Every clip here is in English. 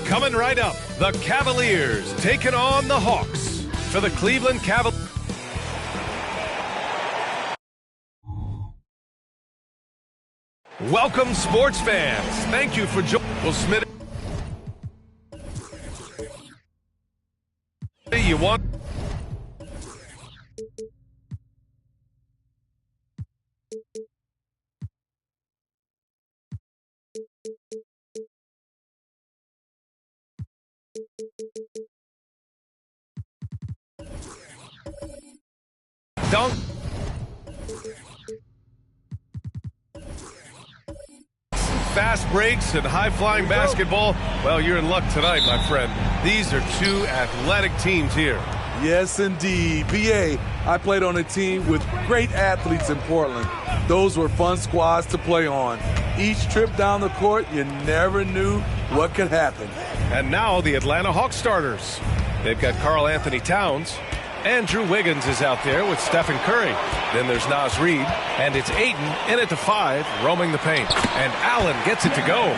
Coming right up, the Cavaliers taking on the Hawks for the Cleveland Cavaliers. Welcome, sports fans. Thank you for joining. Will Smith. You want? Dunk. Fast breaks and high-flying basketball. Well, you're in luck tonight, my friend. These are two athletic teams here. Yes, indeed. BA, I played on a team with great athletes in Portland. Those were fun squads to play on. Each trip down the court, you never knew what could happen. And now the Atlanta Hawks starters. They've got Karl Anthony Towns. Andrew Wiggins is out there with Stephen Curry. Then there's Naz Reid, and it's Ayton in at the 5, roaming the paint. And Allen gets it to go.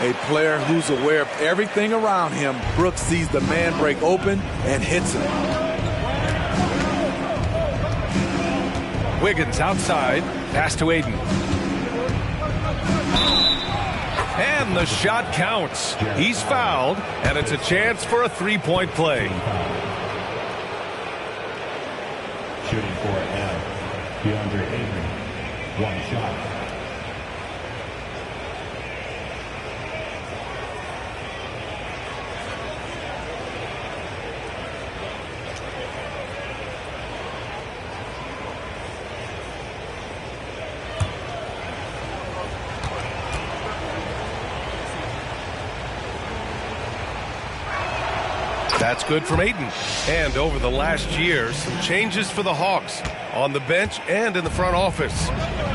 A player who's aware of everything around him. Brooks sees the man break open and hits him. Wiggins outside, pass to Ayton. And the shot counts. He's fouled, and it's a chance for a three-point play. Shooting for L. DeAndre Ayton. One shot. That's good from Ayton. And over the last year, some changes for the Hawks on the bench and in the front office.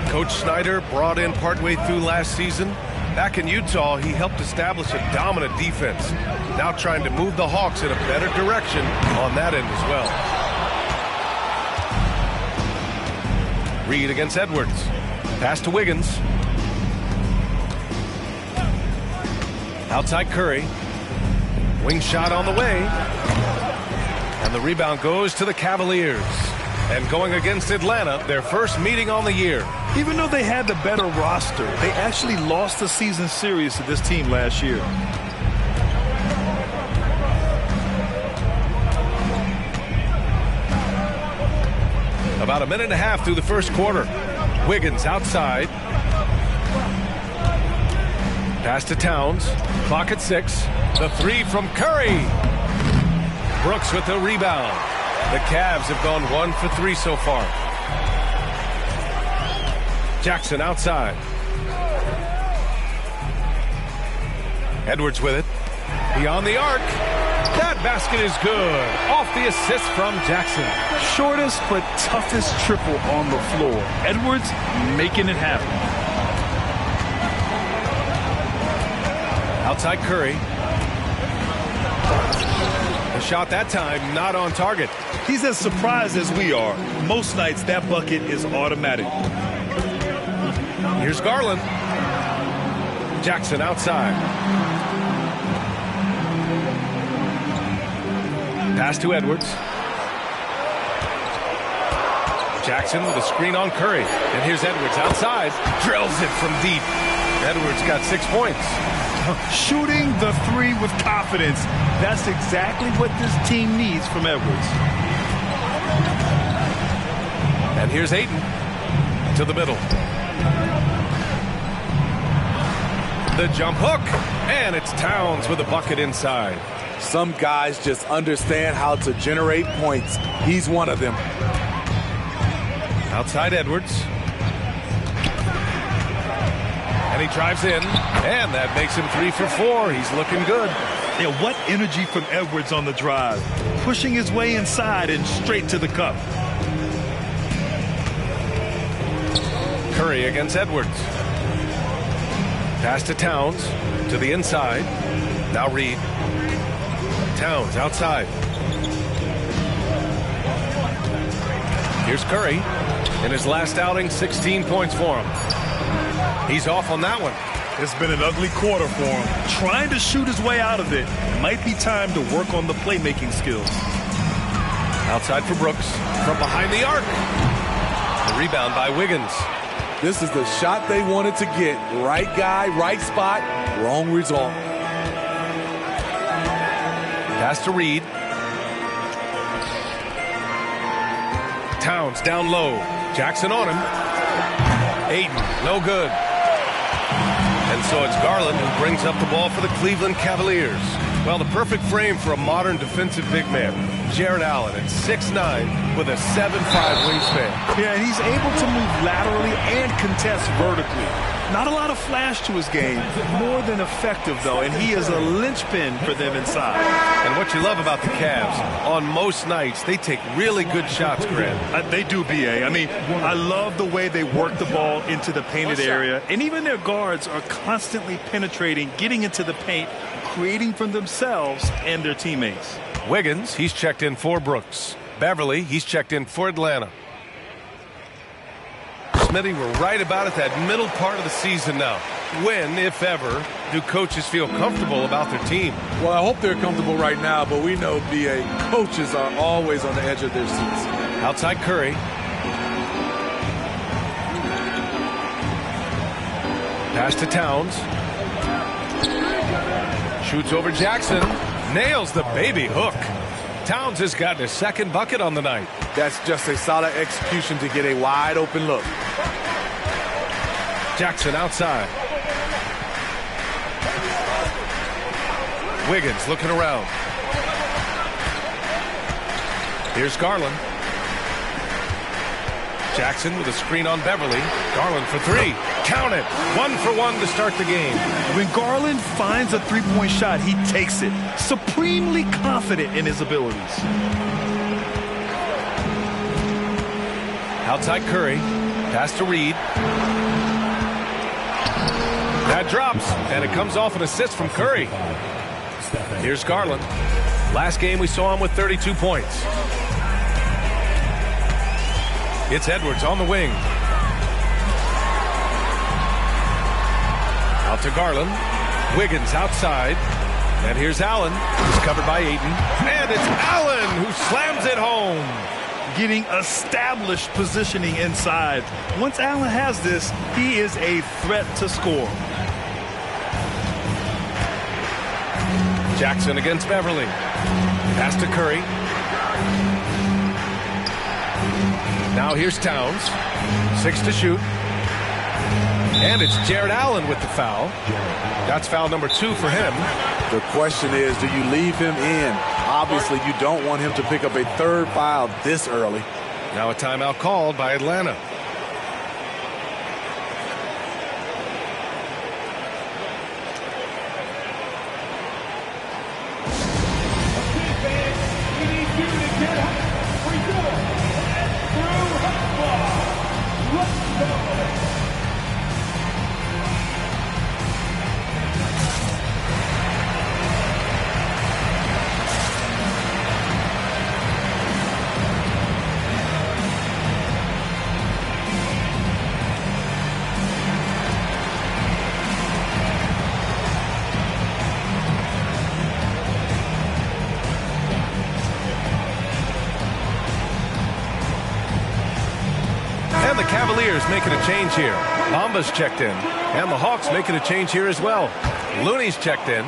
Coach Snyder brought in partway through last season. Back in Utah, he helped establish a dominant defense. Now trying to move the Hawks in a better direction on that end as well. Reed against Edwards. Pass to Wiggins. Outside Curry. Wing shot on the way. And the rebound goes to the Cavaliers. And going against Atlanta, their first meeting on the year. Even though they had the better roster, they actually lost the season series to this team last year. About a minute and a half through the first quarter. Wiggins outside. Pass to Towns. Clock at 6. The three from Curry. Brooks with the rebound. The Cavs have gone 1 for 3 so far. Jackson outside. Edwards with it. Beyond the arc. That basket is good. Off the assist from Jackson. Shortest but toughest triple on the floor. Edwards making it happen. Outside Curry. The shot that time not on target. He's as surprised as we are. Most nights that bucket is automatic. Here's Garland. Jackson outside. Pass to Edwards. Jackson with a screen on Curry. And here's Edwards outside. Drills it from deep. Edwards got 6 points. Shooting the three with confidence. That's exactly what this team needs from Edwards. And here's Ayton to the middle. The jump hook. And it's Towns with a bucket inside. Some guys just understand how to generate points. He's one of them. Outside Edwards. And he drives in. And that makes him 3 for 4. He's looking good. Yeah, what energy from Edwards on the drive. Pushing his way inside and straight to the cup. Curry against Edwards. Pass to Towns. To the inside. Now Reed. Towns outside. Here's Curry. In his last outing, 16 points for him. He's off on that one. It's been an ugly quarter for him. Trying to shoot his way out of it. Might be time to work on the playmaking skills. Outside for Brooks. From behind the arc. The rebound by Wiggins. This is the shot they wanted to get. Right guy, right spot, wrong result. Pass to Reed. Towns down low. Jackson on him. Ayton, no good. And so it's Garland who brings up the ball for the Cleveland Cavaliers. Well, the perfect frame for a modern defensive big man. Jared Allen at 6'9" with a 7'5" wingspan. Yeah, and he's able to move laterally and contest vertically. Not a lot of flash to his game, more than effective, though, and he is a linchpin for them inside. And what you love about the Cavs, on most nights, they take really good shots, Grant. They do, B.A. I mean, I love the way they work the ball into the painted area, and even their guards are constantly penetrating, getting into the paint, creating for themselves and their teammates. Wiggins, he's checked in for Brooks. Beverly, he's checked in for Atlanta. Smitty, we're right about at that middle part of the season now. When, if ever, do coaches feel comfortable about their team? Well, I hope they're comfortable right now, but we know, B.A., coaches are always on the edge of their seats. Outside Curry. Pass to Towns. Shoots over Jackson. Nails the baby hook. Towns has gotten his second bucket on the night. That's just a solid execution to get a wide open look. Jackson outside. Wiggins looking around. Here's Garland. Jackson with a screen on Beverly. Garland for three. Count it. 1 for 1 to start the game. When Garland finds a three-point shot, he takes it. Supremely confident in his abilities. Outside Curry. Pass to Reed. That drops, and it comes off an assist from Curry. Here's Garland. Last game we saw him with 32 points. It's Edwards on the wing. Out to Garland. Wiggins outside. And here's Allen. He's covered by Ayton. And it's Allen who slams it home. Getting established positioning inside. Once Allen has this, he is a threat to score. Jackson against Beverly. Pass to Curry. Now here's Towns. 6 to shoot. And it's Jared Allen with the foul. That's foul number 2 for him. The question is, do you leave him in? Obviously, you don't want him to pick up a third foul this early. Now a timeout called by Atlanta. Cavaliers making a change here. Bamba's checked in. And the Hawks making a change here as well. Looney's checked in.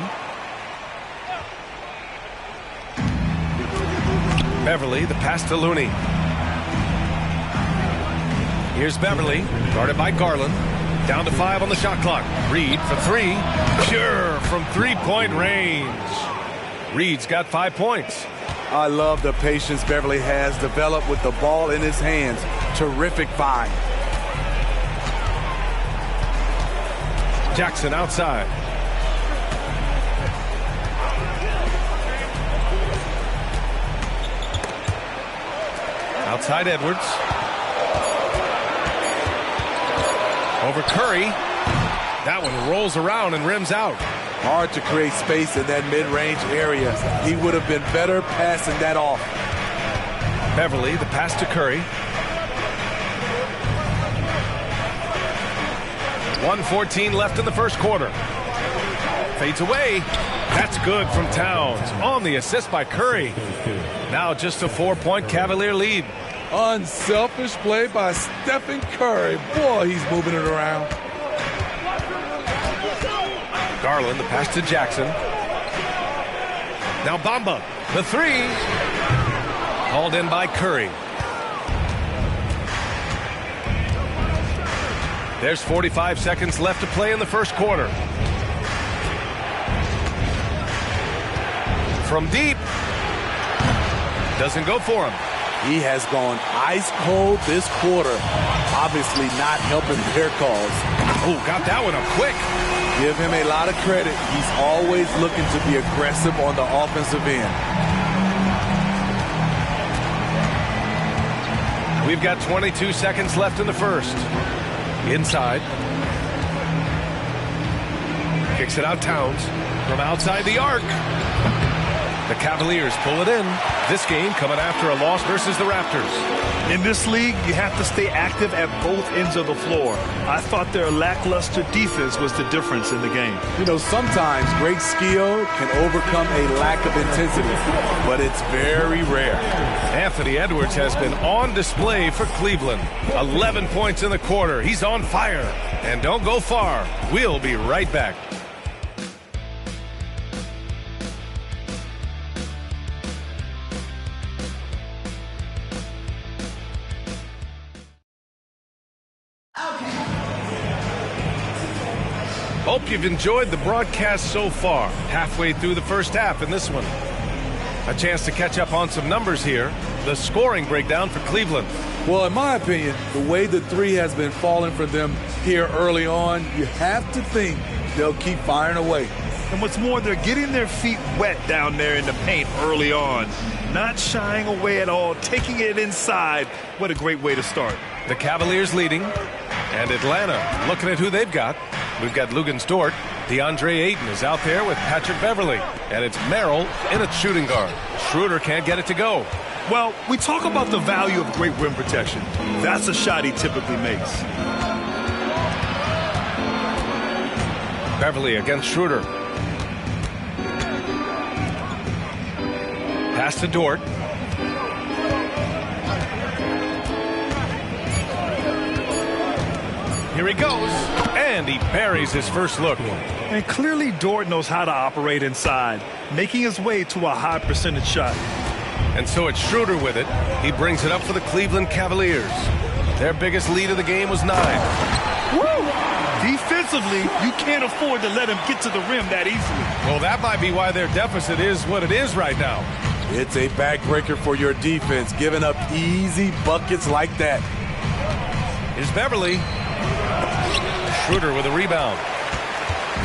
Beverly, the pass to Looney. Here's Beverly, guarded by Garland. Down to 5 on the shot clock. Reed for 3. Pure from three-point range. Reed's got 5 points. I love the patience Beverly has developed with the ball in his hands. Terrific find. Jackson outside. Outside Edwards. Over Curry. That one rolls around and rims out. Hard to create space in that mid-range area. He would have been better passing that off. Beverly, the pass to Curry. 1:14 left in the first quarter. Fades away. That's good from Towns. On the assist by Curry. Now just a 4-point Cavalier lead. Unselfish play by Stephen Curry. Boy, he's moving it around. Garland, the pass to Jackson. Now Bamba, the 3. Called in by Curry. There's 45 seconds left to play in the first quarter. From deep. Doesn't go for him. He has gone ice cold this quarter. Obviously not helping their cause. Oh, got that one up quick. Give him a lot of credit. He's always looking to be aggressive on the offensive end. We've got 22 seconds left in the first. Inside. Kicks it out Towns. From outside the arc. The Cavaliers pull it in. This game coming after a loss versus the Raptors. In this league, you have to stay active at both ends of the floor. I thought their lackluster defense was the difference in the game. You know, sometimes great skill can overcome a lack of intensity, but it's very rare. Anthony Edwards has been on display for Cleveland. 11 points in the quarter. He's on fire. And don't go far. We'll be right back. Hope you've enjoyed the broadcast so far. Halfway through the first half in this one. A chance to catch up on some numbers here. The scoring breakdown for Cleveland. Well, in my opinion, the way the three has been falling for them here early on, you have to think they'll keep firing away. And what's more, they're getting their feet wet down there in the paint early on. Not shying away at all, taking it inside. What a great way to start. The Cavaliers leading, and Atlanta looking at who they've got. We've got Lugens Dort. DeAndre Ayton is out there with Patrick Beverly. And it's Merrill in at shooting guard. Schroeder can't get it to go. Well, we talk about the value of great rim protection. That's a shot he typically makes. Beverly against Schroeder. Pass to Dort. Here he goes, and he buries his first look. And clearly Dort knows how to operate inside, making his way to a high percentage shot. And so it's Schroeder with it. He brings it up for the Cleveland Cavaliers. Their biggest lead of the game was 9. Woo! Defensively, you can't afford to let him get to the rim that easily. Well, that might be why their deficit is what it is right now. It's a backbreaker for your defense, giving up easy buckets like that. Here's Beverly. Schroeder with a rebound.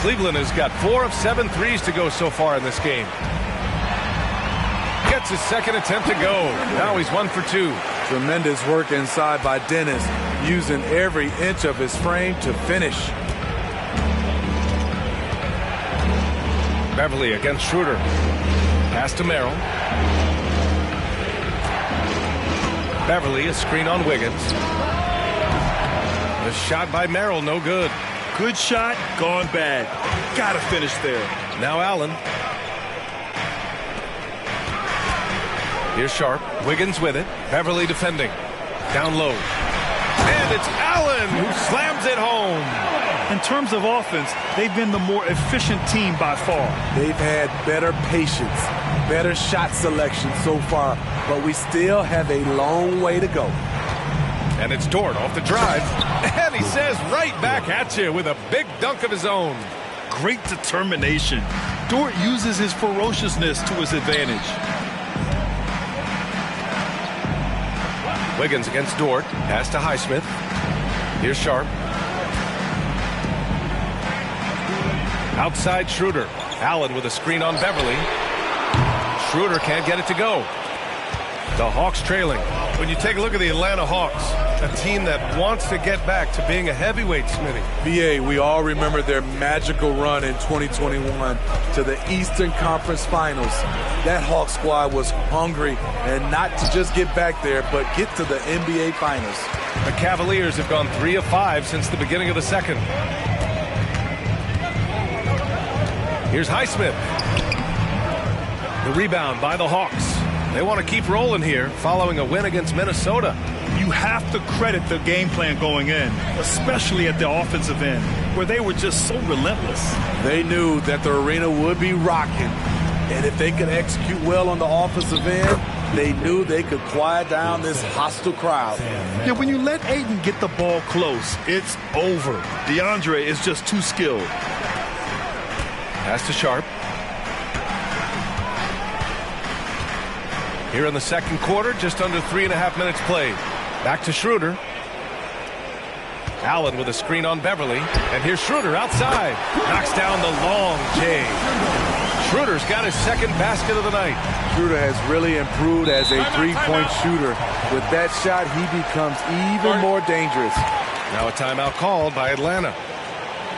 Cleveland has got 4 of 7 threes to go so far in this game. Gets his second attempt to go. Now he's 1 for 2. Tremendous work inside by Dennis, using every inch of his frame to finish. Beverly against Schroeder. Pass to Merrill. Beverly, a screen on Wiggins. The shot by Merrill, no good. Good shot, gone bad. Gotta finish there. Now Allen. Here's Sharp. Wiggins with it. Beverly defending. Down low. And it's Allen who slams it home. In terms of offense, they've been the more efficient team by far. They've had better patience, better shot selection so far, but we still have a long way to go. And it's Dort off the drive. And he says right back at you with a big dunk of his own. Great determination. Dort uses his ferociousness to his advantage. Wiggins against Dort. Pass to Highsmith. Here's Sharp. Outside Schroeder. Allen with a screen on Beverly. Schroeder can't get it to go. The Hawks trailing. When you take a look at the Atlanta Hawks, a team that wants to get back to being a heavyweight, Smitty. BA, we all remember their magical run in 2021 to the Eastern Conference Finals. That Hawks squad was hungry, and not to just get back there, but get to the NBA Finals. The Cavaliers have gone 3 of 5 since the beginning of the second. Here's Highsmith. The rebound by the Hawks. They want to keep rolling here following a win against Minnesota. You have to credit the game plan going in, especially at the offensive end, where they were just so relentless. They knew that the arena would be rocking, and if they could execute well on the offensive end, they knew they could quiet down this hostile crowd. Yeah, when you let Ayton get the ball close, it's over. DeAndre is just too skilled. Pass to Sharp. Here in the second quarter, just under 3.5 minutes played. Back to Schroeder. Allen with a screen on Beverly. And here's Schroeder outside. Knocks down the long J. Schroeder's got his second basket of the night. Schroeder has really improved as a three-point shooter. With that shot, he becomes even more dangerous. Now a timeout called by Atlanta.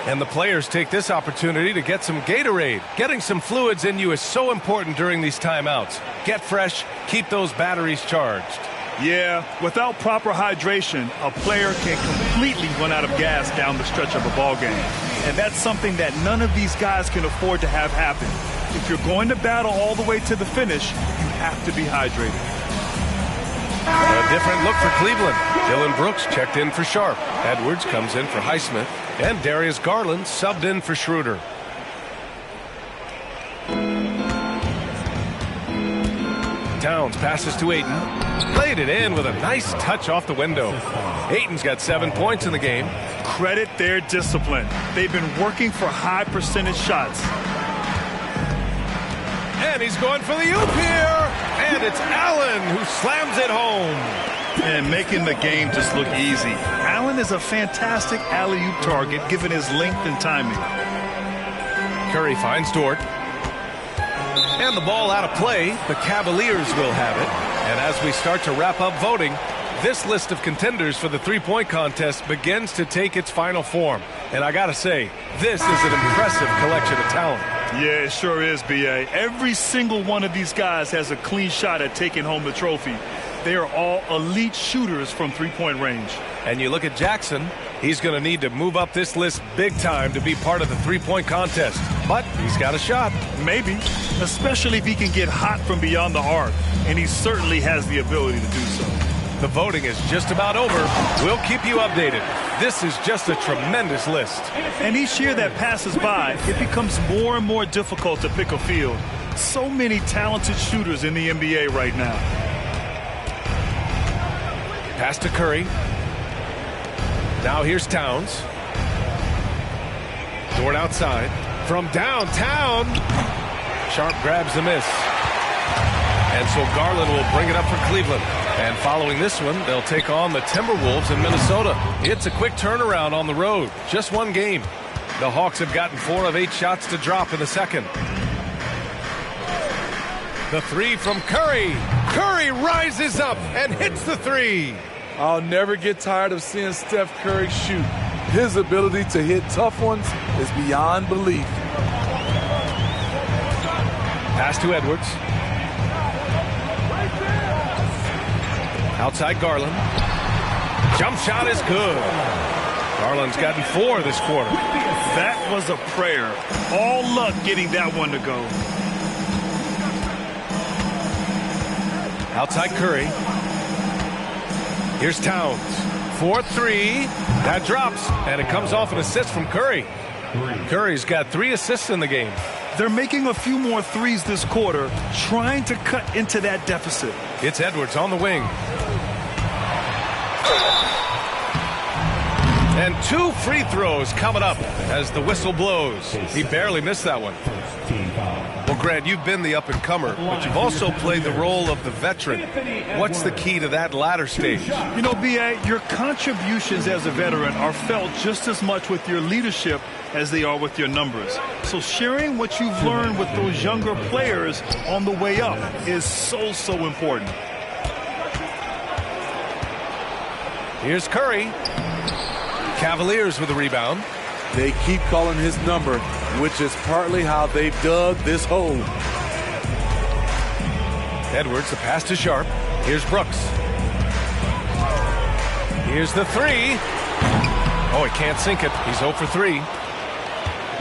And the players take this opportunity to get some Gatorade. Getting some fluids in you is so important during these timeouts. Get fresh, keep those batteries charged. Yeah, without proper hydration, a player can completely run out of gas down the stretch of a ball game. And that's something that none of these guys can afford to have happen. If you're going to battle all the way to the finish, you have to be hydrated. A different look for Cleveland. Dylan Brooks checked in for Sharp. Edwards comes in for Highsmith. And Darius Garland subbed in for Schroeder. Towns passes to Ayton. Played it in with a nice touch off the window. Ayton's got 7 points in the game. Credit their discipline. They've been working for high percentage shots. And he's going for the oop here. And it's Allen who slams it home. And making the game just look easy. Allen is a fantastic alley-oop target given his length and timing. Curry finds Dort. And the ball out of play. The Cavaliers will have it. And as we start to wrap up voting, this list of contenders for the three-point contest begins to take its final form. And I gotta say, this is an impressive collection of talent. Yeah, it sure is, B.A. Every single one of these guys has a clean shot at taking home the trophy. They are all elite shooters from three-point range. And you look at Jackson, he's going to need to move up this list big time to be part of the three-point contest. But he's got a shot. Maybe, especially if he can get hot from beyond the arc. And he certainly has the ability to do so. The voting is just about over. We'll keep you updated. This is just a tremendous list. And each year that passes by, it becomes more and more difficult to pick a field. So many talented shooters in the NBA right now. Pass to Curry. Now here's Towns. Dort outside. From downtown. Sharp grabs the miss. And so Garland will bring it up for Cleveland. And following this one, they'll take on the Timberwolves in Minnesota. It's a quick turnaround on the road. Just one game. The Hawks have gotten 4 of 8 shots to drop in the second. The three from Curry. Curry rises up and hits the three. I'll never get tired of seeing Steph Curry shoot. His ability to hit tough ones is beyond belief. Pass to Edwards. Outside Garland. Jump shot is good. Garland's gotten 4 this quarter. That was a prayer. All luck getting that one to go. Outside Curry. Here's Towns. 4-3. That drops, and it comes off an assist from Curry. Curry's got 3 assists in the game. They're making a few more threes this quarter, trying to cut into that deficit. It's Edwards on the wing. And 2 free throws coming up as the whistle blows. He barely missed that one. Well, Grant, you've been the up-and-comer, but you've also played the role of the veteran. What's the key to that latter stage? You know, B.A., your contributions as a veteran are felt just as much with your leadership as they are with your numbers. So sharing what you've learned with those younger players on the way up is so important. Here's Curry. Cavaliers with the rebound. They keep calling his number, which is partly how they've dug this hole. Edwards, the pass to Sharp. Here's Brooks. Here's the three. Oh, he can't sink it. He's 0 for 3.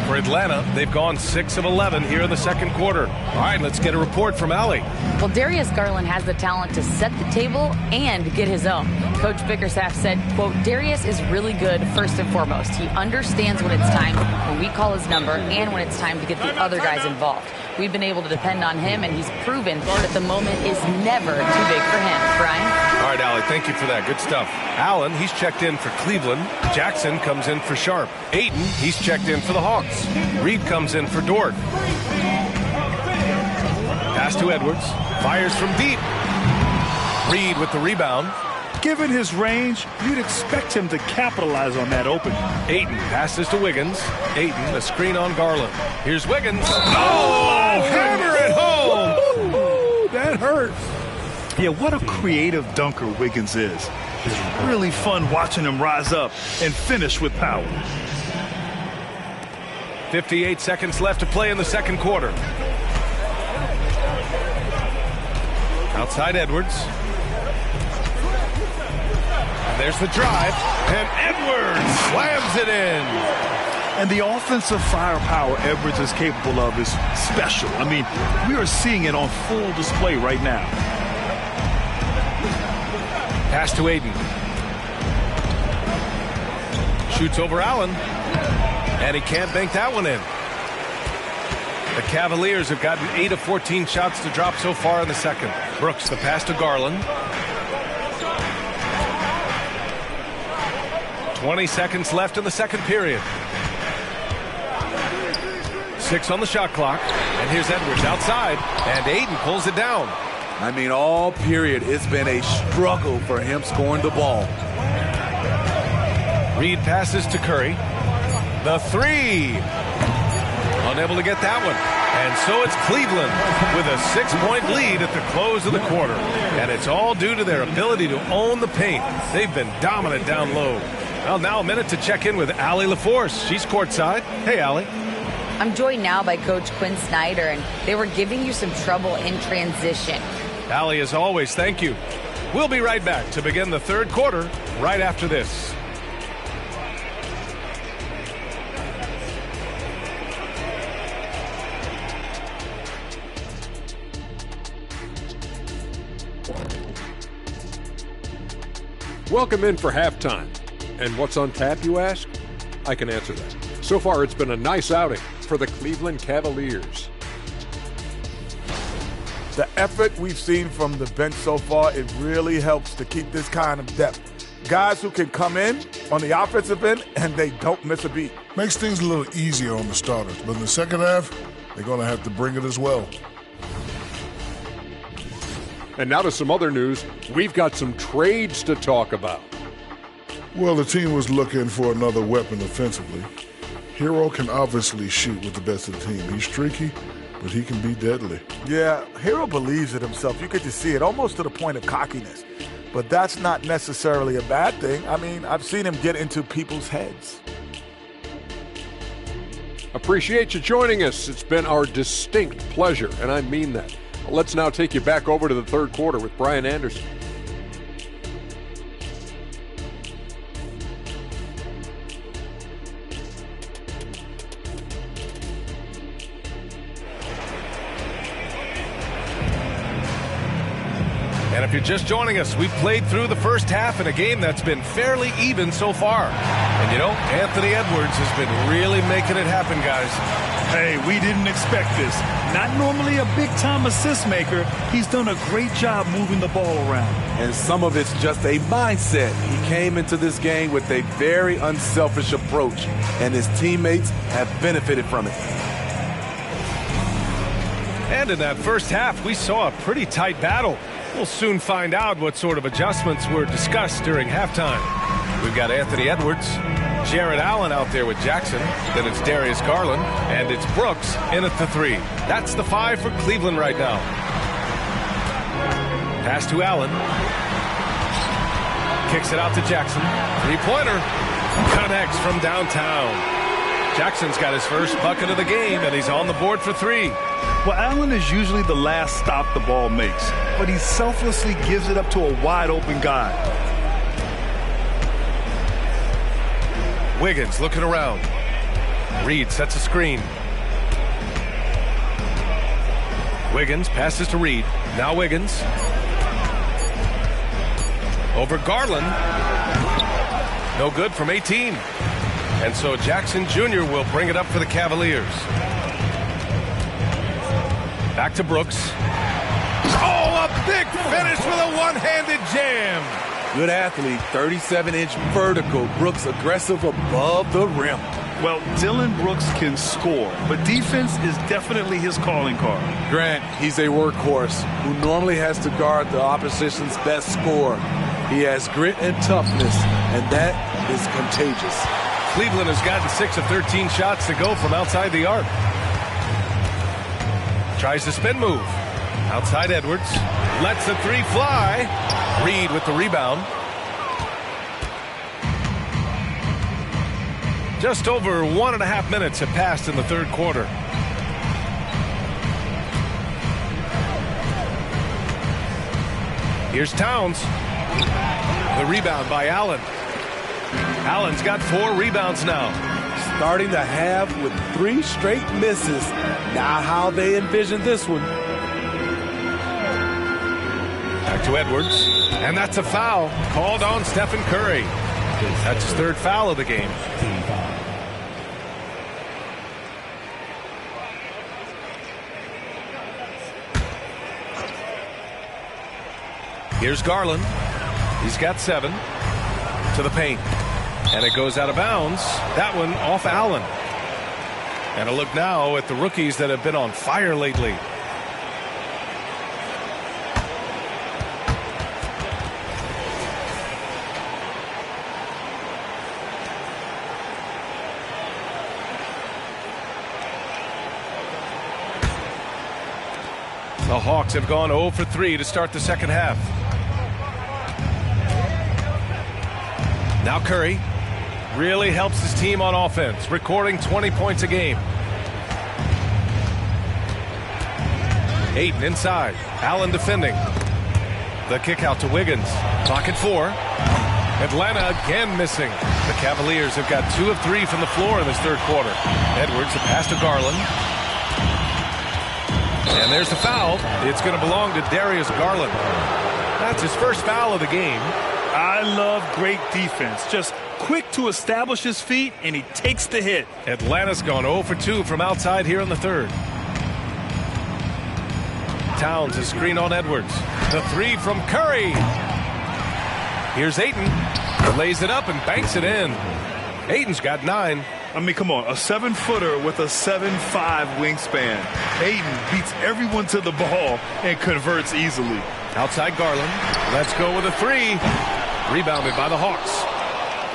For Atlanta, they've gone 6 of 11 here in the second quarter. All right, let's get a report from Allie. Well, Darius Garland has the talent to set the table and get his own. Coach Bickerstaff said, quote, Darius is really good first and foremost. He understands when it's time, when we call his number, and when it's time to get the other guys involved. We've been able to depend on him, and he's proven that the moment is never too big for him. Brian? All right, Allie, thank you for that. Good stuff. Allen, he's checked in for Cleveland. Jackson comes in for Sharp. Ayton, he's checked in for the Hawks. Reed comes in for Dort. Pass to Edwards. Fires from deep. Reed with the rebound. Given his range, you'd expect him to capitalize on that opening. Ayton passes to Wiggins. Ayton, the screen on Garland. Here's Wiggins. Oh, hammer it home. Ooh, that hurts. Yeah, what a creative dunker Wiggins is. It's really fun watching him rise up and finish with power. 58 seconds left to play in the second quarter. Outside Edwards. And there's the drive. And Edwards slams it in. And the offensive firepower Edwards is capable of is special. I mean, we are seeing it on full display right now. Pass to Ayton. Shoots over Allen. And he can't bank that one in. The Cavaliers have gotten 8 of 14 shots to drop so far in the second. Brooks, the pass to Garland. 20 seconds left in the second period. 6 on the shot clock. And here's Edwards outside. And Ayton pulls it down. I mean, all period, it's been a struggle for him scoring the ball. Reed passes to Curry. The three. Unable to get that one. And so it's Cleveland with a 6-point lead at the close of the quarter. And it's all due to their ability to own the paint. They've been dominant down low. Well, now a minute to check in with Allie LaForce. She's courtside. Hey, Allie. I'm joined now by Coach Quinn Snyder, and they were giving you some trouble in transition. Allie, as always, thank you. We'll be right back to begin the third quarter right after this. Welcome in for halftime. And what's on tap, you ask? I can answer that. So far, it's been a nice outing for the Cleveland Cavaliers. The effort we've seen from the bench so far, it really helps to keep this kind of depth. Guys who can come in on the offensive end and they don't miss a beat. Makes things a little easier on the starters, but in the second half, they're going to have to bring it as well. And now to some other news. We've got some trades to talk about. Well, the team was looking for another weapon offensively. Hero can obviously shoot with the best of the team. He's streaky, but he can be deadly. Yeah, Hero believes in himself. You get to see it almost to the point of cockiness. But that's not necessarily a bad thing. I mean, I've seen him get into people's heads. Appreciate you joining us. It's been our distinct pleasure, and I mean that. Let's now take you back over to the third quarter with Brian Anderson. And if you're just joining us, we've played through the first half in a game that's been fairly even so far. And you know, Anthony Edwards has been really making it happen, guys. Hey, we didn't expect this. Not normally a big-time assist maker. He's done a great job moving the ball around. And some of it's just a mindset. He came into this game with a very unselfish approach, and his teammates have benefited from it. And in that first half, we saw a pretty tight battle. We'll soon find out what sort of adjustments were discussed during halftime. We've got Anthony Edwards, Jared Allen out there with Jackson. Then it's Darius Garland, and it's Brooks in at the three. That's the five for Cleveland right now. Pass to Allen. Kicks it out to Jackson. Three-pointer. Connects from downtown. Jackson's got his first bucket of the game, and he's on the board for three. Well, Allen is usually the last stop the ball makes, but he selflessly gives it up to a wide-open guy. Wiggins looking around. Reed sets a screen. Wiggins passes to Reed. Now Wiggins. Over Garland. No good from 18. And so Jackson Jr. will bring it up for the Cavaliers. Back to Brooks. Oh, a big finish with a one-handed jam. Good athlete, 37-inch vertical. Brooks aggressive above the rim. Well, Dylan Brooks can score, but defense is definitely his calling card. Grant, he's a workhorse who normally has to guard the opposition's best scorer. He has grit and toughness, and that is contagious. Cleveland has gotten 6 of 13 shots to go from outside the arc. Tries the spin move. Outside Edwards. Lets the three fly. Reed with the rebound. Just over 1.5 minutes have passed in the third quarter. Here's Towns. The rebound by Allen. Allen's got 4 rebounds now. Starting the half with 3 straight misses. Now how they envision this one. Back to Edwards. And that's a foul called on Stephen Curry. That's his 3rd foul of the game. Here's Garland. He's got 7 to the paint. And it goes out of bounds. That one off Allen. And a look now at the rookies that have been on fire lately. The Hawks have gone 0 for 3 to start the second half. Now Curry really helps his team on offense, recording 20 points a game. Ayton inside. Allen defending. The kick out to Wiggins. Clock at 4. Atlanta again missing. The Cavaliers have got 2 of 3 from the floor in this third quarter. Edwards, the pass to Garland. And there's the foul. It's going to belong to Darius Garland. That's his first foul of the game. I love great defense. Just quick to establish his feet, and he takes the hit. Atlanta's gone 0 for 2 from outside here in the third. Towns is screen on Edwards. The 3 from Curry. Here's Ayton. Lays it up and banks it in. Ayton's got 9. I mean, come on, a 7-footer with a 7'5" wingspan. Ayton beats everyone to the ball and converts easily. Outside Garland. Let's go with a 3. Rebounded by the Hawks.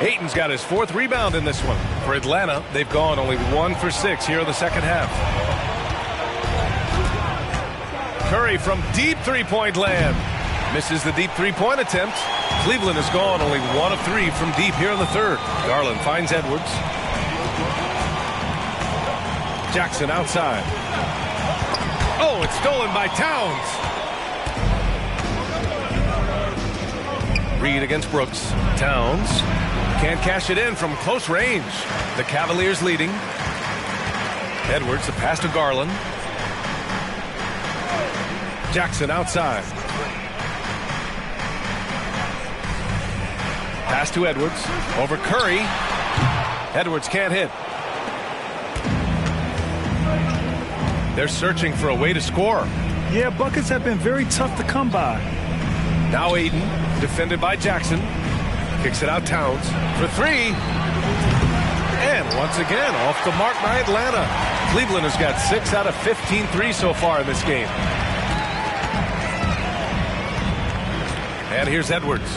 Ayton's got his 4th rebound in this one. For Atlanta, they've gone only 1 for 6 here in the second half. Curry from deep three-point land. Misses the deep three-point attempt. Cleveland has gone only 1 of 3 from deep here in the third. Garland finds Edwards. Jackson outside. Oh, it's stolen by Towns. Reed against Brooks. Towns can't cash it in from close range. The Cavaliers leading. Edwards, the pass to Garland. Jackson outside. Pass to Edwards. Over Curry. Edwards can't hit. They're searching for a way to score. Yeah, buckets have been very tough to come by. Now Ayton, defended by Jackson. Kicks it out Towns for 3. And once again, off the mark by Atlanta. Cleveland has got 6 out of 15 threes so far in this game. And here's Edwards.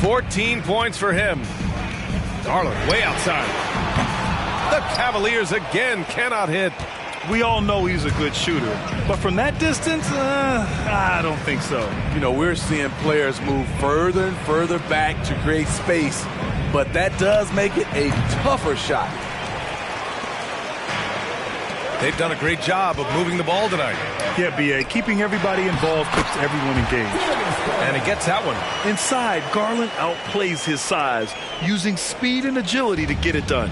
14 points for him. Garland way outside. The Cavaliers again cannot hit. We all know he's a good shooter, but from that distance, I don't think so. You know, we're seeing players move further and further back to create space, but that does make it a tougher shot. They've done a great job of moving the ball tonight. Yeah, B.A., keeping everybody involved keeps everyone engaged. And he gets that one. Inside, Garland outplays his size, using speed and agility to get it done.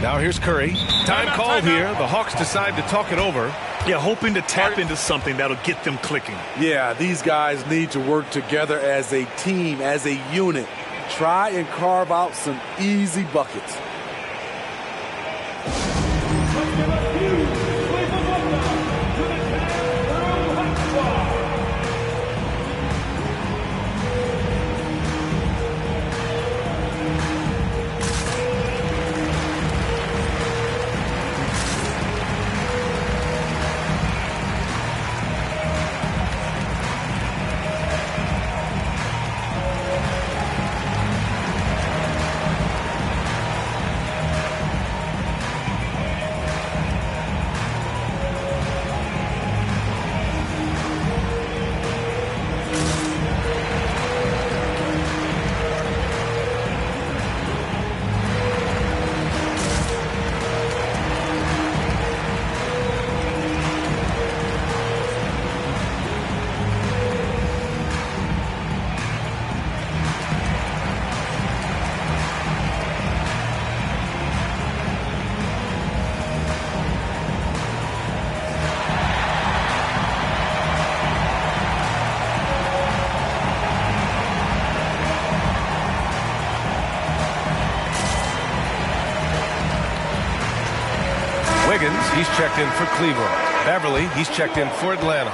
Now here's Curry. Time call here. The Hawks decide to talk it over. Yeah, hoping to tap into something that'll get them clicking. Yeah, these guys need to work together as a team, as a unit. Try and carve out some easy buckets. Wiggins, he's checked in for Cleveland. Beverly, he's checked in for Atlanta.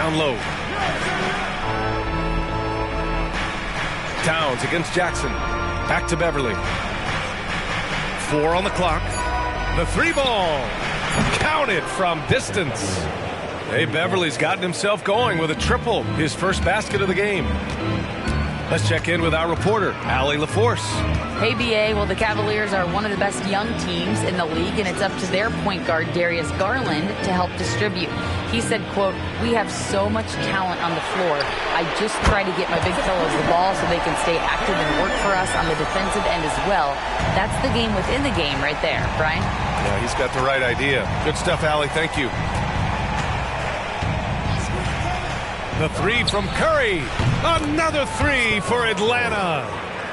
down low. Towns against Jackson. Back to Beverly. 4 on the clock. The 3 ball. Counted from distance. Hey, Beverly's gotten himself going with a triple. His first basket of the game. Let's check in with our reporter, Allie LaForce. Hey, BA. Well, the Cavaliers are one of the best young teams in the league, and it's up to their point guard, Darius Garland, to help distribute. He said, quote, "We have so much talent on the floor. I just try to get my big fellows the ball so they can stay active and work for us on the defensive end as well." That's the game within the game right there, Brian. Yeah, he's got the right idea. Good stuff, Allie. Thank you. The 3 from Curry. Another 3 for Atlanta.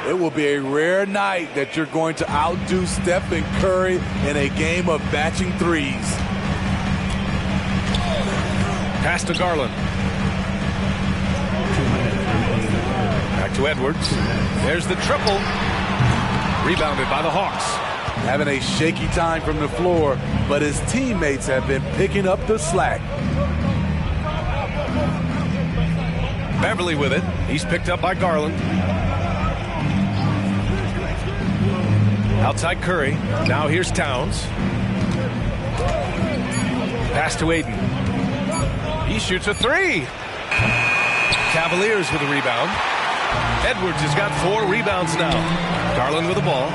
It will be a rare night that you're going to outdo Stephen Curry in a game of batching threes. Pass to Garland. Back to Edwards. There's the triple. Rebounded by the Hawks. Having a shaky time from the floor, but his teammates have been picking up the slack. Beverly with it. He's picked up by Garland. Outside Curry. Now here's Towns. Pass to Aiden. He shoots a 3. Cavaliers with a rebound. Edwards has got 4 rebounds now. Garland with the ball.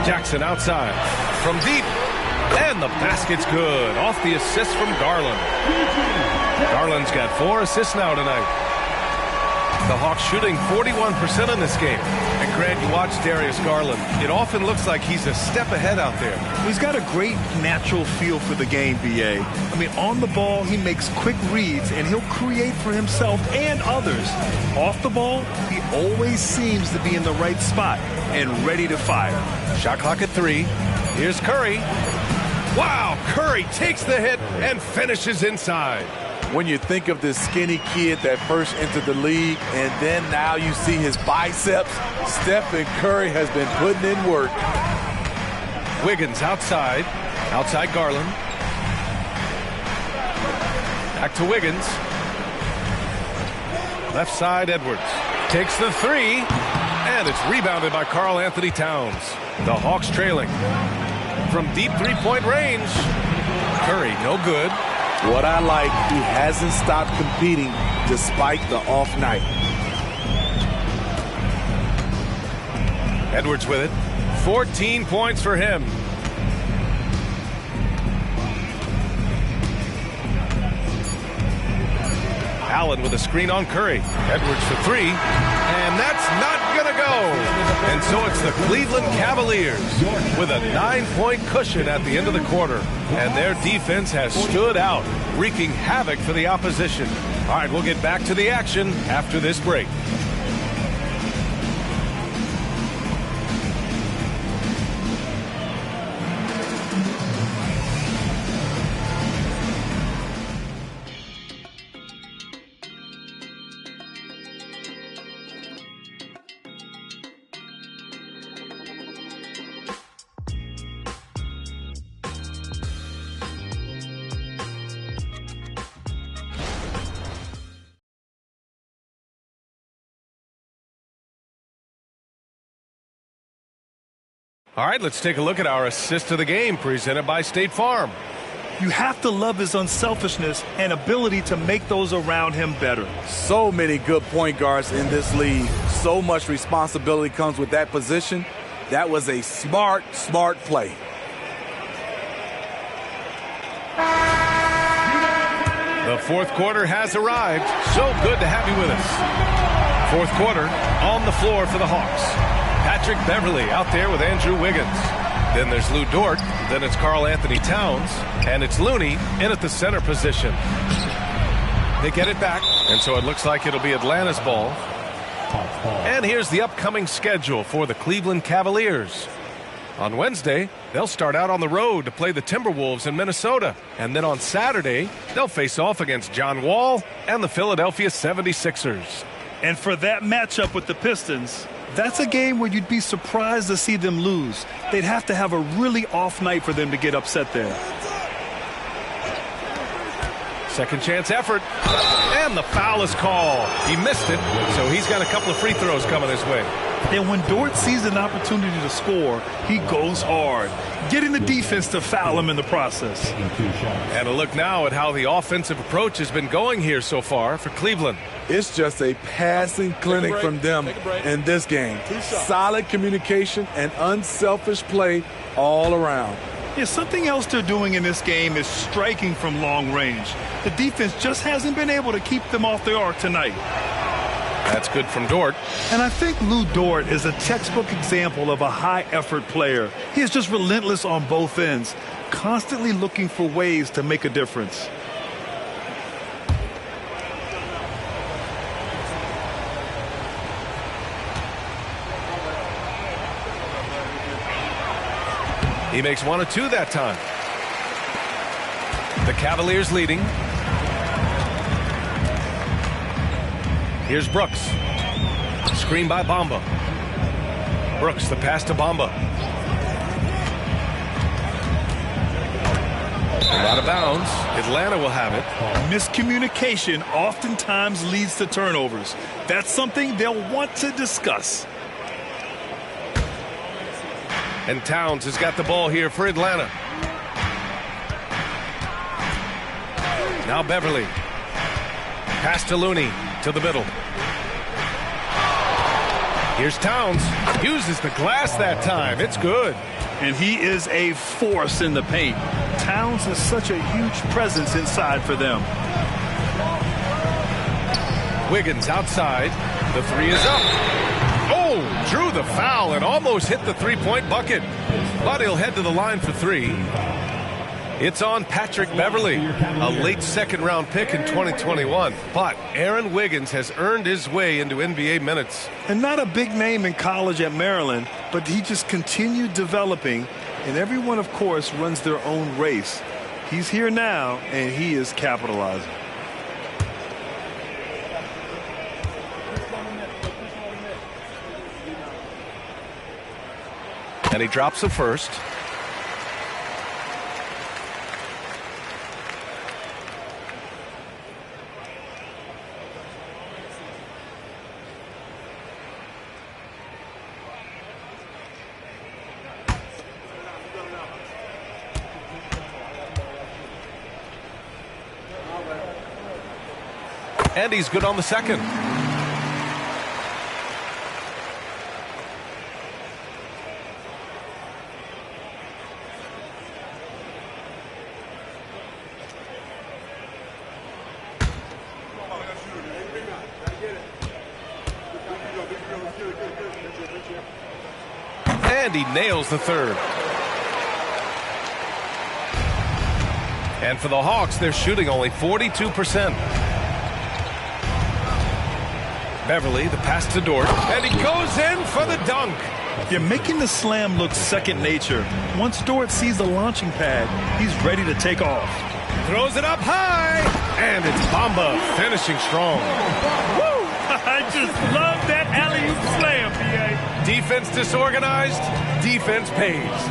Jackson outside. From deep. And the basket's good. Off the assist from Garland. Garland's got 4 assists now tonight. The Hawks shooting 41% in this game. And Grant, you watch Darius Garland. It often looks like he's a step ahead out there. He's got a great natural feel for the game, BA. I mean, on the ball, he makes quick reads, and he'll create for himself and others. Off the ball, he always seems to be in the right spot and ready to fire. Shot clock at 3. Here's Curry. Wow, Curry takes the hit and finishes inside. When you think of this skinny kid that first entered the league, and then now you see his biceps, Stephen Curry has been putting in work. Wiggins outside. Outside Garland. Back to Wiggins. Left side, Edwards. Takes the 3, and it's rebounded by Karl Anthony Towns. The Hawks trailing. From deep 3-point range. Curry, no good. What I like, he hasn't stopped competing despite the off night. Edwards with it. 14 points for him. Allen with a screen on Curry. Edwards for 3. And that's not going to go. And so it's the Cleveland Cavaliers with a 9-point cushion at the end of the quarter. And their defense has stood out, wreaking havoc for the opposition. All right, we'll get back to the action after this break. All right, let's take a look at our assist of the game presented by State Farm. You have to love his unselfishness and ability to make those around him better. So many good point guards in this league. So much responsibility comes with that position. That was a smart play. The fourth quarter has arrived. So good to have you with us. Fourth quarter on the floor for the Hawks. Patrick Beverly out there with Andrew Wiggins. Then there's Lou Dort. Then it's Karl Anthony Towns. And it's Looney in at the center position. They get it back. And so it looks like it'll be Atlanta's ball. And here's the upcoming schedule for the Cleveland Cavaliers. On Wednesday, they'll start out on the road to play the Timberwolves in Minnesota. And then on Saturday, they'll face off against John Wall and the Philadelphia 76ers. And for that matchup with the Pistons, that's a game where you'd be surprised to see them lose. They'd have to have a really off night for them to get upset there. Second chance effort. And the foul is called. He missed it, so he's got a couple of free throws coming his way. And when Dort sees an opportunity to score, he goes hard, getting the defense to foul him in the process. And a look now at how the offensive approach has been going here so far for Cleveland. It's just a passing clinic from them in this game. Solid communication and unselfish play all around. Yeah, something else they're doing in this game is striking from long range. The defense just hasn't been able to keep them off the arc tonight. That's good from Dort. And I think Lou Dort is a textbook example of a high-effort player. He is just relentless on both ends, constantly looking for ways to make a difference. He makes 1 of 2 that time. The Cavaliers leading. Here's Brooks. Screen by Bamba. Brooks, the pass to Bamba. And out of bounds. Atlanta will have it. Miscommunication oftentimes leads to turnovers. That's something they'll want to discuss. And Towns has got the ball here for Atlanta. Now Beverly. Pass to Looney to the middle. Here's Towns. Uses the glass that time. It's good. And he is a force in the paint. Towns is such a huge presence inside for them. Wiggins outside. The three is up. Oh, drew the foul and almost hit the three-point bucket. But he'll head to the line for 3. It's on Patrick Beverly, a late second-round pick in 2021. But Aaron Wiggins has earned his way into NBA minutes. And not a big name in college at Maryland, but he just continued developing. And everyone, of course, runs their own race. He's here now, and he is capitalizing. And he drops the first. And he's good on the second. And he nails the third. And for the Hawks, they're shooting only 42%. Beverly, the pass to Dort, and he goes in for the dunk. You're making the slam look second nature. Once Dort sees the launching pad, he's ready to take off. Throws it up high, and it's Bamba finishing strong. Woo! I just love that alley-oop slam, B.A. Defense disorganized, defense pays.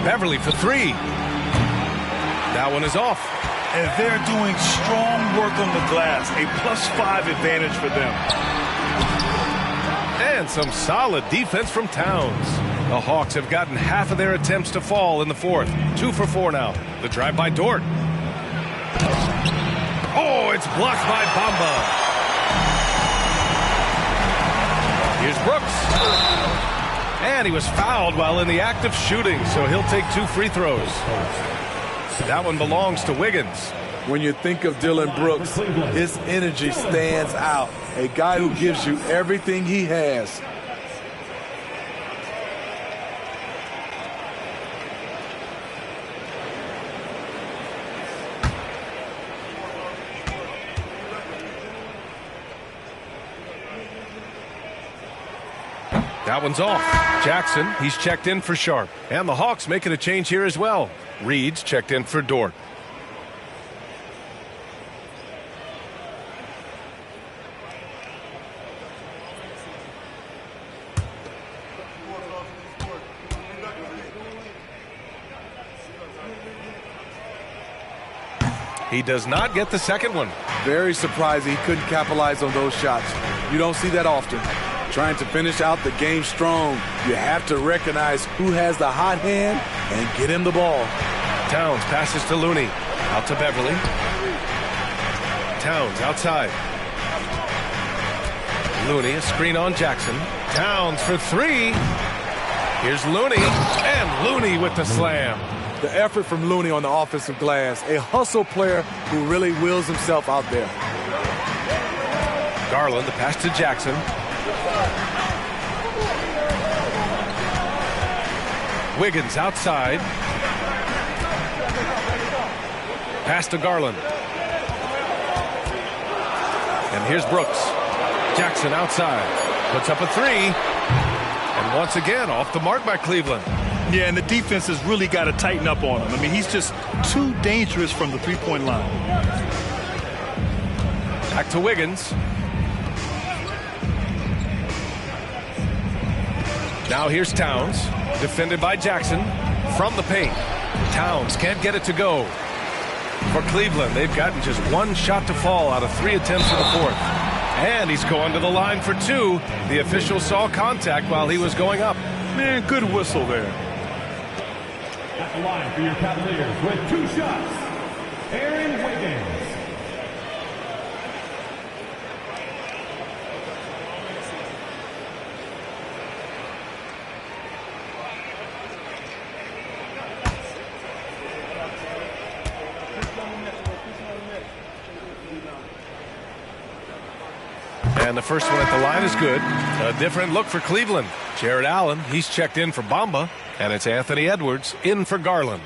Beverly for 3. That one is off. And they're doing strong work on the glass, a +5 advantage for them. And some solid defense from Towns. The Hawks have gotten half of their attempts to fall in the fourth. 2 for 4 now. The drive by Dort. Oh, it's blocked by Bamba. Here's Brooks. And he was fouled while in the act of shooting, so he'll take 2 free throws. That one belongs to Wiggins. When you think of Dylan Brooks, his energy stands out. A guy who gives you everything he has. That one's off. Jackson, he's checked in for Sharp. And the Hawks making a change here as well. Reed's checked in for Dort. He does not get the second one. Very surprising he couldn't capitalize on those shots. You don't see that often. Trying to finish out the game strong, you have to recognize who has the hot hand and get him the ball. Towns passes to Looney. Out to Beverly. Towns outside. Looney, a screen on Jackson. Towns for three. Here's Looney, and Looney with the slam. The effort from Looney on the offensive glass, a hustle player who really wills himself out there. Garland, the pass to Jackson. Wiggins outside. Pass to Garland. And here's Brooks. Jackson outside. Puts up a three. And once again, off the mark by Cleveland. Yeah, and the defense has really got to tighten up on him. I mean, he's just too dangerous from the three-point line. Back to Wiggins. Now here's Towns. Defended by Jackson. From the paint. Towns can't get it to go. For Cleveland, they've gotten just one shot to fall out of 3 attempts in the fourth. And he's going to the line for two. The official saw contact while he was going up. Man, good whistle there. At the line for your Cavaliers with 2 shots, Aaron Wiggins. And the first one at the line is good. A different look for Cleveland. Jared Allen, he's checked in for Bamba. And it's Anthony Edwards in for Garland.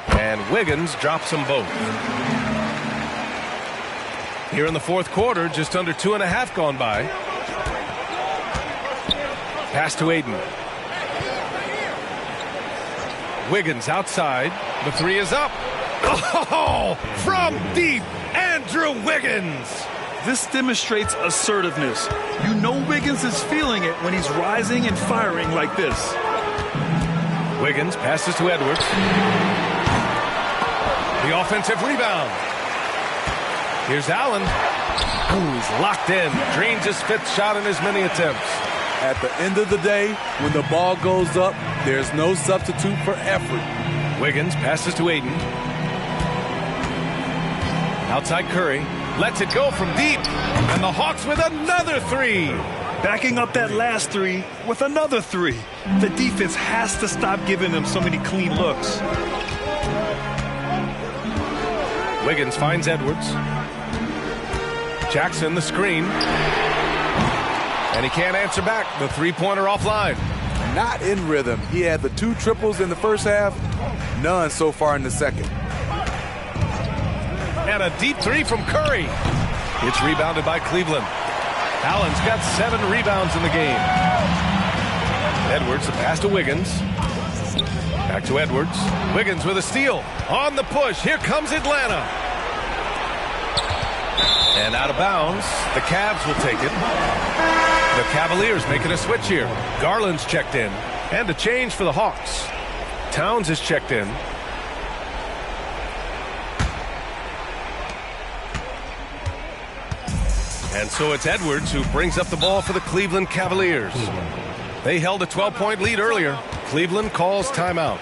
And Wiggins drops them both. Here in the fourth quarter, just under 2.5 gone by. Pass to Aiden. Wiggins outside. The three is up. Oh, from deep, Andrew Wiggins. This demonstrates assertiveness. You know Wiggins is feeling it when he's rising and firing like this. Wiggins passes to Edwards. The offensive rebound. Here's Allen. Ooh, he's locked in. Drains his 5th shot in as many attempts. At the end of the day, when the ball goes up, there's no substitute for effort. Wiggins passes to Aiden. Outside Curry. Lets it go from deep. And the Hawks with another three. Backing up that last three with another three. The defense has to stop giving them so many clean looks. Wiggins finds Edwards. Jackson the screen. And he can't answer back. The three-pointer offline. Not in rhythm. He had the 2 triples in the first half. None so far in the second. And a deep three from Curry. It's rebounded by Cleveland. Allen's got 7 rebounds in the game. Edwards, the pass to Wiggins. Back to Edwards. Wiggins with a steal. On the push. Here comes Atlanta. And out of bounds. The Cavs will take it. The Cavaliers making a switch here. Garland's checked in. And a change for the Hawks. Towns is checked in. And so it's Edwards who brings up the ball for the Cleveland Cavaliers. They held a 12-point lead earlier. Cleveland calls timeout.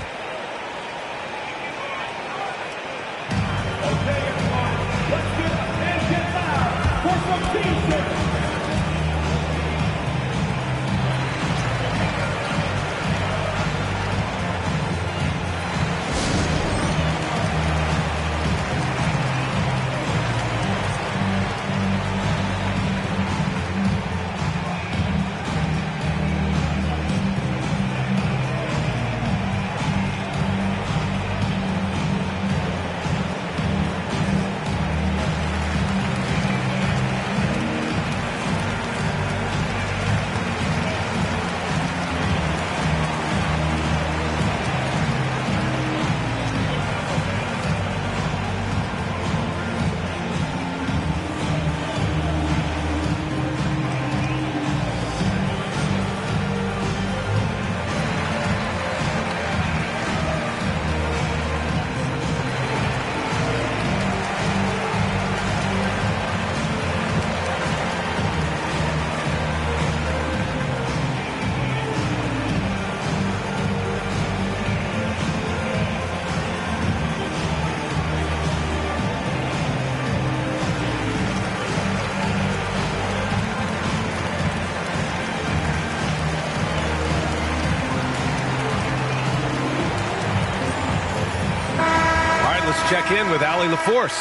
check in with Allie LaForce.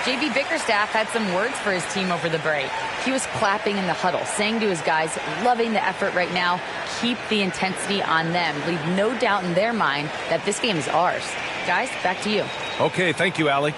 JB Bickerstaff had some words for his team over the break. He was clapping in the huddle, saying to his guys, loving the effort right now, keep the intensity on them. Leave no doubt in their mind that this game is ours. Guys, back to you. Okay, thank you, Allie.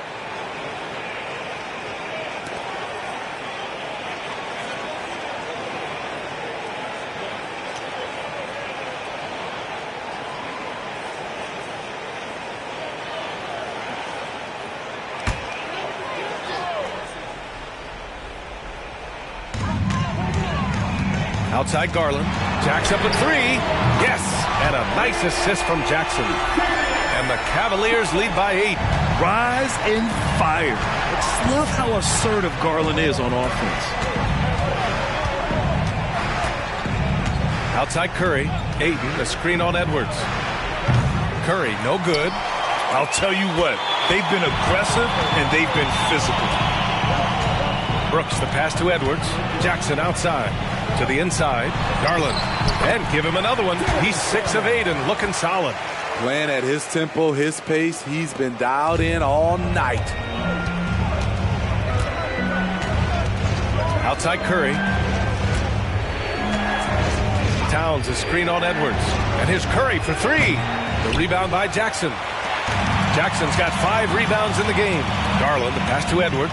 Outside Garland. Jacks up a three. Yes! And a nice assist from Jackson. And the Cavaliers lead by 8. Rise and fire. I just love how assertive Garland is on offense. Outside Curry. Ayton, a screen on Edwards. Curry, no good. I'll tell you what, they've been aggressive and they've been physical. Brooks, the pass to Edwards. Jackson outside. To the inside. Garland. And give him another one. He's 6 of 8 and looking solid. Playing at his tempo, his pace. He's been dialed in all night. Outside Curry. Towns, a screen on Edwards. And here's Curry for 3. The rebound by Jackson. Jackson's got 5 rebounds in the game. Garland, the pass to Edwards.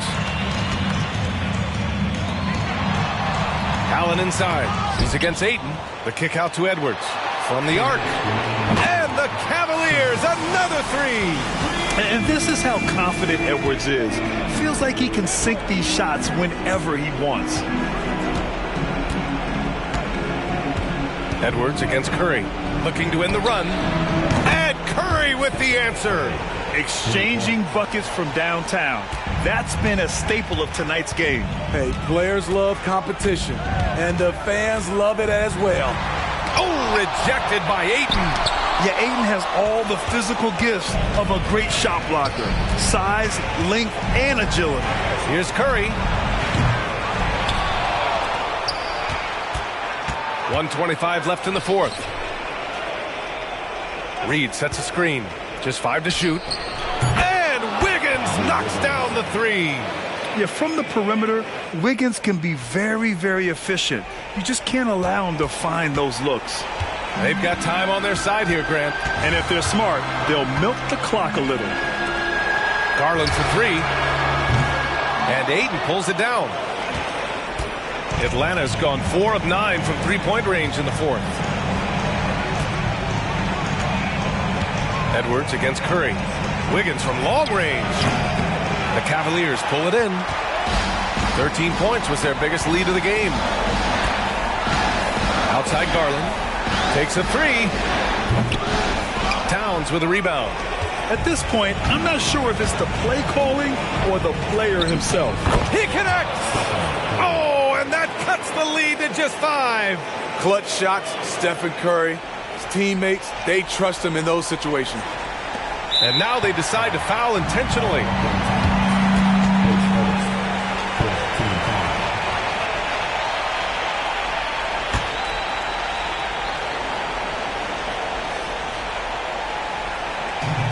Allen inside. He's against Ayton. The kick out to Edwards. From the arc. And the Cavaliers, another 3. And this is how confident Edwards is. Feels like he can sink these shots whenever he wants. Edwards against Curry. Looking to end the run. And Curry with the answer. Exchanging buckets from downtown. That's been a staple of tonight's game. Hey, players love competition, and the fans love it as well. Oh, rejected by Ayton. Yeah, Ayton has all the physical gifts of a great shot blocker. Size, length, and agility. Here's Curry. 1:25 left in the fourth. Reed sets a screen. Just 5 to shoot. And Wiggins knocks down the 3. Yeah, from the perimeter, Wiggins can be very, very efficient. You just can't allow him to find those looks. They've got time on their side here, Grant. And if they're smart, they'll milk the clock a little. Garland for 3. And Ayton pulls it down. Atlanta's gone 4 of 9 from three-point range in the fourth. Edwards against Curry. Wiggins from long range. The Cavaliers pull it in. 13 points was their biggest lead of the game. Outside Garland. Takes a 3. Towns with a rebound. At this point, I'm not sure if it's the play calling or the player himself. He connects! Oh, and that cuts the lead to just 5. Clutch shots, Stephen Curry. His teammates, they trust him in those situations. And now they decide to foul intentionally.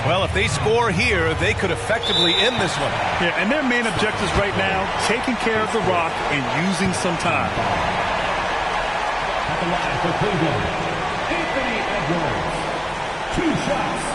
Well, if they score here, they could effectively end this one. Yeah, and their main objectives right now, taking care of the rock and using some time. At the line for Cleveland, Anthony Edwards. 2 shots.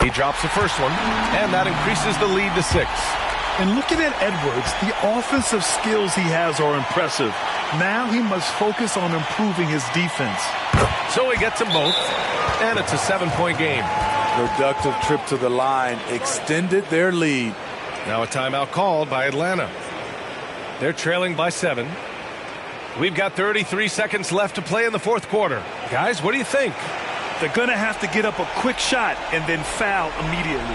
He drops the first one, and that increases the lead to 6. And looking at Edwards, the offensive skills he has are impressive. Now he must focus on improving his defense. So he gets them both, and it's a 7-point game. Productive trip to the line extended their lead. Now a timeout called by Atlanta. They're trailing by 7. We've got 33 seconds left to play in the fourth quarter. Guys, what do you think? They're going to have to get up a quick shot and then foul immediately.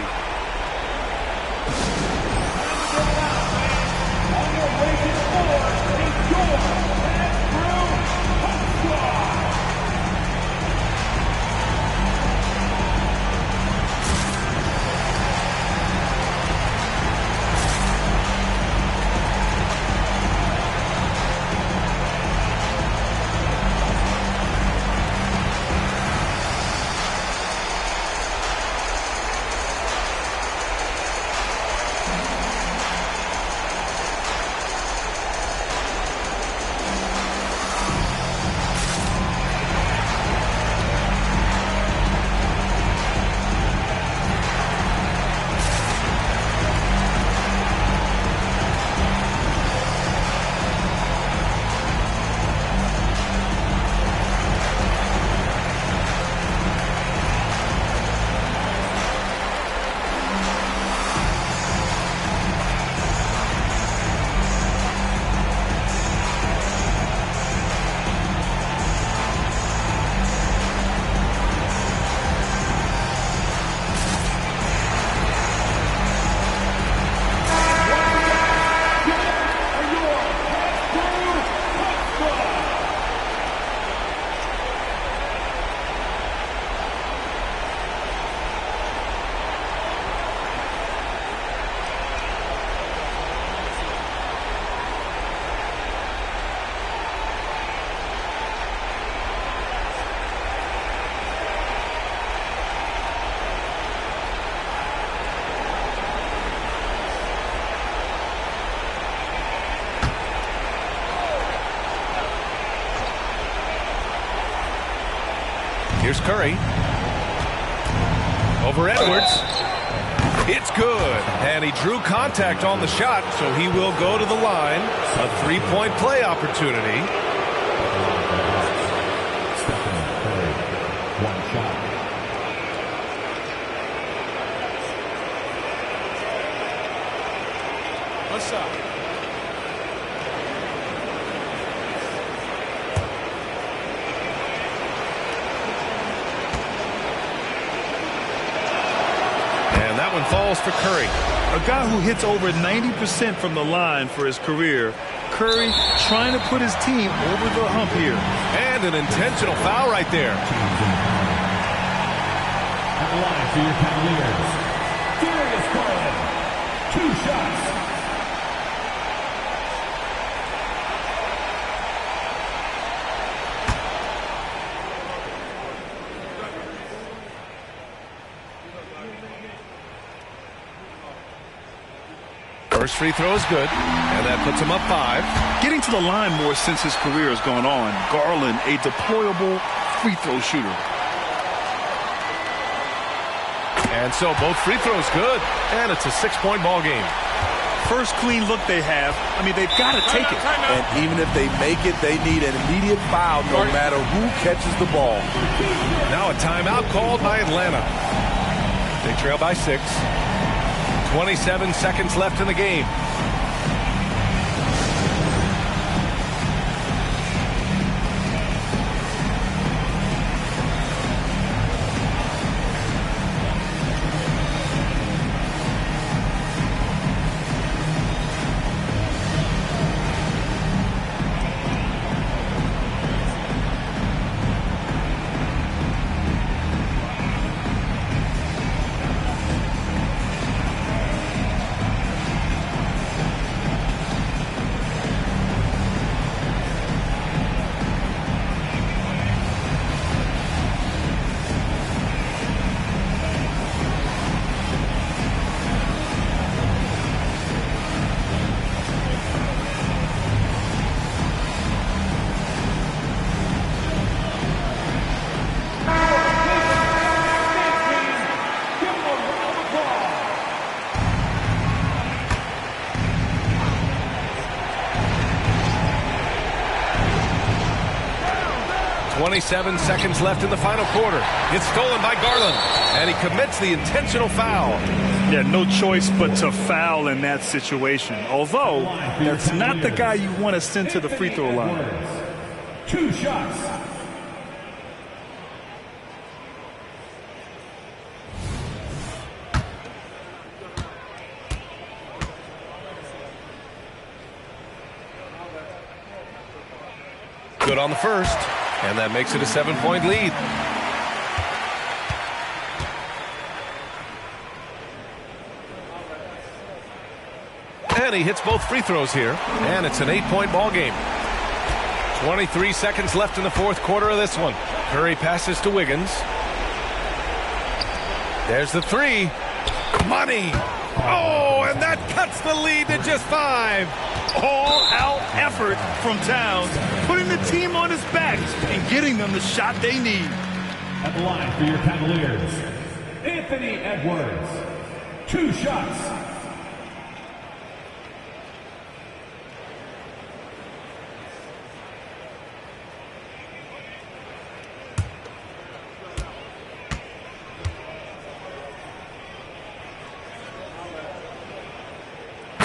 Here's Curry. Over Edwards. It's good. And he drew contact on the shot, so he will go to the line. A three-point play opportunity. One shot. What's up? And that one falls for Curry. A guy who hits over 90% from the line for his career. Curry trying to put his team over the hump here. And an intentional foul right there. At the line for your Cavaliers, Darius Garland. 2 shots. First free throw is good, and that puts him up 5. Getting to the line more since his career has gone on. Garland, a deployable free throw shooter. And so both free throws good, and it's a 6-point ball game. First clean look they have. I mean, they've got to take it. And even if they make it, they need an immediate foul no matter who catches the ball. Now a timeout called by Atlanta. They trail by 6. 27 seconds left in the game. .27 seconds left in the final quarter. It's stolen by Garland, and he commits the intentional foul. Yeah, no choice but to foul in that situation. Although, that's not the guy you want to send to the free throw line. 2 shots. Good on the first, and that makes it a 7-point lead. And he hits both free throws here, and it's an 8-point ball game. 23 seconds left in the fourth quarter of this one. Curry passes to Wiggins. There's the 3. Money. Oh, and that cuts the lead to just 5. All-out effort from Towns, putting the team on his back and getting them the shot they need. At the line for your Cavaliers, Anthony Edwards. 2 shots.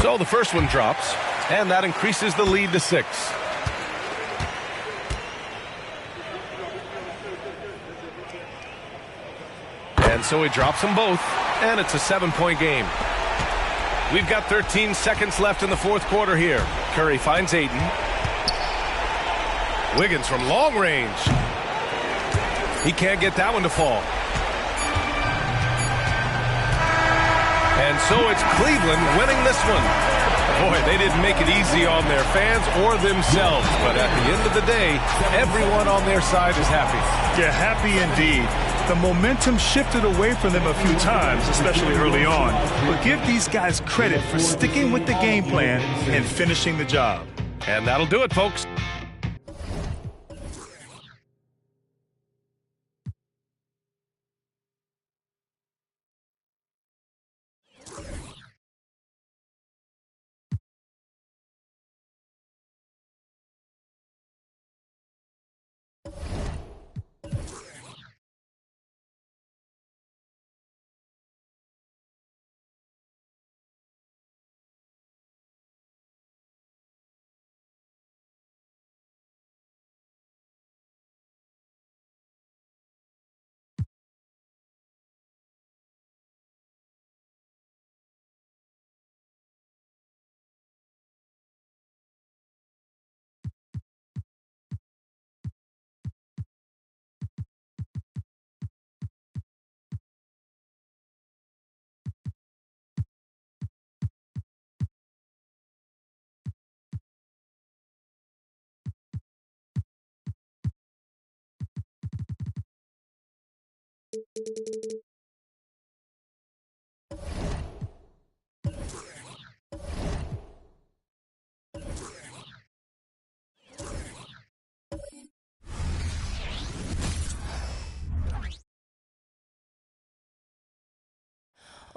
So the first one drops, and that increases the lead to 6. And so he drops them both, and it's a 7-point game. We've got 13 seconds left in the fourth quarter here. Curry finds Ayton. Wiggins from long range. He can't get that one to fall. And so it's Cleveland winning this one. Boy, they didn't make it easy on their fans or themselves. But at the end of the day, everyone on their side is happy. Yeah, happy indeed. The momentum shifted away from them a few times, especially early on. But give these guys credit for sticking with the game plan and finishing the job. And that'll do it, folks.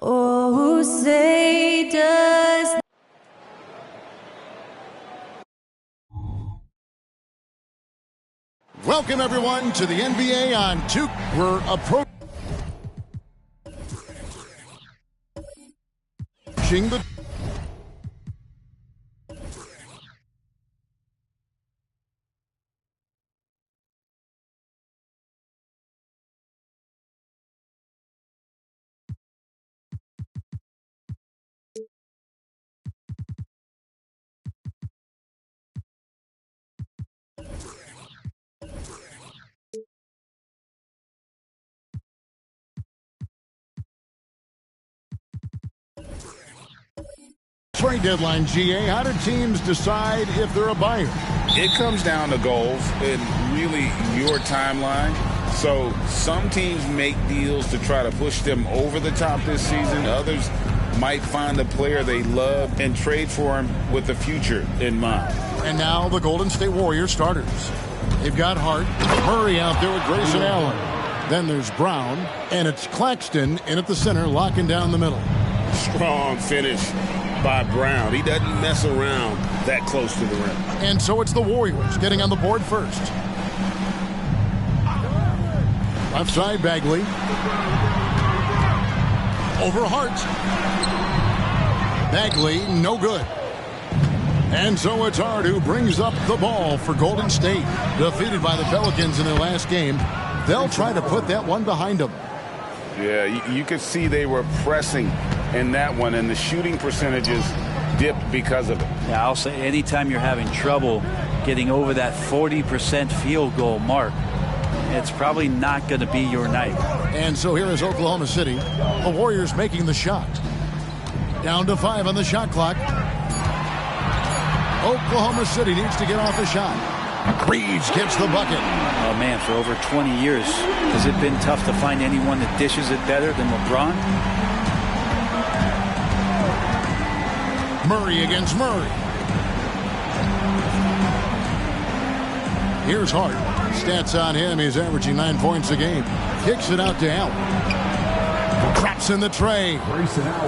Oh, say does. Welcome, everyone, to the NBA on 2. We're approaching the trade deadline, GA. How do teams decide if they're a buyer? It comes down to goals and really your timeline. So some teams make deals to try to push them over the top this season. Others might find a player they love and trade for him with the future in mind. And now the Golden State Warriors starters. They've got Hart, Murray out there with Grayson Allen. Then there's Brown, and it's Claxton in at the center, locking down the middle. Strong finish by Brown. He doesn't mess around that close to the rim. And so it's the Warriors getting on the board first. Left side, Bagley. Over Hart. Bagley, no good. And so it's Hart who brings up the ball for Golden State. Defeated by the Pelicans in their last game. They'll try to put that one behind them. Yeah, you could see they were pressing in that one, and the shooting percentages dipped because of it. Yeah, I'll say anytime you're having trouble getting over that 40% field goal mark, it's probably not going to be your night. And so here is Oklahoma City. The Warriors making the shot. Down to 5 on the shot clock. Oklahoma City needs to get off the shot. Reeves gets the bucket. Oh, man, for over 20 years, has it been tough to find anyone that dishes it better than LeBron? Murray against Murray. Here's Hart. Stats on him, he's averaging 9 points a game. Kicks it out to Allen. Traps in the tray.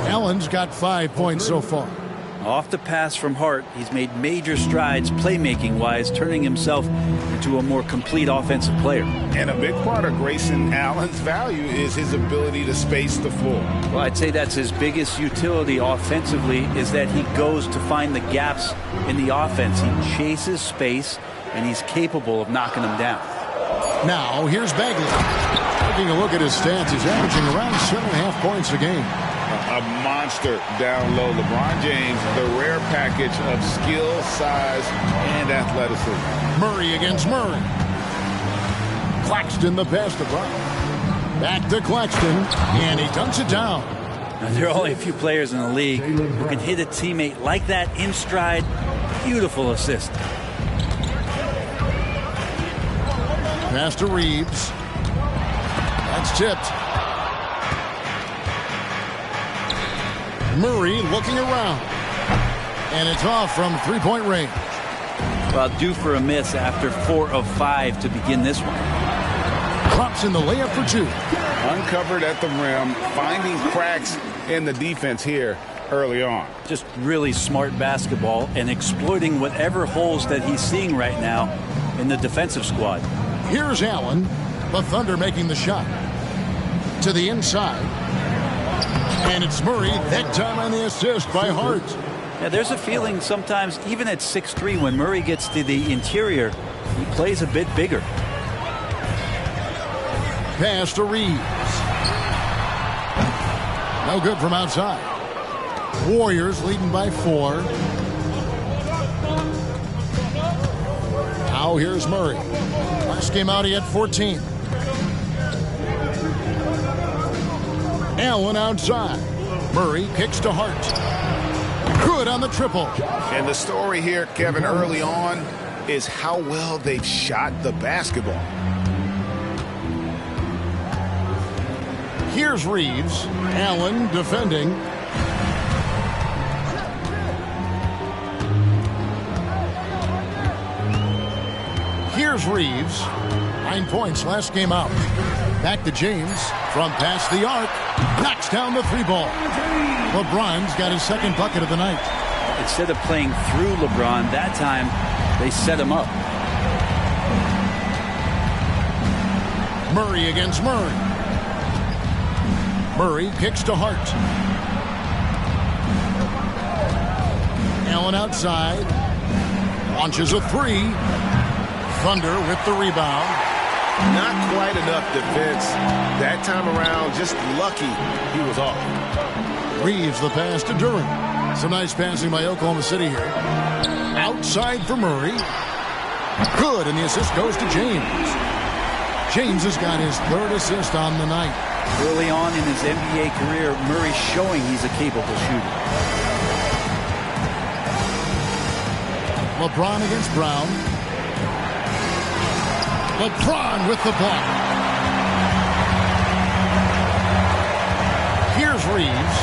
Allen's got 5 points so far. Off the pass from Hart, he's made major strides playmaking-wise, turning himself into a more complete offensive player. And a big part of Grayson Allen's value is his ability to space the floor. Well, I'd say that's his biggest utility offensively, is that he goes to find the gaps in the offense. He chases space, and he's capable of knocking them down. Now, here's Bagley. Taking a look at his stats, he's averaging around 7.5 points a game. A monster down low. LeBron James, the rare package of skill, size, and athleticism. Murray against Murray. Claxton the pass to Brown. Back to Claxton, and he dunks it down. Now, there are only a few players in the league who can hit a teammate like that in stride. Beautiful assist. Pass to Reeves. That's tipped. Murray looking around. And it's off from three-point range. Well, due for a miss after 4 of 5 to begin this one. Drops in the layup for 2. Uncovered at the rim, finding cracks in the defense here early on. Just really smart basketball and exploiting whatever holes that he's seeing right now in the defensive squad. Here's Allen. The Thunder making the shot. To the inside. And it's Murray, that time on the assist by Hart. Yeah, there's a feeling sometimes, even at 6'3", when Murray gets to the interior, he plays a bit bigger. Pass to Reeves. No good from outside. Warriors leading by 4. Now here's Murray. Last game out, he had 14. Allen outside. Murray kicks to Hart. Good on the triple. And the story here, Kevin, early on is how well they've shot the basketball. Here's Reeves. Allen defending. Here's Reeves. 9 points last game out. Back to James from past the arc. Knocks down the 3-ball. LeBron's got his second bucket of the night. Instead of playing through LeBron, that time they set him up. Murray against Murray. Murray kicks to Hart. Allen outside. Launches a 3. Thunder with the rebound. Not quite enough defense that time around. Just lucky he was off. Reeves the pass to Durant. Some nice passing by Oklahoma City here. Outside for Murray. Good, and the assist goes to James. James has got his 3rd assist on the night. Early on in his NBA career, Murray's showing he's a capable shooter. LeBron against Brown. LeBron with the block. Here's Reeves.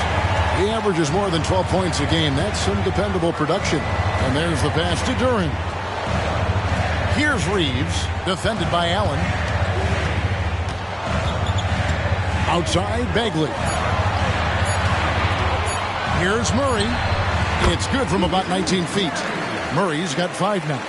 He averages more than 12 points a game. That's some dependable production. And there's the pass to Durant. Here's Reeves, defended by Allen. Outside, Bagley. Here's Murray. It's good from about 19 feet. Murray's got 5 now.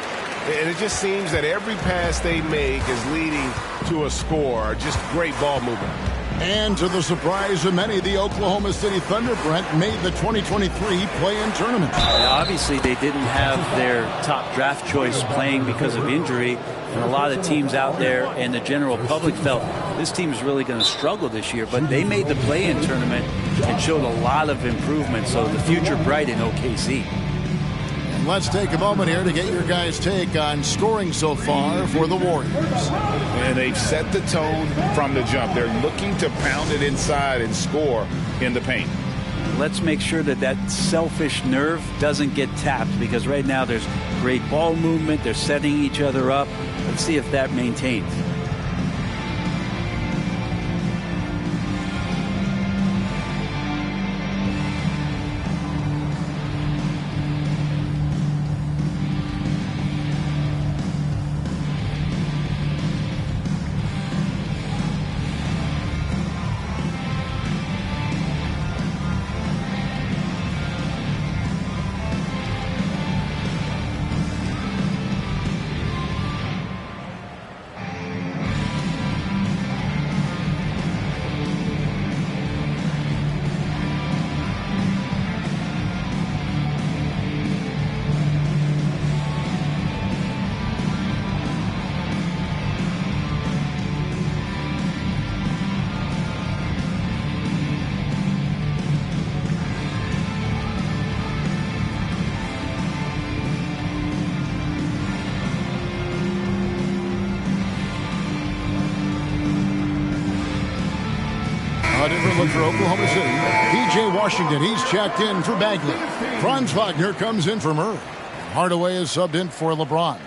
And it just seems that every pass they make is leading to a score. Just great ball movement. And to the surprise of many, the Oklahoma City Thunder, Brent, made the 2023 play-in tournament. Obviously, they didn't have their top draft choice playing because of injury. And a lot of teams out there and the general public felt this team is really going to struggle this year. But they made the play-in tournament and showed a lot of improvement. So the future bright in OKC. And let's take a moment here to get your guys' take on scoring so far for the Warriors. And they've set the tone from the jump. They're looking to pound it inside and score in the paint. Let's make sure that that selfish nerve doesn't get tapped, because right now there's great ball movement. They're setting each other up. Let's see if that maintains. A different look for Oklahoma City. P.J. Washington, he's checked in for Bagley. Franz Wagner comes in for Murray. Hardaway is subbed in for LeBron.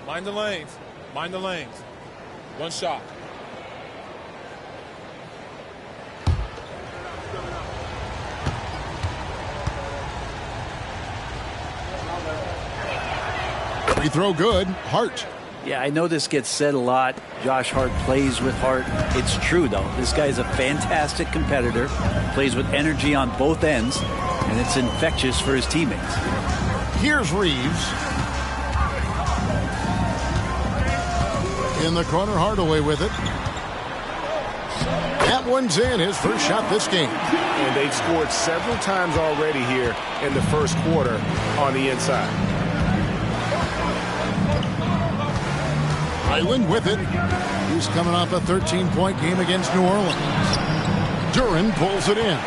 Mind the lanes. Mind the lanes. One shot. Free throw good. Hart. Yeah, I know this gets said a lot. Josh Hart plays with heart. It's true, though. This guy's a fantastic competitor. Plays with energy on both ends, and it's infectious for his teammates. Here's Reeves. In the corner, Hardaway with it. That one's in, his first shot this game. And they've scored several times already here in the first quarter on the inside. Island with it. He's coming off a 13-point game against New Orleans. Durant pulls it in.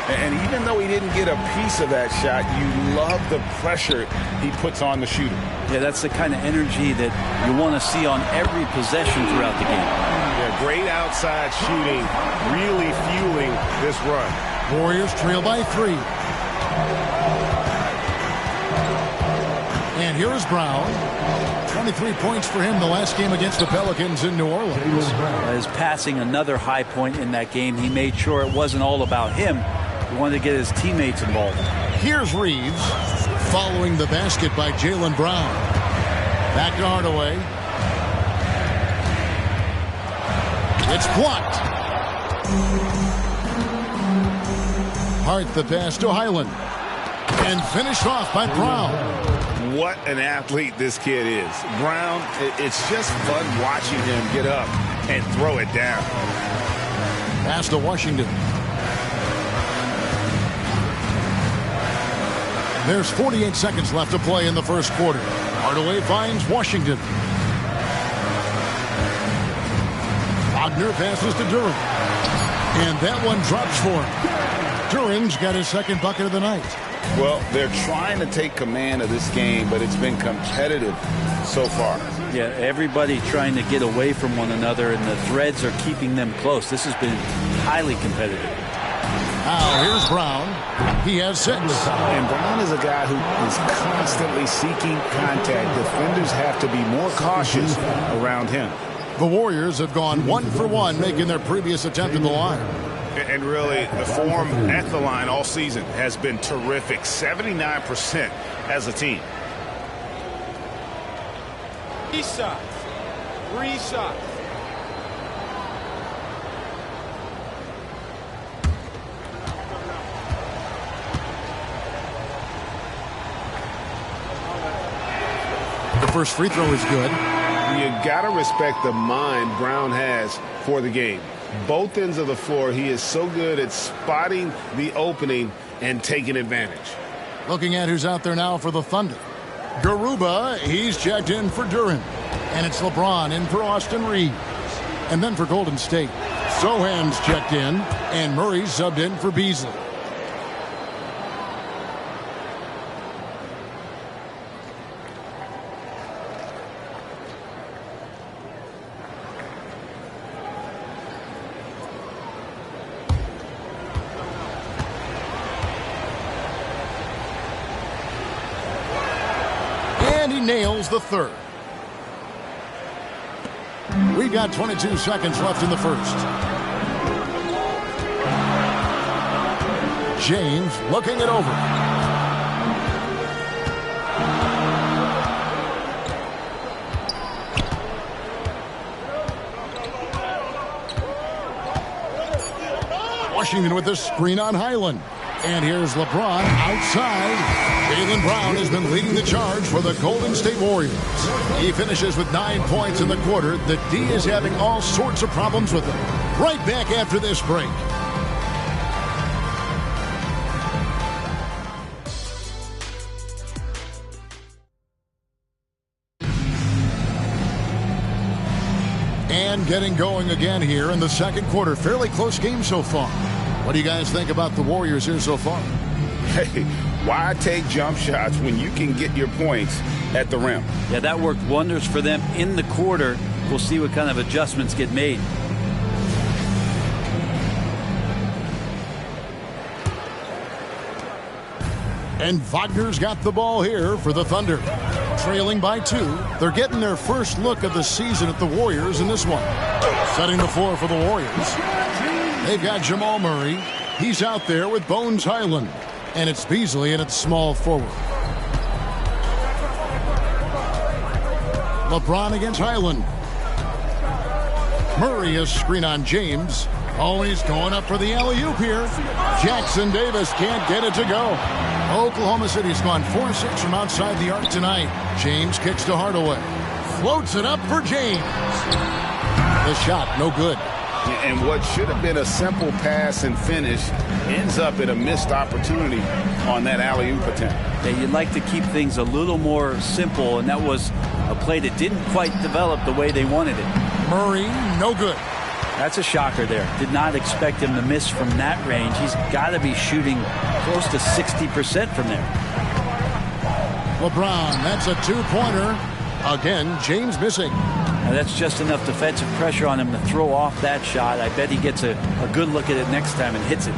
And even though he didn't get a piece of that shot, you love the pressure he puts on the shooter. Yeah, that's the kind of energy that you want to see on every possession throughout the game. Yeah, Yeah, great outside shooting, really fueling this run. Warriors trail by 3. And here is Brown. 23 points for him the last game against the Pelicans in New Orleans. His passing, another high point in that game. He made sure it wasn't all about him. He wanted to get his teammates involved. Here's Reeves following the basket by Jaylen Brown. Back to Hardaway. It's blocked. Hart the pass to Highland. And finished off by Brown. What an athlete this kid is. Brown, it's just fun watching him get up and throw it down. Pass to Washington. There's 48 seconds left to play in the first quarter. Hardaway finds Washington. Wagner passes to Duren. And that one drops for him. Duren's got his second bucket of the night. Well, they're trying to take command of this game, but it's been competitive so far. Yeah, everybody trying to get away from one another, and the threads are keeping them close. This has been highly competitive. Now, here's Brown. He has 6. And Brown is a guy who is constantly seeking contact. Defenders have to be more cautious around him. The Warriors have gone 1 for 1, making their previous attempt at the line. And really, the form at the line all season has been terrific. 79% as a team. 3 shots. 3 shots. The first free throw is good. You got to respect the mind Brown has for the game. Both ends of the floor, he is so good at spotting the opening and taking advantage. Looking at who's out there now for the Thunder. Garuba, he's checked in for Duren. And it's LeBron in for Austin Reeves. And then for Golden State, Sohan's checked in, and Murray subbed in for Beasley. Nails the third. We got 22 seconds left in the first. James looking it over. Washington with the screen on Highland. And here's LeBron outside. Jaylen Brown has been leading the charge for the Golden State Warriors. He finishes with 9 points in the quarter. The D is having all sorts of problems with him. Right back after this break. And getting going again here in the second quarter. Fairly close game so far. What do you guys think about the Warriors here so far? Hey, why take jump shots when you can get your points at the rim? Yeah, that worked wonders for them in the quarter. We'll see what kind of adjustments get made. And Wagner's got the ball here for the Thunder. Trailing by 2. They're getting their first look of the season at the Warriors in this one. Setting the floor for the Warriors. They've got Jamal Murray. He's out there with Bones Highland. And it's Beasley and it's small forward. LeBron against Highland. Murray a screen on James. Oh, he's going up for the alley-oop here. Jackson Davis can't get it to go. Oklahoma City's gone 4-6 from outside the arc tonight. James kicks to Hardaway. Floats it up for James. The shot, no good. And what should have been a simple pass and finish ends up at a missed opportunity on that alley-oop attempt. Yeah, you'd like to keep things a little more simple, and that was a play that didn't quite develop the way they wanted it. Murray, no good. That's a shocker there. Did not expect him to miss from that range. He's got to be shooting close to 60% from there. LeBron, that's a 2-pointer. Again, James missing. Now that's just enough defensive pressure on him to throw off that shot. I bet he gets a good look at it next time and hits it.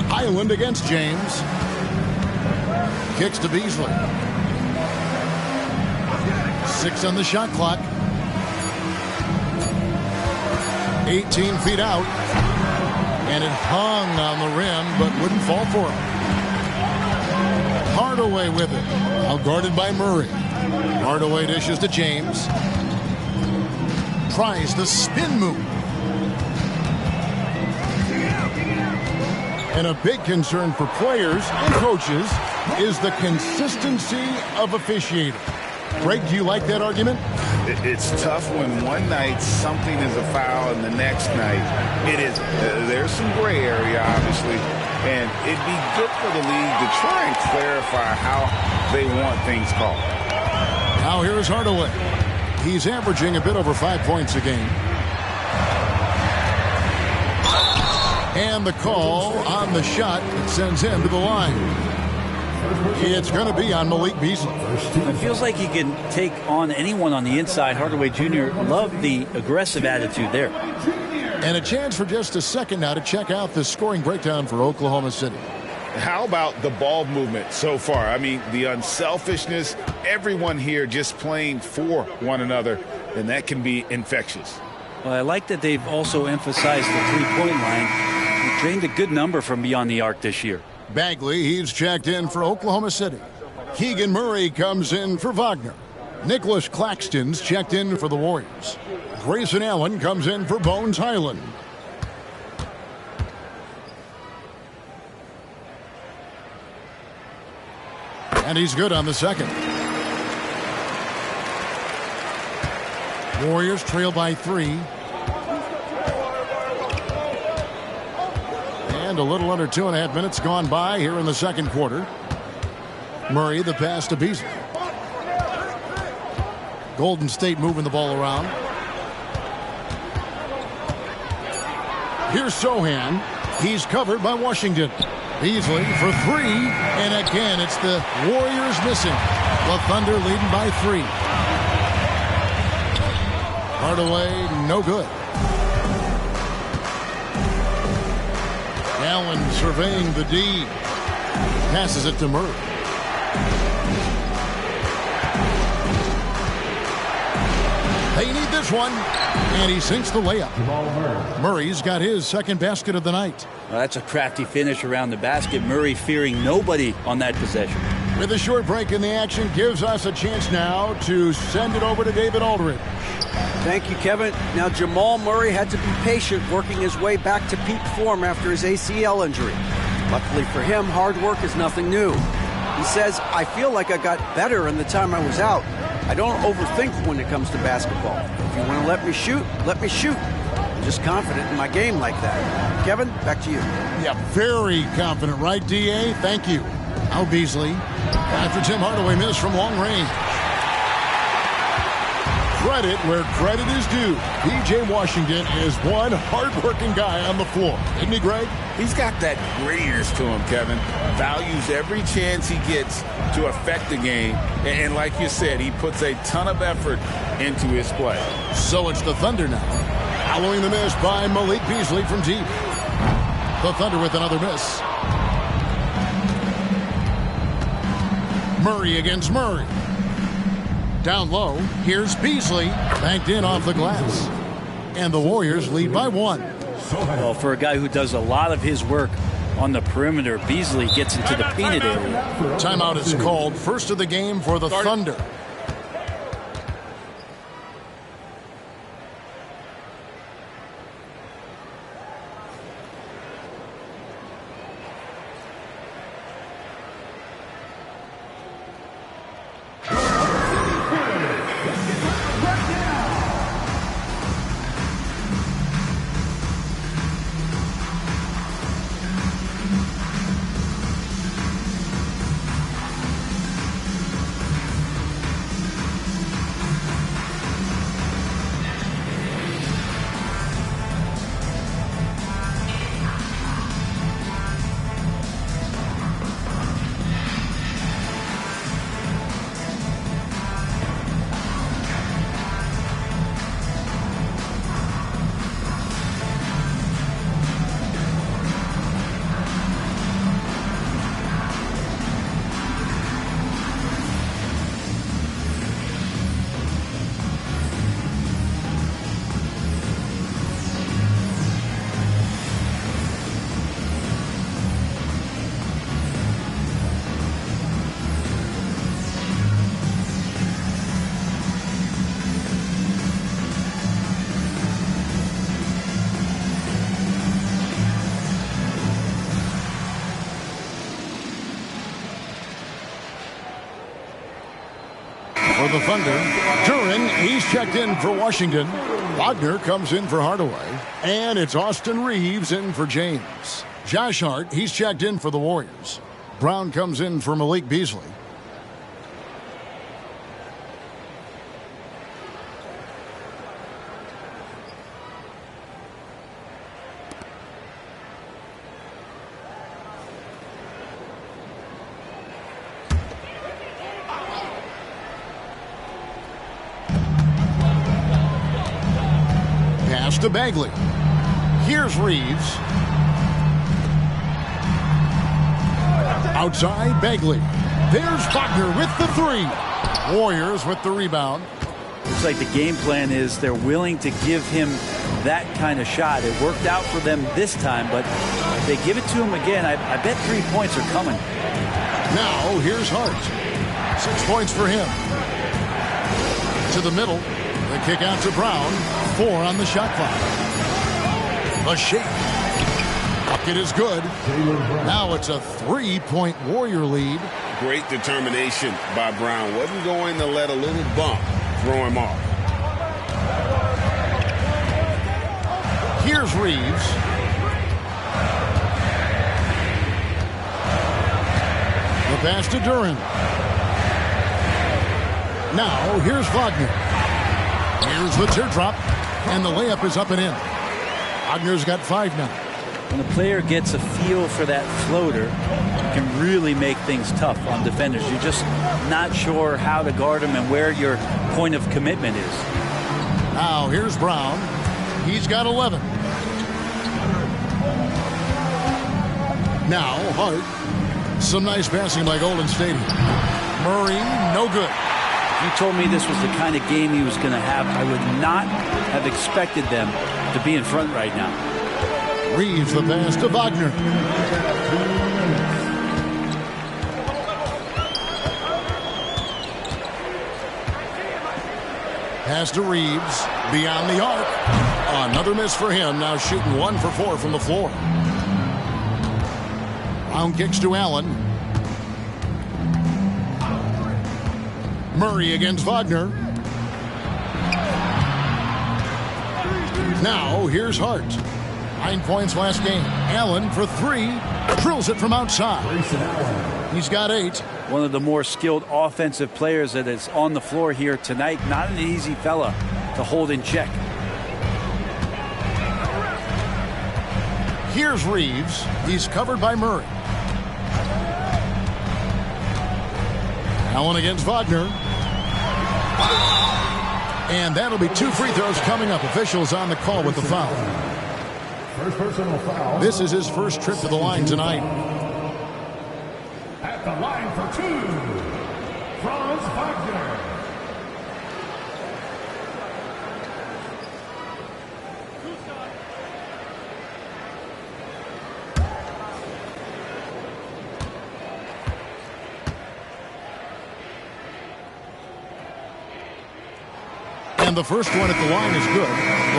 Highland against James. Kicks to Beasley. 6 on the shot clock. 18 feet out. And it hung on the rim, but wouldn't fall for him. Hardaway with it. Now guarded by Murray. Hardaway dishes to James. Tries the spin move. And a big concern for players and coaches is the consistency of officiating. Greg, do you like that argument? It's tough when one night something is a foul and the next night it isn't. There's some gray area, obviously, and it'd be good for the league to try and clarify how they want things called. Now here's Hardaway. He's averaging a bit over 5 points a game. And the call on the shot that sends him to the line. It's going to be on Malik Beasley. It feels like he can take on anyone on the inside. Hardaway Jr. loved the aggressive attitude there. And a chance for just a second now to check out the scoring breakdown for Oklahoma City. How about the ball movement so far? I mean, the unselfishness, everyone here just playing for one another, and that can be infectious. Well, I like that they've also emphasized the three-point line. He drained a good number from beyond the arc this year. Bagley, he's checked in for Oklahoma City. Keegan Murray comes in for Wagner. Nicholas Claxton's checked in for the Warriors. Grayson Allen comes in for Bones Highland. And he's good on the second. Warriors trail by 3. And a little under 2.5 minutes gone by here in the second quarter. Murray, the pass to Beasley. Golden State moving the ball around. Here's Sohan. He's covered by Washington. Beasley for 3. And again, it's the Warriors missing. The Thunder leading by 3. Hardaway, no good. Allen surveying the D. Passes it to Murray. They need this one. And he sinks the layup. Murray's got his second basket of the night. Well, that's a crafty finish around the basket. Murray fearing nobody on that possession. With a short break in the action, gives us a chance now to send it over to David Aldridge. Thank you, Kevin. Now, Jamal Murray had to be patient working his way back to peak form after his ACL injury. Luckily for him, hard work is nothing new. He says, I feel like I got better in the time I was out. I don't overthink when it comes to basketball. If you want to let me shoot, let me shoot. I'm just confident in my game like that. Kevin, back to you. Yeah, very confident, right, D.A.? Thank you. Now Beasley, after Tim Hardaway missed from long range. Credit where credit is due. P.J. Washington is one hard-working guy on the floor. Isn't he, Greg? He's got that grittiness to him, Kevin. Values every chance he gets to affect the game. And like you said, he puts a ton of effort into his play. So it's the Thunder now. Following the miss by Malik Beasley from deep. The Thunder with another miss. Murray against Murray. Down low, here's Beasley, banked in off the glass. And the Warriors lead by 1. Well, for a guy who does a lot of his work on the perimeter, Beasley gets into the painted area. Timeout is called. First of the game for the Thunder. For the Thunder, Duren, he's checked in for Washington. Wagner comes in for Hardaway. And it's Austin Reeves in for James. Josh Hart, he's checked in for the Warriors. Brown comes in for Malik Beasley. Pass to Bagley. Here's Reeves. Outside, Bagley. There's Wagner with the three. Warriors with the rebound. Looks like the game plan is they're willing to give him that kind of shot. It worked out for them this time, but if they give it to him again, I bet 3 points are coming. Now, here's Hart. 6 points for him. To the middle. The kick out to Brown. 4 on the shot clock. The shake. Bucket is good. Now it's a 3-point Warrior lead. Great determination by Brown. Wasn't going to let a little bump throw him off. Here's Reeves. The pass to Duren. Now here's Wagner. Here's the teardrop. And the layup is up and in. Wagner's got 5 now. When a player gets a feel for that floater, it can really make things tough on defenders. You're just not sure how to guard him and where your point of commitment is. Now here's Brown. He's got 11. Now Hart. Some nice passing by Golden State. Murray, no good. If you told me this was the kind of game he was going to have, I would not have expected them to be in front right now. Reeves the pass to Wagner. Pass to Reeves. Beyond the arc. Another miss for him. Now shooting 1 for 4 from the floor. Brown kicks to Allen. Murray against Wagner. Now here's Hart. 9 points last game. Allen for 3. Drills it from outside. He's got 8. One of the more skilled offensive players that is on the floor here tonight. Not an easy fella to hold in check. Here's Reeves. He's covered by Murray. Allen against Wagner. And that'll be 2 free throws coming up. Officials on the call with the foul. First personal foul. This is his first trip to the line tonight. At the line for 2, Franz Wagner. And the first one at the line is good.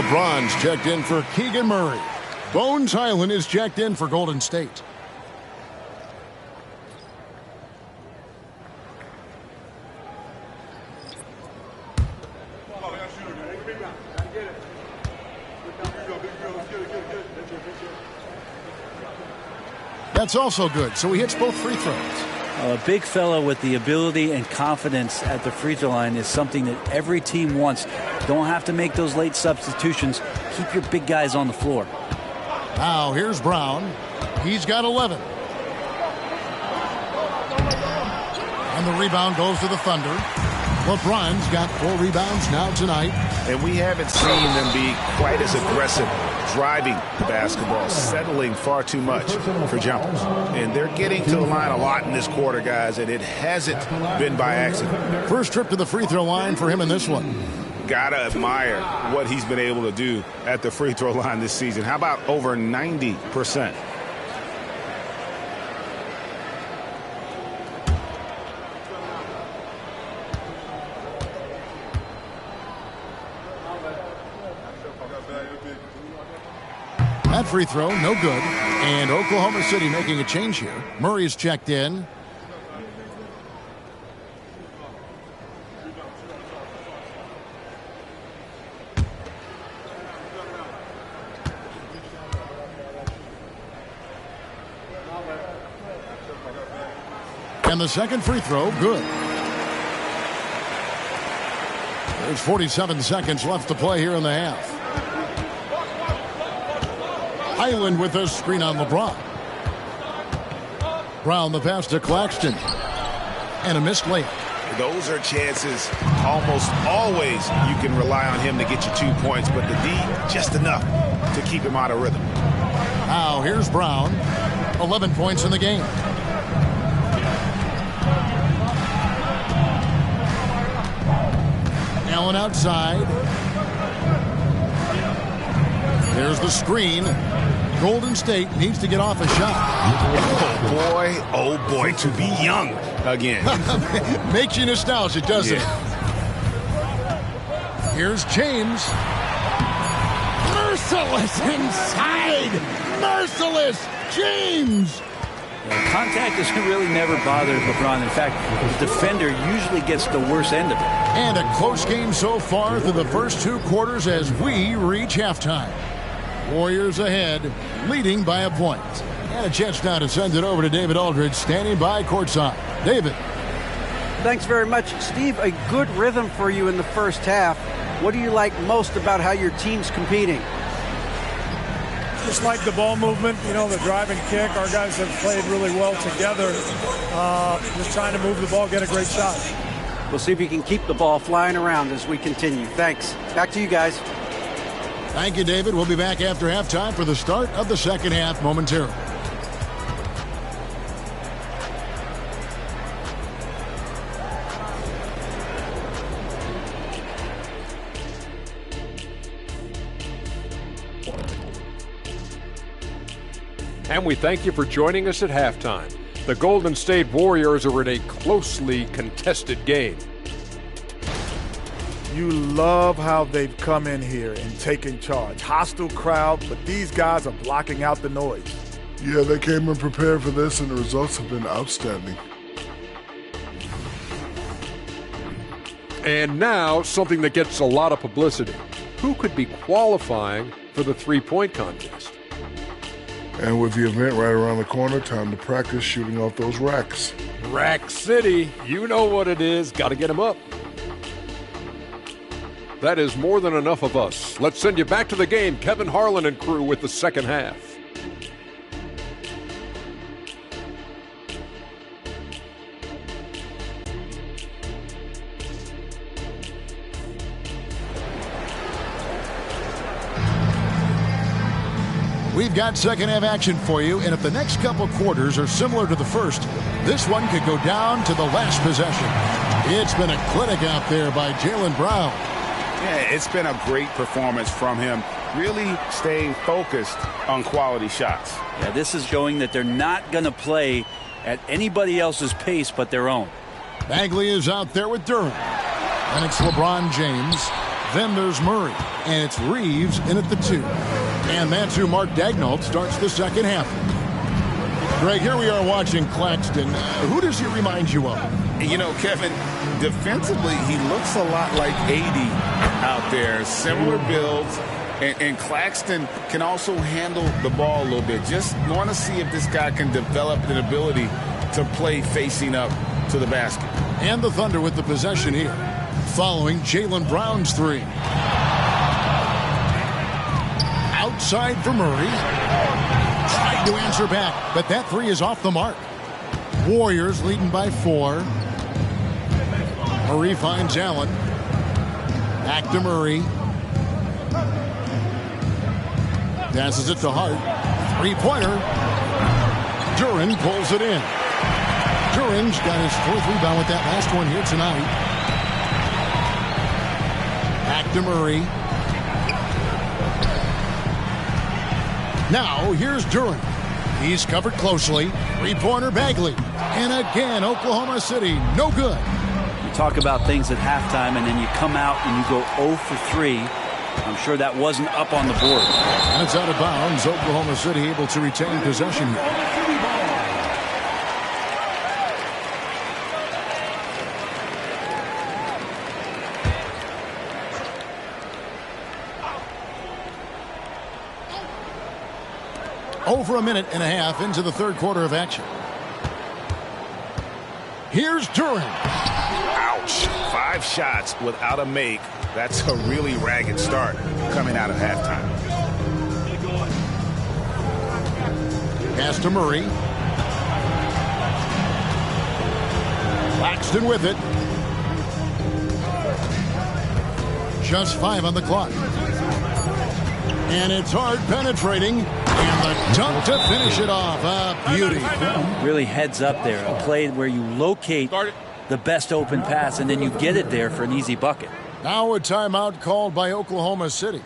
LeBron's checked in for Keegan Murray. Bones Hyland is checked in for Golden State. That's also good, so he hits both free throws. A big fella with the ability and confidence at the free throw line is something that every team wants. Don't have to make those late substitutions. Keep your big guys on the floor. Now here's Brown. He's got 11. And the rebound goes to the Thunder. LeBron's got 4 rebounds now tonight. And we haven't seen them be quite as aggressive driving the basketball, settling far too much for jumpers. And they're getting to the line a lot in this quarter, guys, and it hasn't been by accident. First trip to the free throw line for him in this one. Gotta admire what he's been able to do at the free throw line this season. How about over 90%? That free throw, no good. And Oklahoma City making a change here. Murray's checked in. And the second free throw, good. There's 47 seconds left to play here in the half. Highland with a screen on LeBron. Brown the pass to Claxton. And a missed layup. Those are chances almost always you can rely on him to get you 2 points, but the D, just enough to keep him out of rhythm. Now here's Brown. 11 points in the game. Allen outside. There's the screen. Golden State needs to get off a shot. Oh boy, to be young again. Makes you nostalgic, doesn't it? Here's James. Merciless inside. Merciless James. Contact has really never bothered LeBron. In fact, the defender usually gets the worst end of it. And a close game so far through the first 2 quarters as we reach halftime. Warriors ahead, leading by a point. And a chance now to send it over to David Aldridge, standing by courtside. David. Thanks very much. Steve, a good rhythm for you in the first half. What do you like most about how your team's competing? Just like the ball movement, the drive and kick. Our guys have played really well together. Just trying to move the ball, get a great shot. We'll see if you can keep the ball flying around as we continue. Thanks. Back to you guys. Thank you, David. We'll be back after halftime for the start of the second half momentarily. And we thank you for joining us at halftime. The Golden State Warriors are in a closely contested game. You love how they've come in here and taken charge. Hostile crowd, but these guys are blocking out the noise. Yeah, they came in prepared for this, and the results have been outstanding. And now, something that gets a lot of publicity. Who could be qualifying for the three-point contest? And with the event right around the corner, time to practice shooting off those racks. Rack City, you know what it is. Got to get them up. That is more than enough of us. Let's send you back to the game. Kevin Harlan and crew with the second half. We've got second half action for you, and if the next couple quarters are similar to the first, this one could go down to the last possession. It's been a clinic out there by Jaylen Brown. Yeah, it's been a great performance from him, really staying focused on quality shots. Yeah, this is showing that they're not going to play at anybody else's pace but their own. Bagley is out there with Durant. And it's LeBron James. Then there's Murray. And it's Reeves in at the 2. And that's who Mark Daigneault starts the second half. Greg, here we are watching Claxton. Who does he remind you of? You know, Kevin, defensively, he looks a lot like AD out there. Similar builds. And Claxton can also handle the ball a little bit. Just want to see if this guy can develop an ability to play facing up to the basket. And the Thunder with the possession here, following Jaylen Brown's 3. Outside for Murray. Tried to answer back, but that 3 is off the mark. Warriors leading by 4. Murray finds Allen. Back to Murray. Passes it to Hart. 3-pointer. Duran pulls it in. Duran's got his 4th rebound with that last one here tonight. Back to Murray. Now here's Duran. He's covered closely. 3-pointer Bagley. And again, Oklahoma City, no good. You talk about things at halftime, and then you come out and you go 0 for 3. I'm sure that wasn't up on the board. And it's out of bounds. Oklahoma City able to retain possession here. Over a minute and a half into the third quarter of action. Here's Duran. Ouch. 5 shots without a make. That's a really ragged start coming out of halftime. Pass to Murray. Claxton with it. Just 5 on the clock. And it's hard penetrating. And the dunk to finish it off. A beauty. Really heads up there. A play where you locate the best open pass and then you get it there for an easy bucket. Now a timeout called by Oklahoma City.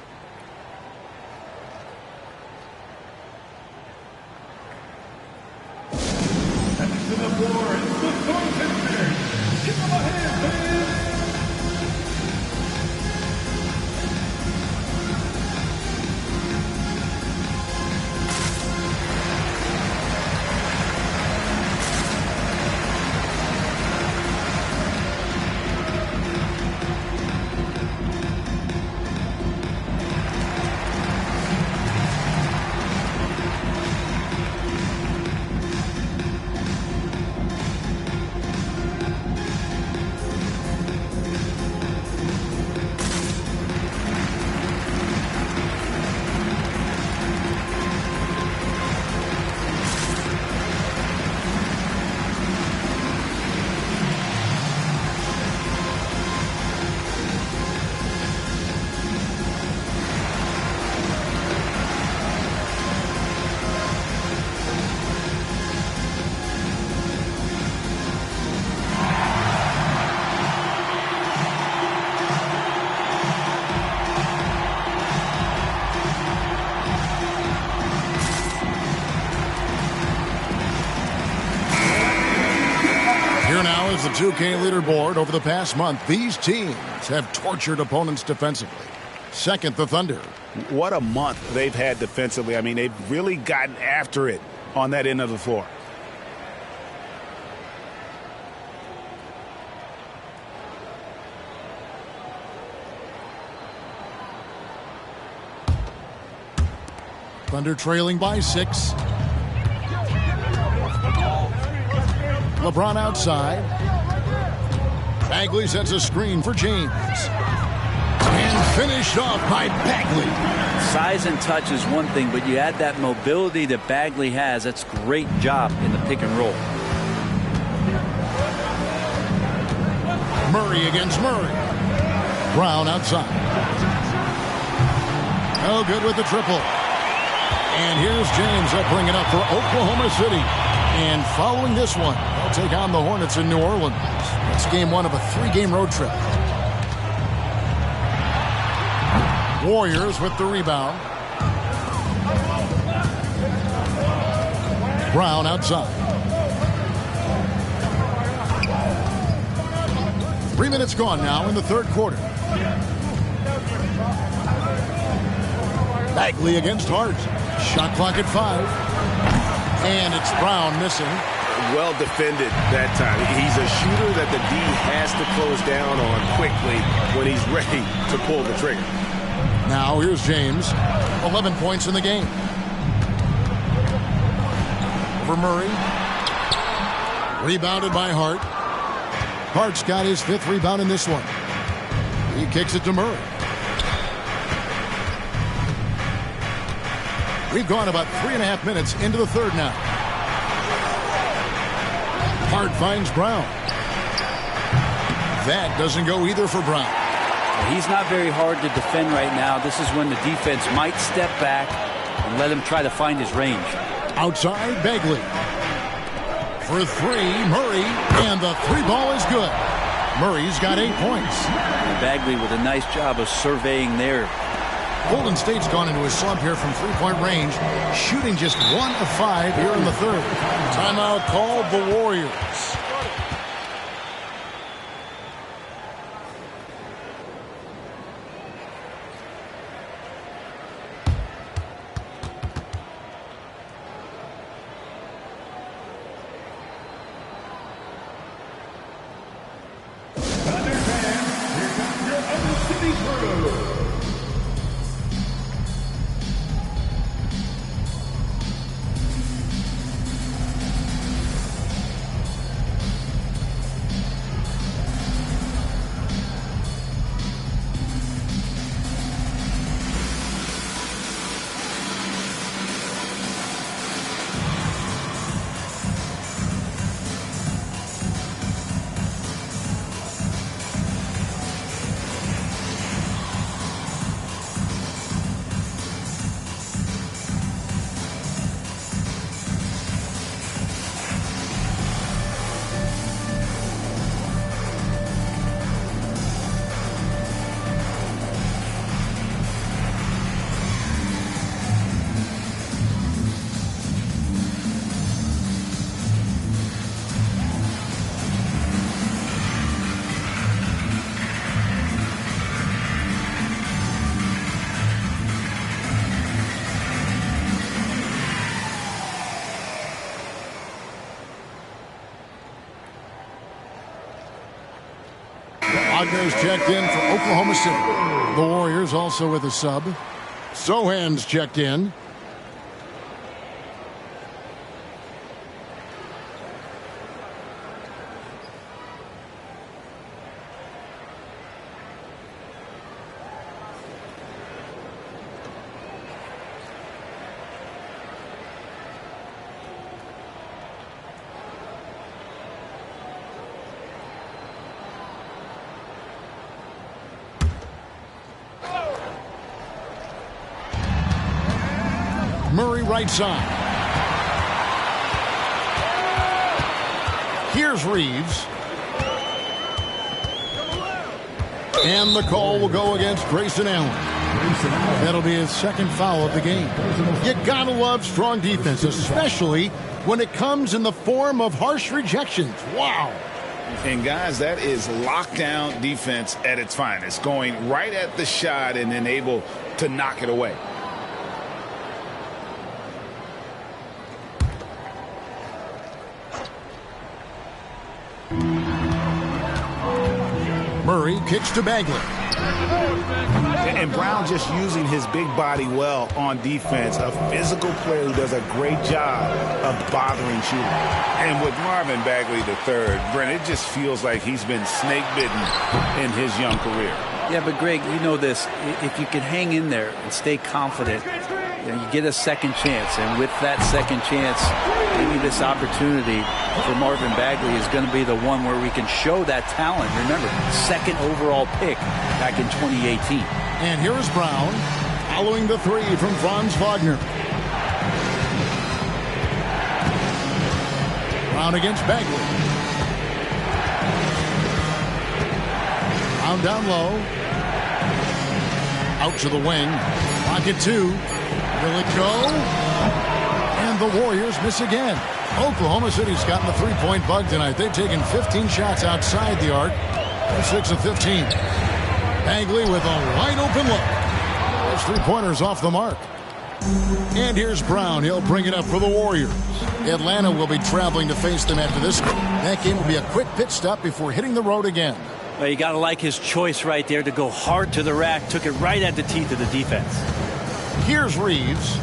The 2K leaderboard over the past month, these teams have tortured opponents defensively. Second, the Thunder. What a month they've had defensively. I mean, they've really gotten after it on that end of the floor. Thunder trailing by 6. LeBron outside. Bagley sets a screen for James. And finished off by Bagley. Size and touch is one thing, but you add that mobility that Bagley has. That's a great job in the pick and roll. Murray against Murray. Brown outside. Oh, good with the triple. And here's James. They'll bring it up for Oklahoma City. And following this one, they'll take on the Hornets in New Orleans. It's game 1 of a 3-game road trip. Warriors with the rebound. Brown outside. 3 minutes gone now in the third quarter. Bagley against Hart. Shot clock at 5. And it's Brown missing. Well defended that time. He's a shooter that the D has to close down on quickly when he's ready to pull the trigger. Now here's James. 11 points in the game. Over Murray. Rebounded by Hart. Hart's got his 5th rebound in this one. He kicks it to Murray. We've gone about 3.5 minutes into the third now. Hart finds Brown. That doesn't go either for Brown. He's not very hard to defend right now. This is when the defense might step back and let him try to find his range. Outside, Bagley. For 3, Murray. And the 3 ball is good. Murray's got 8 points. And Bagley with a nice job of surveying there. Golden State's gone into a slump here from 3-point range, shooting just 1 of 5 here in the third. Timeout called the Warriors. Wagner's checked in for Oklahoma City. The Warriors also with a sub. Sohan's checked in. Murray right side. Here's Reeves. And the call will go against Grayson Allen. That'll be his second foul of the game. You gotta love strong defense, especially when it comes in the form of harsh rejections. Wow. And guys, that is lockdown defense at its finest. Going right at the shot and then able to knock it away. Murray kicks to Bagley. And Brown just using his big body well on defense. A physical player who does a great job of bothering shooters. And with Marvin Bagley III, Brent, it just feels like he's been snake bitten in his young career. Yeah, but Greg, you know this. If you can hang in there and stay confident, you get a second chance. And with that second chance, maybe this opportunity for Marvin Bagley is going to be the one where we can show that talent. Remember, second overall pick back in 2018. And here's Brown following the three from Franz Wagner. Brown against Bagley. Brown down low. Out to the wing. Pocket two. Will it go? And the Warriors miss again. Oklahoma City's gotten the three-point bug tonight. They've taken 15 shots outside the arc. 6 of 15. Bagley with a wide-open look. Those three-pointers off the mark. And here's Brown. He'll bring it up for the Warriors. Atlanta will be traveling to face them after this game. That game will be a quick pit stop before hitting the road again. Well, you got to like his choice right there to go hard to the rack. Took it right at the teeth of the defense. Here's Reeves.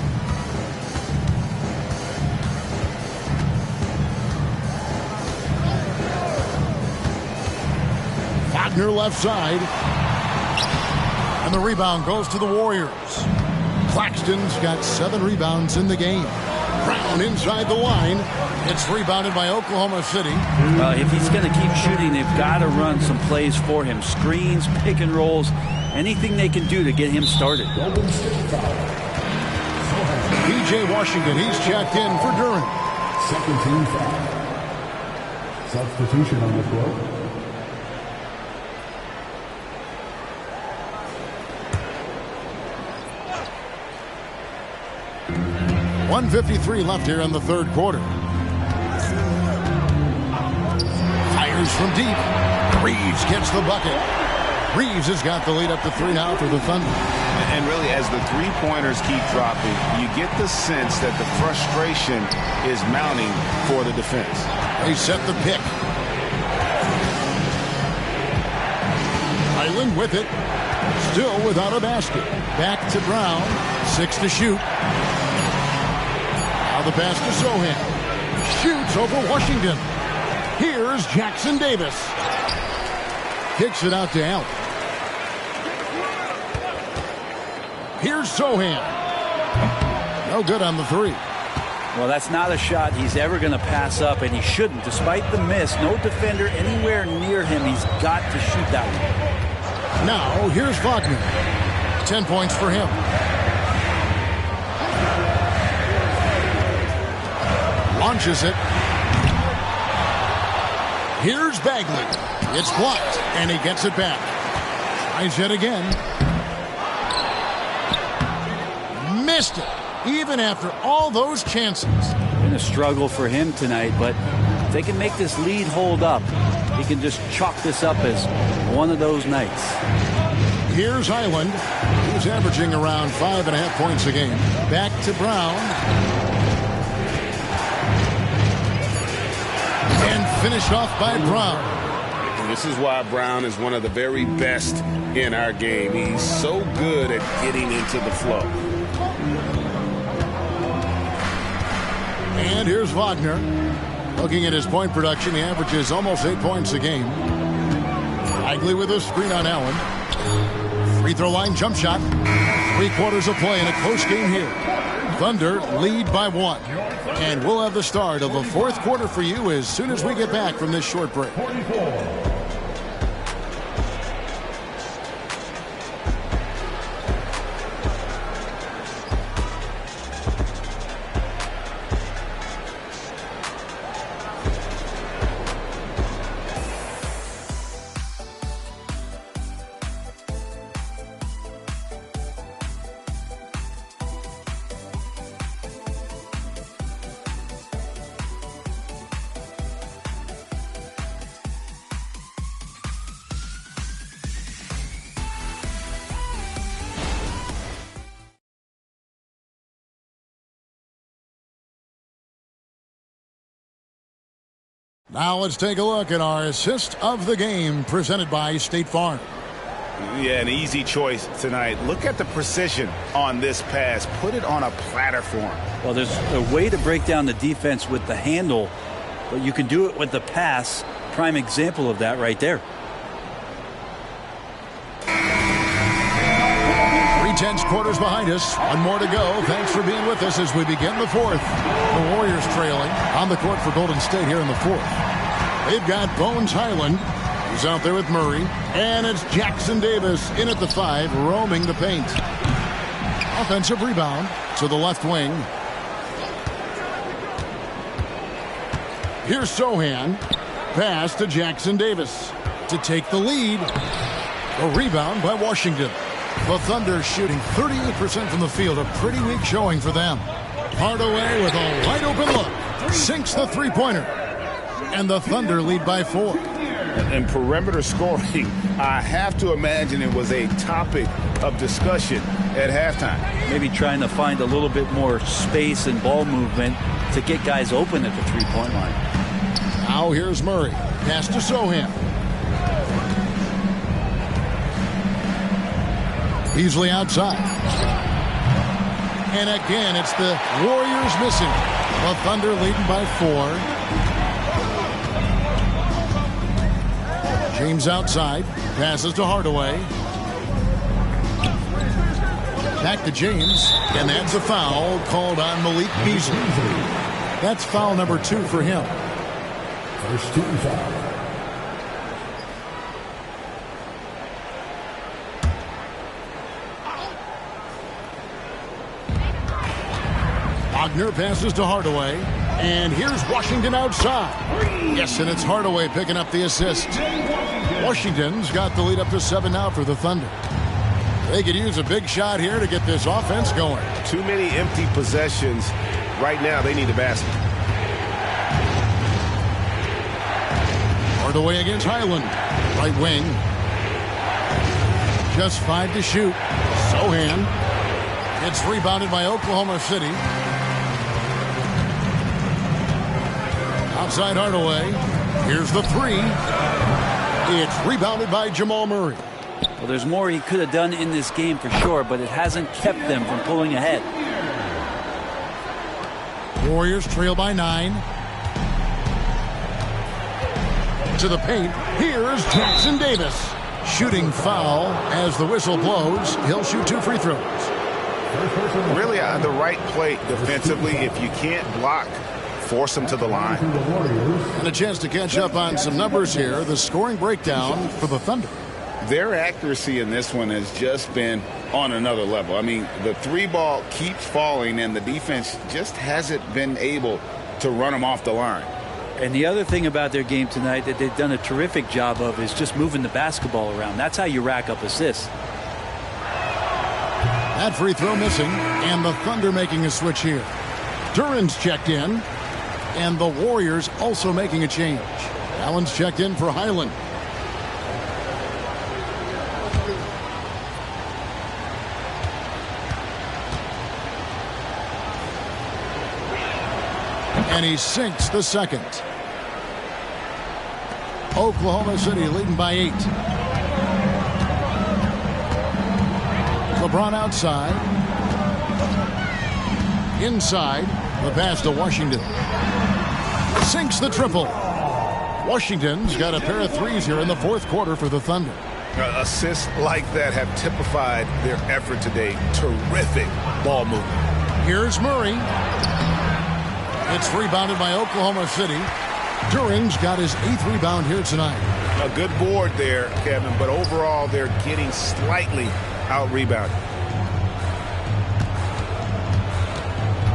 Wagner left side. And the rebound goes to the Warriors. Claxton's got 7 rebounds in the game. Brown inside the line. It's rebounded by Oklahoma City. If he's going to keep shooting, they've got to run some plays for him. Screens, pick and rolls, anything they can do to get him started. P.J. Washington, he's checked in for Durant. Second team foul. Substitution on the floor. .153 left here in the third quarter. Fires from deep. Reeves gets the bucket. Reeves has got the lead up to 3 now for the Thunder. And really, as the three-pointers keep dropping, you get the sense that the frustration is mounting for the defense. They set the pick. Highland with it. Still without a basket. Back to Brown. 6 to shoot. Now the pass to Sohan. Shoots over Washington. Here's Jackson Davis. Kicks it out to Allen. Here's Sohan. No good on the 3. Well, that's not a shot he's ever going to pass up, and he shouldn't. Despite the miss, no defender anywhere near him. He's got to shoot that one. Now, here's Wagner. 10 points for him. Launches it. Here's Bagley. It's blocked, and he gets it back. Tries it again. Missed it, even after all those chances. Been a struggle for him tonight, but if they can make this lead hold up, he can just chalk this up as one of those nights. Here's Highland. He's averaging around 5.5 points a game. Back to Brown. And finished off by Brown. This is why Brown is one of the very best in our game. He's so good at getting into the flow. And here's Wagner. Looking at his point production, he averages almost 8 points a game. Bagley with a screen on Allen. Free throw line jump shot. 3/4 of play in a close game here. Thunder lead by 1. And we'll have the start of the 4th quarter for you as soon as we get back from this short break. Now let's take a look at our assist of the game presented by State Farm. Yeah, an easy choice tonight. Look at the precision on this pass. Put it on a platter for him. Well, there's a way to break down the defense with the handle, but you can do it with the pass. Prime example of that right there. 3/10 quarters behind us. One more to go. Thanks for being with us as we begin the 4th. The Warriors trailing on the court for Golden State here in the 4th. They've got Bones Highland, who's out there with Murray. And it's Jackson Davis in at the 5, roaming the paint. Offensive rebound to the left wing. Here's Sohan. Pass to Jackson Davis to take the lead. A rebound by Washington. The Thunder shooting 38% from the field. A pretty weak showing for them. Hardaway with a wide open look. Sinks the three-pointer. And the Thunder lead by 4. And perimeter scoring, I have to imagine it was a topic of discussion at halftime. Maybe trying to find a little bit more space and ball movement to get guys open at the three-point line. Now here's Murray. Pass to Sohan. Beasley outside. And again, it's the Warriors missing. The Thunder leading by 4. James outside. Passes to Hardaway. Back to James. And that's a foul called on Malik Beasley. That's foul number 2 for him. First team foul. Wagner passes to Hardaway. And here's Washington outside. Yes, and it's Hardaway picking up the assist. Washington's got the lead up to 7 now for the Thunder. They could use a big shot here to get this offense going. Too many empty possessions. Right now, they need a basket. Hardaway against Highland. Right wing. Just 5 to shoot. Sohan. It's rebounded by Oklahoma City. Outside Hardaway. Here's the 3. It's rebounded by Jamal Murray. Well, there's more he could have done in this game for sure, but it hasn't kept them from pulling ahead. Warriors trail by 9. To the paint. Here's Jackson Davis. Shooting foul as the whistle blows. He'll shoot 2 free throws. Really on the right play defensively. If you can't block, force them to the line. And a chance to catch up on some numbers here. The scoring breakdown for the Thunder. Their accuracy in this one has just been on another level. I mean, the 3 ball keeps falling, and the defense just hasn't been able to run them off the line. And the other thing about their game tonight that they've done a terrific job of is just moving the basketball around. That's how you rack up assists. That free throw missing, and the Thunder making a switch here. Duran's checked in, and the Warriors also making a change. Allen's checked in for Highland. And he sinks the second. Oklahoma City leading by 8. LeBron outside. Inside. The pass to Washington. Sinks the triple. Washington's got a pair of threes here in the fourth quarter for the Thunder. Assists like that have typified their effort today. Terrific ball movement. Here's Murray. It's rebounded by Oklahoma City. During's got his 8th rebound here tonight. A good board there, Kevin, but overall they're getting slightly out-rebounded.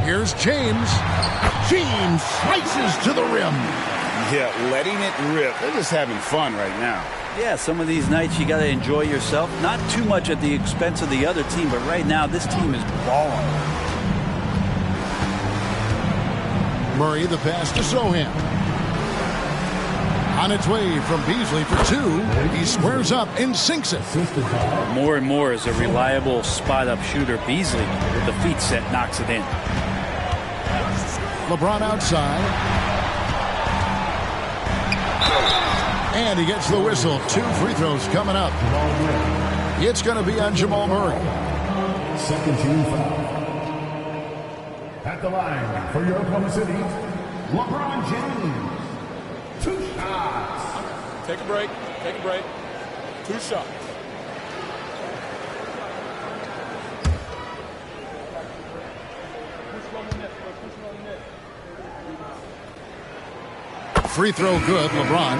Here's James. James slices to the rim. Yeah, letting it rip. They're just having fun right now. Yeah, some of these nights you got to enjoy yourself. Not too much at the expense of the other team, but right now this team is balling. Murray, the pass to Sohan. On its way from Beasley for 2. He squares up and sinks it. More and more as a reliable spot-up shooter. Beasley, with the feet set, knocks it in. LeBron outside. And he gets the whistle. 2 free throws coming up. It's going to be on Jamal Murray. Second team foul. At the line for your Oklahoma City, LeBron James. 2 shots. Take a break. Take a break. 2 shots. Free throw good, LeBron.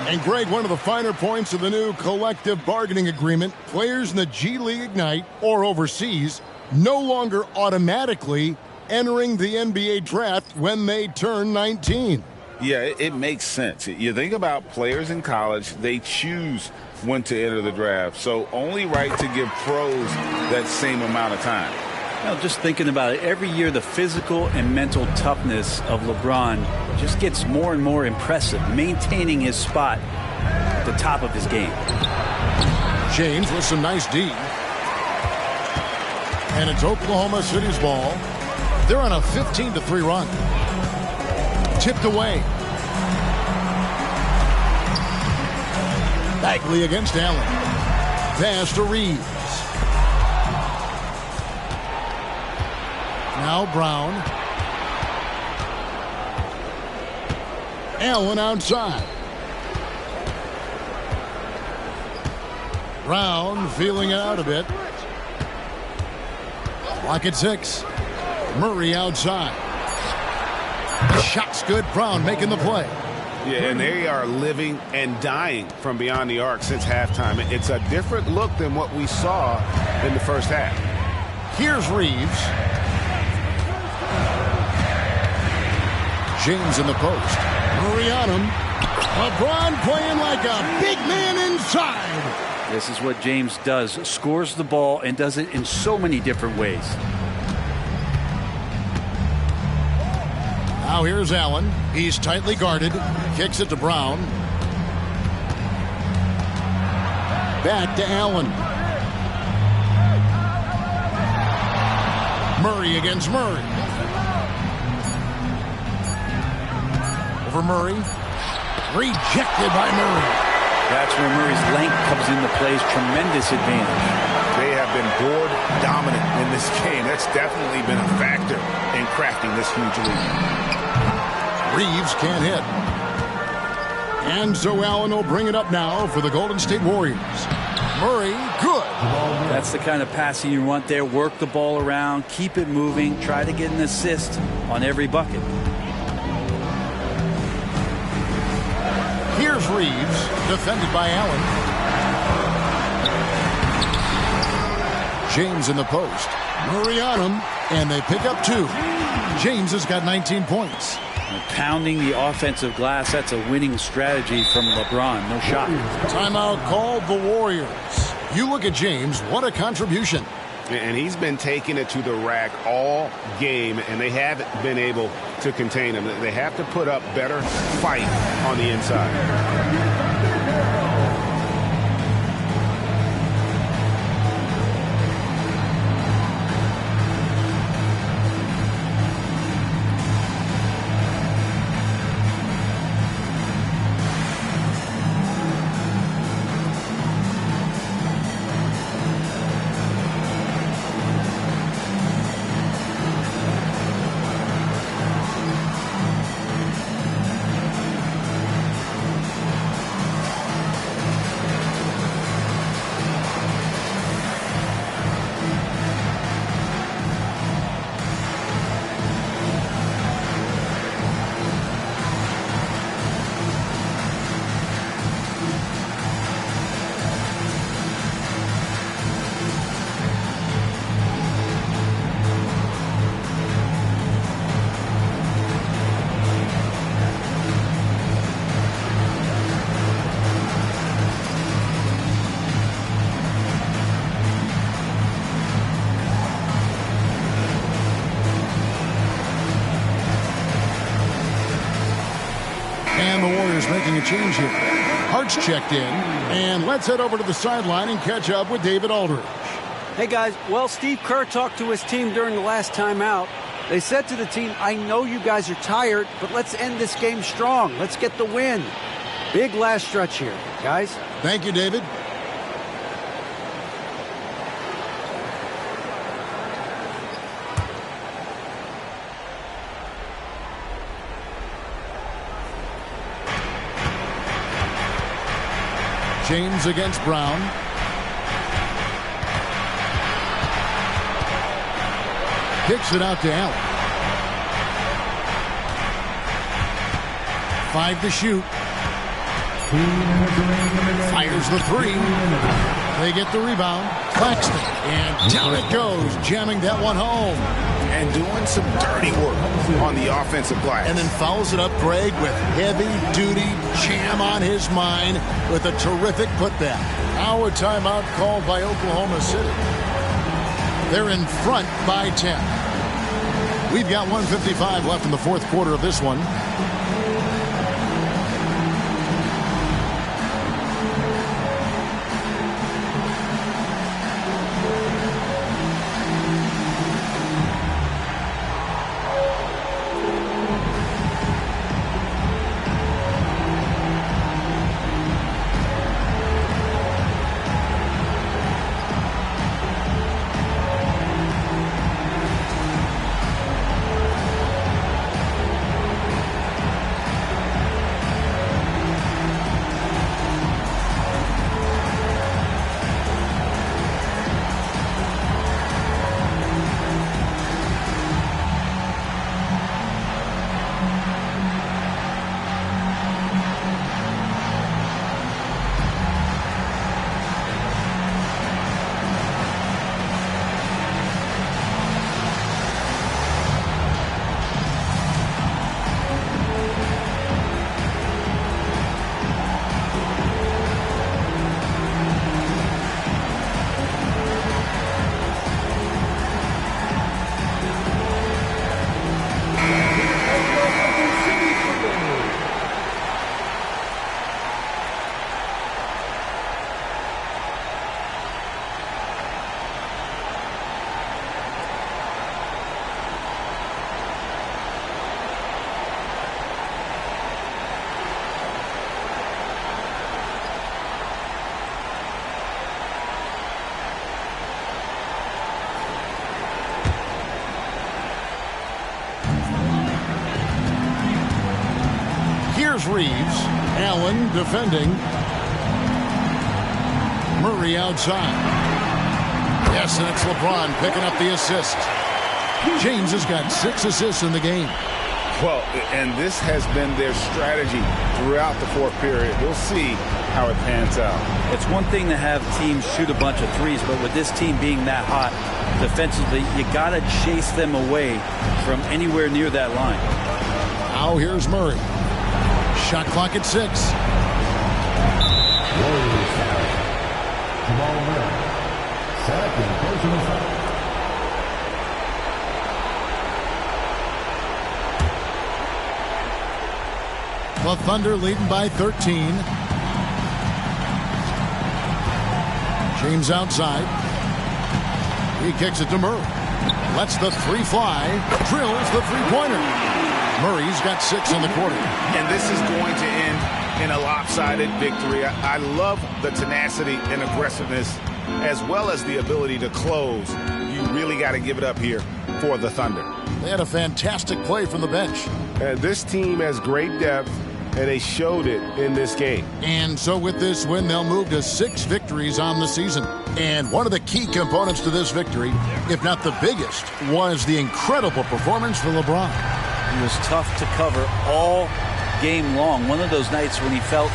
And Greg, one of the finer points of the new collective bargaining agreement, players in the G League Ignite or overseas no longer automatically entering the NBA draft when they turn 19. Yeah, it makes sense. You think about players in college, they choose when to enter the draft. So only right to give pros that same amount of time. You know, just thinking about it, every year the physical and mental toughness of LeBron just gets more and more impressive, maintaining his spot at the top of his game. James with some nice D. And it's Oklahoma City's ball. They're on a 15-3 run. Tipped away. Bagley against Allen. Pass to Reeves. Now Brown. Allen outside. Brown feeling it out a bit. Clock at 6. Murray outside. Shot's good. Brown making the play. Yeah, and they are living and dying from beyond the arc since halftime. It's a different look than what we saw in the first half. Here's Reeves. James in the post. Murray on him. LeBron playing like a big man inside. This is what James does. Scores the ball and does it in so many different ways. Now here's Allen. He's tightly guarded. Kicks it to Brown. Back to Allen. Murray against Murray. Over Murray. Rejected by Murray. That's where Murray's length comes into play. Tremendous advantage. They have been board dominant in this game. That's definitely been a factor in crafting this huge lead. Reeves can't hit. And so Allen will bring it up now for the Golden State Warriors. Murray, good. That's the kind of passing you want there. Work the ball around, keep it moving, try to get an assist on every bucket. Here's Reeves, defended by Allen. James in the post. Murray on him, and they pick up 2. James has got 19 points. And pounding the offensive glass, that's a winning strategy from LeBron. No shot. Timeout called the Warriors. You look at James, what a contribution. And he's been taking it to the rack all game, and they haven't been able to contain him. They have to put up better fight on the inside. And the Warriors making a change here. Hart's checked in. And let's head over to the sideline and catch up with David Aldridge. Hey, guys. Well, Steve Kerr talked to his team during the last timeout. They said to the team, I know you guys are tired, but let's end this game strong. Let's get the win. Big last stretch here, guys. Thank you, David. James against Brown. Kicks it out to Allen. 5 to shoot. Fires the 3. They get the rebound. Claxton. And down it goes, jamming that one home. And doing some dirty work on the offensive glass. And then fouls it up, Greg, with heavy-duty jam on his mind with a terrific putback. Now a timeout called by Oklahoma City. They're in front by 10. We've got 1:55 left in the fourth quarter of this one. Reeves. Allen defending. Murray outside. Yes, and it's LeBron picking up the assist. James has got 6 assists in the game. Well, and this has been their strategy throughout the fourth period. We'll see how it pans out. It's one thing to have teams shoot a bunch of threes, but with this team being that hot defensively, you got to chase them away from anywhere near that line. Now here's Murray. Shot clock at 6. Warriors foul. Jamal Murray. Second personal foul. The Thunder leading by 13. James outside. He kicks it to Murray. Lets the 3 fly. Drills the 3-pointer. Murray's got 6 in the quarter. And this is going to end in a lopsided victory. I love the tenacity and aggressiveness as well as the ability to close. You really got to give it up here for the Thunder. They had a fantastic play from the bench. And this team has great depth, and they showed it in this game. And so with this win, they'll move to 6 victories on the season. And one of the key components to this victory, if not the biggest, was the incredible performance for LeBron. He was tough to cover all game long. One of those nights when he felt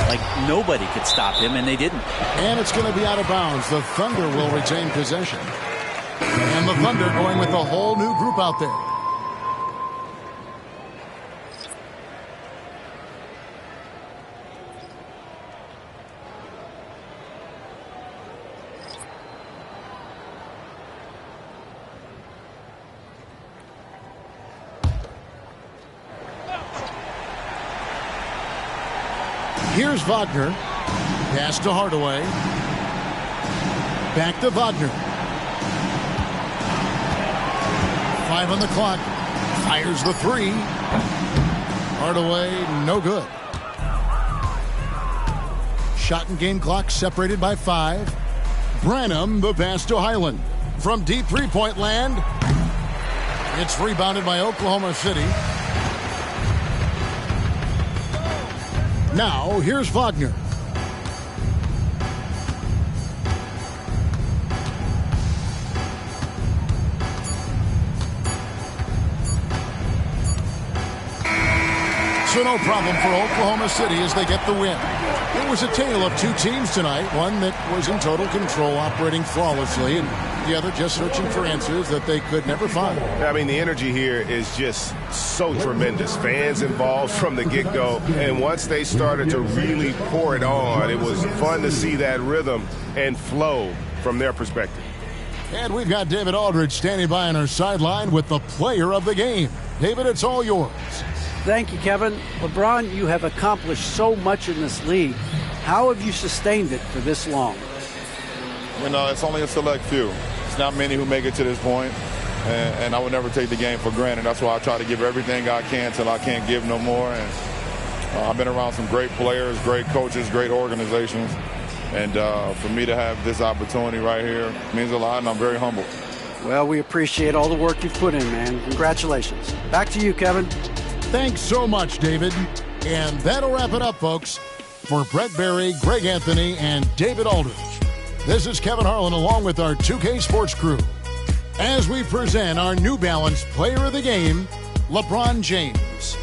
like nobody could stop him, and they didn't. And it's going to be out of bounds. The Thunder will retain possession. And the Thunder going with a whole new group out there. Here's Wagner. Pass to Hardaway. Back to Wagner. 5 on the clock. Fires the 3. Hardaway, no good. Shot and game clock separated by 5. Branham, the pass to Highland. From deep three-point land. It's rebounded by Oklahoma City. Now, here's Wagner. So no problem for Oklahoma City as they get the win. It was a tale of two teams tonight, one that was in total control, operating flawlessly, and the other just searching for answers that they could never find. I mean, the energy here is just so tremendous. Fans involved from the get-go, and once they started to really pour it on, it was fun to see that rhythm and flow from their perspective. And we've got David Aldridge standing by on our sideline with the player of the game. David, it's all yours. Thank you, Kevin. LeBron, you have accomplished so much in this league. How have you sustained it for this long? You know, it's only a select few. It's not many who make it to this point, and I would never take the game for granted. That's why I try to give everything I can till I can't give no more. And I've been around some great players, great coaches, great organizations, and for me to have this opportunity right here means a lot, and I'm very humbled. Well, we appreciate all the work you've put in, man. Congratulations. Back to you, Kevin. Thanks so much, David. And that'll wrap it up, folks. For Brett Berry, Greg Anthony, and David Aldridge, this is Kevin Harlan along with our 2K Sports crew as we present our New Balance Player of the Game, LeBron James.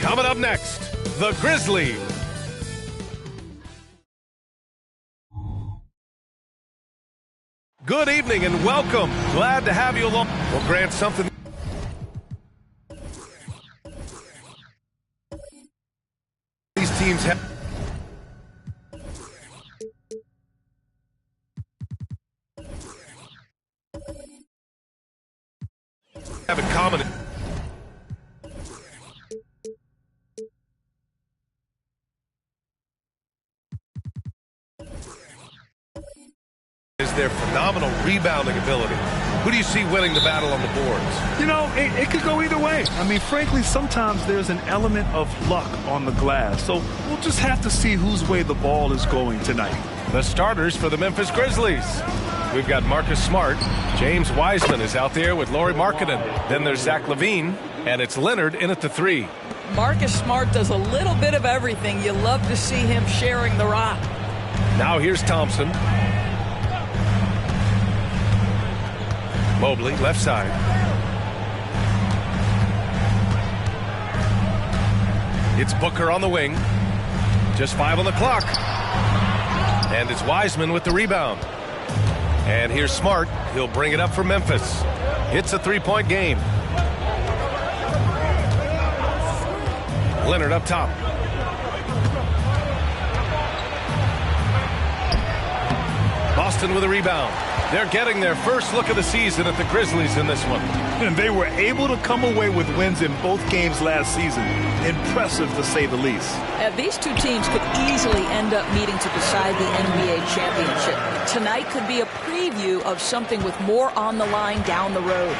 Coming up next, the Grizzlies. Good evening and welcome. Glad to have you along. We'll grant something. These teams have in common. Is their phenomenal rebounding ability. Who do you see winning the battle on the boards? You know, it could go either way. I mean, frankly, sometimes there's an element of luck on the glass. So we'll just have to see whose way the ball is going tonight. The starters for the Memphis Grizzlies. We've got Marcus Smart. James Wiseman is out there with Lauri Markkanen. Then there's Zach LaVine, and it's Leonard in at the 3. Marcus Smart does a little bit of everything. You love to see him sharing the rock. Now here's Thompson. Mobley, left side. It's Booker on the wing. Just 5 on the clock. And it's Wiseman with the rebound. And here's Smart. He'll bring it up for Memphis. It's a 3-point game. Leonard up top. Boston with a rebound. They're getting their first look of the season at the Grizzlies in this one. And they were able to come away with wins in both games last season. Impressive, to say the least. These two teams could easily end up meeting to decide the NBA championship. Tonight could be a preview of something with more on the line down the road.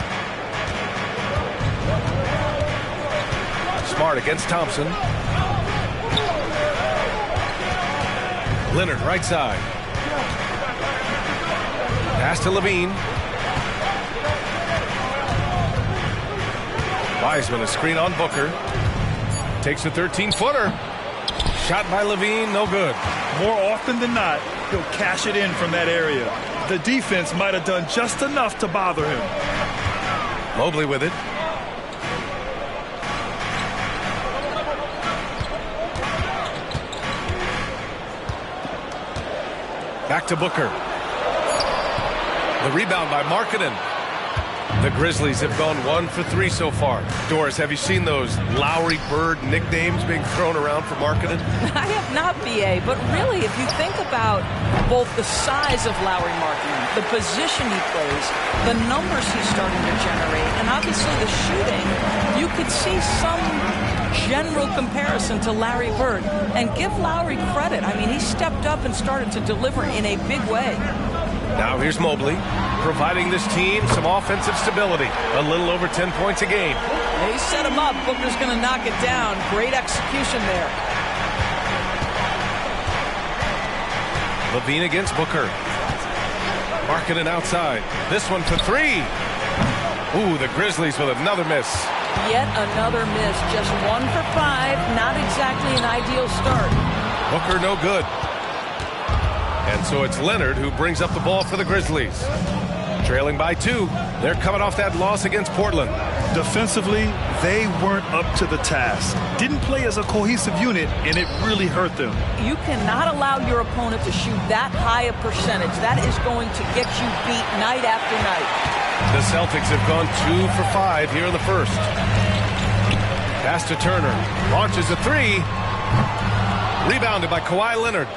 Smart against Thompson. Leonard, right side. Pass to Levine. Wiseman, a screen on Booker. Takes a 13-footer. Shot by Levine, no good. More often than not, he'll cash it in from that area. The defense might have done just enough to bother him. Mobley with it. Back to Booker. The rebound by Markkanen. The Grizzlies have gone 1 for 3 so far. Doris, have you seen those Lowry Bird nicknames being thrown around for Markkanen? I have not, B.A., but really, if you think about both the size of Lowry Markkanen, the position he plays, the numbers he's starting to generate, and obviously the shooting, you could see some general comparison to Larry Bird. And give Lowry credit. I mean, he stepped up and started to deliver in a big way. Now here's Mobley, providing this team some offensive stability. A little over 10 points a game. He set him up. Booker's going to knock it down. Great execution there. Levine against Booker. Markkanen outside. This one for 3. Ooh, the Grizzlies with another miss. Yet another miss. Just 1 for 5. Not exactly an ideal start. Booker no good. And so it's Leonard who brings up the ball for the Grizzlies. Trailing by 2. They're coming off that loss against Portland. Defensively, they weren't up to the task. Didn't play as a cohesive unit, and it really hurt them. You cannot allow your opponent to shoot that high a percentage. That is going to get you beat night after night. The Celtics have gone 2 for 5 here in the first. Pass to Turner. Launches a 3. Rebounded by Kawhi Leonard.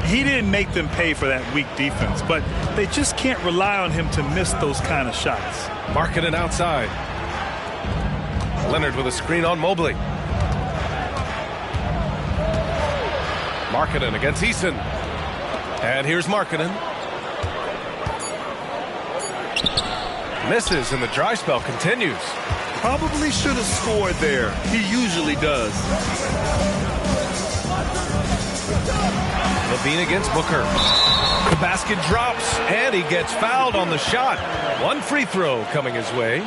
He didn't make them pay for that weak defense, but they just can't rely on him to miss those kind of shots. Markkanen outside. Leonard with a screen on Mobley. Markkanen against Eason. And here's Markkanen. Misses, and the dry spell continues. Probably should have scored there. He usually does. Levine against Booker. The basket drops, and he gets fouled on the shot. 1 free throw coming his way.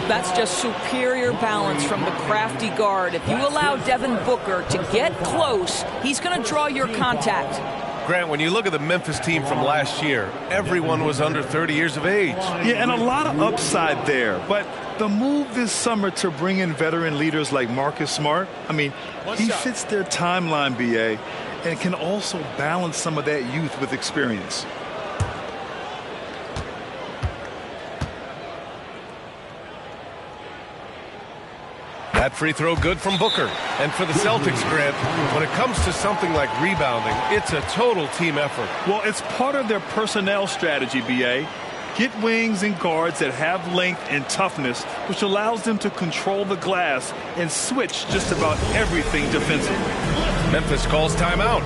That's just superior balance from the crafty guard. If you allow Devin Booker to get close, he's going to draw your contact. Grant, when you look at the Memphis team from last year, everyone was under 30 years of age. Yeah, and a lot of upside there. But the move this summer to bring in veteran leaders like Marcus Smart, I mean, he fits their timeline, B.A., and can also balance some of that youth with experience. That free throw good from Booker. And for the Celtics, Grant, when it comes to something like rebounding, it's a total team effort. Well, it's part of their personnel strategy, B.A. Get wings and guards that have length and toughness, which allows them to control the glass and switch just about everything defensively. Memphis calls timeout.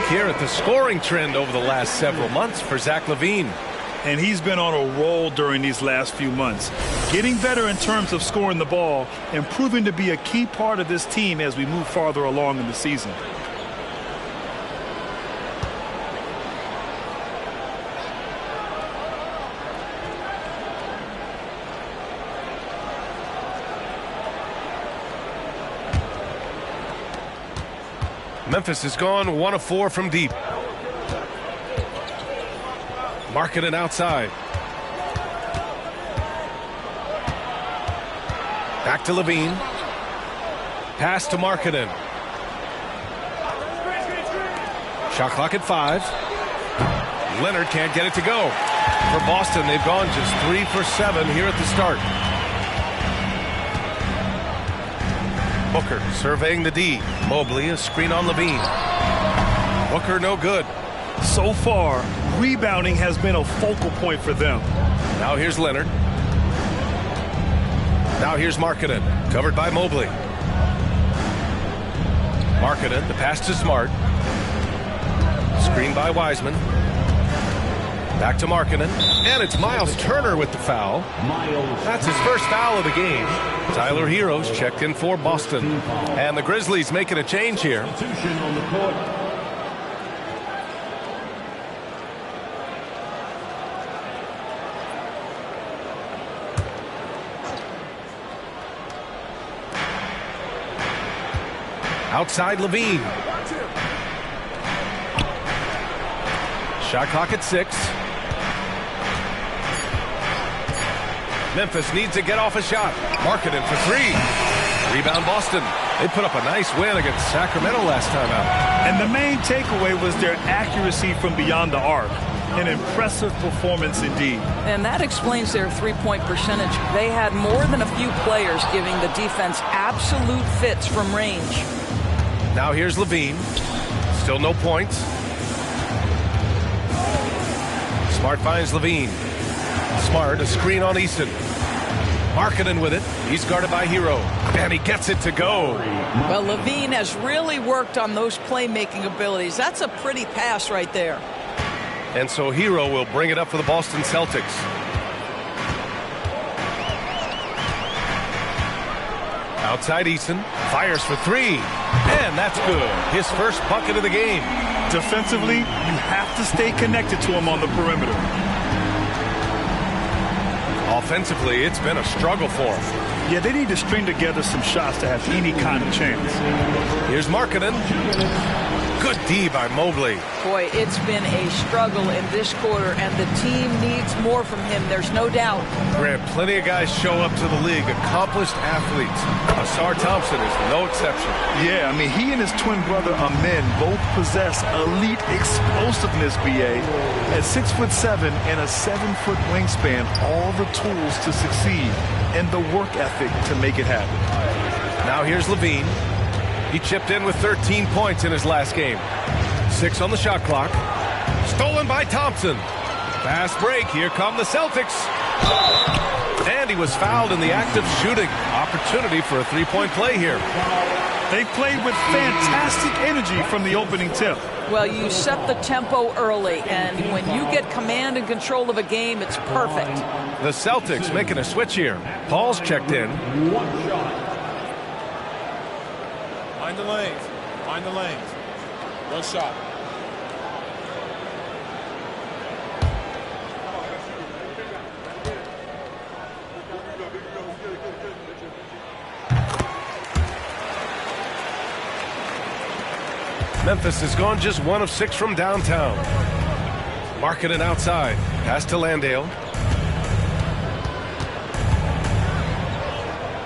Here at the scoring trend over the last several months for Zach LaVine. And he's been on a roll during these last few months, getting better in terms of scoring the ball and proving to be a key part of this team as we move farther along in the season. Memphis has gone 1 of 4 from deep. Markkanen outside. Back to Levine. Pass to Markkanen. Shot clock at 5. Leonard can't get it to go. For Boston, they've gone just 3 for 7 here at the start. Booker surveying the D. Mobley, a screen on Levine. Booker no good. So far, rebounding has been a focal point for them. Now here's Leonard. Now here's Markkanen, covered by Mobley. Markkanen, the pass to Smart. Screen by Wiseman. Back to Markkanen, and it's Miles Turner with the foul. That's his first foul of the game. Tyler Heroes checked in for Boston. And the Grizzlies making a change here. Outside Levine. Shot clock at 6. Memphis needs to get off a shot. Markkanen for 3. Rebound Boston. They put up a nice win against Sacramento last time out. And the main takeaway was their accuracy from beyond the arc. An impressive performance indeed. And that explains their three-point percentage. They had more than a few players giving the defense absolute fits from range. Now here's Levine. Still no points. Smart finds Levine. Smart, a screen on Easton. Markkanen with it. He's guarded by Hero. And he gets it to go. Well, Levine has really worked on those playmaking abilities. That's a pretty pass right there. And so Hero will bring it up for the Boston Celtics. Outside Easton. Fires for 3. And that's good. His first bucket of the game. Defensively, you have to stay connected to him on the perimeter. Offensively, it's been a struggle for him. Yeah, they need to string together some shots to have any kind of chance. Here's Markkanen. Good D by Mobley. Boy, it's been a struggle in this quarter, and the team needs more from him. There's no doubt. Grant, plenty of guys show up to the league, accomplished athletes. Asar Thompson is no exception. Yeah, I mean, he and his twin brother Amen both possess elite explosiveness, BA. At 6'7" and a 7-foot wingspan, all the tools to succeed and the work ethic to make it happen. Now here's Levine. He chipped in with 13 points in his last game. 6 on the shot clock. Stolen by Thompson. Fast break. Here come the Celtics. And he was fouled in the act of shooting. Opportunity for a three-point play here. They played with fantastic energy from the opening tip. Well, you set the tempo early, and when you get command and control of a game, it's perfect. The Celtics making a switch here. Paul's checked in. One shot. Find the lanes. Find the lanes. One shot. Memphis has gone just 1 of 6 from downtown. Markkanen outside. Pass to Landale.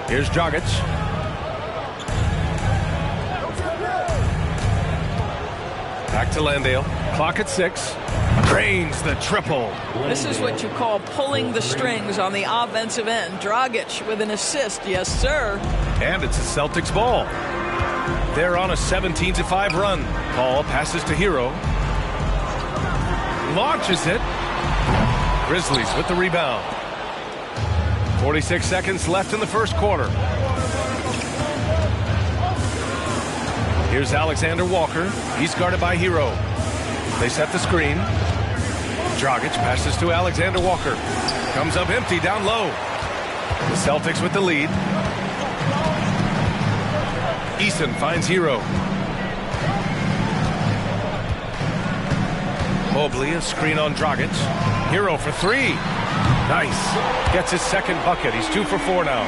Here's Dragic. Back to Landale. Clock at 6. Drains the triple. This is what you call pulling the strings on the offensive end. Dragic with an assist. Yes, sir. And it's a Celtics ball. They're on a 17-5 run. Paul passes to Hero. Launches it. Grizzlies with the rebound. 46 seconds left in the first quarter. Here's Alexander Walker. He's guarded by Hero. They set the screen. Dragic passes to Alexander Walker. Comes up empty down low. The Celtics with the lead. Easton finds Hero. Mobley, a screen on Dragic. Hero for 3. Nice. Gets his second bucket. He's 2 for 4 now.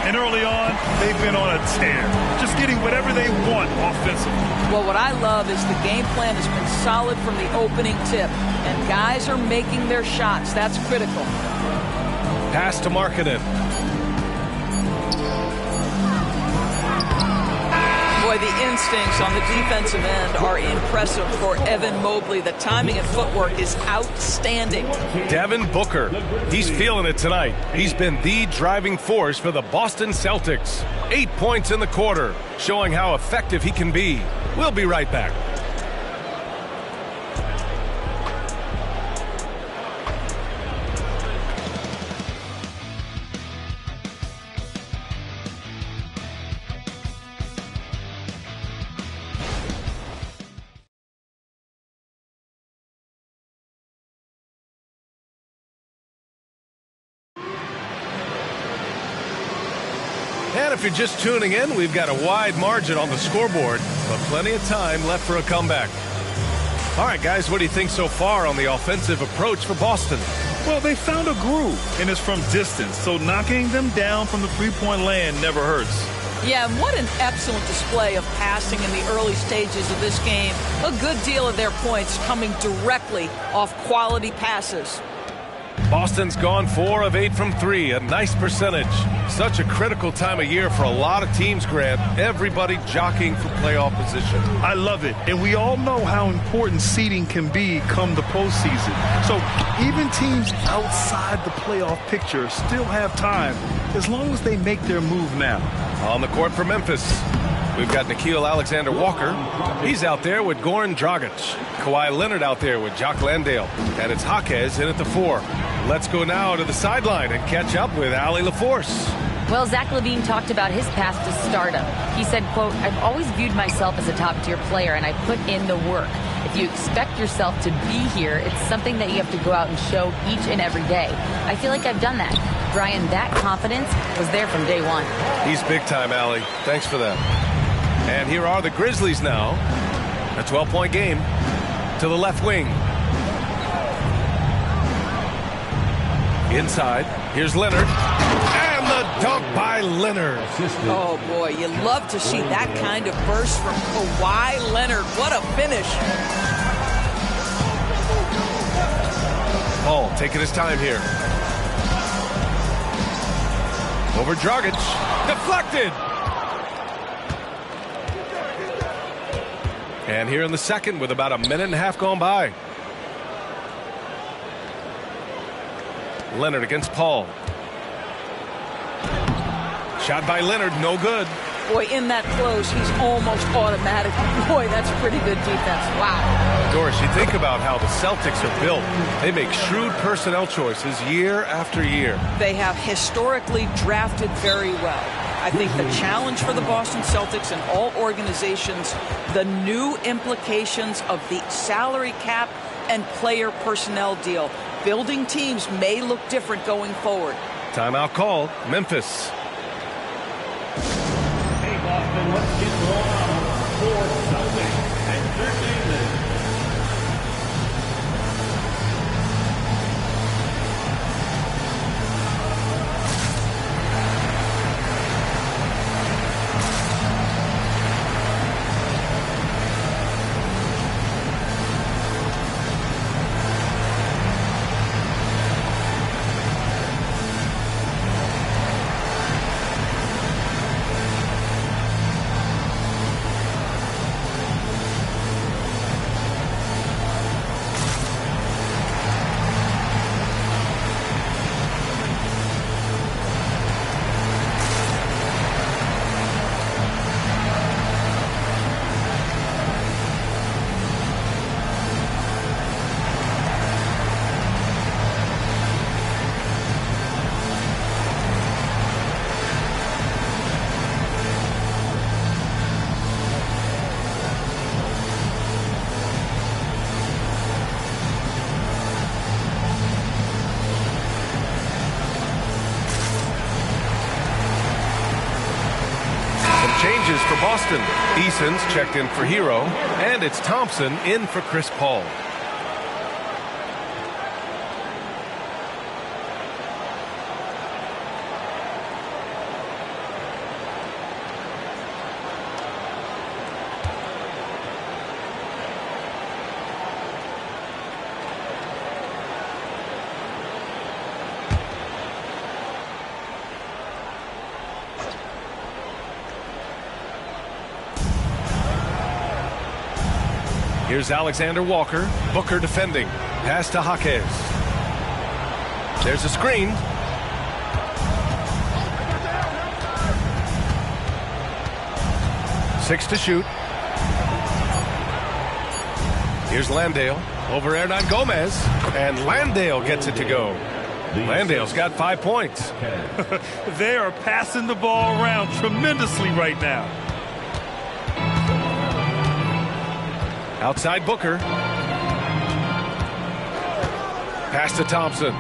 And early on, they've been on a tear, just getting whatever they want offensively. Well, what I love is the game plan has been solid from the opening tip, and guys are making their shots. That's critical. Pass to Markkanen. Boy, the instincts on the defensive end are impressive for Evan Mobley. The timing and footwork is outstanding. Devin Booker. He's feeling it tonight. He's been the driving force for the Boston Celtics. 8 points in the quarter, showing how effective he can be. We'll be right back. And if you're just tuning in, we've got a wide margin on the scoreboard, but plenty of time left for a comeback. All right, guys, what do you think so far on the offensive approach for Boston? Well, they found a groove, and it's from distance, so knocking them down from the three-point land never hurts. Yeah, and what an excellent display of passing in the early stages of this game. A good deal of their points coming directly off quality passes. Boston's gone 4 of 8 from 3, a nice percentage. Such a critical time of year for a lot of teams, Grant. Everybody jockeying for playoff position. I love it, and we all know how important seeding can be come the postseason. So even teams outside the playoff picture still have time as long as they make their move now. On the court for Memphis, we've got Nickeil Alexander-Walker. He's out there with Goran Dragic. Kawhi Leonard out there with Jock Landale. And it's Jaquez in at the 4. Let's go now to the sideline and catch up with Allie LaForce. Well, Zach LaVine talked about his path to stardom. He said, quote, "I've always viewed myself as a top-tier player, and I put in the work. If you expect yourself to be here, it's something that you have to go out and show each and every day. I feel like I've done that." Brian, that confidence was there from day one. He's big time, Allie. Thanks for that. And here are the Grizzlies now. A 12-point game to the left wing. Inside, here's Leonard. And the dunk by Leonard. Oh, boy, you love to see that kind of burst from Kawhi Leonard. What a finish. Paul taking his time here. Over Dragic. Deflected. And here in the second with about a minute and a half gone by. Leonard against Paul. Shot by Leonard, no good. Boy, in that close, he's almost automatic. Boy, that's pretty good defense. Wow. Doris, you think about how the Celtics are built. They make shrewd personnel choices year after year. They have historically drafted very well. I think the challenge for the Boston Celtics and all organizations, the new implications of the salary cap and player personnel deal. Building teams may look different going forward. Timeout called. Memphis. Hey, Boston, let's get rolling for Celtics Entertainment. Changes for Boston. Eason's checked in for Hero, and it's Thompson in for Chris Paul. Here's Alexander Walker. Booker defending. Pass to Jaquez. There's a screen. Six to shoot. Here's Landale over Hernan Gomez, and Landale gets it to go. Landale's got 5 points. They are passing the ball around tremendously right now. Outside Booker. Pass to Thompson.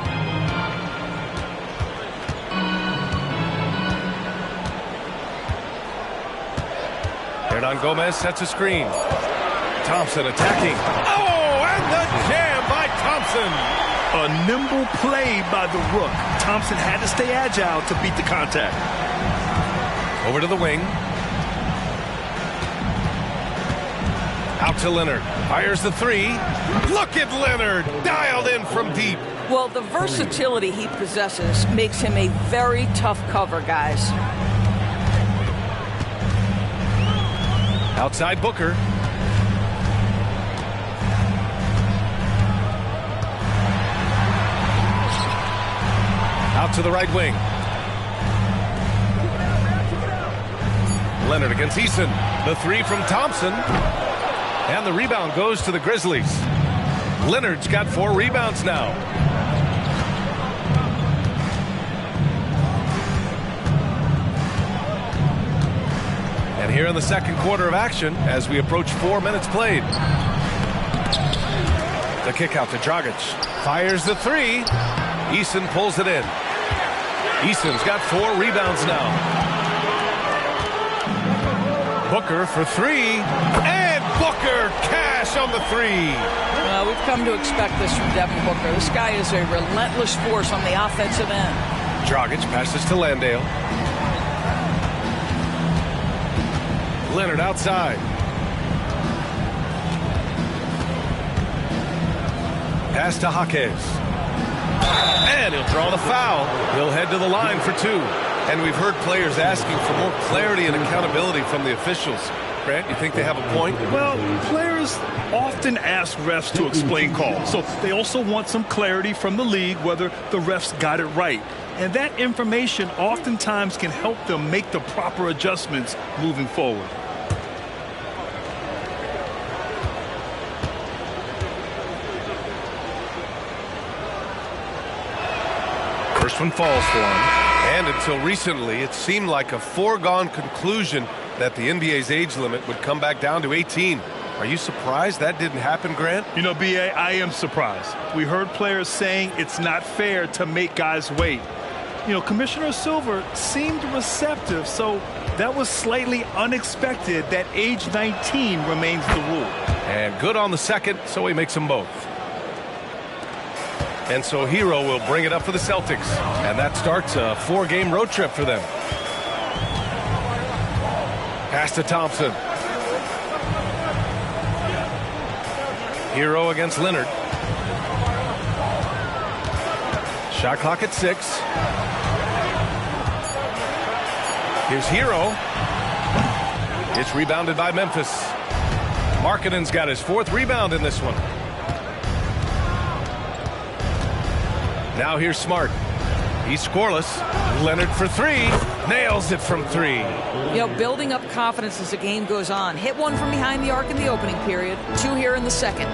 Hernan Gomez sets a screen. Thompson attacking. Oh, and the jam by Thompson. A nimble play by the Rook. Thompson had to stay agile to beat the contact. Over to the wing. Out to Leonard. Fires the three. Look at Leonard. Dialed in from deep. Well, the versatility he possesses makes him a very tough cover, guys. Outside Booker. Out to the right wing. Leonard against Eason. The three from Thompson. And the rebound goes to the Grizzlies. Leonard's got 4 rebounds now. And here in the second quarter of action, as we approach 4 minutes played. The kick out to Dragic. Fires the three. Eason pulls it in. Eason's got 4 rebounds now. Booker for 3. And Booker cash on the 3. We've come to expect this from Devin Booker. This guy is a relentless force on the offensive end. Dragic passes to Landale. Leonard outside. Pass to Jaquez. And he'll draw the foul. He'll head to the line for 2. And we've heard players asking for more clarity and accountability from the officials. Grant, you think they have a point? Well, players often ask refs to explain calls. So they also want some clarity from the league whether the refs got it right. And that information oftentimes can help them make the proper adjustments moving forward. First one falls for him. And until recently, it seemed like a foregone conclusion that the NBA's age limit would come back down to 18. Are you surprised that didn't happen, Grant? You know, B.A., I am surprised. We heard players saying it's not fair to make guys wait. You know, Commissioner Silver seemed receptive, so that was slightly unexpected that age 19 remains the rule. And good on the second, so he makes them both. And so Hero will bring it up for the Celtics. And that starts a 4-game road trip for them. Pass to Thompson. Hero against Leonard. Shot clock at 6. Here's Hero. It's rebounded by Memphis. Markkanen's got his 4th rebound in this one. Now here's Smart. He's scoreless. Leonard for 3. Nails it from 3. You know, building up confidence as the game goes on. Hit one from behind the arc in the opening period. 2 here in the second.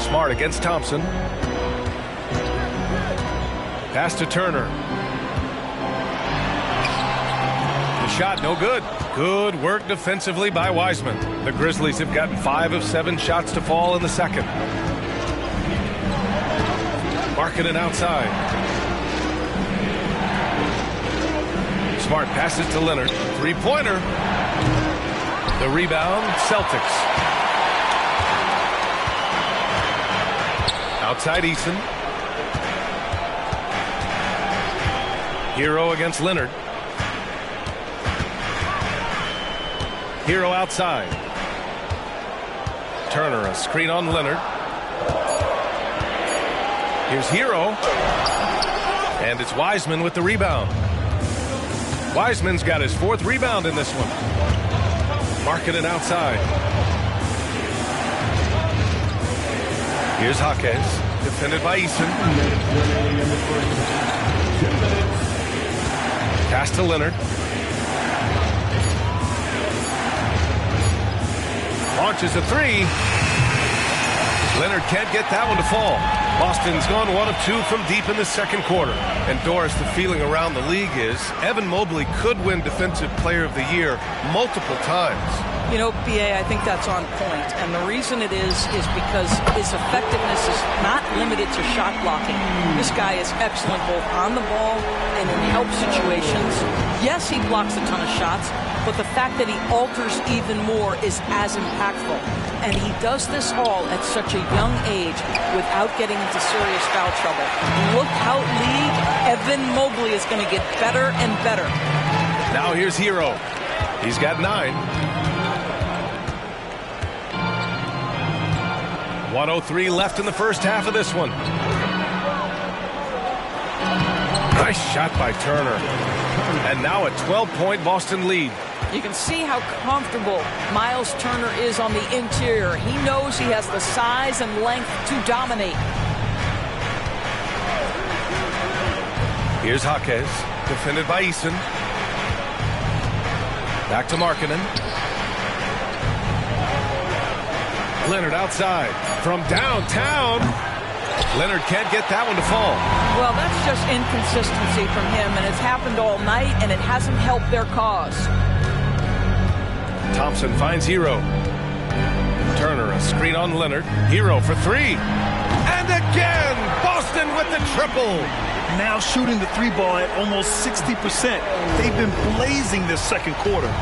Smart against Thompson. Pass to Turner. The shot no good. Good work defensively by Wiseman. The Grizzlies have gotten 5 of 7 shots to fall in the second. Markkanen outside. Smart passes to Leonard. 3-pointer. The rebound, Celtics. Outside Eason. Hero against Leonard. Hero outside. Turner, a screen on Leonard. Here's Hero. And it's Wiseman with the rebound. Wiseman's got his 4th rebound in this one. Marking it outside. Here's Jaquez, defended by Eason. Pass to Leonard. Launches a three. Leonard can't get that one to fall. Boston's gone 1 of 2 from deep in the second quarter. And Doris, the feeling around the league is Evan Mobley could win Defensive Player of the Year multiple times. You know, BA, I think that's on point. And the reason it is because his effectiveness is not limited to shot blocking. This guy is excellent both on the ball and in help situations. Yes, he blocks a ton of shots, but the fact that he alters even more is as impactful. And he does this all at such a young age without getting into serious foul trouble. Lookout league, Evan Mobley is going to get better and better. Now here's Hero. He's got 9. 1:03 left in the first half of this one. Nice shot by Turner. And now a 12-point Boston lead. You can see how comfortable Miles Turner is on the interior. He knows he has the size and length to dominate. Here's Jaquez, defended by Eason. Back to Markkanen. Leonard outside from downtown. Leonard can't get that one to fall. Well, that's just inconsistency from him, and it's happened all night, and it hasn't helped their cause. Thompson finds Hero. Turner, a screen on Leonard. Hero for 3. And again, Boston with the triple. Now shooting the 3-ball at almost 60%. They've been blazing this second quarter.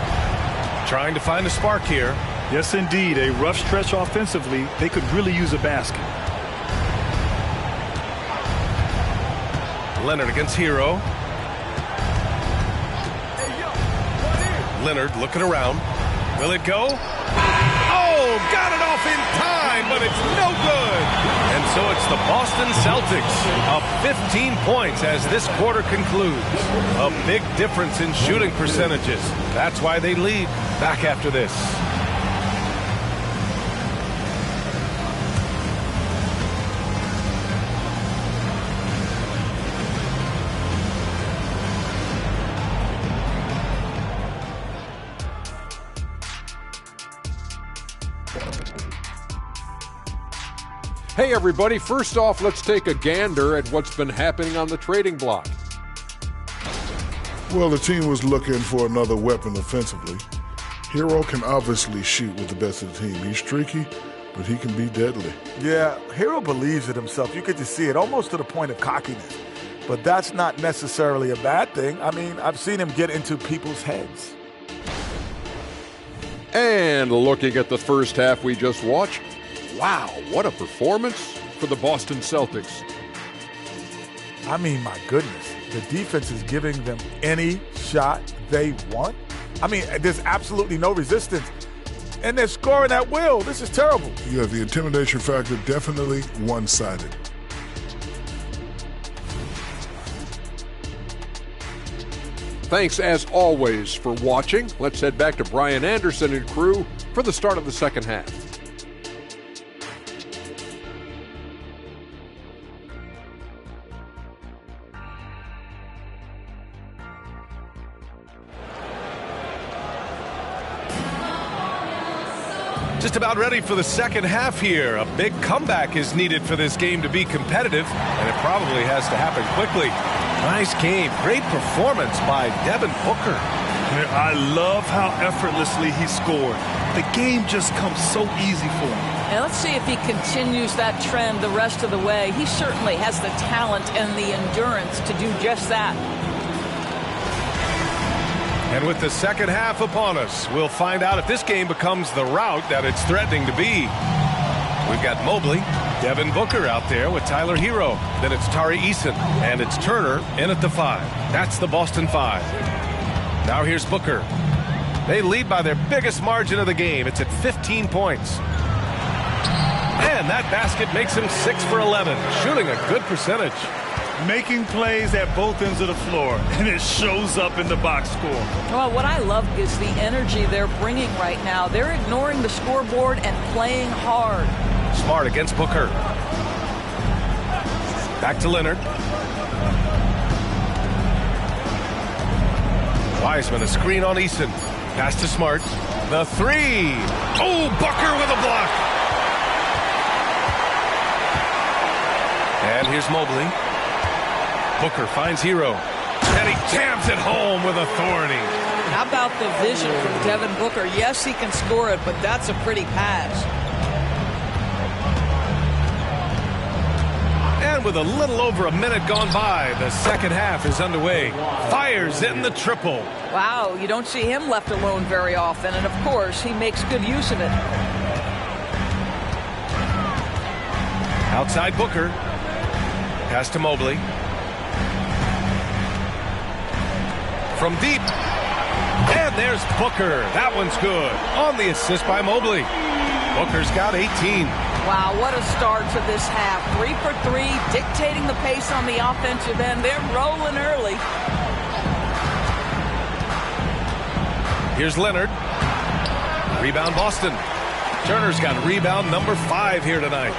Trying to find a spark here. Yes, indeed. A rough stretch offensively. They could really use a basket. Leonard against Hero. Leonard looking around. Will it go? Oh, got it off in time, but it's no good. And so it's the Boston Celtics up 15 points as this quarter concludes. A big difference in shooting percentages. That's why they lead. Back after this. Hey everybody, first off, let's take a gander at what's been happening on the trading block. Well, the team was looking for another weapon offensively. Hero can obviously shoot with the best of the team. He's streaky, but he can be deadly. Yeah, Hero believes in himself. You get to see it almost to the point of cockiness. But that's not necessarily a bad thing. I mean, I've seen him get into people's heads. And looking at the first half we just watched, wow, what a performance for the Boston Celtics. I mean, my goodness, the defense is giving them any shot they want. I mean, there's absolutely no resistance. And they're scoring at will. This is terrible. Yeah, the intimidation factor definitely one-sided. Thanks, as always, for watching. Let's head back to Brian Anderson and crew for the start of the second half. Just about ready for the second half here. A big comeback is needed for this game to be competitive, and it probably has to happen quickly. Nice game. Great performance by Devin Booker. I love how effortlessly he scored. The game just comes so easy for him. And let's see if he continues that trend the rest of the way. He certainly has the talent and the endurance to do just that. And with the second half upon us, we'll find out if this game becomes the rout that it's threatening to be. We've got Mobley, Devin Booker out there with Tyler Hero. Then it's Tari Eason, and it's Turner in at the 5. That's the Boston 5. Now here's Booker. They lead by their biggest margin of the game. It's at 15 points. And that basket makes him 6 for 11, shooting a good percentage. making plays at both ends of the floor, and it shows up in the box score. Well, what I love is the energy they're bringing right now. They're ignoring the scoreboard and playing hard. Smart against Booker. Back to Leonard. Wiseman, a screen on Eason. Pass to Smart. The three. Oh, Booker with a block. And here's Mobley. Booker finds Hero. And he jams it home with authority. How about the vision from Devin Booker? Yes, he can score it, but that's a pretty pass. And with a little over a minute gone by, the second half is underway. Fires in the triple. Wow, you don't see him left alone very often, and of course, he makes good use of it. Outside Booker. Pass to Mobley. From deep. And there's Booker. That one's good. On the assist by Mobley. Booker's got 18. Wow, what a start to this half. 3 for 3, dictating the pace on the offensive end. They're rolling early. Here's Leonard. Rebound Boston. Turner's got rebound number 5 here tonight.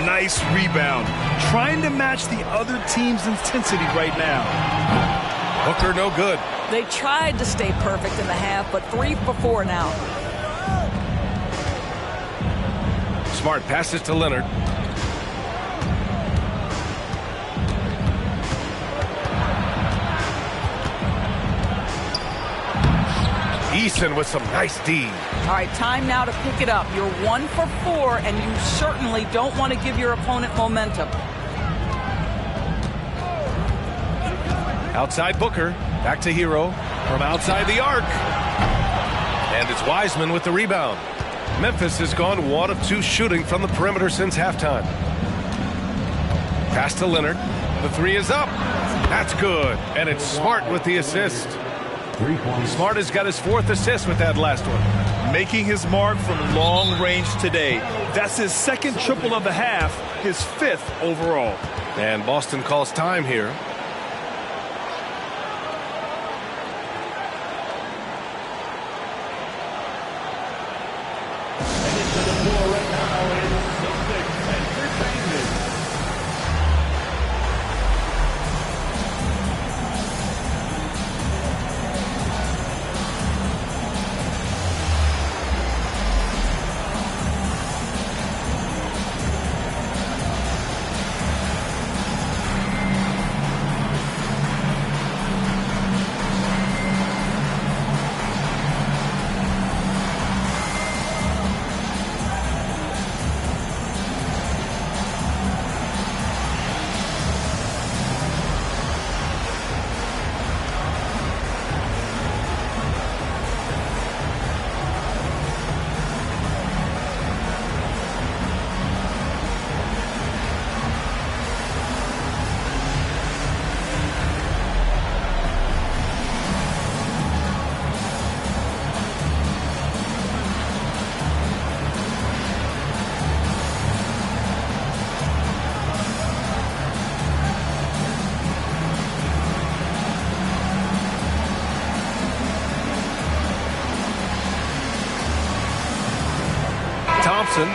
Nice rebound. Trying to match the other team's intensity right now. Booker no good. They tried to stay perfect in the half, but 3 for 4 now. Smart passes to Leonard. Eason with some nice D. All right, time now to pick it up. You're 1 for 4, and you certainly don't want to give your opponent momentum. Outside Booker. Back to Hero. From outside the arc. And it's Wiseman with the rebound. Memphis has gone 1 of 2 shooting from the perimeter since halftime. Pass to Leonard. The 3 is up. That's good. And it's Smart with the assist. Smart has got his 4th assist with that last one. Making his mark from long range today. That's his 2nd triple of the half, his 5th overall. And Boston calls time here.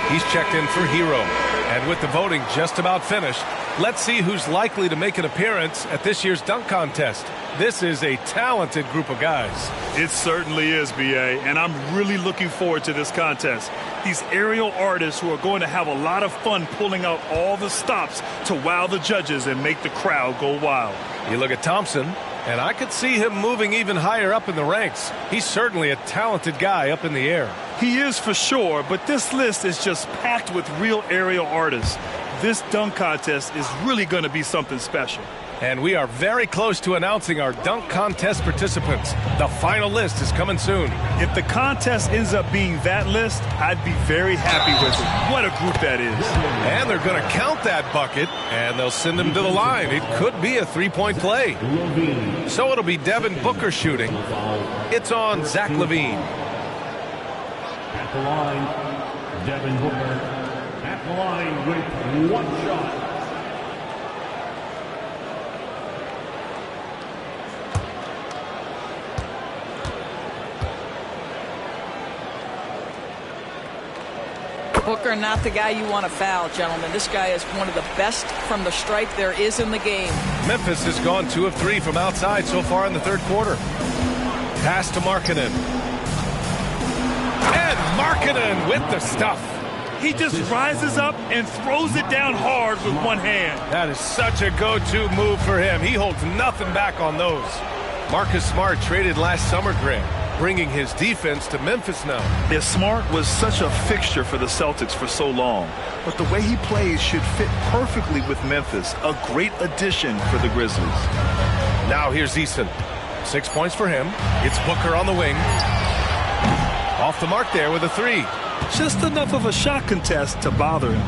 He's checked in for Hero. And with the voting just about finished, let's see who's likely to make an appearance at this year's dunk contest. This is a talented group of guys. It certainly is, B.A., and I'm really looking forward to this contest. These aerial artists who are going to have a lot of fun pulling out all the stops to wow the judges and make the crowd go wild. You look at Thompson, and I could see him moving even higher up in the ranks. He's certainly a talented guy up in the air. He is for sure, but this list is just packed with real aerial artists. This dunk contest is really going to be something special. And we are very close to announcing our dunk contest participants. The final list is coming soon. If the contest ends up being that list, I'd be very happy with it. What a group that is. And they're going to count that bucket, and they'll send him to the line. It could be a three-point play. So it'll be Devin Booker shooting. It's on Zach LaVine. At the line, Devin Booker. At the line with 1 shot. Booker not the guy you want to foul, gentlemen. This guy is one of the best from the stripe there is in the game. Memphis has gone 2 of 3 from outside so far in the third quarter. Pass to Markkanen. And Markkanen with the stuff. He just rises up and throws it down hard with one hand. That is such a go-to move for him. He holds nothing back on those. Marcus Smart traded last summer, Grant, bringing his defense to Memphis now. Yeah, Smart was such a fixture for the Celtics for so long, but the way he plays should fit perfectly with Memphis. A great addition for the Grizzlies. Now here's Eason. 6 points for him. It's Booker on the wing. Off the mark there with a 3. Just enough of a shot contest to bother him.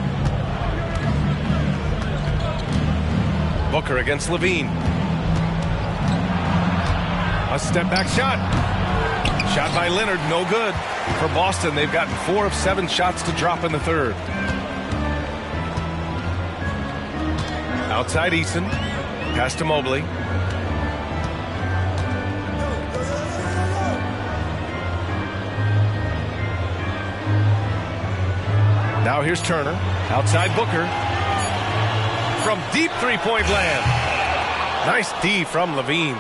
Booker against Levine. A step-back shot. Shot by Leonard, no good. For Boston, they've gotten 4 of 7 shots to drop in the third. Outside Eason. Pass to Mobley. Now here's Turner. Outside Booker. From deep three-point land. Nice D from Levine.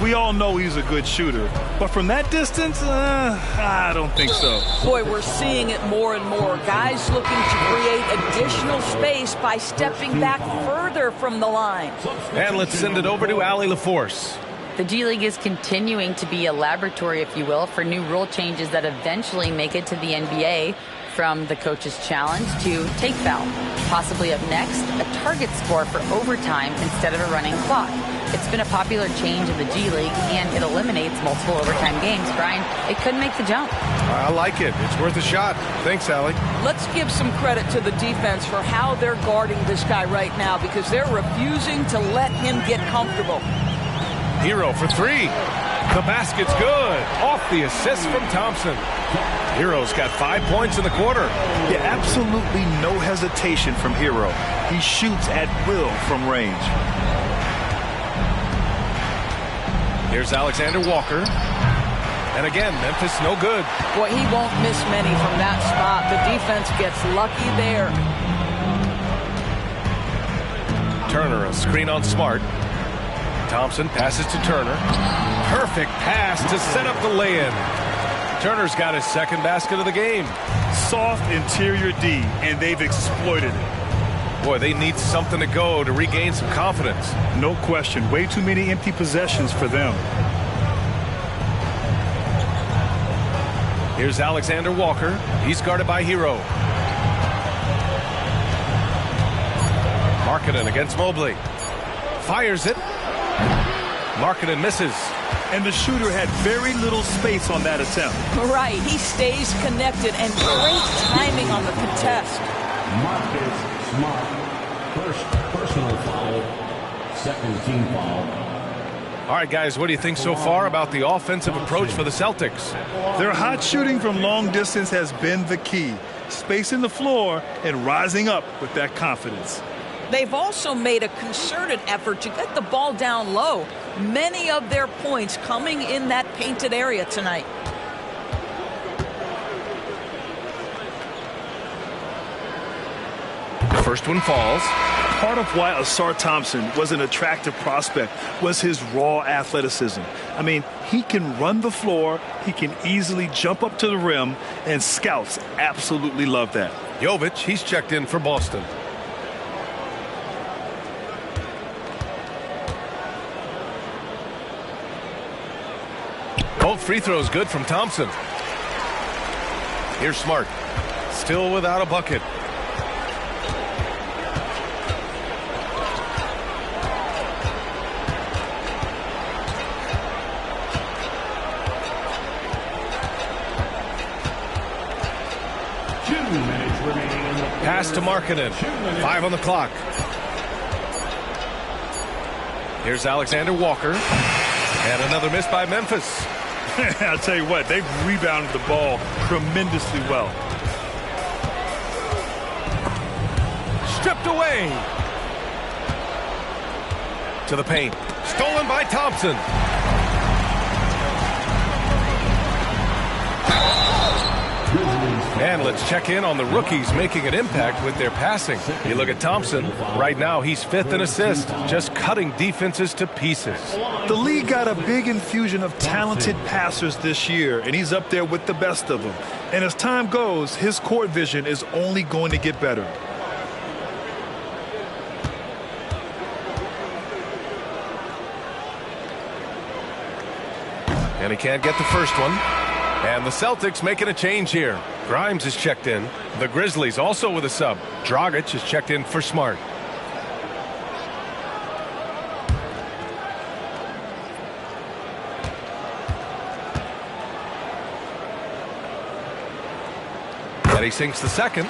We all know he's a good shooter, but from that distance, I don't think so. Boy, we're seeing it more and more. Guys looking to create additional space by stepping back further from the line. And let's send it over to Allie LaForce. The G League is continuing to be a laboratory, if you will, for new rule changes that eventually make it to the NBA. From the coach's challenge to take foul. Possibly up next, a target score for overtime instead of a running clock. It's been a popular change in the G League, and it eliminates multiple overtime games. Brian, it could make the jump. I like it. It's worth a shot. Thanks, Allie. Let's give some credit to the defense for how they're guarding this guy right now, because they're refusing to let him get comfortable. Hero for 3. The basket's good. Off the assist from Thompson. Hero's got 5 points in the quarter. Yeah, absolutely no hesitation from Hero. He shoots at will from range. Here's Alexander Walker. And again, Memphis no good. Boy, he won't miss many from that spot. The defense gets lucky there. Turner, a screen on Smart. Thompson passes to Turner. Perfect pass to set up the lay-in. Turner's got his second basket of the game. Soft interior D, and they've exploited it. Boy, they need something to go to regain some confidence. No question. Way too many empty possessions for them. Here's Alexander Walker. He's guarded by Hero. Markkanen against Mobley. Fires it. Markkanen misses. And the shooter had very little space on that attempt. Right. He stays connected, and great timing on the contest. Marcus Smart. First personal foul. Second team foul. All right, guys, what do you think so far about the offensive approach for the Celtics? Their hot shooting from long distance has been the key. Spacing the floor and rising up with that confidence. They've also made a concerted effort to get the ball down low. Many of their points coming in that painted area tonight. The first one falls. Part of why Asar Thompson was an attractive prospect was his raw athleticism. I mean, he can run the floor, he can easily jump up to the rim, and scouts absolutely love that. Jovic, he's checked in for Boston. Both free throws good from Thompson. Here's Smart. Still without a bucket. Pass to Markkanen. 5 on the clock. Here's Alexander Walker. And another miss by Memphis. I'll tell you what, they've rebounded the ball tremendously well. Stripped away. To the paint. Stolen by Thompson. And let's check in on the rookies making an impact with their passing. You look at Thompson. Right now, he's 5th in assists, just cutting defenses to pieces. The league got a big infusion of talented passers this year, and he's up there with the best of them. And as time goes, his court vision is only going to get better. And he can't get the first one. And the Celtics making a change here. Grimes is checked in. The Grizzlies also with a sub. Dragic is checked in for Smart. And he sinks the second.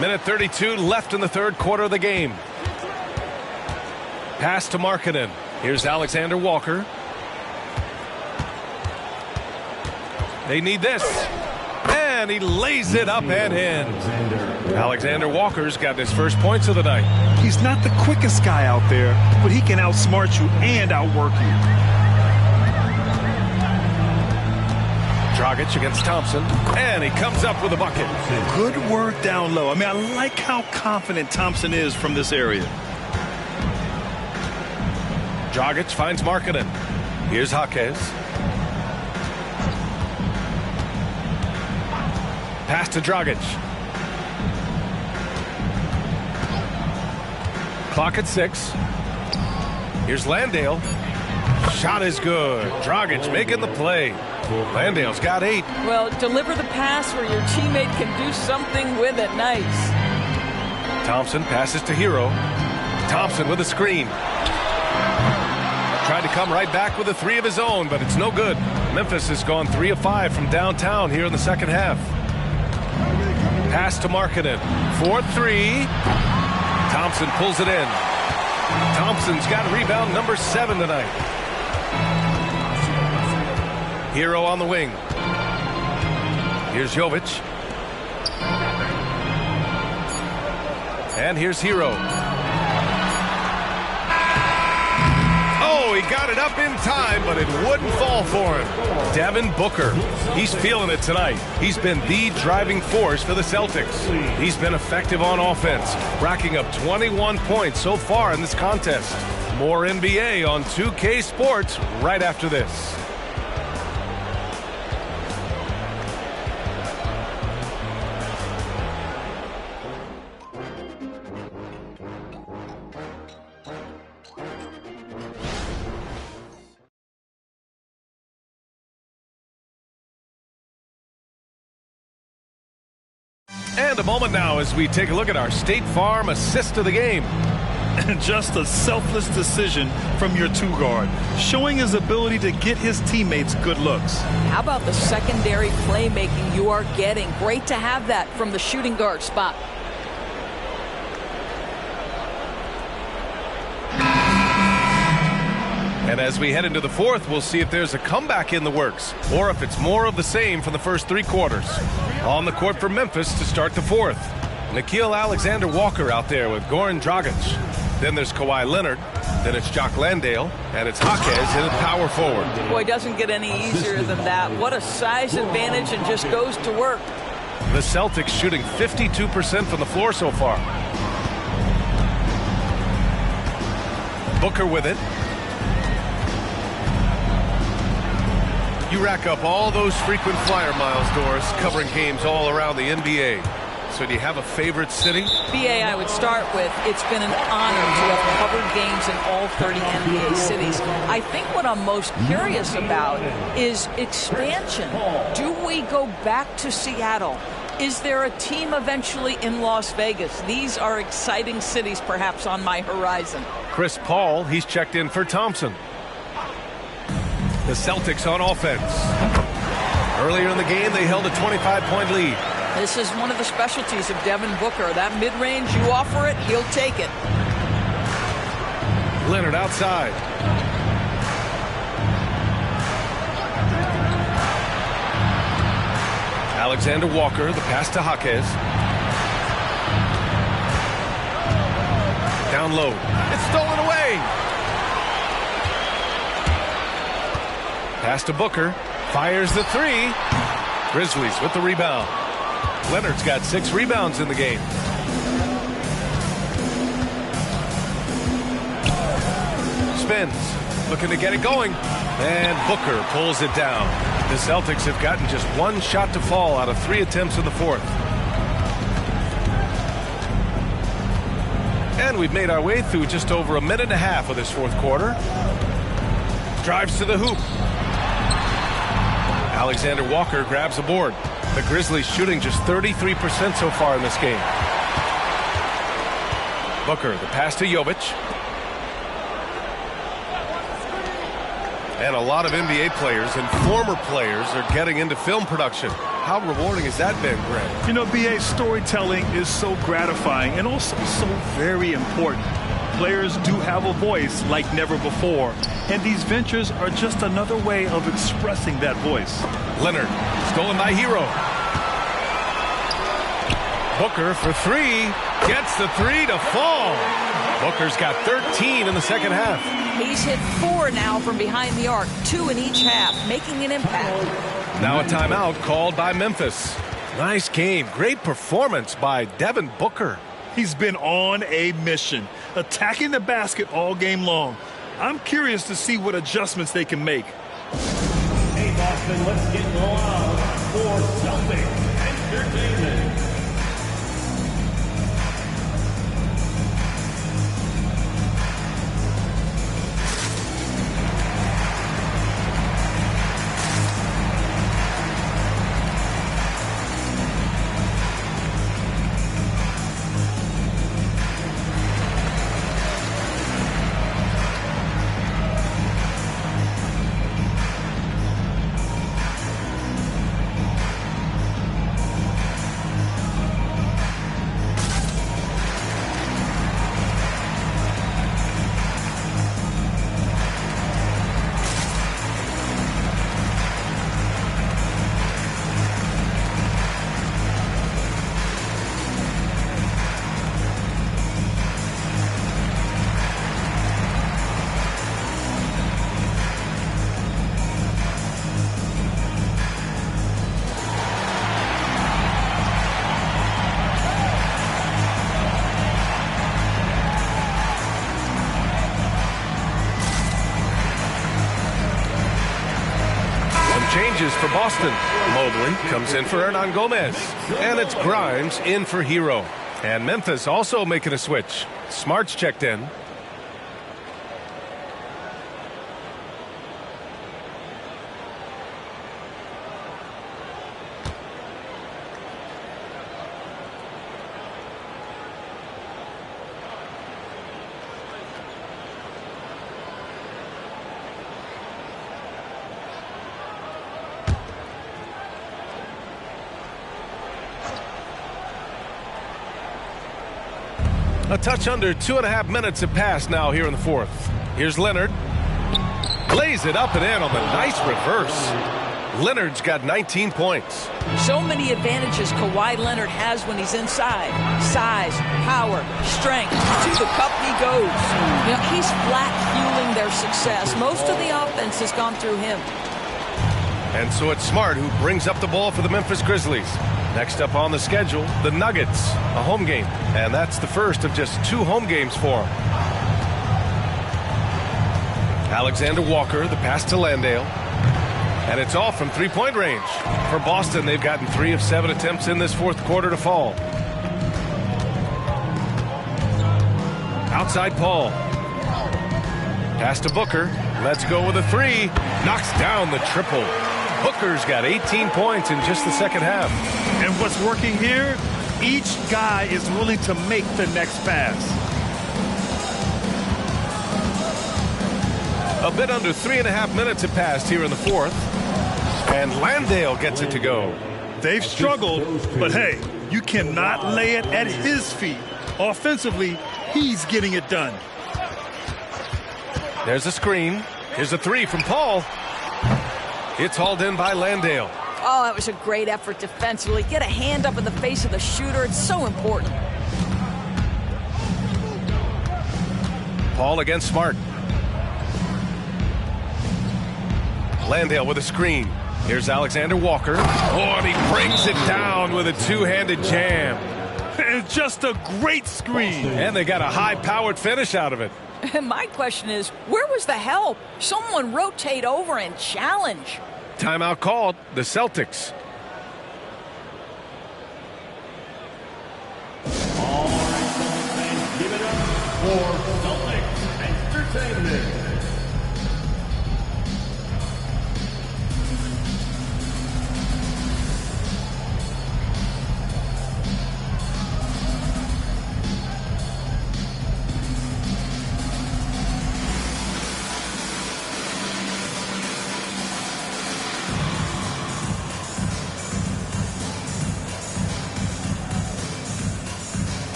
Minute 32 left in the third quarter of the game. Pass to Markkanen. Here's Alexander Walker. They need this. And he lays it up and in. Alexander Walker's got his first points of the night. He's not the quickest guy out there, but he can outsmart you and outwork you. Dragic against Thompson. And he comes up with a bucket. Good work down low. I mean, I like how confident Thompson is from this area. Dragic finds Markkanen. Here's Jaquez. Pass to Dragic. Clock at 6. Here's Landale. Shot is good. Dragic making the play. Landale's got 8. Well, deliver the pass where your teammate can do something with it. Nice. Thompson passes to Hero. Thompson with a screen. Tried to come right back with a 3 of his own, but it's no good. Memphis has gone 3 of 5 from downtown here in the second half. Pass to Markkanen. 4-3. Thompson pulls it in. Thompson's got rebound number 7 tonight. Hero on the wing. Here's Jovic. And here's Hero. He got it up in time, but it wouldn't fall for him. Devin Booker, he's feeling it tonight. He's been the driving force for the Celtics. He's been effective on offense, racking up 21 points so far in this contest. More NBA on 2K Sports right after this. And a moment now as we take a look at our State Farm assist of the game. Just a selfless decision from your 2-guard, showing his ability to get his teammates good looks. How about the secondary playmaking you are getting? Great to have that from the shooting guard spot. And as we head into the fourth, we'll see if there's a comeback in the works or if it's more of the same from the first 3 quarters. On the court for Memphis to start the fourth. Nickeil Alexander-Walker out there with Goran Dragic. Then there's Kawhi Leonard. Then it's Jock Landale. And it's Jaquez in at power forward. Boy, it doesn't get any easier than that. What a size advantage, and just goes to work. The Celtics shooting 52% from the floor so far. Booker with it. You rack up all those frequent flyer miles, Doris, covering games all around the NBA. So do you have a favorite city? BA, I would start with, it's been an honor to have covered games in all 30 NBA cities. I think what I'm most curious about is expansion. Do we go back to Seattle? Is there a team eventually in Las Vegas? These are exciting cities perhaps on my horizon. Chris Paul, he's checked in for Thompson. The Celtics on offense. Earlier in the game, they held a 25-point lead. This is one of the specialties of Devin Booker. That mid-range, you offer it, he'll take it. Leonard outside. Alexander Walker, the pass to Jaquez. Down low. It's stolen away. Pass to Booker. Fires the 3. Grizzlies with the rebound. Leonard's got 6 rebounds in the game. Spins, looking to get it going. And Booker pulls it down. The Celtics have gotten just 1 shot to fall out of 3 attempts in the fourth. And we've made our way through just over a minute and a half of this fourth quarter. Drives to the hoop. Alexander Walker grabs a board. The Grizzlies shooting just 33% so far in this game. Booker, the pass to Jovic. And a lot of NBA players and former players are getting into film production. How rewarding has that been, Greg? You know, BA, storytelling is so gratifying and also so very important. Players do have a voice like never before, and these ventures are just another way of expressing that voice. Leonard, stolen by Hero. Booker for 3, gets the 3 to fall. Booker's got 13 in the second half. He's hit 4 now from behind the arc, 2 in each half, making an impact. Now a timeout called by Memphis. Nice game. Great performance by Devin Booker. He's been on a mission, attacking the basket all game long. I'm curious to see what adjustments they can make. Hey, Boston, let's get loud for Celtics Entertainment. Changes for Boston. Mobley comes in for Hernan Gomez. And it's Grimes in for Hero. And Memphis also making a switch. Smart's checked in. A touch under 2.5 minutes have passed now here in the fourth. Here's Leonard. Lays it up and in on the nice reverse. Leonard's got 19 points. So many advantages Kawhi Leonard has when he's inside. Size, power, strength. To the cup he goes. You know, he's flat fueling their success. Most of the offense has gone through him. And so it's Smart who brings up the ball for the Memphis Grizzlies. Next up on the schedule, the Nuggets, a home game. And that's the first of just 2 home games for them. Alexander Walker, the pass to Landale. And it's off from three-point range. For Boston, they've gotten 3 of 7 attempts in this fourth quarter to fall. Outside Paul. Pass to Booker. Let's go with a 3. Knocks down the triple. Booker's got 18 points in just the second half. And what's working here? Each guy is willing to make the next pass. A bit under 3.5 minutes have passed here in the fourth. And Landale gets it to go. They've struggled, but hey, you cannot lay it at his feet. Offensively, he's getting it done. There's a screen. Here's a 3 from Paul. It's hauled in by Landale. Oh, that was a great effort defensively. Get a hand up in the face of the shooter. It's so important. Paul against Smart. Landale with a screen. Here's Alexander Walker. Oh, and he brings it down with a two-handed jam. And just a great screen. And they got a high-powered finish out of it. My question is, where was the help? Someone rotate over and challenge. Timeout called. The Celtics. All right, give it up for Celtics Entertainment.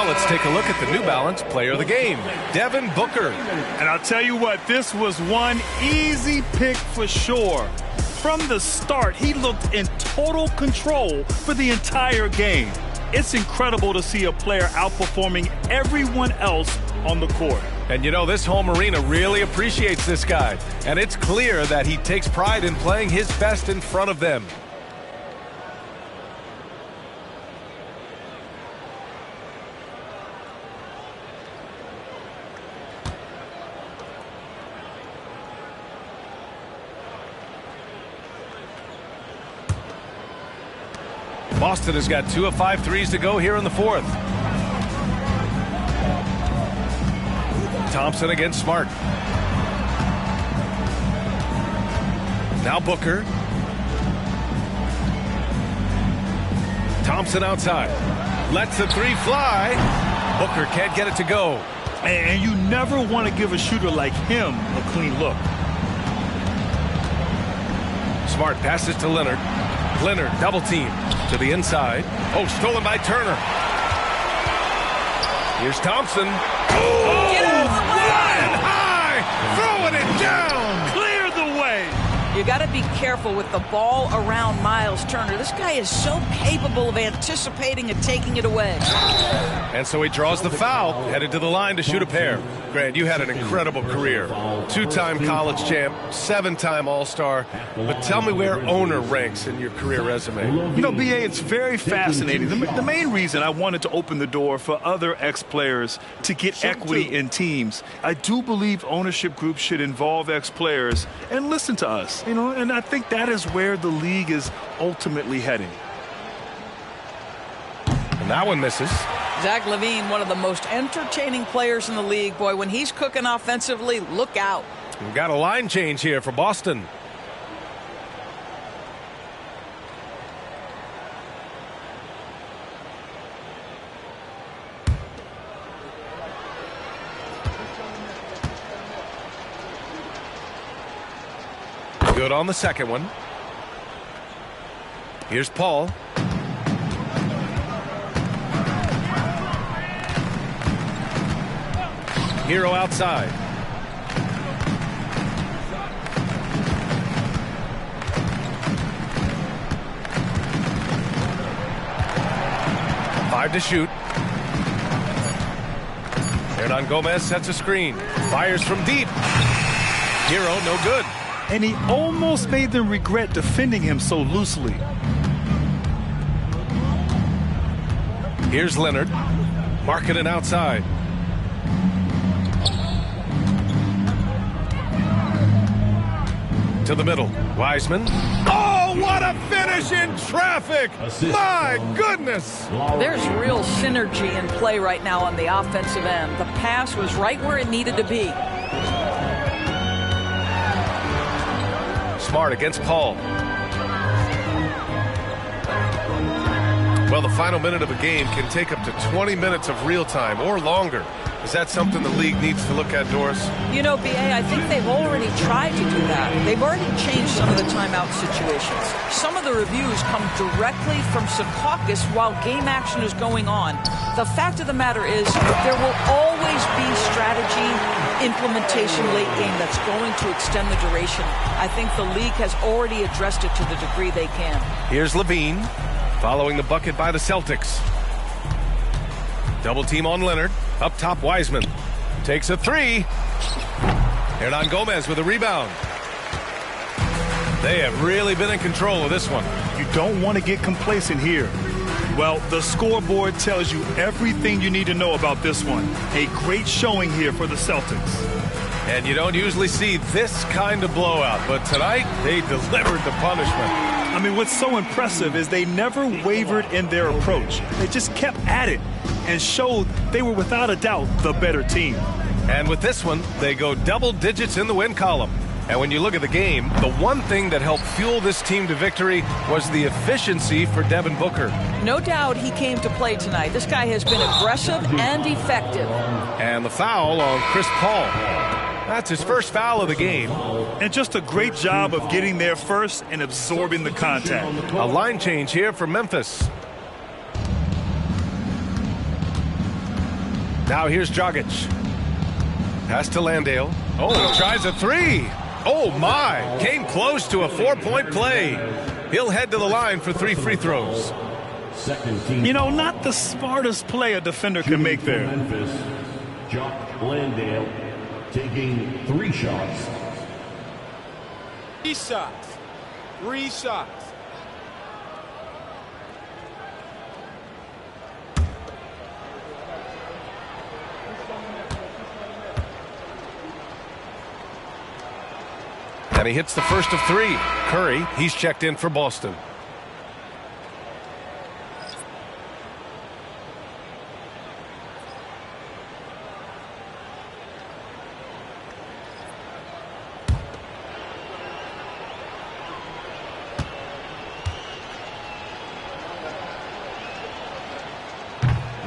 Let's take a look at the New Balance Player of the Game, Devin Booker. And I'll tell you what, this was one easy pick for sure. From the start, he looked in total control for the entire game. It's incredible to see a player outperforming everyone else on the court. And you know, this home arena really appreciates this guy. And it's clear that he takes pride in playing his best in front of them. Boston has got 2 of 5 threes to go here in the fourth. Thompson against Smart. Now Booker. Thompson outside. Lets the three fly. Booker can't get it to go. And you never want to give a shooter like him a clean look. Smart passes to Leonard. Leonard double team to the inside. Oh, stolen by Turner. Here's Thompson. Oh, get out of the way! Flying high, throwing it down. Clear the way. You got to be careful with the ball around Miles Turner. This guy is so capable of anticipating and taking it away. And so he draws the foul, headed to the line to shoot a pair. Grant, you had an incredible career. 2-time college champ, 7-time All-Star. But tell me where owner ranks in your career resume. You know, B.A., it's very fascinating. The main reason I wanted to open the door for other ex-players to get equity in teams, I do believe ownership groups should involve ex-players and listen to us. You know, and I think that is where the league is ultimately heading. And that one misses. Zach LaVine, one of the most entertaining players in the league. Boy, when he's cooking offensively, look out. We've got a line change here for Boston. Good on the second one. Here's Paul. Hero outside. Five to shoot. Hernan Gomez sets a screen. Fires from deep. Hero no good. And he almost made them regret defending him so loosely. Here's Leonard. Marking it outside. To the middle. Wiseman. Oh, what a finish in traffic! My goodness! There's real synergy in play right now on the offensive end. The pass was right where it needed to be. Smart against Paul. Well, the final minute of a game can take up to 20 minutes of real time or longer. Is that something the league needs to look at, Doris? You know, BA, I think they've already tried to do that. They've already changed some of the timeout situations. Some of the reviews come directly from Secaucus while game action is going on. The fact of the matter is there will always be strategy implementation late game that's going to extend the duration. I think the league has already addressed it to the degree they can. Here's Levine following the bucket by the Celtics. Double team on Leonard. Up top, Wiseman takes a three. Hernan Gomez with a rebound. They have really been in control of this one. You don't want to get complacent here. Well, the scoreboard tells you everything you need to know about this one. A great showing here for the Celtics. And you don't usually see this kind of blowout, but tonight they delivered the punishment. I mean, what's so impressive is they never wavered in their approach. They just kept at it and showed they were without a doubt the better team. And with this one, they go double digits in the win column. And when you look at the game, the one thing that helped fuel this team to victory was the efficiency for Devin Booker. No doubt he came to play tonight. This guy has been aggressive and effective. And the foul on Chris Paul. That's his first foul of the game. And just a great job of getting there first and absorbing the contact. A line change here for Memphis. Now here's Dragic. Pass to Landale. Oh, tries a three. Oh, my. Came close to a 4-point play. He'll head to the line for 3 free throws. You know, not the smartest play a defender can make there. Memphis, Jock Landale taking 3 shots. 3 shots. 3 shots. And he hits the first of 3. Curry, he's checked in for Boston.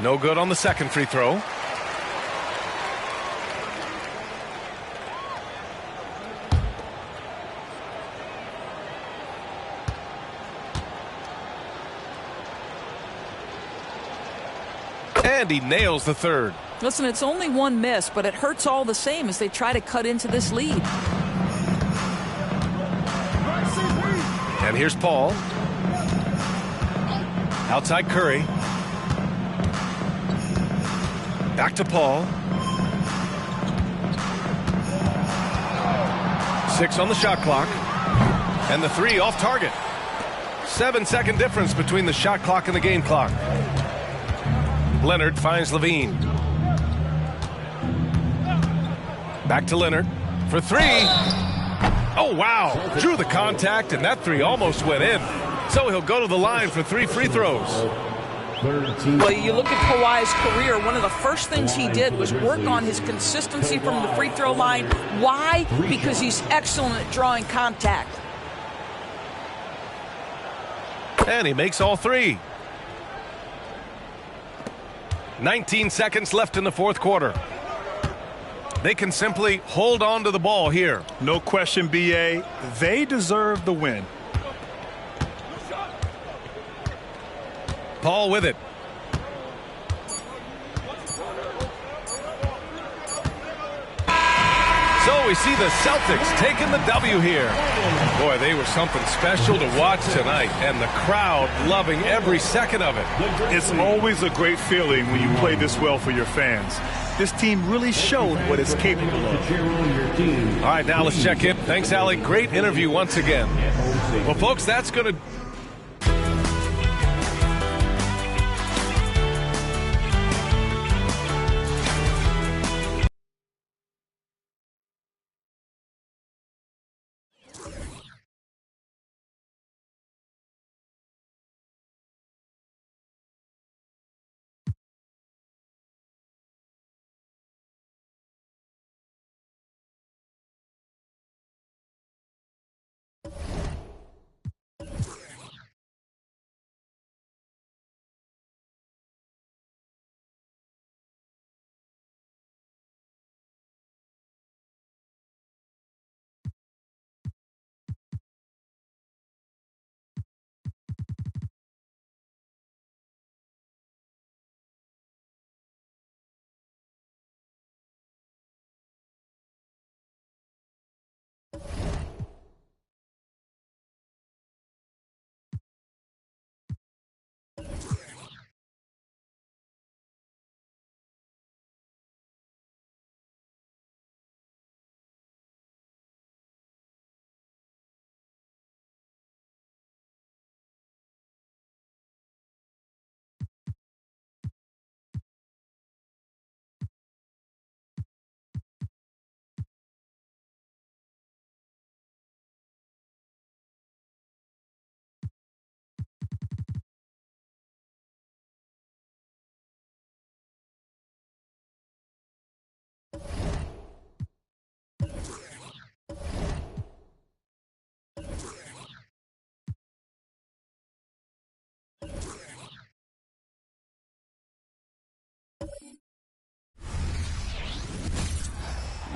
No good on the second free throw. And he nails the third. Listen, it's only one miss, but it hurts all the same as they try to cut into this lead. And here's Paul. Outside Curry. Back to Paul. 6 on the shot clock. And the 3 off target. 7-second difference between the shot clock and the game clock. Leonard finds Levine. Back to Leonard for 3. Oh, wow. Drew the contact, and that 3 almost went in. So he'll go to the line for 3 free throws. Well, you look at Kawhi's career, one of the first things he did was work on his consistency from the free throw line. Why? Because he's excellent at drawing contact. And he makes all 3. 19 seconds left in the fourth quarter. They can simply hold on to the ball here. No question, BA. They deserve the win. Paul with it. So we see the Celtics taking the W here. Boy, they were something special to watch tonight, and the crowd loving every second of it. It's always a great feeling when you play this well for your fans. This team really showed what it's capable of. All right, now let's check in. Thanks, Allie. Great interview once again. Well, folks, that's going to...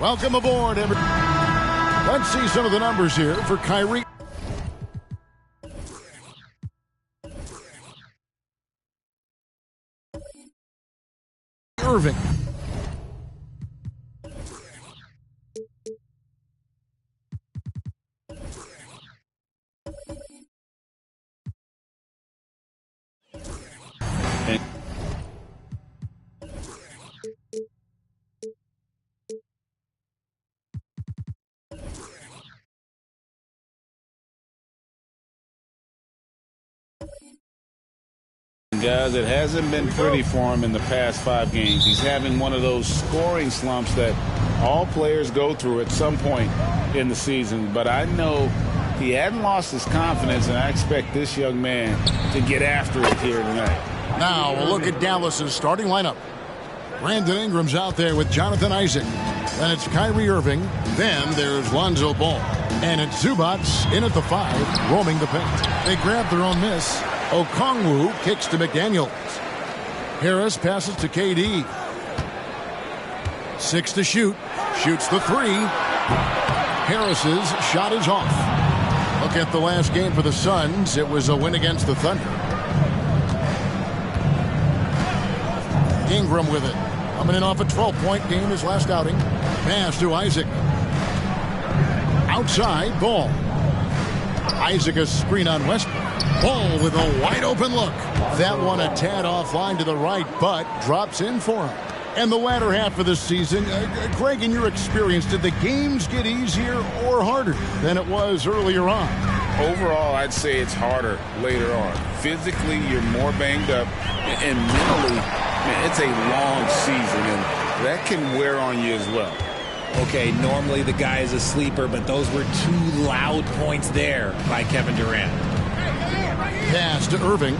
Welcome aboard, everybody. Let's see some of the numbers here for Kyrie Irving. Guys, it hasn't been pretty for him in the past 5 games. He's having one of those scoring slumps that all players go through at some point in the season. But I know he hadn't lost his confidence, and I expect this young man to get after it here tonight. Now we'll look at Dallas's starting lineup. Brandon Ingram's out there with Jonathan Isaac. Then it's Kyrie Irving. Then there's Lonzo Ball. And it's Zubats in at the 5, roaming the paint. They grab their own miss. Okongwu kicks to McDaniels. Harris passes to KD. 6 to shoot. Shoots the 3. Harris's shot is off. Look at the last game for the Suns. It was a win against the Thunder. Ingram with it. Coming in off a 12-point game his last outing. Pass to Isaac. Outside, Ball. Isaac a screen on Westbrook. Ball with a wide-open look. That one a tad offline to the right, but drops in for him. And the latter half of the season, Greg, in your experience, did the games get easier or harder than it was earlier on? Overall, I'd say it's harder later on. Physically, you're more banged up, and mentally, man, it's a long season, and that can wear on you as well. Okay, normally the guy is a sleeper, but those were 2 loud points there by Kevin Durant. Pass to Irving.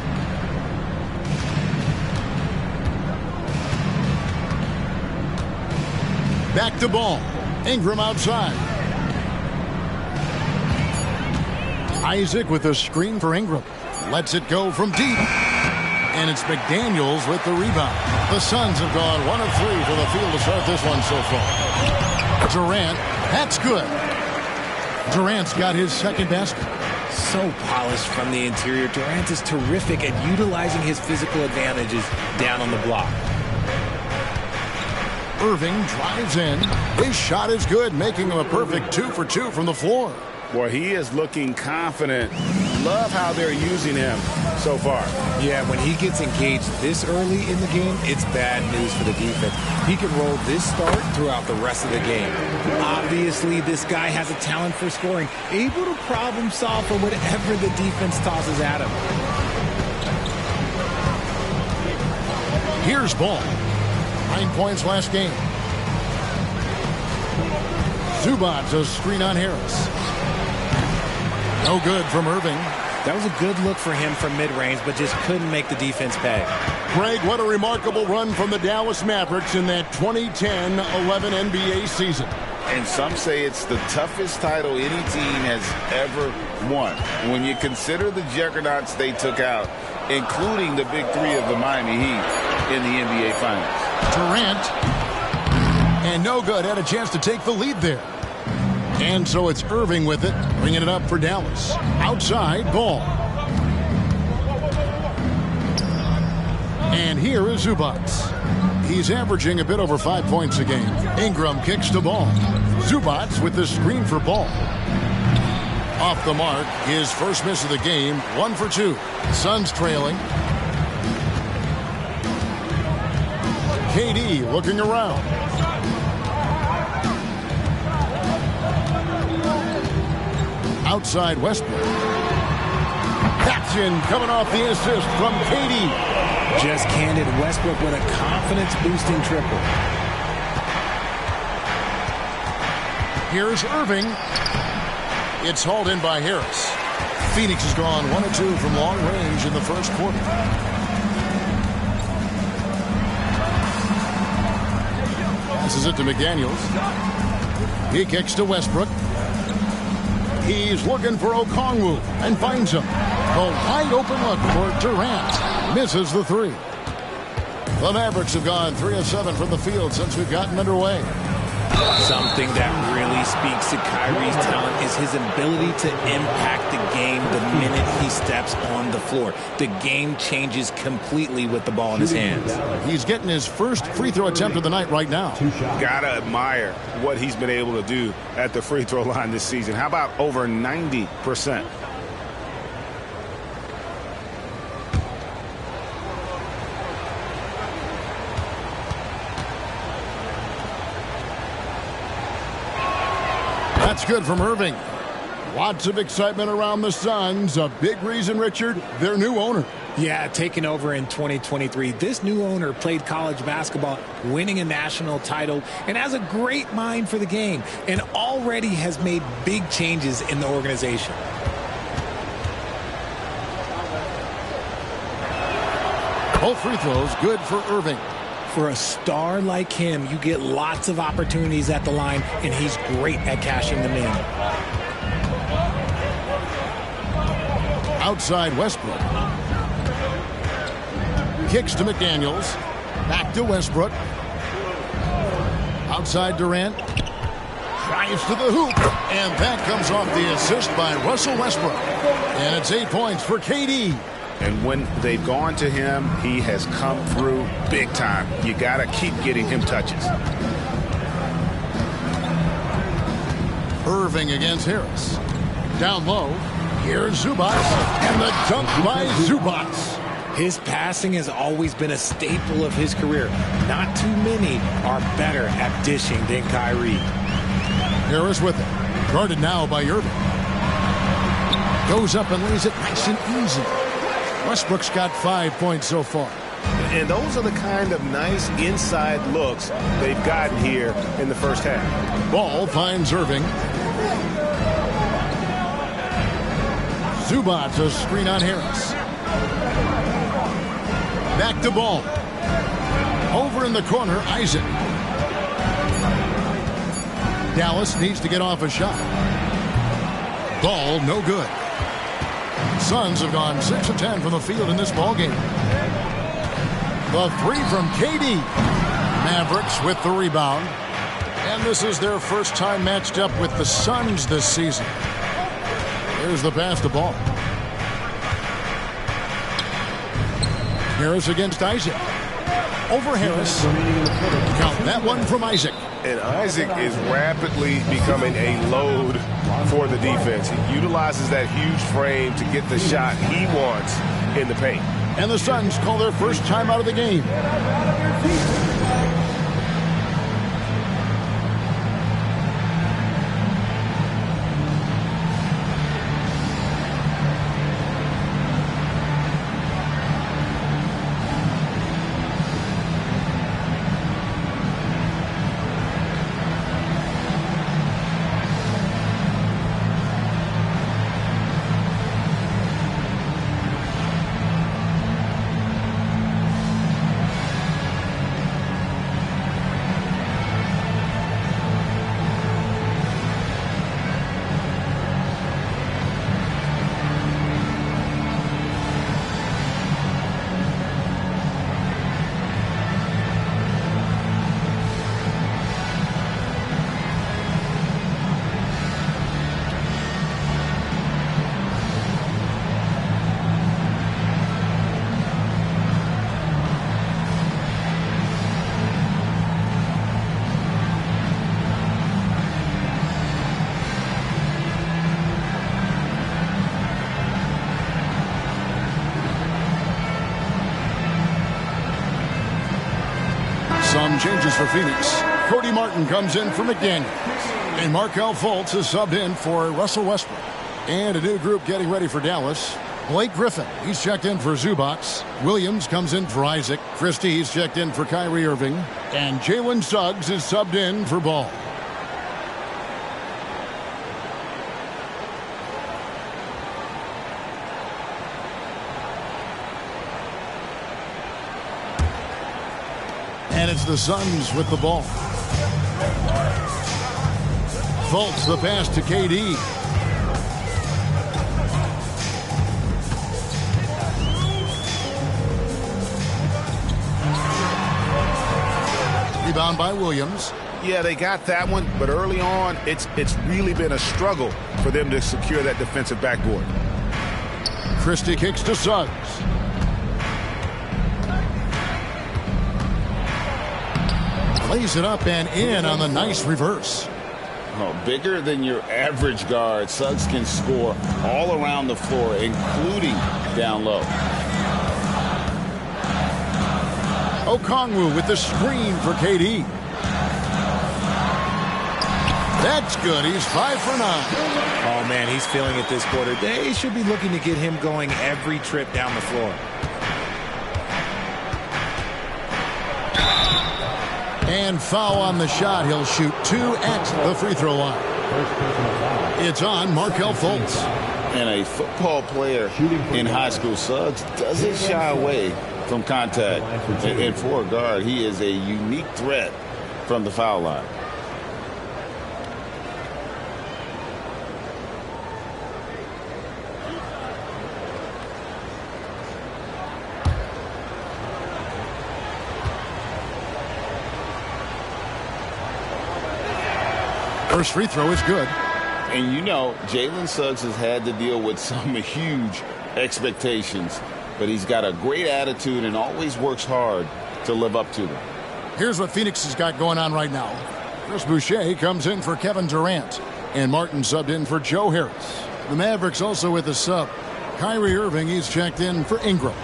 Back to Ball. Ingram outside. Isaac with a screen for Ingram. Lets it go from deep. And it's McDaniels with the rebound. The Suns have gone 1 of 3 for the field to start this one so far. Durant, that's good. Durant's got his second basket. So polished from the interior. Durant is terrific at utilizing his physical advantages down on the block. Irving drives in. His shot is good, making him a perfect 2 for 2 from the floor. Boy, he is looking confident. Love how they're using him so far. Yeah, when he gets engaged this early in the game, it's bad news for the defense. He can roll this start throughout the rest of the game. Obviously, this guy has a talent for scoring, able to problem solve for whatever the defense tosses at him. Here's Ball. 9 points last game. Zubats a screen on Harris. No good from Irving. That was a good look for him from mid-range, but just couldn't make the defense pay. Greg, what a remarkable run from the Dallas Mavericks in that 2010-11 NBA season. And some say it's the toughest title any team has ever won. When you consider the juggernauts they took out, including the big 3 of the Miami Heat in the NBA Finals. Durant. And no good. Had a chance to take the lead there. And so it's Irving with it, bringing it up for Dallas. Outside, Ball. And here is Zubats. He's averaging a bit over 5 points a game. Ingram kicks to Ball. Zubats with the screen for Ball. Off the mark, his first miss of the game, 1 for 2. Suns trailing. KD looking around. Outside Westbrook. That's in, coming off the assist from KD. Just handed Westbrook with a confidence-boosting triple. Here's Irving. It's hauled in by Harris. Phoenix has gone 1 of 2 from long range in the first quarter. Passes it to McDaniels. He kicks to Westbrook. He's looking for Okongwu and finds him. A wide open look for Durant. Misses the 3. The Mavericks have gone 3 of 7 from the field since we've gotten underway. Something that really speaks to Kyrie's talent is his ability to impact the game the minute he steps on the floor. The game changes completely with the ball in his hands. He's getting his first free throw attempt of the night right now. Gotta admire what he's been able to do at the free throw line this season. How about over 90%? That's good from Irving. Lots of excitement around the Suns. A big reason, Richard, their new owner. Yeah, taking over in 2023. This new owner played college basketball, winning a national title, and has a great mind for the game, and already has made big changes in the organization. Both free throws good for Irving. For a star like him, you get lots of opportunities at the line, and he's great at cashing them in. Outside Westbrook. Kicks to McDaniels. Back to Westbrook. Outside Durant. Drives to the hoop. And that comes off the assist by Russell Westbrook. And it's 8 points for KD. And when they've gone to him, he has come through big time. You got to keep getting him touches. Irving against Harris. Down low. Here's Zubac. And the dunk by Zubac. His passing has always been a staple of his career. Not too many are better at dishing than Kyrie. Harris with it. Guarded now by Irving. Goes up and lays it nice and easy. Westbrook's got 5 points so far. And those are the kind of nice inside looks they've gotten here in the first half. Ball finds Irving. Zubac, a screen on Harris. Back to Ball. Over in the corner, Isaac. Dallas needs to get off a shot. Ball, no good. Suns have gone 6 of 10 from the field in this ballgame. The three from KD. Mavericks with the rebound. And this is their first time matched up with the Suns this season. Here's the pass to Ball. Harris against Isaac. Over Harris. Count that one from Isaac. And Isaac is rapidly becoming a load for the defense. He utilizes that huge frame to get the shot he wants in the paint. And the Suns call their first time out of the game. Some changes for Phoenix. Cody Martin comes in for McDaniels. And Markelle Fultz is subbed in for Russell Westbrook. And a new group getting ready for Dallas. Blake Griffin, he's checked in for Zubac. Williams comes in for Isaac. Christie's checked in for Kyrie Irving. And Jalen Suggs is subbed in for Ball. And it's the Suns with the ball. Fultz the pass to KD. Rebound by Williams. Yeah, they got that one, but early on, it's really been a struggle for them to secure that defensive backboard. Christie kicks to Suggs. Plays it up and in on the nice reverse. Oh, bigger than your average guard, Suggs can score all around the floor, including down low. Okongwu with the screen for KD. That's good. He's 5 for 9. Oh, man, he's feeling it this quarter. They should be looking to get him going every trip down the floor. And foul on the shot. He'll shoot 2 at the free throw line. It's on Markelle Fultz. And a football player in high school, Suggs doesn't shy away from contact. And for a guard, he is a unique threat from the foul line. First free throw is good. And you know, Jalen Suggs has had to deal with some huge expectations, but he's got a great attitude and always works hard to live up to them. Here's what Phoenix has got going on right now. Chris Boucher comes in for Kevin Durant, and Martin subbed in for Joe Harris. The Mavericks also with a sub. Kyrie Irving, he's checked in for Ingram.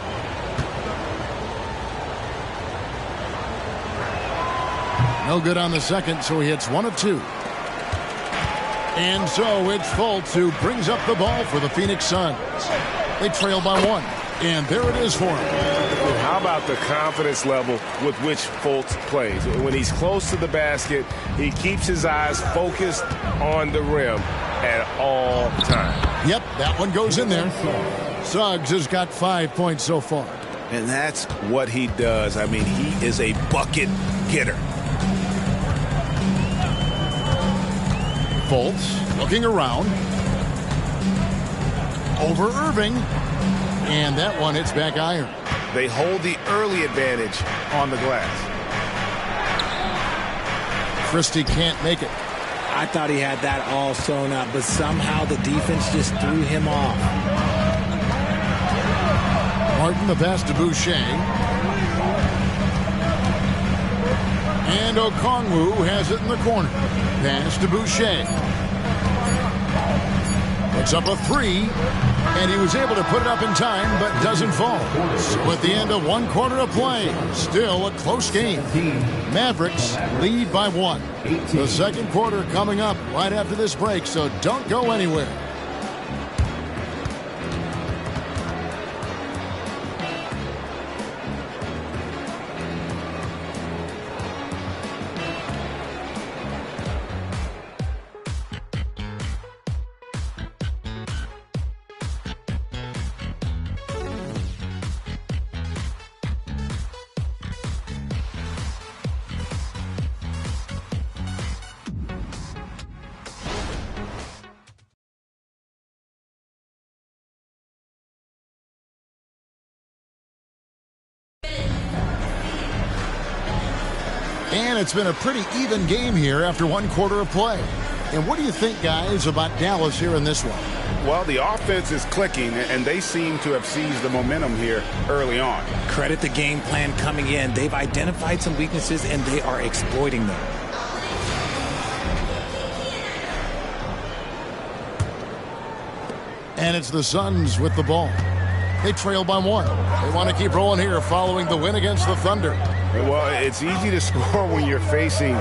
No good on the second, so he hits 1 of 2. And so it's Fultz who brings up the ball for the Phoenix Suns. They trail by 1, and there it is for him. How about the confidence level with which Fultz plays? When he's close to the basket, he keeps his eyes focused on the rim at all times. Yep, that one goes in there. Suggs has got 5 points so far. And that's what he does. I mean, he is a bucket getter. Fultz looking around. Over Irving. And that one hits back iron. They hold the early advantage on the glass. Christie can't make it. I thought he had that all sewn up, but somehow the defense just threw him off. Martin the pass to Boucher. And Okongwu has it in the corner. Pass to Boucher. Puts up a 3, and he was able to put it up in time, but doesn't fall. So at the end of 1 quarter of play, still a close game. Mavericks lead by 1. The second quarter coming up right after this break, so don't go anywhere. And it's been a pretty even game here after 1 quarter of play. And what do you think, guys, about Dallas here in this one? Well, the offense is clicking, and they seem to have seized the momentum here early on. Credit the game plan coming in. They've identified some weaknesses, and they are exploiting them. And it's the Suns with the ball. They trail by 1. They want to keep rolling here following the win against the Thunder. Well, it's easy to score when you're facing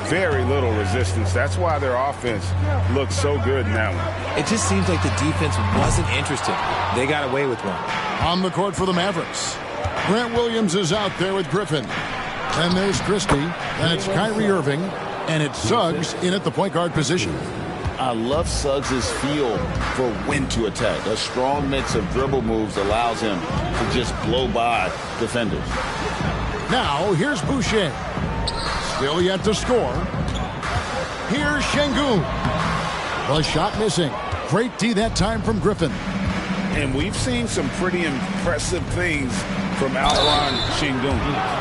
very little resistance. That's why their offense looks so good in that one. It just seems like the defense wasn't interested. They got away with one. On the court for the Mavericks. Grant Williams is out there with Griffin. And there's Christie. And it's Kyrie Irving. And it's Suggs in at the point guard position. I love Suggs' feel for when to attack. A strong mix of dribble moves allows him to just blow by defenders. Now, here's Boucher. Still yet to score. Here's Şengün. The shot missing. Great D that time from Griffin. And we've seen some pretty impressive things from Outrun Shingun.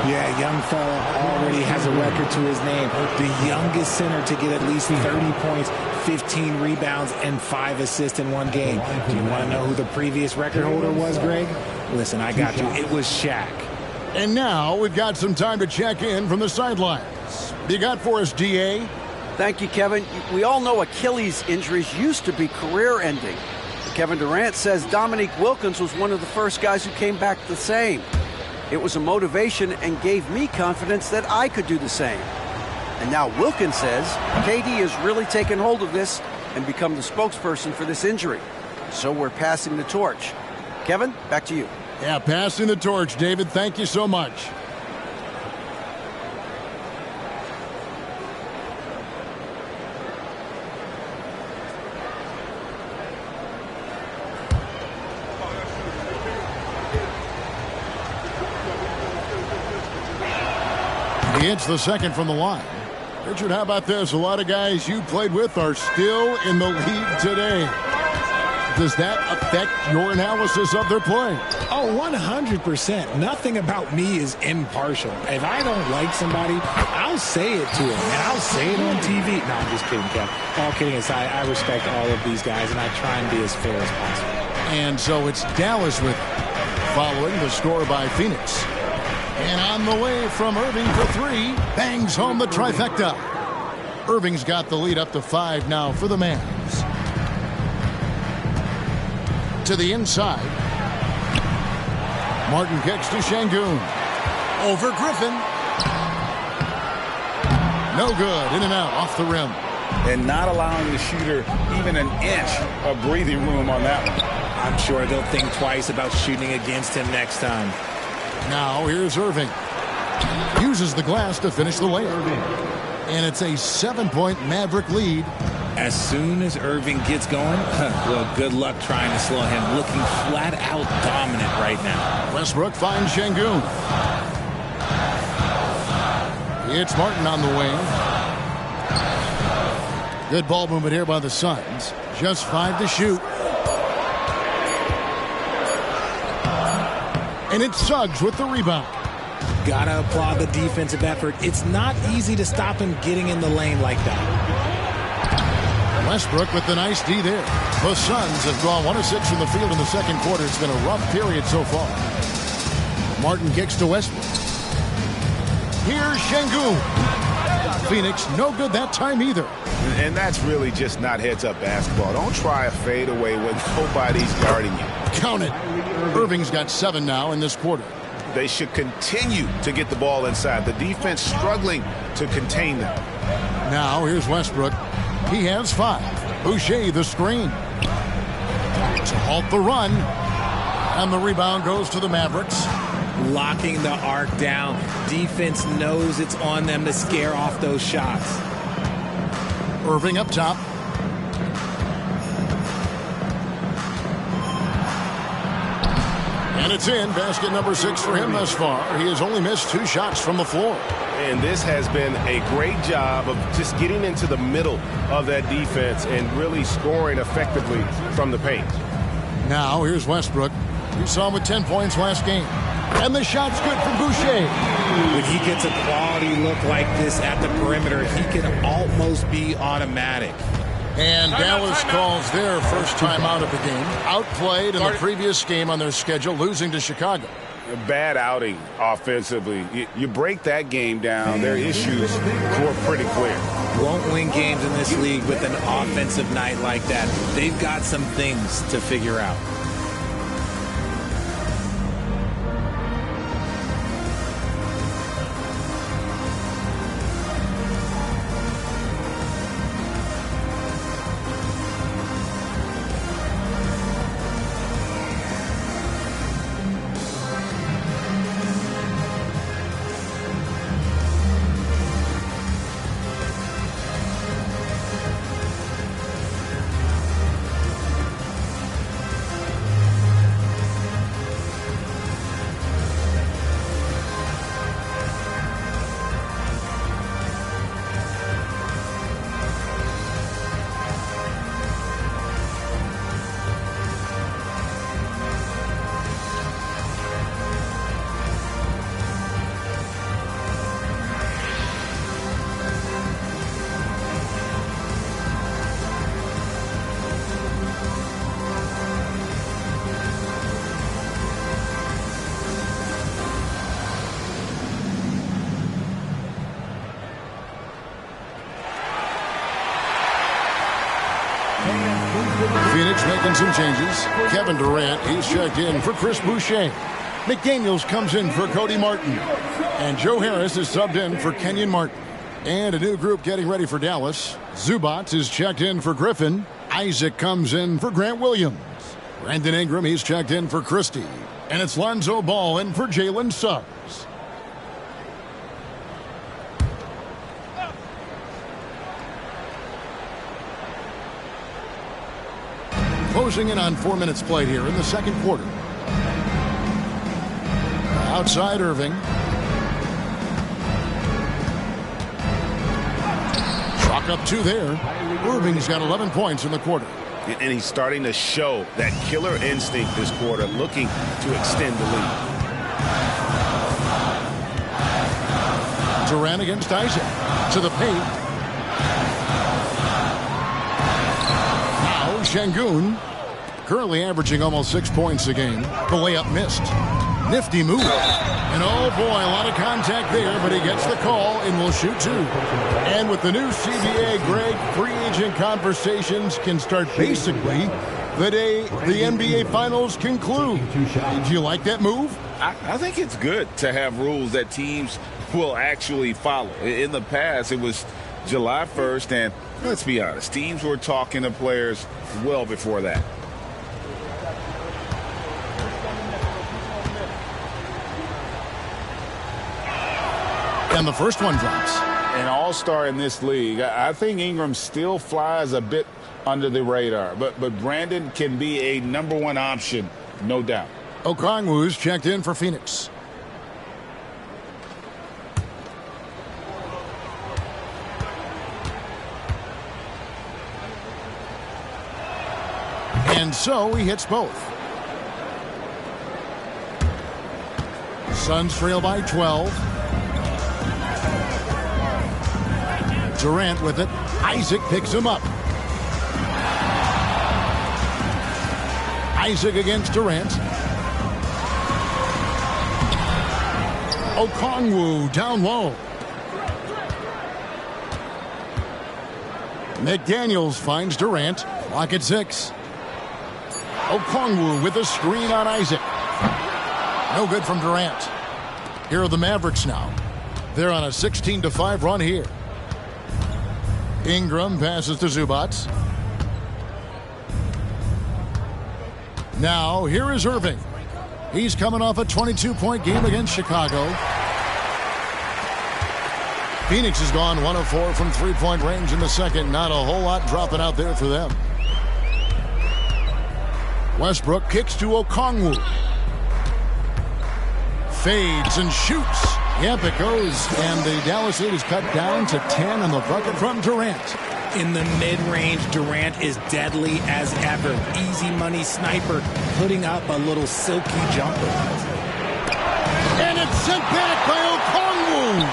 Yeah, young fella already has a record to his name. The youngest center to get at least 30 points, 15 rebounds, and 5 assists in one game. Do you want to know who the previous record holder was, Greg? Listen, I got you. It was Shaq. And now we've got some time to check in from the sidelines. You got for us, DA? Thank you, Kevin. We all know Achilles injuries used to be career-ending. Kevin Durant says Dominique Wilkins was one of the first guys who came back the same. It was a motivation and gave me confidence that I could do the same. And now Wilkins says KD has really taken hold of this and become the spokesperson for this injury. So we're passing the torch. Kevin, back to you. Yeah, passing the torch, David. Thank you so much. He hits the second from the line. Richard, how about this? A lot of guys you played with are still in the league today. Does that affect your analysis of their play? Oh, 100%. Nothing about me is impartial. If I don't like somebody, I'll say it to them, and I'll say it on TV. No, I'm just kidding, Kev. All kidding aside, I respect all of these guys, and I try and be as fair as possible. And so it's Dallas with following the score by Phoenix. And on the way from Irving for 3, bangs home the trifecta. Irving's got the lead up to 5 now for the Mavs. To the inside. Martin kicks to Şengün. Over Griffin. No good. In and out off the rim. And not allowing the shooter even an inch of breathing room on that one. I'm sure they'll think twice about shooting against him next time. Now here's Irving. Uses the glass to finish the layup. And it's a 7-point Maverick lead. As soon as Irving gets going, well, good luck trying to slow him. Looking flat out dominant right now. Westbrook finds Şengün. It's Martin on the wing. Good ball movement here by the Suns. Just 5 to shoot. And it's Suggs with the rebound. Gotta applaud the defensive effort. It's not easy to stop him getting in the lane like that. Westbrook with the nice D there. The Suns have gone 1 of 6 from the field in the second quarter. It's been a rough period so far. Martin kicks to Westbrook. Here's Şengün. Phoenix no good that time either. And that's really just not heads-up basketball. Don't try a fadeaway when nobody's guarding you. Count it. Irving's got 7 now in this quarter. They should continue to get the ball inside. The defense struggling to contain them. Now here's Westbrook. He has 5. Boucher the screen. To halt the run. And the rebound goes to the Mavericks. Locking the arc down. Defense knows it's on them to scare off those shots. Irving up top. And it's in. Basket number 6 for him thus far. He has only missed 2 shots from the floor. And this has been a great job of just getting into the middle of that defense and really scoring effectively from the paint. Now here's Westbrook. You saw him with 10 points last game. And the shot's good from Boucher. When he gets a quality look like this at the perimeter, he can almost be automatic. And Dallas calls their first time out of the game. Outplayed in the previous game on their schedule, losing to Chicago. A bad outing offensively. You break that game down, their issues were pretty clear. Won't win games in this league with an offensive night like that. They've got some things to figure out. Phoenix making some changes. Kevin Durant, he's checked in for Chris Boucher. McDaniels comes in for Cody Martin. And Joe Harris is subbed in for Kenyon Martin. And a new group getting ready for Dallas. Zubac is checked in for Griffin. Isaac comes in for Grant Williams. Brandon Ingram, he's checked in for Christie. And it's Lonzo Ball in for Jalen Suggs. Closing in on 4 minutes played here in the second quarter. Outside Irving. Chalk up 2 there. Irving's got 11 points in the quarter. And he's starting to show that killer instinct this quarter, looking to extend the lead. Durant against Isaac. To the paint. Now Şengün. Currently averaging almost 6 points a game. The layup missed. Nifty move. And oh boy, a lot of contact there, but he gets the call and will shoot 2. And with the new CBA, Greg, free agent conversations can start basically the day the NBA Finals conclude. Did you like that move? I think it's good to have rules that teams will actually follow. In the past, it was July 1st, and let's be honest, teams were talking to players well before that. And the first one drops. An all-star in this league. I think Ingram still flies a bit under the radar, but Brandon can be a #1 option, no doubt. Okongwu's checked in for Phoenix. And so he hits both. Suns trail by 12. Durant with it. Isaac picks him up. Isaac against Durant. Okongwu down low. McDaniels finds Durant. Clock at 6. Okongwu with a screen on Isaac. No good from Durant. Here are the Mavericks now. They're on a 16-5 run here. Ingram passes to Zubac. Now, here is Irving. He's coming off a 22-point game against Chicago. Phoenix has gone 1 of 4 from three-point range in the second. Not a whole lot dropping out there for them. Westbrook kicks to Okongwu. Fades and shoots. Yep, it goes. And the Dallas lead is cut down to 10 on the bucket from Durant. In the mid-range, Durant is deadly as ever. Easy money sniper, putting up a little silky jumper. And it's sent back by Okongwu.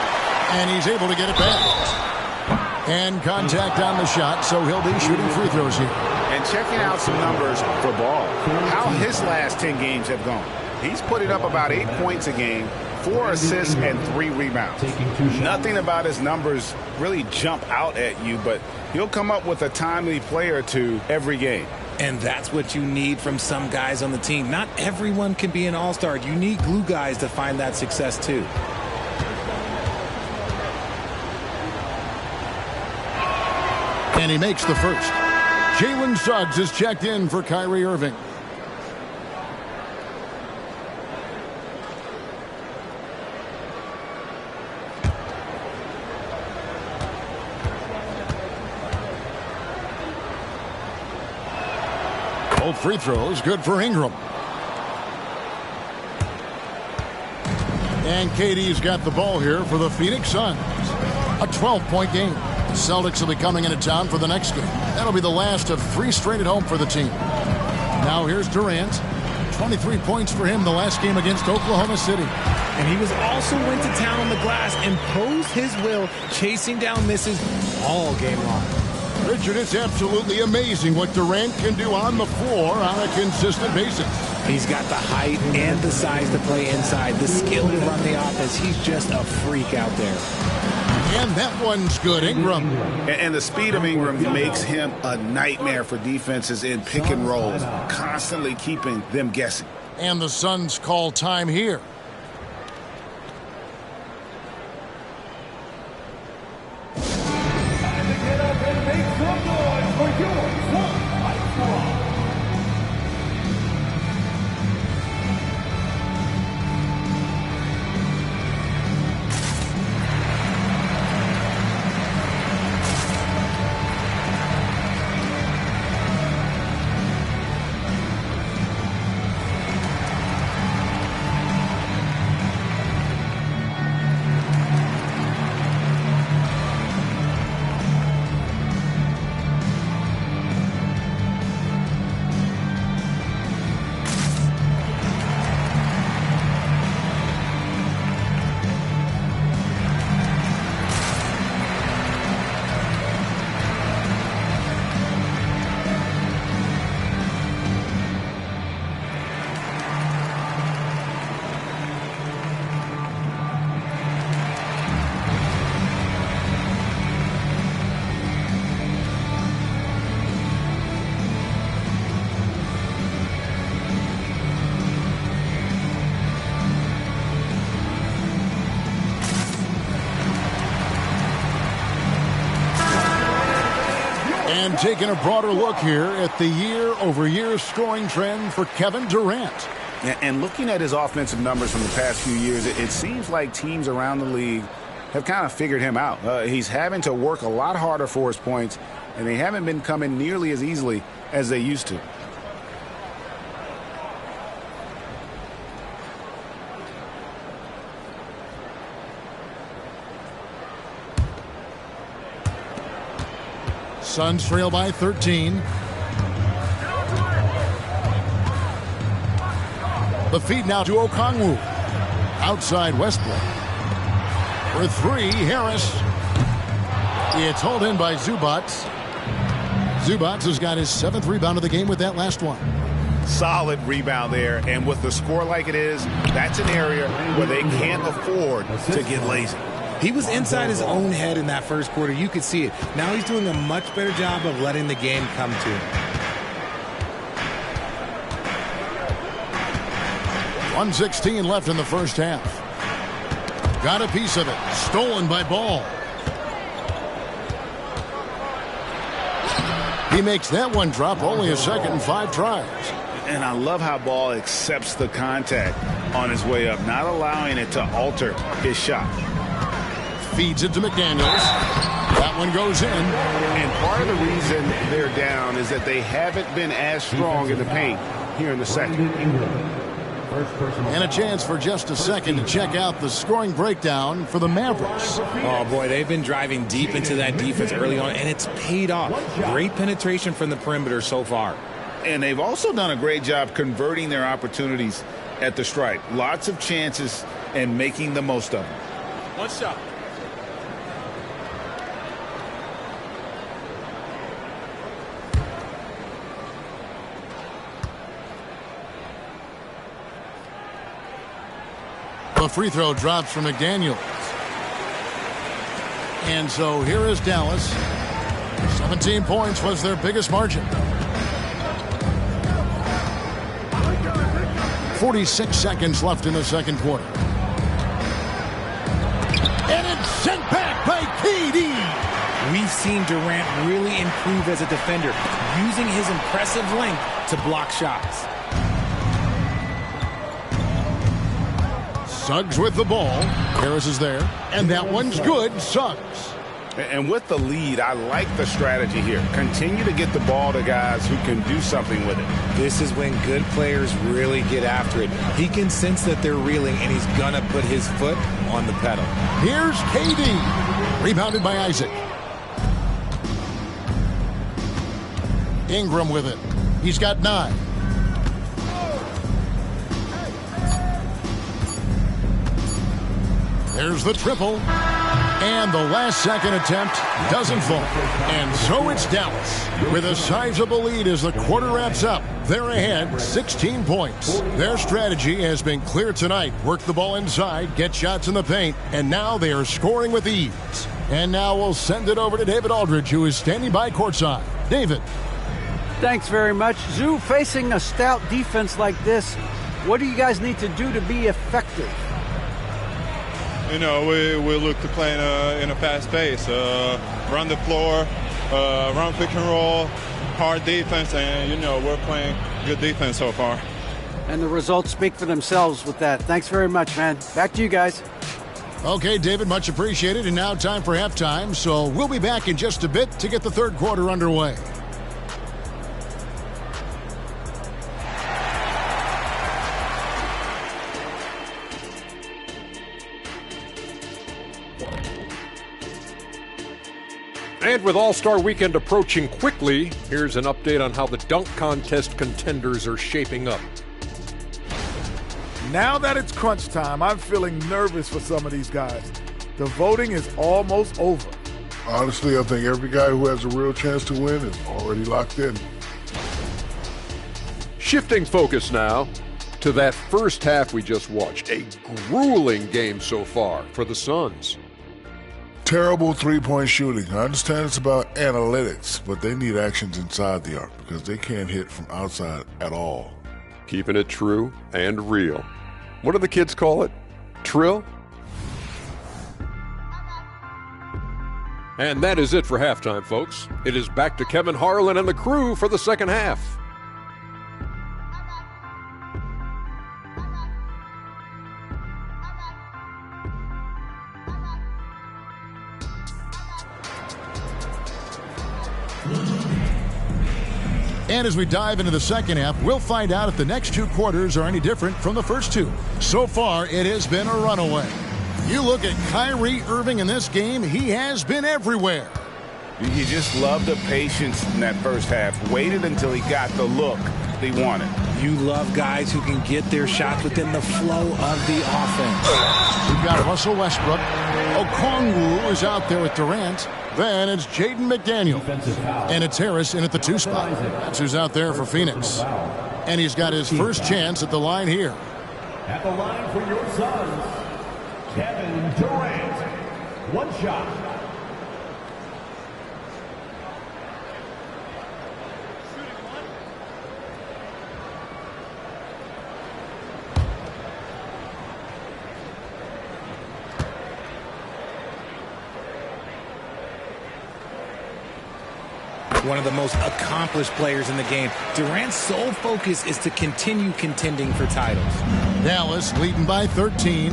And he's able to get it back. And contact on the shot, so he'll be shooting free throws here. And checking out some numbers for Ball, how his last 10 games have gone. He's putting up about 8 points a game, 4 assists, and 3 rebounds. Nothing about his numbers really jump out at you, but he'll come up with a timely play or two every game. And that's what you need from some guys on the team. Not everyone can be an all-star. You need glue guys to find that success too. And he makes the first. Jalen Suggs is checked in for Kyrie Irving. Both free throws good for Ingram. And KD's got the ball here for the Phoenix Suns. A 12-point game. The Celtics will be coming into town for the next game. That'll be the last of 3 straight at home for the team. Now here's Durant. 23 points for him the last game against Oklahoma City. And he was also went to town on the glass, imposed his will, chasing down misses all game long. Richard, it's absolutely amazing what Durant can do on the floor on a consistent basis. He's got the height and the size to play inside, the skill to run the offense. He's just a freak out there. And that one's good, Ingram. And the speed of Ingram makes him a nightmare for defenses in pick and rolls, constantly keeping them guessing. And the Suns call time here. And taking a broader look here at the year-over-year scoring trend for Kevin Durant. And looking at his offensive numbers from the past few years, it seems like teams around the league have kind of figured him out. He's having to work a lot harder for his points, and they haven't been coming nearly as easily as they used to. Suns trail by 13. The feed now to Okongwu. Outside Westbrook. For three, Harris. It's hauled in by Zubac. Zubac has got his 7th rebound of the game with that last one. Solid rebound there, and with the score like it is, that's an area where they can't afford to get lazy. He was inside his own head in that first quarter. You could see it. Now he's doing a much better job of letting the game come to him. 1:16 left in the first half. Got a piece of it. Stolen by Ball. He makes that one drop, only a second and 5 tries. And I love how Ball accepts the contact on his way up, not allowing it to alter his shot. Feeds it to McDaniels. That one goes in. And part of the reason they're down is that they haven't been as strong in the paint here in the second. And a chance for just a second to check out the scoring breakdown for the Mavericks. Oh, boy, they've been driving deep into that defense early on, and it's paid off. Great penetration from the perimeter so far. And they've also done a great job converting their opportunities at the stripe. Lots of chances and making the most of them. One shot. The free throw drops from McDaniels. And so here is Dallas. 17 points was their biggest margin. 46 seconds left in the second quarter. And it's sent back by KD. We've seen Durant really improve as a defender, using his impressive length to block shots. Suggs with the ball. Harris is there. And that one's good. Suggs. And with the lead, I like the strategy here. Continue to get the ball to guys who can do something with it. This is when good players really get after it. He can sense that they're reeling, and he's going to put his foot on the pedal. Here's KD. Rebounded by Isaac. Ingram with it. He's got 9. There's the triple. And the last second attempt doesn't fall. And so it's Dallas with a sizable lead as the quarter wraps up. They're ahead 16 points. Their strategy has been clear tonight. Work the ball inside, get shots in the paint, and now they are scoring with ease. And now we'll send it over to David Aldridge, who is standing by courtside. David. Thanks very much. Zoo, facing a stout defense like this, what do you guys need to do to be effective? You know, we look to play in a fast pace, run the floor, run pick and roll, hard defense, and, you know, we're playing good defense so far. And the results speak for themselves with that. Thanks very much, man. Back to you guys. Okay, David, much appreciated. And now time for halftime, so we'll be back in just a bit to get the third quarter underway. And with All-Star Weekend approaching quickly, here's an update on how the dunk contest contenders are shaping up. Now that it's crunch time, I'm feeling nervous for some of these guys. The voting is almost over. Honestly, I think every guy who has a real chance to win is already locked in. Shifting focus now to that first half we just watched. A grueling game so far for the Suns. Terrible three-point shooting. I understand it's about analytics, but they need actions inside the arc because they can't hit from outside at all. Keeping it true and real. What do the kids call it? Trill? And that is it for halftime, folks. It is back to Kevin Harlan and the crew for the second half. And as we dive into the second half, we'll find out if the next two quarters are any different from the first two. So far, it has been a runaway. You look at Kyrie Irving in this game, he has been everywhere. You just love the patience in that first half. Waited until he got the look they wanted. You love guys who can get their shots within the flow of the offense. We've got Russell Westbrook. Okongwu is out there with Durant. Then it's Jaden McDaniel. And it's Harris in at the 2 spot. That's who's out there for Phoenix. And he's got his first chance at the line here. At the line for your Suns, Kevin Durant. One shot. One of the most accomplished players in the game. Durant's sole focus is to continue contending for titles. Dallas leading by 13.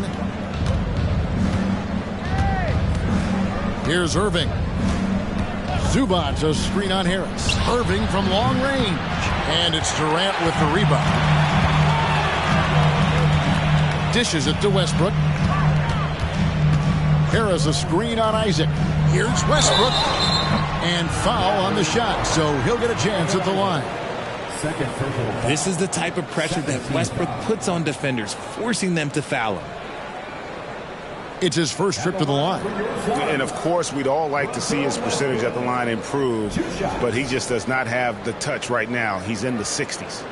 Here's Irving. Zubac, a screen on Harris. Irving from long range. And it's Durant with the rebound. Dishes it to Westbrook. Harris a screen on Isaac. Here's Westbrook. And foul on the shot, so he'll get a chance at the line. This is the type of pressure that Westbrook puts on defenders, forcing them to foul him. It's his first trip to the line. And, of course, we'd all like to see his percentage at the line improve, but he just does not have the touch right now. He's in the 60s.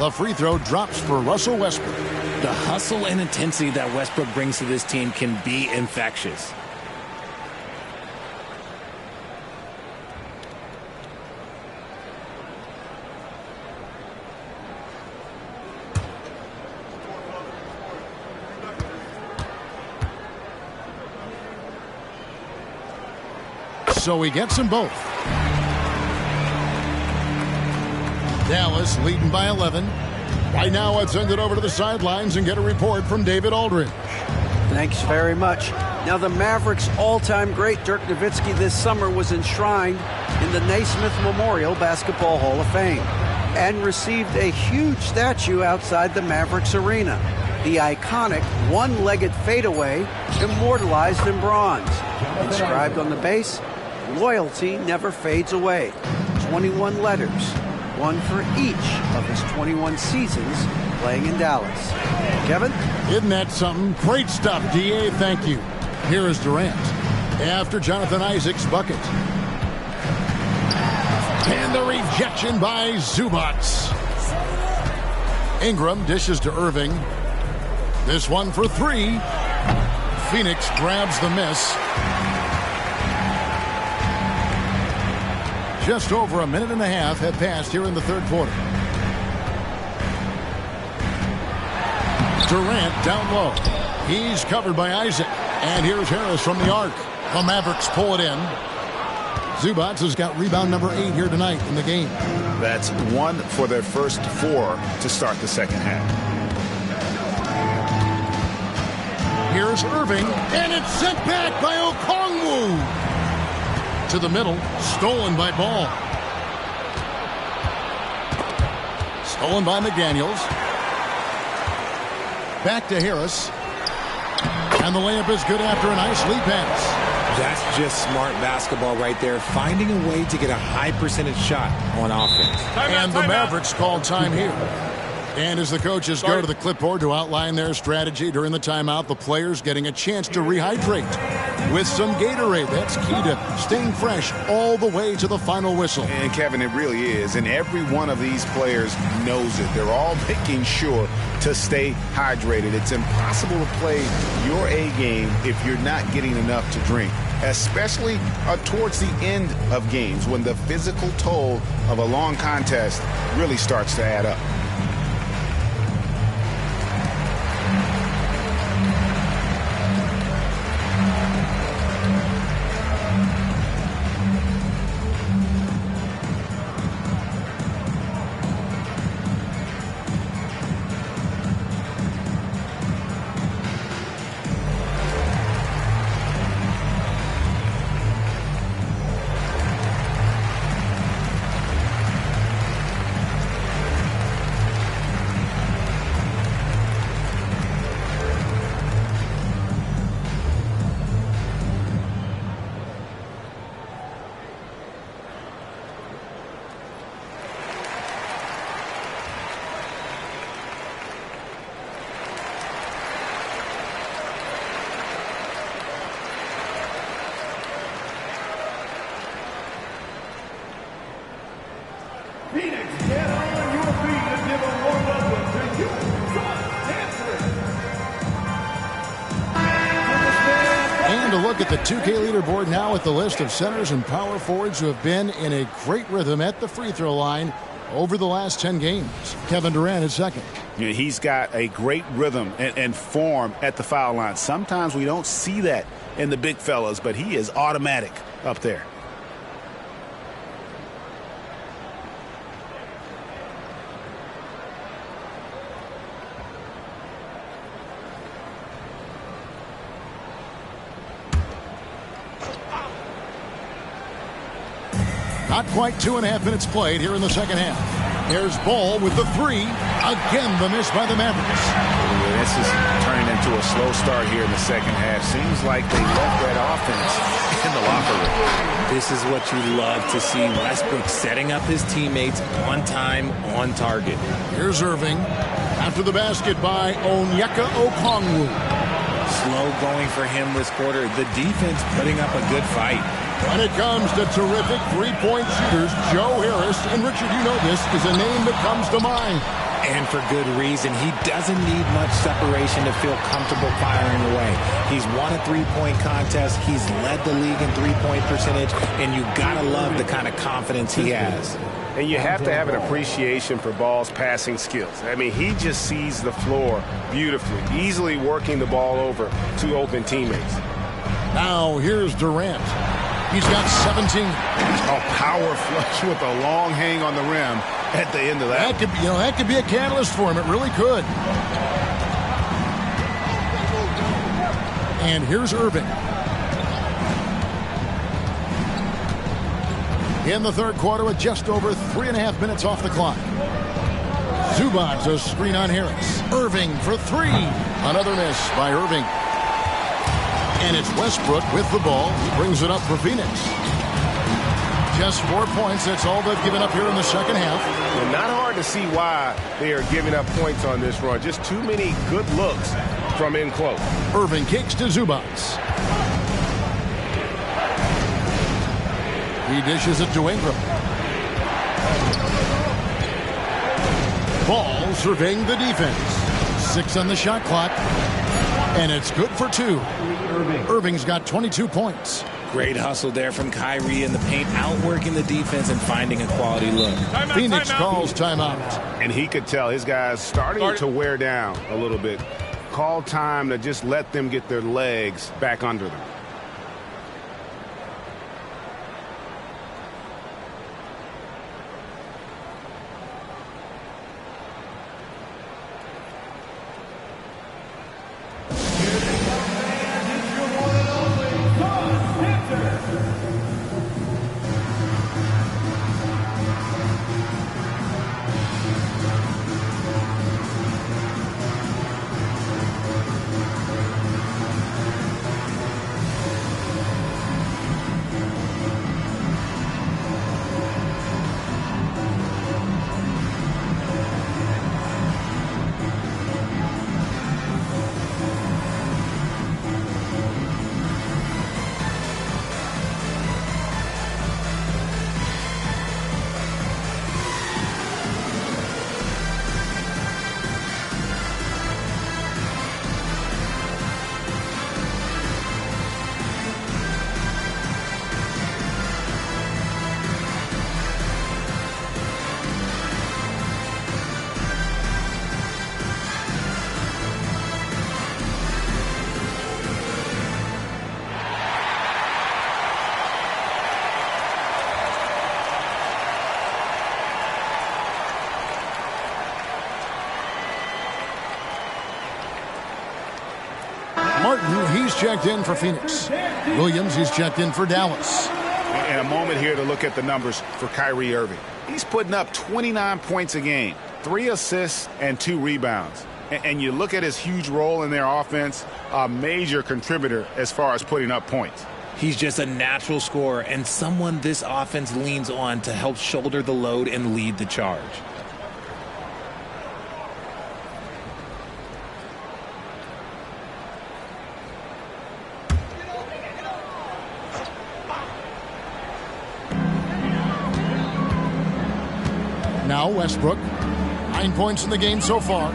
The free throw drops for Russell Westbrook. The hustle and intensity that Westbrook brings to this team can be infectious. So he gets them both. Dallas leading by 11. Right now, let's send it over to the sidelines and get a report from David Aldridge. Thanks very much. Now, the Mavericks' all-time great Dirk Nowitzki this summer was enshrined in the Naismith Memorial Basketball Hall of Fame and received a huge statue outside the Mavericks arena. The iconic one-legged fadeaway immortalized in bronze. Inscribed on the base, loyalty never fades away. 21 letters. One for each of his 21 seasons playing in Dallas. Kevin? Isn't that something? Great stuff, D.A. Thank you. Here is Durant. after Jonathan Isaac's bucket. And the rejection by Zubats. Ingram dishes to Irving. This one for three. Phoenix grabs the miss. Just over a minute and a half have passed here in the third quarter. Durant down low. He's covered by Isaac. And here's Harris from the arc. The Mavericks pull it in. Zubats has got rebound number 8 here tonight in the game. That's 1 for their first 4 to start the second half. Here's Irving, and it's sent back by Okongwu. To the middle, stolen by Ball. Stolen by McDaniels. Back to Harris. And the layup is good after a nice lead pass. That's just smart basketball right there, finding a way to get a high percentage shot on offense. And the Mavericks call time here. And as the coaches go to the clipboard to outline their strategy during the timeout, the players getting a chance to rehydrate with some Gatorade. That's key to staying fresh all the way to the final whistle. And Kevin, it really is. And every one of these players knows it. They're all making sure to stay hydrated. It's impossible to play your A game if you're not getting enough to drink, especially towards the end of games when the physical toll of a long contest really starts to add up. Phoenix, get on your feet and give a warm welcome to your And a look at the 2K leaderboard now with the list of centers and power forwards who have been in a great rhythm at the free throw line over the last 10 games. Kevin Durant is second. Yeah, he's got a great rhythm and form at the foul line. Sometimes we don't see that in the big fellas, but he is automatic up there. Not quite 2.5 minutes played here in the second half. There's Ball with the three. Again, the miss by the Mavericks. Yeah, this is turning into a slow start here in the second half. Seems like they left that offense in the locker room. This is what you love to see. Westbrook setting up his teammates on time, on target. Here's Irving. After the basket by Onyeka Okongwu. Slow going for him this quarter. The defense putting up a good fight. When it comes to terrific three-point shooters, Joe Harris, and Richard, you know this, is a name that comes to mind. And for good reason. He doesn't need much separation to feel comfortable firing away. He's won a three-point contest. He's led the league in three-point percentage, and you gotta love the kind of confidence he has. And you have to have an appreciation for Ball's passing skills. I mean, he just sees the floor beautifully, easily working the ball over to open teammates. Now here's Durant. He's got 17. A power flush with a long hang on the rim at the end of that. That could be a catalyst for him. It really could. And here's Irving. In the third quarter with just over 3.5 minutes off the clock. Zubats a screen on Harris. Irving for three. Another miss by Irving. And it's Westbrook with the ball. He brings it up for Phoenix. Just 4 points. That's all they've given up here in the second half. And not hard to see why they are giving up points on this run. Just too many good looks from in close. Irving kicks to Zubats. He dishes it to Ingram. Ball surveying the defense. 6 on the shot clock. And it's good for 2. Irving's got 22 points. Great hustle there from Kyrie in the paint, outworking the defense and finding a quality look. Phoenix calls timeout. And he could tell his guys starting to wear down a little bit. Call time to just let them get their legs back under them. Martin, he's checked in for Phoenix. Williams, he's checked in for Dallas. And a moment here to look at the numbers for Kyrie Irving. He's putting up 29 points a game, 3 assists and 2 rebounds. And you look at his huge role in their offense, a major contributor as far as putting up points. He's just a natural scorer and someone this offense leans on to help shoulder the load and lead the charge. Now Westbrook, 9 points in the game so far.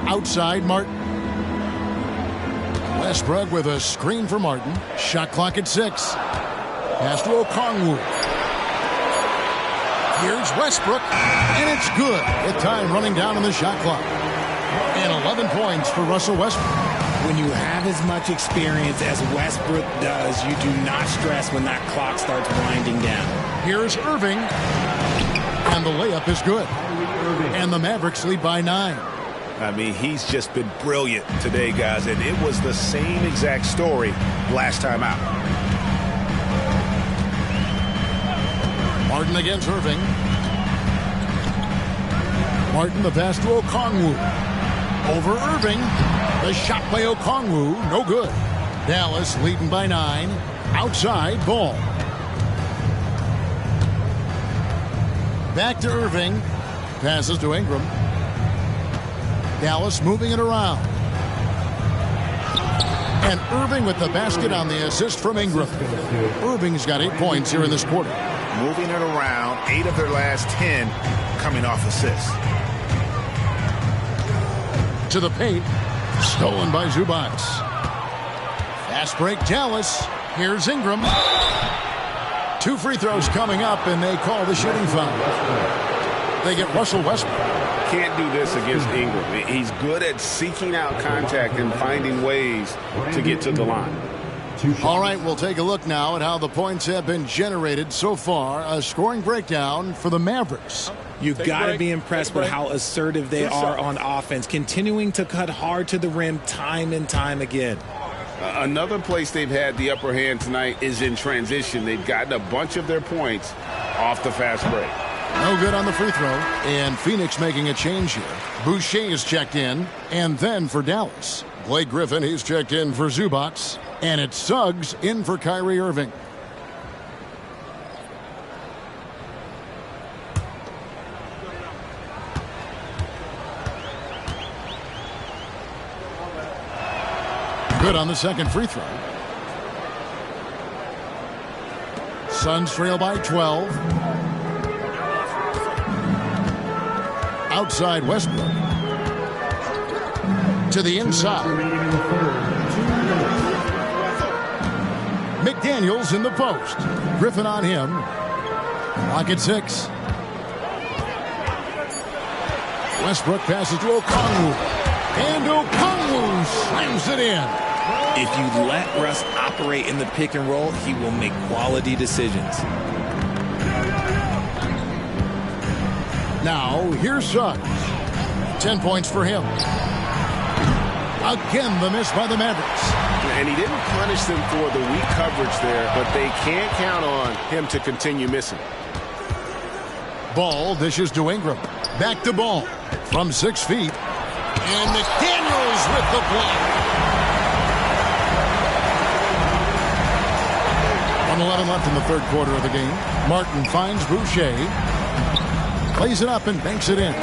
Outside Martin. Westbrook with a screen for Martin. Shot clock at 6. Pass to Okongwu. Here's Westbrook, and it's good. With time running down on the shot clock. And 11 points for Russell Westbrook. When you have as much experience as Westbrook does, you do not stress when that clock starts winding down. Here's Irving. And the layup is good. And the Mavericks lead by 9. I mean, he's just been brilliant today, guys, and it was the same exact story last time out. Martin against Irving. Martin, the pass to Okongwu. Over Irving. The shot by Okongwu, no good. Dallas leading by 9. Outside, Ball. Back to Irving. Passes to Ingram. Dallas moving it around. And Irving with the basket on the assist from Ingram. Irving's got 8 points here in this quarter. Moving it around, 8 of their last 10 coming off assists. To the paint. Stolen by Zubac. Fast break, Dallas. Here's Ingram. 2 free throws coming up, and they call the shooting foul. They get Russell Westbrook. Can't do this against Ingram. He's good at seeking out contact and finding ways to get to the line. All right, we'll take a look now at how the points have been generated so far. A scoring breakdown for the Mavericks. You've got to be impressed with how assertive they are on offense, continuing to cut hard to the rim time and time again. Another place they've had the upper hand tonight is in transition. They've gotten a bunch of their points off the fast break. No good on the free throw. And Phoenix making a change here. Boucher is checked in. And then for Dallas, Blake Griffin, he's checked in for Zubac. And it's Suggs in for Kyrie Irving. Good on the second free throw. Suns trail by 12. Outside Westbrook. To the inside. McDaniels in the post. Griffin on him. Clock at 6. Westbrook passes to Okongwu. And Okongwu slams it in. If you let Russ operate in the pick and roll, he will make quality decisions. Now, here's Suggs. 10 points for him. Again, the miss by the Mavericks. And he didn't punish them for the weak coverage there, but they can't count on him to continue missing. Ball dishes to Ingram. Back to Ball from 6 feet. And McDaniels with the block. 1:11 left in the third quarter of the game. Martin finds Boucher. Plays it up and banks it in.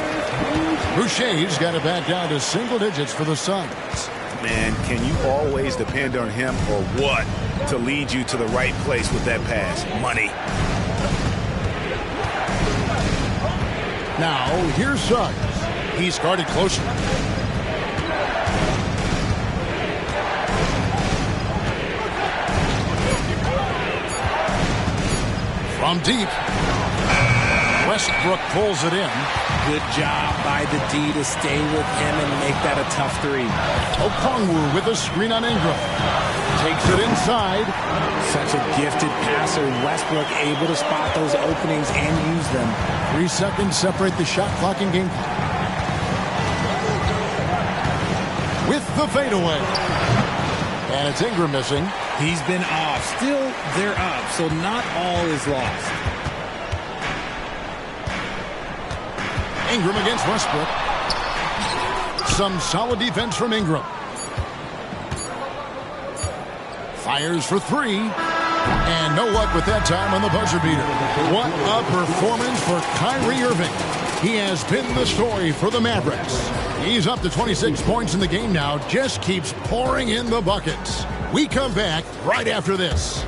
Boucher's got it back down to single digits for the Suns. Man, can you always depend on him or what to lead you to the right place with that pass? Money. Now, here's Suggs. He's guarded closer. From deep. Westbrook pulls it in. Good job by the D to stay with him and make that a tough three. Okongwu with a screen on Ingram. Takes it inside. Such a gifted passer. Westbrook able to spot those openings and use them. 3 seconds separate the shot clock and game clock. With the fadeaway. And it's Ingram missing. He's been off. Still, they're up, so not all is lost. Ingram against Westbrook. Some solid defense from Ingram. Fires for 3. And no luck with that time on the buzzer beater. What a performance for Kyrie Irving. He has been the story for the Mavericks. He's up to 26 points in the game now. Just keeps pouring in the buckets. We come back right after this.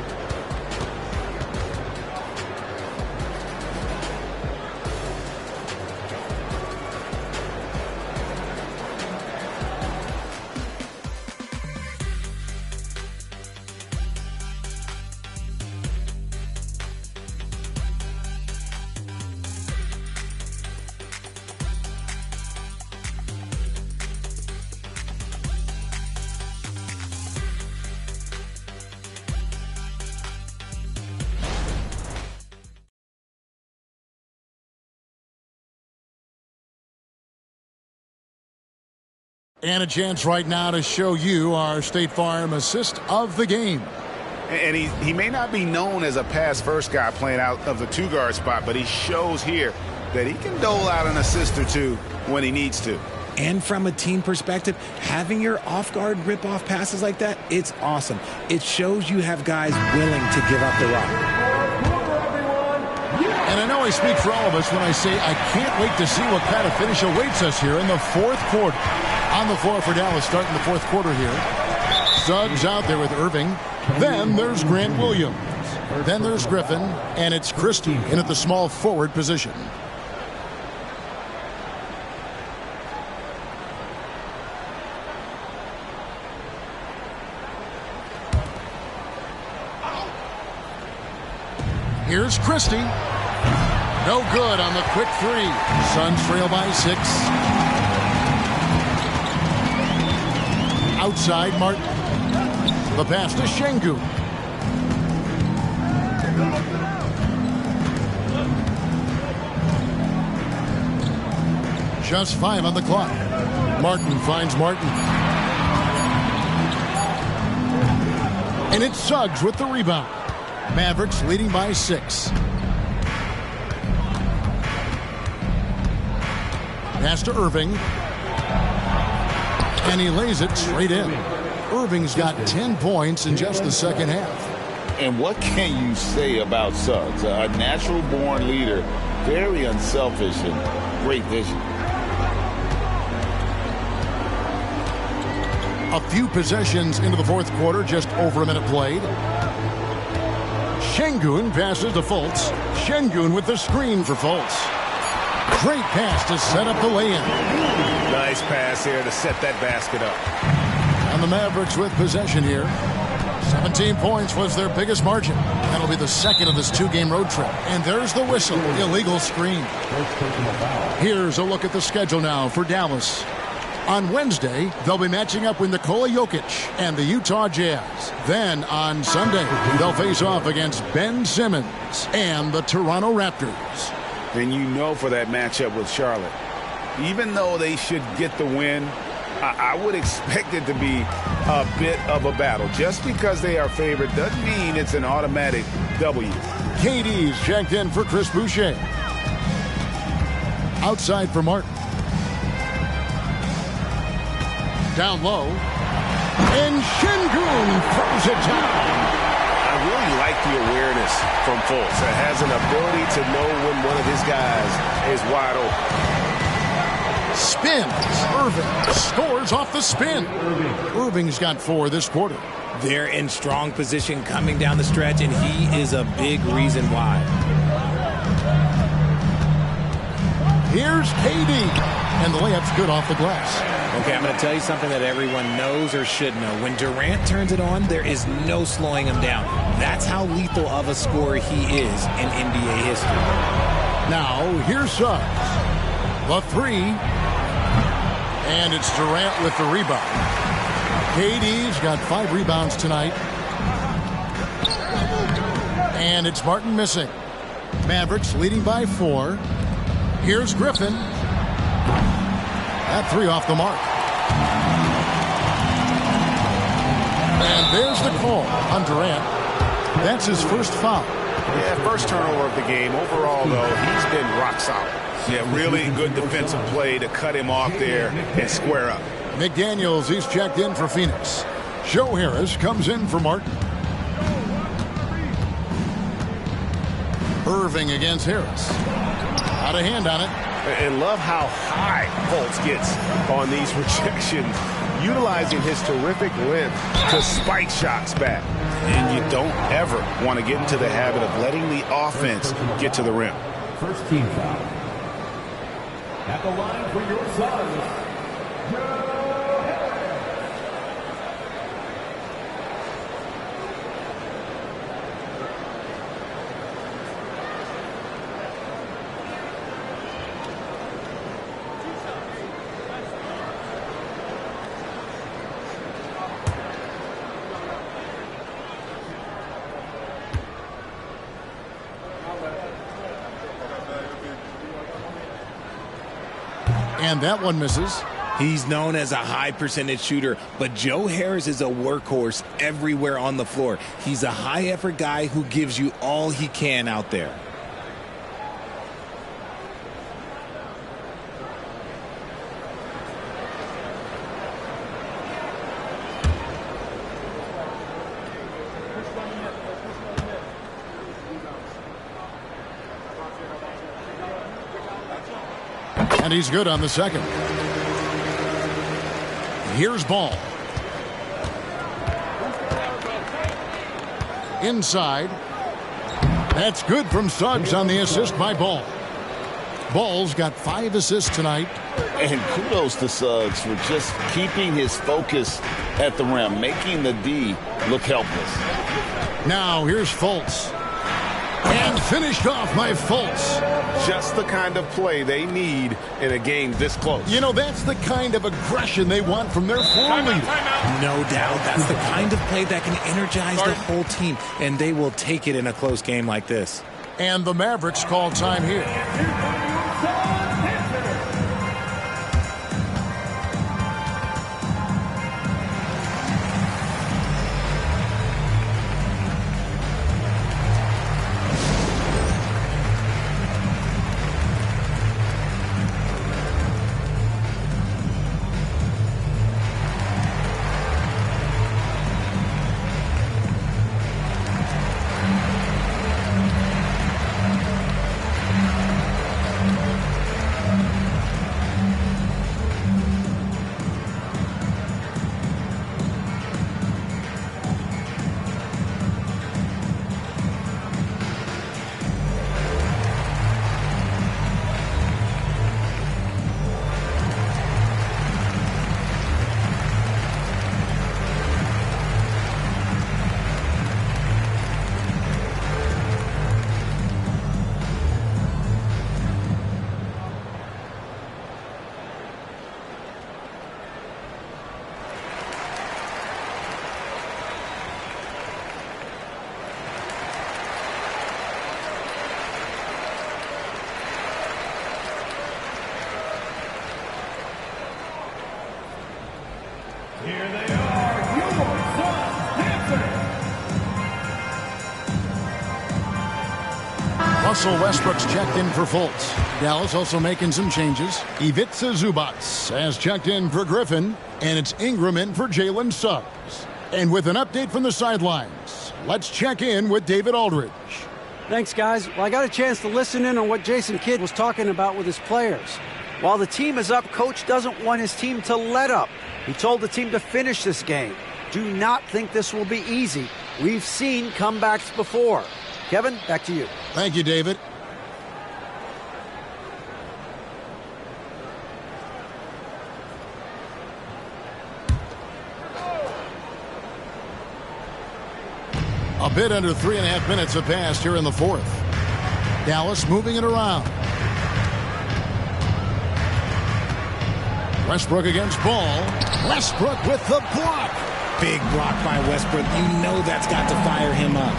And a chance right now to show you our State Farm assist of the game. And he may not be known as a pass-first guy playing out of the two-guard spot, but he shows here that he can dole out an assist or two when he needs to. And from a team perspective, having your off-guard rip-off passes like that, it's awesome. It shows you have guys willing to give up the rock. And I know I speak for all of us when I say I can't wait to see what kind of finish awaits us here in the fourth quarter. On the floor for Dallas starting the fourth quarter here. Suggs out there with Irving. Then there's Grant Williams. Then there's Griffin. And it's Christie in at the small forward position. Here's Christie. No good on the quick 3. Suns trail by 6. Outside Martin. The pass to Şengün. Just 5 on the clock. Martin finds Martin. And it's Suggs with the rebound. Mavericks leading by 6. Pass to Irving. And he lays it straight in. Irving's got 10 points in just the second half. And what can you say about Suggs? A natural-born leader, very unselfish and great vision. A few possessions into the fourth quarter, just over a minute played. Şengün passes to Fultz. Şengün with the screen for Fultz. Great pass to set up the lay-in. Nice pass here to set that basket up. And the Mavericks with possession here. 17 points was their biggest margin. That'll be the second of this two-game road trip. And there's the whistle. Illegal screen. Here's a look at the schedule now for Dallas. On Wednesday, they'll be matching up with Nikola Jokic and the Utah Jazz. Then on Sunday, they'll face off against Ben Simmons and the Toronto Raptors. Then you know for that matchup with Charlotte, even though they should get the win, I would expect it to be a bit of a battle. Just because they are favored doesn't mean it's an automatic W. KD's checked in for Chris Boucher. Outside for Martin. Down low. And Şengün throws it down. I really like the awareness from Fultz. It has an ability to know when one of his guys is wide open. Spins. Irving scores off the spin. Irving's got 4 this quarter. They're in strong position coming down the stretch, and he is a big reason why. Here's KD. And the layup's good off the glass. Okay, I'm going to tell you something that everyone knows or should know. When Durant turns it on, there is no slowing him down. That's how lethal of a scorer he is in NBA history. Now, here's Suggs. The 3. And it's Durant with the rebound. KD's got 5 rebounds tonight. And it's Martin missing. Mavericks leading by 4. Here's Griffin. That 3 off the mark. And there's the call on Durant. That's his first foul. Yeah, first turnover of the game. Overall, though, he's been rock solid. Yeah, really good defensive play to cut him off there and square up. McDaniels, he's checked in for Phoenix. Joe Harris comes in for Martin. Irving against Harris. Out of hand on it. And love how high Fultz gets on these rejections, utilizing his terrific length to spike shots back. And you don't ever want to get into the habit of letting the offense get to the rim. First team foul. At the line for your Suns, And that one misses. He's known as a high percentage shooter, but Joe Harris is a workhorse everywhere on the floor. He's a high effort guy who gives you all he can out there. And he's good on the second. Here's Ball. Inside. That's good from Suggs on the assist by Ball. Ball's got 5 assists tonight. And kudos to Suggs for just keeping his focus at the rim, making the D look helpless. Now here's Fultz. And finished off by Fultz. Just the kind of play they need in a game this close. You know, that's the kind of aggression they want from their floor leader. No doubt. That's the kind of play that can energize the whole team, and they will take it in a close game like this. And the Mavericks call time here. Russell Westbrook's checked in for Fultz. Dallas also making some changes. Ivica Zubac has checked in for Griffin, and it's Ingram in for Jalen Suggs. And with an update from the sidelines, let's check in with David Aldridge. Thanks, guys. Well, I got a chance to listen in on what Jason Kidd was talking about with his players. While the team is up, Coach doesn't want his team to let up. He told the team to finish this game. Do not think this will be easy. We've seen comebacks before. Kevin, back to you. Thank you, David. A bit under 3.5 minutes have passed here in the fourth. Dallas moving it around. Westbrook against Ball. Westbrook with the block. Big block by Westbrook. You know that's got to fire him up.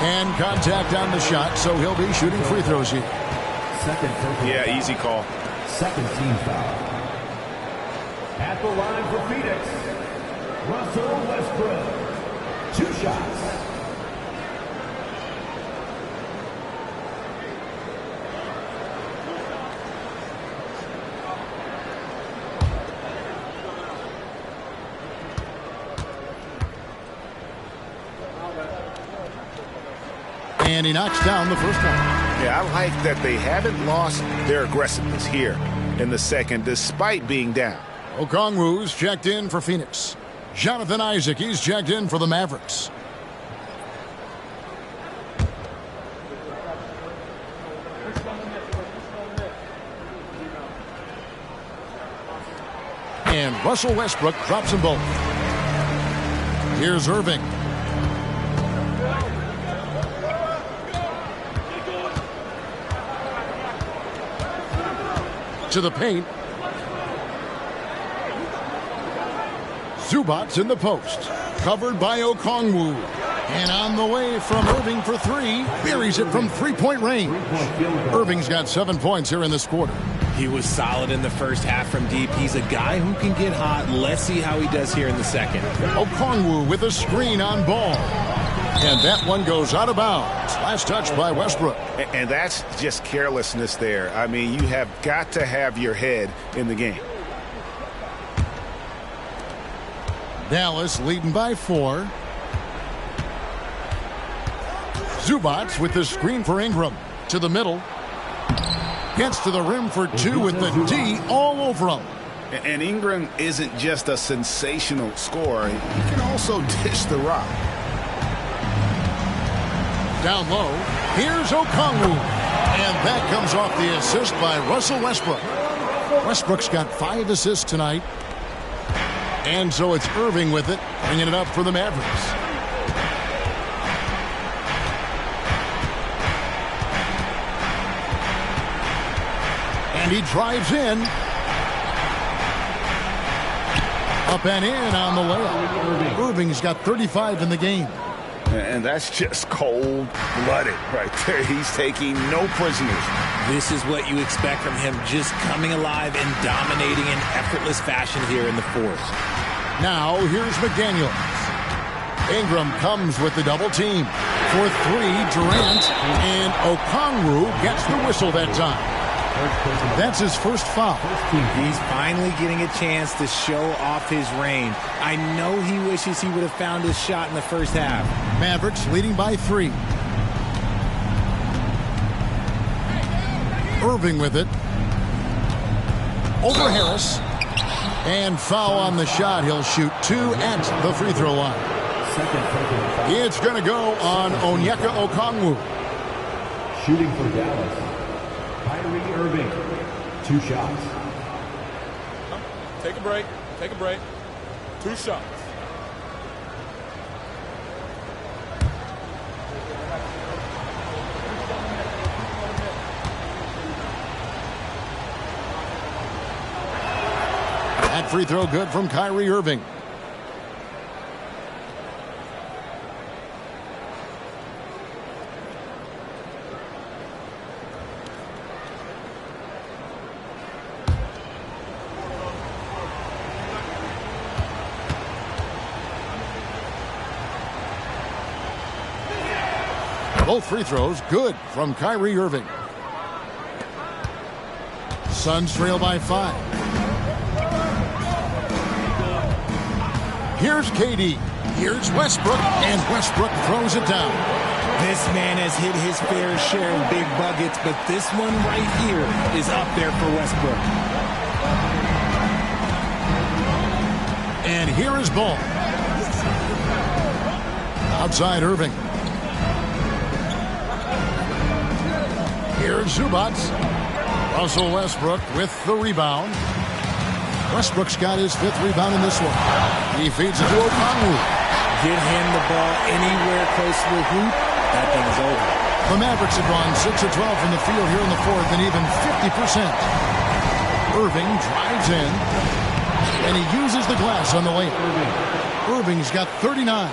And contact on the shot, so he'll be shooting free throws here. Yeah, easy call. Second team foul. At the line for Phoenix, Russell Westbrook. 2 shots. And he knocks down the first one. Yeah, I like that they haven't lost their aggressiveness here in the second, despite being down. Okongwu's checked in for Phoenix. Jonathan Isaac, he's checked in for the Mavericks. And Russell Westbrook drops them both. Here's Irving. To the paint. Zubac in the post. Covered by Okongwu. And on the way from Irving for 3. Buries it from 3-point range. Irving's got 7 points here in this quarter. He was solid in the first half from deep. He's a guy who can get hot. Let's see how he does here in the second. Okongwu with a screen on Ball. And that one goes out of bounds. Last touch by Westbrook. And that's just carelessness there. I mean, you have got to have your head in the game. Dallas leading by 4. Zubac with the screen for Ingram. To the middle. Gets to the rim for 2 with the D all over him. And Ingram isn't just a sensational scorer. He can also dish the rock. Down low, here's Okongwu. And that comes off the assist by Russell Westbrook. Westbrook's got 5 assists tonight. And so it's Irving with it, bringing it up for the Mavericks. And he drives in. Up and in on the layup. Irving's got 35 in the game. And that's just cold-blooded right there. He's taking no prisoners. This is what you expect from him, just coming alive and dominating in effortless fashion here in the fourth. Now, here's McDaniels. Ingram comes with the double team. For 3, Durant, and Okongwu gets the whistle that time. That's his first foul. He's finally getting a chance to show off his range. I know he wishes he would have found his shot in the first half. Mavericks leading by 3. Irving with it. Over Harris. And foul on the shot. He'll shoot 2 at the free throw line. It's going to go on Onyeka Okongwu. Shooting for Dallas. Kyrie Irving, 2 shots. Take a break. Take a break. 2 shots. That free throw good from Kyrie Irving. Both free throws good from Kyrie Irving. Suns trail by 5. Here's KD. Here's Westbrook, and Westbrook throws it down. This man has hit his fair share of big buckets, but this one right here is up there for Westbrook. And here is Ball. Outside Irving. Here's Zubac. Russell Westbrook with the rebound. Westbrook's got his 5th rebound in this one. He feeds it to Okongwu. Get him the ball anywhere close to the hoop. That thing is over. The Mavericks have gone 6 of 12 from the field here in the 4th and even 50%. Irving drives in, and he uses the glass on the layup. Irving's got 39.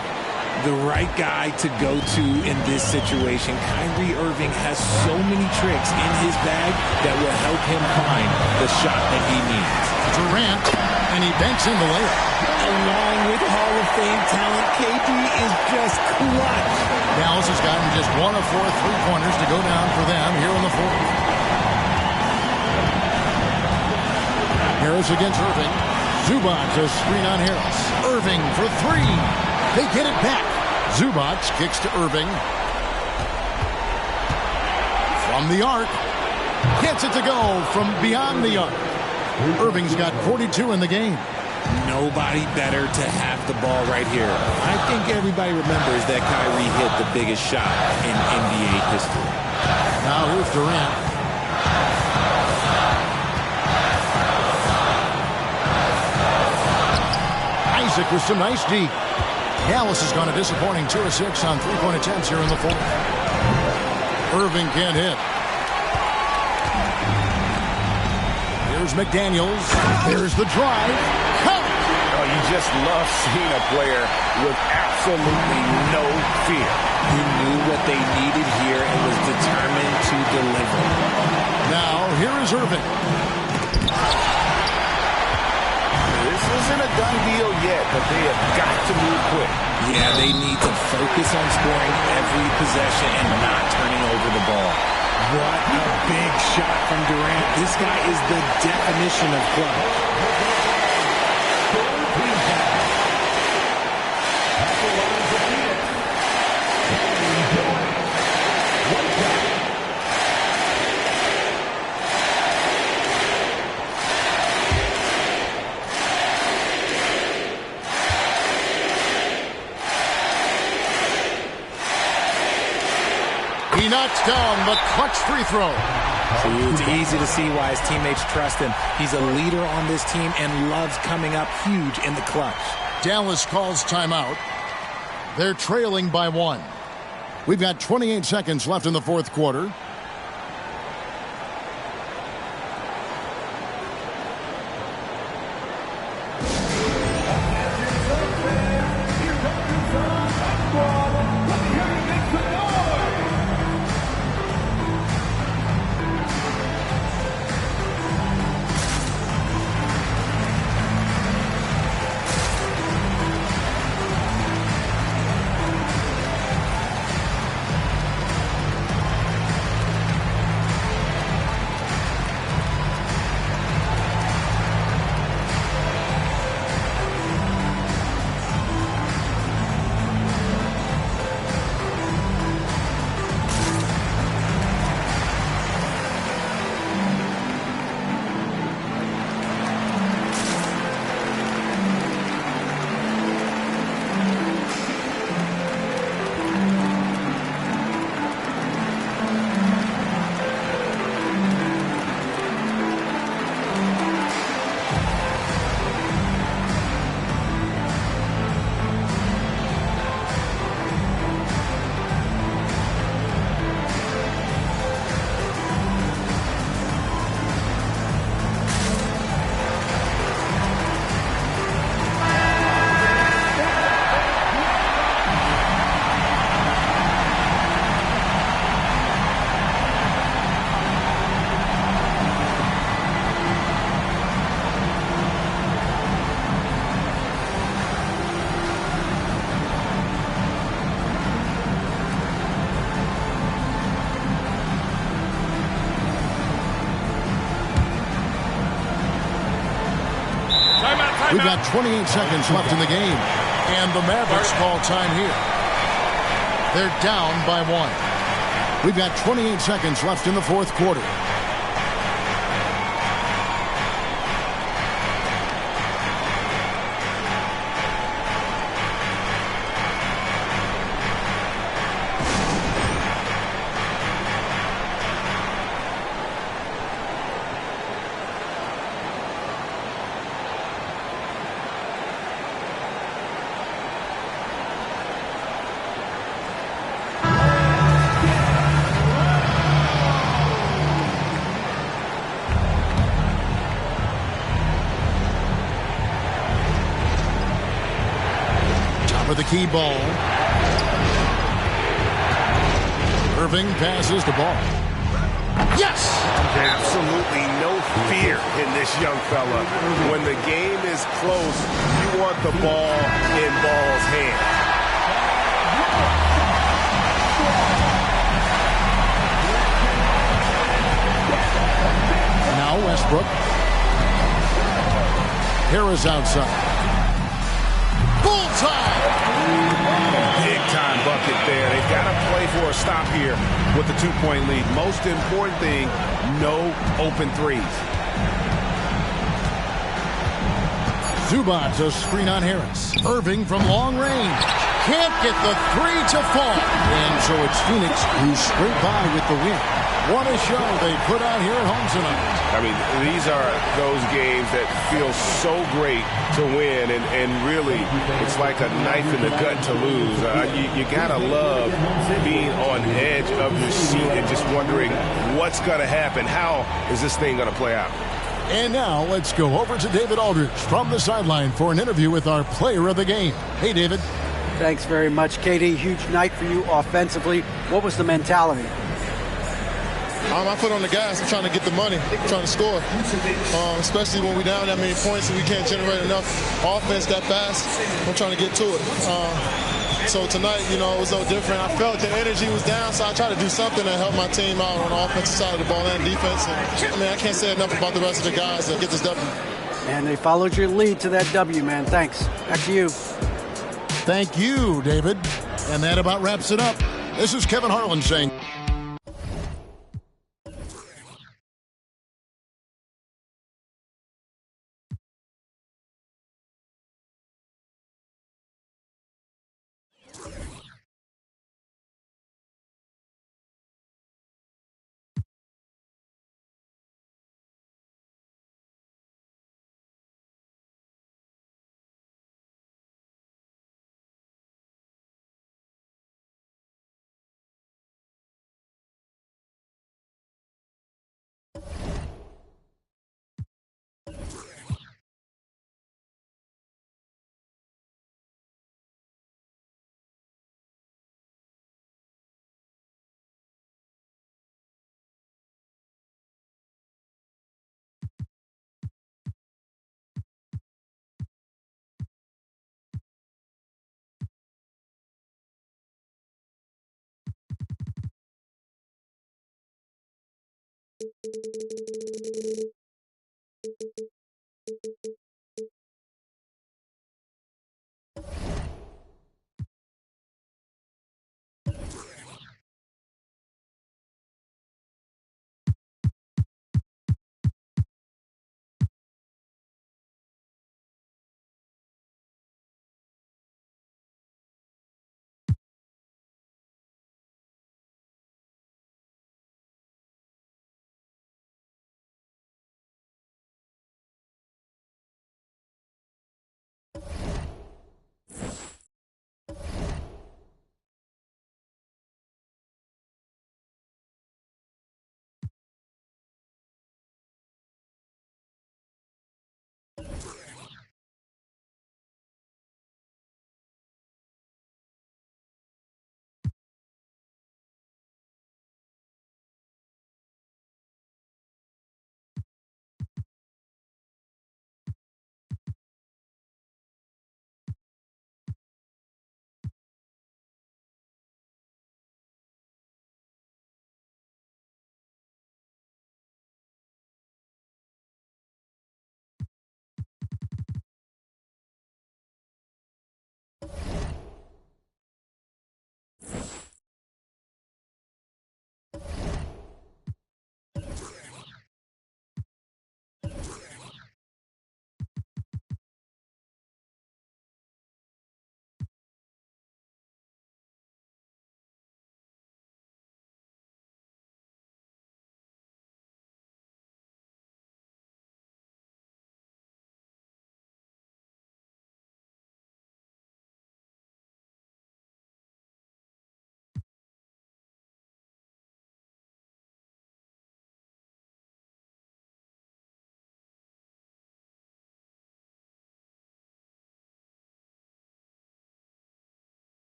The right guy to go to in this situation. Kyrie Irving has so many tricks in his bag that will help him find the shot that he needs. Durant, and he banks in the layup. Along with Hall of Fame talent, KD is just clutch. Dallas has gotten just 1 of 4 3-pointers to go down for them here in the 4th. Harris against Irving. Zubac a screen on Harris. Irving for 3. They get it back. Zubac kicks to Irving. From the arc. Gets it to go from beyond the arc. Irving's got 42 in the game. Nobody better to have the ball right here. I think everybody remembers that Kyrie hit the biggest shot in NBA history. Now here's Durant. Isaac with some nice deep. Dallas has gone a disappointing 2 of 6 on 3-point attempts here in the 4th. Irving can't hit. Here's McDaniels. There's the drive. Oh, you just love seeing a player with absolutely no fear. He knew what they needed here and was determined to deliver. Now, here is Irving. This isn't a done deal yet, but they have got to move quick. Yeah, they need to focus on scoring every possession and not turning over the ball. What a big shot from Durant. This guy is the definition of clutch. He knocks down the clutch free throw. See, it's easy to see why his teammates trust him. He's a leader on this team and loves coming up huge in the clutch. Dallas calls timeout. They're trailing by 1. We've got 28 seconds left in the 4th quarter. We've got 28 seconds left in the game. And the Mavericks call time here. They're down by 1. We've got 28 seconds left in the fourth quarter. With the key ball. Irving passes the ball. Yes! Absolutely no fear in this young fella. When the game is close, you want the ball in Ball's hand. Now Westbrook. Harris outside. Bullseye! Big time bucket there. They've got to play for a stop here with the 2-point lead. Most important thing, no open threes. Zubac, a screen on Harris. Irving from long range. Can't get the three to fall. And so it's Phoenix who's straight by with the win. What a show they put on here at home tonight. I mean, these are those games that feel so great to win, and really, it's like a knife in the gut to lose. You gotta love being on edge of your seat and just wondering what's gonna happen. How is this thing gonna play out? And now let's go over to David Aldridge from the sideline for an interview with our player of the game. Hey, David. Thanks very much, Katie. Huge night for you offensively. What was the mentality? I put on the gas. I'm trying to get the money, trying to score, especially when we're down that many points and we can't generate enough offense that fast. I'm trying to get to it. So tonight, it was no different. I felt the energy was down, so I tried to do something to help my team out on the offensive side of the ball and defense. And, I can't say enough about the rest of the guys that get this W. And they followed your lead to that W, man. Thanks. Back to you. Thank you, David. And that about wraps it up. This is Kevin Harlan saying...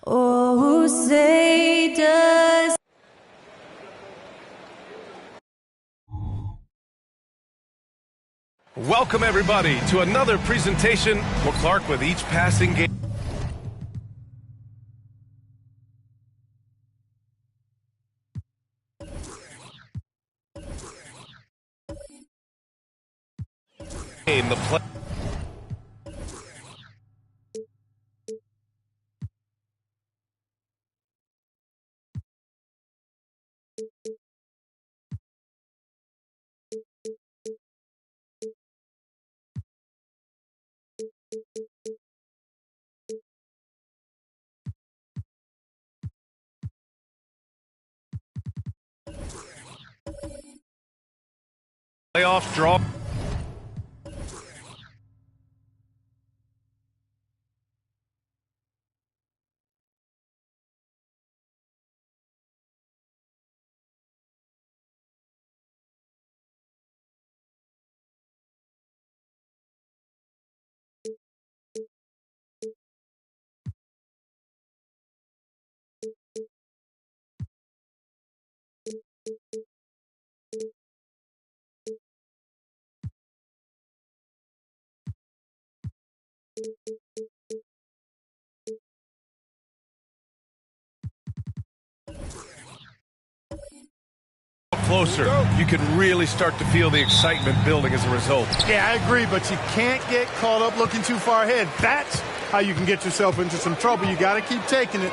Oh, say does. Welcome, everybody, to another presentation. Will Clark with each passing game. The play. Playoff draw. Closer, you can really start to feel the excitement building as a result. Yeah, I agree, but you can't get caught up looking too far ahead. That's how you can get yourself into some trouble. You got to keep taking it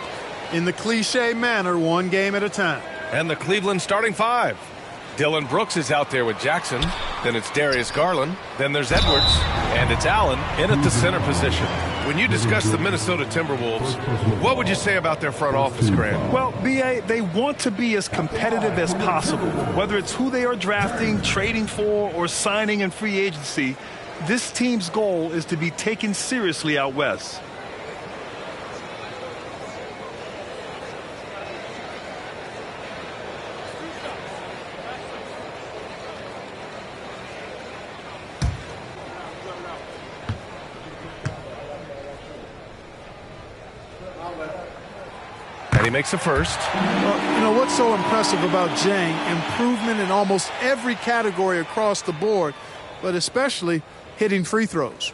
in the cliche manner, one game at a time. And the Cleveland starting five. Dylan Brooks is out there with Jackson. Then it's Darius Garland. Then there's Edwards. And it's Allen in at the center position. When you discuss the Minnesota Timberwolves, what would you say about their front office, Grant? Well, B.A., they want to be as competitive as possible. Whether it's who they are drafting, trading for, or signing in free agency, this team's goal is to be taken seriously out west. He makes a first. Well, you know what's so impressive about Jang? Improvement in almost every category across the board, but especially hitting free throws.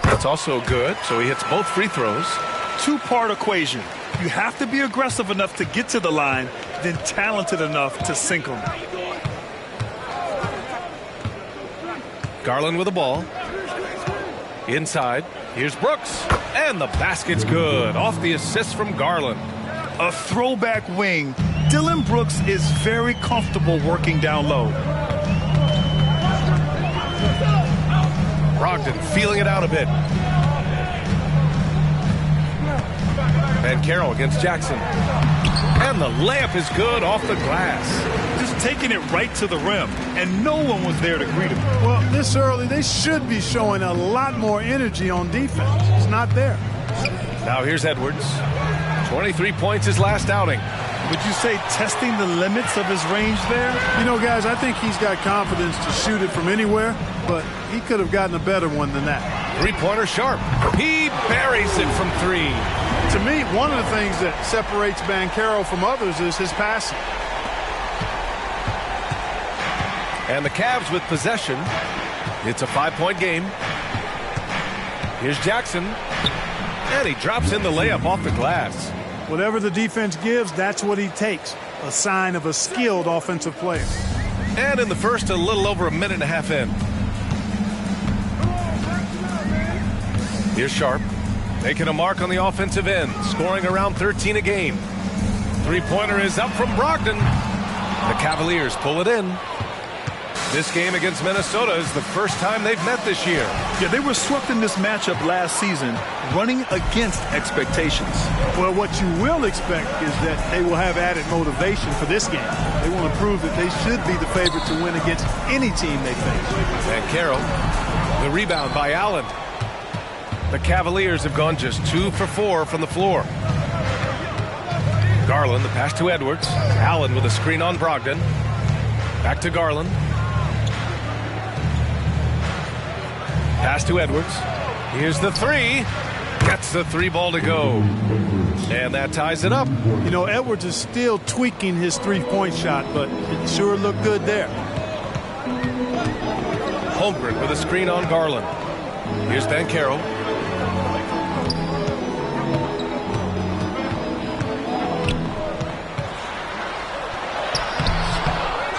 That's also good, so he hits both free throws. Two-part equation. You have to be aggressive enough to get to the line, then talented enough to sink them. Garland with the ball. Inside. Here's Brooks. And the basket's good. Off the assist from Garland. A throwback wing. Dylan Brooks is very comfortable working down low. Brogdon feeling it out a bit. And Carroll against Jackson. And the layup is good off the glass. Just taking it right to the rim, and no one was there to greet him. Well, this early, they should be showing a lot more energy on defense. It's not there. Now here's Edwards. 23 points his last outing. Would you say testing the limits of his range there? You know, guys, I think he's got confidence to shoot it from anywhere, but he could have gotten a better one than that. Three-pointer sharp. He buries it from three. To me, one of the things that separates Banchero from others is his passing. And the Cavs with possession. It's a 5-point game. Here's Jackson. And he drops in the layup off the glass. Whatever the defense gives, that's what he takes. A sign of a skilled offensive player. And in the first, a little over a minute and a half in. Here's Sharp. Making a mark on the offensive end. Scoring around 13 a game. Three-pointer is up from Brogdon. The Cavaliers pull it in. This game against Minnesota is the first time they've met this year. Yeah, they were swept in this matchup last season, running against expectations. Well, what you will expect is that they will have added motivation for this game. They want to prove that they should be the favorite to win against any team they face. And Carroll, the rebound by Allen. The Cavaliers have gone just 2 for 4 from the floor. Garland, the pass to Edwards. Allen with a screen on Brogdon. Back to Garland. Pass to Edwards. Here's the three. Gets the three ball to go. And that ties it up. You know, Edwards is still tweaking his three-point shot, but it sure looked good there. Holmgren with a screen on Garland. Here's Banchero.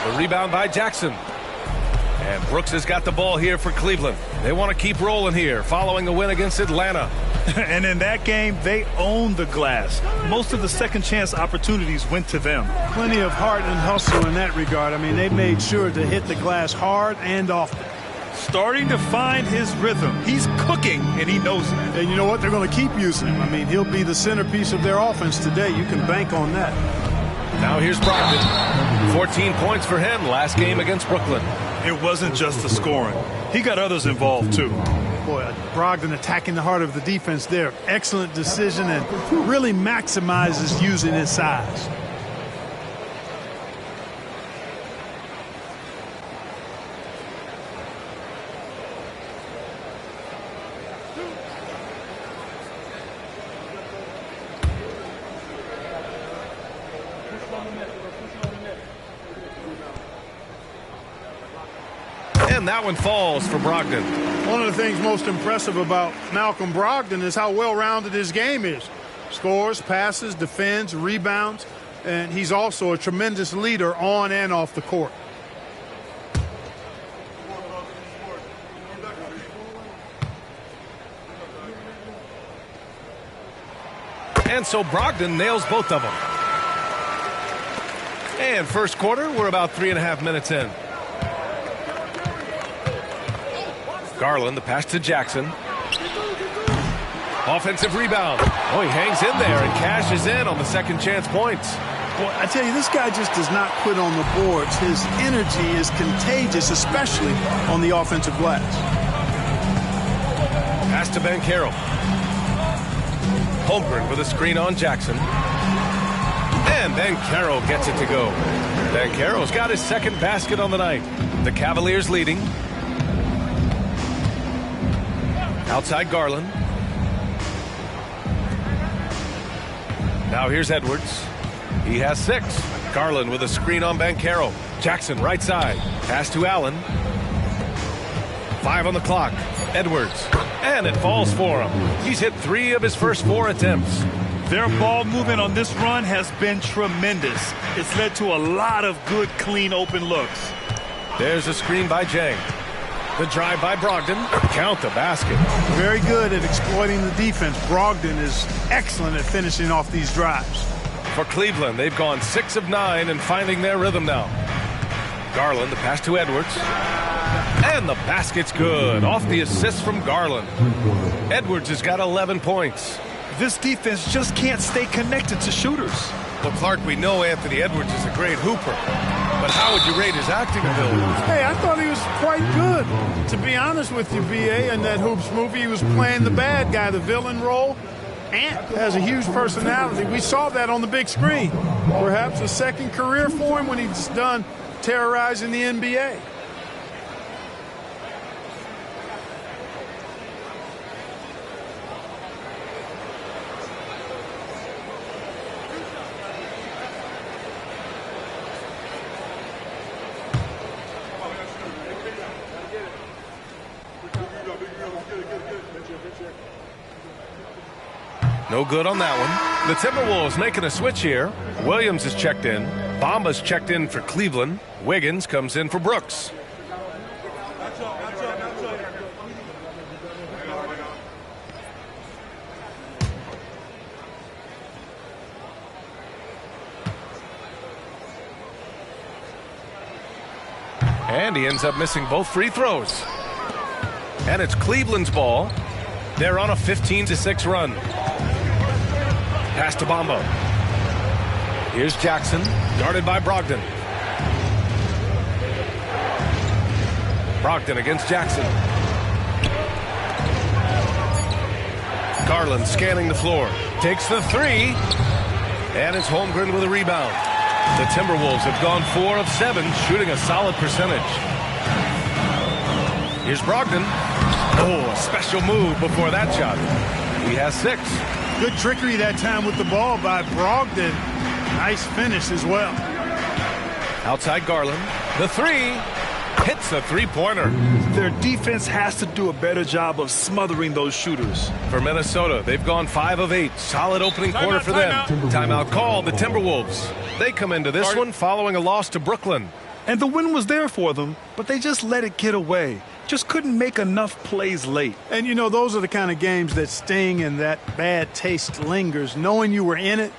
The rebound by Jackson. And Brooks has got the ball here for Cleveland. They want to keep rolling here following a win against Atlanta. And in that game, they owned the glass. Most of the second chance opportunities went to them. Plenty of heart and hustle in that regard. I mean, they made sure to hit the glass hard and often. Starting to find his rhythm. He's cooking, and he knows it. And you know what? They're going to keep using him. I mean, he'll be the centerpiece of their offense today. You can bank on that. Now here's Brogdon. 14 points for him last game against Brooklyn. It wasn't just the scoring. He got others involved, too. Boy, Brogdon attacking the heart of the defense there. Excellent decision and really maximizes using his size. And that one falls for Brogdon. One of the things most impressive about Malcolm Brogdon is how well-rounded his game is. Scores, passes, defends, rebounds, and he's also a tremendous leader on and off the court. And so Brogdon nails both of them. And first quarter, we're about 3.5 minutes in. Garland, the pass to Jackson. Offensive rebound. Oh, he hangs in there and cashes in on the second chance points. Well, I tell you, this guy just does not quit on the boards. His energy is contagious, especially on the offensive glass. Pass to Banchero. Holmgren with a screen on Jackson. And Banchero gets it to go. Banchero's got his second basket on the night. The Cavaliers leading. Outside Garland. Now here's Edwards. He has 6. Garland with a screen on Banchero. Jackson right side. Pass to Allen. 5 on the clock. Edwards. And it falls for him. He's hit 3 of his first 4 attempts. Their ball movement on this run has been tremendous. It's led to a lot of good, clean, open looks. There's a screen by Jang. The drive by Brogdon. Count the basket. Very good at exploiting the defense. Brogdon is excellent at finishing off these drives. For Cleveland, they've gone 6 of 9 and finding their rhythm now. Garland, the pass to Edwards. And the basket's good. Off the assist from Garland. Edwards has got 11 points. This defense just can't stay connected to shooters. Well, Clark, we know Anthony Edwards is a great hooper. But how would you rate his acting ability? Hey, I thought he was quite good. To be honest with you, B.A., in that Hoops movie, he was playing the bad guy, the villain role. Ant has a huge personality. We saw that on the big screen. Perhaps a second career for him when he's done terrorizing the NBA. No good on that one. The Timberwolves making a switch here. Williams is checked in. Bamba's checked in for Cleveland. Wiggins comes in for Brooks. And he ends up missing both free throws. And it's Cleveland's ball. They're on a 15-6 run. Pass to Bamba. Here's Jackson, guarded by Brogdon. Brogdon against Jackson. Garland scanning the floor. Takes the 3. And it's Holmgren with a rebound. The Timberwolves have gone 4 of 7, shooting a solid percentage. Here's Brogdon. Oh, a special move before that shot. He has 6. Good trickery that time with the ball by Brogdon. Nice finish as well. Outside Garland. The 3 hits the three-pointer. Their defense has to do a better job of smothering those shooters. For Minnesota, they've gone 5 of 8. Solid opening quarter for them. Timeout called, the Timberwolves. They come into this one following a loss to Brooklyn. And the win was there for them, but they just let it get away. Just couldn't make enough plays late. And, you know, those are the kind of games that sting and that bad taste lingers. Knowing you were in it,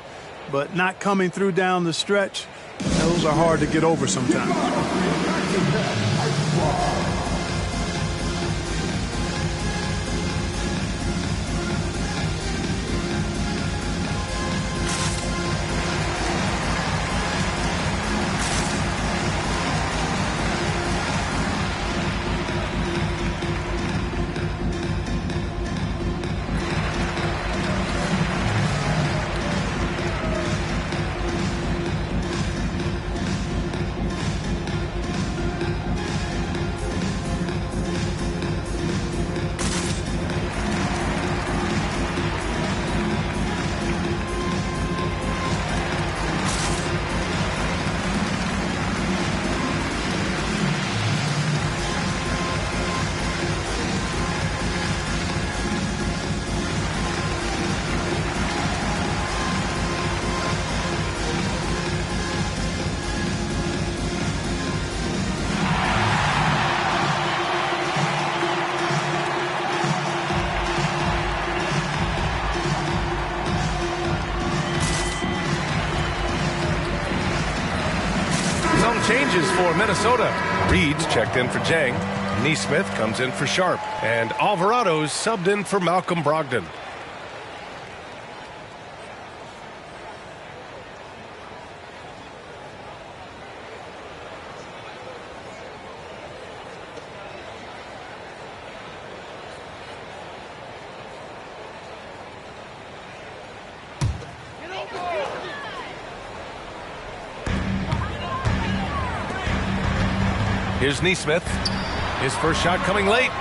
but not coming through down the stretch, those are hard to get over sometimes. Changes for Minnesota. Reed's checked in for Jang. Neesmith comes in for Sharp. And Alvarado's subbed in for Malcolm Brogdon. Here's Neesmith. His first shot coming late.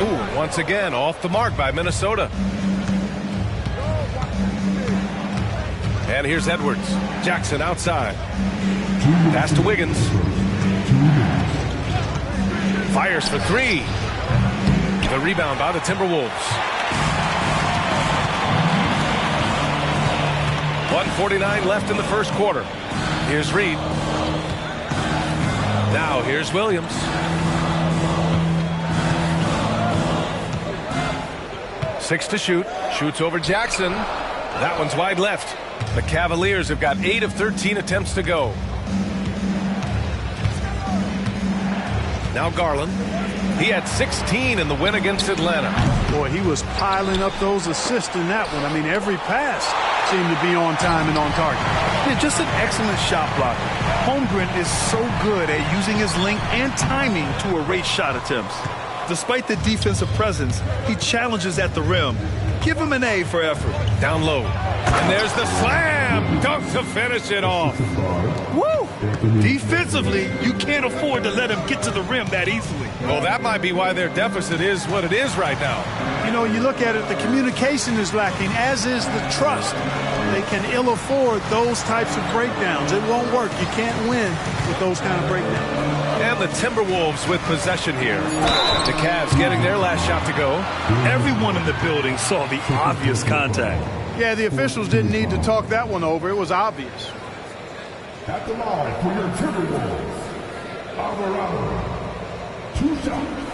Ooh, once again, off the mark by Minnesota. And here's Edwards. Jackson outside. Pass to Wiggins. Fires for 3. The rebound by the Timberwolves. 1:49 left in the first quarter. Here's Reed. Now here's Williams. Six to shoot. Shoots over Jackson. That one's wide left. The Cavaliers have got 8 of 13 attempts to go. Now Garland. He had 16 in the win against Atlanta. Boy, he was piling up those assists in that one. I mean, every pass seemed to be on time and on target. Yeah, just an excellent shot blocker. Holmgren is so good at using his length and timing to erase shot attempts. Despite the defensive presence, he challenges at the rim. Give him an A for effort. Down low. And there's the slam dunk to finish it off. Woo! Defensively, you can't afford to let him get to the rim that easily. Well, that might be why their deficit is what it is right now. You know, you look at it, the communication is lacking, as is the trust. They can ill afford those types of breakdowns. It won't work. You can't win with those kind of breakdowns. And the Timberwolves with possession here. The Cavs getting their last shot to go. Everyone in the building saw the obvious contact. Yeah, the officials didn't need to talk that one over. It was obvious. At the line for your Timberwolves, Alvarado. 2 shots.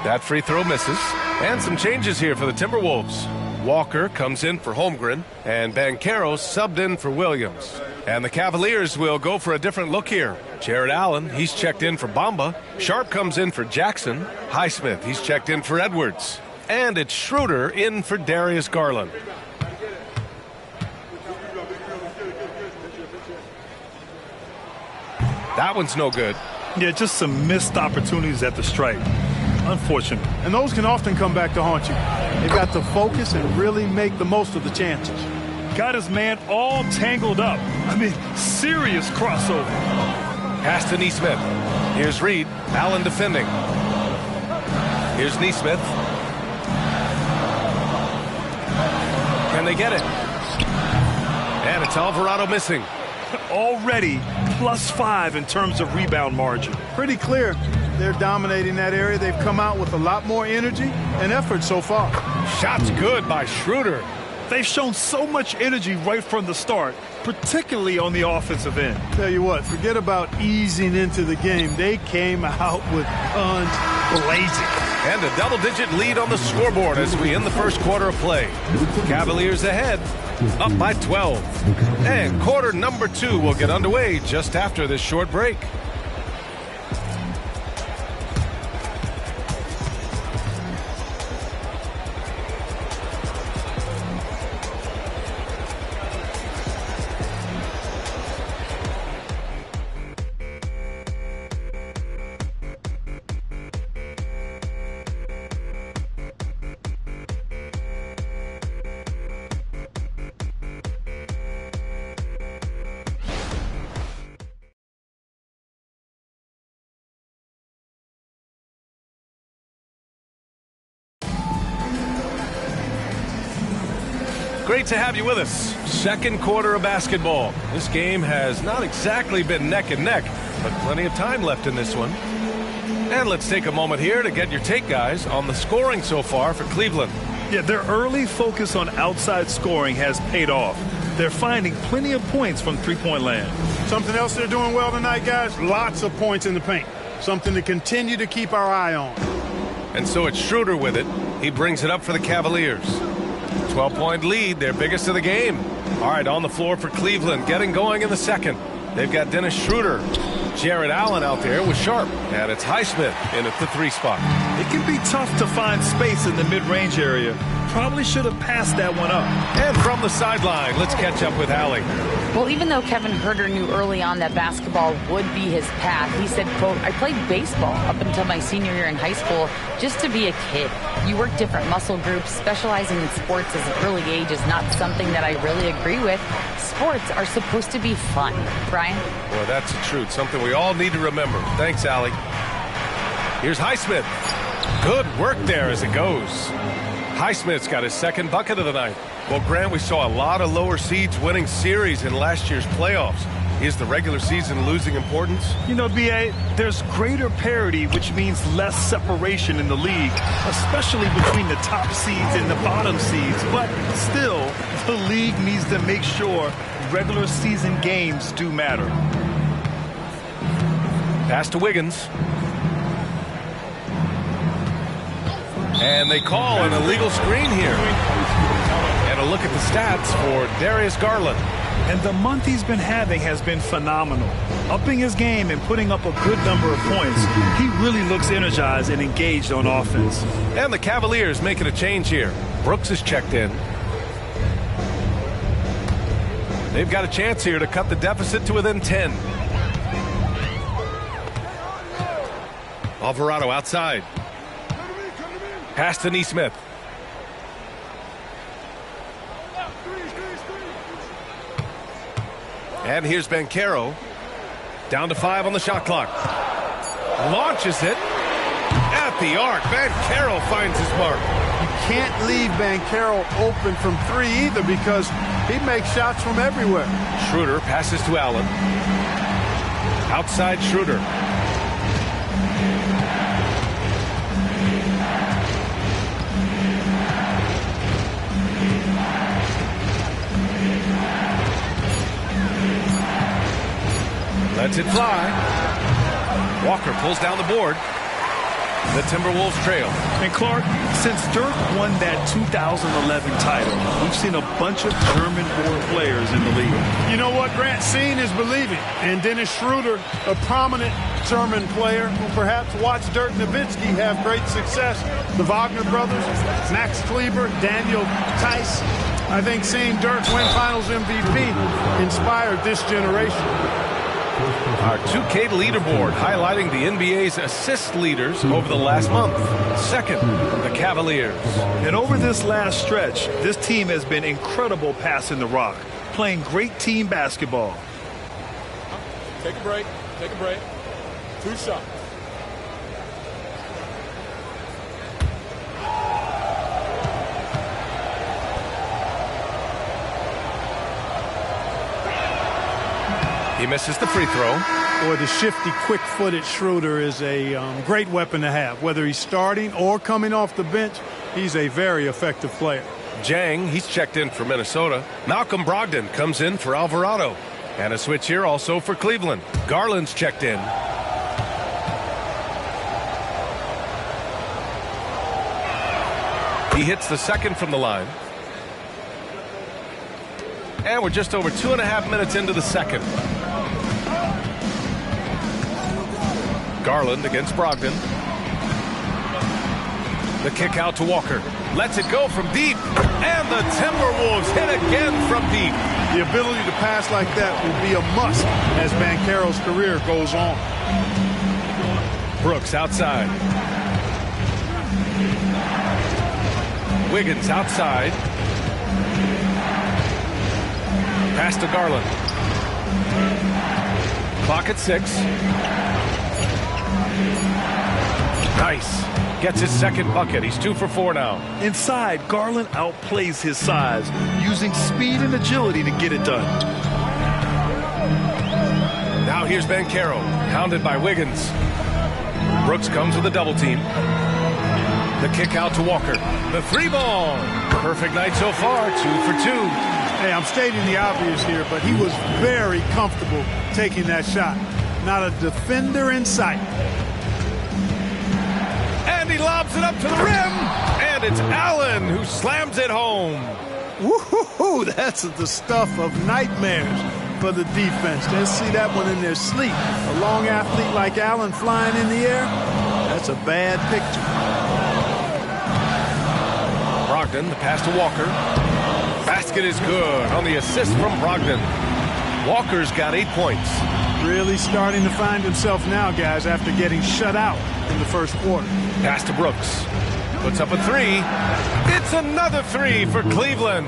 That free throw misses. And some changes here for the Timberwolves. Walker comes in for Holmgren, and Banchero subbed in for Williams. And the Cavaliers will go for a different look here. Jared Allen, he's checked in for Bamba. Sharp comes in for Jackson. Highsmith, he's checked in for Edwards. And it's Schroeder in for Darius Garland. That one's no good. Yeah, just some missed opportunities at the stripe. Unfortunate. And those can often come back to haunt you. They've got to focus and really make the most of the chances. Got his man all tangled up. I mean, serious crossover. Pass to Neesmith. Here's Reed. Allen defending. Here's Neesmith. Can they get it? And it's Alvarado missing. Already +5 in terms of rebound margin. Pretty clear. They're dominating that area. They've come out with a lot more energy and effort so far. Shots good by Schroeder. They've shown so much energy right from the start, particularly on the offensive end. Tell you what, forget about easing into the game. They came out with guns blazing. And a double-digit lead on the scoreboard as we end the first quarter of play. Cavaliers ahead, up by 12. And quarter number 2 will get underway just after this short break. Great to have you with us. Second quarter of basketball. This game has not exactly been neck and neck, but plenty of time left in this one. And let's take a moment here to get your take, guys, on the scoring so far for Cleveland. Yeah, their early focus on outside scoring has paid off. They're finding plenty of points from three-point land. Something else they're doing well tonight, guys? Lots of points in the paint. Something to continue to keep our eye on. And so it's Schroeder with it. He brings it up for the Cavaliers. 12-point lead, their biggest of the game. All right, on the floor for Cleveland, getting going in the second. They've got Dennis Schroeder, Jared Allen out there with Sharp, and it's Highsmith in at the 3 spot. It can be tough to find space in the mid-range area. Probably should have passed that one up. And from the sideline, let's catch up with Allie. Well, even though Kevin Huerter knew early on that basketball would be his path, he said, quote, I played baseball up until my senior year in high school just to be a kid. You work different muscle groups. Specializing in sports as an early age is not something that I really agree with. Sports are supposed to be fun. Brian? Well, that's the truth. Something we all need to remember. Thanks, Allie. Here's Highsmith. Good work there as it goes. Highsmith's got his second bucket of the night. Well, Grant, we saw a lot of lower seeds winning series in last year's playoffs. Is the regular season losing importance? You know, B.A., there's greater parity, which means less separation in the league, especially between the top seeds and the bottom seeds. But still, the league needs to make sure regular season games do matter. Pass to Wiggins. And they call an illegal screen here. And a look at the stats for Darius Garland. And the month he's been having has been phenomenal. Upping his game and putting up a good number of points. He really looks energized and engaged on offense. And the Cavaliers making a change here. Brooks is checked in. They've got a chance here to cut the deficit to within 10. Alvarado outside. Pass to Neesmith. And here's Banchero. Down to 5 on the shot clock. Launches it. At the arc. Banchero finds his mark. You can't leave Banchero open from 3 either because he makes shots from everywhere. Schroeder passes to Allen. Outside Schroeder. Lets it fly. Walker pulls down the board. The Timberwolves trail. And Clark, since Dirk won that 2011 title, we've seen a bunch of German-born players in the league. You know what, Grant? Seeing is believing. And Dennis Schroeder, a prominent German player who perhaps watched Dirk Nowitzki have great success. The Wagner brothers, Max Kleber, Daniel Tice. I think seeing Dirk win Finals MVP inspired this generation. Our 2K leaderboard highlighting the NBA's assist leaders over the last month. Second, the Cavaliers. And over this last stretch, this team has been incredible passing the rock, playing great team basketball. Take a break. Take a break. 2 shots. He misses the free throw. Or the shifty, quick-footed Schroeder is a great weapon to have. Whether he's starting or coming off the bench, he's a very effective player. Jang, he's checked in for Minnesota. Malcolm Brogdon comes in for Alvarado. And a switch here also for Cleveland. Garland's checked in. He hits the second from the line. And we're just over 2.5 minutes into the second. Garland against Brogdon. The kick out to Walker. Lets it go from deep. And the Timberwolves hit again from deep. The ability to pass like that will be a must as Banchero's career goes on. Brooks outside. Wiggins outside. Pass to Garland. Clock at 6. Nice. Gets his second bucket. He's 2 for 4 now. Inside, Garland outplays his size, using speed and agility to get it done. Now here's Banchero, hounded by Wiggins. Brooks comes with a double team. The kick out to Walker. The 3-ball. Perfect night so far, 2 for 2. Hey, I'm stating the obvious here, but he was very comfortable taking that shot. Not a defender in sight. And he lobs it up to the rim. And it's Allen who slams it home. Woo-hoo-hoo, that's the stuff of nightmares for the defense. They'll see that one in their sleep. A long athlete like Allen flying in the air, that's a bad picture. Brogdon, the pass to Walker. Basket is good on the assist from Brogdon. Walker's got 8 points. Really starting to find himself now, guys, after getting shut out in the first quarter. Pass to Brooks. Puts up a 3. It's another 3 for Cleveland.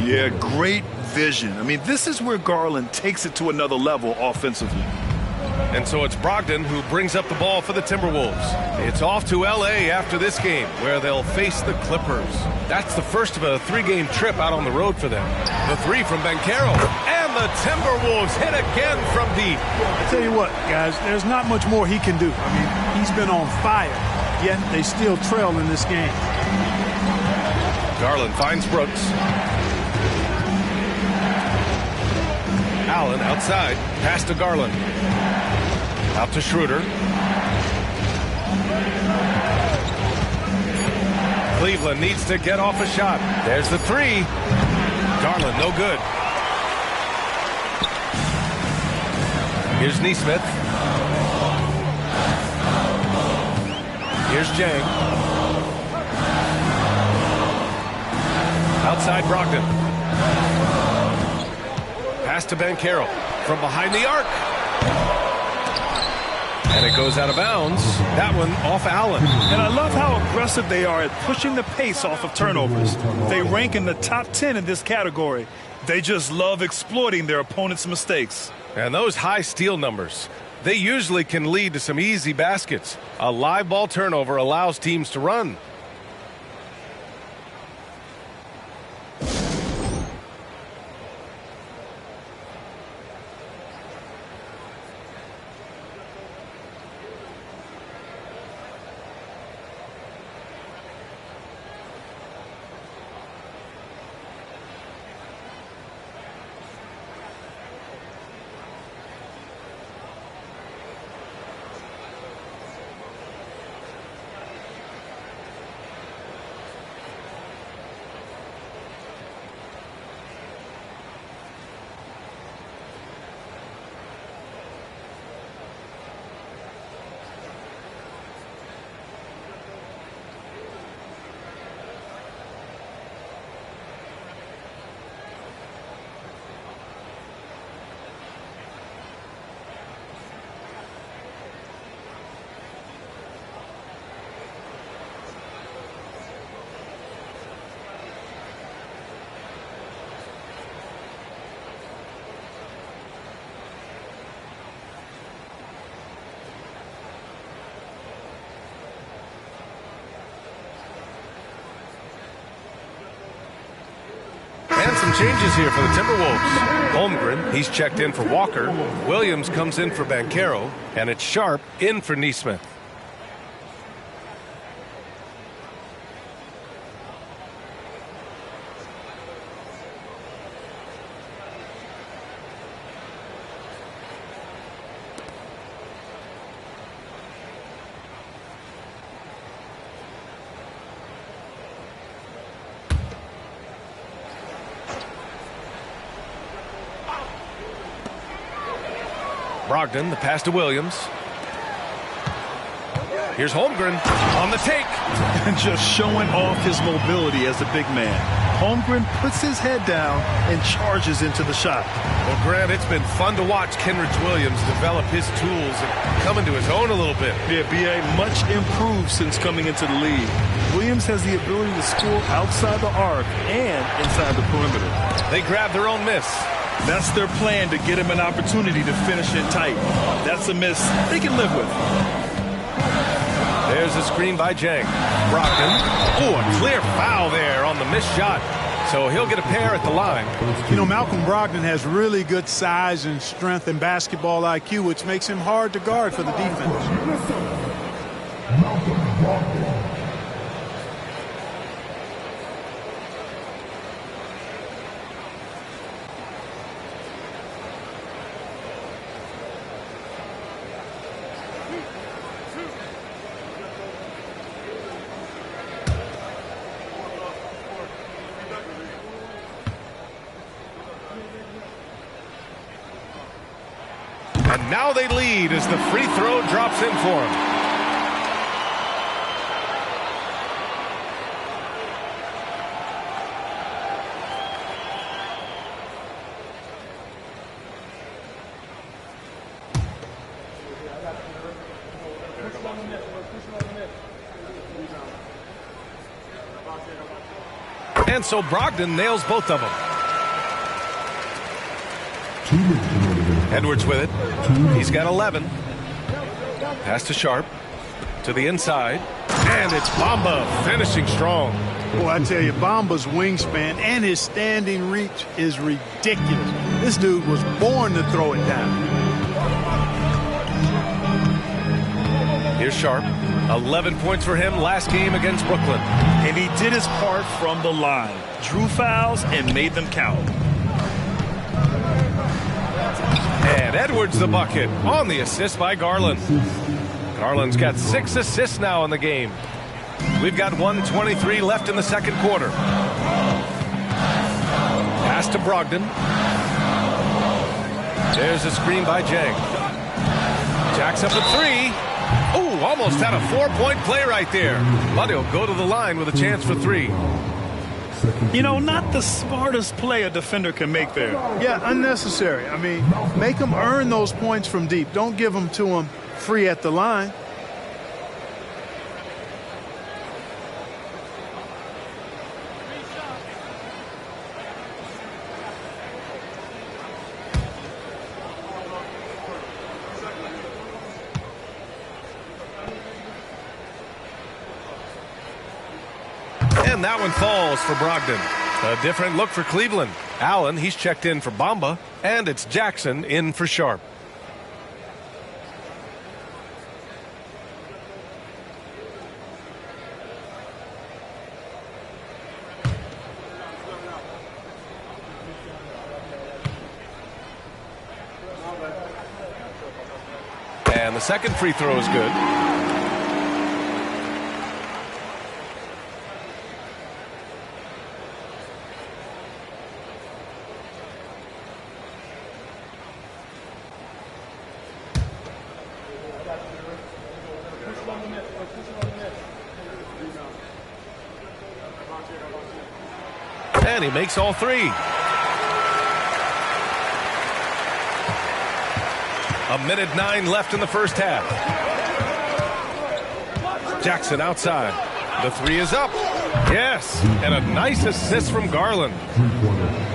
Yeah, great vision. I mean, this is where Garland takes it to another level offensively. And so it's Brogdon who brings up the ball for the Timberwolves. It's off to L.A. after this game, where they'll face the Clippers. That's the first of a 3-game trip out on the road for them. The 3 from Banchero. And the Timberwolves hit again from deep. I tell you what, guys, there's not much more he can do. I mean, he's been on fire, yet they still trail in this game. Garland finds Brooks. Allen outside. Pass to Garland. Out to Schroeder. Cleveland needs to get off a shot. There's the 3. Garland, no good. Here's Nesmith. Here's Jang. Outside Brogdon. Pass to Banchero from behind the arc. And it goes out of bounds. That one off Allen. And I love how aggressive they are at pushing the pace off of turnovers. They rank in the top 10 in this category. They just love exploiting their opponent's mistakes. And those high steal numbers, they usually can lead to some easy baskets. A live ball turnover allows teams to run. changes here for the Timberwolves. Holmgren, he's checked in for Walker. Williams comes in for Banchero. And it's Sharp in for Neesmith. Brogdon, the pass to Williams. Here's Holmgren on the take. And just showing off his mobility as a big man. Holmgren puts his head down and charges into the shot. Well, Grant, it's been fun to watch Kenrich Williams develop his tools and come into his own a little bit. Yeah, B.A. much improved since coming into the league. Williams has the ability to score outside the arc and inside the perimeter. They grab their own miss. That's their plan, to get him an opportunity to finish it tight. That's a miss they can live with. There's a screen by Jang. Brogdon. Oh, a clear foul there on the missed shot. So he'll get a pair at the line. You know, Malcolm Brogdon has really good size and strength and basketball IQ, which makes him hard to guard for the defense. And now they lead as the free throw drops in for him. And so Brogdon nails both of them. Edwards with it. He's got 11. Pass to Sharp. To the inside. And it's Bamba finishing strong. Boy, I tell you, Bamba's wingspan and his standing reach is ridiculous. This dude was born to throw it down. Here's Sharp. 11 points for him last game against Brooklyn. And he did his part from the line. Drew fouls and made them count. And Edwards the bucket on the assist by Garland. Garland's got 6 assists now in the game. We've got 1:23 left in the second quarter. Pass to Brogdon. There's a screen by Jang. Jacks up a 3. Oh, almost had a 4-point play right there. But he'll go to the line with a chance for 3. You know, not the smartest play a defender can make there. Yeah, unnecessary. I mean, make them earn those points from deep. Don't give them to them free at the line. And that one falls for Brogdon. A different look for Cleveland. Allen, he's checked in for Bamba. And it's Jackson in for Sharp. And the second free throw is good. And he makes all 3. A minute 9 left in the first half. Jackson outside. The 3 is up. Yes, and a nice assist from Garland.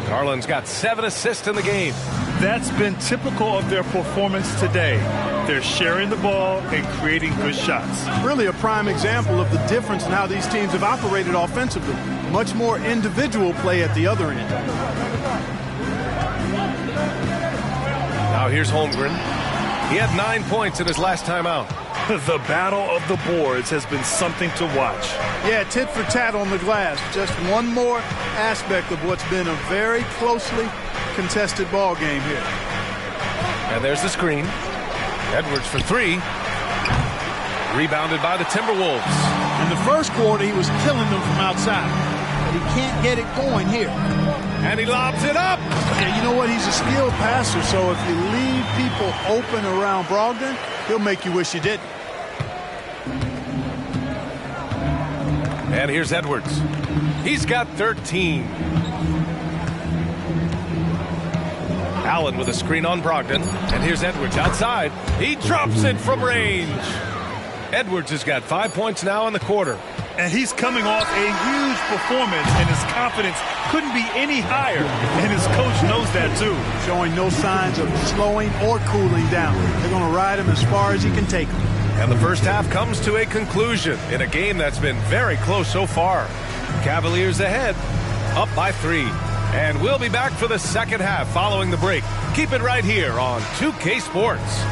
Garland's got 7 assists in the game. That's been typical of their performance today. They're sharing the ball and creating good shots. Really a prime example of the difference in how these teams have operated offensively. Much more individual play at the other end. Now here's Holmgren. He had 9 points in his last time out. The battle of the boards has been something to watch. Yeah, tit for tat on the glass. Just one more aspect of what's been a very closely contested ball game here. And there's the screen. Edwards for three. Rebounded by the Timberwolves. In the first quarter, he was killing them from outside. But he can't get it going here. And he lobs it up. Yeah, you know what? He's a skilled passer, so if you leave people open around Brogdon, he'll make you wish you didn't. And here's Edwards. He's got 13. Allen with a screen on Brogdon. And here's Edwards outside. He drops it from range. Edwards has got 5 points now in the quarter. And he's coming off a huge performance, and his confidence couldn't be any higher. And his coach knows that, too. Showing no signs of slowing or cooling down. They're going to ride him as far as he can take him. And the first half comes to a conclusion in a game that's been very close so far. Cavaliers ahead, up by 3. And we'll be back for the second half following the break. Keep it right here on 2K Sports.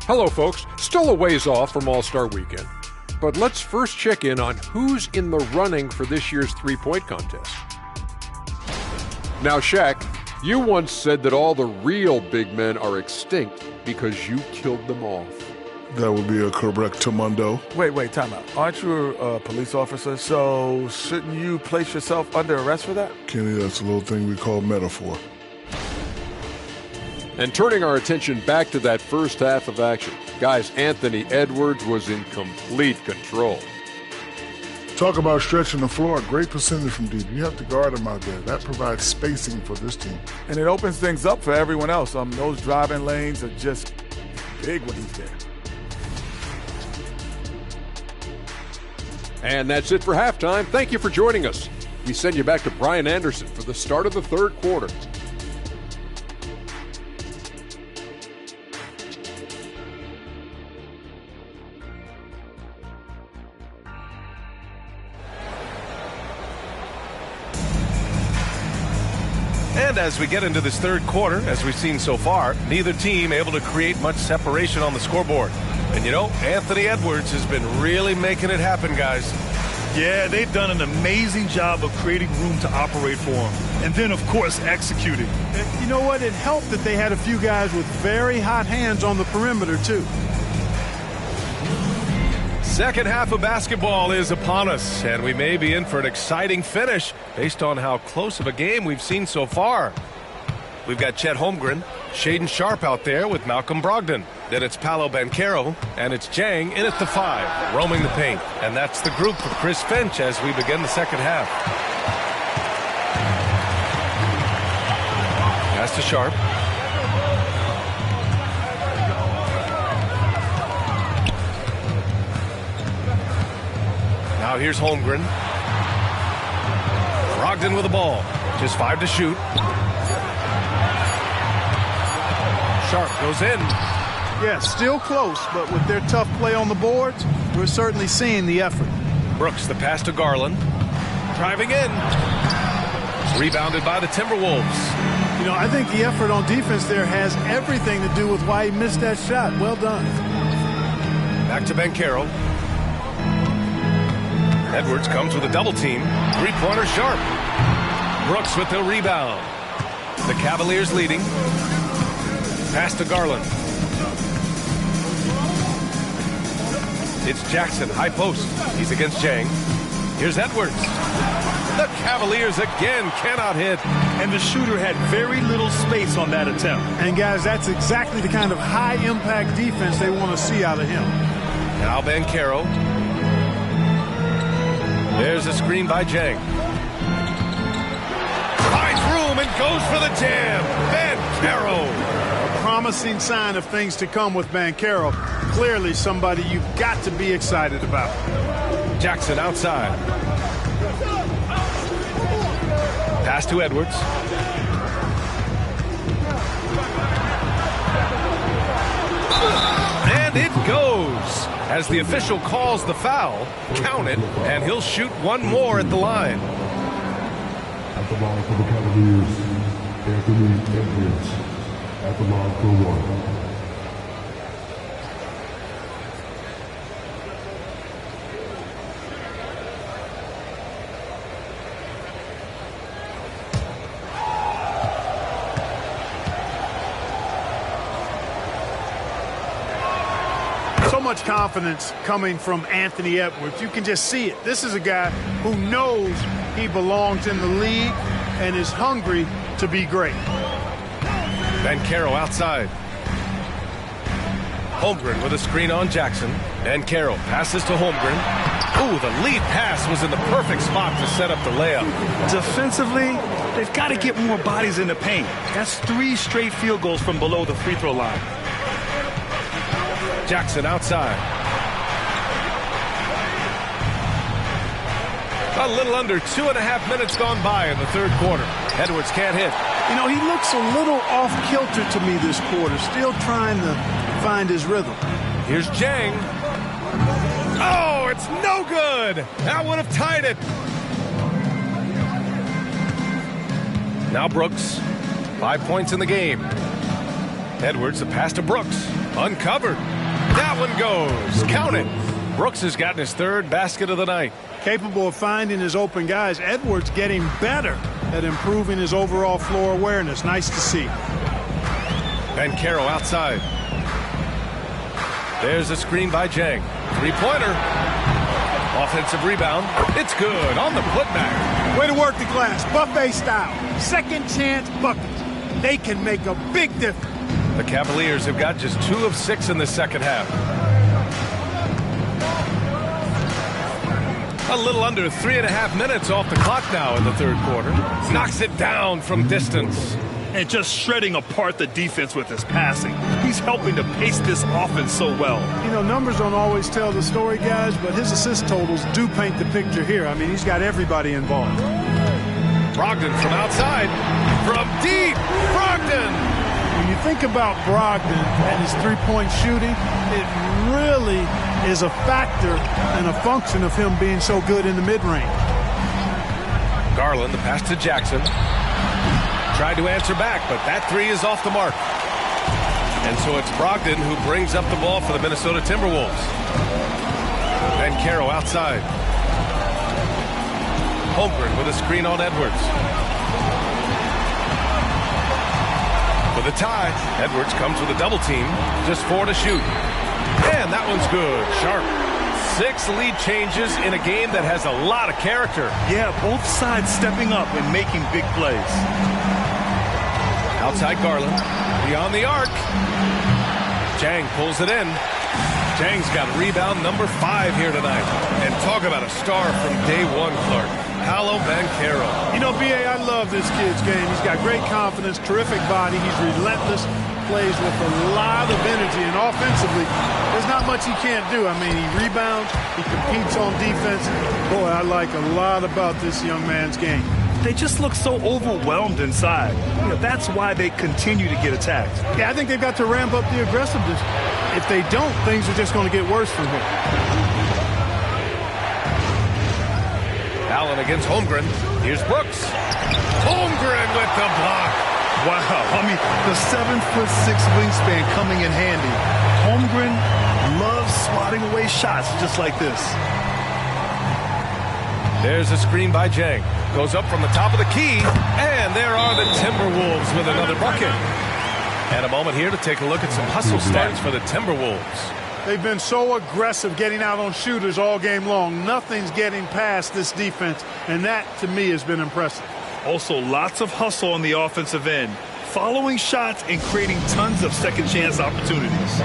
Hello, folks. Still a ways off from All-Star Weekend, but let's first check in on who's in the running for this year's three-point contest. Now, Shaq, you once said that all the real big men are extinct because you killed them off. That would be a correctamundo. Wait, time out. Aren't you a police officer? So shouldn't you place yourself under arrest for that? Kenny, that's a little thing we call metaphor. And turning our attention back to that first half of action, guys, Anthony Edwards was in complete control. Talk about stretching the floor. Great percentage from deep. You have to guard him out there. That provides spacing for this team. And it opens things up for everyone else. Those driving lanes are just big when he's there. And that's it for halftime. Thank you for joining us. We send you back to Brian Anderson for the start of the third quarter. And as we get into this third quarter, as we've seen so far, neither team able to create much separation on the scoreboard. And you know, Anthony Edwards has been really making it happen, guys. Yeah, they've done an amazing job of creating room to operate for him. And then, of course, executing. You know what? It helped that they had a few guys with very hot hands on the perimeter, too. Second half of basketball is upon us, and we may be in for an exciting finish based on how close of a game we've seen so far. We've got Chet Holmgren, Shaedon Sharpe out there with Malcolm Brogdon. Then it's Paolo Banchero, and it's Jang in at the 5, roaming the paint. And that's the group for Chris Finch as we begin the second half. Pass to Sharpe. Now here's Holmgren. Brogdon with the ball. Just 5 to shoot. Sharpe goes in. Yeah, still close, but with their tough play on the boards, we're certainly seeing the effort. Brooks, the pass to Garland. Driving in. Rebounded by the Timberwolves. You know, I think the effort on defense there has everything to do with why he missed that shot. Well done. Back to Banchero. Edwards comes with a double team. Three-pointer Sharpe. Brooks with the rebound. The Cavaliers leading. Pass to Garland. It's Jackson, high post. He's against Jang. Here's Edwards. The Cavaliers again cannot hit. And the shooter had very little space on that attempt. And guys, that's exactly the kind of high-impact defense they want to see out of him. Now Banchero. There's a screen by Jang. Finds room and goes for the jam. Bancaro. A promising sign of things to come with Bancaro. Clearly somebody you've got to be excited about. Jackson outside. Pass to Edwards. And it goes. As the official calls the foul, count it, and he'll shoot one more at the line. At the line for the Cavaliers, Anthony Edwards. At the line for one. So much confidence coming from Anthony Edwards. You can just see it. This is a guy who knows he belongs in the league and is hungry to be great. Bancaro outside. Holmgren with a screen on Jackson. Bancaro passes to Holmgren. Ooh, the lead pass was in the perfect spot to set up the layup. Defensively, they've got to get more bodies in the paint. That's 3 straight field goals from below the free throw line. Jackson outside. A little under 2.5 minutes gone by in the third quarter. Edwards can't hit. You know, he looks a little off kilter to me this quarter, still trying to find his rhythm. Here's Jang. Oh, it's no good. That would have tied it. Now Brooks. 5 points in the game. Edwards, the pass to Brooks. Uncovered. That one goes. Count it. Brooks has gotten his 3rd basket of the night. Capable of finding his open guys. Edwards getting better at improving his overall floor awareness. Nice to see. Bancaro outside. There's a screen by Jang. 3-pointer. Offensive rebound. It's good on the putback. Way to work the glass. Buffet style. Second chance buckets. They can make a big difference. The Cavaliers have got just 2 of 6 in the second half. A little under 3.5 minutes off the clock now in the third quarter. Knocks it down from distance. And just shredding apart the defense with his passing. He's helping to pace this offense so well. You know, numbers don't always tell the story, guys, but his assist totals do paint the picture here. I mean, he's got everybody involved. Brogdon from outside. From deep. Brogdon. When you think about Brogdon and his three-point shooting, it really is a factor and a function of him being so good in the mid-range. Garland, the pass to Jackson. Tried to answer back, but that 3 is off the mark. And so it's Brogdon who brings up the ball for the Minnesota Timberwolves. Bancaro outside. Holmgren with a screen on Edwards. For the tie, Edwards comes with a double team. Just 4 to shoot. And that one's good. Sharp. 6 lead changes in a game that has a lot of character. Yeah, both sides stepping up and making big plays. Outside Garland. Beyond the arc. Jang pulls it in. Jang's got rebound number 5 here tonight. And talk about a star from day one, Clark. Paolo Bancaro. You know, B.A., I love this kid's game. He's got great confidence, terrific body. He's relentless, plays with a lot of energy, and offensively, there's not much he can't do. I mean, he rebounds, he competes on defense. Boy, I like a lot about this young man's game. They just look so overwhelmed inside. You know, that's why they continue to get attacked. Yeah, I think they've got to ramp up the aggressiveness. If they don't, things are just going to get worse from here. Allen against Holmgren. Here's Brooks. Holmgren with the block. Wow. I mean, the 7'6" wingspan coming in handy. Holmgren loves swatting away shots just like this. There's a screen by Jang. Goes up from the top of the key. And there are the Timberwolves with another bucket. And a moment here to take a look at some hustle stats for the Timberwolves. They've been so aggressive getting out on shooters all game long. Nothing's getting past this defense, and that, to me, has been impressive. Also, lots of hustle on the offensive end, following shots and creating tons of second-chance opportunities.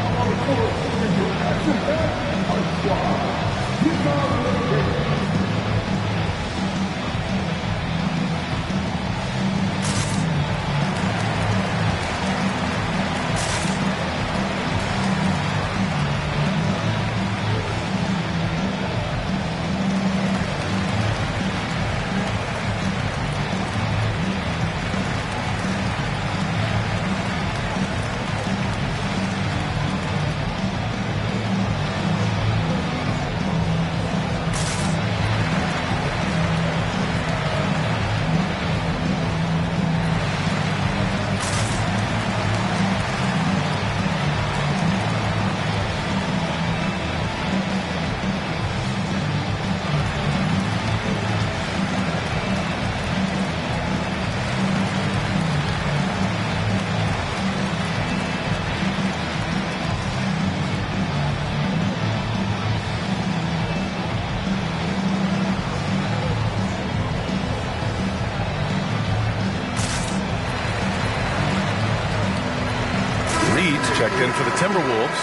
Reed's checked in for the Timberwolves.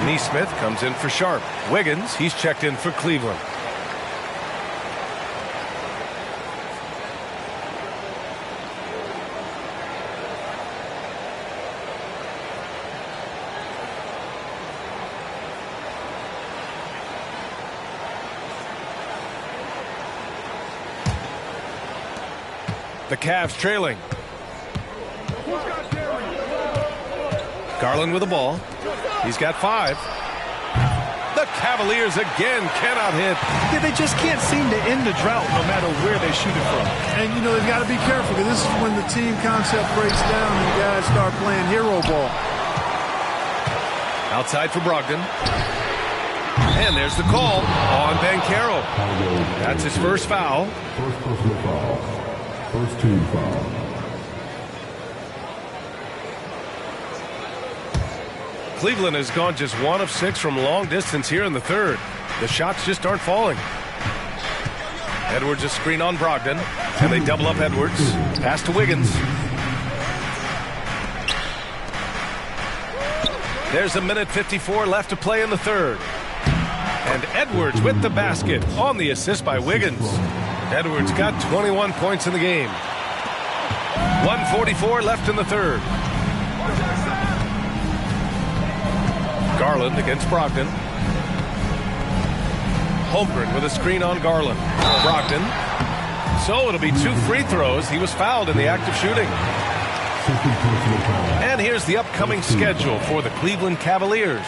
Neesmith comes in for Sharp. Wiggins, he's checked in for Cleveland. The Cavs trailing. Garland with the ball. He's got 5. The Cavaliers again cannot hit. Yeah, they just can't seem to end the drought no matter where they shoot it from. And, you know, they've got to be careful because this is when the team concept breaks down and guys start playing hero ball. Outside for Brogdon. And there's the call on Banchero. That's his first foul. First personal foul. First team foul. Cleveland has gone just 1 of 6 from long distance here in the third. The shots just aren't falling. Edwards a screen on Brogdon, and they double up Edwards. Pass to Wiggins. There's 1:54 left to play in the third. And Edwards with the basket on the assist by Wiggins. Edwards got 21 points in the game. 1:44 left in the third. Garland against Brogdon. Holmgren with a screen on Garland. Brogdon. So it'll be 2 free throws. He was fouled in the act of shooting. And here's the upcoming schedule for the Cleveland Cavaliers.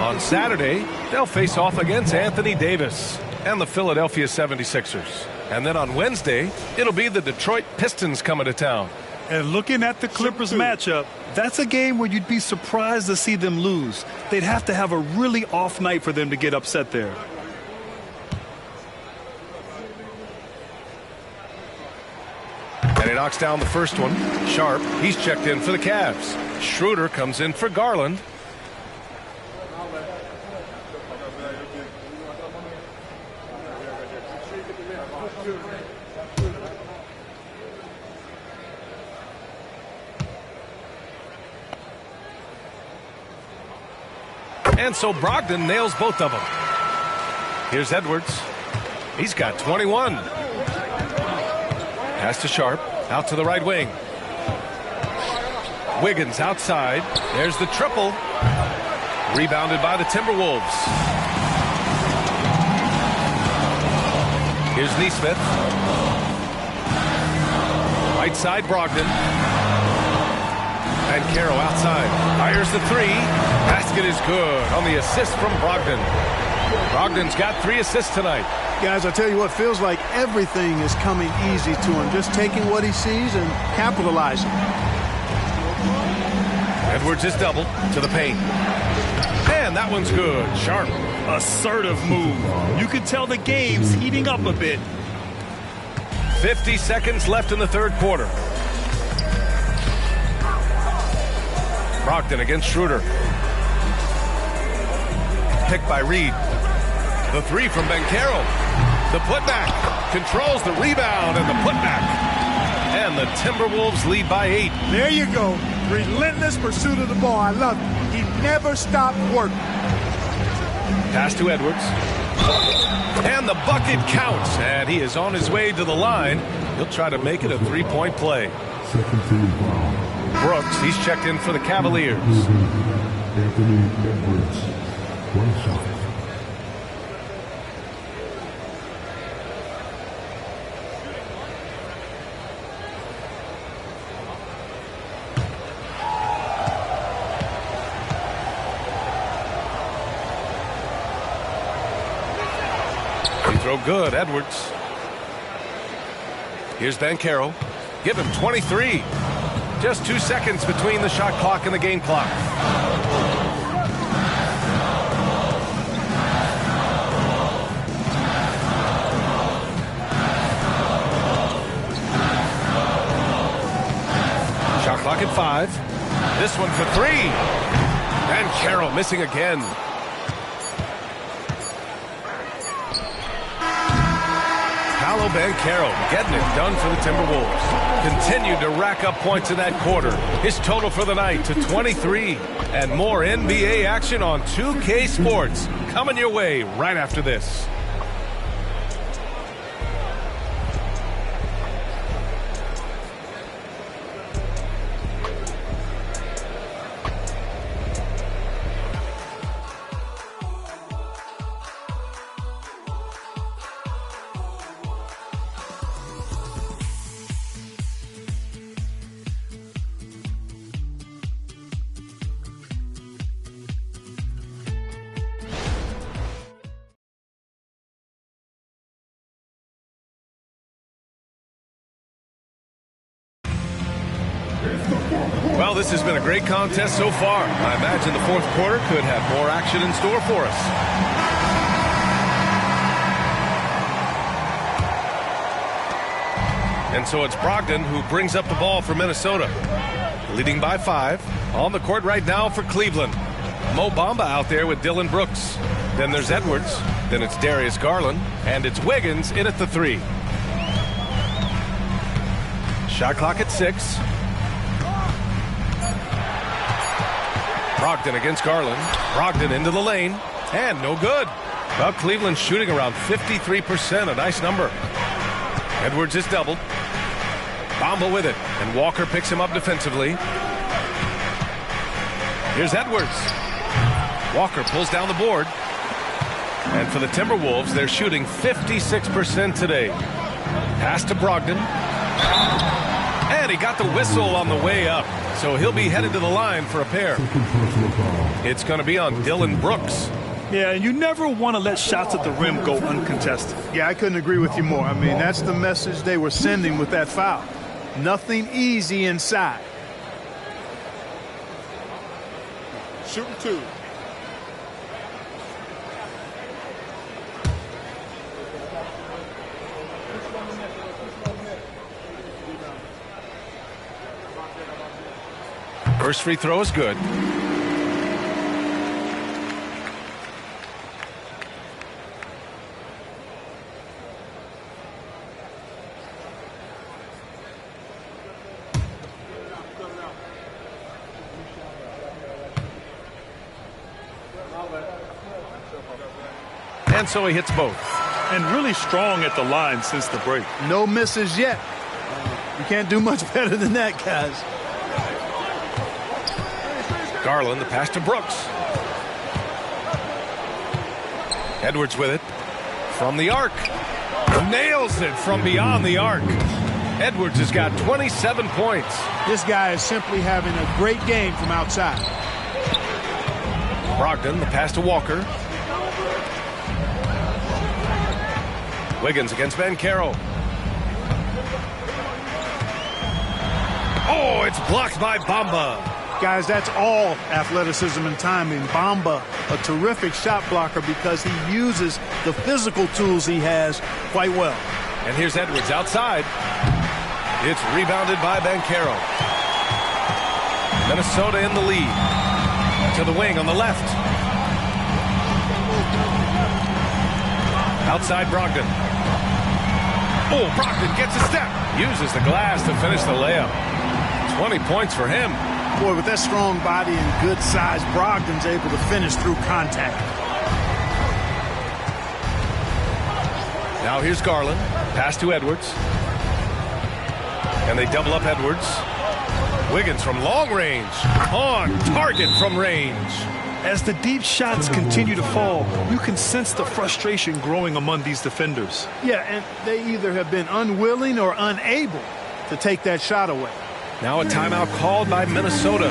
On Saturday, they'll face off against Anthony Davis and the Philadelphia 76ers. And then on Wednesday, it'll be the Detroit Pistons coming to town. And looking at the Clippers matchup, that's a game where you'd be surprised to see them lose. They'd have to have a really off night for them to get upset there. And he knocks down the first one. Sharp, he's checked in for the Cavs. Schroeder comes in for Garland. And so Brogdon nails both of them. Here's Edwards. He's got 21. Pass to Sharp. Out to the right wing. Wiggins outside. There's the triple. Rebounded by the Timberwolves. Here's Neesmith. Right side Brogdon. And Caro outside. Fires the 3. Basket is good on the assist from Brogdon. Brogdon's got 3 assists tonight. Guys, I tell you what, feels like everything is coming easy to him. Just taking what he sees and capitalizing. Edwards is doubled to the paint. And that one's good. Sharp. Assertive move. You can tell the game's heating up a bit. 50 seconds left in the third quarter. Brogdon against Schroeder. Picked by Reed. The 3 from Banchero. The putback. Controls the rebound and the putback. And the Timberwolves lead by 8. There you go. Relentless pursuit of the ball. I love it. He never stopped working. Pass to Edwards. And the bucket counts. And he is on his way to the line. He'll try to make it a 3-point play. Second team foul. Brooks, he's checked in for the Cavaliers. Anthony Edwards. 1 shot. Free throw good, Edwards. Here's Banchero. Give him 23. Just 2 seconds between the shot clock and the game clock. Shot clock at 5. This one for 3. And Carroll missing again. Paolo Banchero getting it done for the Timberwolves. Continued to rack up points in that quarter. His total for the night to 23. And more NBA action on 2K Sports coming your way right after this. Well, this has been a great contest so far. I imagine the fourth quarter could have more action in store for us. And so it's Brogdon who brings up the ball for Minnesota. Leading by 5. On the court right now for Cleveland. Mo Bamba out there with Dylan Brooks. Then there's Edwards. Then it's Darius Garland. And it's Wiggins in at the 3. Shot clock at 6. Brogdon against Garland. Brogdon into the lane. And no good. Well, Cleveland shooting around 53%. A nice number. Edwards is doubled. Bamba with it. And Walker picks him up defensively. Here's Edwards. Walker pulls down the board. And for the Timberwolves, they're shooting 56% today. Pass to Brogdon. And he got the whistle on the way up. So he'll be headed to the line for a pair. It's going to be on Dylan Brooks. Yeah, and you never want to let shots at the rim go uncontested. Yeah, I couldn't agree with you more. I mean, that's the message they were sending with that foul. Nothing easy inside. Shooting 2. First free throw is good. And so he hits both. And really strong at the line since the break. No misses yet. You can't do much better than that, guys. Garland, the pass to Brooks. Edwards with it. From the arc. Nails it from beyond the arc. Edwards has got 27 points. This guy is simply having a great game from outside. Brogdon, the pass to Walker. Wiggins against Banchero. Oh, it's blocked by Bamba. Guys, that's all athleticism and timing. Bamba, a terrific shot blocker because he uses the physical tools he has quite well. And here's Edwards outside. It's rebounded by Banchero. Minnesota in the lead. To the wing on the left. Outside Brogdon. Oh, Brogdon gets a step. Uses the glass to finish the layup. 20 points for him. Boy, with that strong body and good size, Brogdon's able to finish through contact. Now here's Garland. Pass to Edwards. And they double up Edwards. Wiggins from long range. On target from range. As the deep shots continue to fall, you can sense the frustration growing among these defenders. Yeah, and they either have been unwilling or unable to take that shot away. Now a timeout called by Minnesota.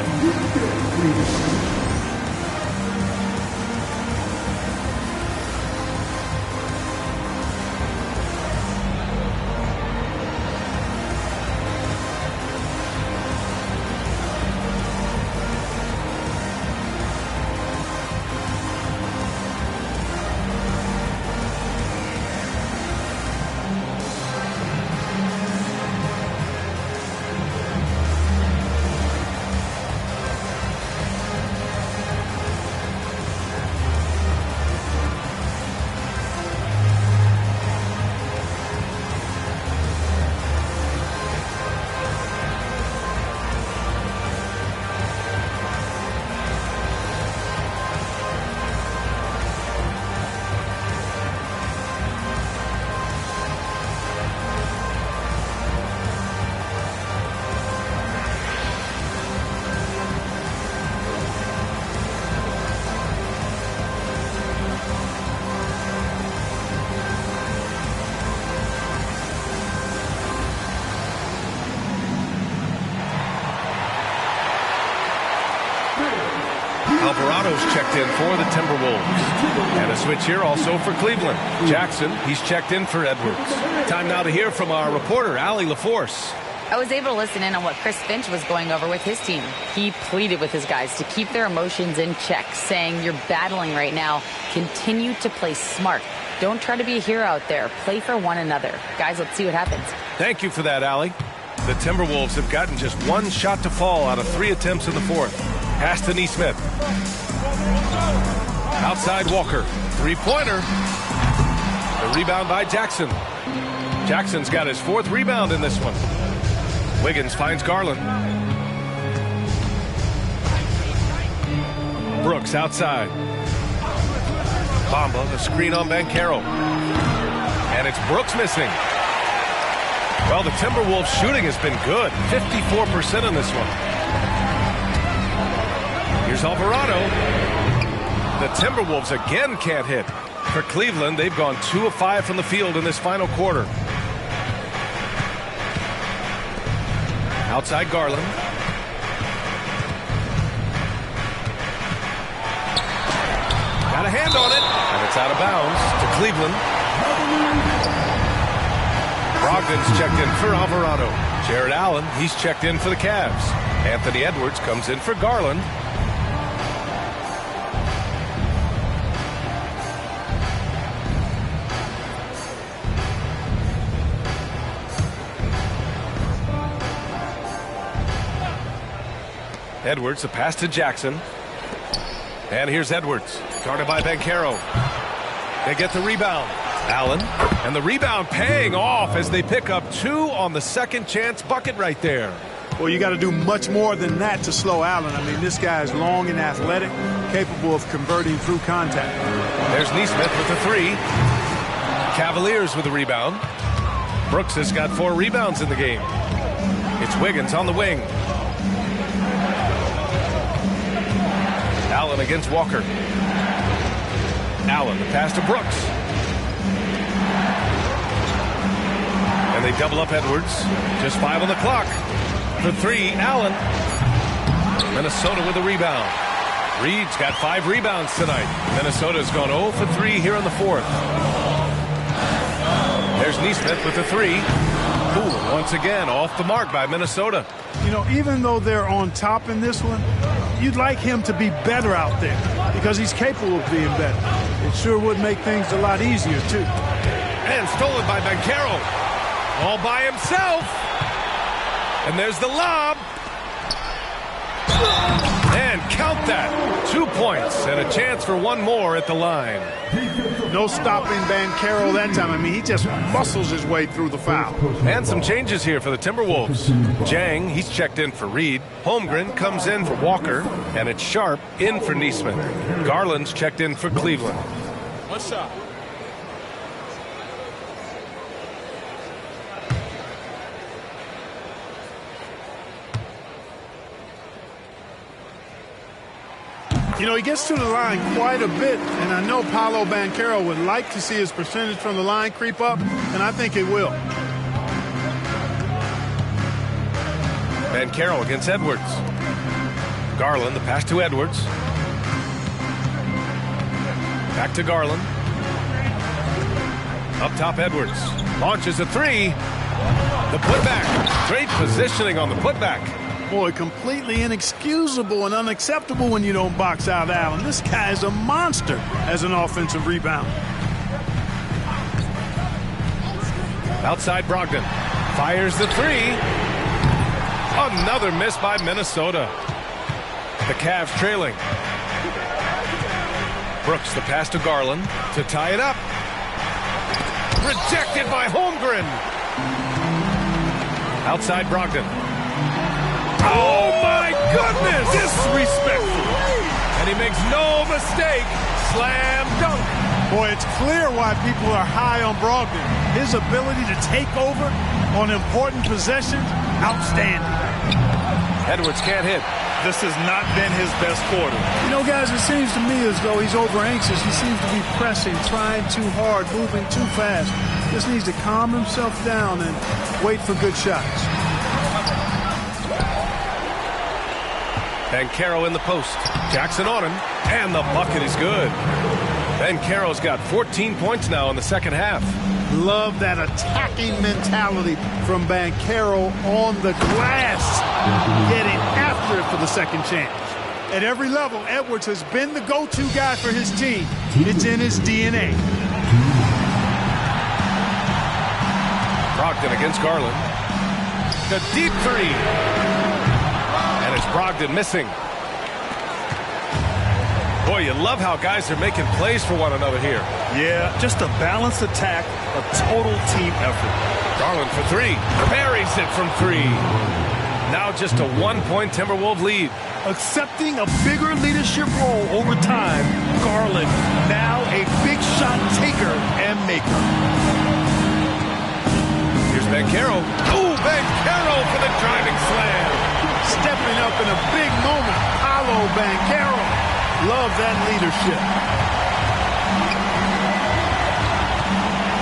Alvarado's checked in for the Timberwolves. And a switch here also for Cleveland. Jackson, he's checked in for Edwards. Time now to hear from our reporter, Allie LaForce. I was able to listen in on what Chris Finch was going over with his team. He pleaded with his guys to keep their emotions in check, saying, you're battling right now. Continue to play smart. Don't try to be a hero out there. Play for one another. Guys, let's see what happens. Thank you for that, Allie. The Timberwolves have gotten just one shot to fall out of 3 attempts in the fourth. Pass to Nesmith. Outside Walker. Three-pointer. The rebound by Jackson. Jackson's got his 4th rebound in this one. Wiggins finds Garland. Brooks outside. Bamba, the screen on Banchero. And it's Brooks missing. Well, the Timberwolves shooting has been good. 54% in this one. Here's Alvarado. The Timberwolves again can't hit. For Cleveland, they've gone 2 of 5 from the field in this final quarter. Outside Garland. Got a hand on it, and it's out of bounds to Cleveland. Brogdon's checked in for Alvarado. Jared Allen, he's checked in for the Cavs. Anthony Edwards comes in for Garland. Edwards, a pass to Jackson. And here's Edwards, guarded by Banchero. They get the rebound. Allen, and the rebound paying off as they pick up 2 on the second chance bucket right there. Well, you got to do much more than that to slow Allen. I mean, this guy is long and athletic, capable of converting through contact. There's Nesmith with the 3. Cavaliers with the rebound. Brooks has got 4 rebounds in the game. It's Wiggins on the wing. Allen against Walker. Allen, the pass to Brooks. And they double up Edwards. Just 5 on the clock. For 3, Allen. Minnesota with a rebound. Reed's got 5 rebounds tonight. Minnesota's gone 0 for 3 here in the fourth. There's Nesmith with the 3. Ooh, once again, off the mark by Minnesota. You know, even though they're on top in this one, you'd like him to be better out there because he's capable of being better. It sure would make things a lot easier, too. And stolen by Banchero. All by himself. And there's the lob. And count that. 2 points and a chance for 1 more at the line. No stopping Banchero that time. I mean, he just muscles his way through the foul. And some changes here for the Timberwolves. Jang, he's checked in for Reed. Holmgren comes in for Walker. And it's Sharp in for Nesmith. Garland's checked in for Cleveland. One shot. You know, he gets to the line quite a bit, and I know Paolo Banchero would like to see his percentage from the line creep up, and I think it will. Banchero against Edwards. Garland, the pass to Edwards. Back to Garland. Up top, Edwards. Launches a 3. The putback. Great positioning on the putback. Boy, completely inexcusable and unacceptable when you don't box out Allen. This guy is a monster as an offensive rebounder. Outside Brogdon. Fires the 3. Another miss by Minnesota. The Cavs trailing. Brooks, the pass to Garland to tie it up. Rejected by Holmgren. Outside Brogdon. Oh, my goodness! Disrespectful. And he makes no mistake. Slam dunk. Boy, it's clear why people are high on Brogdon. His ability to take over on important possessions, outstanding. Edwards can't hit. This has not been his best quarter. You know, guys, it seems to me as though he's over-anxious. He seems to be pressing, trying too hard, moving too fast. Just needs to calm himself down and wait for good shots. Bancaro in the post. Jackson on him, and the bucket is good. Bancaro's got 14 points now in the second half. Love that attacking mentality from Bancaro on the glass, getting after it for the second chance. At every level, Edwards has been the go-to guy for his team. It's in his DNA. Brogdon against Garland. The deep three. And it's Brogdon missing. Boy, you love how guys are making plays for one another here. Yeah, just a balanced attack, a total team effort. Garland for three. Buries it from three. Now just a 1-point Timberwolves lead. Accepting a bigger leadership role over time, Garland now a big shot taker and maker. Here's Bancaro. Ooh, Bancaro for the driving slam. Stepping up in a big moment. Paolo Bancaro. Love that leadership.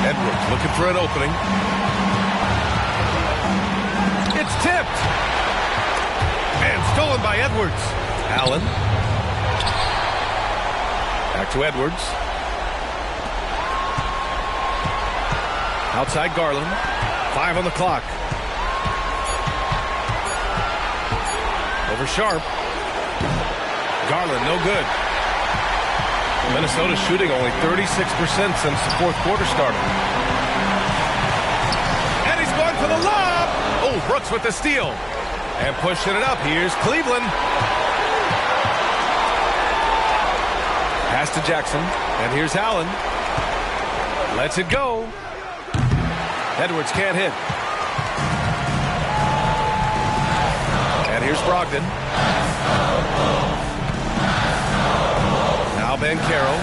Edwards looking for an opening. It's tipped. And stolen by Edwards. Allen. Back to Edwards. Outside Garland. 5 on the clock. Over Sharp. Garland, no good. Minnesota shooting only 36% since the fourth quarter started. And he's going for the lob. Oh, Brooks with the steal. And pushing it up. Here's Cleveland. Pass to Jackson. And here's Allen. Lets it go. Edwards can't hit. And here's Brogdon. Now Bancaro.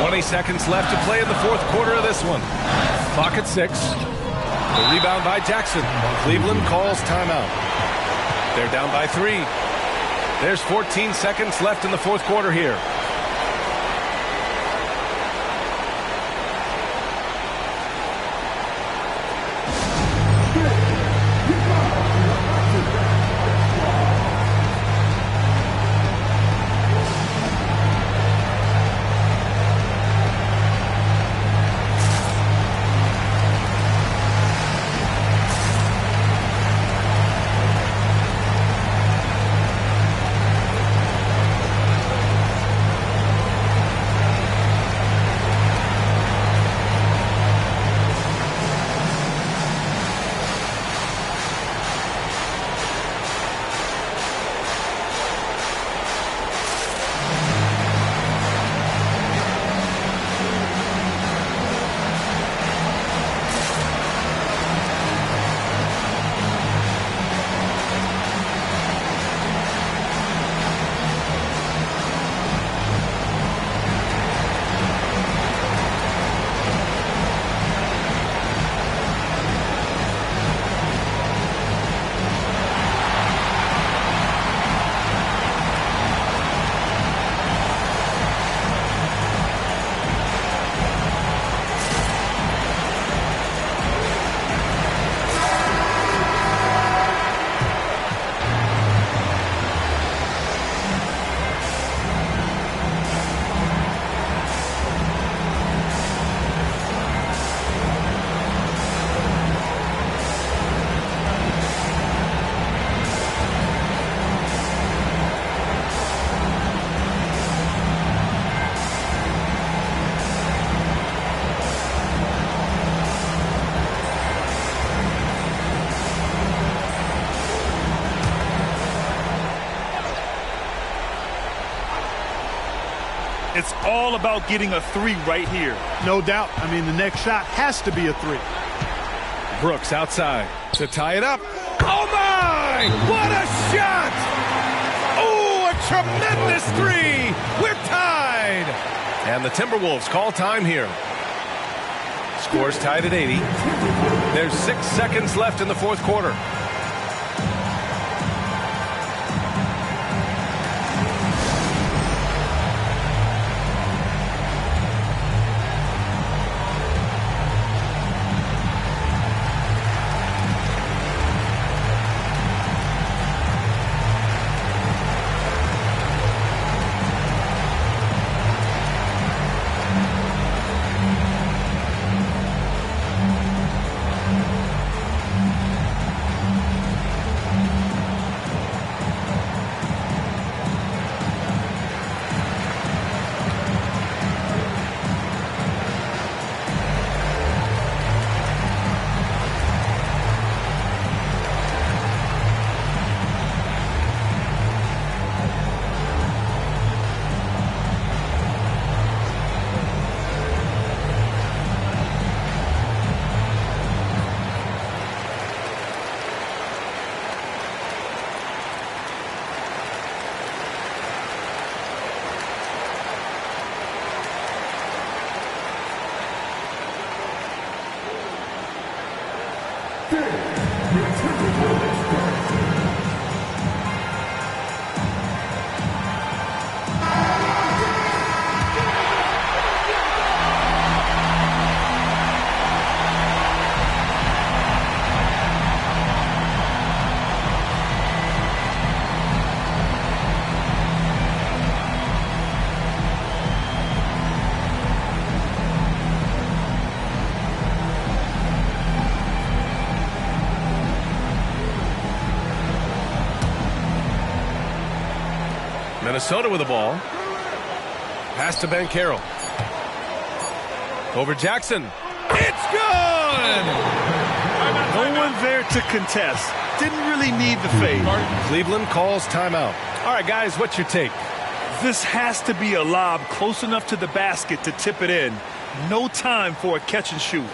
20 seconds left to play in the fourth quarter of this one. Clock at 6. The rebound by Jackson. Cleveland calls timeout. They're down by 3. There's 14 seconds left in the fourth quarter here. It's all about getting a 3 right here. No doubt. I mean, the next shot has to be a 3. Brooks outside to tie it up. Oh, my! What a shot! Oh, a tremendous 3! We're tied! And the Timberwolves call time here. Scores tied at 80. There's 6 seconds left in the fourth quarter. Minnesota with the ball. Pass to Banchero. Over Jackson. It's good! No one there to contest. Didn't really need the fade. Cleveland calls timeout. All right, guys, what's your take? This has to be a lob close enough to the basket to tip it in. No time for a catch and shoot.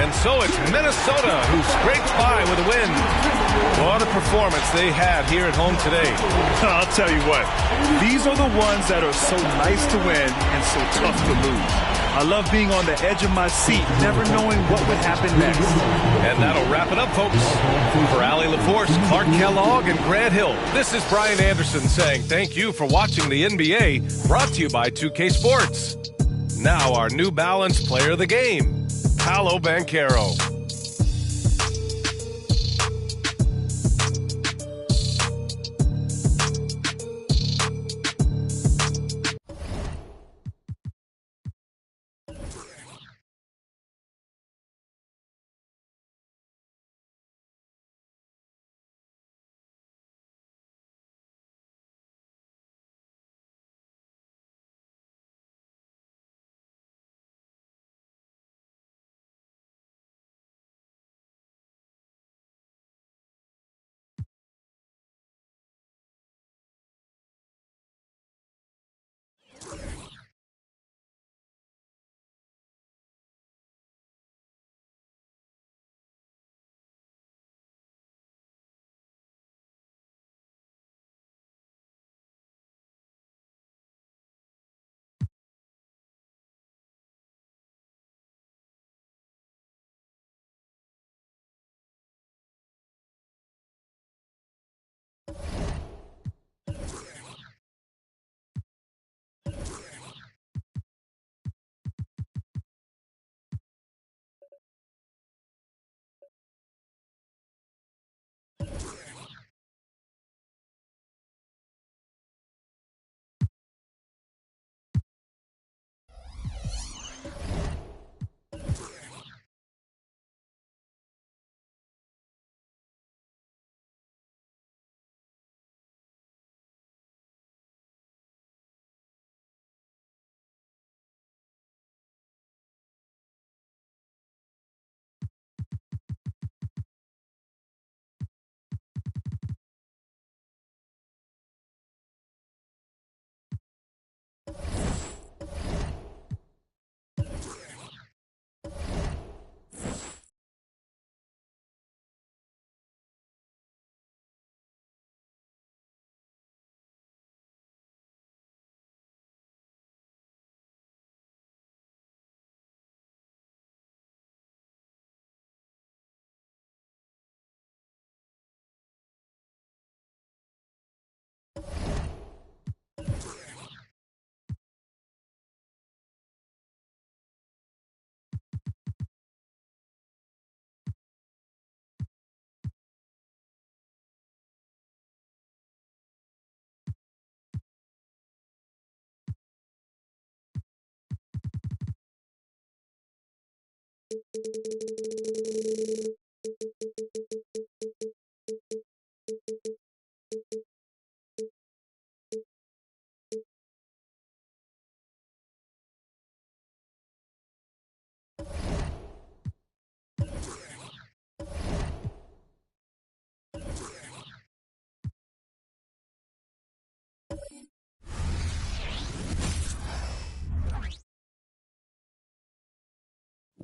And so it's Minnesota who scrapes by with a win. What a performance they had here at home today. I'll tell you what, these are the ones that are so nice to win and so tough to lose. I love being on the edge of my seat, never knowing what would happen next. And that'll wrap it up, folks. For Allie LaForce, Clark Kellogg, and Grant Hill, this is Brian Anderson saying thank you for watching the NBA, brought to you by 2K Sports. Now our New Balance player of the game, Paolo Banchero.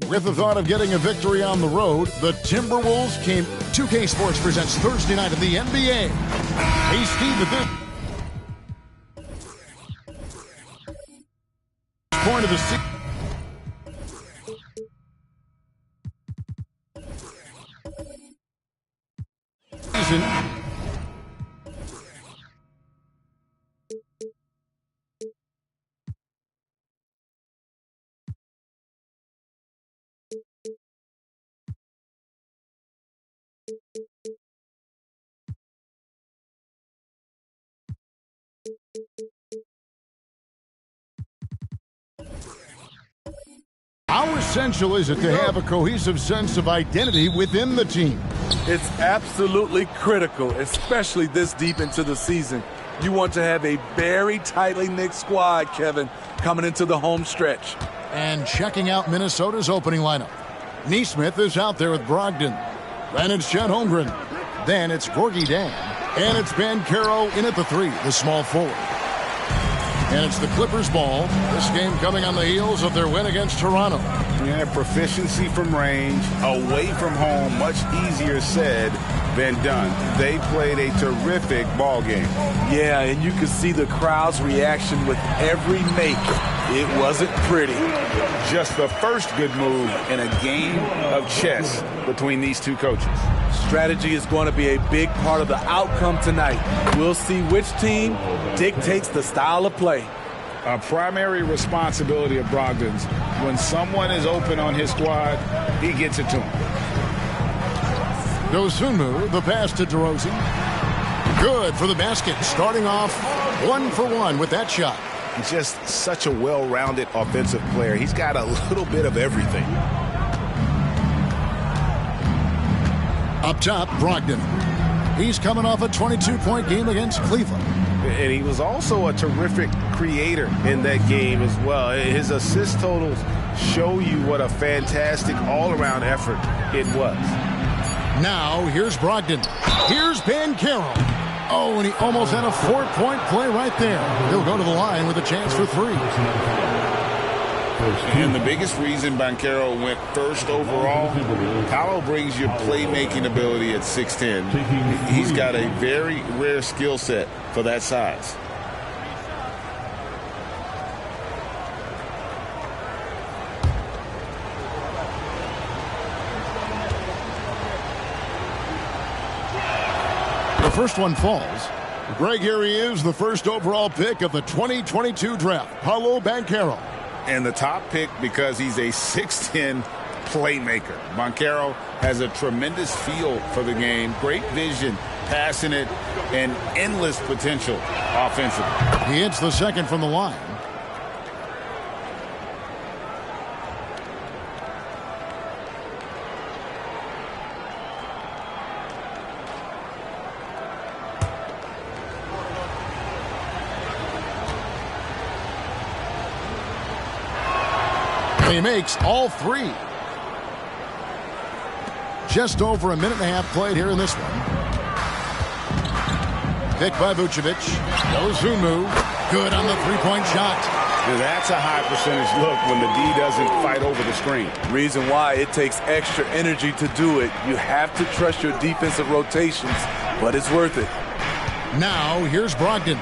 With the thought of getting a victory on the road, the Timberwolves came. 2K Sports presents Thursday night of the NBA. Hey, Steve, at this point of the season. How essential is it to have a cohesive sense of identity within the team? It's absolutely critical, especially this deep into the season. You want to have a very tightly knit squad, Kevin, coming into the home stretch. And checking out Minnesota's opening lineup. Neesmith is out there with Brogdon. Then it's Chet Holmgren. Then it's Gorgie Dan. And it's Banchero in at the 3, the small forward. And it's the Clippers' ball. This game coming on the heels of their win against Toronto. Yeah, proficiency from range, away from home, much easier said than done. They played a terrific ball game. Yeah, and you could see the crowd's reaction with every make. It wasn't pretty. Just the first good move in a game of chess between these two coaches. Strategy is going to be a big part of the outcome tonight. We'll see which team dictates the style of play. A primary responsibility of Brogdon's, when someone is open on his squad, he gets it to him. Dosunmu, the pass to DeRozan. Good for the basket, starting off 1 for 1 with that shot. Just such a well-rounded offensive player. He's got a little bit of everything. Up top, Brogdon. He's coming off a 22-point game against Cleveland. And he was also a terrific creator in that game as well. His assist totals show you what a fantastic all-around effort it was. Now, here's Brogdon. Here's Banchero. Oh, and he almost had a 4-point play right there. He'll go to the line with a chance for 3. And the biggest reason Banchero went first overall, Paolo brings you playmaking ability at 6'10". He's got a very rare skill set for that size. The first one falls. Greg, here he is, the first overall pick of the 2022 draft, Paolo Banchero. And the top pick because he's a 6'10" playmaker. Banchero has a tremendous feel for the game, great vision, passing it, and endless potential offensively. He hits the second from the line. He makes all 3. Just over a minute and a half played here in this one. Picked by Vucevic. Dosunmu. Good on the 3-point shot. Now that's a high percentage look when the D doesn't fight over the screen. Reason why it takes extra energy to do it. You have to trust your defensive rotations, but it's worth it. Now, here's Brogdon.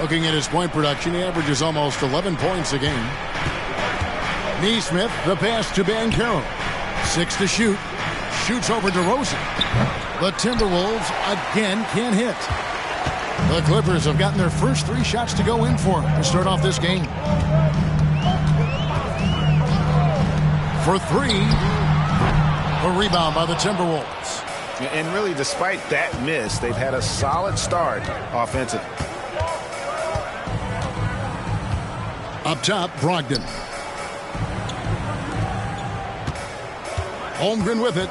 Looking at his point production, he averages almost 11 points a game. Neesmith, the pass to Banchero. 6 to shoot. Shoots over DeRozan. The Timberwolves again can't hit. The Clippers have gotten their first 3 shots to go in for him to start off this game. For 3. A rebound by the Timberwolves. And really, despite that miss, they've had a solid start offensively. Up top, Brogdon. Holmgren with it.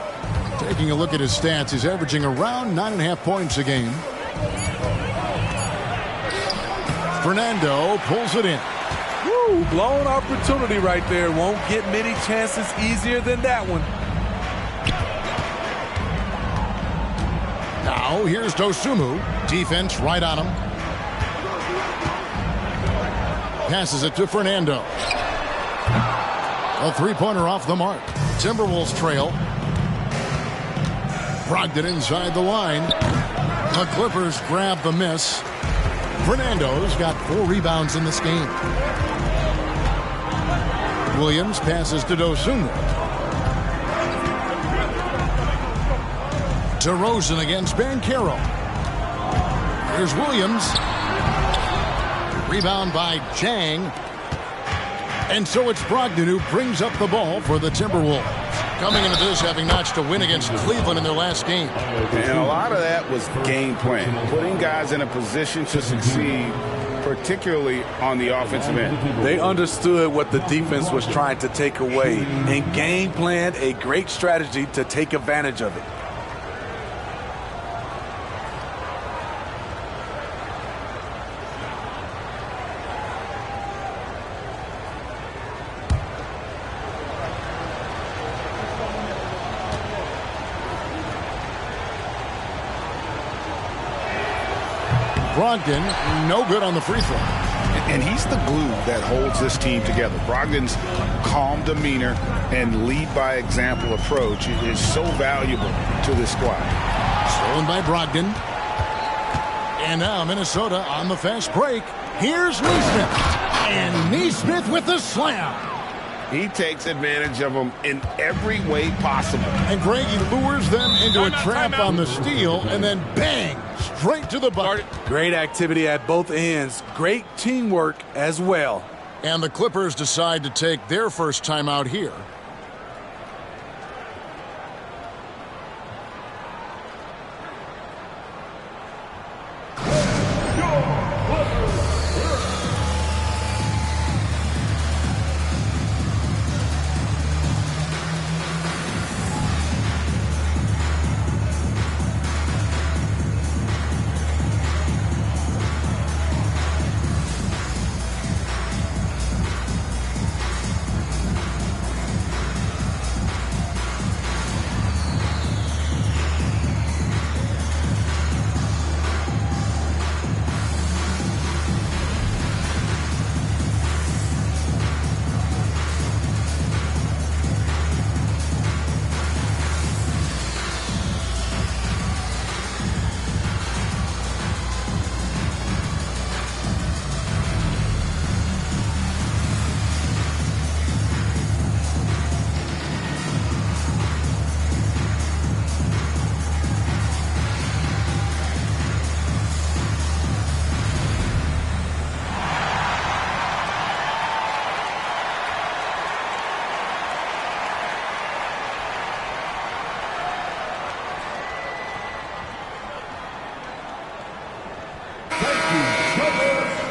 Taking a look at his stats, he's averaging around 9.5 points a game. Fernando pulls it in. Woo, blown opportunity right there. Won't get many chances easier than that one. Now here's Dosunmu. Defense right on him. Passes it to Fernando. A 3-pointer off the mark. Timberwolves trail. Brogdon inside the line. The Clippers grab the miss. Fernando's got 4 rebounds in this game. Williams passes to Dosunmu. DeRozan against Banchero. Here's Williams. Rebound by Chang. And so it's Brogdon who brings up the ball for the Timberwolves. Coming into this having notched a win against Cleveland in their last game. And a lot of that was game plan. Putting guys in a position to succeed, particularly on the offensive end. They understood what the defense was trying to take away and game planned a great strategy to take advantage of it. Brogdon, no good on the free throw. And he's the glue that holds this team together. Brogdon's calm demeanor and lead by example approach is so valuable to this squad. Stolen by Brogdon. And now Minnesota on the fast break. Here's Nesmith. And Nesmith with the slam. He takes advantage of them in every way possible. And Greg, he lures them into a trap on the steal, and then bang, straight to the bucket. Great activity at both ends. Great teamwork as well. And the Clippers decide to take their first time out here.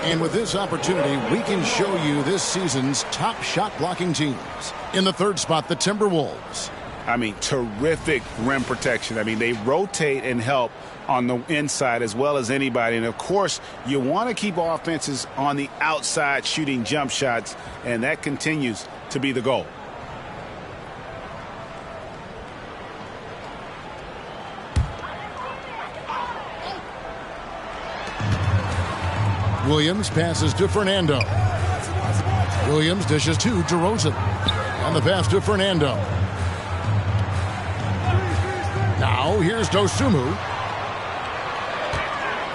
And with this opportunity, we can show you this season's top shot blocking teams. In the third spot, the Timberwolves. I mean, terrific rim protection. I mean, they rotate and help on the inside as well as anybody. And, of course, you want to keep offenses on the outside shooting jump shots, and that continues to be the goal. Williams passes to Fernando. Williams dishes to DeRozan. And the pass to Fernando. Now here's Dosunmu.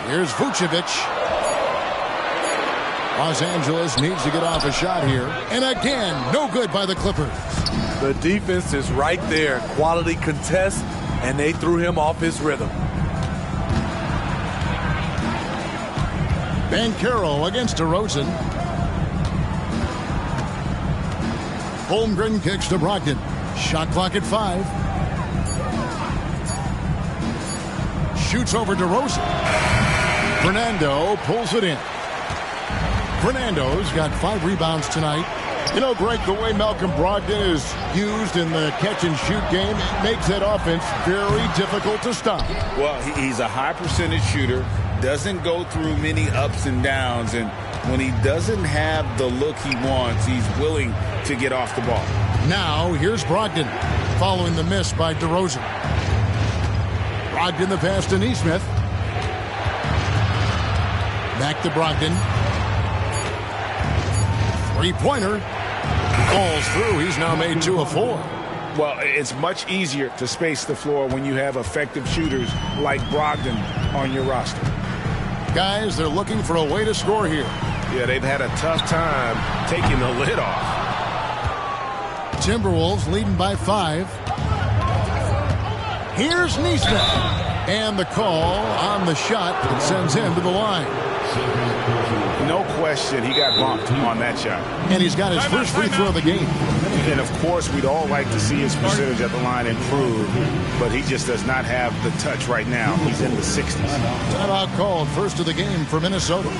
Here's Vucevic. Los Angeles needs to get off a shot here. And again, no good by the Clippers. The defense is right there. Quality contest, and they threw him off his rhythm. Banchero against DeRozan. Holmgren kicks to Brogdon. Shot clock at 5. Shoots over DeRozan. Fernando pulls it in. Fernando's got 5 rebounds tonight. You know, Greg, the way Malcolm Brogdon is used in the catch-and-shoot game, it makes that offense very difficult to stop. Well, he's a high percentage shooter. Doesn't go through many ups and downs, and when he doesn't have the look he wants, he's willing to get off the ball. Now here's Brogdon following the miss by DeRozan. Brogdon the pass to Nesmith. Back to Brogdon. Three-pointer falls through. He's now made 2 of 4. Well, it's much easier to space the floor when you have effective shooters like Brogdon on your roster. Guys, they're looking for a way to score here. Yeah, they've had a tough time taking the lid off. Timberwolves leading by 5. Here's Nesmith. And the call on the shot that sends him to the line. No question, he got bumped on that shot. And he's got his first free throw of the game. And, of course, we'd all like to see his percentage at the line improve, but he just does not have the touch right now. He's in the 60s. Timeout called, first of the game for Minnesota.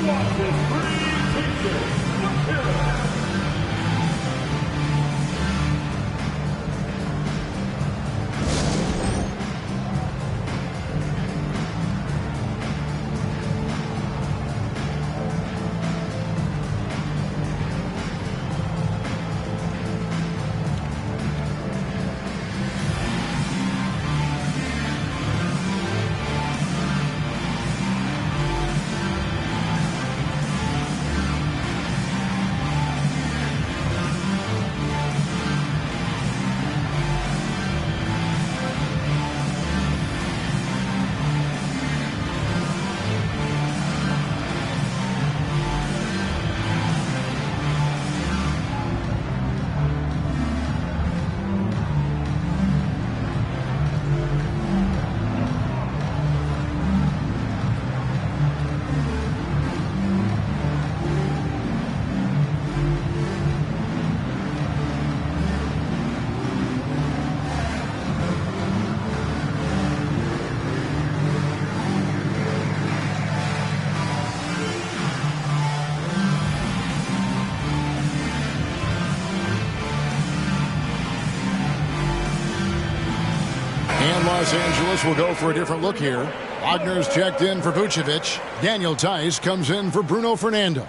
Los Angeles will go for a different look here. Wagner's checked in for Vucevic. Daniel Tice comes in for Bruno Fernando.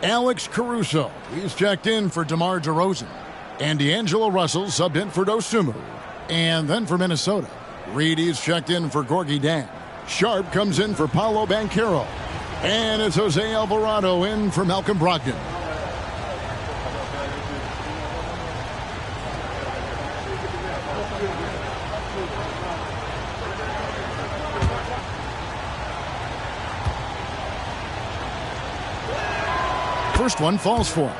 Alex Caruso, he's checked in for DeMar DeRozan. And D'Angelo Russell subbed in for Dosunmu. And then for Minnesota, Reedy's checked in for Gorgie Dan. Sharp comes in for Paolo Banchero. And it's Jose Alvarado in for Malcolm Brogdon. First one falls for him.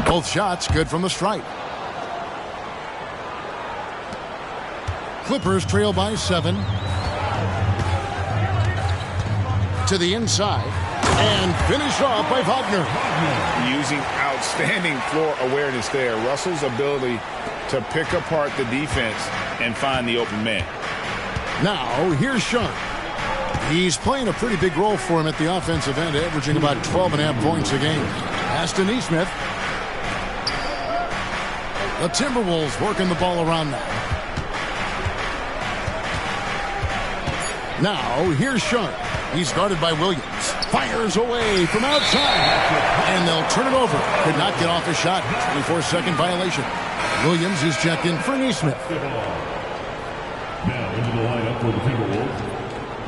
Both shots good from the stripe. Clippers trail by 7. To the inside. And finished off by Wagner. Using outstanding floor awareness there. Russell's ability to pick apart the defense and find the open man. Now, here's Sharp. He's playing a pretty big role for him at the offensive end, averaging about 12.5 points a game. Pass to Nesmith. The Timberwolves working the ball around now. Now, here's Sharp. He's guarded by Williams. Fires away from outside. And they'll turn it over. Could not get off a shot. 24-second violation. Williams is checked in for Nesmith. Now into the lineup for the Timberwolves,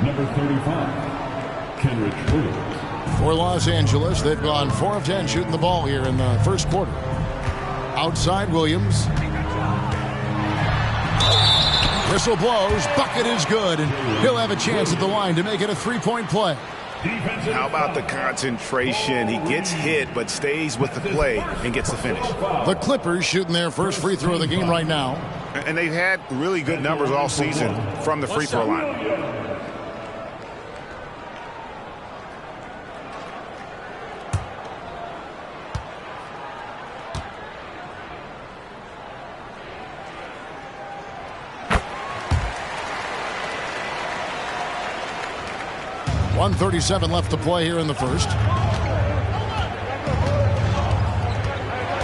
number 35, Kenrich Williams. For Los Angeles, they've gone 4 of 10 shooting the ball here in the first quarter. Outside Williams. Whistle blows. Bucket is good. And he'll have a chance at the line to make it a 3-point play. How about the concentration? He gets hit but stays with the play and gets the finish. The Clippers shooting their first free throw of the game right now. And they've had really good numbers all season from the free throw line. .137 left to play here in the first.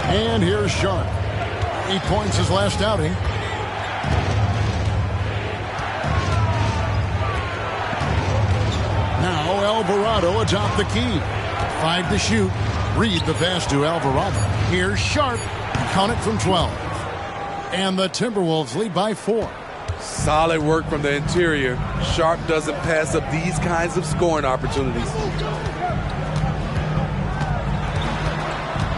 And here's Sharp. 8 points his last outing. Now Alvarado atop the key. 5 to shoot. Reed the pass to Alvarado. Here's Sharp. Count it from 12. And the Timberwolves lead by 4. Solid work from the interior. Sharp doesn't pass up these kinds of scoring opportunities.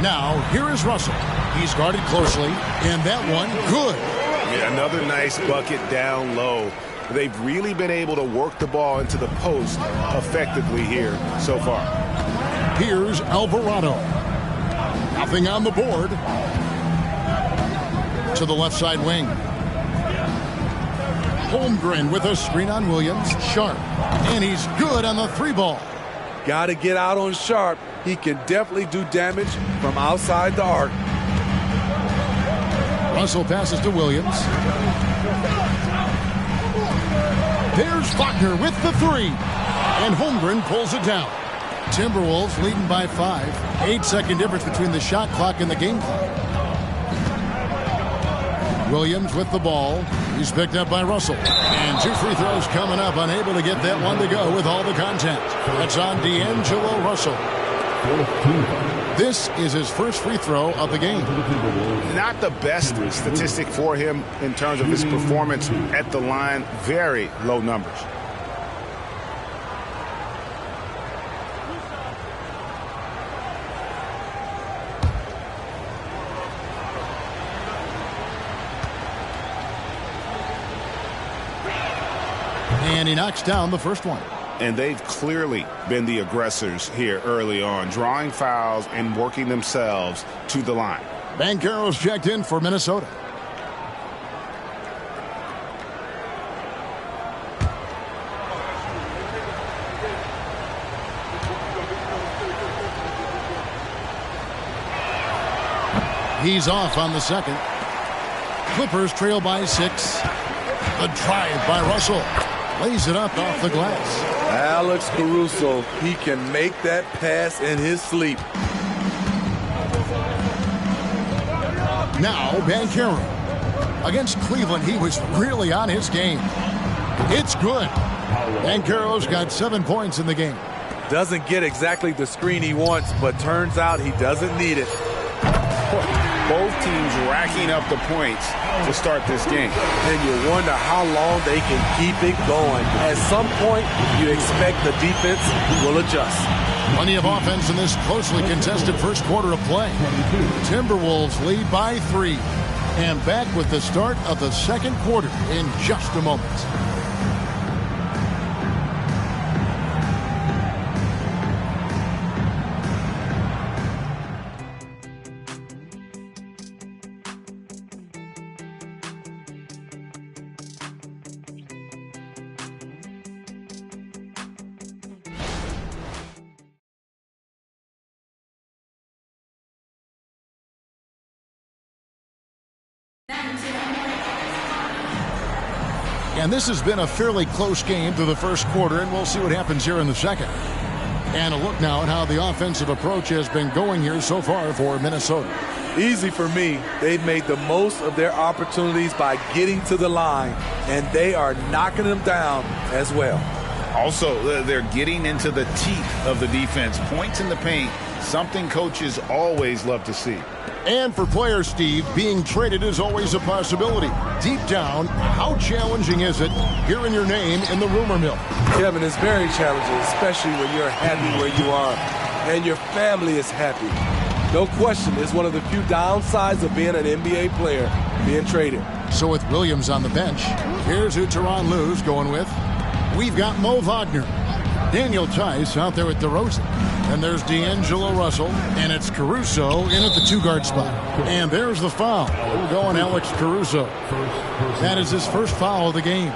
Now, here is Russell. He's guarded closely, and that one, good. Yeah, another nice bucket down low. They've really been able to work the ball into the post effectively here so far. Here's Alvarado. Nothing on the board. To the left side wing. Holmgren with a screen on Williams. Sharp. And he's good on the 3-ball. Got to get out on Sharp. He can definitely do damage from outside the arc. Russell passes to Williams. There's Wagner with the 3. And Holmgren pulls it down. Timberwolves leading by 5. 8-second difference between the shot clock and the game clock. Williams with the ball. He's picked up by Russell. And 2 free throws coming up. Unable to get that one to go with all the contact. That's on D'Angelo Russell. This is his first free throw of the game. Not the best statistic for him in terms of his performance at the line. Very low numbers. And he knocks down the first one. And they've clearly been the aggressors here early on, drawing fouls and working themselves to the line. Banchero's checked in for Minnesota. He's off on the second. Clippers trail by 6. A drive by Russell. Lays it up off the glass. Alex Caruso, he can make that pass in his sleep. Now Banchero. Against Cleveland, he was really on his game. It's good. Banchero's got 7 points in the game. Doesn't get exactly the screen he wants, but turns out he doesn't need it. Both teams racking up the points to start this game. And you wonder how long they can keep it going. At some point, you expect the defense will adjust. Plenty of offense in this closely contested first quarter of play. Timberwolves lead by 3. And back with the start of the second quarter in just a moment. And this has been a fairly close game through the first quarter, and we'll see what happens here in the second. And a look now at how the offensive approach has been going here so far for Minnesota. Easy for me. They've made the most of their opportunities by getting to the line, and they are knocking them down as well. Also, they're getting into the teeth of the defense. Points in the paint, something coaches always love to see. And for players, Steve, being traded is always a possibility. Deep down, how challenging is it hearing your name in the rumor mill? Kevin, it's very challenging, especially when you're happy where you are and your family is happy. No question, it's one of the few downsides of being an NBA player, being traded. So with Williams on the bench, here's who Tyronn Lue's going with. We've got Mo Wagner. Daniel Tice out there with DeRozan. And there's D'Angelo Russell, and it's Caruso in at the 2-guard spot. And there's the foul. We're going Alex Caruso. That is his first foul of the game.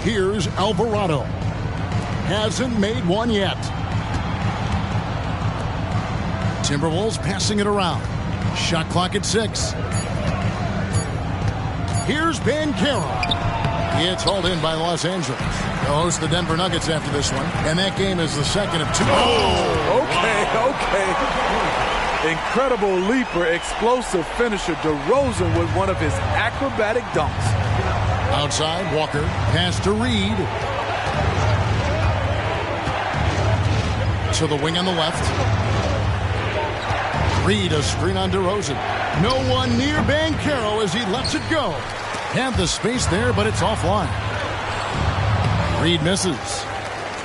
Here's Alvarado. Hasn't made one yet. Timberwolves passing it around. Shot clock at 6. Here's Banchero. It's hauled in by Los Angeles. They'll host the Denver Nuggets after this one. And that game is the second of 2. Oh, okay. Incredible leaper, explosive finisher. DeRozan with one of his acrobatic dunks. Outside, Walker. Pass to Reed. To the wing on the left. Reed, a screen on DeRozan. No one near Banchero as he lets it go. Had the space there, but it's offline. Reed misses.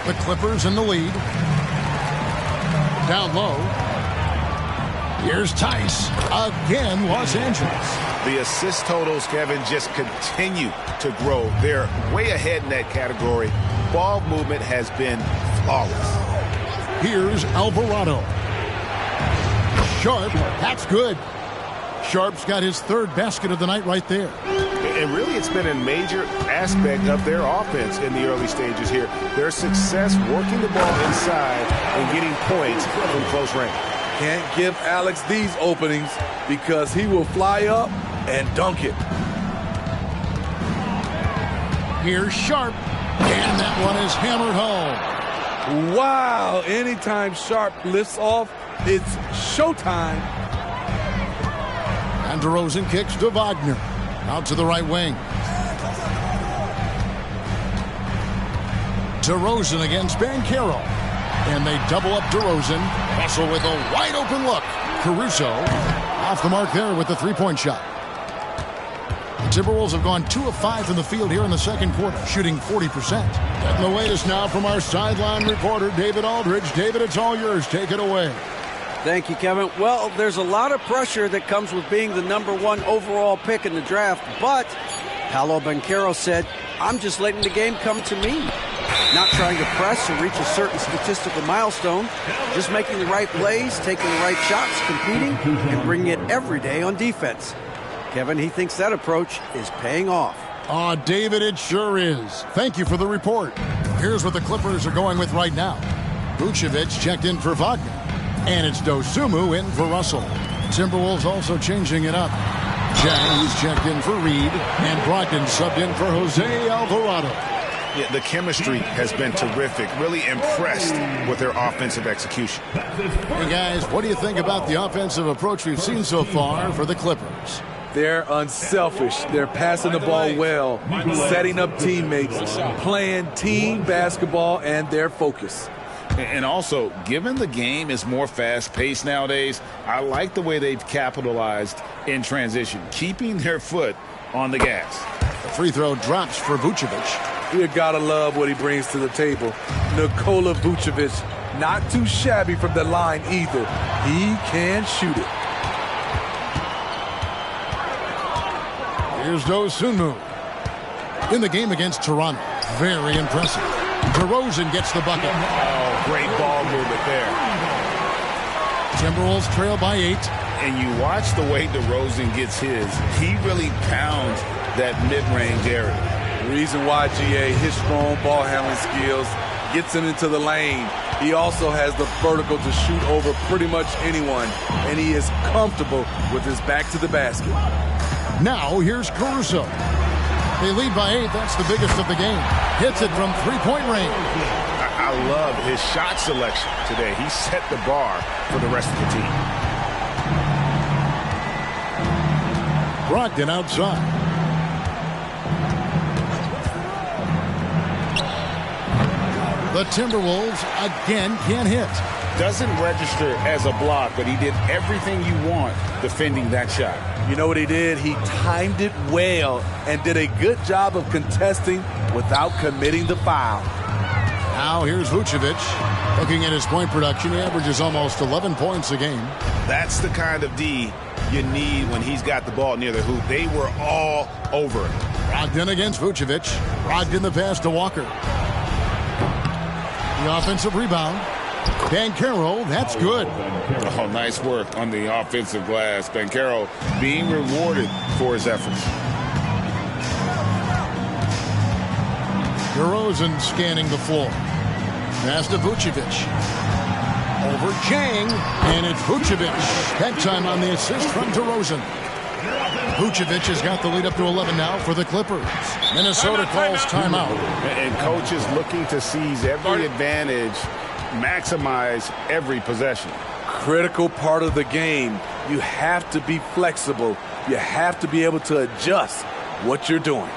The Clippers in the lead. Down low. Here's Tice. Again, Los Angeles. The assist totals, Kevin, just continue to grow. They're way ahead in that category. Ball movement has been flawless. Here's Alvarado. Sharp, that's good. Sharp's got his third basket of the night right there. And really, it's been a major aspect of their offense in the early stages here. Their success working the ball inside and getting points from close range. Can't give Alex these openings because he will fly up and dunk it. Here's Sharp, and that one is hammered home. Wow, anytime Sharp lifts off, it's showtime. And DeRozan kicks to Wagner. Out to the right wing. DeRozan against Banchero. And they double up DeRozan. Russell with a wide open look. Caruso off the mark there with the three-point shot. The Timberwolves have gone 2 of 5 from the field here in the second quarter, shooting 40%. Getting the latest now from our sideline reporter, David Aldridge. David, it's all yours. Take it away. Thank you, Kevin. Well, there's a lot of pressure that comes with being the #1 overall pick in the draft, but Paolo Banchero said, I'm just letting the game come to me. Not trying to press or reach a certain statistical milestone, just making the right plays, taking the right shots, competing, and bringing it every day on defense. Kevin, he thinks that approach is paying off. Oh, David, it sure is. Thank you for the report. Here's what the Clippers are going with right now. Vucevic checked in for Wagner. And it's Dosunmu in for Russell. Timberwolves also changing it up. Jang, who's checked in for Reed. And Brogdon subbed in for Jose Alvarado. Yeah, the chemistry has been terrific. Really impressed with their offensive execution. Hey, guys, what do you think about the offensive approach we've seen so far for the Clippers? They're unselfish. They're passing the ball well, setting up teammates, playing team basketball, and their focus. And also, given the game is more fast-paced nowadays, I like the way they've capitalized in transition, keeping their foot on the gas. The free throw drops for Vucevic. You gotta love what he brings to the table. Nikola Vucevic, not too shabby from the line either. He can shoot it. Here's Dosunmu. In the game against Toronto, very impressive. DeRozan gets the bucket. Oh, great ball movement there. Timberwolves trail by 8. And you watch the way DeRozan gets his. He really pounds that mid-range area. The reason why, GA, his strong ball handling skills gets him into the lane. He also has the vertical to shoot over pretty much anyone. And he is comfortable with his back to the basket. Now here's Caruso. They lead by 8. That's the biggest of the game. Hits it from three-point range. I love his shot selection today. He set the bar for the rest of the team. Brogdon outside. The Timberwolves again can't hit. Doesn't register as a block, but he did everything you want defending that shot. You know what he did? He timed it well and did a good job of contesting without committing the foul. Now here's Vucevic. Looking at his point production, he averages almost 11 points a game. That's the kind of D you need when he's got the ball near the hoop. They were all over it. Brogdon against Vucevic. Brogdon the pass to Walker. The offensive rebound. Banchero, that's good. Oh, nice work on the offensive glass. Banchero being rewarded for his efforts. DeRozan scanning the floor. Pass to Vucevic. Over Jang, and it's Vucevic. That time on the assist from DeRozan. Vucevic has got the lead up to 11 now for the Clippers. Minnesota calls timeout. And coach is looking to seize every advantage, maximize every possession. Critical part of the game. You have to be flexible. You have to be able to adjust what you're doing.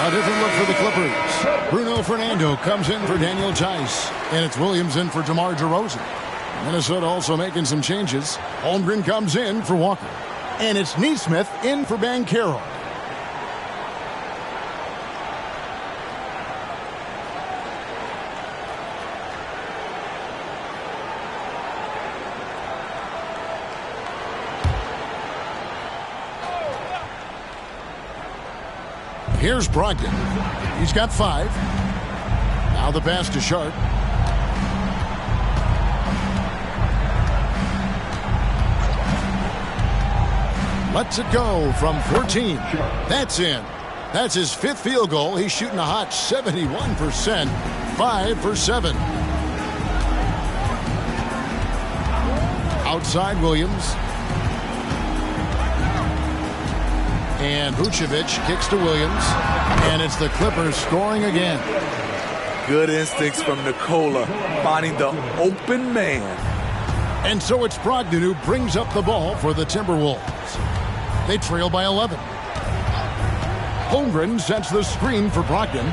A different look for the Clippers. Bruno Fernando comes in for Daniel Tice. And it's Williams in for DeMar DeRozan. Minnesota also making some changes. Holmgren comes in for Walker. And it's Nesmith in for Banchero. Here's Brogdon. He's got 5. Now the pass to Sharp. Lets it go from 14. That's in. That's his 5th field goal. He's shooting a hot 71%. 5 for 7. Outside Williams. And Vucevic kicks to Williams. And it's the Clippers scoring again. Good instincts from Nikola, finding the open man. And so it's Brogdon who brings up the ball for the Timberwolves. They trail by 11. Holmgren sets the screen for Brogdon.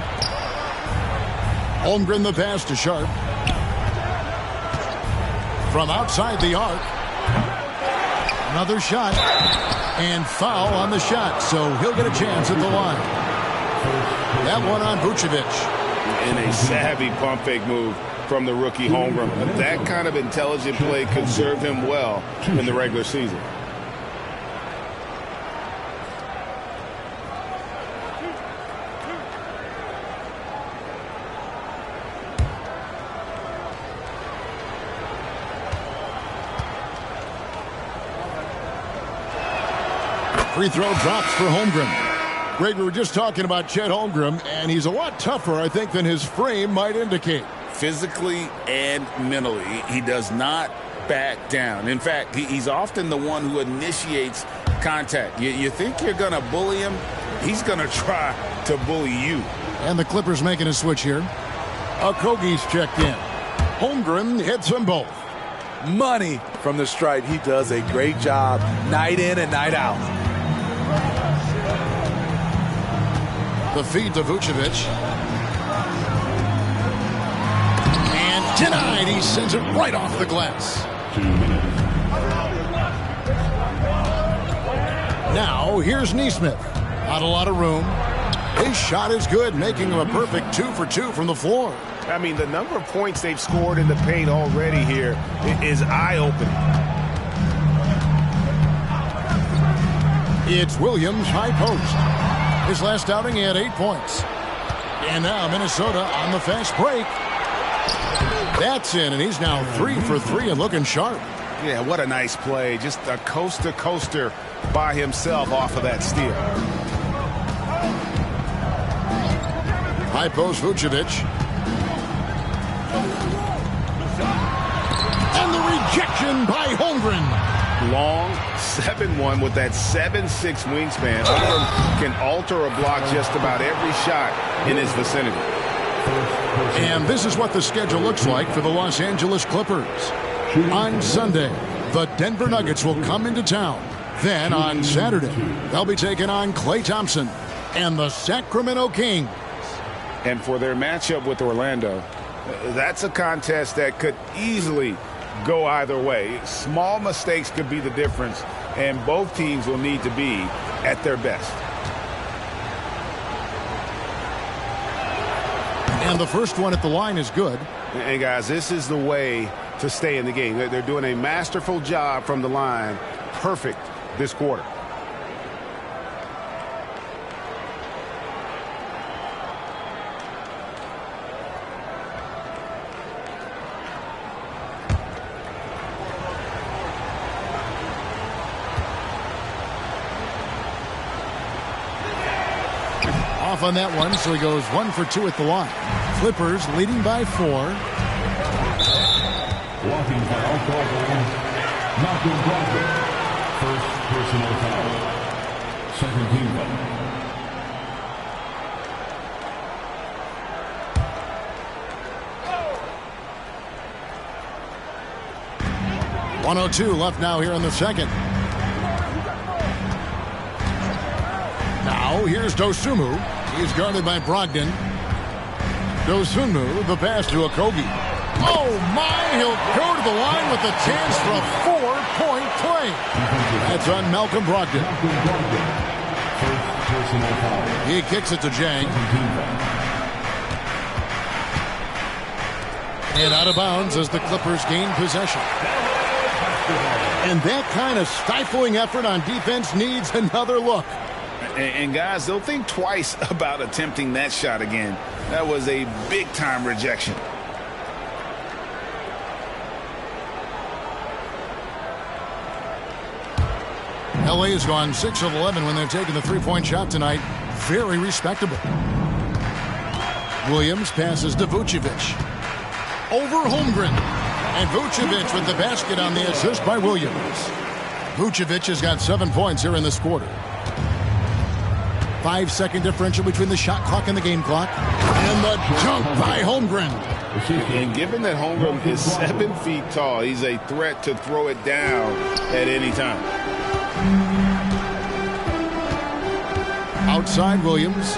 Holmgren the pass to Sharp. From outside the arc. Another shot. And foul on the shot, so he'll get a chance at the line. That one on Vucevic. And a savvy pump fake move from the rookie Holmgren. That kind of intelligent play could serve him well in the regular season. Free throw drops for Holmgren. Greg, we were just talking about Chet Holmgren, and he's a lot tougher, I think, than his frame might indicate. Physically and mentally, he does not back down. In fact, he's often the one who initiates contact. You think you're going to bully him, he's going to try to bully you. And the Clippers making a switch here. Okogie's checked in. Holmgren hits them both. Money from the stripe. He does a great job night in and night out. The feed to Vucevic. And denied. He sends it right off the glass. Now, here's Nesmith. Not a lot of room. His shot is good, making him a perfect 2 for 2 from the floor. I mean, the number of points they've scored in the paint already here is eye-opening. It's Williams, high post. His last outing, he had 8 points. And now Minnesota on the fast break. That's in, and he's now 3 for 3 and looking sharp. Yeah, what a nice play. Just a coast-to-coaster by himself off of that steal. High post Vucevic. And the rejection by Holmgren. Long 7-1 with that 7'6" wingspan. Holmgren can alter a block just about every shot in his vicinity. And this is what the schedule looks like for the Los Angeles Clippers. On Sunday, the Denver Nuggets will come into town. Then on Saturday, they'll be taking on Klay Thompson and the Sacramento Kings. And for their matchup with Orlando, that's a contest that could easily go either way. Small mistakes could be the difference, and both teams will need to be at their best. And the first one at the line is good. And guys, this is the way to stay in the game. They're doing a masterful job from the line. Perfect this quarter. Off on that one, so he goes 1 for 2 at the line. Clippers leading by 4. Walking foul called on Malcolm Brogdon. First personal foul. Second team foul. .102 left now here in the second. Now here's Dosunmu. He's guarded by Brogdon. Dosunmu, the pass to Okogie. Oh, my! He'll go to the line with a chance for a 4-point play. That's on Malcolm Brogdon. He kicks it to Jang. And out of bounds as the Clippers gain possession. And that kind of stifling effort on defense needs another look. And guys, they'll think twice about attempting that shot again. That was a big-time rejection. LA has gone 6 of 11 when they've taken the three-point shot tonight. Very respectable. Williams passes to Vucevic. Over Holmgren. And Vucevic with the basket on the assist by Williams. Vucevic has got 7 points here in this quarter. 5-second differential between the shot clock and the game clock. And the dunk by Holmgren. And given that Holmgren is 7 feet tall, he's a threat to throw it down at any time. Outside Williams.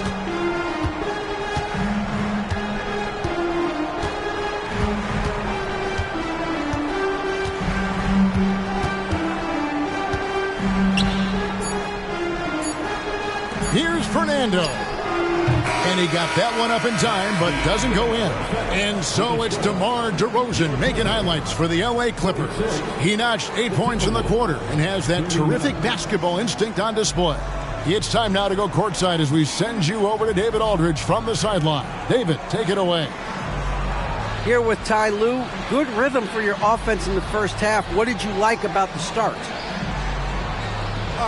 Here's Fernando. And he got that one up in time, but doesn't go in. And so it's DeMar DeRozan making highlights for the LA Clippers. He notched 8 points in the quarter and has that terrific basketball instinct on display. It's time now to go courtside as we send you over to David Aldridge from the sideline. David, take it away. Here with Ty Lue, good rhythm for your offense in the first half. What did you like about the start?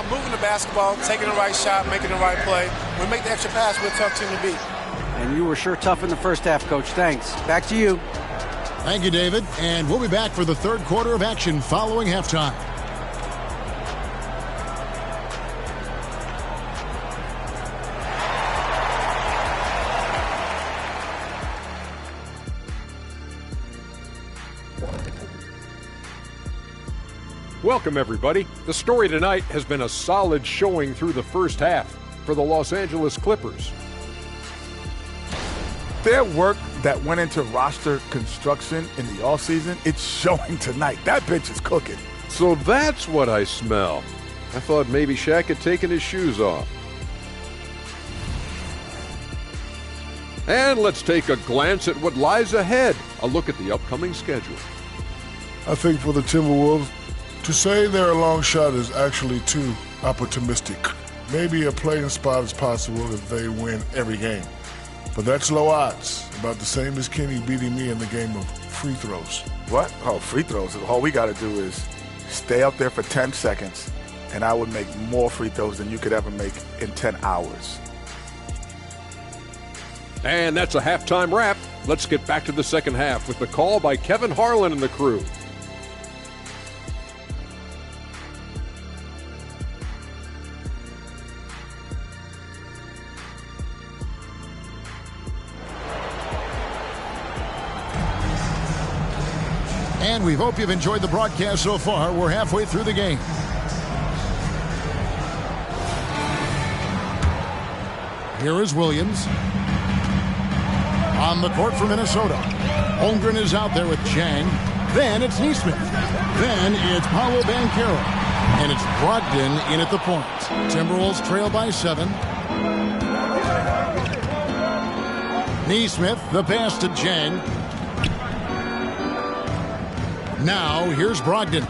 Moving the basketball, taking the right shot, making the right play. When we make the extra pass, we're a tough team to beat. And you were sure tough in the first half, Coach. Thanks. Back to you. Thank you, David. And we'll be back for the third quarter of action following halftime. Welcome, everybody. The story tonight has been a solid showing through the first half for the Los Angeles Clippers. Their work that went into roster construction in the offseason, it's showing tonight. That bench is cooking. So that's what I smell. I thought maybe Shaq had taken his shoes off. And let's take a glance at what lies ahead. A look at the upcoming schedule. I think for the Timberwolves, to say they're a long shot is actually too optimistic. Maybe a play-in spot is possible if they win every game. But that's low odds, about the same as Kenny beating me in the game of free throws. What? Oh, free throws. All we got to do is stay out there for 10 seconds, and I would make more free throws than you could ever make in 10 hours. And that's a halftime wrap. Let's get back to the second half with the call by Kevin Harlan and the crew. And we hope you've enjoyed the broadcast so far. We're halfway through the game. Here is Williams. On the court for Minnesota. Holmgren is out there with Chang. Then it's Neesmith. Then it's Paolo Banchero. And it's Brogdon in at the point. Timberwolves trail by 7. Neesmith, the pass to Chang. Now, here's Brogdon.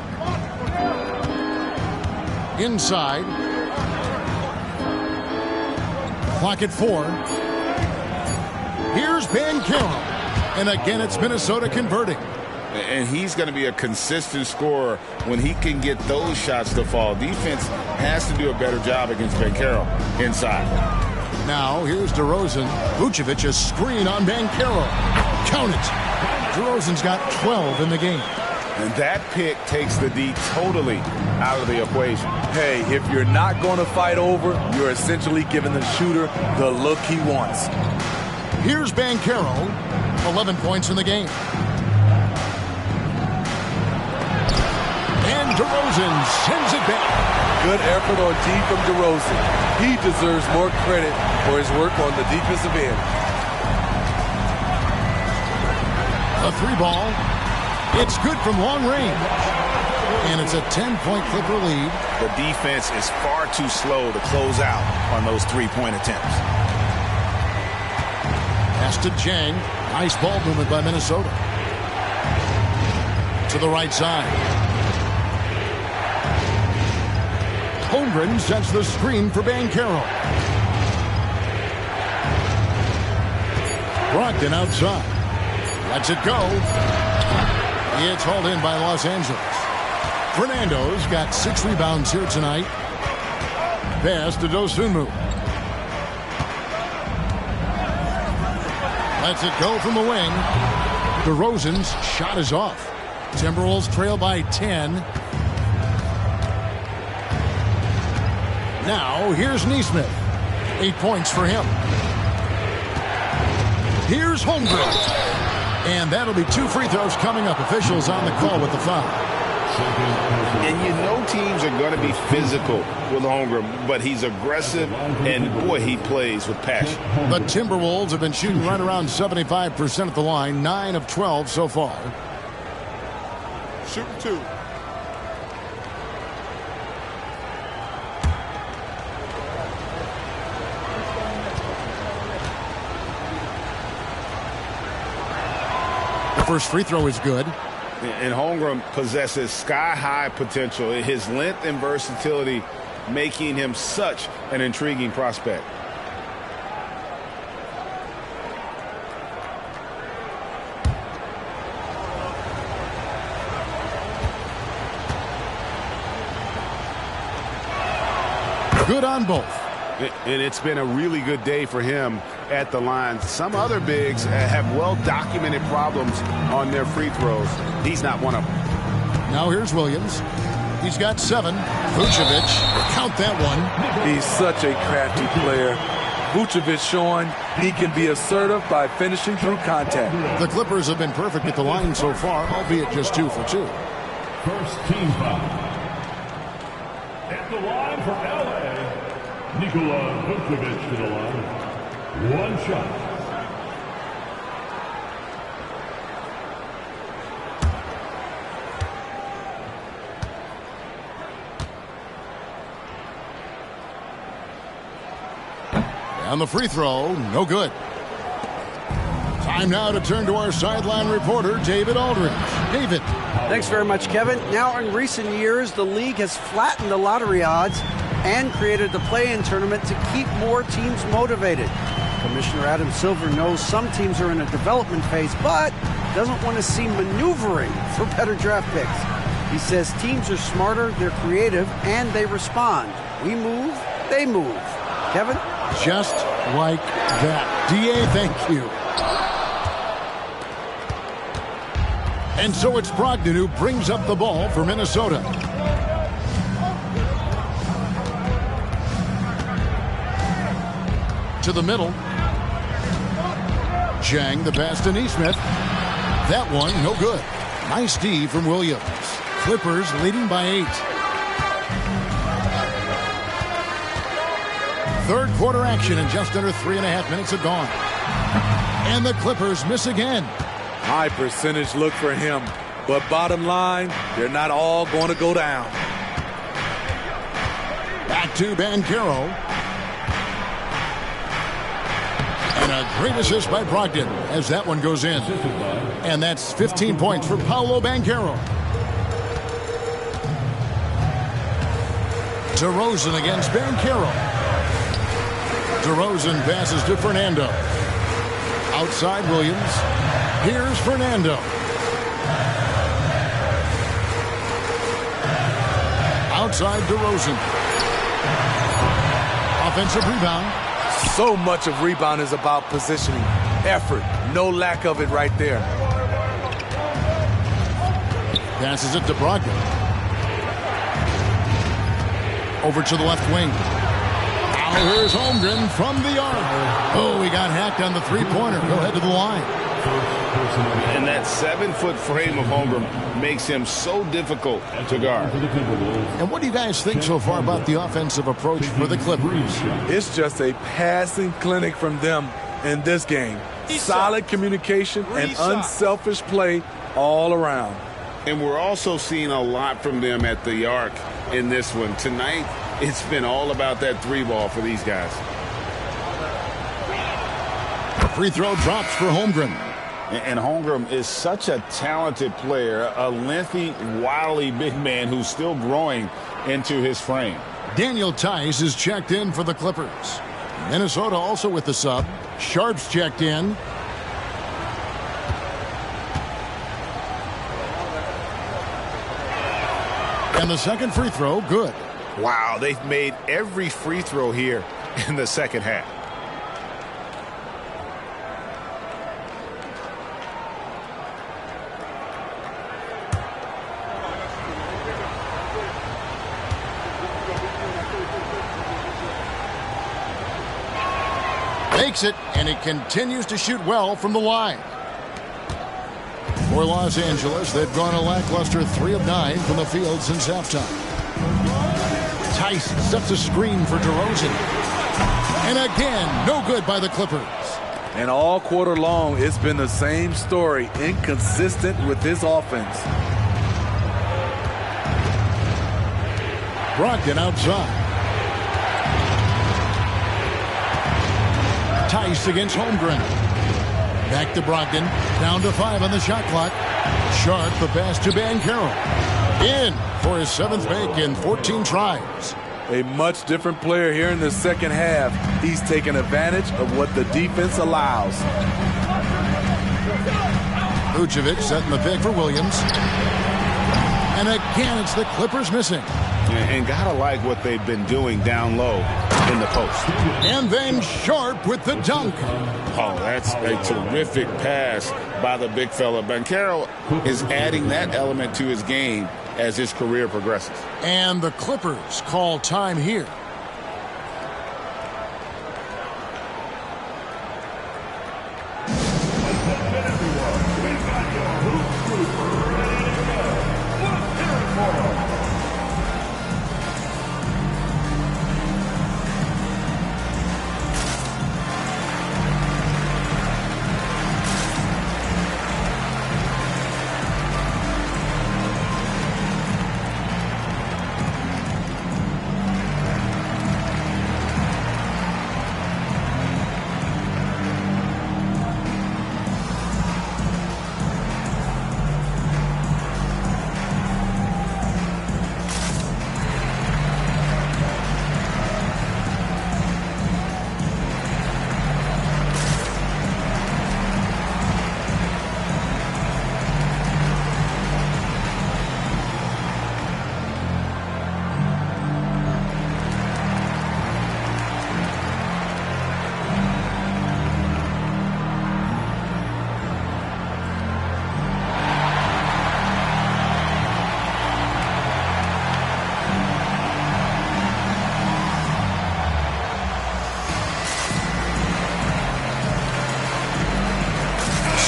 Inside. Clock at 4. Here's Banchero. And again, it's Minnesota converting. And he's going to be a consistent scorer when he can get those shots to fall. Defense has to do a better job against Banchero inside. Now, here's DeRozan. Vucevic, a screen on Banchero. Count it. DeRozan's got 12 in the game. And that pick takes the D totally out of the equation. Hey, if you're not going to fight over, you're essentially giving the shooter the look he wants. Here's Banchero, 11 points in the game. And DeRozan sends it back. Good effort on D from DeRozan. He deserves more credit for his work on the defensive end. A 3-ball. It's good from long range. And it's a 10-point Clipper lead. The defense is far too slow to close out on those 3-point attempts. Pass to Jang. Nice ball movement by Minnesota. To the right side. Holmgren sets the screen for Banchero. Brogdon outside. Lets it go. It's hauled in by Los Angeles. Fernando's got 6 rebounds here tonight. Pass to Dosunmu. Lets it go from the wing. DeRozan's shot is off. Timberwolves trail by 10. Now, here's Nesmith. 8 points for him. Here's Holmgren. And that'll be 2 free throws coming up. Officials on the call with the foul. And you know teams are going to be physical with Holmgren, but he's aggressive, and boy, he plays with passion. The Timberwolves have been shooting right around 75% at the line, 9 of 12 so far. Shooting 2. The first free throw is good. And Holmgren possesses sky-high potential. His length and versatility making him such an intriguing prospect. Good on both. And it's been a really good day for him at the line. Some other bigs have well-documented problems on their free throws. He's not one of them. Now here's Williams. He's got 7. Vucevic, count that one. He's such a crafty player. Vucevic showing he can be assertive by finishing through contact. The Clippers have been perfect at the line so far, albeit just 2 for 2. First team foul. At the line for L.A., Nikola Vucevic to the line. 1 shot. And the free throw, no good. Time now to turn to our sideline reporter, David Aldridge. David. Thanks very much, Kevin. Now, in recent years, the league has flattened the lottery odds and created the play-in tournament to keep more teams motivated. Commissioner Adam Silver knows some teams are in a development phase, but doesn't want to see maneuvering for better draft picks. He says teams are smarter, they're creative, and they respond. We move, they move. Kevin? Just like that. DA, thank you. And so it's Brogdon who brings up the ball for Minnesota. To the middle. Jang, the pass to Nesmith. That one, no good. Nice D from Williams. Clippers leading by 8. Third quarter action, and just under 3.5 minutes have gone. And the Clippers miss again. High percentage look for him. But bottom line, they're not all going to go down. Back to Banchero. And a great assist by Brogdon as that one goes in. And that's 15 points for Paolo Banchero. DeRozan against Banchero. DeRozan passes to Fernando. Outside Williams. Here's Fernando. Outside DeRozan. Offensive rebound. So much of rebound is about positioning. Effort. No lack of it right there. Passes it to Brogdon. Over to the left wing. Now here's Holmgren from the arc. Oh, he got hacked on the three-pointer. Go ahead to the line. And that 7-foot frame of Holmgren makes him so difficult to guard. And what do you guys think so far about the offensive approach for the Clippers? It's just a passing clinic from them in this game. Solid communication and unselfish play all around. And we're also seeing a lot from them at the arc in this one. Tonight, it's been all about that three ball for these guys. The free throw drops for Holmgren. And Holmgren is such a talented player, a lengthy, wily big man who's still growing into his frame. Daniel Tice is checked in for the Clippers. Minnesota also with the sub. Sharp's checked in. And the second free throw, good. Wow, they've made every free throw here in the second half. Makes it, and he continues to shoot well from the line. For Los Angeles, they've gone a lackluster 3 of 9 from the field since halftime. Tice sets a screen for DeRozan. And again, no good by the Clippers. And all quarter long, it's been the same story, inconsistent with his offense. Brogdon outside. Tice against Holmgren. Back to Brogdon. Down to 5 on the shot clock. Sharp, the pass to Banchero. In for his 7th make in 14 tries. A much different player here in the second half. He's taking advantage of what the defense allows. Vucevic setting the pick for Williams. And again, it's the Clippers missing. And gotta like what they've been doing down low in the post. And then Sharp with the dunk. Oh, that's a terrific pass by the big fella. Banchero is adding that element to his game as his career progresses. And the Clippers call time here.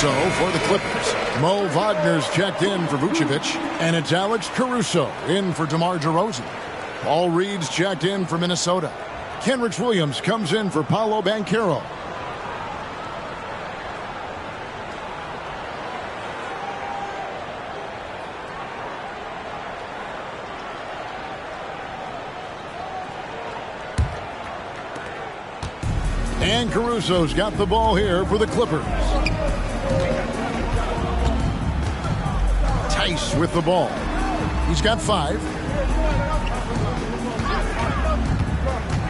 So for the Clippers, Mo Wagner's checked in for Vucevic, and it's Alex Caruso in for DeMar DeRozan. Paul Reed's checked in for Minnesota. Kenrich Williams comes in for Paolo Banchero. And Caruso's got the ball here for the Clippers. Tice with the ball. He's got 5.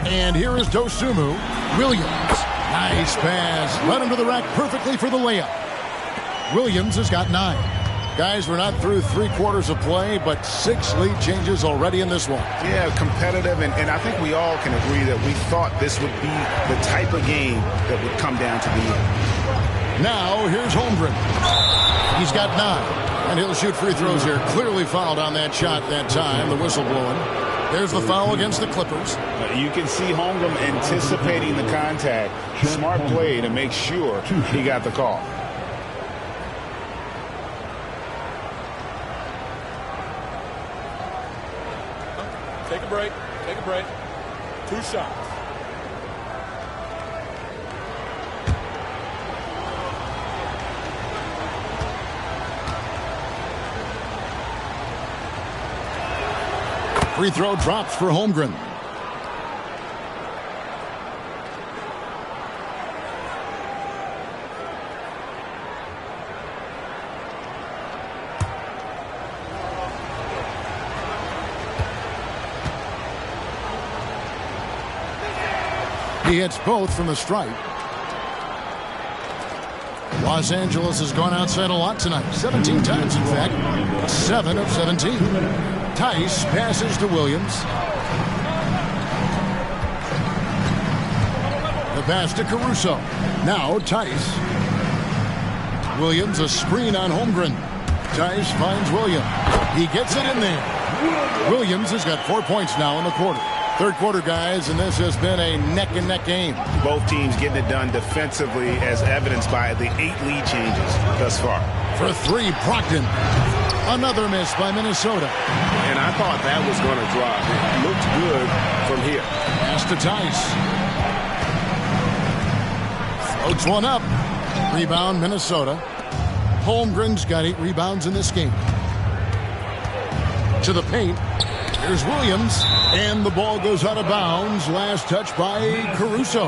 And here is Dosunmu. Williams. Nice pass. Led him to the rack perfectly for the layup. Williams has got 9. Guys, we're not through 3/4 of play, but 6 lead changes already in this one. Yeah, competitive, and I think we all can agree that we thought this would be the type of game that would come down to the end. Now, here's Holmgren. He's got 9, and he'll shoot free throws here. Clearly fouled on that shot that time, the whistle blowing. There's the foul against the Clippers. You can see Holmgren anticipating the contact. Smart play to make sure he got the call. break. 2 shots. Free throw drops for Holmgren. He hits both from the stripe. Los Angeles has gone outside a lot tonight. 17 times, in fact. 7 of 17. Tice passes to Williams. The pass to Caruso. Now Tice. Williams a screen on Holmgren. Tice finds Williams. He gets it in there. Williams has got 4 points now in the quarter. Third quarter, guys, and this has been a neck-and-neck game. Both teams getting it done defensively, as evidenced by the 8 lead changes thus far. For 3, Brogdon. Another miss by Minnesota. And I thought that was going to drop. It looked good from here. Pass to Tice. Floats one up. Rebound, Minnesota. Holmgren's got 8 rebounds in this game. To the paint. Here's Williams, and the ball goes out of bounds. Last touch by Caruso.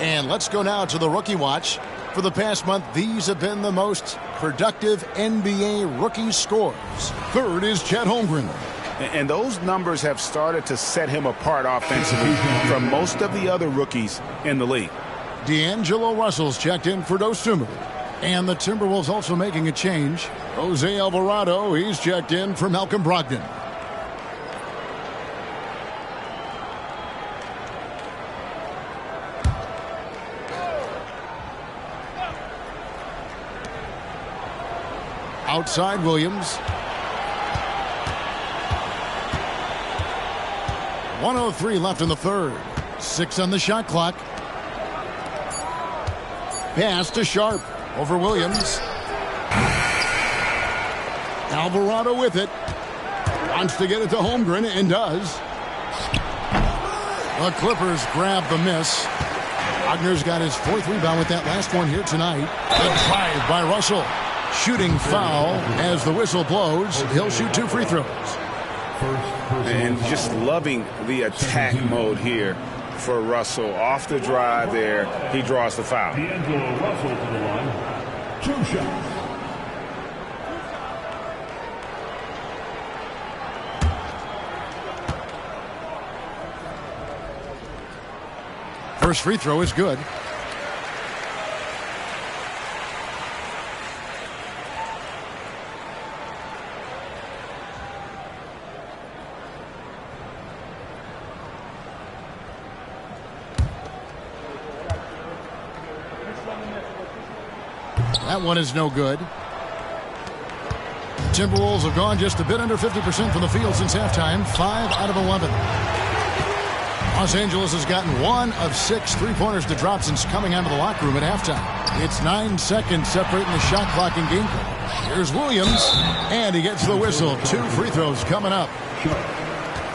And let's go now to the rookie watch. For the past month, these have been the most productive NBA rookie scores. Third is Chet Holmgren. And those numbers have started to set him apart offensively from most of the other rookies in the league. D'Angelo Russell's checked in for Dosunmu. And the Timberwolves also making a change. Jose Alvarado, he's checked in for Malcolm Brogdon. Outside Williams. 1:03 left in the third. 6 on the shot clock. Pass to Sharp over Williams. Alvarado with it. Wants to get it to Holmgren and does. The Clippers grab the miss. Wagner's got his 4th rebound with that last one here tonight. The drive by Russell. Shooting foul as the whistle blows. He'll shoot 2 free throws. And just loving the attack mode here for Russell. Off the drive there, he draws the foul. D'Angelo Russell to the line. 2 shots. First free throw is good. That one is no good. Timberwolves have gone just a bit under 50% from the field since halftime. 5 out of 11. Los Angeles has gotten 1 of 6 3-pointers to drop since coming out of the locker room at halftime. It's 9 seconds separating the shot clock and game clock. Here's Williams, and he gets the whistle. 2 free throws coming up.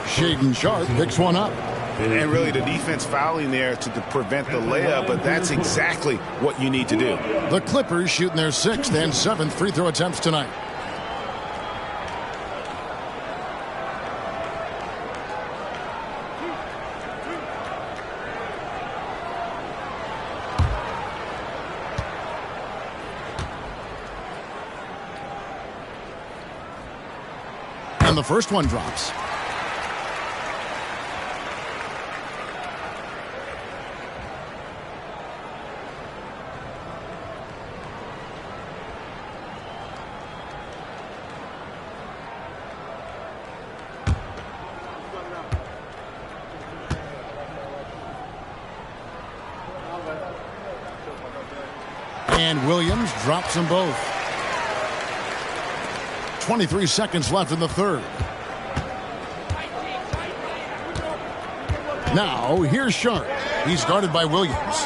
Shaedon Sharp picks one up. And really the defense fouling there to prevent the layup, but that's exactly what you need to do. The Clippers shooting their 6th and 7th free throw attempts tonight. And the first one drops. And Williams drops them both. 23 seconds left in the third. Now, here's Sharp. He's guarded by Williams.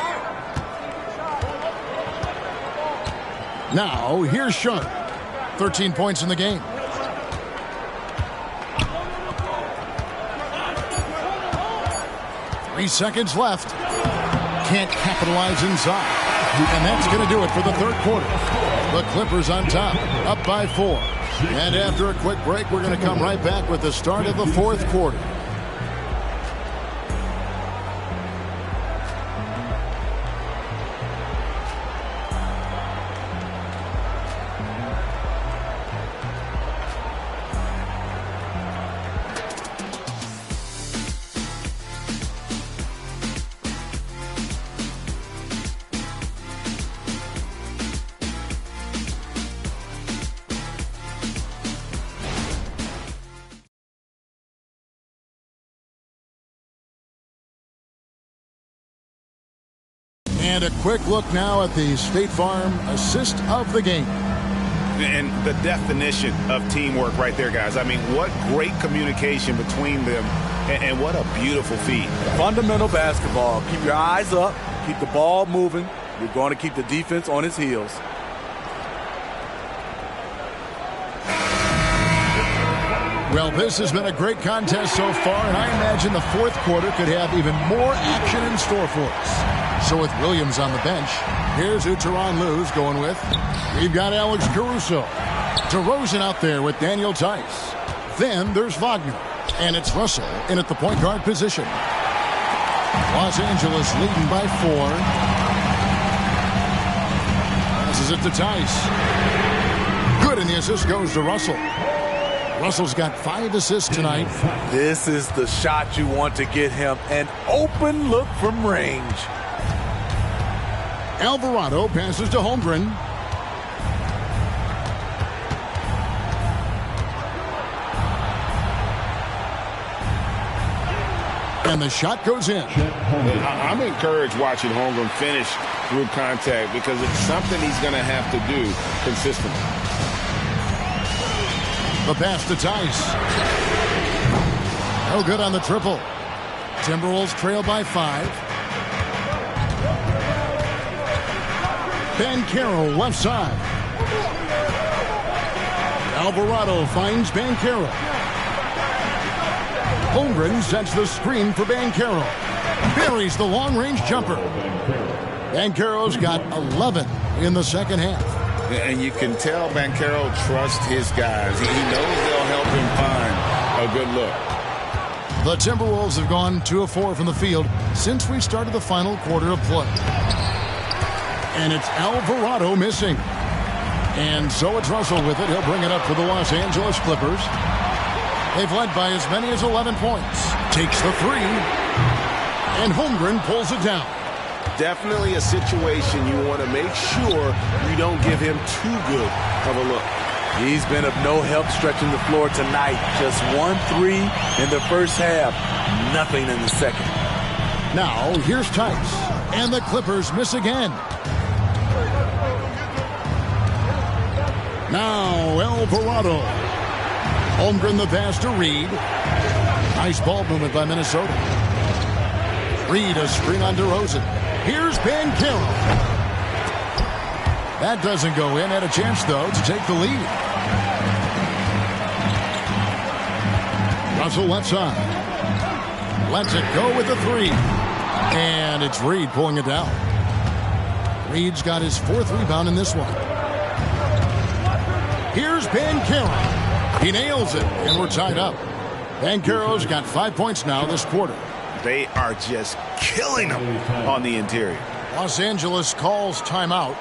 Now, here's Sharp. 13 points in the game. 3 seconds left. Can't capitalize inside. And that's going to do it for the third quarter. The Clippers on top, up by 4. And after a quick break, we're going to come right back with the start of the fourth quarter. And a quick look now at the State Farm assist of the game. And the definition of teamwork right there, guys. I mean, what great communication between them, and what a beautiful feed. Fundamental basketball. Keep your eyes up. Keep the ball moving. You're going to keep the defense on its heels. Well, this has been a great contest so far, and I imagine the fourth quarter could have even more action in store for us. So with Williams on the bench, here's who Tyronn Lue's going with. We've got Alex Caruso. DeRozan out there with Daniel Tice. Then there's Wagner. And it's Russell in at the point guard position. Los Angeles leading by 4. Passes it to Tice. Good, and the assist goes to Russell. Russell's got 5 assists tonight. This is the shot you want to get him. An open look from range. Alvarado passes to Holmgren. And the shot goes in. I'm encouraged watching Holmgren finish through contact because it's something he's going to have to do consistently. The pass to Tice. No good on the triple. Timberwolves trail by 5. Banchero left side. Alvarado finds Banchero. Holmgren sets the screen for Banchero. Buries the long-range jumper. Banchero's got 11 in the second half. And you can tell Banchero trusts his guys. He knows they'll help him find a good look. The Timberwolves have gone 2 of 4 from the field since we started the final quarter of play. And it's Alvarado missing. And so it's Russell with it. He'll bring it up for the Los Angeles Clippers. They've led by as many as 11 points. Takes the 3. And Holmgren pulls it down. Definitely a situation you want to make sure you don't give him too good of a look. He's been of no help stretching the floor tonight. Just 1 3 in the first half. Nothing in the second. Now, here's Tice. And the Clippers miss again. Now, Alvarado. Holmgren the pass to Reed. Nice ball movement by Minnesota. Reed a screen on DeRozan. Here's Banchero. That doesn't go in. Had a chance, though, to take the lead. Russell left side. Lets it go with the 3. And it's Reed pulling it down. Reed's got his 4th rebound in this one. Here's Banchero. He nails it, and we're tied up. Banchero's got 5 points now this quarter. They are just killing them on the interior. Los Angeles calls timeout.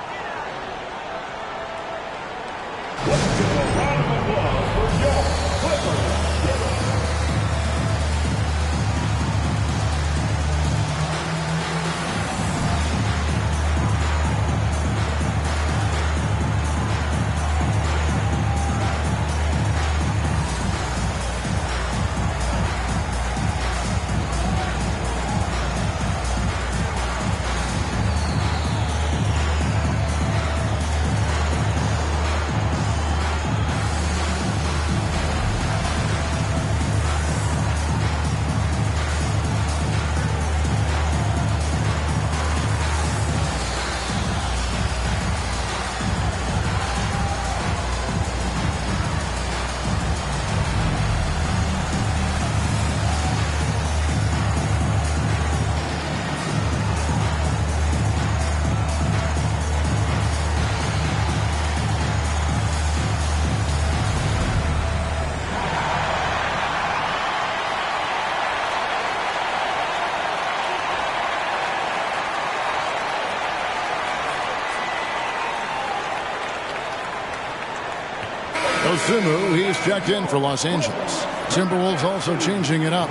Dosunmu, he's checked in for Los Angeles. Timberwolves also changing it up.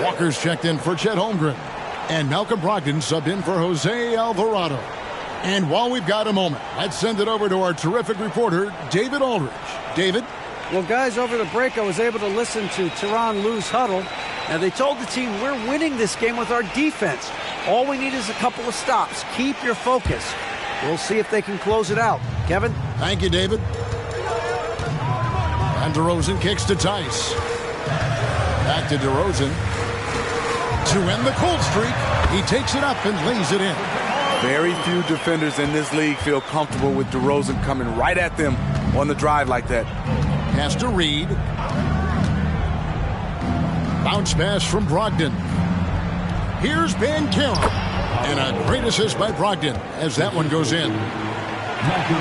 Walker's checked in for Chet Holmgren. And Malcolm Brogdon subbed in for Jose Alvarado. And while we've got a moment, let's send it over to our terrific reporter, David Aldridge. David? Well, guys, over the break, I was able to listen to Tyronn Lue's huddle, and they told the team, we're winning this game with our defense. All we need is a couple of stops. Keep your focus. We'll see if they can close it out. Kevin? Thank you, David. And DeRozan kicks to Tice. Back to DeRozan. To end the cold streak, he takes it up and lays it in. Very few defenders in this league feel comfortable with DeRozan coming right at them on the drive like that. Pass to Reed. Bounce pass from Brogdon. Here's Banchero. And a great assist by Brogdon as that one goes in.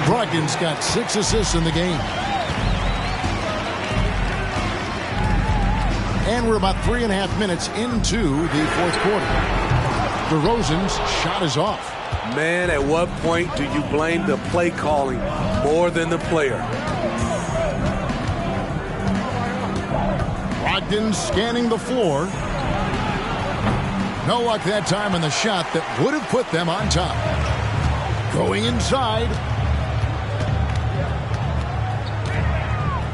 Brogdon's got 6 assists in the game. And we're about 3.5 minutes into the fourth quarter. DeRozan's shot is off. Man, at what point do you blame the play calling more than the player? Brogdon scanning the floor. No luck that time on the shot that would have put them on top. Going inside.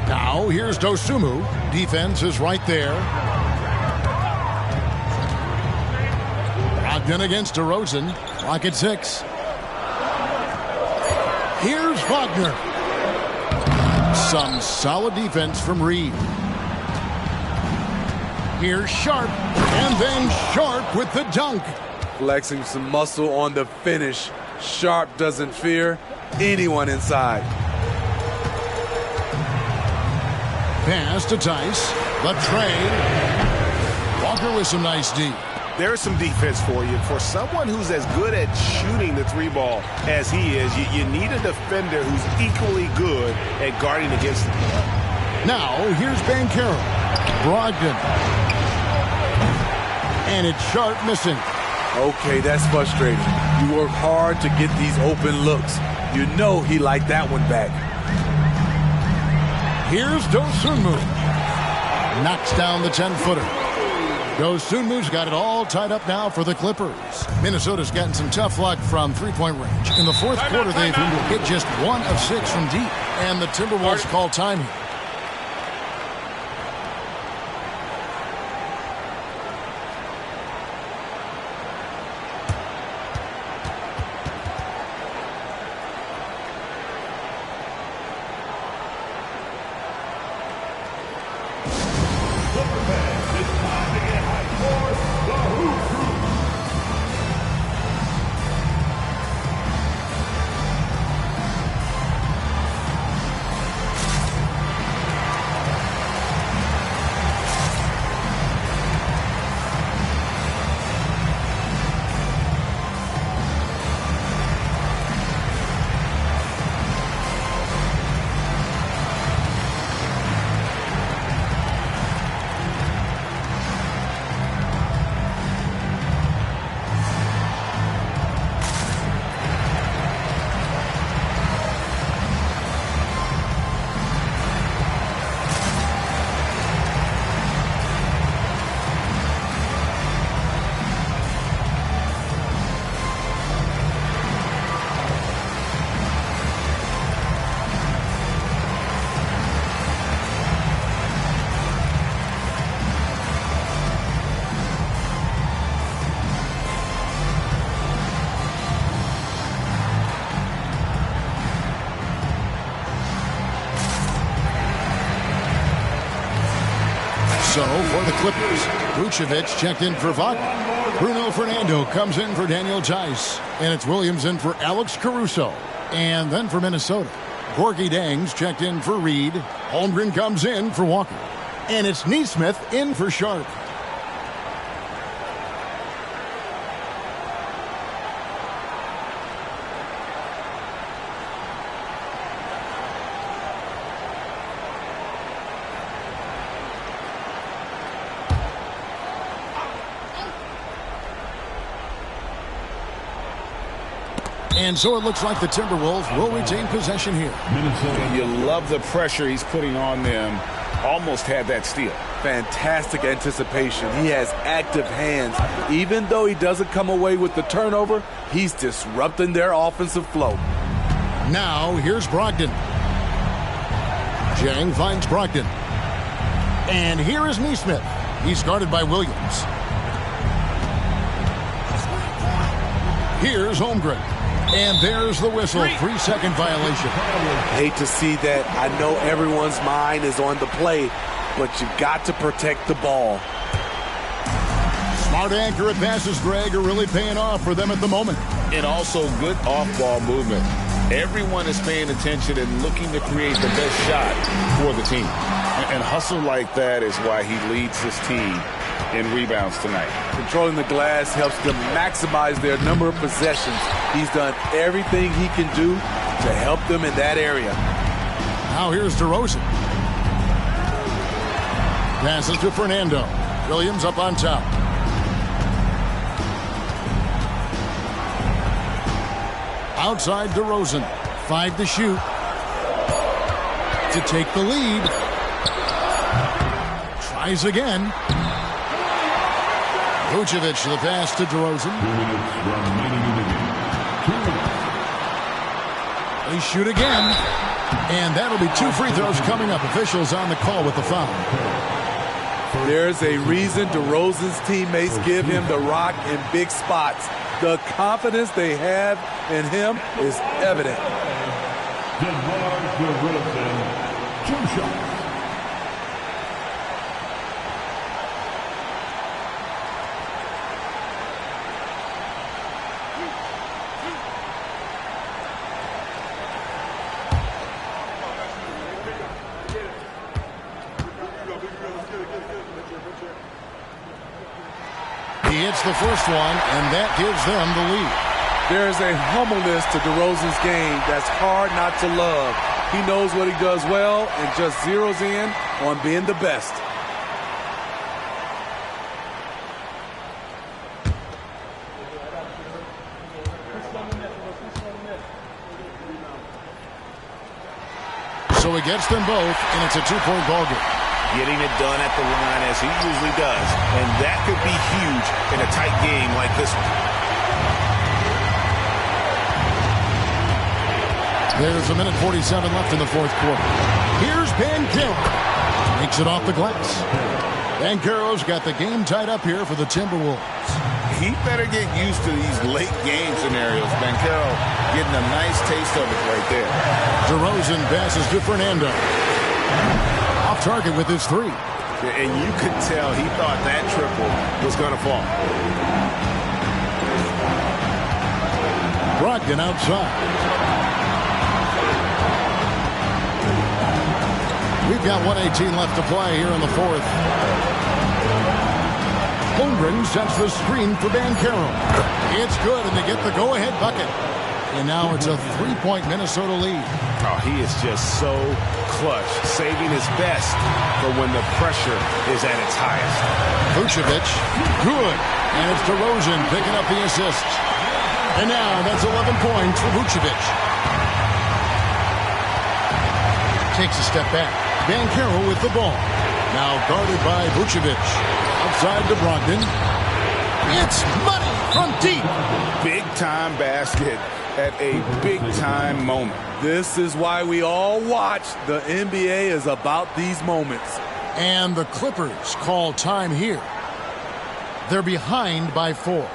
Now here's Dosunmu. Defense is right there. Brogdon against DeRozan. Clock at 6. Here's Wagner. Some solid defense from Reed. Here's Sharp. And then Sharp with the dunk. Flexing some muscle on the finish. Sharp doesn't fear anyone inside. Pass to Tice. The tray. Walker with some nice D. There's some defense for you. For someone who's as good at shooting the 3-ball as he is, you need a defender who's equally good at guarding against him. Now, here's Banchero. Brogdon. And it's Sharp missing. Okay, that's frustrating. You work hard to get these open looks. You know he liked that one back. Here's Dosunmu. Knocks down the 10-footer. Dosunmu's got it all tied up now for the Clippers. Minnesota's gotten some tough luck from three-point range. In the fourth quarter, they've hit just 1 of 6 from deep. And the Timberwolves call time here. So for the Clippers, Vucevic checked in for Wagner. Bruno Fernando comes in for Daniel Tice. And it's Williams in for Alex Caruso. And then for Minnesota, Gorgie Dangs checked in for Reed. Holmgren comes in for Walker. And it's Nesmith in for Sharp. And so it looks like the Timberwolves will retain possession here. And you love the pressure he's putting on them. Almost had that steal. Fantastic anticipation. He has active hands. Even though he doesn't come away with the turnover, he's disrupting their offensive flow. Now here's Brogdon. Jang finds Brogdon. And here is Neesmith. He's guarded by Williams. Here's Holmgren. And there's the whistle. 3-second violation. Hate to see that. I know everyone's mind is on the play, but you've got to protect the ball. Smart, accurate passes, Greg, are really paying off for them at the moment. And also good off-ball movement. Everyone is paying attention and looking to create the best shot for the team. And hustle like that is why he leads his team in rebounds tonight. Controlling the glass helps them maximize their number of possessions. He's done everything he can do to help them in that area. Now here's DeRozan. Passes to Fernando. Williams up on top. Outside DeRozan. 5 to shoot. To take the lead. Tries again. Vucevic, the pass to DeRozan. They shoot again. And that'll be 2 free throws coming up. Officials on the call with the foul. There's a reason DeRozan's teammates give him the rock in big spots. The confidence they have in him is evident. DeMar DeRozan, 2 shots. He hits the first one, and that gives them the lead. There's a humbleness to DeRozan's game that's hard not to love. He knows what he does well and just zeroes in on being the best. So he gets them both, and it's a 2-point ball game. Getting it done at the line as he usually does. And that could be huge in a tight game like this one. There's 1:47 left in the fourth quarter. Here's Banchero. Makes it off the glass. Banchero's got the game tied up here for the Timberwolves. He better get used to these late game scenarios. Banchero getting a nice taste of it right there. DeRozan passes to Fernando. Off target with his 3. And you could tell he thought that triple was going to fall. Brogdon outside. We've got 1:18 left to play here in the fourth. Holmgren sets the screen for Banchero. It's good, and they get the go-ahead bucket. And now it's a 3-point Minnesota lead. Oh, he is just so clutch, saving his best for when the pressure is at its highest. Vucevic, good. And it's DeRozan picking up the assist. And now that's 11 points for Vucevic. Takes a step back. Banchero with the ball. Now guarded by Vucevic. Outside to Brogdon. It's money from deep. Big-time basket at a big-time moment. This is why we all watch. The NBA is about these moments. And the Clippers call time here. They're behind by 4.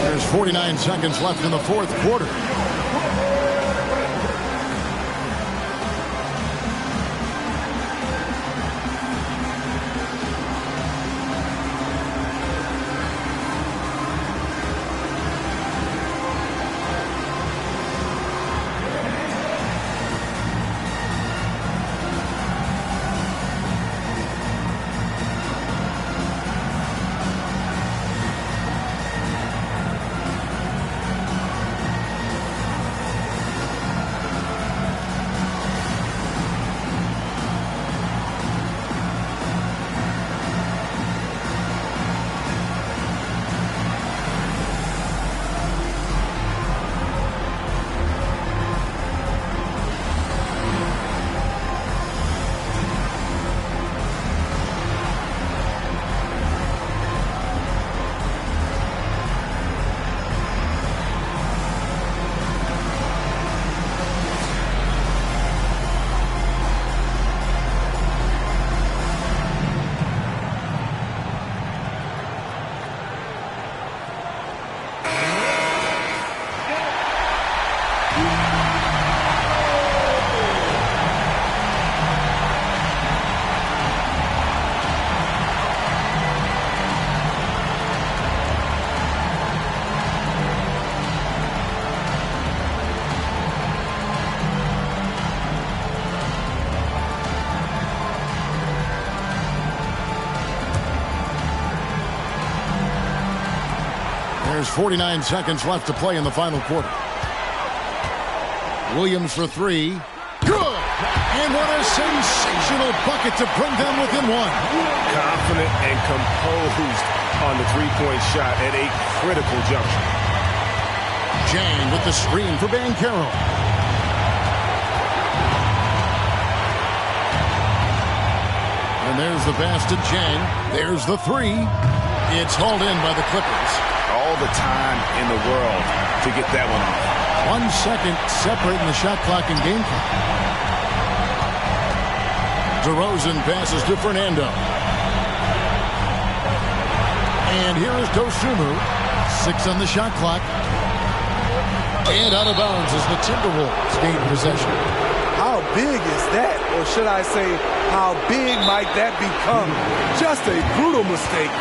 There's 49 seconds left in the fourth quarter. There's 49 seconds left to play in the final quarter. Williams for three. Good! And what a sensational bucket to bring them within one. Confident and composed on the three-point shot at a critical juncture. Jang with the screen for Banchero. And there's the pass to Jang. There's the three. It's hauled in by the Clippers. All the time in the world to get that one off. 1 second separating the shot clock and game clock. DeRozan passes to Fernando. And here is Dosunmu. 6 on the shot clock. And out of bounds as the Timberwolves gain possession. How big is that? Or should I say, how big might that become? Just a brutal mistake.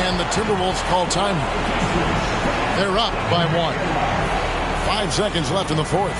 And the Timberwolves call timeout. They're up by 1. 5 seconds left in the fourth.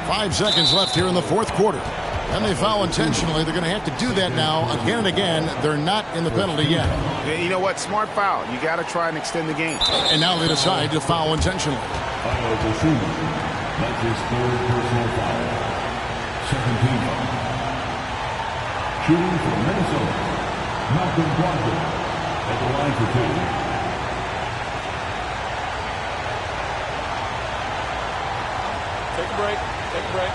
Five seconds left here in the fourth quarter. And they foul intentionally. They're going to have to do that now again and again. They're not in the penalty yet. Yeah, you know what? Smart foul. You got to try and extend the game. And now they decide to foul intentionally. That's his third personal foul. Second team foul. Shooting for Minnesota, Malcolm Brogdon at the line for two. Take a break. Take a break.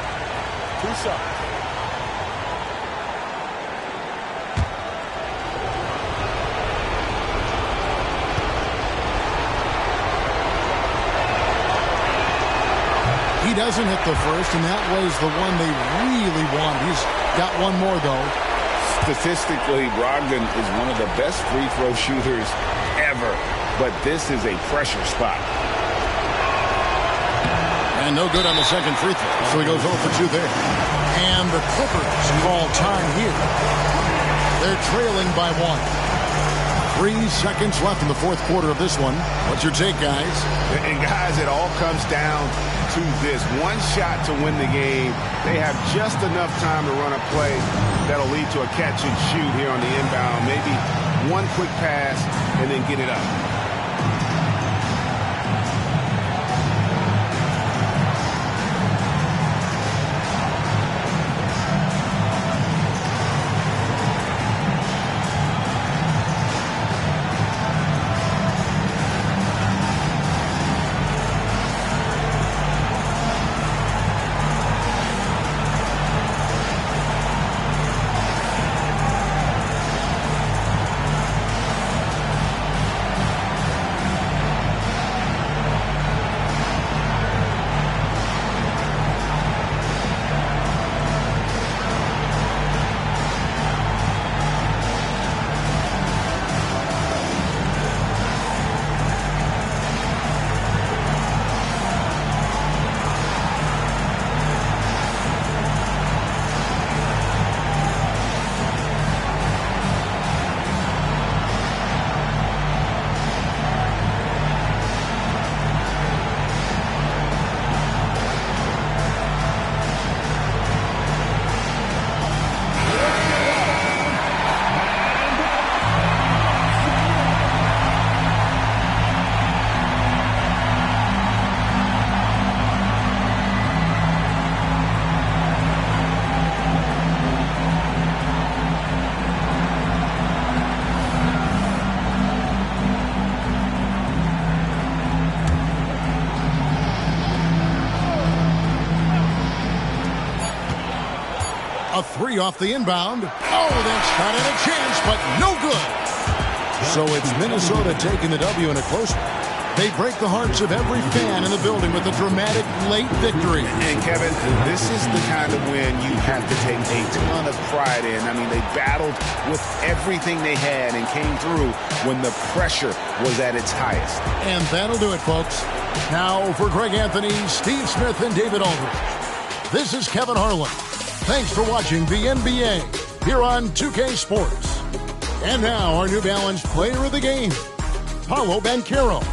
2 shots. He doesn't hit the first, and that was the one they really want. He's got one more, though. Statistically, Brogdon is one of the best free throw shooters ever, but this is a pressure spot. And no good on the second free throw, so he goes 0 for 2 there. And the Clippers call time here. They're trailing by 1. 3 seconds left in the fourth quarter of this one. What's your take, guys? And guys, it all comes down to this. One shot to win the game. They have just enough time to run a play that'll lead to a catch and shoot here on the inbound. Maybe one quick pass and then get it up. A three off the inbound. Oh, that shot and a chance, but no good. So it's Minnesota taking the W in a close one. They break the hearts of every fan in the building with a dramatic late victory. And Kevin, this is the kind of win you have to take a ton of pride in. I mean, they battled with everything they had and came through when the pressure was at its highest. And that'll do it, folks. Now for Greg Anthony, Steve Smith, and David Aldridge. This is Kevin Harlan. Thanks for watching the NBA here on 2K Sports. And now our New Balance player of the game, Paolo Banchero.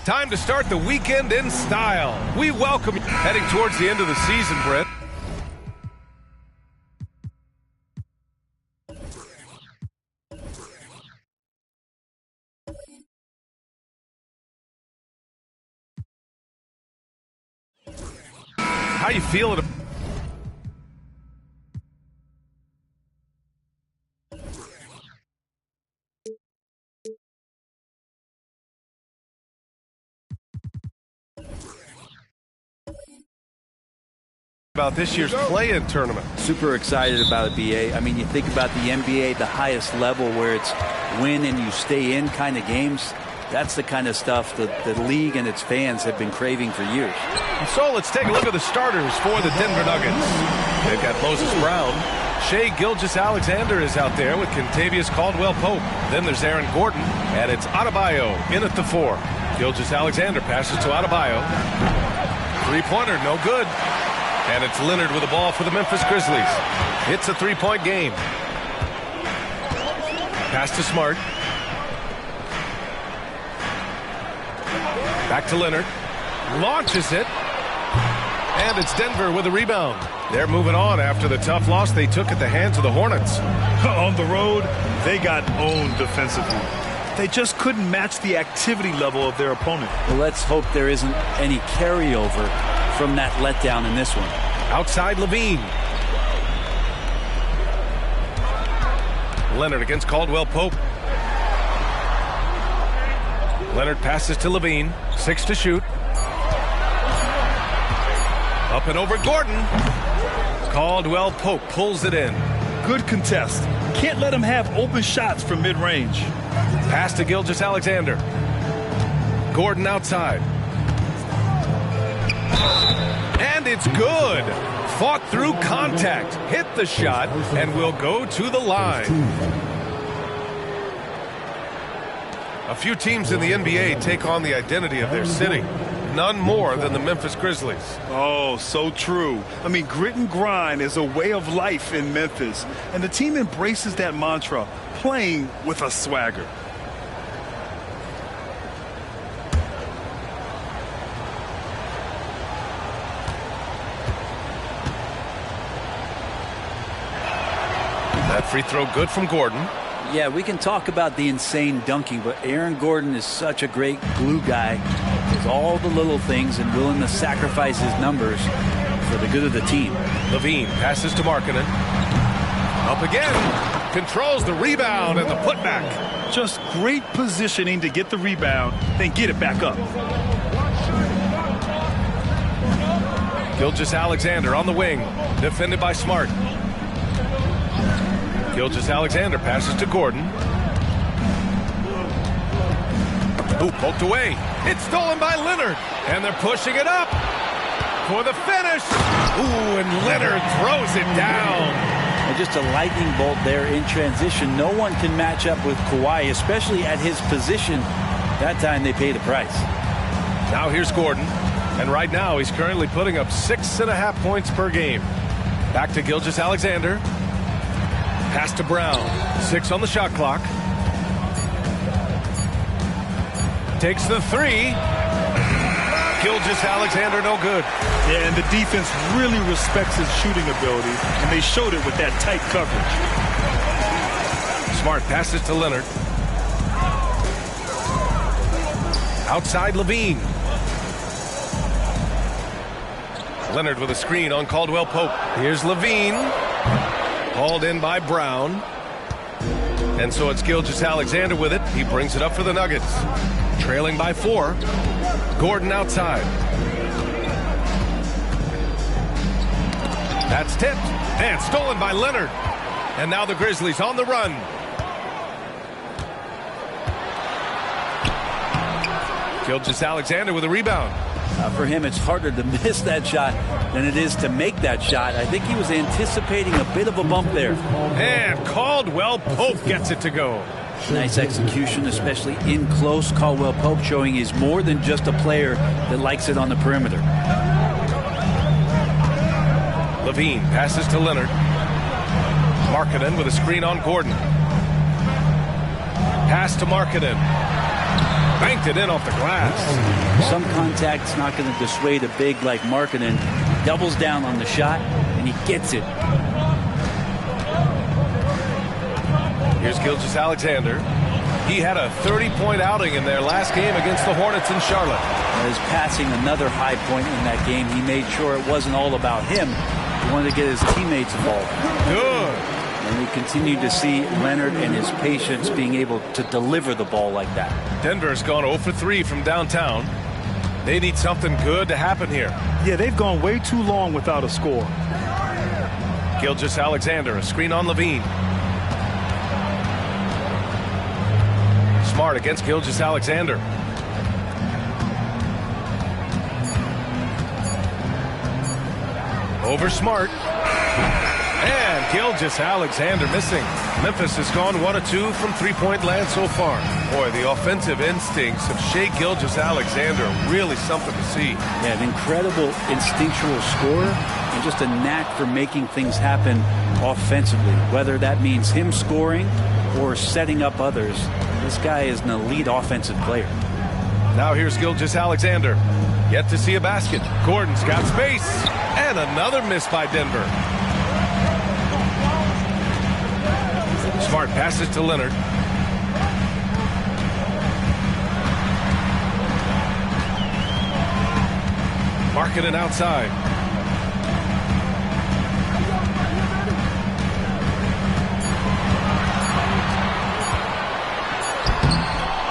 Time to start the weekend in style. We welcome you heading towards the end of the season, Brett. How you feeling? About this year's play-in tournament. Super excited about it, BA. I mean, you think about the NBA, the highest level where it's win and you stay in kind of games. That's the kind of stuff that the league and its fans have been craving for years. So let's take a look at the starters for the Denver Nuggets. They've got Moses Brown. Shai Gilgeous-Alexander is out there with Kentavious Caldwell-Pope. Then there's Aaron Gordon, and it's Adebayo in at the 4. Gilgeous-Alexander passes to Adebayo. Three-pointer, no good. And it's Leonard with the ball for the Memphis Grizzlies. It's a three-point game. Pass to Smart. Back to Leonard. Launches it. And it's Denver with a rebound. They're moving on after the tough loss they took at the hands of the Hornets. On the road, they got owned defensively. They just couldn't match the activity level of their opponent. Well, let's hope there isn't any carryover from that letdown in this one. Outside Levine. Leonard against Caldwell Pope. Leonard passes to Levine. 6 to shoot. Up and over Gordon. Caldwell Pope pulls it in. Good contest. Can't let him have open shots from mid-range. Pass to Gilgeous-Alexander. Gordon outside. And it's good. Fought through contact. Hit the shot and will go to the line. A few teams in the NBA take on the identity of their city. None more than the Memphis Grizzlies. Oh, so true. I mean, grit and grind is a way of life in Memphis. And the team embraces that mantra, playing with a swagger. That free throw good from Gordon. Yeah, we can talk about the insane dunking, but Aaron Gordon is such a great glue guy. Does all the little things and willing to sacrifice his numbers for the good of the team. Levine passes to Markkanen. Up again. Controls the rebound and the putback. Just great positioning to get the rebound, then get it back up. Gilgeous-Alexander on the wing. Defended by Smart. Gilgeous-Alexander passes to Gordon. Ooh, poked away. It's stolen by Leonard. And they're pushing it up for the finish. Ooh, and Leonard throws it down. And just a lightning bolt there in transition. No one can match up with Kawhi, especially at his position. That time they pay the price. Now here's Gordon. And right now he's currently putting up 6.5 points per game. Back to Gilgeous-Alexander. Pass to Brown. 6 on the shot clock. Takes the 3. Gilgeous-Alexander no good. Yeah, and the defense really respects his shooting ability, and they showed it with that tight coverage. Smart passes to Leonard. Outside Levine. Leonard with a screen on Caldwell Pope. Here's Levine. Hauled in by Brown. And so it's Gilgeous-Alexander with it. He brings it up for the Nuggets. Trailing by 4. Gordon outside. That's tipped. And stolen by Leonard. And now the Grizzlies on the run. Gilgeous-Alexander with a rebound. For him, it's harder to miss that shot than it is to make that shot. I think he was anticipating a bit of a bump there. And Caldwell Pope gets it to go. Nice execution, especially in close. Caldwell Pope showing he's more than just a player that likes it on the perimeter. Levine passes to Leonard. Markkanen with a screen on Gordon. Pass to Markkanen. Banked it in off the glass. Some contact's not going to dissuade a big like Markkanen. Doubles down on the shot, and he gets it. Here's Gilgeous-Alexander. He had a 30-point outing in their last game against the Hornets in Charlotte. His passing, another high point in that game. He made sure it wasn't all about him. He wanted to get his teammates involved. Good. And we continue to see Leonard and his patience being able to deliver the ball like that. Denver's gone 0 for 3 from downtown. They need something good to happen here. Yeah, they've gone way too long without a score. Gilgeous-Alexander, a screen on Levine. Smart against Gilgeous-Alexander. Over Smart. And Gilgeous-Alexander missing. Memphis has gone 1 of 2 from three-point land so far. Boy, the offensive instincts of Shai Gilgeous-Alexander are really something to see. Yeah, an incredible instinctual scorer and just a knack for making things happen offensively, whether that means him scoring or setting up others. This guy is an elite offensive player. Now here's Gilgeous-Alexander. Yet to see a basket. Gordon's got space. And another miss by Denver. Smart passes to Leonard. Markkanen outside.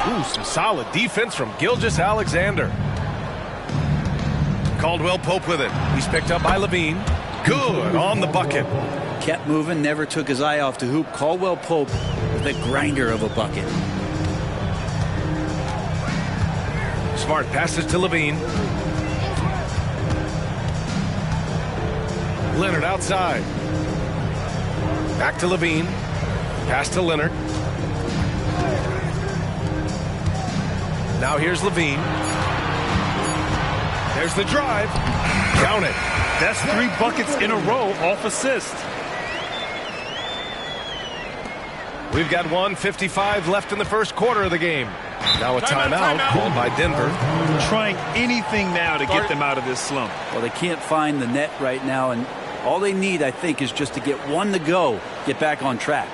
Ooh, some solid defense from Gilgeous-Alexander. Caldwell Pope with it. He's picked up by Levine. Good on the bucket. Kept moving, never took his eye off the hoop. Caldwell Pope with a grinder of a bucket. Smart passes to Levine. Leonard outside. Back to Levine. Pass to Leonard. Now here's Levine. There's the drive. Count it. That's 3 buckets in a row off assist. We've got 1:55 left in the first quarter of the game. Now a timeout called by Denver. Trying anything now to get them out of this slump. Well, they can't find the net right now, and all they need, I think, is just to get one to go, get back on track.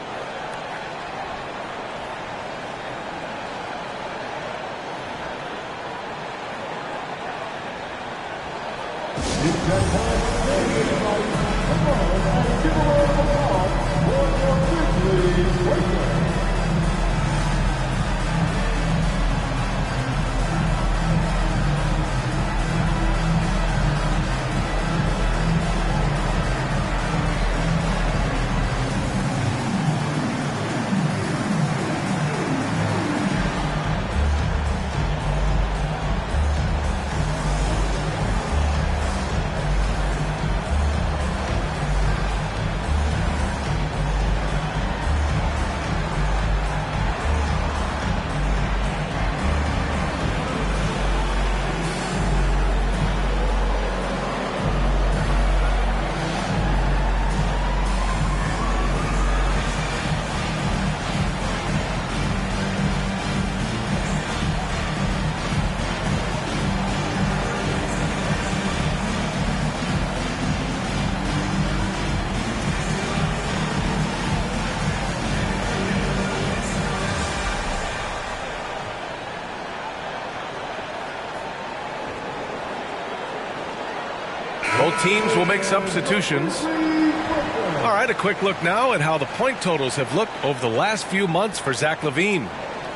Both teams will make substitutions. All right, a quick look now at how the point totals have looked over the last few months for Zach LaVine.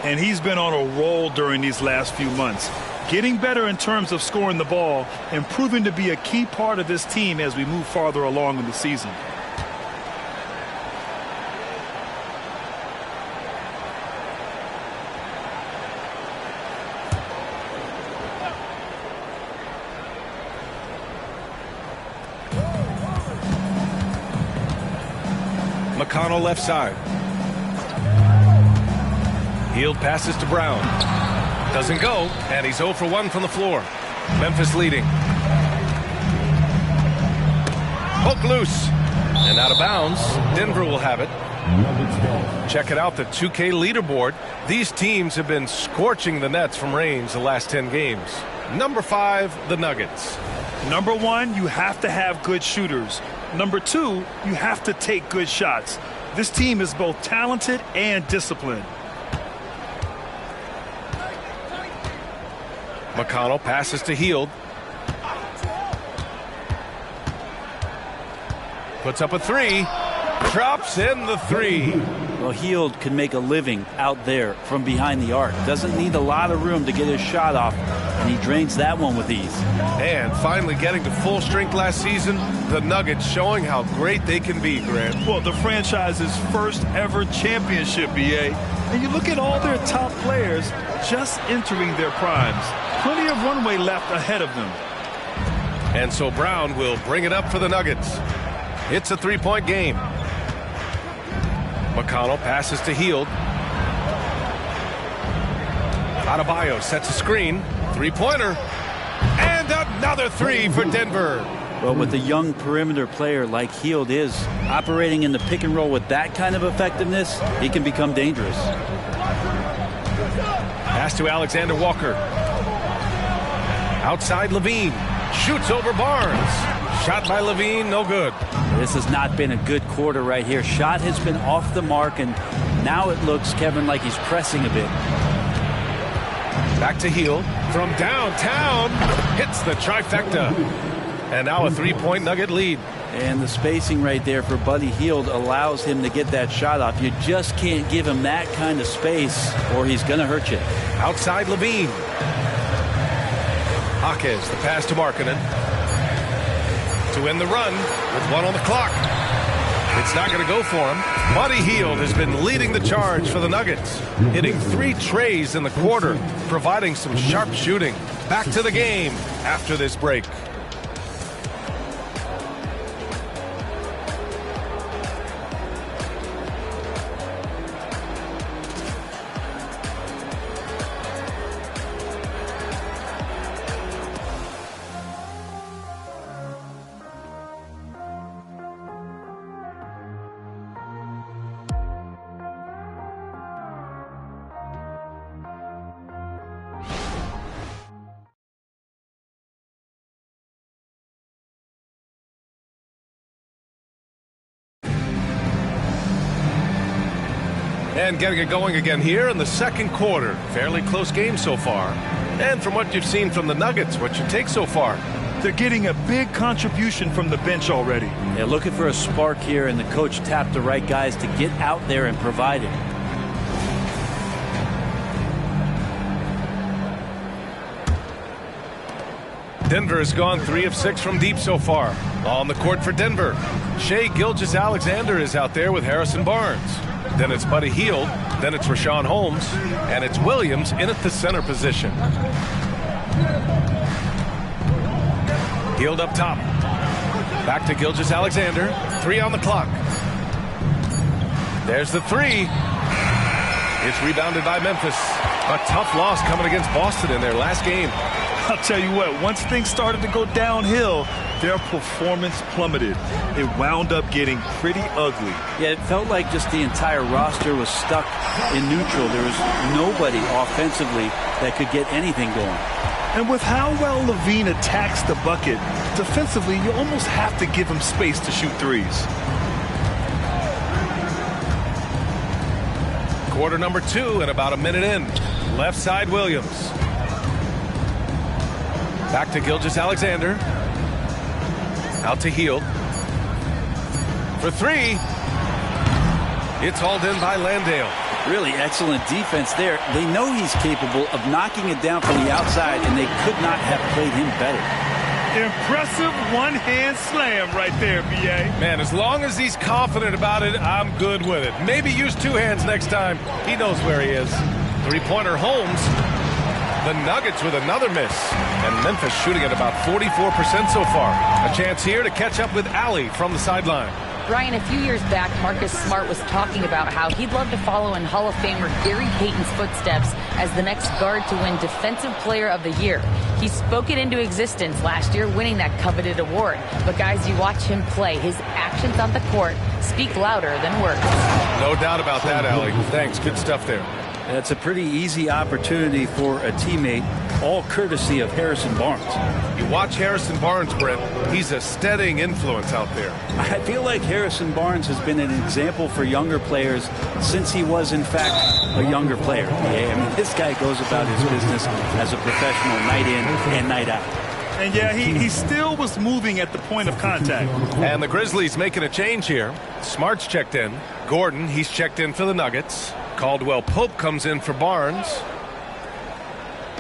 And he's been on a roll during these last few months. Getting better in terms of scoring the ball and proving to be a key part of this team as we move farther along in the season. McConnell left side. Hield passes to Brown. Doesn't go, and he's 0 for 1 from the floor. Memphis leading. Poke loose. And out of bounds. Denver will have it. Check it out, the 2K leaderboard. These teams have been scorching the nets from range the last 10 games. Number 5, the Nuggets. Number 1, you have to have good shooters. Number 2, you have to take good shots. This team is both talented and disciplined. McConnell passes to Hield. Puts up a 3. Drops in the 3. Well, Hield can make a living out there from behind the arc. Doesn't need a lot of room to get his shot off, and he drains that one with ease. And finally getting to full strength last season, the Nuggets showing how great they can be, Grant. Well, the franchise's first ever championship, BA. And you look at all their top players just entering their primes. Plenty of runway left ahead of them. And so Brown will bring it up for the Nuggets. It's a 3-point game. McConnell passes to Hield. Adebayo sets a screen. 3-pointer. And another 3 for Denver. Well, with a young perimeter player like Hield is operating in the pick and roll with that kind of effectiveness, he can become dangerous. Pass to Alexander Walker. Outside Levine. Shoots over Barnes. Shot by Levine, no good. This has not been a good quarter right here. Shot has been off the mark, and now it looks, Kevin, like he's pressing a bit. Back to Hield. From downtown. Hits the trifecta. And now a three-point Nugget lead. And the spacing right there for Buddy Hield allows him to get that shot off. You just can't give him that kind of space or he's going to hurt you. Outside Levine. Jaquez, the pass to Markkanen. To win the run with 1 on the clock. It's not going to go for him. Buddy Hield has been leading the charge for the Nuggets, hitting 3 trays in the quarter, providing some sharp shooting. Back to the game after this break. And getting it going again here in the second quarter. Fairly close game so far. And from what you've seen from the Nuggets, what's your take so far? They're getting a big contribution from the bench already. Yeah, looking for a spark here, and the coach tapped the right guys to get out there and provide it. Denver has gone 3 of 6 from deep so far. On the court for Denver, Shai Gilgeous-Alexander is out there with Harrison Barnes. Then it's Buddy Hield, then it's Rashawn Holmes, and it's Williams in at the center position. Hield up top. Back to Gilgeous-Alexander. 3 on the clock. There's the 3. It's rebounded by Memphis. A tough loss coming against Boston in their last game. I'll tell you what, once things started to go downhill, their performance plummeted. It wound up getting pretty ugly. Yeah, it felt like just the entire roster was stuck in neutral. There was nobody offensively that could get anything going. And with how well Levine attacks the bucket, defensively, you almost have to give him space to shoot threes. Quarter number 2 and about a minute in. Left side Williams. Back to Gilgeous-Alexander. Out to Hield. For 3. It's hauled in by Landale. Really excellent defense there. They know he's capable of knocking it down from the outside, and they could not have played him better. Impressive one-hand slam right there, B.A. Man, as long as he's confident about it, I'm good with it. Maybe use 2 hands next time. He knows where he is. 3-pointer Holmes. The Nuggets with another miss. And Memphis shooting at about 44% so far. A chance here to catch up with Allie from the sideline. Brian, a few years back, Marcus Smart was talking about how he'd love to follow in Hall of Famer Gary Payton's footsteps as the next guard to win Defensive Player of the Year. He spoke it into existence last year, winning that coveted award. But guys, you watch him play, his actions on the court speak louder than words. No doubt about that, Allie. Thanks. Good stuff there. That's a pretty easy opportunity for a teammate, all courtesy of Harrison Barnes. You watch Harrison Barnes, Brent. He's a steadying influence out there. I feel like Harrison Barnes has been an example for younger players since he was, in fact, a younger player. Yeah, I mean, this guy goes about his business as a professional night in and night out. And yeah, he still was moving at the point of contact. And the Grizzlies making a change here. Smart's checked in. Gordon, he's checked in for the Nuggets. Caldwell Pope comes in for Barnes.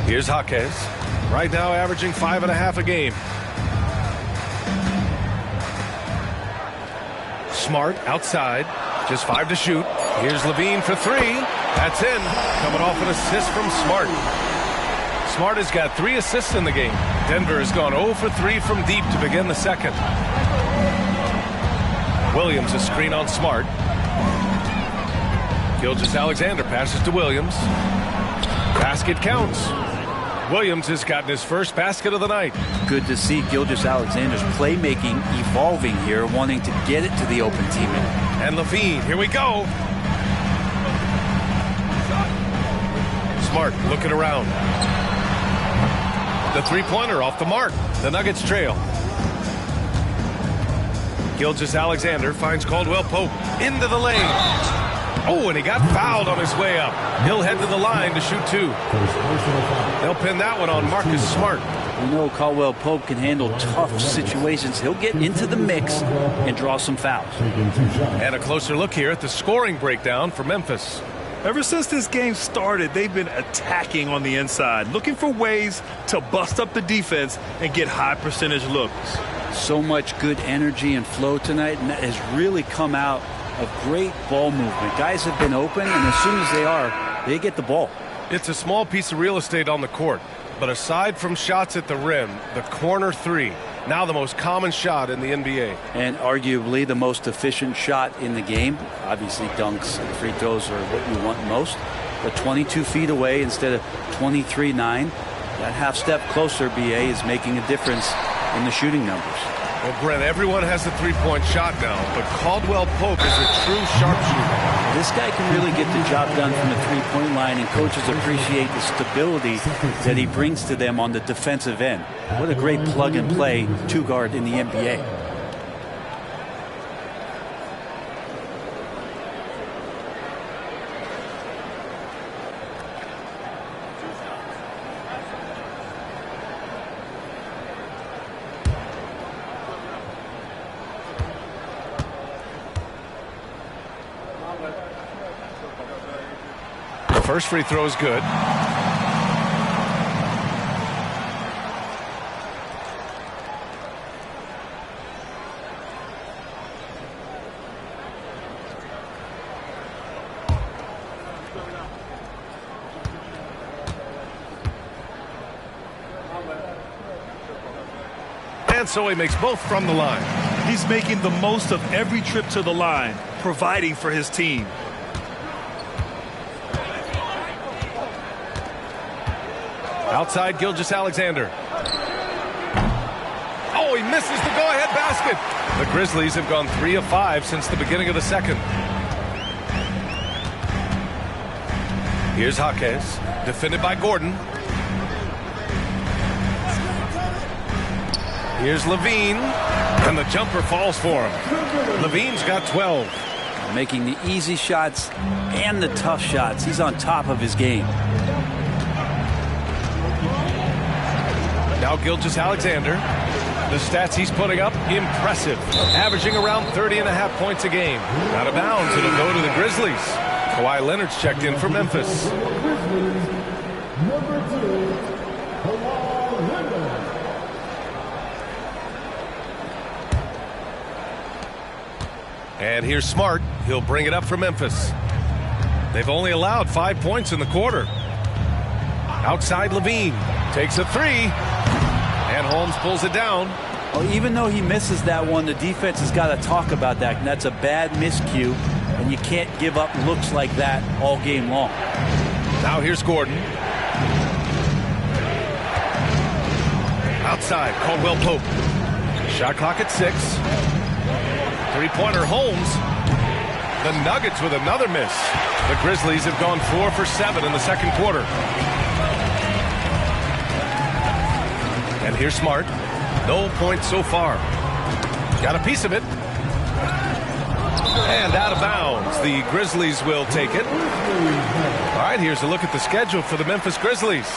Here's Jaquez. Right now averaging 5.5 a game. Smart outside. Just 5 to shoot. Here's Levine for 3. That's in. Coming off an assist from Smart. Smart has got 3 assists in the game. Denver has gone 0 for 3 from deep to begin the second. Williams a screen on Smart. Gilgeous-Alexander passes to Williams. Basket counts. Williams has gotten his first basket of the night. Good to see Gilgeous-Alexander's playmaking evolving here, wanting to get it to the open teammate. And Levine, here we go. Smart looking around. The three-pointer off the mark. The Nuggets trail. Gilgeous-Alexander finds Caldwell Pope into the lane. Oh, and he got fouled on his way up. He'll head to the line to shoot two. They'll pin that one on Marcus Smart. We know Caldwell Pope can handle tough situations. He'll get into the mix and draw some fouls. And a closer look here at the scoring breakdown for Memphis. Ever since this game started, they've been attacking on the inside, looking for ways to bust up the defense and get high percentage looks. So much good energy and flow tonight, and that has really come out of great ball movement. Guys have been open, and as soon as they are, they get the ball. It's a small piece of real estate on the court, but aside from shots at the rim, the corner three, now the most common shot in the NBA. And arguably the most efficient shot in the game. Obviously, dunks and free throws are what you want most, but 22 feet away instead of 23-9. That half step closer, BA, is making a difference in the shooting numbers. Well, Brent, everyone has a three-point shot now, but Caldwell Pope is a true sharpshooter. This guy can really get the job done from the three-point line, and coaches appreciate the stability that he brings to them on the defensive end. What a great plug-and-play two-guard in the NBA. First free throw is good. And so he makes both from the line. He's making the most of every trip to the line, providing for his team. Outside, Gilgeous-Alexander. Oh, he misses the go-ahead basket. The Grizzlies have gone 3 of 5 since the beginning of the second. Here's Jaquez, defended by Gordon. Here's Levine, and the jumper falls for him. Levine's got 12. Making the easy shots and the tough shots. He's on top of his game. Now Gilgeous-Alexander. The stats he's putting up, impressive. Averaging around 30.5 points a game. Out of bounds, it'll go to the Grizzlies. Kawhi Leonard's checked in for Memphis. And here's Smart. He'll bring it up for Memphis. They've only allowed 5 points in the quarter. Outside, Levine takes a three. And Holmes pulls it down. Well, even though he misses that one, the defense has got to talk about that. And that's a bad miscue. And you can't give up looks like that all game long. Now here's Gordon. Outside, Caldwell Pope. Shot clock at 6. Three-pointer Holmes. The Nuggets with another miss. The Grizzlies have gone 4 for 7 in the second quarter. And here's Smart. No points so far. Got a piece of it. And out of bounds. The Grizzlies will take it. All right, here's a look at the schedule for the Memphis Grizzlies.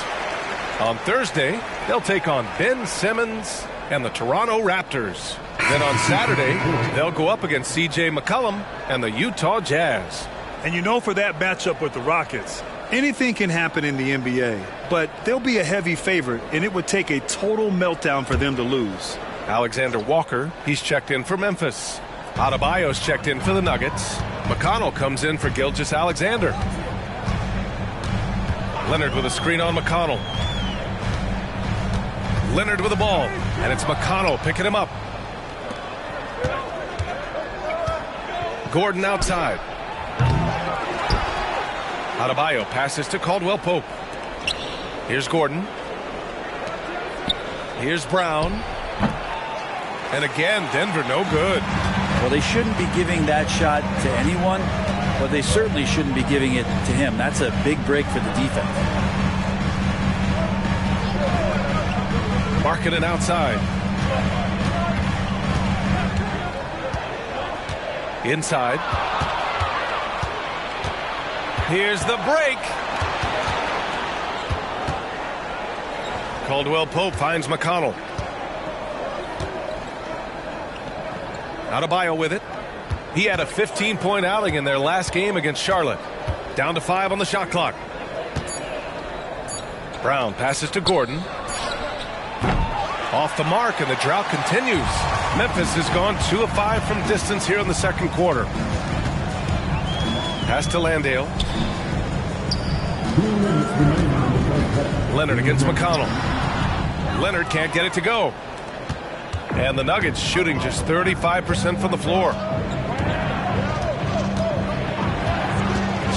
On Thursday, they'll take on Ben Simmons and the Toronto Raptors. Then on Saturday, they'll go up against C.J. McCollum and the Utah Jazz. And you know, for that matchup with the Rockets, anything can happen in the NBA, but they'll be a heavy favorite, and it would take a total meltdown for them to lose. Alexander Walker, he's checked in for Memphis. Adebayo's checked in for the Nuggets. McConnell comes in for Gilgeous-Alexander. Leonard with a screen on McConnell. Leonard with the ball, and it's McConnell picking him up. Gordon outside. Adebayo passes to Caldwell Pope. Here's Gordon. Here's Brown. And again, Denver no good. Well, they shouldn't be giving that shot to anyone, but they certainly shouldn't be giving it to him. That's a big break for the defense. Marking it outside. Inside. Here's the break. Caldwell Pope finds McConnell. Adebayo with it. He had a 15-point outing in their last game against Charlotte. Down to 5 on the shot clock. Brown passes to Gordon. Off the mark, and the drought continues. Memphis has gone 2 of 5 from distance here in the second quarter. Pass to Landale. Leonard against McConnell. Leonard can't get it to go. And the Nuggets shooting just 35% from the floor.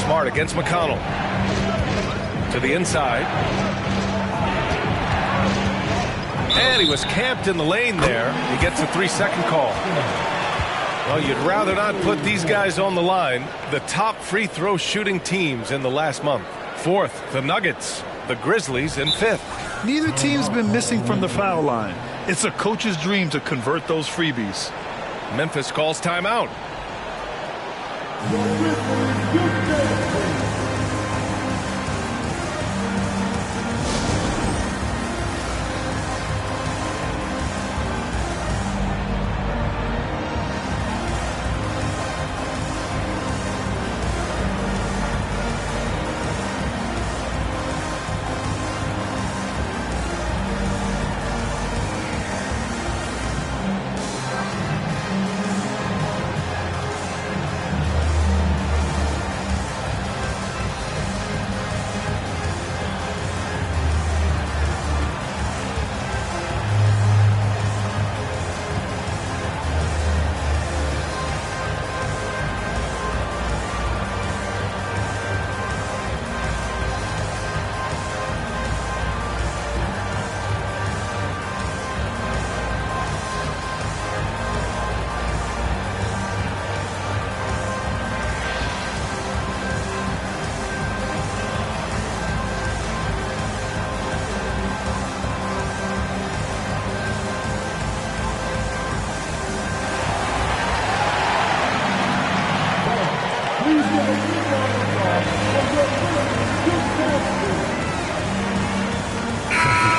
Smart against McConnell. To the inside. And he was camped in the lane there. He gets a 3-second call. Well, you'd rather not put these guys on the line. The top free throw shooting teams in the last month. 4th, the Nuggets. The Grizzlies in 5th. Neither team's been missing from the foul line. It's a coach's dream to convert those freebies. Memphis calls timeout.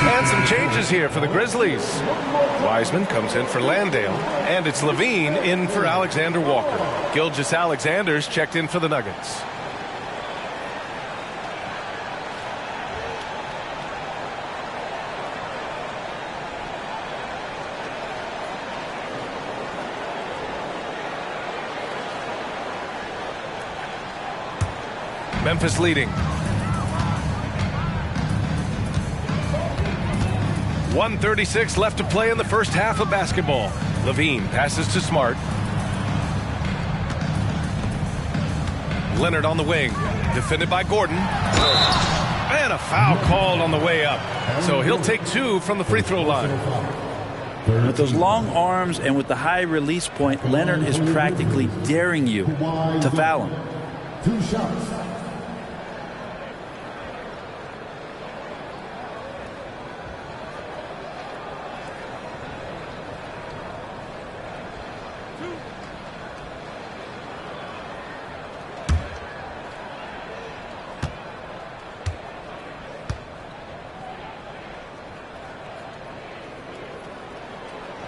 And some changes here for the Grizzlies. Wiseman comes in for Landale, and it's Levine in for Alexander Walker. Gilgeous-Alexander's checked in for the Nuggets. Memphis leading. 1:36 left to play in the first half of basketball. Levine passes to Smart. Leonard on the wing. Defended by Gordon. And a foul called on the way up. So he'll take 2 from the free throw line. With those long arms and with the high release point, Leonard is practically daring you to foul him. 2 shots.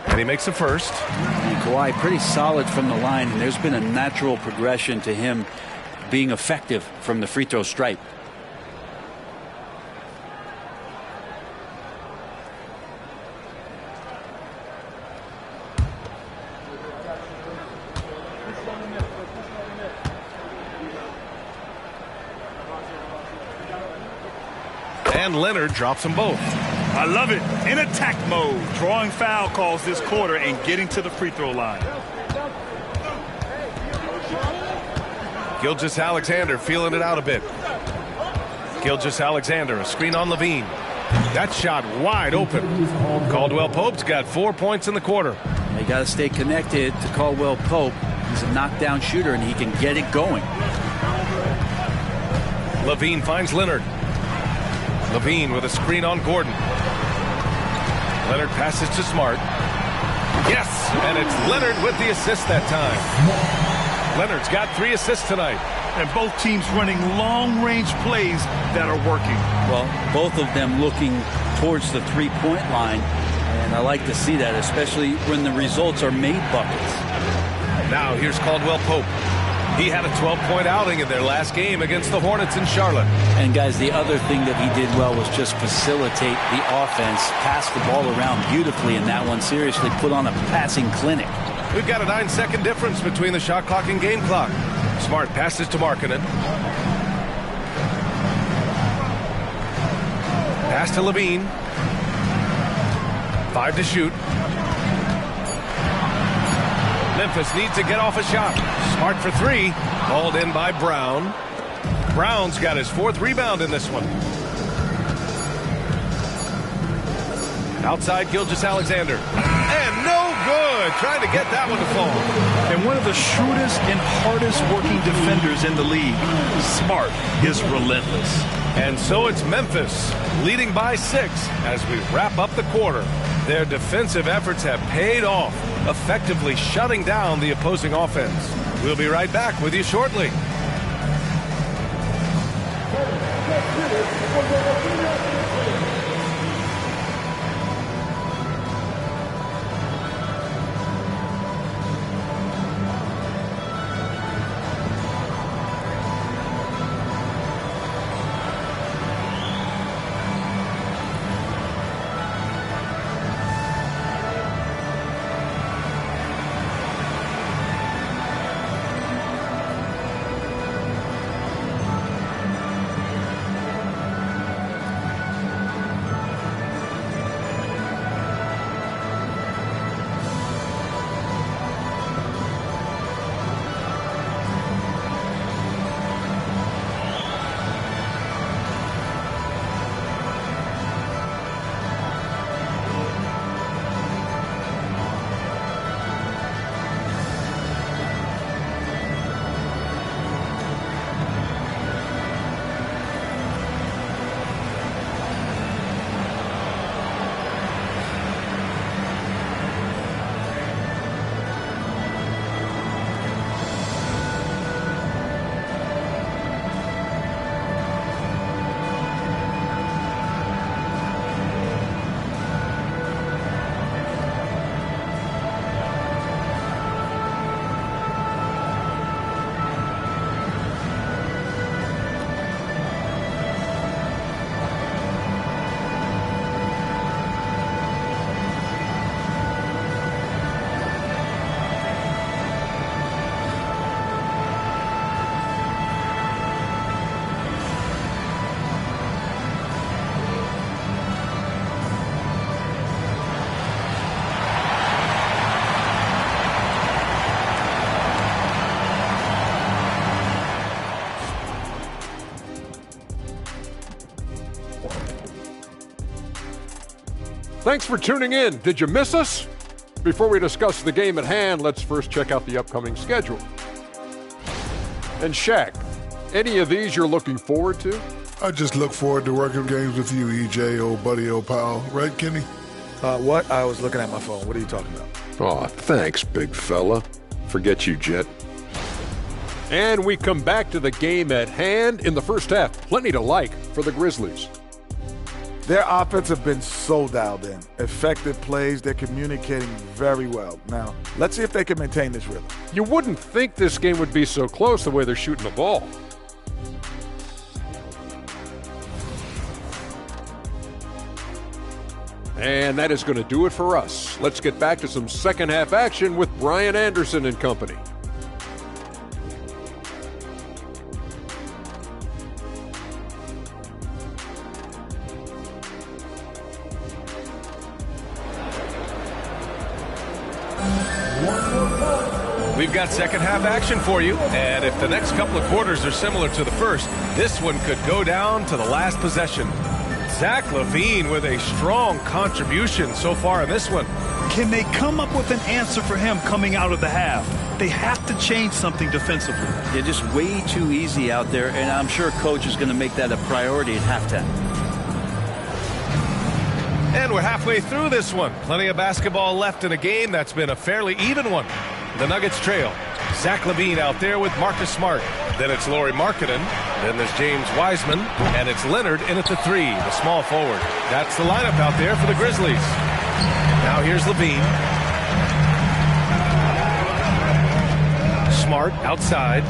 And he makes the first. Kawhi pretty solid from the line, and there's been a natural progression to him being effective from the free throw stripe. And Leonard drops them both. I love it. In attack mode, drawing foul calls this quarter and getting to the free throw line. Gilgeous-Alexander feeling it out a bit. Gilgeous-Alexander, a screen on Levine. That shot wide open. Caldwell Pope's got 4 points in the quarter. You got to stay connected to Caldwell Pope. He's a knockdown shooter, and he can get it going. Levine finds Leonard. Levine with a screen on Gordon. Leonard passes to Smart. Yes, and it's Leonard with the assist that time. Leonard's got 3 assists tonight. And both teams running long-range plays that are working. Well, both of them looking towards the three-point line, and I like to see that, especially when the results are made buckets. Now here's Caldwell Pope. He had a 12-point outing in their last game against the Hornets in Charlotte. And, guys, the other thing that he did well was just facilitate the offense, pass the ball around beautifully in that one, seriously put on a passing clinic. We've got a 9-second difference between the shot clock and game clock. Smart passes to Markkanen. Pass to Levine. 5 to shoot. Memphis needs to get off a shot. Smart for 3. Hauled in by Brown. Brown's got his 4th rebound in this one. Outside Gilgeous-Alexander. And no good. Trying to get that one to fall. And one of the shrewdest and hardest working defenders in the league. Smart is relentless. And so it's Memphis leading by 6 as we wrap up the quarter. Their defensive efforts have paid off, effectively shutting down the opposing offense. We'll be right back with you shortly. Thanks for tuning in. Did you miss us? Before we discuss the game at hand, let's first check out the upcoming schedule. And Shaq, any of these you're looking forward to? I just look forward to working games with you, EJ, old buddy, old pal. Right, Kenny? What? I was looking at my phone. What are you talking about? Aw, thanks, big fella. Forget you, Jet. And we come back to the game at hand. In the first half, plenty to like for the Grizzlies. Their offense have been so dialed in. Effective plays. They're communicating very well. Now, let's see if they can maintain this rhythm. You wouldn't think this game would be so close the way they're shooting the ball. And that is going to do it for us. Let's get back to some second half action with Brian Anderson and company. We've got second half action for you, and if the next couple of quarters are similar to the first, this one could go down to the last possession. Zach LaVine with a strong contribution so far in this one. Can they come up with an answer for him coming out of the half? They have to change something defensively. They're just way too easy out there, and I'm sure coach is going to make that a priority at halftime. And we're halfway through this one. Plenty of basketball left in a game that's been a fairly even one. The Nuggets trail. Zach LaVine out there with Marcus Smart. Then it's Lauri Markkanen. Then there's James Wiseman. And it's Leonard in at the 3, the small forward. That's the lineup out there for the Grizzlies. Now here's LaVine. Smart outside.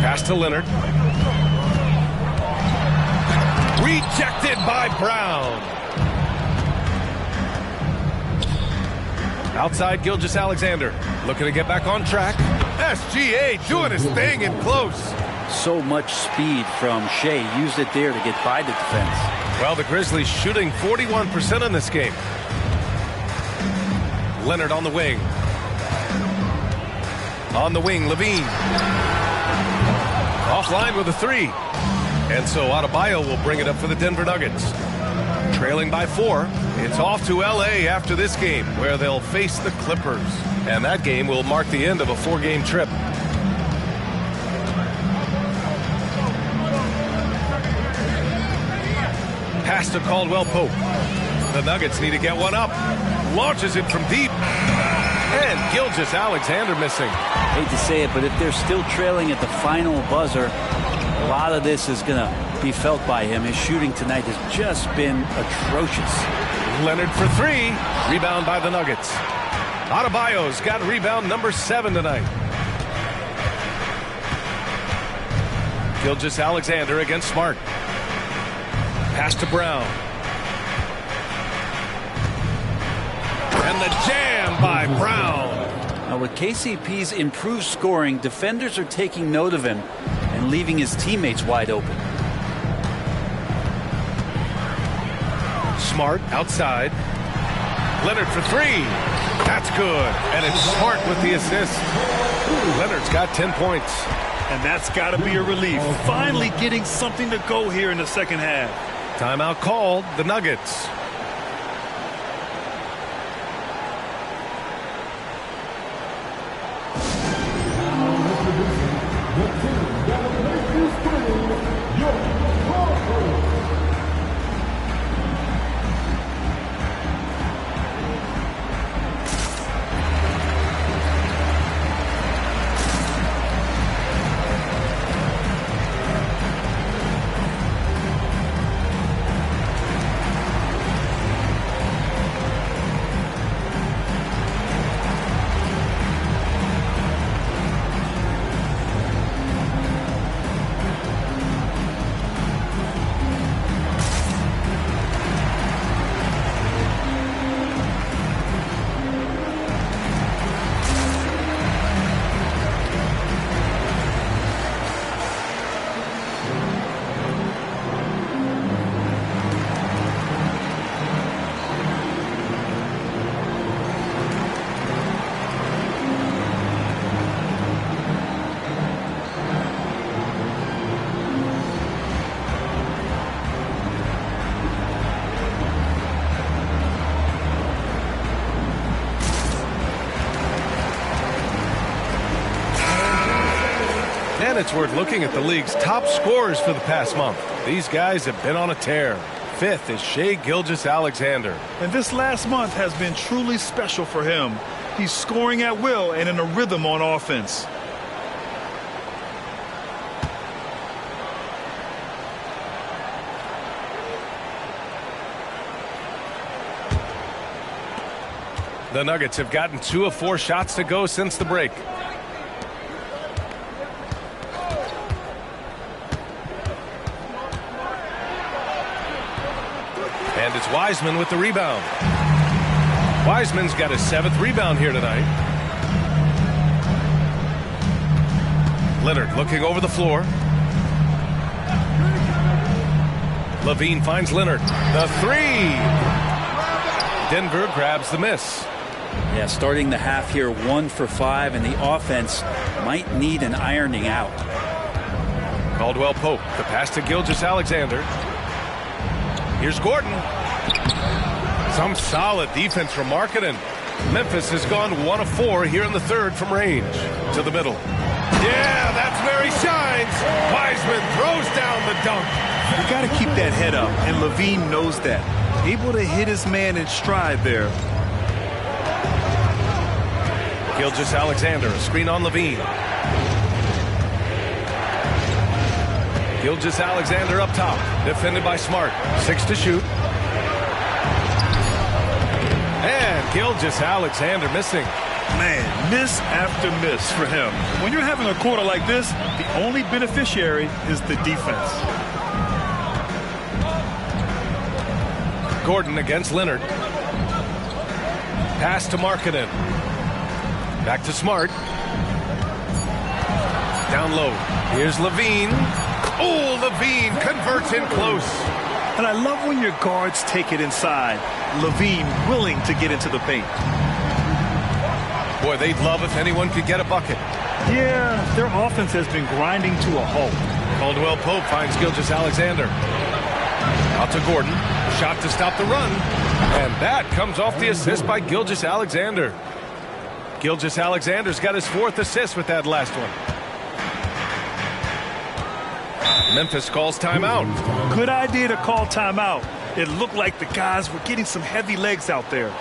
Pass to Leonard. Rejected by Brown. Outside Gilgeous-Alexander. Looking to get back on track. SGA doing his thing in close. So much speed from Shea. Used it there to get by the defense. Well, the Grizzlies shooting 41% in this game. Leonard on the wing. On the wing, LaVine. Offline with a 3. And so Adebayo will bring it up for the Denver Nuggets. Trailing by 4. It's off to L.A. after this game, where they'll face the Clippers. And that game will mark the end of a 4-game trip. Pass to Caldwell Pope. The Nuggets need to get one up. Launches it from deep. And Gilgeous-Alexander missing. Hate to say it, but if they're still trailing at the final buzzer, a lot of this is going to be felt by him. His shooting tonight has just been atrocious. Leonard for 3. Rebound by the Nuggets. Adebayo's got rebound number 7 tonight. Gilgeous-Alexander against Smart. Pass to Brown. And the jam by Brown. Now with KCP's improved scoring, defenders are taking note of him and leaving his teammates wide open. Smart outside. Leonard for 3. That's good. And it's Smart with the assist. Leonard's got 10 points. And that's got to be a relief. Finally getting something to go here in the second half. Timeout called. The Nuggets. And it's worth looking at the league's top scorers for the past month. These guys have been on a tear. 5th is Shai Gilgeous-Alexander. And this last month has been truly special for him. He's scoring at will and in a rhythm on offense. The Nuggets have gotten 2 of 4 shots to go since the break. And it's Wiseman with the rebound. Wiseman's got his 7th rebound here tonight. Leonard looking over the floor. LaVine finds Leonard. The 3. Denver grabs the miss. Yeah, starting the half here 1 for 5, and the offense might need an ironing out. Caldwell Pope, the pass to Gilgeous-Alexander. Here's Gordon. Some solid defense from Markkanen. Memphis has gone 1 of 4 here in the third from range. To the middle. Yeah, that's where he shines. Wiseman throws down the dunk. You got to keep that head up, and Levine knows that. Able to hit his man in stride there. Gilgeous-Alexander, a screen on Levine. Gilgeous-Alexander up top, defended by Smart. 6 to shoot. And Gilgeous-Alexander missing. Man, miss after miss for him. When you're having a quarter like this, the only beneficiary is the defense. Gordon against Leonard. Pass to Markkanen. Back to Smart. Down low. Here's Levine. Oh, Levine converts in close. And I love when your guards take it inside. Levine willing to get into the paint. Boy, they'd love if anyone could get a bucket. Yeah, their offense has been grinding to a halt. Caldwell Pope finds Gilgeous-Alexander. Out to Gordon. Shot to stop the run. And that comes off the assist by Gilgeous-Alexander. Gilgeous-Alexander's got his 4th assist with that last one. Memphis calls timeout. Good idea to call timeout. It looked like the guys were getting some heavy legs out there.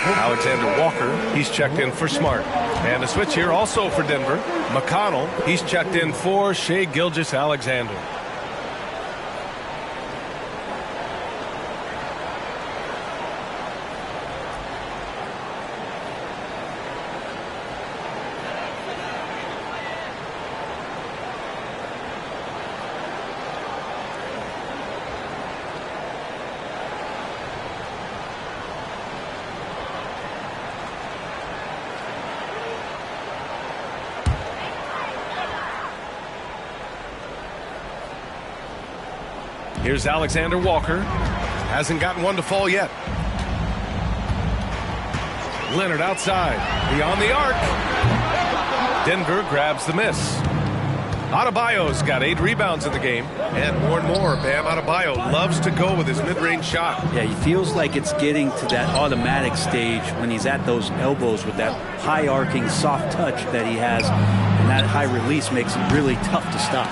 Alexander Walker, he's checked in for Smart. And a switch here also for Denver. McConnell, he's checked in for Shai Gilgeous-Alexander. Here's Alexander Walker. Hasn't gotten one to fall yet. Leonard outside. Beyond the arc. Denver grabs the miss. Adebayo's got 8 rebounds in the game. And more, Bam Adebayo loves to go with his mid-range shot. Yeah, he feels like it's getting to that automatic stage when he's at those elbows with that high arcing soft touch that he has. And that high release makes it really tough to stop.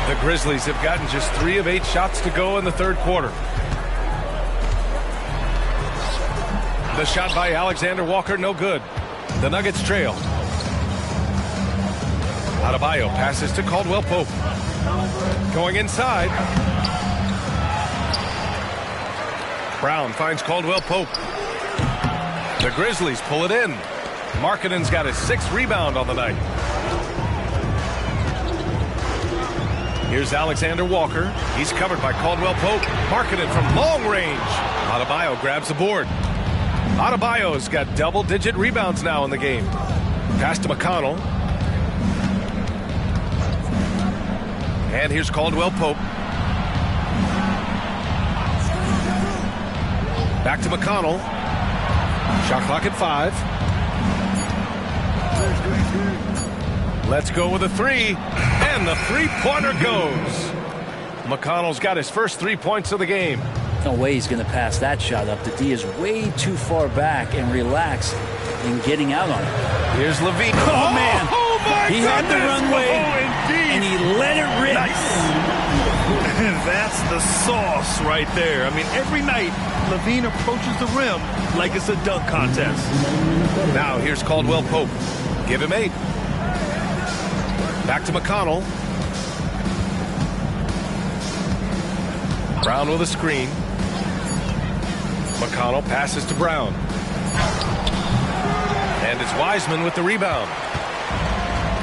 The Grizzlies have gotten just 3 of 8 shots to go in the third quarter. The shot by Alexander Walker, no good. The Nuggets trail. Adebayo passes to Caldwell Pope. Going inside. Brown finds Caldwell Pope. The Grizzlies pull it in. Markkanen's got his 6th rebound on the night. Here's Alexander Walker. He's covered by Caldwell Pope. Markkanen from long range. Adebayo grabs the board. Adebayo's got double-digit rebounds now in the game. Pass to McConnell. And here's Caldwell Pope. Back to McConnell. Shot clock at 5. Let's go with a 3. And the three-pointer goes. McConnell's got his first 3 points of the game. No way he's going to pass that shot up. The D is way too far back and relaxed in getting out on it. Here's Levine. Oh, man. Oh, my He goodness. had the runway, And he let it rip. Nice. That's the sauce right there. I mean, every night, Levine approaches the rim like it's a dunk contest. Now here's Caldwell Pope. Give him 8. Back to McConnell. Brown with a screen. McConnell passes to Brown. And it's Wiseman with the rebound.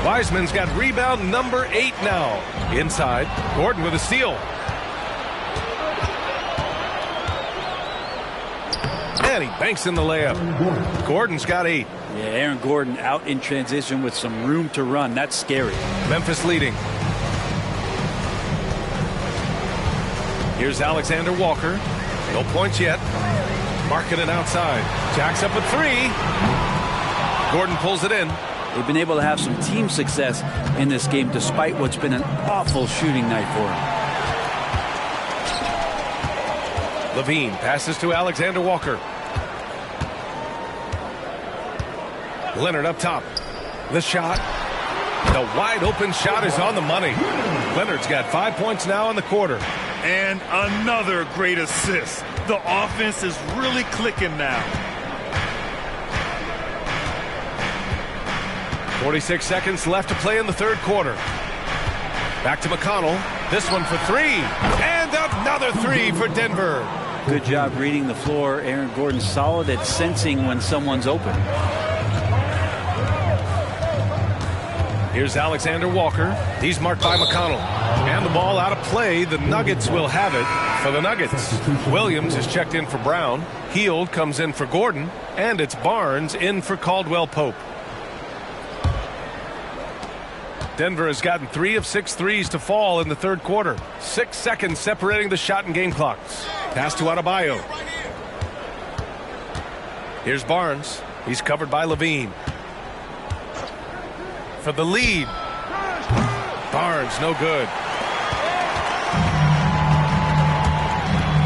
Wiseman's got rebound number 8 now. Inside, Gordon with a steal. And he banks in the layup. Gordon's got 8. Yeah, Aaron Gordon out in transition with some room to run. That's scary. Memphis leading. Here's Alexander Walker. No points yet. Marketing outside. Jacks up a 3. Gordon pulls it in. They've been able to have some team success in this game despite what's been an awful shooting night for him. Levine passes to Alexander Walker. Leonard up top. The shot. The wide open shot is on the money. Leonard's got 5 points now in the quarter. And another great assist. The offense is really clicking now. 46 seconds left to play in the third quarter. Back to McConnell. This one for 3. And another 3 for Denver. Good job reading the floor. Aaron Gordon solid at sensing when someone's open. Here's Alexander Walker. He's marked by McConnell. And the ball out of play. The Nuggets will have it for the Nuggets. Williams is checked in for Brown. Heald comes in for Gordon. And it's Barnes in for Caldwell Pope. Denver has gotten 3 of 6 threes to fall in the third quarter. 6 seconds separating the shot and game clocks. Pass to Adebayo. Here's Barnes. He's covered by Levine. For the lead. Barnes, no good.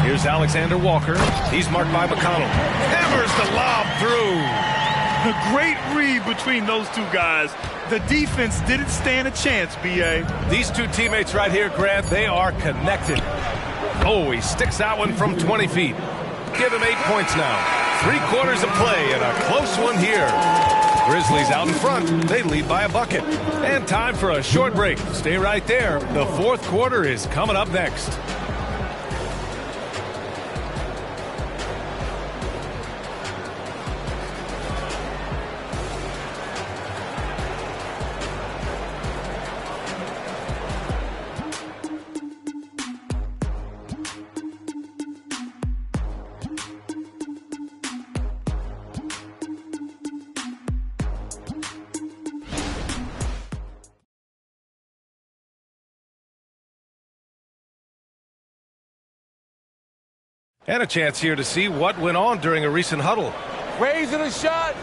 Here's Alexander Walker. He's marked by McConnell. Hammers the lob through. A great read between those two guys. The defense didn't stand a chance, B.A. These two teammates right here, Grant, they are connected. Oh, he sticks that one from 20 feet. Give him 8 points now. 3 quarters of play and a close one here. Grizzlies out in front. They lead by a bucket. And time for a short break. Stay right there. The fourth quarter is coming up next. And a chance here to see what went on during a recent huddle. Raising a shot,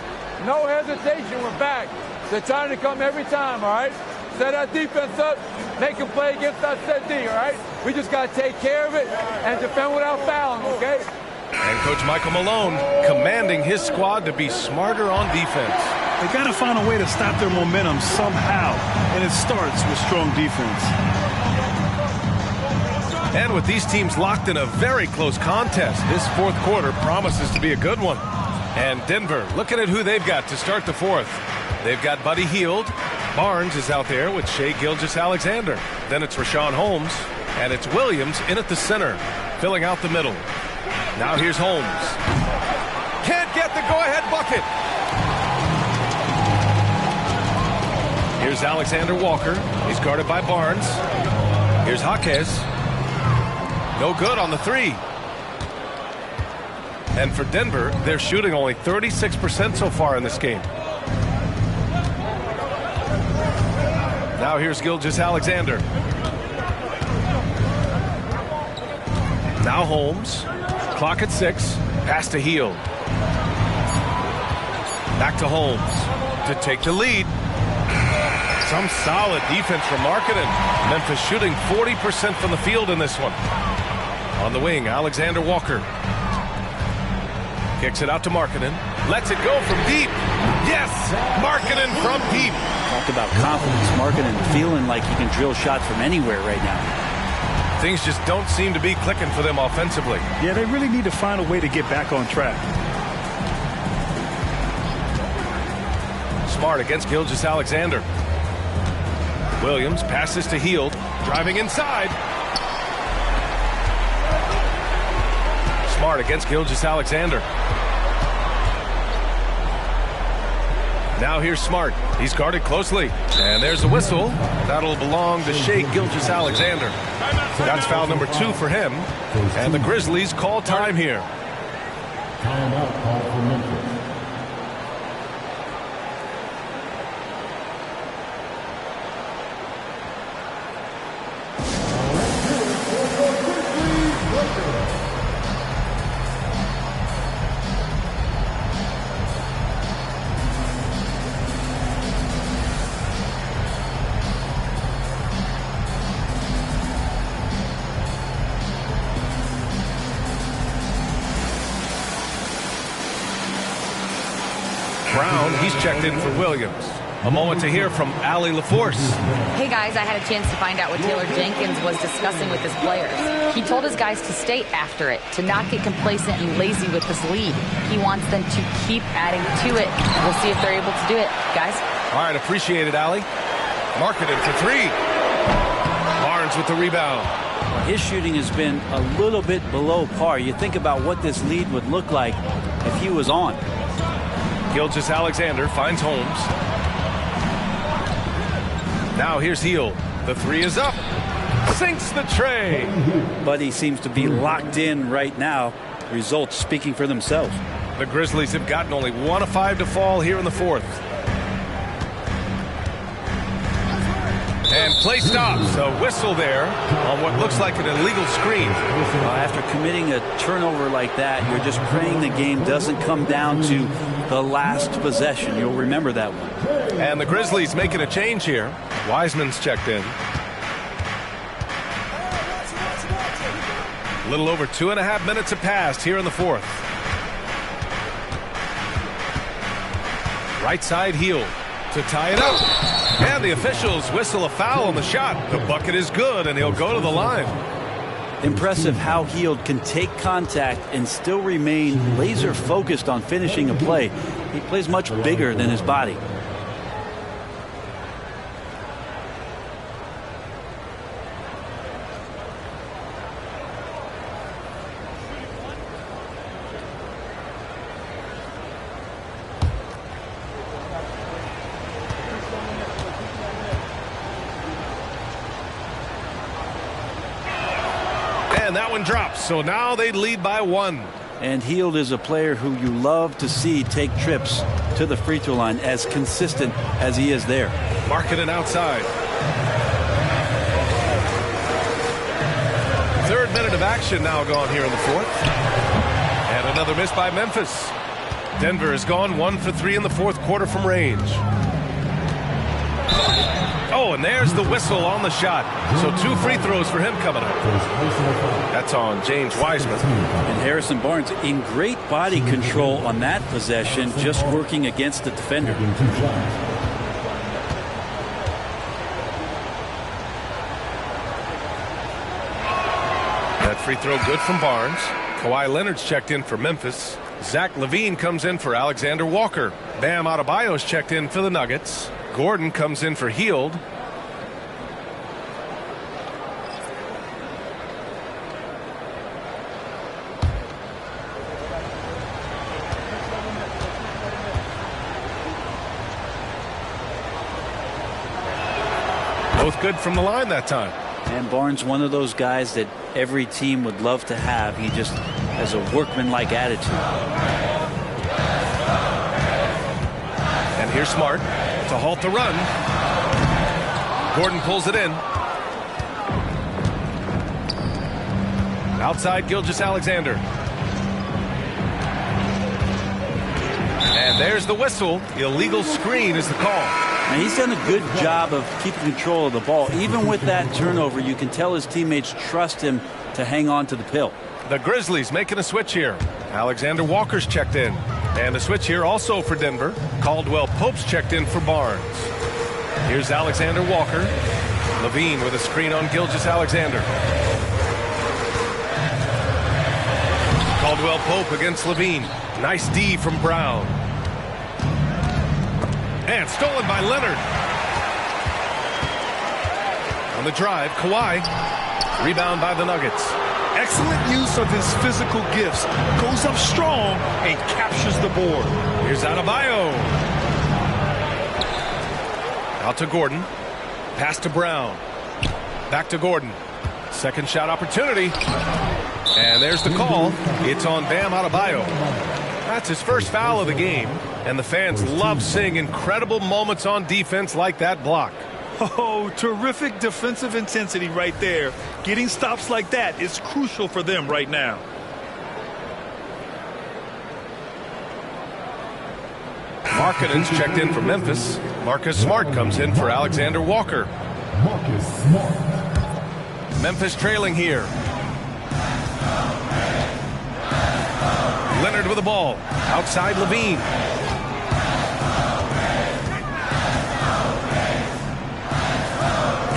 no hesitation, we're back. It's the time to come every time, all right? Set our defense up, make a play against our set D, all right? We just got to take care of it and defend without fouling, okay? And Coach Michael Malone commanding his squad to be smarter on defense. They got to find a way to stop their momentum somehow, and it starts with strong defense. And with these teams locked in a very close contest, this fourth quarter promises to be a good one. And Denver, looking at who they've got to start the fourth. They've got Buddy Hield. Barnes is out there with Shai Gilgeous-Alexander. Then it's Rashawn Holmes. And it's Williams in at the center, filling out the middle. Now here's Holmes. Can't get the go-ahead bucket. Here's Alexander Walker. He's guarded by Barnes. Here's Jaquez. No good on the 3. And for Denver, they're shooting only 36% so far in this game. Now here's Gilgeous-Alexander. Now Holmes. Clock at 6. Pass to Hield. Back to Holmes to take the lead. Some solid defense from Markkanen. Memphis shooting 40% from the field in this one. On the wing, Alexander Walker. Kicks it out to Markkanen. Lets it go from deep. Yes! Markkanen from deep. Talk about confidence. Markkanen feeling like he can drill shots from anywhere right now. Things just don't seem to be clicking for them offensively. Yeah, they really need to find a way to get back on track. Smart against Gilgeous-Alexander. Williams passes to Hield, driving inside. Smart against Gilgeous-Alexander. Now here's Smart. He's guarded closely. And there's the whistle. That'll belong to Shai Gilgeous-Alexander. That's foul number 2 for him. And the Grizzlies call time here. Timeout call for Memphis. Brown, he's checked in for Williams. A moment to hear from Allie LaForce. Hey guys, I had a chance to find out what Taylor Jenkins was discussing with his players. He told his guys to stay after it, to not get complacent and lazy with this lead. He wants them to keep adding to it. We'll see if they're able to do it, guys. All right, appreciate it, Allie. Markkanen for 3. Barnes with the rebound. His shooting has been a little bit below par. You think about what this lead would look like if he was on. Gilgeous-Alexander finds Holmes. Now here's Hield. The 3 is up. Sinks the tray. But he seems to be locked in right now. Results speaking for themselves. The Grizzlies have gotten only 1 of 5 to fall here in the 4th. And play stops. A whistle there on what looks like an illegal screen. After committing a turnover like that, you're just praying the game doesn't come down to the last possession. You'll remember that one. And the Grizzlies making a change here. Wiseman's checked in. A little over 2.5 minutes have passed here in the 4th. Right side Hield to tie it up. And the officials whistle a foul on the shot. The bucket is good, and he'll go to the line. Impressive how Hield can take contact and still remain laser focused on finishing a play. He plays much bigger than his body. And that one drops, so now they lead by 1. And Hield is a player who you love to see take trips to the free throw line, as consistent as he is there. Markkanen outside. 3rd minute of action now gone here in the 4th. And another miss by Memphis. Denver has gone 1 for 3 in the 4th quarter from range. Oh, and there's the whistle on the shot. So 2 free throws for him coming up. That's on James Wiseman. And Harrison Barnes in great body control on that possession, just working against the defender. That free throw good from Barnes. Kawhi Leonard's checked in for Memphis. Zach LaVine comes in for Alexander Walker. Bam Adebayo's checked in for the Nuggets. Gordon comes in for Hield. Both good from the line that time. And Barnes, one of those guys that every team would love to have. He just has a workmanlike attitude. And here's Smart to halt the run. Gordon pulls it in. Outside Gilgeous-Alexander. And there's the whistle. Illegal screen is the call. And he's done a good job of keeping control of the ball. Even with that turnover, you can tell his teammates trust him to hang on to the pill. The Grizzlies making a switch here. Alexander Walker's checked in. And a switch here also for Denver. Caldwell Pope's checked in for Barnes. Here's Alexander Walker. Levine with a screen on Gilgeous-Alexander. Caldwell Pope against Levine. Nice D from Brown. And stolen by Leonard. On the drive, Kawhi. Rebound by the Nuggets. Excellent use of his physical gifts. Goes up strong and captures the board. Here's Adebayo. Out to Gordon. Pass to Brown. Back to Gordon. Second shot opportunity. And there's the call. It's on Bam Adebayo. That's his first foul of the game. And the fans love seeing incredible moments on defense like that block. Oh, terrific defensive intensity right there. Getting stops like that is crucial for them right now. Markkanen's checked in for Memphis. Marcus Smart comes in for Alexander Walker. Marcus Smart. Memphis trailing here. Leonard with the ball. Outside Levine.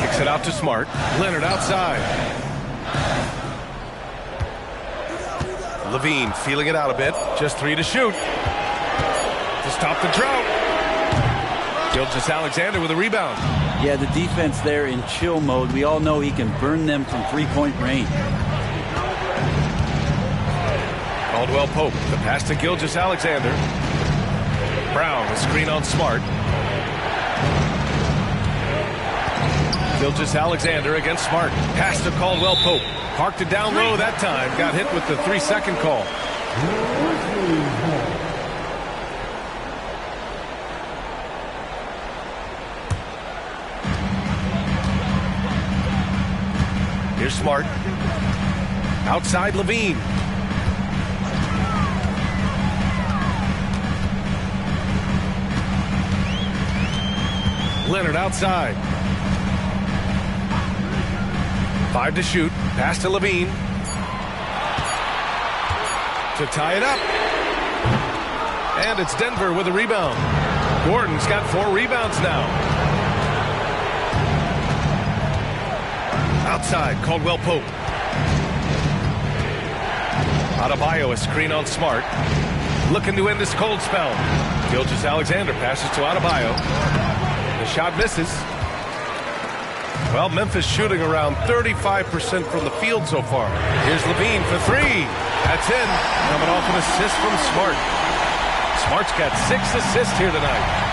Kicks it out to Smart. Leonard outside. Levine feeling it out a bit. Just 3 to shoot. To stop the drought. Gilgeous-Alexander with a rebound. Yeah, the defense there in chill mode. We all know he can burn them from three-point range. Caldwell Pope, the pass to Gilgeous-Alexander. Brown, a screen on Smart. Gilgeous-Alexander against Smart. Pass to Caldwell Pope. Parked it down low that time. Got hit with the 3-second call. Here's Smart. Outside Levine. Leonard outside. 5 to shoot. Pass to Levine. To tie it up. And it's Denver with a rebound. Gordon's got 4 rebounds now. Outside, Caldwell Pope. Adebayo, a screen on Smart. Looking to end this cold spell. Gilgeous-Alexander passes to Adebayo. The shot misses. Well, Memphis shooting around 35% from the field so far. Here's Levine for 3. That's in. Coming off an assist from Smart. Smart's got 6 assists here tonight.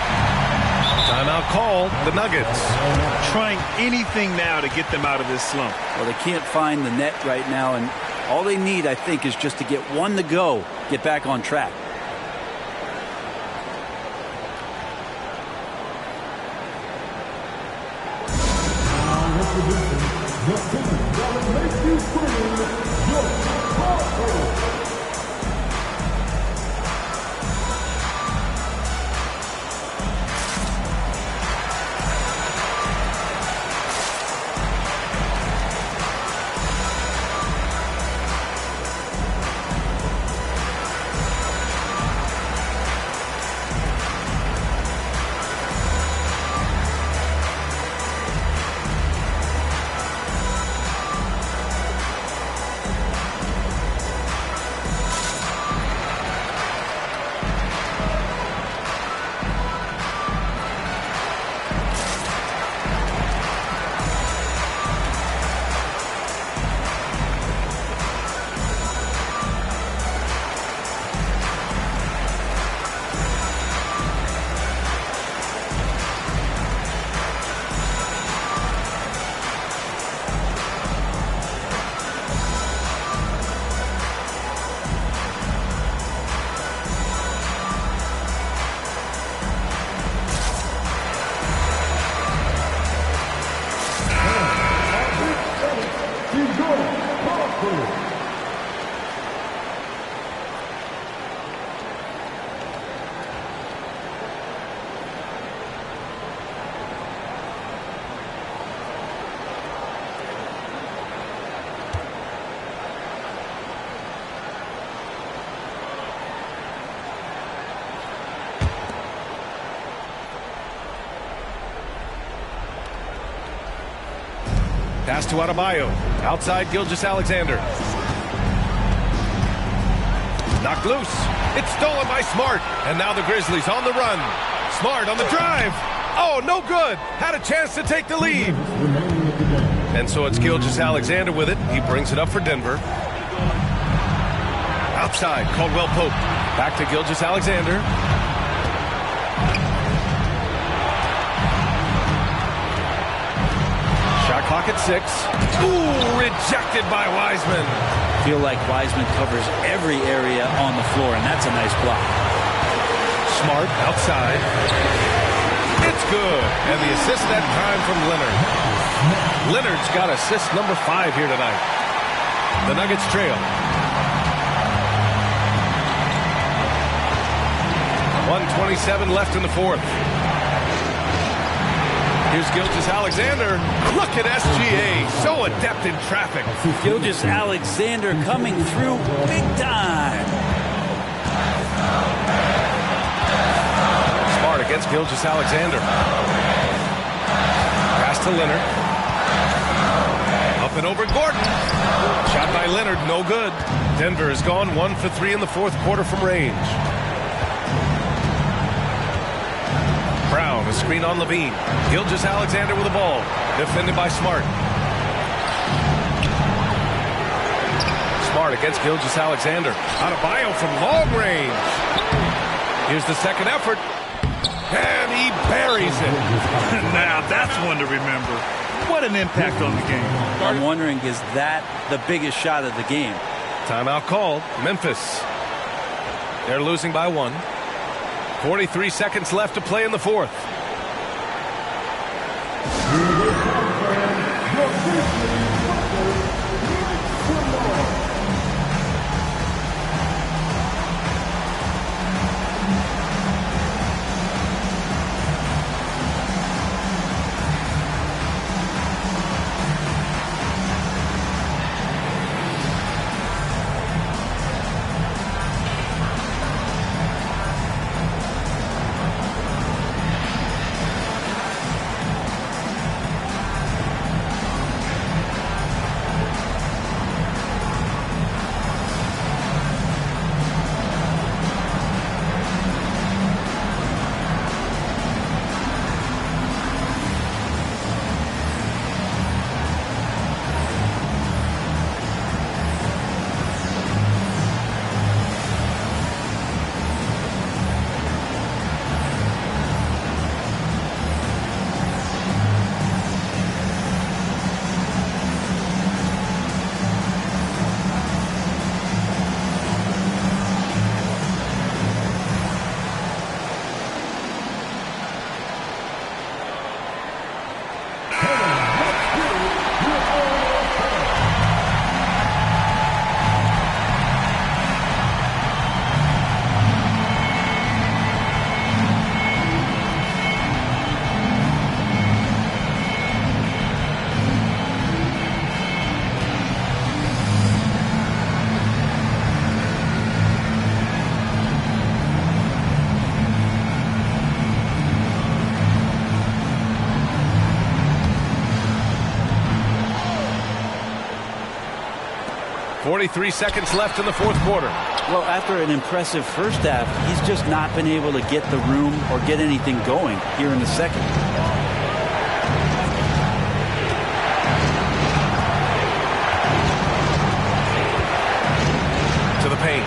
Timeout call, the Nuggets. Trying anything now to get them out of this slump. Well, they can't find the net right now, and all they need, I think, is just to get one to go, get back on track. Pass to Adebayo. Outside Gilgeous-Alexander. Knocked loose. It's stolen by Smart. And now the Grizzlies on the run. Smart on the drive. Oh, no good. Had a chance to take the lead. And so it's Gilgeous-Alexander with it. He brings it up for Denver. Outside, Caldwell Pope. Back to Gilgeous-Alexander. Shot clock at 6. Ooh, rejected by Wiseman. Feel like Wiseman covers every area on the floor, and that's a nice block. Smart outside. It's good. And the assist that time from Leonard. Leonard's got assist number 5 here tonight. The Nuggets trail. 1:27 left in the fourth. Here's Gilgeous-Alexander. Look at SGA. So adept in traffic. Gilgeous-Alexander coming through big time. Smart against Gilgeous-Alexander. Pass to Leonard. Up and over Gordon. Shot by Leonard, no good. Denver has gone 1 for 3 in the fourth quarter from range. Brown, a screen on Levine. Gilgeous-Alexander with the ball. Defended by Smart. Smart against Gilgeous-Alexander. Adebayo from long range. Here's the second effort. And he buries it. Now that's one to remember. What an impact on the game. I'm wondering, is that the biggest shot of the game? Timeout called. Memphis. They're losing by 1. 43 seconds left to play in the fourth. .43 seconds left in the fourth quarter. Well, after an impressive first half, he's just not been able to get the room or get anything going here in the second. To the paint.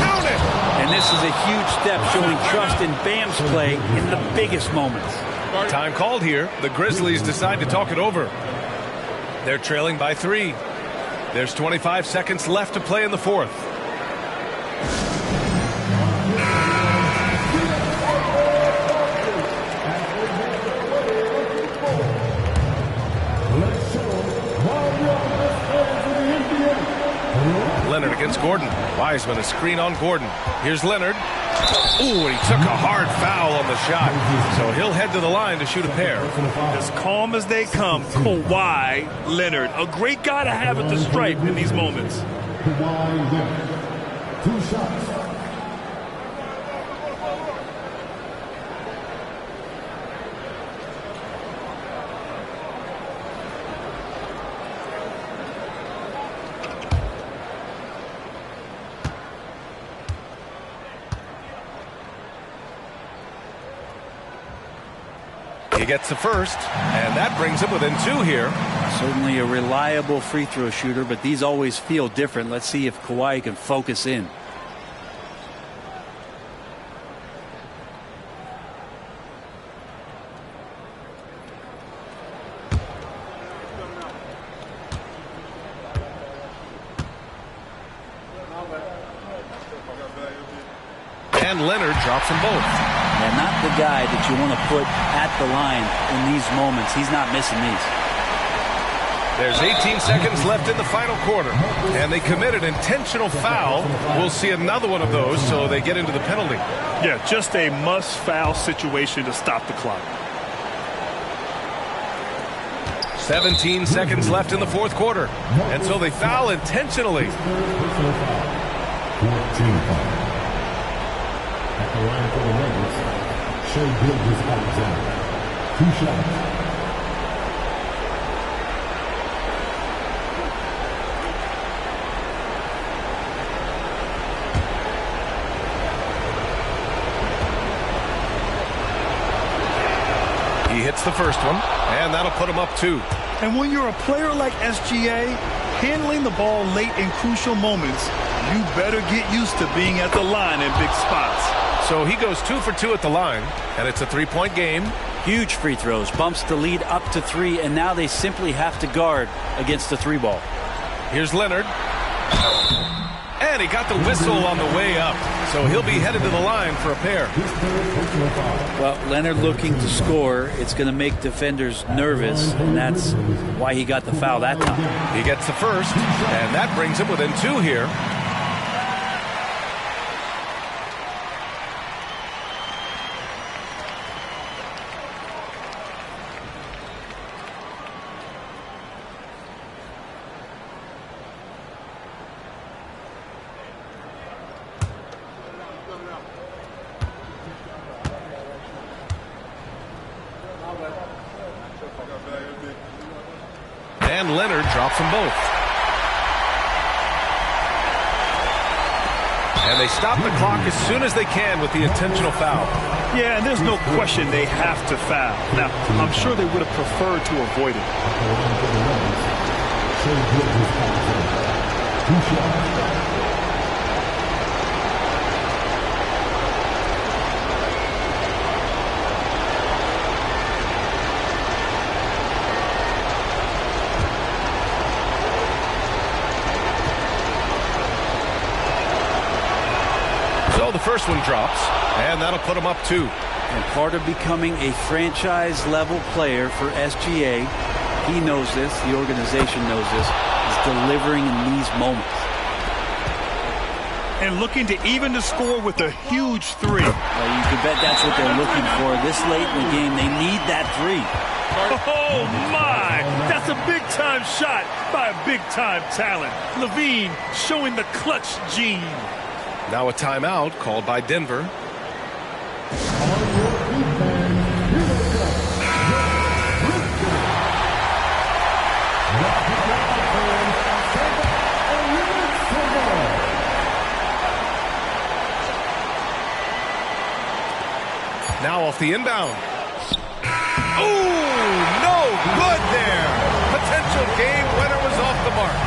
Count it! And this is a huge step showing trust in Bam's play in the biggest moments. Time called here. The Grizzlies decide to talk it over. They're trailing by 3. There's 25 seconds left to play in the fourth. Leonard against Gordon. Wiseman, a screen on Gordon. Here's Leonard. Ooh, and he took a hard foul on the shot. So he'll head to the line to shoot a pair. As calm as they come, Kawhi Leonard. A great guy to have at the stripe in these moments. Kawhi Leonard. 2 shots. He gets the first, and that brings him within 2 here. Certainly a reliable free throw shooter, but these always feel different. Let's see if Kawhi can focus in. And Leonard drops them both. And not the guy that you want to put at the line in these moments. He's not missing these. There's 18 seconds left in the final quarter, and they commit an intentional foul. We'll see another one of those, so they get into the penalty. Yeah, just a must-foul situation to stop the clock. 17 seconds left in the fourth quarter, and so they foul intentionally. 14 foul. At the line for the Nuggets, Shea Gilgeous-Alexander. 2 shots. He hits the first one, and that'll put him up 2. And when you're a player like SGA, handling the ball late in crucial moments, you better get used to being at the line in big spots. So he goes 2 for 2 at the line, and it's a 3-point game. Huge free throws, bumps the lead up to 3, and now they simply have to guard against the 3 ball. Here's Leonard. And he got the whistle on the way up, so he'll be headed to the line for a pair. Well, Leonard looking to score. It's going to make defenders nervous, and that's why he got the foul that time. He gets the first, and that brings him within 2 here. And Leonard drops them both. And they stop the clock as soon as they can with the intentional foul. Yeah, and there's no question they have to foul. Now, I'm sure they would have preferred to avoid it. Shea Gilgeous-Alexander. 2 shots. So the first one drops, and that'll put him up 2. And part of becoming a franchise-level player for SGA, he knows this, the organization knows this, is delivering in these moments. And looking to even the score with a huge 3. Well, you can bet that's what they're looking for. This late in the game, they need that 3. Oh, my! That's a big-time shot by a big-time talent. Levine showing the clutch gene. Now a timeout called by Denver. Now off the inbound. Ooh, no good there. Potential game winner was off the mark.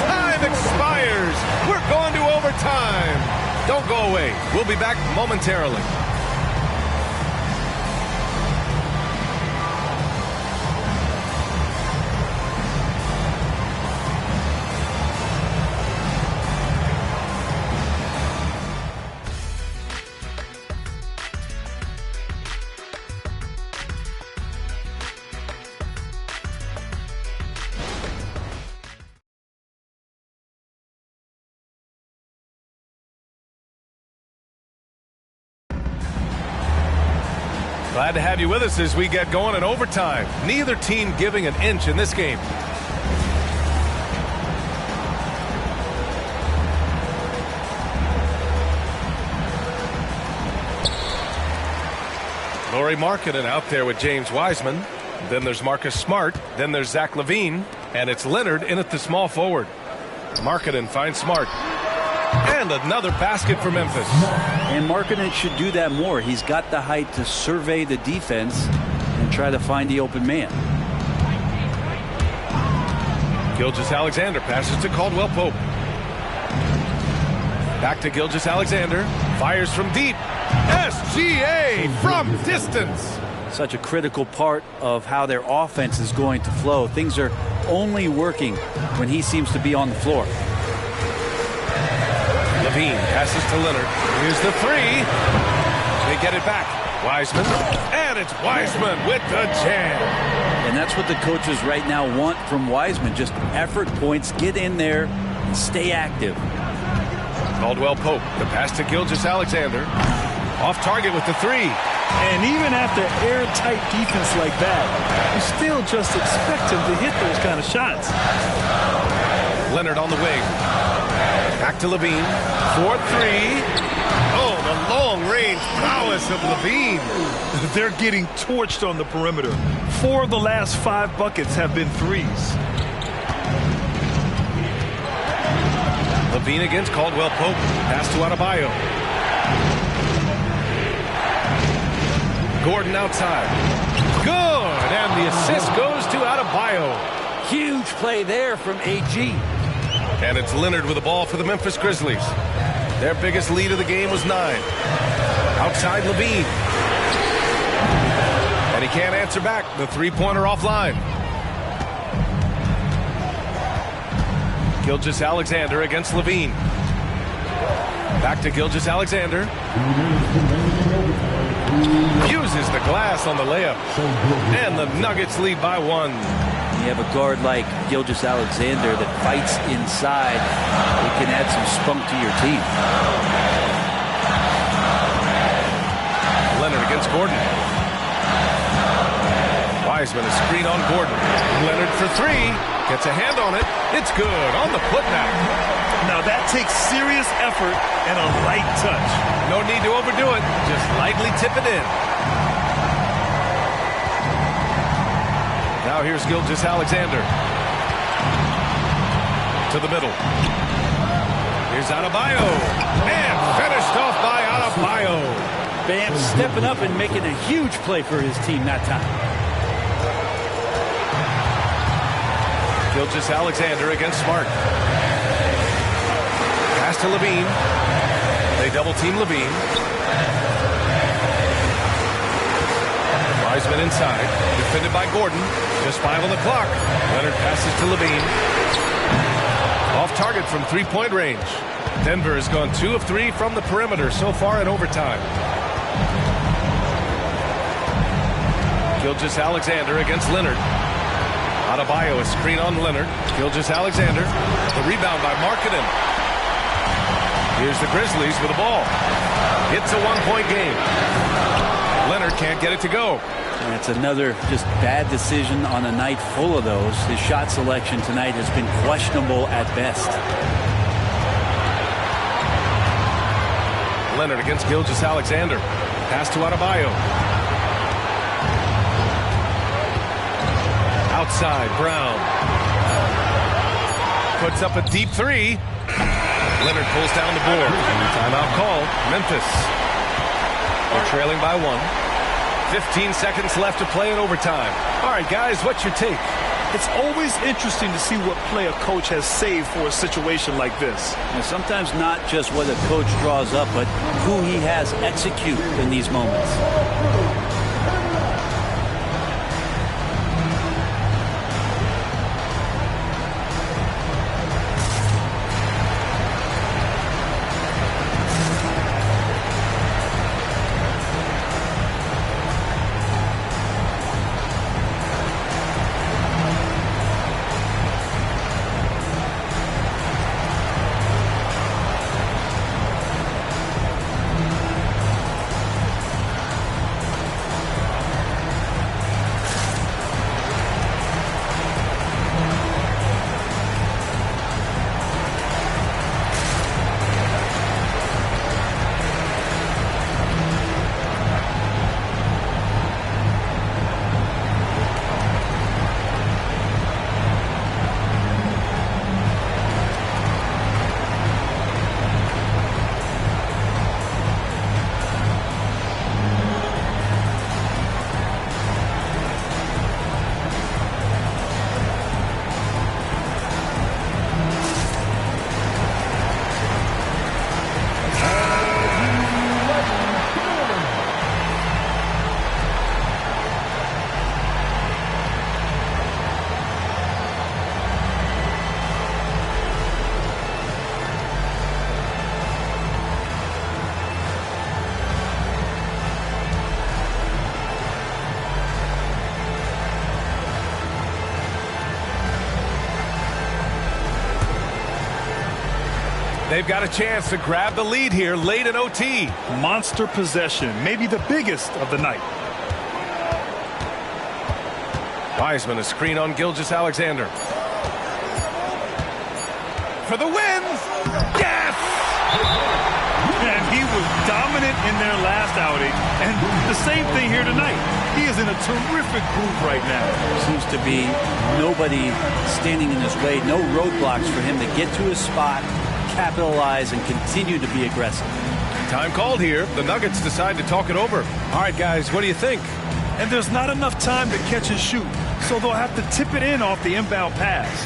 Time expires. We're going to overtime. Don't go away. We'll be back momentarily. Glad to have you with us as we get going in overtime. Neither team giving an inch in this game. Lauri Markkanen out there with James Wiseman. Then there's Marcus Smart. Then there's Zach LaVine. And it's Leonard in at the small forward. Markkanen finds Smart. And another basket for Memphis. And Markkanen should do that more. He's got the height to survey the defense. And and try to find the open man. Gilgeous-Alexander passes to Caldwell Pope. Back to Gilgeous-Alexander. Fires from deep. SGA from distance. Such a critical part of how their offense is going to flow. Things are only working when he seems to be on the floor. Levine passes to Leonard. Here's the three. They get it back. Wiseman. And it's Wiseman with the jam. And that's what the coaches right now want from Wiseman. Just effort points. Get in there and stay active. Caldwell Pope. The pass to Gilgeous-Alexander. Off target with the three. And even after airtight defense like that, you still just expect him to hit those kind of shots. Leonard on the wing. Back to Levine. 4-3. Oh, the long-range prowess of Levine. They're getting torched on the perimeter. 4 of the last 5 buckets have been threes. Levine against Caldwell Pope. Pass to Adebayo. Gordon outside. Good. And the assist goes to Adebayo. Huge play there from AG. And it's Leonard with the ball for the Memphis Grizzlies. Their biggest lead of the game was 9. Outside Levine. And he can't answer back. The three-pointer offline. Gilgeous-Alexander against Levine. Back to Gilgeous-Alexander. Uses the glass on the layup. And the Nuggets lead by 1. You have a guard like Gilgeous-Alexander that fights inside. It can add some spunk to your team. Leonard against Gordon. Wiseman, a screen on Gordon. Leonard for 3. Gets a hand on it. It's good on the putback. Now that takes serious effort and a light touch. No need to overdo it. Just lightly tip it in. Now here's Gilgeous-Alexander. To the middle. Here's Adebayo. And finished off by Adebayo. Bam stepping up and making a huge play for his team that time. Gilgeous-Alexander against Smart. Pass to Levine. They double-team Levine. Wiseman inside. Defended by Gordon. Just 5 on the clock. Leonard passes to Levine. Off target from three-point range. Denver has gone 2 of 3 from the perimeter so far in overtime. Gilgeous-Alexander against Leonard. Adebayo, a screen on Leonard. Gilgeous-Alexander. The rebound by Markkanen. Here's the Grizzlies with the ball. It's a 1-point game. Leonard can't get it to go. And it's another just bad decision on a night full of those. His shot selection tonight has been questionable at best. Leonard against Gilgeous-Alexander. Pass to Adebayo. Outside, Brown. Puts up a deep 3. Leonard pulls down the board. Timeout call. Memphis. They're trailing by 1. 15 seconds left to play in overtime. All right, guys, what's your take? It's always interesting to see what play a coach has saved for a situation like this. And sometimes not just what a coach draws up, but who he has execute in these moments. they've got a chance to grab the lead here late in OT. Monster possession, maybe the biggest of the night. Wiseman, a screen on Gilgeous-Alexander. For the win! Yes! And he was dominant in their last outing. And the same thing here tonight. He is in a terrific groove right now. Seems to be nobody standing in his way, no roadblocks for him to get to his spot, capitalize, and continue to be aggressive. Time called here. The Nuggets decide to talk it over. All right, guys, what do you think? And there's not enough time to catch and shoot, so they'll have to tip it in off the inbound pass.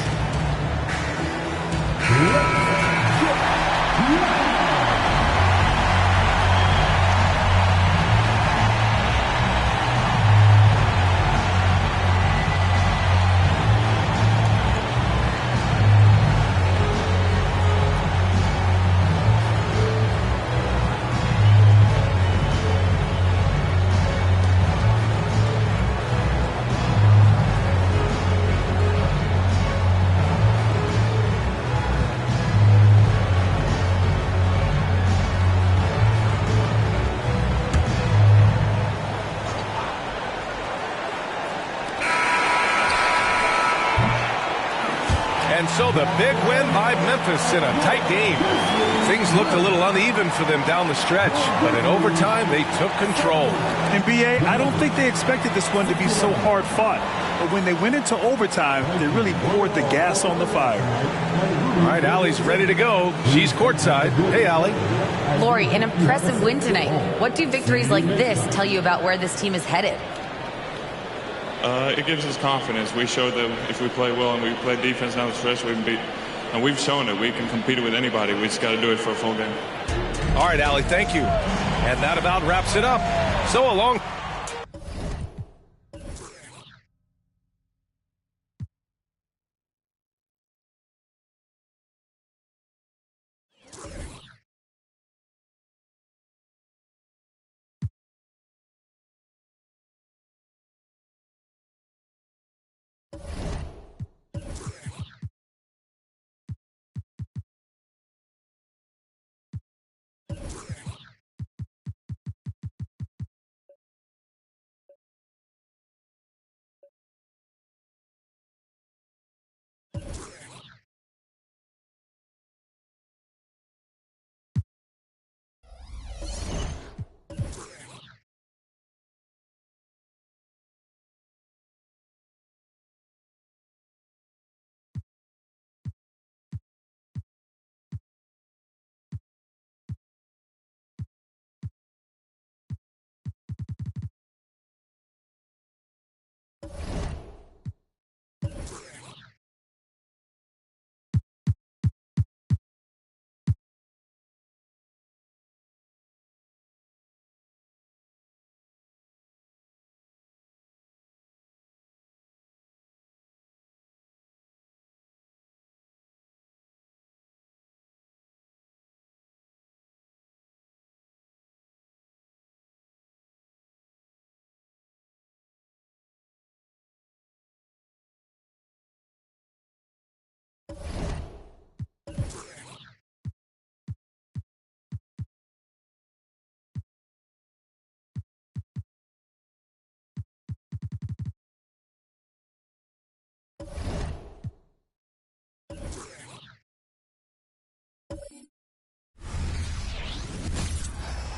And so the big win by Memphis in a tight game. Things looked a little uneven for them down the stretch, but in overtime, they took control. And B.A., I don't think they expected this one to be so hard fought. But when they went into overtime, they really poured the gas on the fire. All right, Allie's ready to go. She's courtside. Hey, Allie. Lori, an impressive win tonight. What do victories like this tell you about where this team is headed? It gives us confidence. We showed that if we play well and we play defense down the stretch, we can beat. And we've shown it. We can compete with anybody. We just got to do it for a full game. All right, Allie, thank you. And that about wraps it up. So along.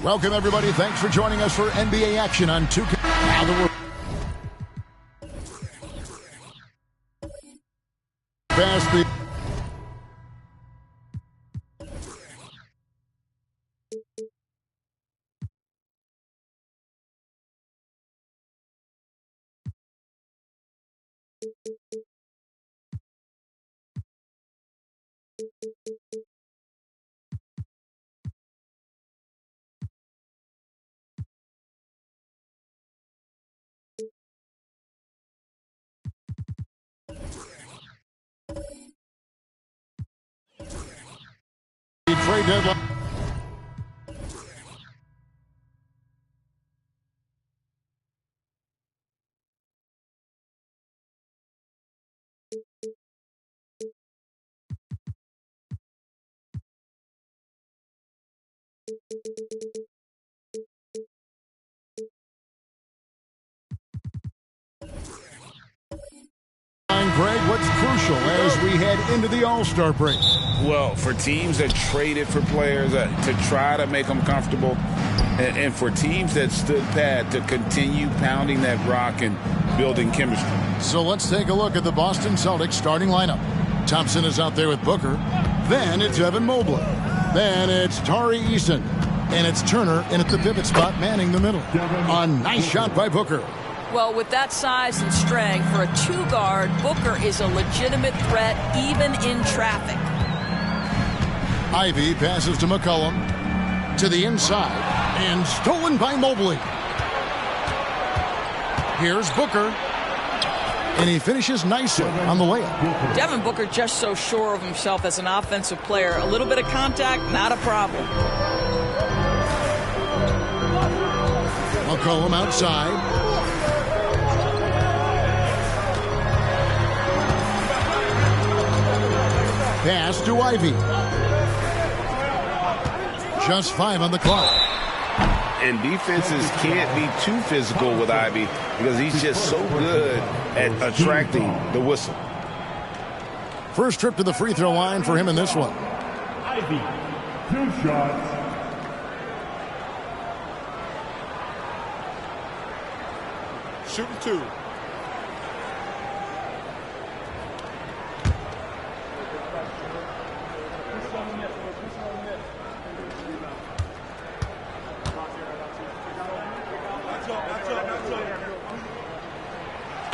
Welcome, everybody. Thanks for joining us for NBA action on 2K. Now the pass the trade deadline. crucial as we head into the All-Star break? Well, for teams that traded for players to try to make them comfortable, and for teams that stood pat to continue pounding that rock and building chemistry. So let's take a look at the Boston Celtics starting lineup. Thompson is out there with Booker. Then it's Evan Mobley. Then it's Tari Eason. And it's Turner in at the pivot spot, manning the middle. A nice shot by Booker. Well, with that size and strength, for a two-guard, Booker is a legitimate threat even in traffic. Ivy passes to McCollum. To the inside. And stolen by Mobley. Here's Booker. And he finishes nicely on the layup. Devin Booker just so sure of himself as an offensive player. A little bit of contact, not a problem. McCollum outside. Pass to Ivy. Just 5 on the clock. And defenses can't be too physical with Ivy because he's just so good at attracting the whistle. First trip to the free throw line for him in this one. Ivy, 2 shots. Shooting 2.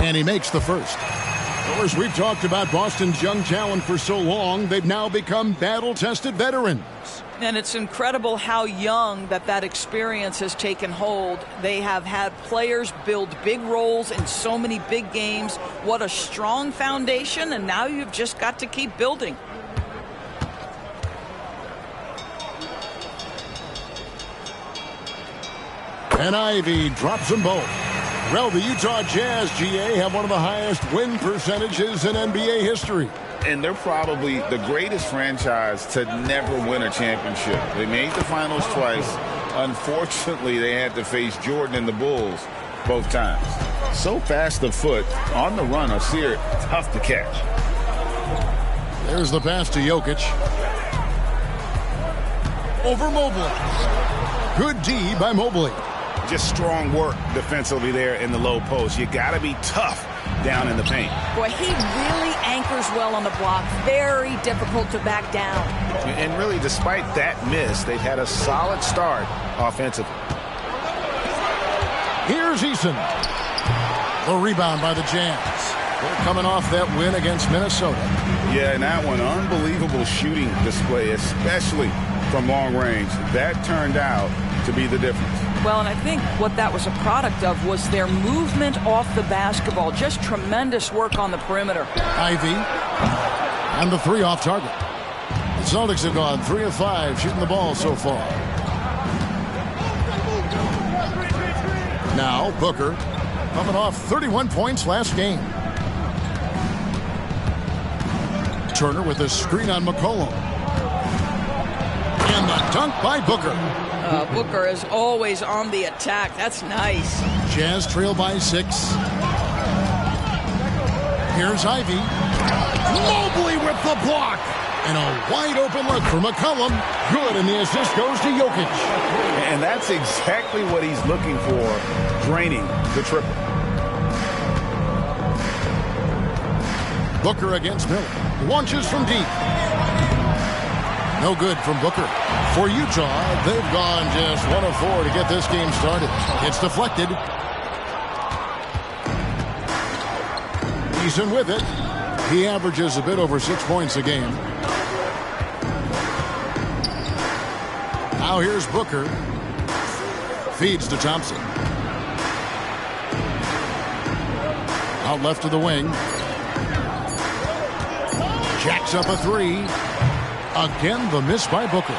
And he makes the first. Of course, we've talked about Boston's young talent for so long, they've now become battle-tested veterans. And it's incredible how young that experience has taken hold. They have had players build big roles in so many big games. What a strong foundation, and now you've just got to keep building. And Ivy drops them both. Well, the Utah Jazz, GA, have one of the highest win percentages in NBA history. And they're probably the greatest franchise to never win a championship. They made the finals twice. Unfortunately, they had to face Jordan and the Bulls both times. So fast of foot, on the run, Asir, tough to catch. There's the pass to Jokic. Over Mobley. Good D by Mobley. Just strong work defensively there in the low post. You got to be tough down in the paint. Boy, he really anchors well on the block. Very difficult to back down. And really, despite that miss, they've had a solid start offensively. Here's Eason. The rebound by the Jazz. They're coming off that win against Minnesota. Yeah, and that one, unbelievable shooting display, especially from long range. That turned out to be the difference. Well, and I think what that was a product of was their movement off the basketball. Just tremendous work on the perimeter. Ivy. And the 3 off target. The Celtics have gone 3 of 5 shooting the ball so far. Now Booker coming off 31 points last game. Turner with a screen on McCollum. And the dunk by Booker. Booker is always on the attack. That's nice. Jazz trail by 6. Here's Ivy. Mobley with the block. And a wide open look for McCollum. Good, and the assist goes to Jokic. And that's exactly what he's looking for, draining the triple. Booker against Miller. Launches from deep. No good from Booker. For Utah, they've gone just 1 of 4 to get this game started. It's deflected. Eason with it. He averages a bit over 6 points a game. Now here's Booker. Feeds to Thompson. Out left of the wing. Jacks up a 3. Again, the miss by Booker.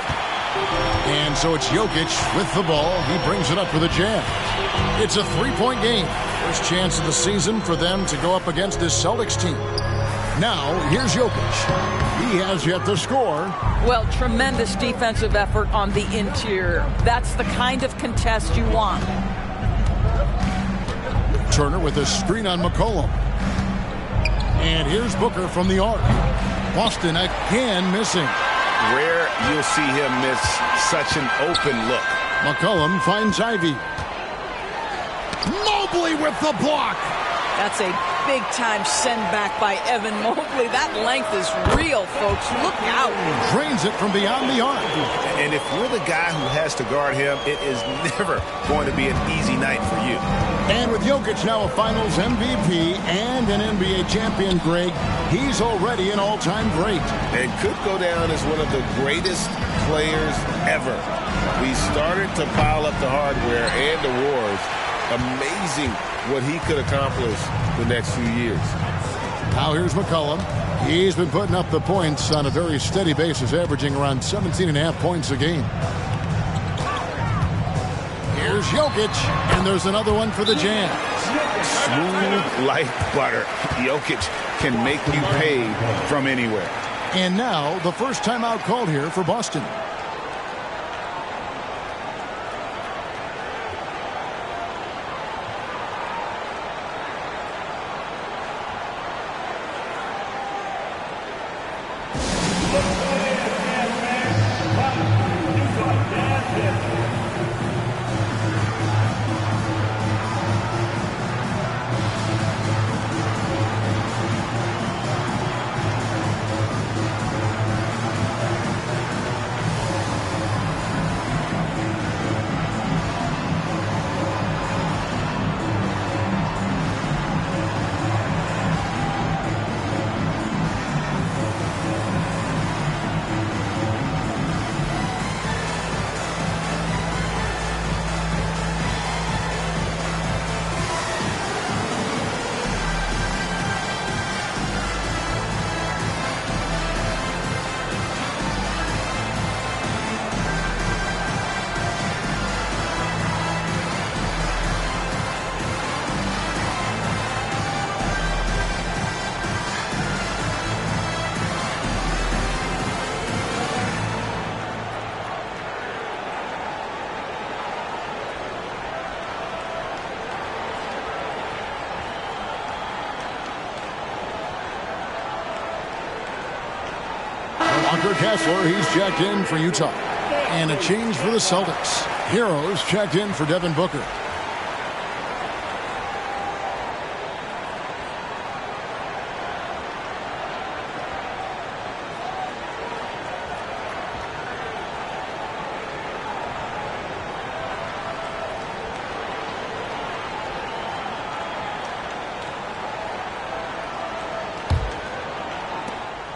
And so it's Jokic with the ball. He brings it up for the Jazz. It's a 3-point game. First chance of the season for them to go up against this Celtics team. Now, here's Jokic. He has yet to score. Well, tremendous defensive effort on the interior. That's the kind of contest you want. Turner with a screen on McCollum. And here's Booker from the arc. Boston again missing. Rare you'll see him miss such an open look. McCollum finds Ivy. Mobley with the block. That's a big-time send back by Evan Mobley. That length is real, folks. Look out. Drains it from beyond the arc. And if you're the guy who has to guard him, it is never going to be an easy night for you. And with Jokic now a Finals MVP and an NBA champion, Greg, he's already an all-time great. And could go down as one of the greatest players ever. We started to pile up the hardware and the wars. Amazing what he could accomplish the next few years. Now here's McCollum. He's been putting up the points on a very steady basis, averaging around 17.5 points a game. Here's Jokic, and there's another one for the Jazz. Smooth like butter. Jokic can make you pay from anywhere. And now the first timeout called here for Boston. Walker Kessler, he's checked in for Utah. And a change for the Celtics. Heroes checked in for Devin Booker.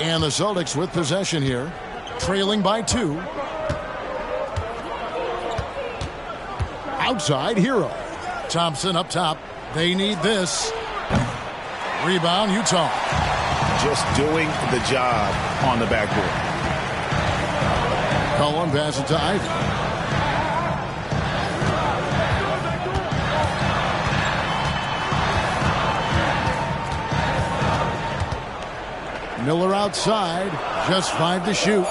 And the Celtics with possession here, trailing by 2. Outside, Hero. Thompson up top. They need this. Rebound, Utah. Just doing the job on the backboard. Cullen passes it to Ivy. Miller outside, just 5 to shoot.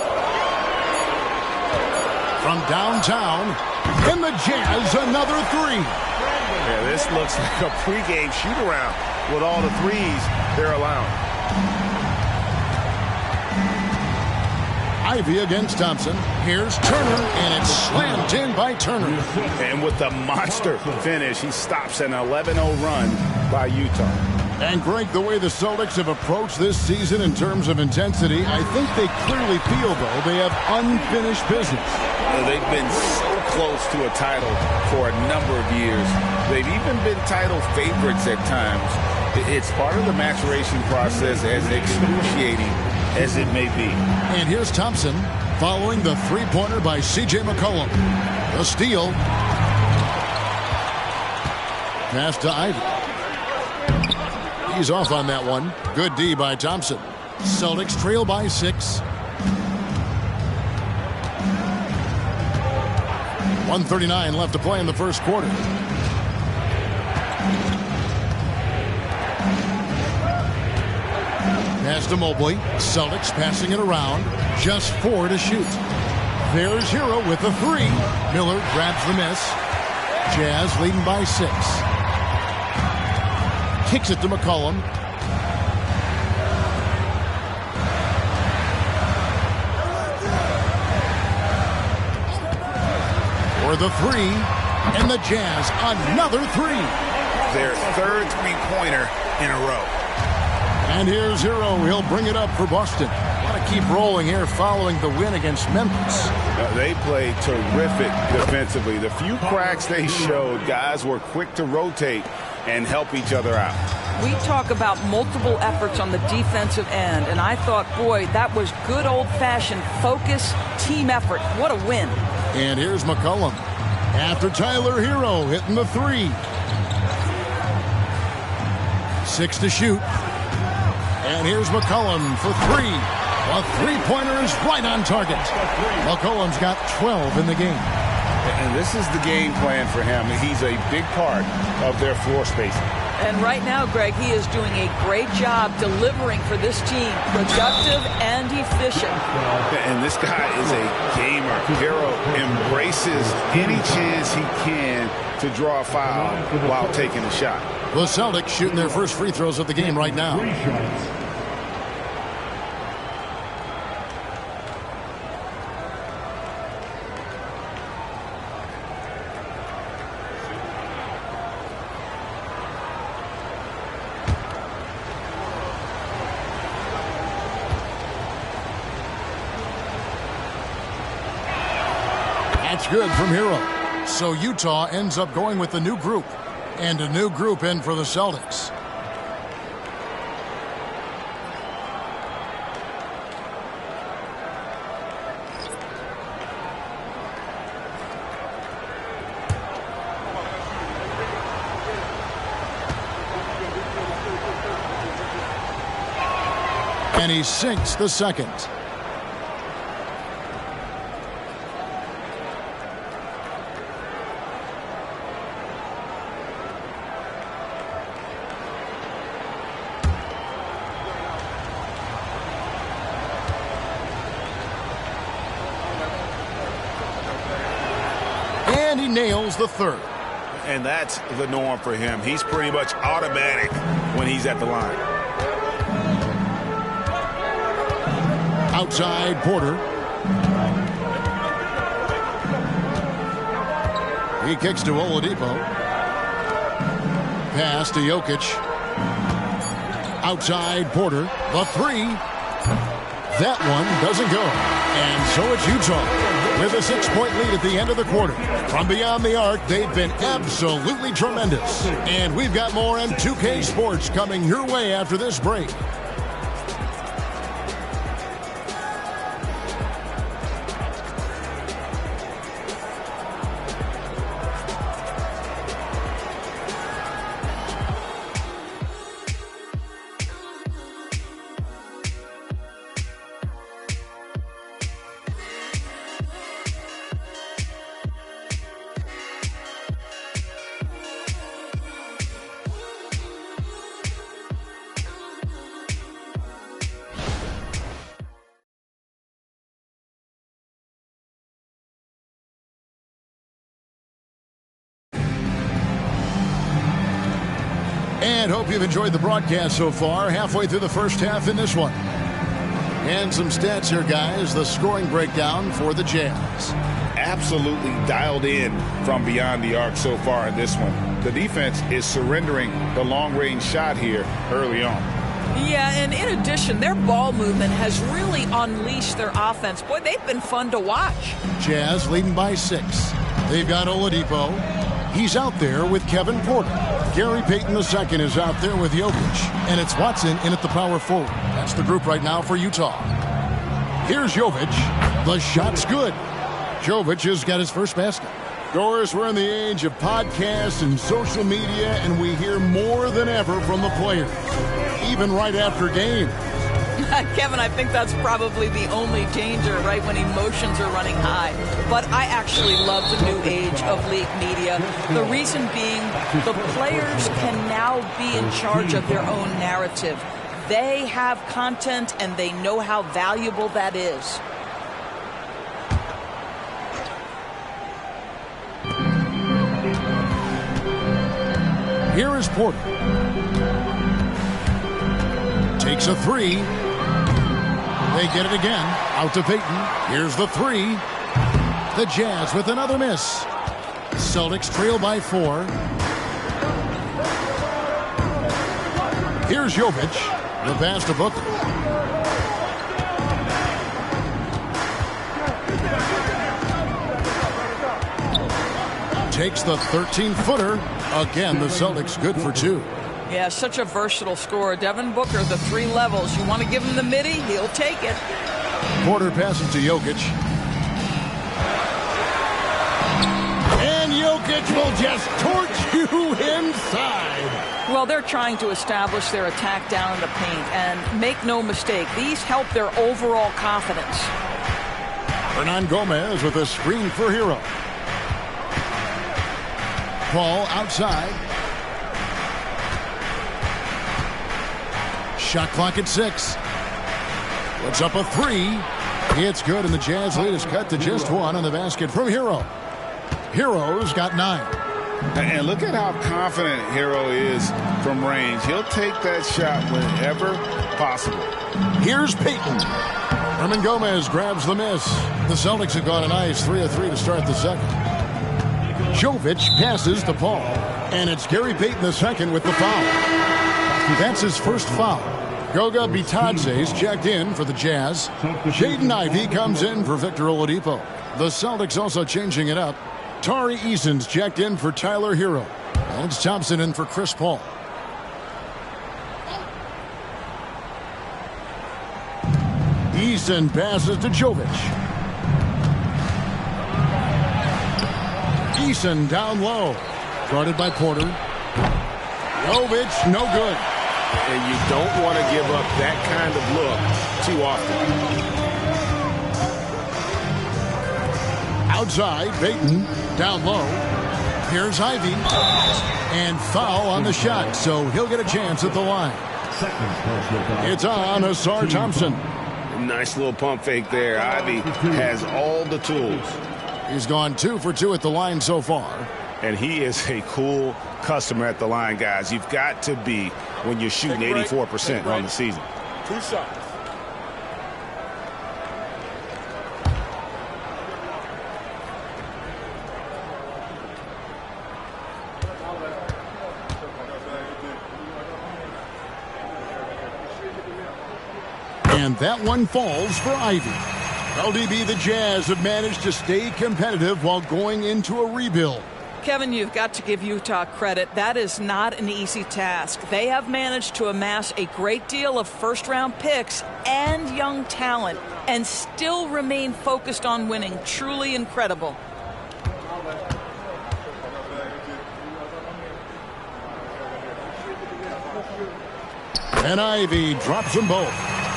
From downtown, and the Jazz another 3. Yeah, this looks like a pregame shoot-around with all the threes they're allowing. Ivy against Thompson. Here's Turner, and it's slammed in by Turner. And with the monster finish, he stops an 11-0 run by Utah. And Greg, the way the Celtics have approached this season in terms of intensity, I think they clearly feel, though, they have unfinished business. They've been so close to a title for a number of years. They've even been title favorites at times. It's part of the maturation process, as excruciating as it may be. And here's Thompson following the three-pointer by C.J. McCollum. The steal. Pass to Ivy. He's off on that one. Good D by Thompson. Celtics trail by 6. 1:39 left to play in the first quarter. Pass to Mobley. Celtics passing it around. Just 4 to shoot. There's Hero with the 3. Miller grabs the miss. Jazz leading by 6. Kicks it to McCollum. for the three, and the Jazz another three. Their third three-pointer in a row. And here's Hero. He'll bring it up for Boston. Want to keep rolling here following the win against Memphis. They played terrific defensively. The few cracks they showed, guys were quick to rotate and help each other out. We talk about multiple efforts on the defensive end, and I thought, boy, that was good old-fashioned focus, team effort. What a win. And here's McCollum. After Tyler Hero hitting the three. 6 to shoot. And here's McCollum for three. A three-pointer is right on target. McCollum's got 12 in the game. And this is the game plan for him. He's a big part of their floor spacing. And right now, Greg, he is doing a great job delivering for this team. Productive and efficient. And this guy is a gamer. Hero embraces any chance he can to draw a foul while taking a shot. The Celtics shooting their first free throws of the game right now. That's good from Hero. So Utah ends up going with the new group. And a new group in for the Celtics. And he sinks the second. And he nails the third. And that's the norm for him. He's pretty much automatic when he's at the line. Outside Porter. He kicks to Oladipo. Pass to Jokic. Outside Porter. The three. That one doesn't go. And so it's Utah with a 6-point lead at the end of the quarter. From beyond the arc, they've been absolutely tremendous. And we've got more M2K Sports coming your way after this break. And hope you've enjoyed the broadcast so far. Halfway through the first half in this one. And some stats here, guys. The scoring breakdown for the Jazz. Absolutely dialed in from beyond the arc so far in this one. The defense is surrendering the long-range shot here early on. Yeah, and in addition, their ball movement has really unleashed their offense. Boy, they've been fun to watch. Jazz leading by 6. They've got Oladipo. He's out there with Kevin Porter. Gary Payton II is out there with Jokic. And it's Watson in at the power forward. That's the group right now for Utah. Here's Jovic. The shot's good. Jovic has got his first basket. Doris, we're in the age of podcasts and social media, and we hear more than ever from the players, even right after games. Kevin, I think that's probably the only danger, right, when emotions are running high. But I actually love the new age of league media. The reason being, the players can now be in charge of their own narrative. They have content, and they know how valuable that is. Here is Porter. Takes a three. They get it again. Out to Payton. Here's the three. The Jazz with another miss. Celtics trail by 4. Here's Jovic. The pass to Booker. Takes the 13-footer. Again, the Celtics good for 2. Yeah, such a versatile scorer. Devin Booker, the 3 levels. You want to give him the midi, he'll take it. Porter passes to Jokic. And Jokic will just torch you inside. Well, they're trying to establish their attack down in the paint. And make no mistake, these help their overall confidence. Hernan Gomez with a screen for Hero. Ball outside. Shot clock at 6. Puts up a 3. It's good, and the Jazz lead is cut to just 1 on the basket from Hero. Hero's got 9. And look at how confident Hero is from range. He'll take that shot whenever possible. Here's Payton. Hernan Gomez grabs the miss. The Celtics have gone a nice 3 of 3 to start the second. Jovic passes to Paul. And it's Gary Payton II with the foul. That's his first foul. Goga Bitadze's checked in for the Jazz. Jaden Ivey comes in for Victor Oladipo. The Celtics also changing it up. Tari Eason's checked in for Tyler Hero. And it's Thompson in for Chris Paul. Eason passes to Jovic. Eason down low. Guarded by Porter. Jovic, no good. And you don't want to give up that kind of look too often. Outside, Payton down low. Here's Ivey. And foul on the shot, so he'll get a chance at the line. It's on Asar Thompson. Nice little pump fake there. Ivey has all the tools. He's gone 2 for 2 at the line so far. And he is a cool customer at the line, guys. You've got to be when you're shooting 84% on the season. 2 shots. And that one falls for Ivey. LDB, the Jazz have managed to stay competitive while going into a rebuild. Kevin, you've got to give Utah credit. That is not an easy task. They have managed to amass a great deal of first-round picks and young talent and still remain focused on winning. Truly incredible. And Ivey drops them both.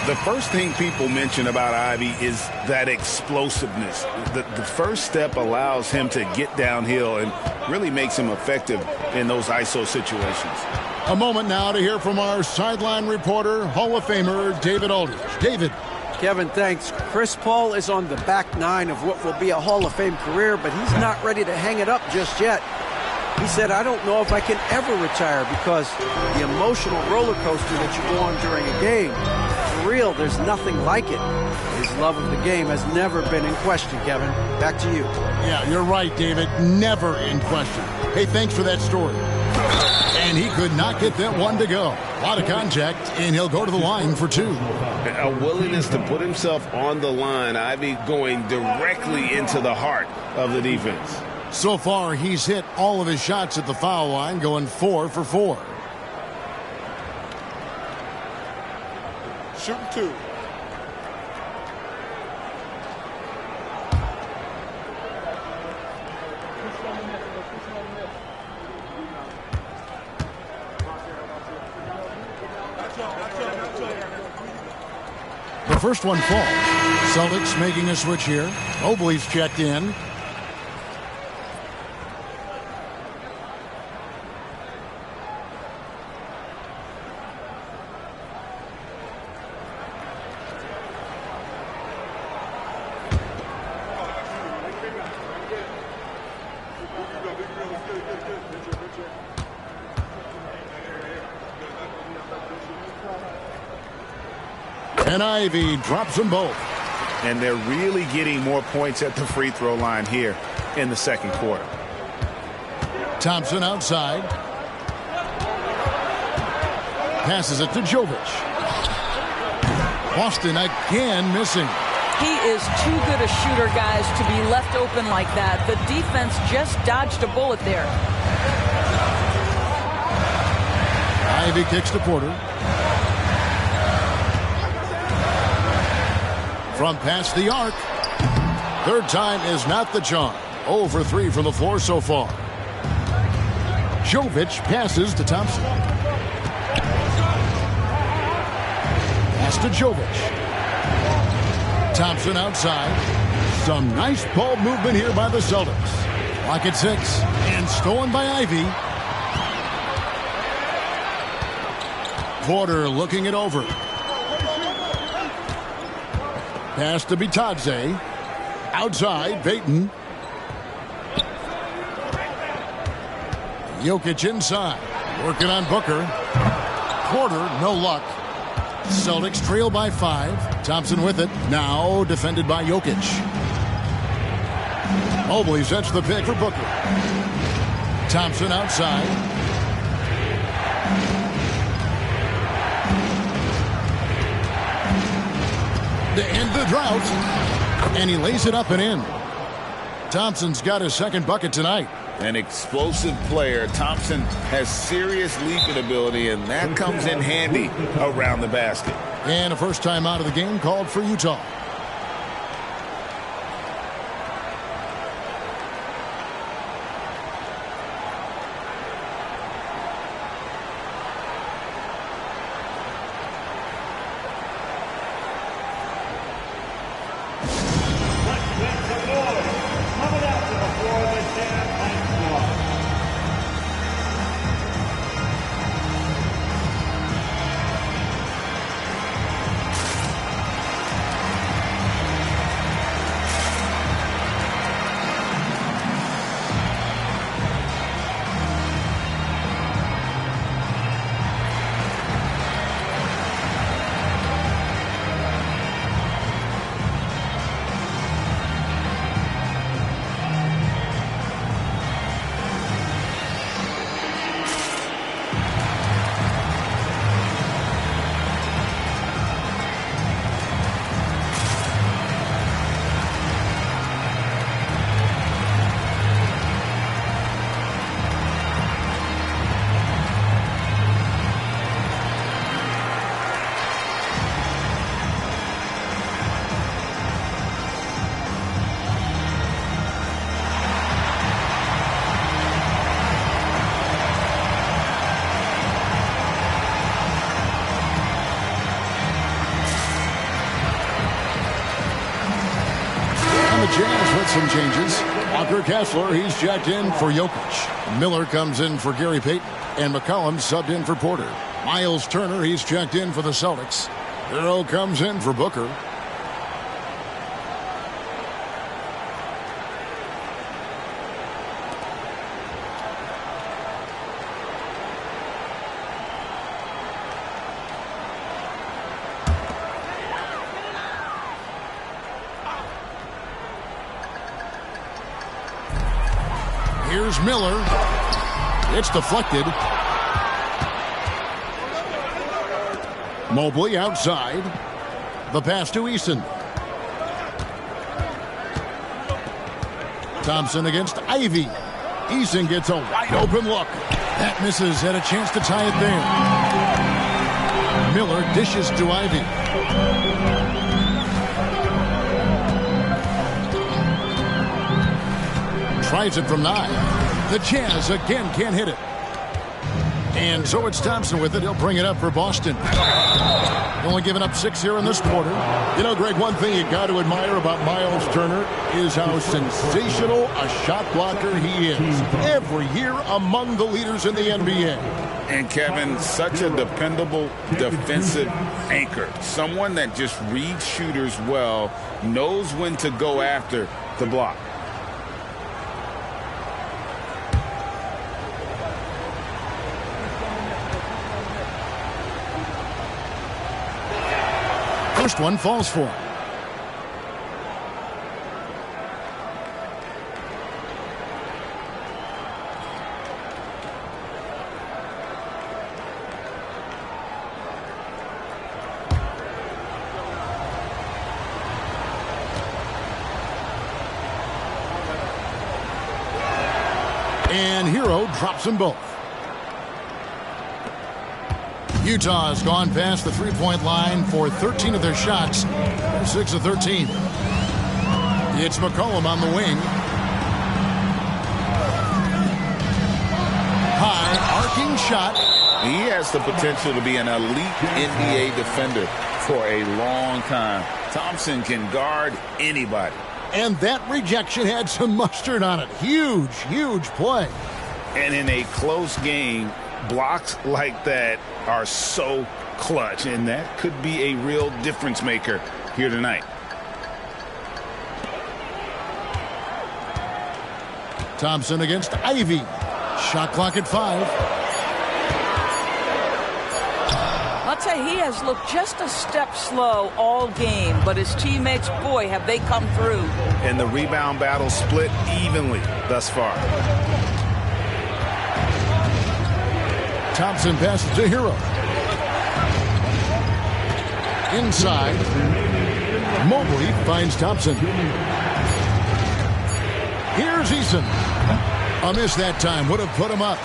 The first thing people mention about Ivey is that explosiveness. The first step allows him to get downhill and really makes him effective in those ISO situations. A moment now to hear from our sideline reporter, Hall of Famer David Aldridge. David. Kevin, thanks. Chris Paul is on the back 9 of what will be a Hall of Fame career, but he's not ready to hang it up just yet. He said, I don't know if I can ever retire because the emotional roller coaster that you go on during a game, for real, there's nothing like it. His love of the game has never been in question, Kevin. Back to you. Yeah, you're right, David. Never in question. Hey, thanks for that story. And he could not get that one to go. A lot of contact, and he'll go to the line for 2. A willingness to put himself on the line. Ivey going directly into the heart of the defense. So far, he's hit all of his shots at the foul line, going 4 for 4. Shooting 2. The first one falls. Celtics making a switch here. Mobley's checked in. And Ivey drops them both. And they're really getting more points at the free throw line here in the second quarter. Thompson outside. Passes it to Jovic. Boston again missing. He is too good a shooter, guys, to be left open like that. The defense just dodged a bullet there. Ivy kicks to Porter. From past the arc. Third time is not the charm. 0 for 3 from the floor so far. Jovic passes to Thompson. Pass to Jovic. Thompson outside. Some nice ball movement here by the Celtics. Clock at 6 and stolen by Ivy. Porter looking it over. Pass to Bitadze. Outside, Payton. Jokic inside. Working on Booker. Porter, no luck. Celtics trail by 5. Thompson with it. Now defended by Jokic. Mobley sets the pick for Booker. Thompson outside. To end the drought. And he lays it up and in. Thompson's got his second bucket tonight. An explosive player. Thompson has serious leaping ability, and that comes in handy around the basket. And a first time out of the game called for Utah. Jazz with some changes. Walker Kessler, he's checked in for Jokic. Miller comes in for Gary Payton. And McCollum subbed in for Porter. Miles Turner, he's checked in for the Celtics. Earl comes in for Booker. Here's Miller. It's deflected. Mobley outside. The pass to Eason. Thompson against Ivy. Eason gets a wide open look. That misses. Had a chance to tie it there. Miller dishes to Ivy. Tries it from 9. The Jazz again can't hit it. And so it's Thompson with it. He'll bring it up for Boston. Only giving up 6 here in this quarter. You know, Greg, one thing you got to admire about Miles Turner is how sensational a shot blocker he is. Every year among the leaders in the NBA. And Kevin, such a dependable defensive anchor. Someone that just reads shooters well, knows when to go after the block. First one falls for him. And Hero drops them both. Utah has gone past the three-point line for 13 of their shots. They're 6 of 13. It's McCollum on the wing. High arcing shot. He has the potential to be an elite NBA defender for a long time. Thompson can guard anybody. And that rejection had some mustard on it. Huge, huge play. And in a close game, blocks like that are so clutch, and that could be a real difference maker here tonight. Thompson against Ivy. Shot clock at 5. I'll tell you, he has looked just a step slow all game, but his teammates, boy, have they come through. And the rebound battle split evenly thus far. Thompson passes to Hero. Inside. Mobley finds Thompson. Here's Eason. A miss that time. Would have put him up.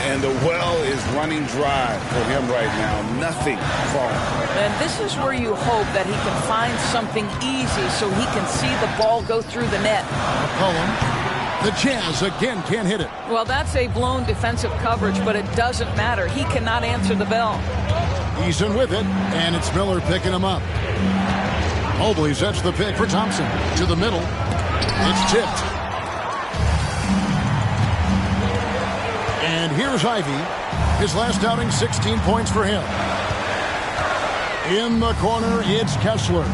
And the well is running dry for him right now. Nothing falling. And this is where you hope that he can find something easy so he can see the ball go through the net. McCollum. The Jazz again can't hit it. Well, that's a blown defensive coverage, but it doesn't matter. He cannot answer the bell. Eason with it, and it's Miller picking him up. Mobley sets the pick for Thompson. To the middle. It's tipped. And here's Ivy. His last outing, 16 points for him. In the corner, it's Kessler.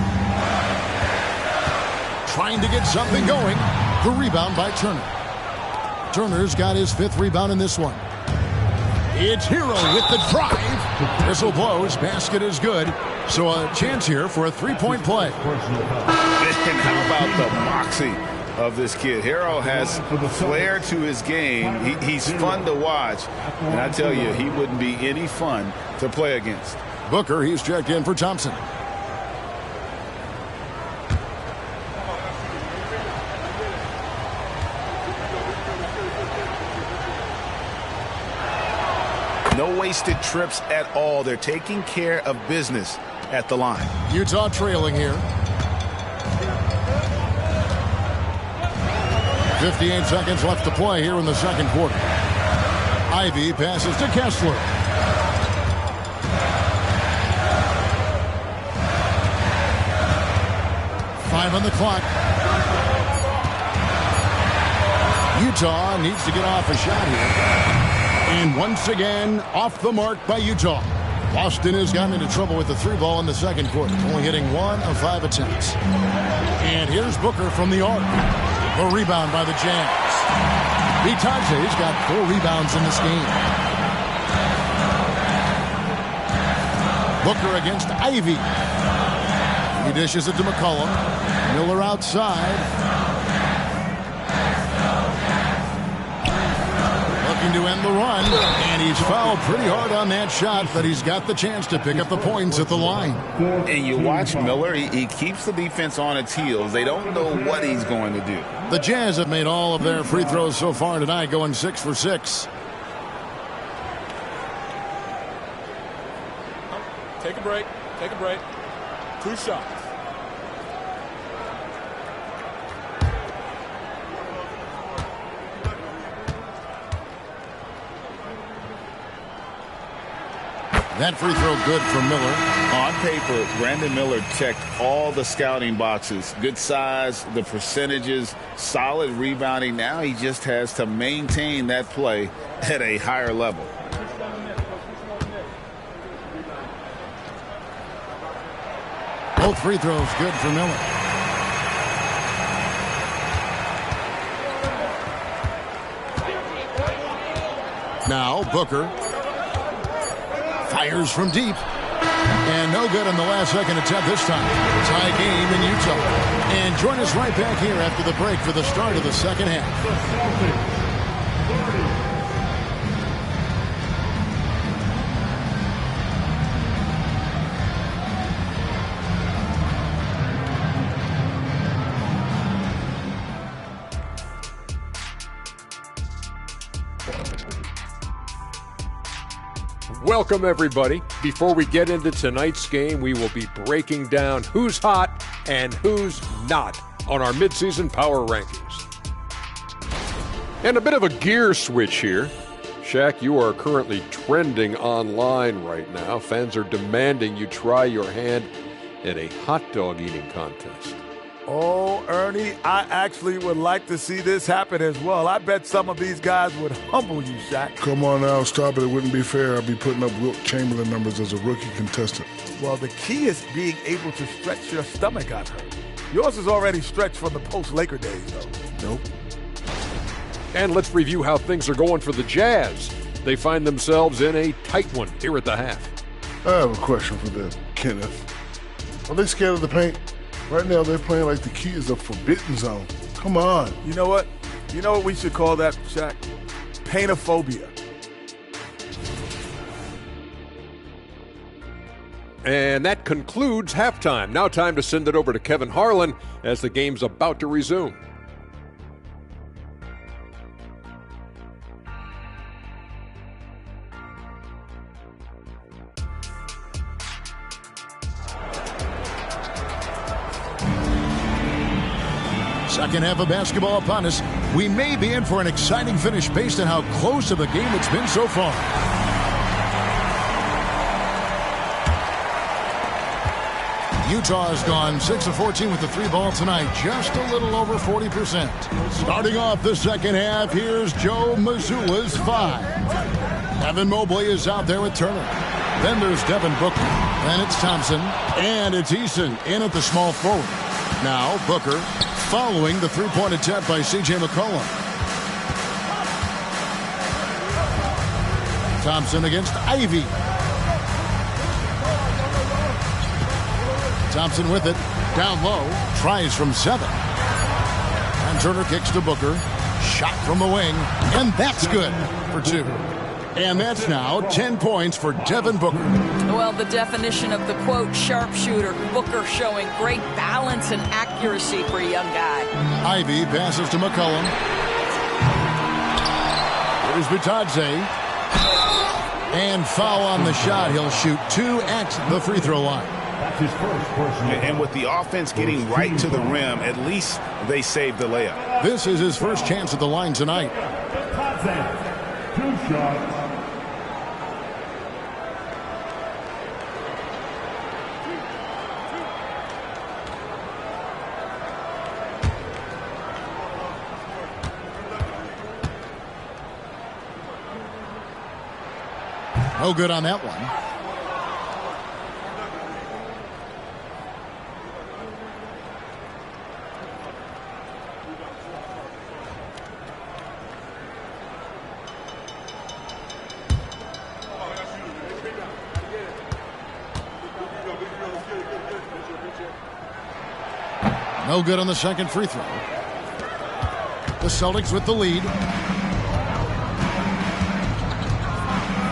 Trying to get something going. The rebound by Turner. Turner's got his 5th rebound in this one. It's Hero with the drive. Whistle blows. Basket is good. So a chance here for a 3-point play. And how about the moxie of this kid? Hero has flair to his game. He's fun to watch. And I tell you, he wouldn't be any fun to play against. Booker, he's checked in for Thompson. No wasted trips at all. They're taking care of business at the line. Utah trailing here. 58 seconds left to play here in the second quarter. Ivy passes to Kessler. Five on the clock. Utah needs to get off a shot here. And once again, off the mark by Utah. Boston has gotten into trouble with the 3-ball in the second quarter, only hitting 1 of 5 attempts. And here's Booker from the arc. The rebound by the Jazz. Bitage's got 4 rebounds in this game. Booker against Ivy. He dishes it to McCollum. Miller outside. Looking to end the run, and he's fouled pretty hard on that shot, but he's got the chance to pick up the points at the line. And you watch Miller, he keeps the defense on its heels. They don't know what he's going to do. The Jazz have made all of their free throws so far tonight, going 6 for 6. Take a break. Take a break. 2 shots. That free throw good for Miller. On paper, Brandon Miller checked all the scouting boxes. Good size, the percentages, solid rebounding. Now he just has to maintain that play at a higher level. Both free throws good for Miller. Now Booker fires from deep. And no good on the last second attempt this time. Tie game in Utah. And join us right back here after the break for the start of the second half. Welcome, everybody. Before we get into tonight's game, we will be breaking down who's hot and who's not on our midseason power rankings. And a bit of a gear switch here. Shaq, you are currently trending online right now. Fans are demanding you try your hand at a hot dog eating contest. Oh, Ernie, I actually would like to see this happen as well. I bet some of these guys would humble you, Shaq. Come on now, stop it. It wouldn't be fair. I'd be putting up Wilt Chamberlain numbers as a rookie contestant. Well, the key is being able to stretch your stomach, I've heard. Yours is already stretched from the post-Laker days, though. Nope. And let's review how things are going for the Jazz. They find themselves in a tight one here at the half. I have a question for them, Kenneth. Are they scared of the paint? Right now, they're playing like the key is a forbidden zone. Come on. You know what? You know what we should call that, Shaq? Paintophobia. And that concludes halftime. Now time to send it over to Kevin Harlan as the game's about to resume. Second half of basketball upon us. We may be in for an exciting finish based on how close of a game it's been so far. Utah has gone 6 of 14 with the three ball tonight, just a little over 40%. Starting off the second half, here's Joe Mazzulla's 5. Evan Mobley is out there with Turner. Then there's Devin Booker. Then it's Thompson. And it's Eason in at the small forward. Now Booker following the three-point attempt by C.J. McCollum. Thompson against Ivy. Thompson with it. Down low. Tries from 7. And Turner kicks to Booker. Shot from the wing. And that's good for 2. And that's now 10 points for Devin Booker. Well, the definition of the, quote, sharpshooter. Booker showing great balance and accuracy for a young guy. Ivy passes to McCollum. Here's Bitadze. And foul on the shot. He'll shoot 2 at the free throw line. And with the offense getting right to the rim, at least they saved the layup. This is his first chance at the line tonight. 2 shots. No good on that one. No good on the second free throw. The Celtics with the lead.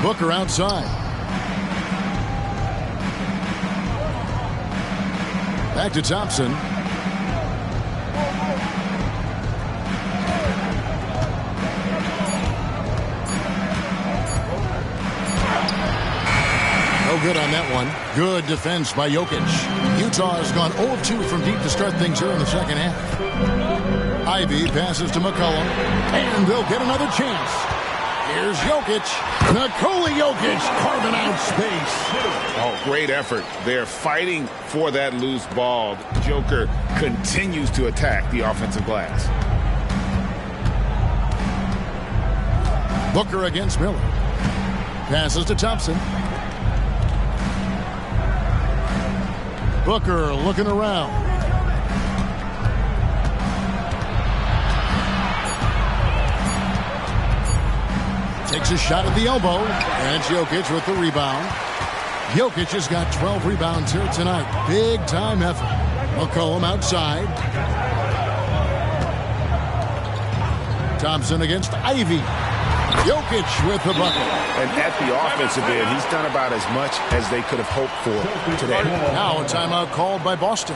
Booker outside. Back to Thompson. No good on that one. Good defense by Jokic. Utah has gone 0-2 from deep to start things here in the second half. Ivy passes to McCollum. And they'll get another chance. Here's Jokic. Nikola Jokic carving out space. Oh, great effort. They're fighting for that loose ball. Joker continues to attack the offensive glass. Booker against Miller. Passes to Thompson. Booker looking around. Takes a shot at the elbow. And it's Jokic with the rebound. Jokic has got 12 rebounds here tonight. Big time effort. McCollum outside. Thompson against Ivy. Jokic with the bucket. And at the offensive end, he's done about as much as they could have hoped for today. Now a timeout called by Boston.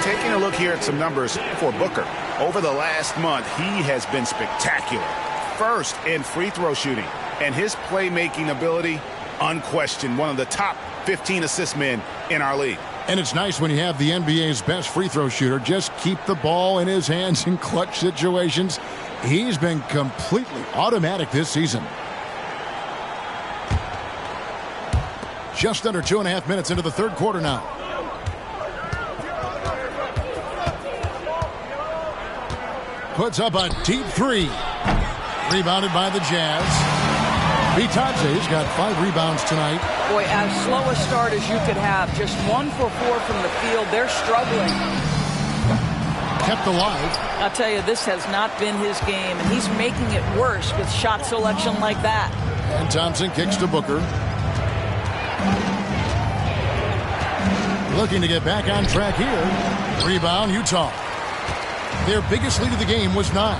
taking a look here at some numbers for Booker. Over the last month, he has been spectacular. First in free throw shooting, and his playmaking ability, unquestioned, one of the top 15 assist men in our league. And it's nice when you have the NBA's best free throw shooter just keep the ball in his hands in clutch situations. He's been completely automatic this season. Just under 2.5 minutes into the third quarter now. Puts up a deep three. Rebounded by the Jazz. Bitadze's got 5 rebounds tonight. Boy, as slow a start as you could have. Just 1 for 4 from the field. They're struggling. Kept alive. I'll tell you, this has not been his game, and he's making it worse with shot selection like that. And Thompson kicks to Booker. Looking to get back on track here. Rebound, Utah. Their biggest lead of the game was 9.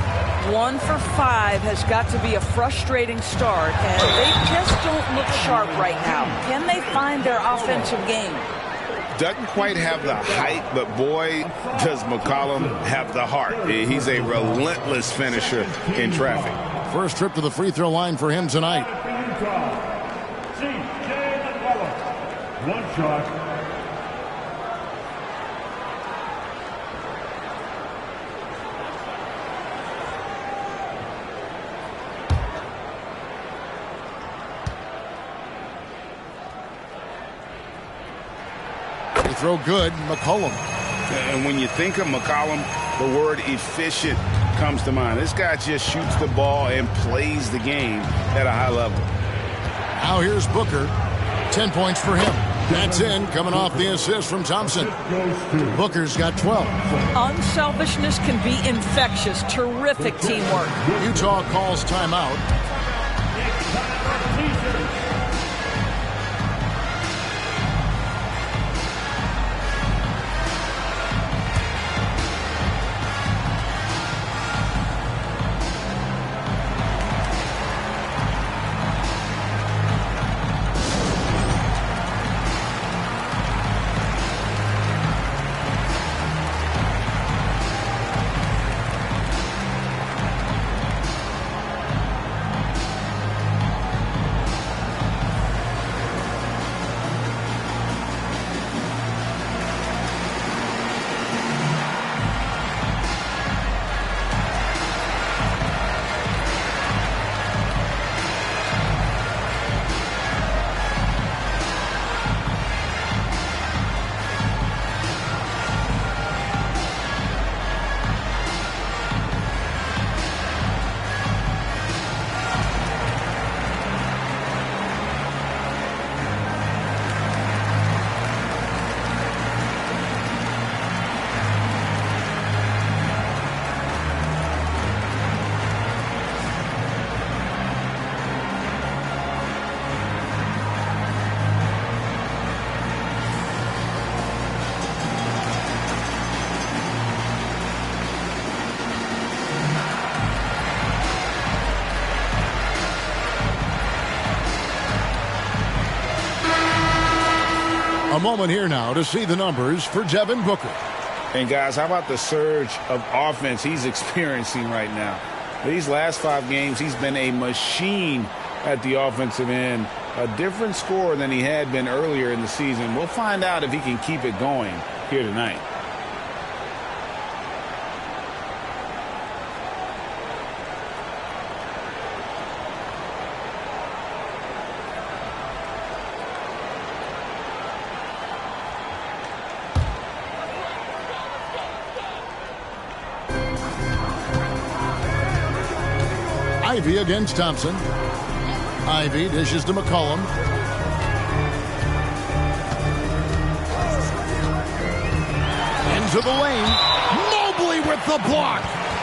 1 for 5 has got to be a frustrating start, and they just don't look sharp right now. Can they find their offensive game? Doesn't quite have the height, but boy, does McCollum have the heart. He's a relentless finisher in traffic. First trip to the free throw line for him tonight. One shot. Throw good, McCollum. And when you think of McCollum, the word efficient comes to mind. This guy just shoots the ball and plays the game at a high level. Now here's Booker. 10 points for him. That's in, coming off the assist from Thompson. Booker's got 12. Unselfishness can be infectious. Terrific teamwork. Utah calls timeout. A moment here now to see the numbers for Devin Booker. And guys, how about the surge of offense he's experiencing right now? These last 5 games, he's been a machine at the offensive end. A different score than he had been earlier in the season. We'll find out if he can keep it going here tonight. Ivy against Thompson. Ivy dishes to McCollum. Into the lane. Mobley with the block.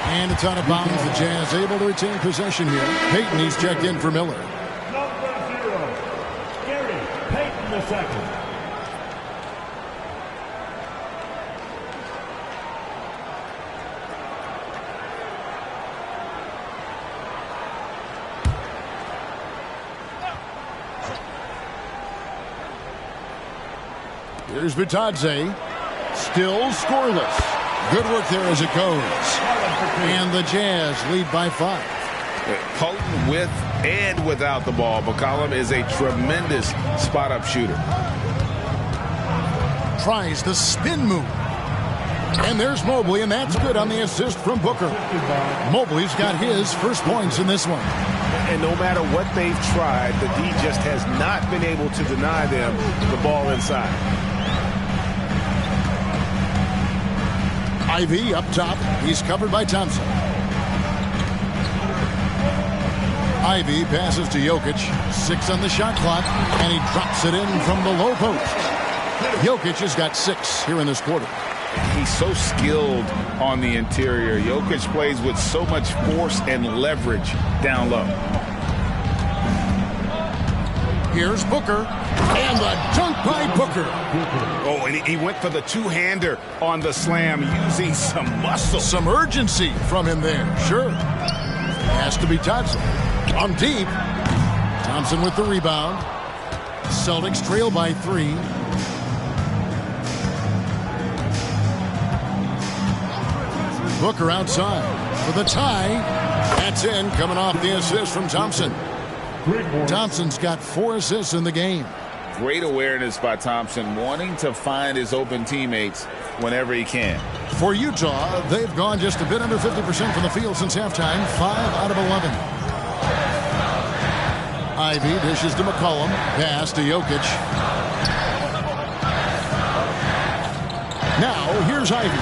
And it's out of bounds. The Jazz able to retain possession here. Payton, he's checked in for Miller. Number 0, Gary Payton II. Here's Bitadze. Still scoreless. Good work there as it goes. And the Jazz lead by 5. Potent with and without the ball. McCollum is a tremendous spot-up shooter. Tries the spin move. And there's Mobley, and that's good on the assist from Booker. Mobley's got his first points in this one. And no matter what they've tried, the D just has not been able to deny them the ball inside. Ivy up top. He's covered by Thompson. Ivy passes to Jokic. 6 on the shot clock, and he drops it in from the low post. Jokic has got 6 here in this quarter. He's so skilled on the interior. Jokic plays with so much force and leverage down low. Here's Booker, and the dunk by Booker. Oh, and he went for the two-hander on the slam, using some muscle. Some urgency from him there, sure. Has to be Thompson. On deep. Thompson with the rebound. Celtics trail by 3. Booker outside for the tie. That's in, coming off the assist from Thompson. Thompson's got 4 assists in the game. Great awareness by Thompson, wanting to find his open teammates whenever he can. For Utah, they've gone just a bit under 50% from the field since halftime, 5 out of 11. Ivy dishes to McCollum, pass to Jokic. Now, here's Ivy.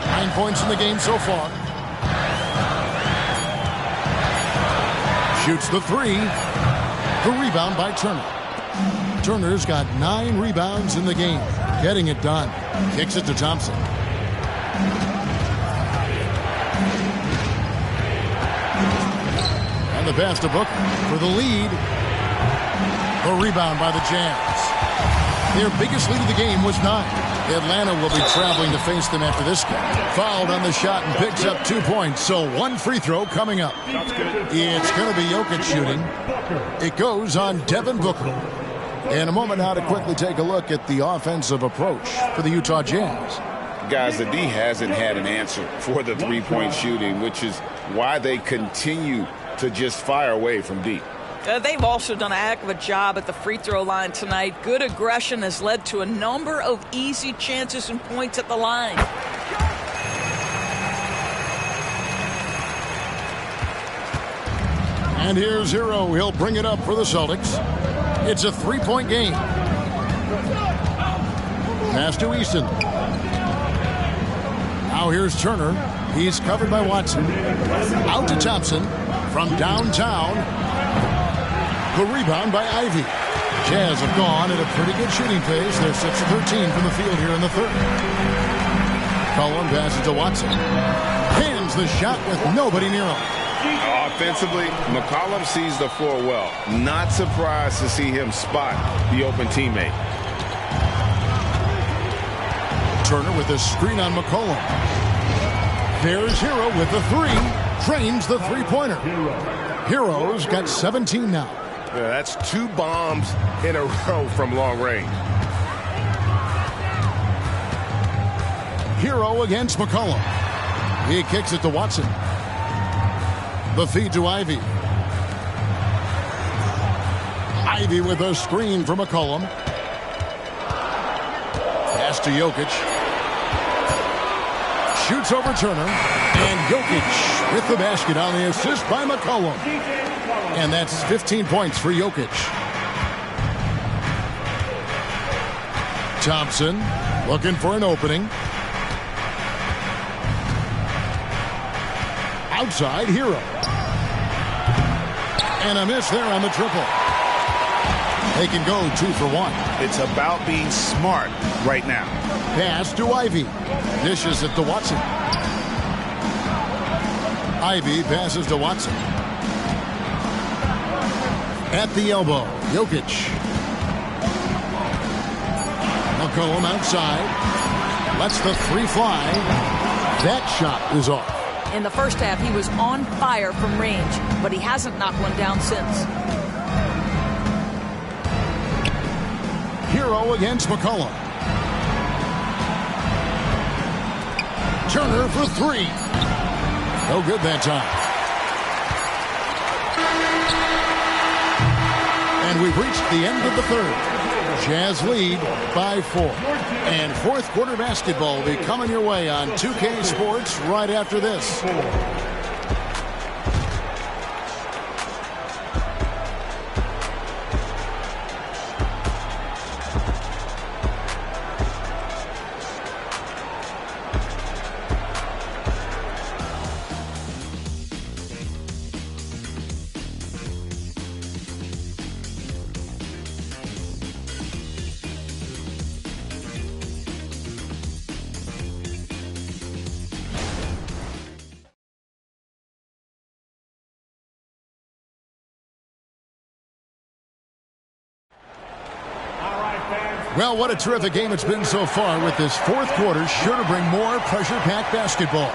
9 points in the game so far. Shoots the 3. The rebound by Turner. Turner's got 9 rebounds in the game. Getting it done. Kicks it to Thompson. And the pass to Booker for the lead. The rebound by the Jazz. Their biggest lead of the game was 9. Atlanta will be traveling to face them after this game. Fouled on the shot and picks up 2 points. So 1 free throw coming up. It's going to be Jokic shooting. It goes on Devin Booker. In a moment now to quickly take a look at the offensive approach for the Utah Jazz. Guys, the D hasn't had an answer for the three-point shooting, which is why they continue to just fire away from deep. They've also done a heck of a job at the free throw line tonight. Good aggression has led to a number of easy chances and points at the line. And here's Hero. He'll bring it up for the Celtics. It's a 3-point game. Pass to Easton. Now here's Turner. He's covered by Watson. Out to Thompson from downtown. The rebound by Ivy. Jazz have gone at a pretty good shooting pace. They're 6 of 13 from the field here in the third. Cullen passes to Watson. Hands the shot with nobody near him. Offensively, McCollum sees the floor well. Not surprised to see him spot the open teammate. Turner with a screen on McCollum. There's Hero with the 3. Drains the three-pointer. Hero's got 17 now. Yeah, that's 2 bombs in a row from long range. Hero against McCollum. He kicks it to Watson. The feed to Ivy. Ivy with a screen for McCollum. Pass to Jokic. Shoots over Turner. And Jokic with the basket on the assist by McCollum. And that's 15 points for Jokic. Thompson looking for an opening. Outside, Hero. And a miss there on the triple. They can go 2 for 1. It's about being smart right now. Pass to Ivy. Dishes it to Watson. Ivy passes to Watson. At the elbow, Jokic. McCollum outside. Lets the 3 fly. That shot is off. In the first half, he was on fire from range, but he hasn't knocked one down since. Hero against McCollum. Turner for three. No good that time. And we've reached the end of the third. Jazz lead by 4. And fourth quarter basketball will be coming your way on 2K Sports right after this. Well, what a terrific game it's been so far, with this fourth quarter sure to bring more pressure-packed basketball.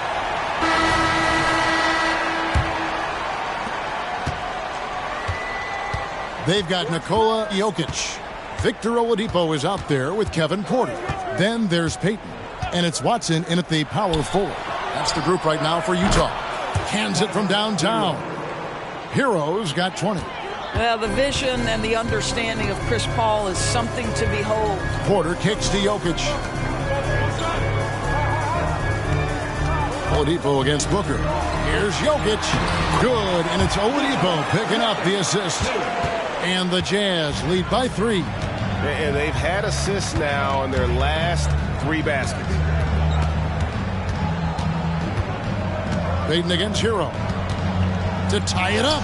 They've got Nikola Jokic. Victor Oladipo is out there with Kevin Porter. Then there's Peyton. And it's Watson in at the power forward. That's the group right now for Utah. Cans it from downtown. Hero's got 20. Well, the vision and the understanding of Chris Paul is something to behold. Porter kicks to Jokic. Oladipo against Booker. Here's Jokic. Good, and it's Oladipo picking up the assist. And the Jazz lead by 3. And they've had assists now in their last 3 baskets. Peyton against Hero. To tie it up.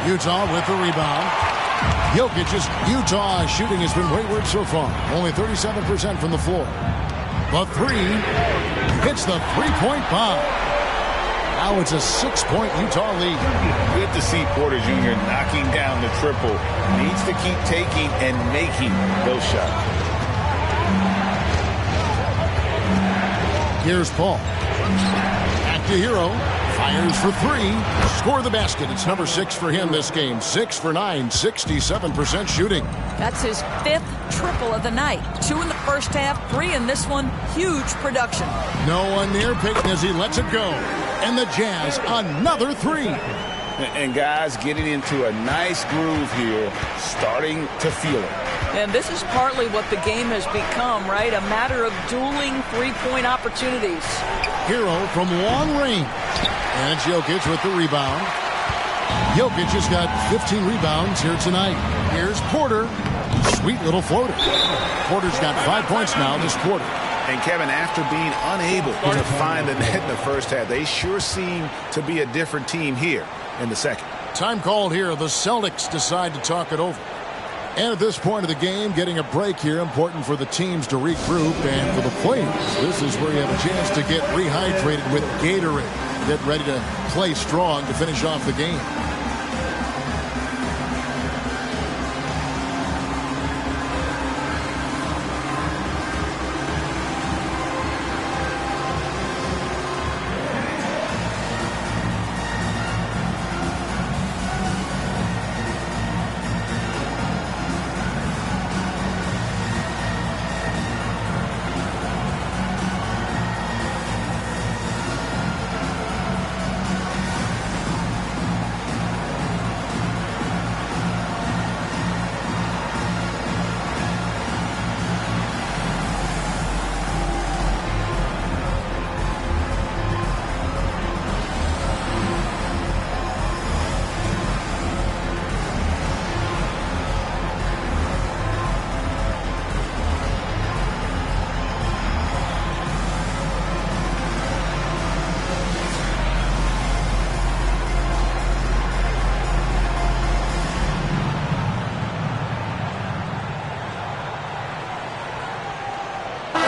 Utah with the rebound. Utah shooting has been wayward so far. Only 37% from the floor. But 3 hits the three-point bomb. Now it's a 6-point Utah lead. Good to see Porter Jr. knocking down the triple. Needs to keep taking and making those shots. Here's Paul. Back to Hero. Fires for 3. Score the basket. It's number 6 for him this game. 6 for 9, 67% shooting. That's his 5th triple of the night. 2 in the first half, 3 in this one. Huge production. No one near Peyton as he lets it go. And the Jazz, another 3. And guys getting into a nice groove here, starting to feel it. And this is partly what the game has become, right? A matter of dueling three-point opportunities. Hero from long range. And it's Jokic with the rebound. Jokic has got 15 rebounds here tonight. Here's Porter. Sweet little floater. Porter's got 5 points now, this quarter. And Kevin, after being unable to find the net in the first half, they sure seem to be a different team here in the second. Time called here. The Celtics decide to talk it over. And at this point of the game, getting a break here, important for the teams to regroup, and for the players, this is where you have a chance to get rehydrated with Gatorade. Get ready to play strong to finish off the game.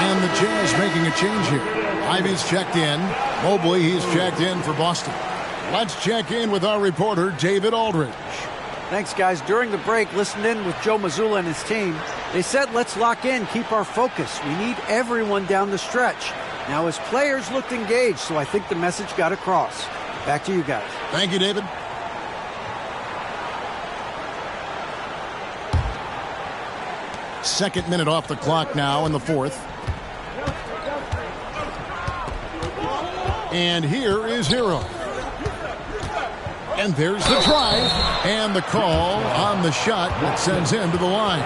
And the Jazz making a change here. Ivy's checked in. Mobley, he's checked in for Boston. Let's check in with our reporter, David Aldridge. Thanks, guys. During the break, listened in with Joe Mazzulla and his team. They said, let's lock in, keep our focus. We need everyone down the stretch. Now, his players looked engaged, so I think the message got across. Back to you guys. Thank you, David. Second minute off the clock now in the fourth. And here is Hero. And there's the drive and the call on the shot that sends him to the line.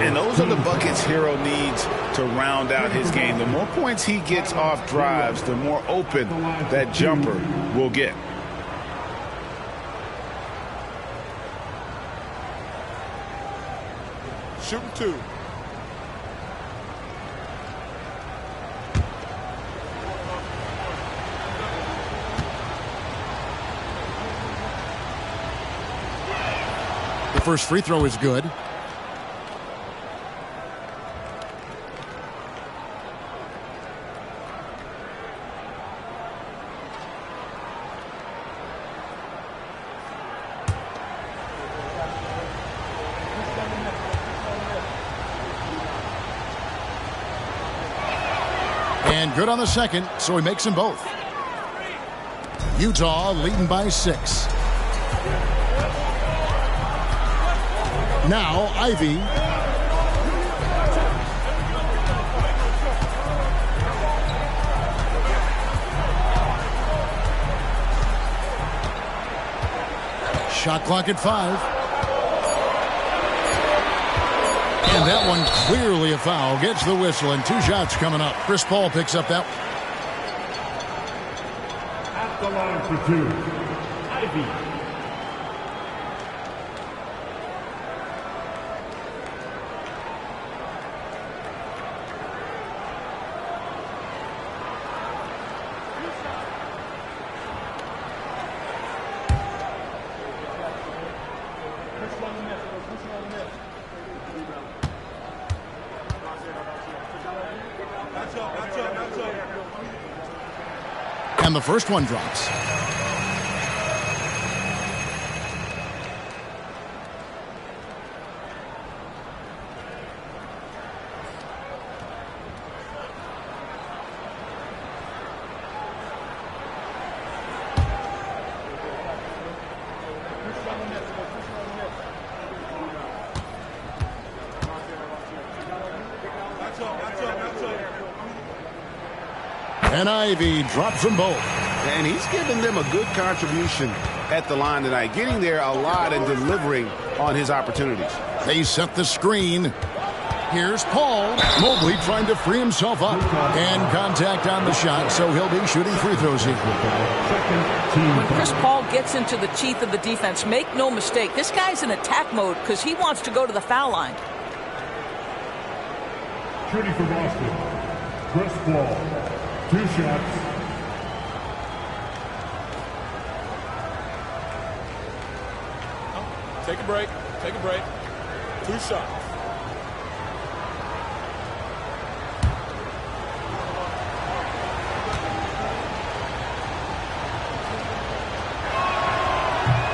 And those are the buckets Hero needs to round out his game. The more points he gets off drives, the more open that jumper will get. Shooting 2. The first free throw is good. And good on the second, so he makes them both. Utah leading by 6. Now Ivy. Shot clock at 5. And that one clearly a foul. Gets the whistle and 2 shots coming up. Chris Paul picks up that. At the line for 2, Ivy. And the first one drops. And Ivy drops them both. And he's given them a good contribution at the line tonight, getting there a lot and delivering on his opportunities. They set the screen. Here's Paul. Mobley trying to free himself up. And contact on the shot, so he'll be shooting free throws here. When Chris Paul gets into the teeth of the defense, make no mistake, this guy's in attack mode because he wants to go to the foul line. Shooting for Boston, Chris Paul. 2 shots. Take a break. Take a break. 2 shots.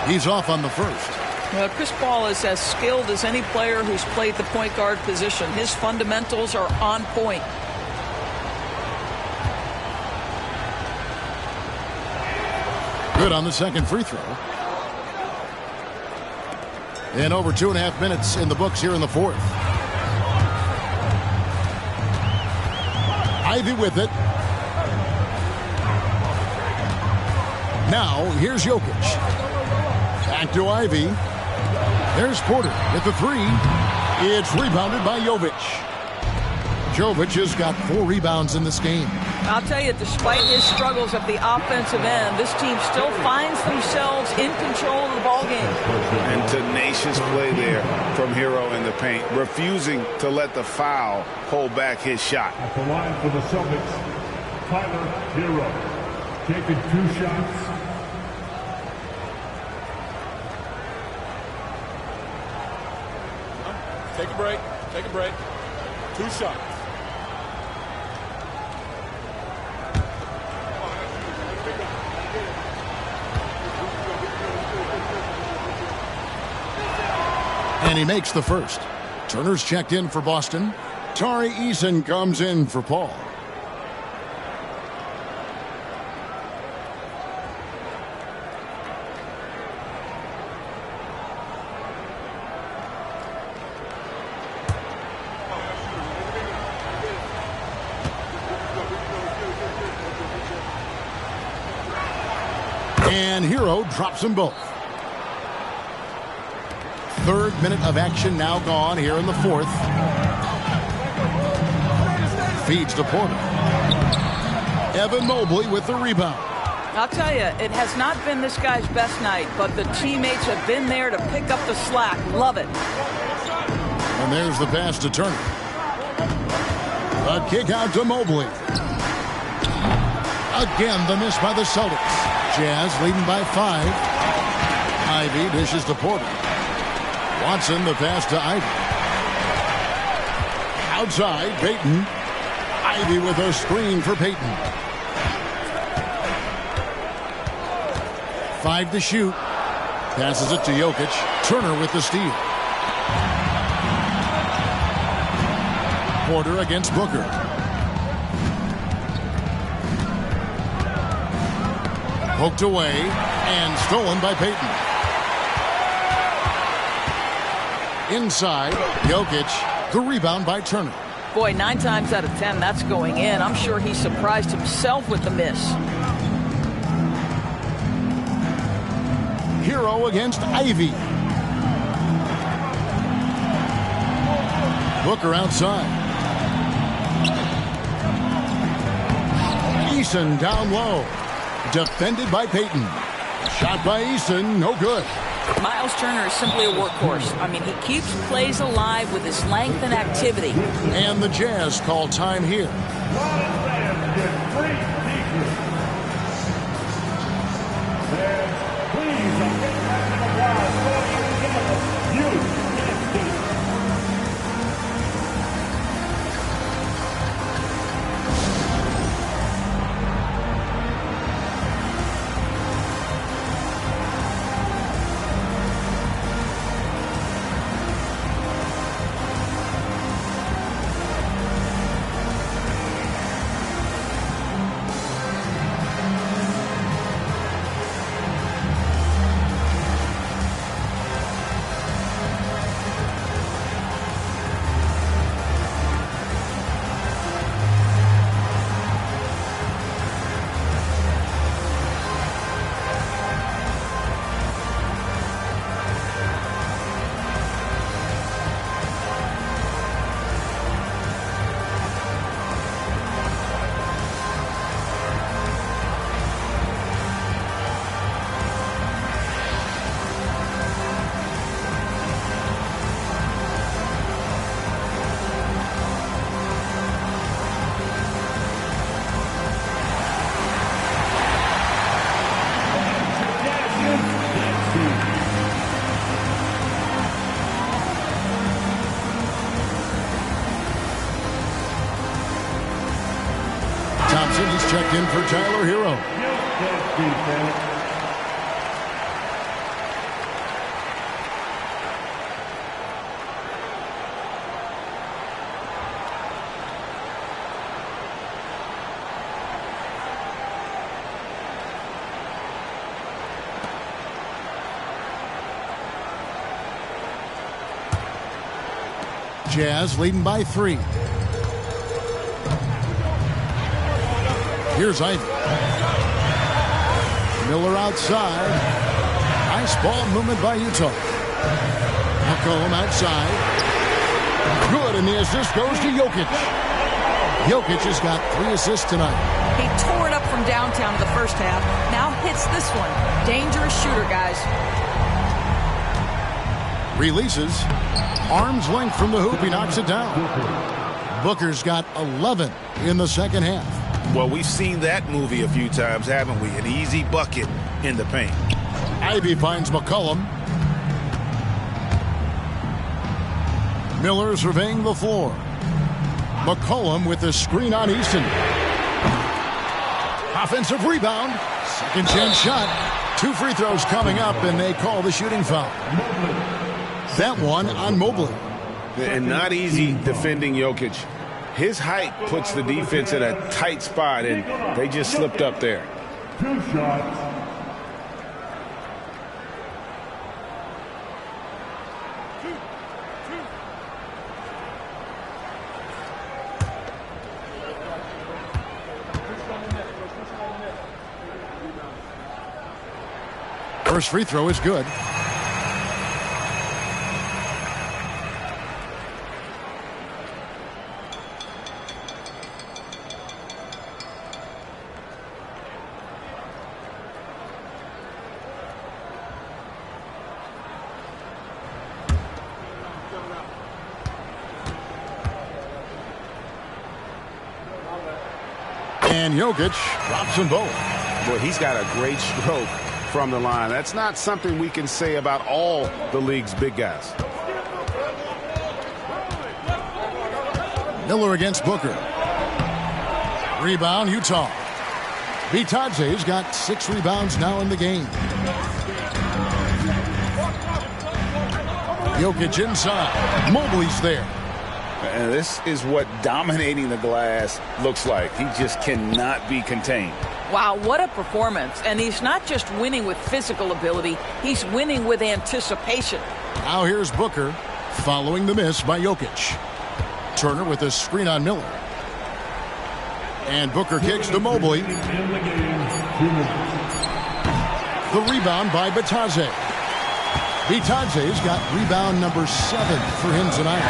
He's off on the first. Well, Chris Paul is as skilled as any player who's played the point guard position. His fundamentals are on point. Good on the second free throw. And over 2.5 minutes in the books here in the fourth. Ivy with it. Now, here's Jokic. Back to Ivy. There's Porter with the 3. It's rebounded by Jovic. Jovic has got 4 rebounds in this game. I'll tell you, despite his struggles at the offensive end, this team still finds themselves in control of the ballgame. And tenacious play there from Hero in the paint, refusing to let the foul hold back his shot. At the line for the Celtics, Tyler Hero, taking 2 shots. Take a break. Take a break. 2 shots. And he makes the first. Turner's checked in for Boston. Tari Eason comes in for Paul. And Hero drops them both. Third minute of action now gone here in the fourth. Feeds to Porter. Evan Mobley with the rebound. I'll tell you, it has not been this guy's best night, but the teammates have been there to pick up the slack. Love it. And there's the pass to Turner. A kick out to Mobley. Again, the miss by the Celtics. Jazz leading by 5. Ivy dishes to Porter. Watson, the pass to Ivy. Outside, Payton. Ivy with a screen for Payton. 5 to shoot. Passes it to Jokic. Turner with the steal. Porter against Booker. Poked away and stolen by Payton. Inside, Jokic. The rebound by Turner. Boy, 9 times out of 10, that's going in. I'm sure he surprised himself with the miss. Hero against Ivy. Booker outside. Eason down low. Defended by Payton. Shot by Eason, no good. Miles Turner is simply a workhorse. I mean, he keeps plays alive with his length and activity. And the Jazz call time here. He's checked in for Tyler Hero. Jazz leading by 3. Here's Ivy. Miller outside. Nice ball movement by Utah. McCollum outside. Good, and the assist goes to Jokic. Jokic has got 3 assists tonight. He tore it up from downtown in the first half. Now hits this one. Dangerous shooter, guys. Releases. Arm's length from the hoop. He knocks it down. Booker's got 11 in the second half. Well, we've seen that movie a few times, haven't we? An easy bucket in the paint. Ivy finds McCollum. Miller surveying the floor. McCollum with the screen on Easton. Offensive rebound. Second chance shot. 2 free throws coming up, and they call the shooting foul. That one on Mobley. And not easy defending Jokic. His height puts the defense in a tight spot, and they just slipped up there. 2 shots. First free throw is good. And Jokic drops them both. Well, he's got a great stroke from the line. That's not something we can say about all the league's big guys. Miller against Booker. Rebound, Utah. Bitadze's got 6 rebounds now in the game. Jokic inside. Mobley's there. And this is what dominating the glass looks like. He just cannot be contained. Wow, what a performance. And he's not just winning with physical ability, he's winning with anticipation. Now here's Booker following the miss by Jokic. Turner with a screen on Miller. And Booker kicks to Mobley. The rebound by Bitadze. Bitadze's got rebound number 7 for him tonight.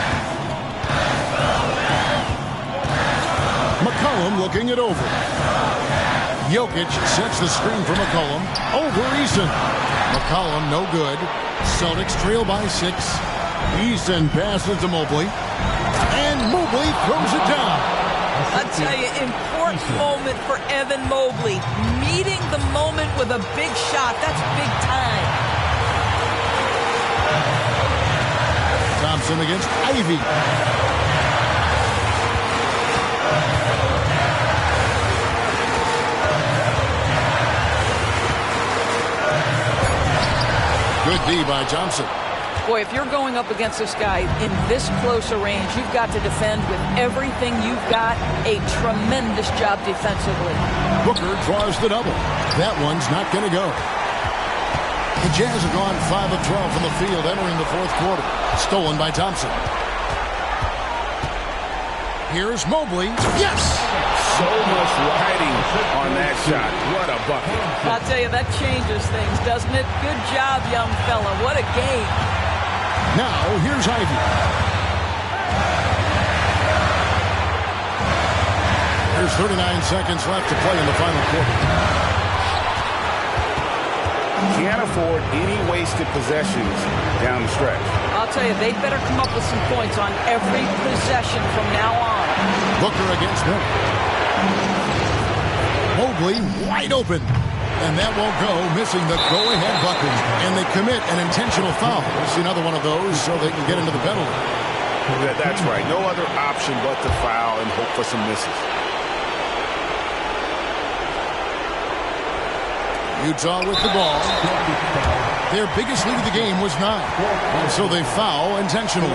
McCollum looking it over. Jokic sets the screen for McCollum. Over Eason. McCollum no good. Celtics trail by 6. Eason passes to Mobley. And Mobley throws it down. I tell you, important moment for Evan Mobley. Meeting the moment with a big shot. That's big time. Thompson against Ivy. Good D by Johnson. Boy, if you're going up against this guy in this close a range, you've got to defend with everything you've got. A tremendous job defensively. Booker draws the double. That one's not going to go. The Jazz have gone 5 of 12 from the field entering the 4th quarter. Stolen by Thompson. Here's Mobley. Yes! So much riding on that shot. What a bucket. I'll tell you, that changes things, doesn't it? Good job, young fella. What a game. Now, here's Ivy. There's 39 seconds left to play in the final quarter. Can't afford any wasted possessions down the stretch. I'll tell you, they'd better come up with some points on every possession from now on. Booker against Miller. Mobley wide open. And that won't go, missing the go-ahead bucket. And they commit an intentional foul. We'll see another one of those so they can get into the penalty. That's right. No other option but to foul and hope for some misses. Utah with the ball. Their biggest lead of the game was 9. So they foul intentionally.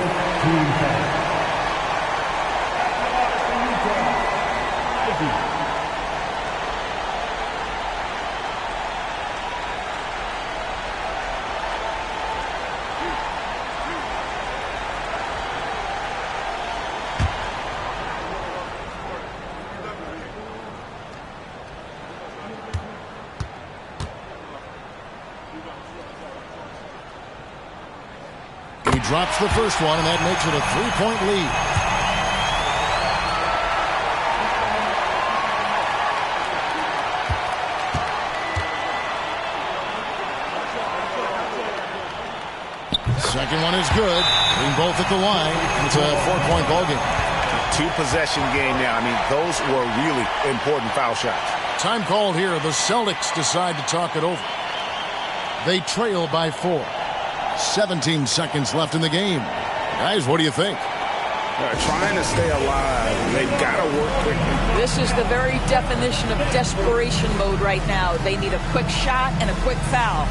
Drops the first one, and that makes it a 3-point lead. Second one is good. Being both at the line. It's a 4-point ball game. 2-possession game now. I mean, those were really important foul shots. Time called here. The Celtics decide to talk it over. They trail by 4. 17 seconds left in the game. Guys, what do you think? Trying to stay alive. They've got to work quickly. This is the very definition of desperation mode right now. They need a quick shot and a quick foul.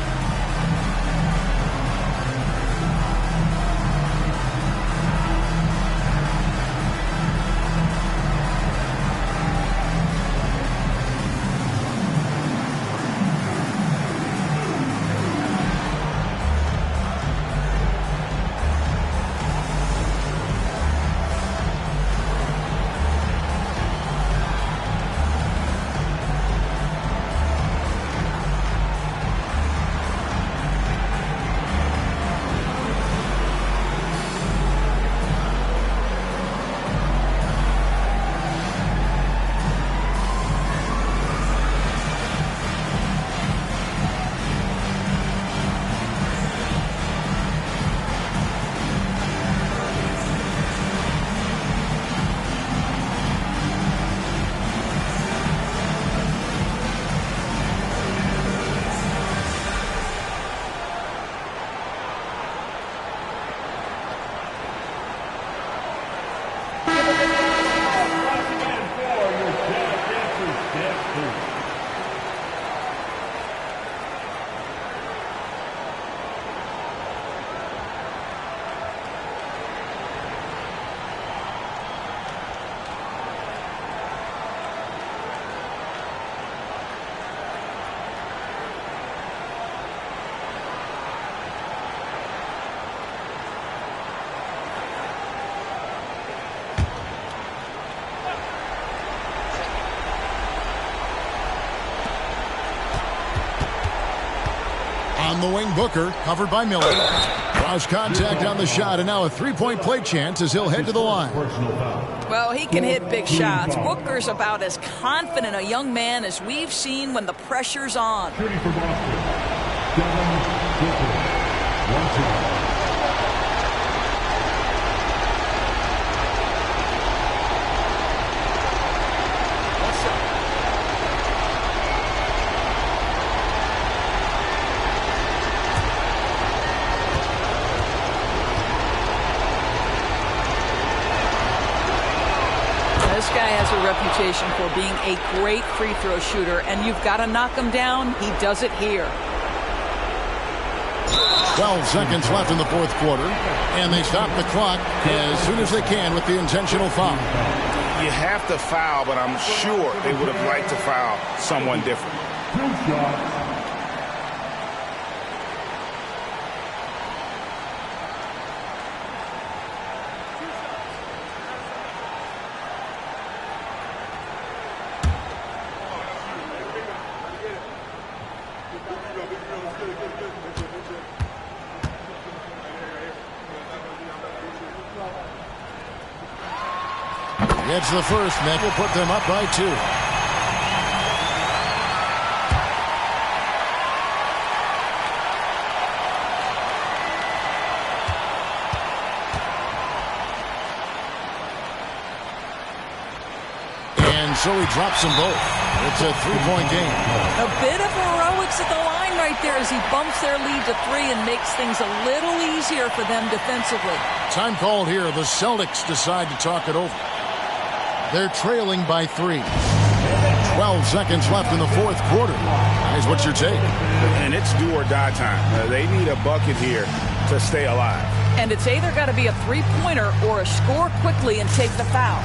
From the wing, Booker, covered by Miller. Cross contact on the shot, and now a three-point play chance as he'll head to the line. Well, he can hit big shots. Booker's about as confident a young man as we've seen when the pressure's on. Shooting for Boston, Devin Booker. 1-2. This guy has a reputation for being a great free throw shooter, and you've got to knock him down. He does it here. 12 seconds left in the fourth quarter, and they stop the clock as soon as they can with the intentional foul. You have to foul, but I'm sure they would have liked to foul someone different. Gets the first, Nick will put them up by 2. And so he drops them both. It's a 3-point game. A bit of heroics at the line right there as he bumps their lead to 3 and makes things a little easier for them defensively. Time called here. The Celtics decide to talk it over. They're trailing by 3. 12 seconds left in the fourth quarter. Guys, what's your take? And it's do or die time. They need a bucket here to stay alive. And it's either got to be a three-pointer or a score quickly and take the foul.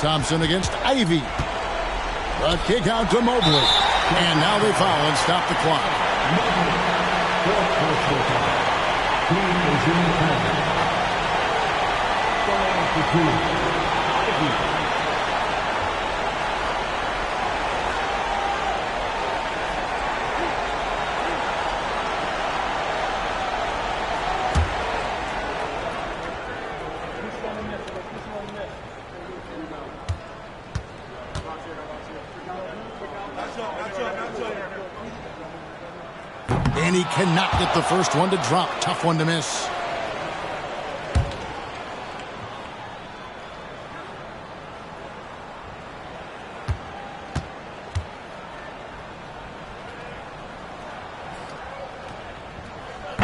Thompson against Ivy. A kick out to Mobley. And now they foul and stop the clock. And he cannot get the first one to drop. Tough one to miss.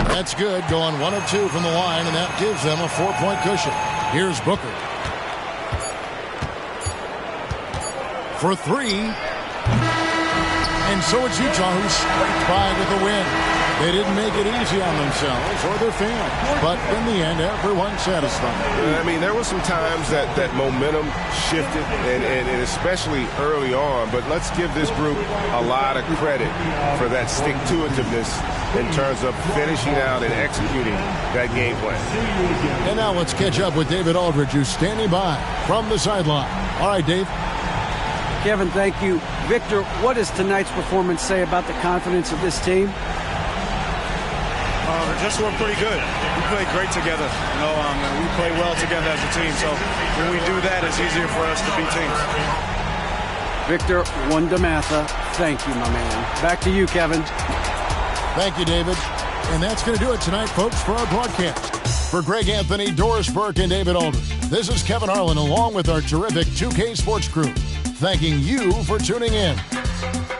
That's good. Going 1 of 2 from the line, and that gives them a 4-point cushion. Here's Booker. For 3. And so it's Utah who's scraped by with the win. They didn't make it easy on themselves or their fans, but in the end, everyone's satisfied. I mean, there were some times that momentum shifted, and especially early on, but let's give this group a lot of credit for that stick-to-itiveness in terms of finishing out and executing that game plan. And now let's catch up with David Aldridge, who's standing by from the sideline. All right, Dave. Kevin, thank you. Victor, what does tonight's performance say about the confidence of this team? Just we're pretty good. We play great together. And we play well together as a team. So when we do that, it's easier for us to beat teams. Victor Wondermatha, thank you, my man. Back to you, Kevin. Thank you, David. And that's going to do it tonight, folks, for our broadcast. For Greg Anthony, Doris Burke, and David Aldridge, this is Kevin Harlan along with our terrific 2K Sports crew, thanking you for tuning in.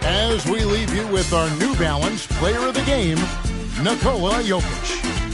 As we leave you with our New Balance Player of the Game, Nikola Jokic.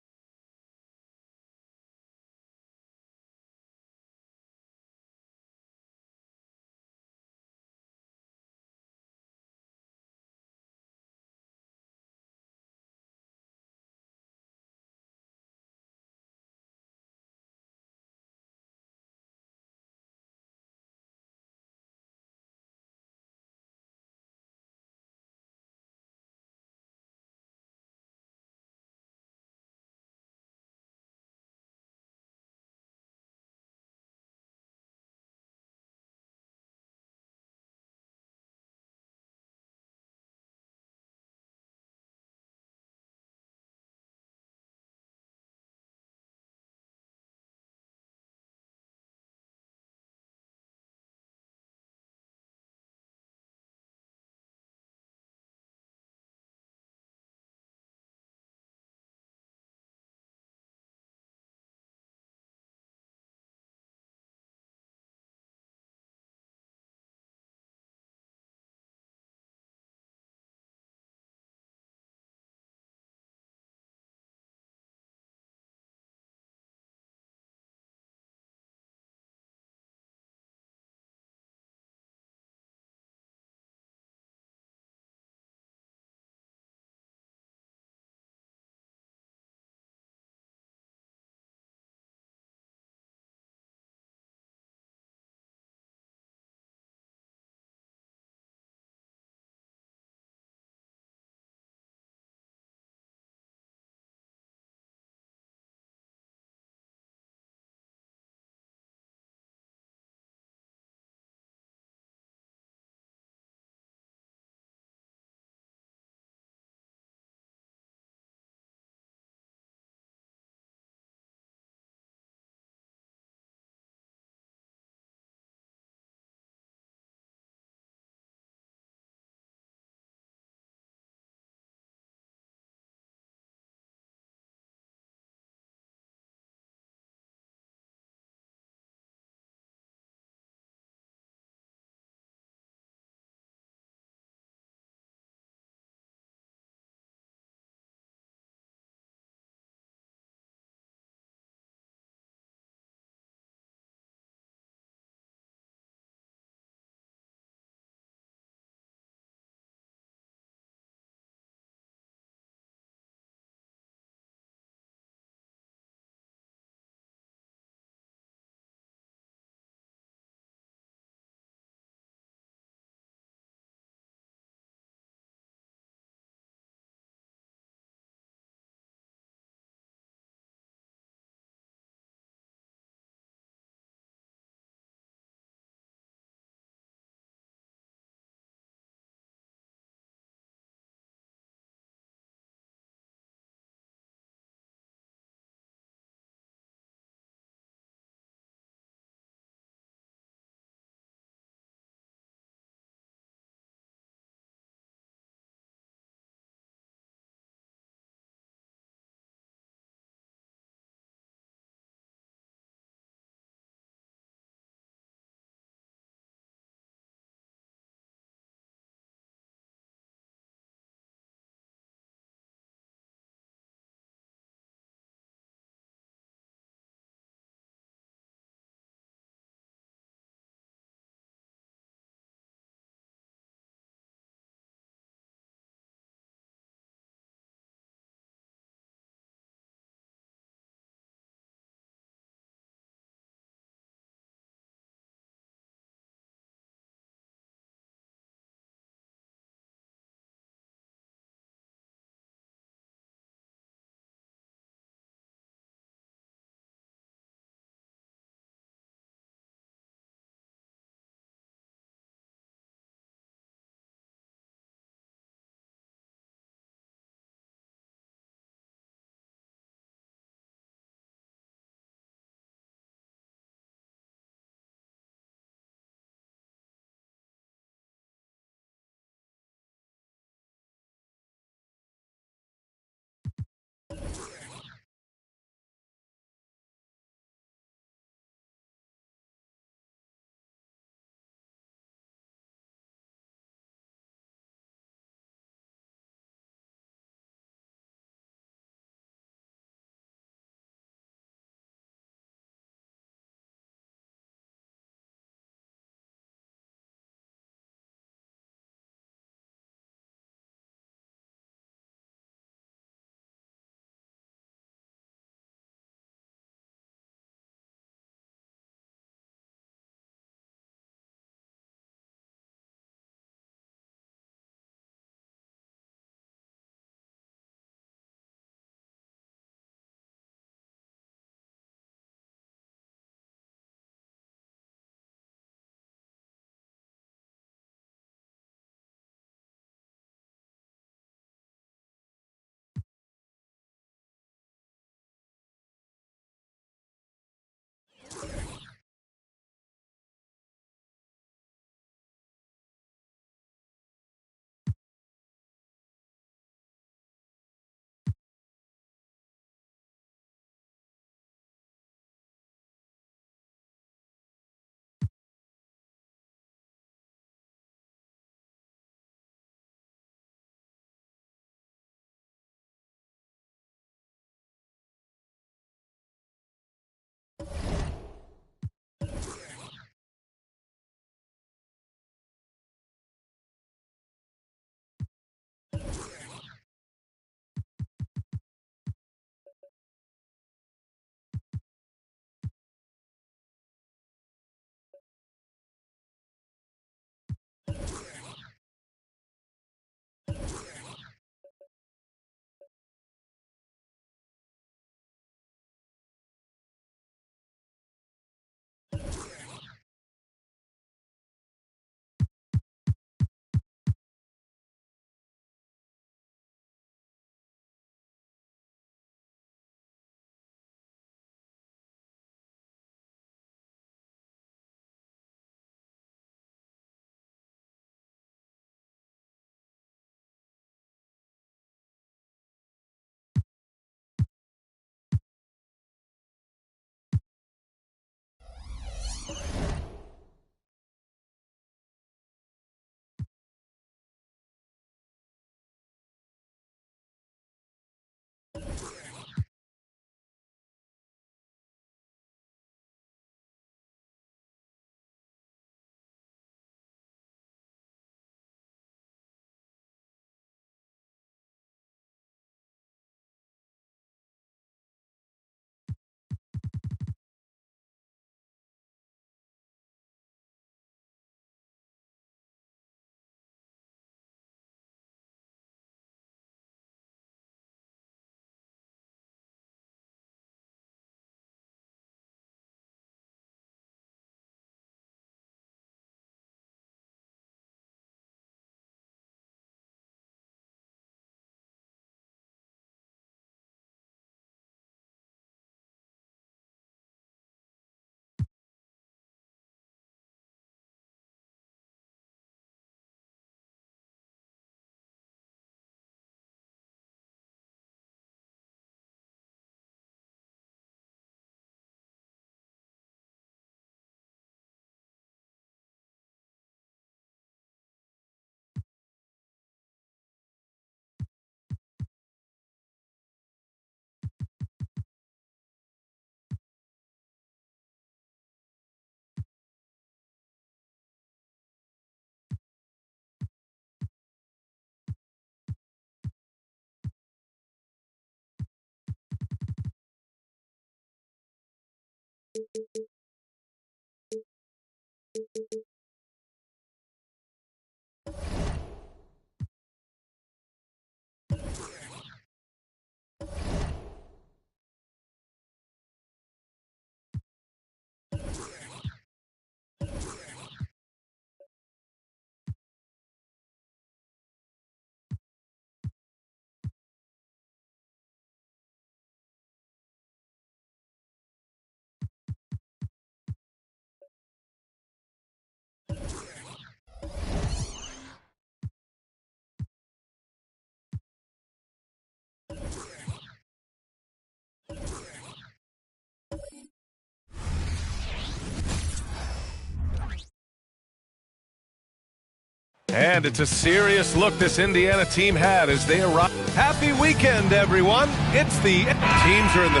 And it's a serious look this Indiana team had as they arrived. Happy weekend, everyone. It's the teams are in the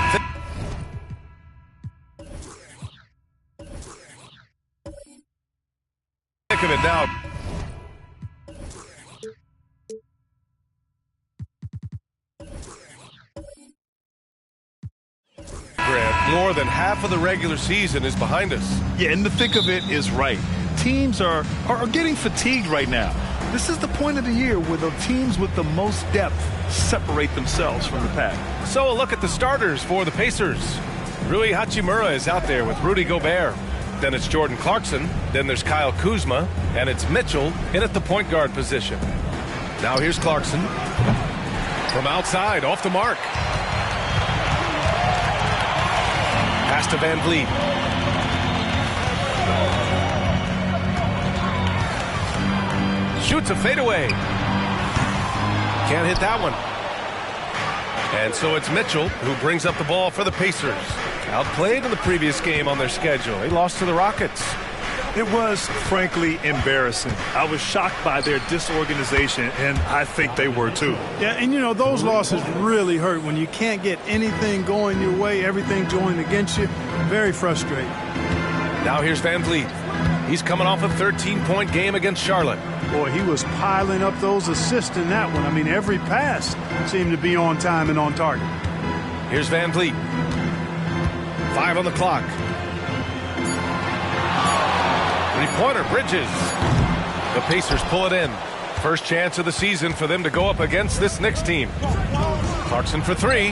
thick of it now. More than half of the regular season is behind us. Yeah, in the thick of it is right. Teams are getting fatigued right now. This is the point of the year where the teams with the most depth separate themselves from the pack. So a look at the starters for the Pacers. Rui Hachimura is out there with Rudy Gobert. Then it's Jordan Clarkson. Then there's Kyle Kuzma. And it's Mitchell in at the point guard position. Now here's Clarkson. From outside, off the mark. Pass to Van Vliet. Shoots a fadeaway. Can't hit that one. And so it's Mitchell who brings up the ball for the Pacers. Outplayed in the previous game on their schedule. They lost to the Rockets. It was, frankly, embarrassing. I was shocked by their disorganization, and I think they were too. Yeah, and you know, those losses really hurt when you can't get anything going your way, everything going against you. Very frustrating. Now here's Van Vliet. He's coming off a 13-point game against Charlotte. Boy, he was piling up those assists in that one. I mean, every pass seemed to be on time and on target. Here's Van Vliet. 5 on the clock. Three-pointer, Bridges. The Pacers pull it in. First chance of the season for them to go up against this Knicks team. Clarkson for three.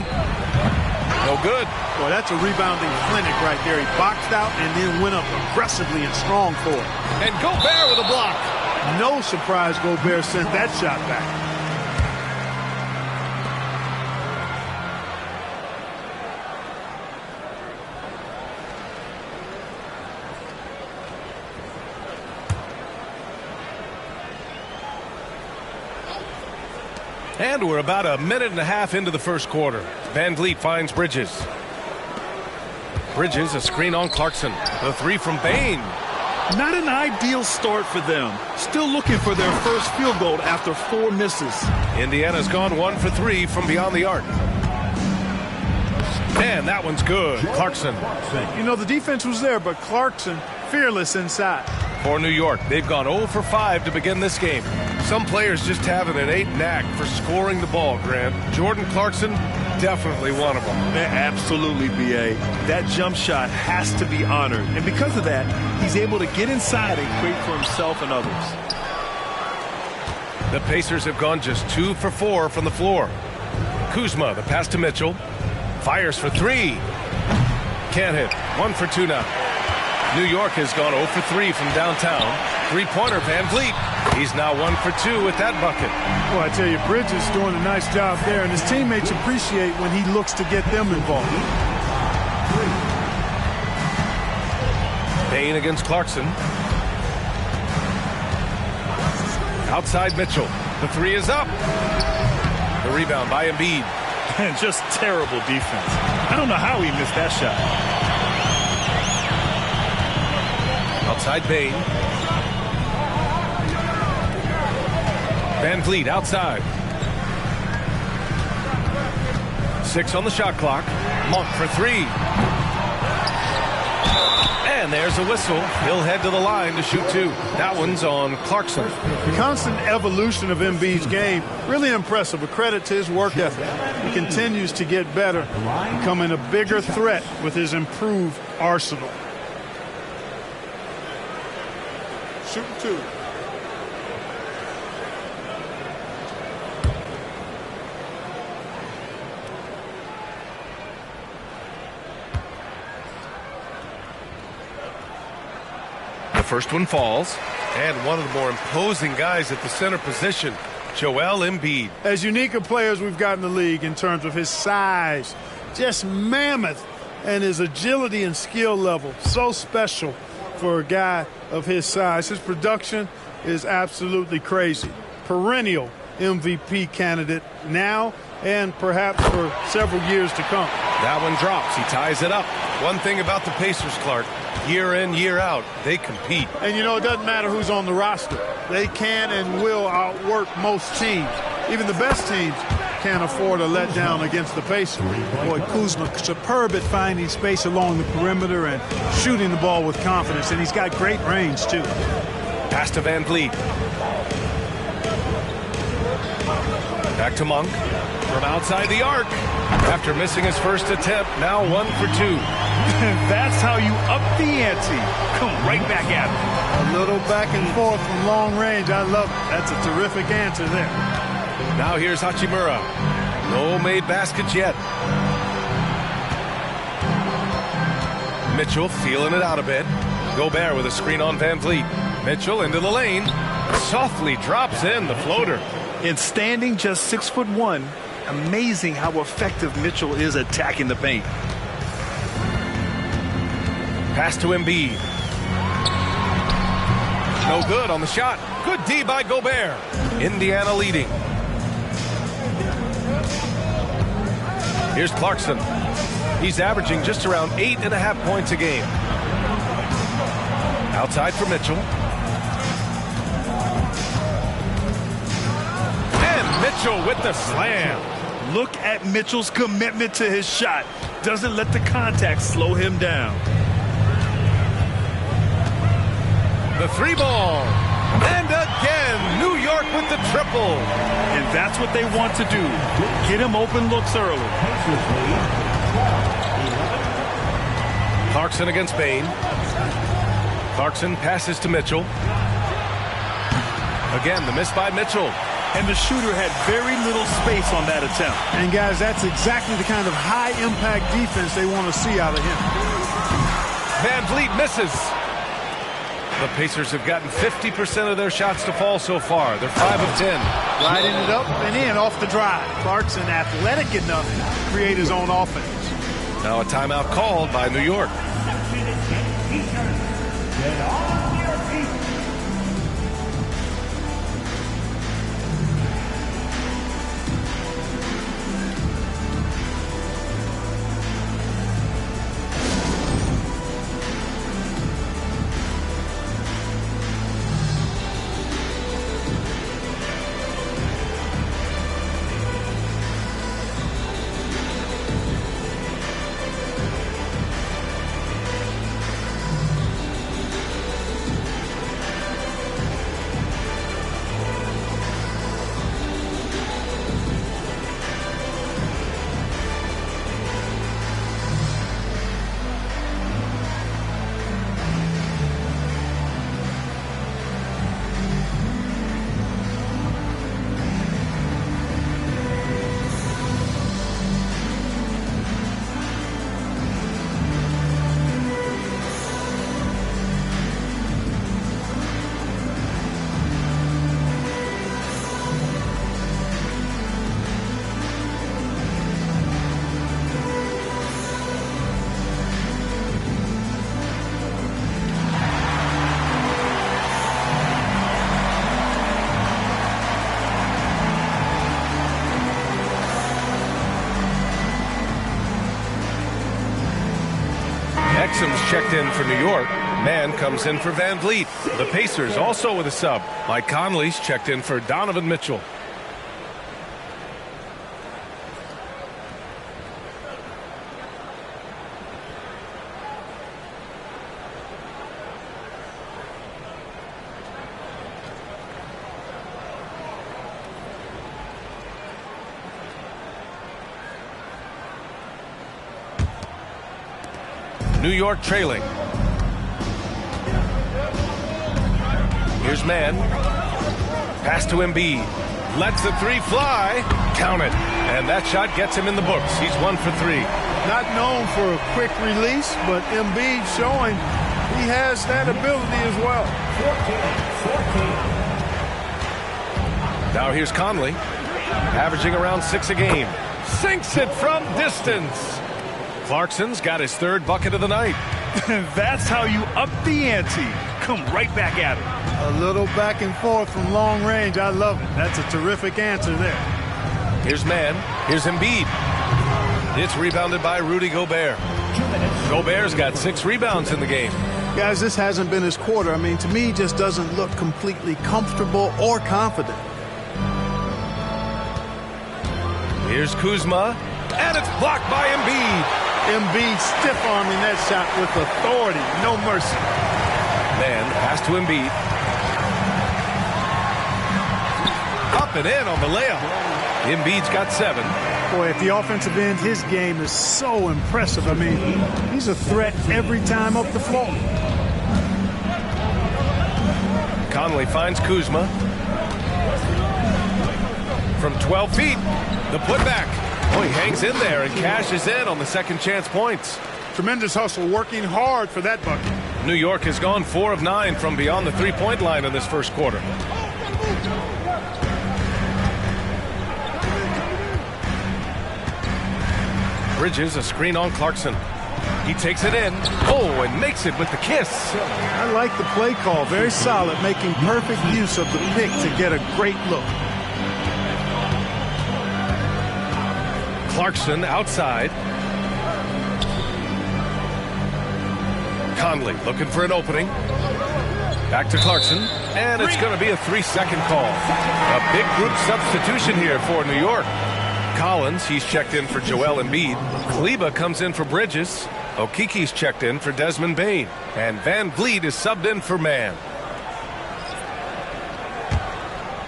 No good. Boy, that's a rebounding clinic right there. He boxed out and then went up aggressively and strong for it. And Gobert with a block. No surprise Gobert sent that shot back. And we're about a minute and a half into the first quarter. Van Vliet finds Bridges. Bridges, a screen on Clarkson. The three from Bain. Not an ideal start for them. Still looking for their first field goal after 4 misses. Indiana's gone 1 for 3 from beyond the arc. And that one's good. Clarkson. You know, the defense was there, but Clarkson fearless inside. For New York, they've gone 0 for 5 to begin this game. Some players just have an innate knack for scoring the ball, Grant. Jordan Clarkson, definitely one of them. Absolutely, B.A. That jump shot has to be honored. And because of that, he's able to get inside and create for himself and others. The Pacers have gone just 2 for 4 from the floor. Kuzma, the pass to Mitchell. Fires for 3. Can't hit. 1 for 2 now. New York has gone 0 for 3 from downtown. Three-pointer, Van Vliet. He's now 1 for 2 with that bucket. Well, I tell you, Bridges doing a nice job there, and his teammates appreciate when he looks to get them involved. Bain against Clarkson. Outside Mitchell. The three is up. The rebound by Embiid. And just terrible defense. I don't know how he missed that shot. Outside Bain. Van Vliet outside. 6 on the shot clock. Monk for 3. And there's a whistle. He'll head to the line to shoot 2. That one's on Clarkson. The constant evolution of Embiid's game, really impressive. A credit to his work ethic. He continues to get better, becoming a bigger threat with his improved arsenal. Shooting 2. First one falls, and one of the more imposing guys at the center position, Joel Embiid. As unique a player as we've got in the league in terms of his size, just mammoth, and his agility and skill level, so special for a guy of his size. His production is absolutely crazy. Perennial MVP candidate now and perhaps for several years to come. That one drops. He ties it up. One thing about the Pacers, Clark, year in, year out, they compete. And, you know, it doesn't matter who's on the roster. They can and will outwork most teams. Even the best teams can't afford a letdown against the Pacers. Boy, Kuzma, superb at finding space along the perimeter and shooting the ball with confidence. And he's got great range, too. Pass to Van Vliet. Back to Monk. From outside the arc. After missing his first attempt, now 1 for 2. That's how you up the ante. Come right back at him. A little back and forth from long range. I love it. That's a terrific answer there. Now here's Hachimura. No made baskets yet. Mitchell feeling it out a bit. Gobert with a screen on Van Vliet. Mitchell into the lane. Softly drops in the floater. And standing just 6'1", amazing how effective Mitchell is attacking the paint. Pass to Embiid. No good on the shot. Good D by Gobert. Indiana leading. Here's Clarkson. He's averaging just around 8.5 points a game. Outside for Mitchell. And Mitchell with the slam. Look at Mitchell's commitment to his shot. Doesn't let the contact slow him down. The 3-ball. And again, New York with the triple. And that's what they want to do. Get him open looks early. Clarkson against Bain. Clarkson passes to Mitchell. Again, the miss by Mitchell. And the shooter had very little space on that attempt. And, guys, that's exactly the kind of high-impact defense they want to see out of him. Van Vliet misses. The Pacers have gotten 50% of their shots to fall so far. They're 5 of 10. Riding it up and in off the drive. Clarkson athletic enough to create his own offense. Now a timeout called by New York. Exum's checked in for New York. Mann comes in for Van Vliet. The Pacers also with a sub. Mike Conley's checked in for Donovan Mitchell. New York trailing. Here's Mann. Pass to Embiid. Lets the three fly. Count it. And that shot gets him in the books. He's 1 for 3. Not known for a quick release, but Embiid showing he has that ability as well. 14. Now here's Conley. Averaging around 6 a game. Sinks it from distance. Clarkson's got his 3rd bucket of the night. That's how you up the ante. Come right back at it. A little back and forth from long range. I love it. That's a terrific answer there. Here's Mann. Here's Embiid. It's rebounded by Rudy Gobert. Gobert's got 6 rebounds in the game. Guys, this hasn't been his quarter. I mean, to me, he just doesn't look completely comfortable or confident. Here's Kuzma. And it's blocked by Embiid. Embiid stiff-arming that shot with authority. No mercy. Mann, pass to Embiid. Up and in on the layup. Embiid's got 7. Boy, at the offensive end, his game is so impressive. I mean, he's a threat every time up the floor. Conley finds Kuzma. From 12 feet, the putback. Oh, he hangs in there and cashes in on the second chance points. Tremendous hustle, working hard for that bucket. New York has gone 4 of 9 from beyond the three-point line in this first quarter. Bridges, a screen on Clarkson. He takes it in. Oh, and makes it with the kiss. I like the play call. Very solid, making perfect use of the pick to get a great look. Clarkson outside. Conley looking for an opening. Back to Clarkson. And it's going to be a 3-second call. A big group substitution here for New York. Collins, he's checked in for Joel Embiid. Kleber comes in for Bridges. Okiki's checked in for Desmond Bane. And Van Vliet is subbed in for Mann.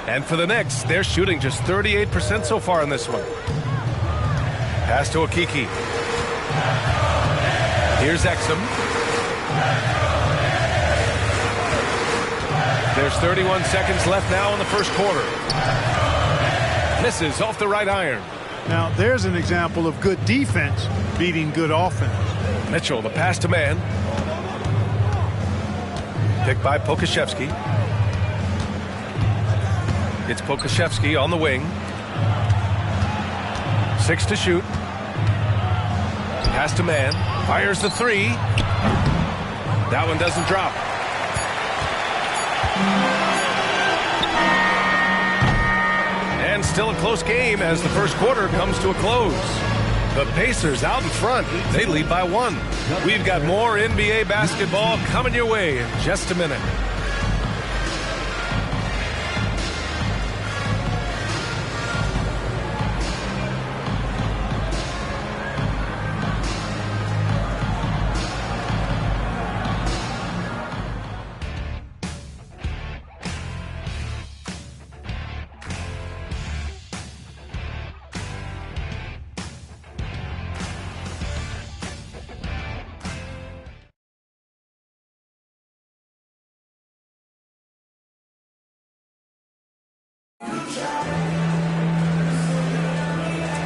And for the Knicks, they're shooting just 38% so far in this one. Pass to Okiki. Here's Exum. There's 31 seconds left now in the first quarter. Misses off the right iron. Now, there's an example of good defense beating good offense. Mitchell, the pass to Mann. Picked by Pokashevsky. It's Pokashevsky on the wing. 6 to shoot. Pass to Mann. Fires the 3. That one doesn't drop. And still a close game as the first quarter comes to a close. The Pacers out in front. They lead by 1. We've got more NBA basketball coming your way in just a minute.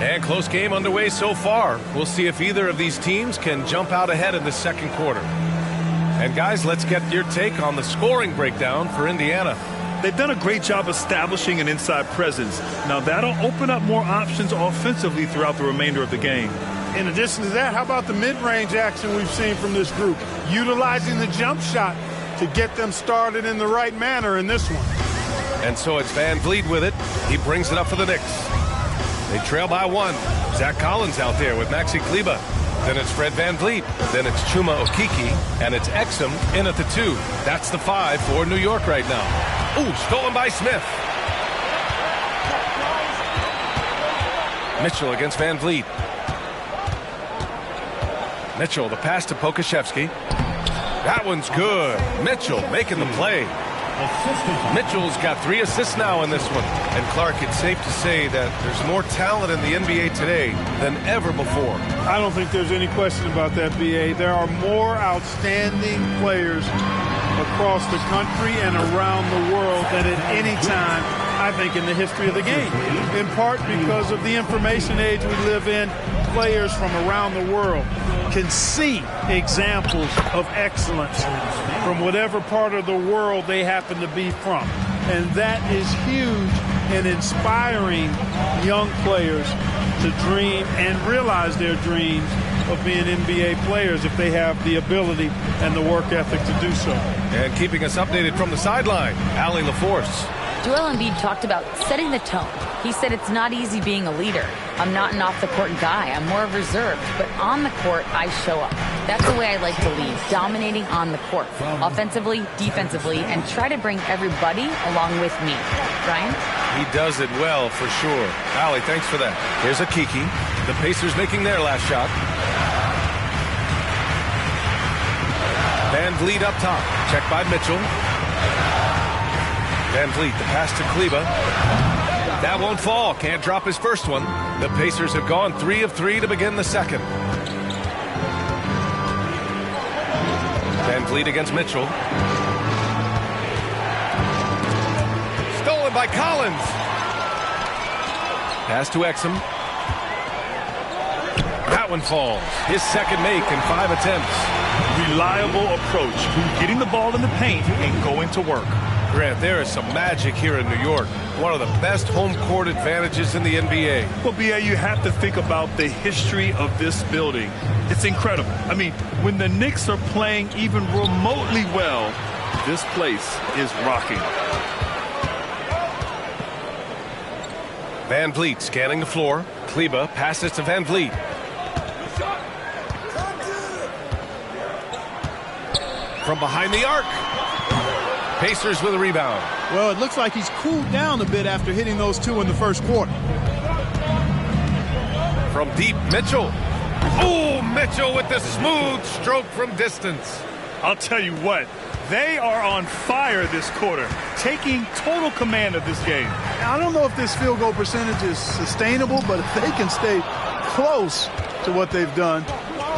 And close game underway so far. We'll see if either of these teams can jump out ahead in the second quarter. And guys, let's get your take on the scoring breakdown for Indiana. They've done a great job establishing an inside presence. Now that'll open up more options offensively throughout the remainder of the game. In addition to that, how about the mid-range action we've seen from this group? Utilizing the jump shot to get them started in the right manner in this one. And so it's Van Vliet with it. He brings it up for the Knicks. They trail by 1. Zach Collins out there with Maxi Kleber. Then it's Fred Van Vliet. Then it's Chuma Okiki. And it's Exum in at the 2. That's the 5 for New York right now. Ooh, stolen by Smith. Mitchell against Van Vliet. Mitchell, the pass to Pokashevsky. That one's good. Mitchell making the play. Mitchell's got 3 assists now in this one. And Clark, it's safe to say that there's more talent in the NBA today than ever before. I don't think there's any question about that, B.A. There are more outstanding players across the country and around the world than at any time, I think, in the history of the game. In part because of the information age we live in, players from around the world can see examples of excellence from whatever part of the world they happen to be from. And that is huge in inspiring young players to dream and realize their dreams of being NBA players if they have the ability and the work ethic to do so. And keeping us updated from the sideline, Allie LaForce. Joel Embiid talked about setting the tone. He said it's not easy being a leader. I'm not an off-the-court guy. I'm more reserved. But on the court, I show up. That's the way I like to lead, dominating on the court, offensively, defensively, and try to bring everybody along with me. Brian? He does it well, for sure. Allie, thanks for that. Here's a Kiki. The Pacers making their last shot. Van Vliet up top. Checked by Mitchell. Van Vliet, the pass to Kleba. That won't fall. Can't drop his first one. The Pacers have gone 3 of 3 to begin the second. Van Vliet against Mitchell. Stolen by Collins. Pass to Exum. That one falls. His second make in 5 attempts. Reliable approach. Getting the ball in the paint and going to work. Grant, there is some magic here in New York. One of the best home court advantages in the NBA. Well, B.A., you have to think about the history of this building. It's incredible. I mean, when the Knicks are playing even remotely well, this place is rocking. Van Vliet scanning the floor. Kleba passes to Van Vliet. From behind the arc. Pacers with a rebound. Well, it looks like he's cooled down a bit after hitting those 2 in the first quarter. From deep, Mitchell. Oh, Mitchell with the smooth stroke from distance. I'll tell you what, they are on fire this quarter, taking total command of this game. I don't know if this field goal percentage is sustainable, but if they can stay close to what they've done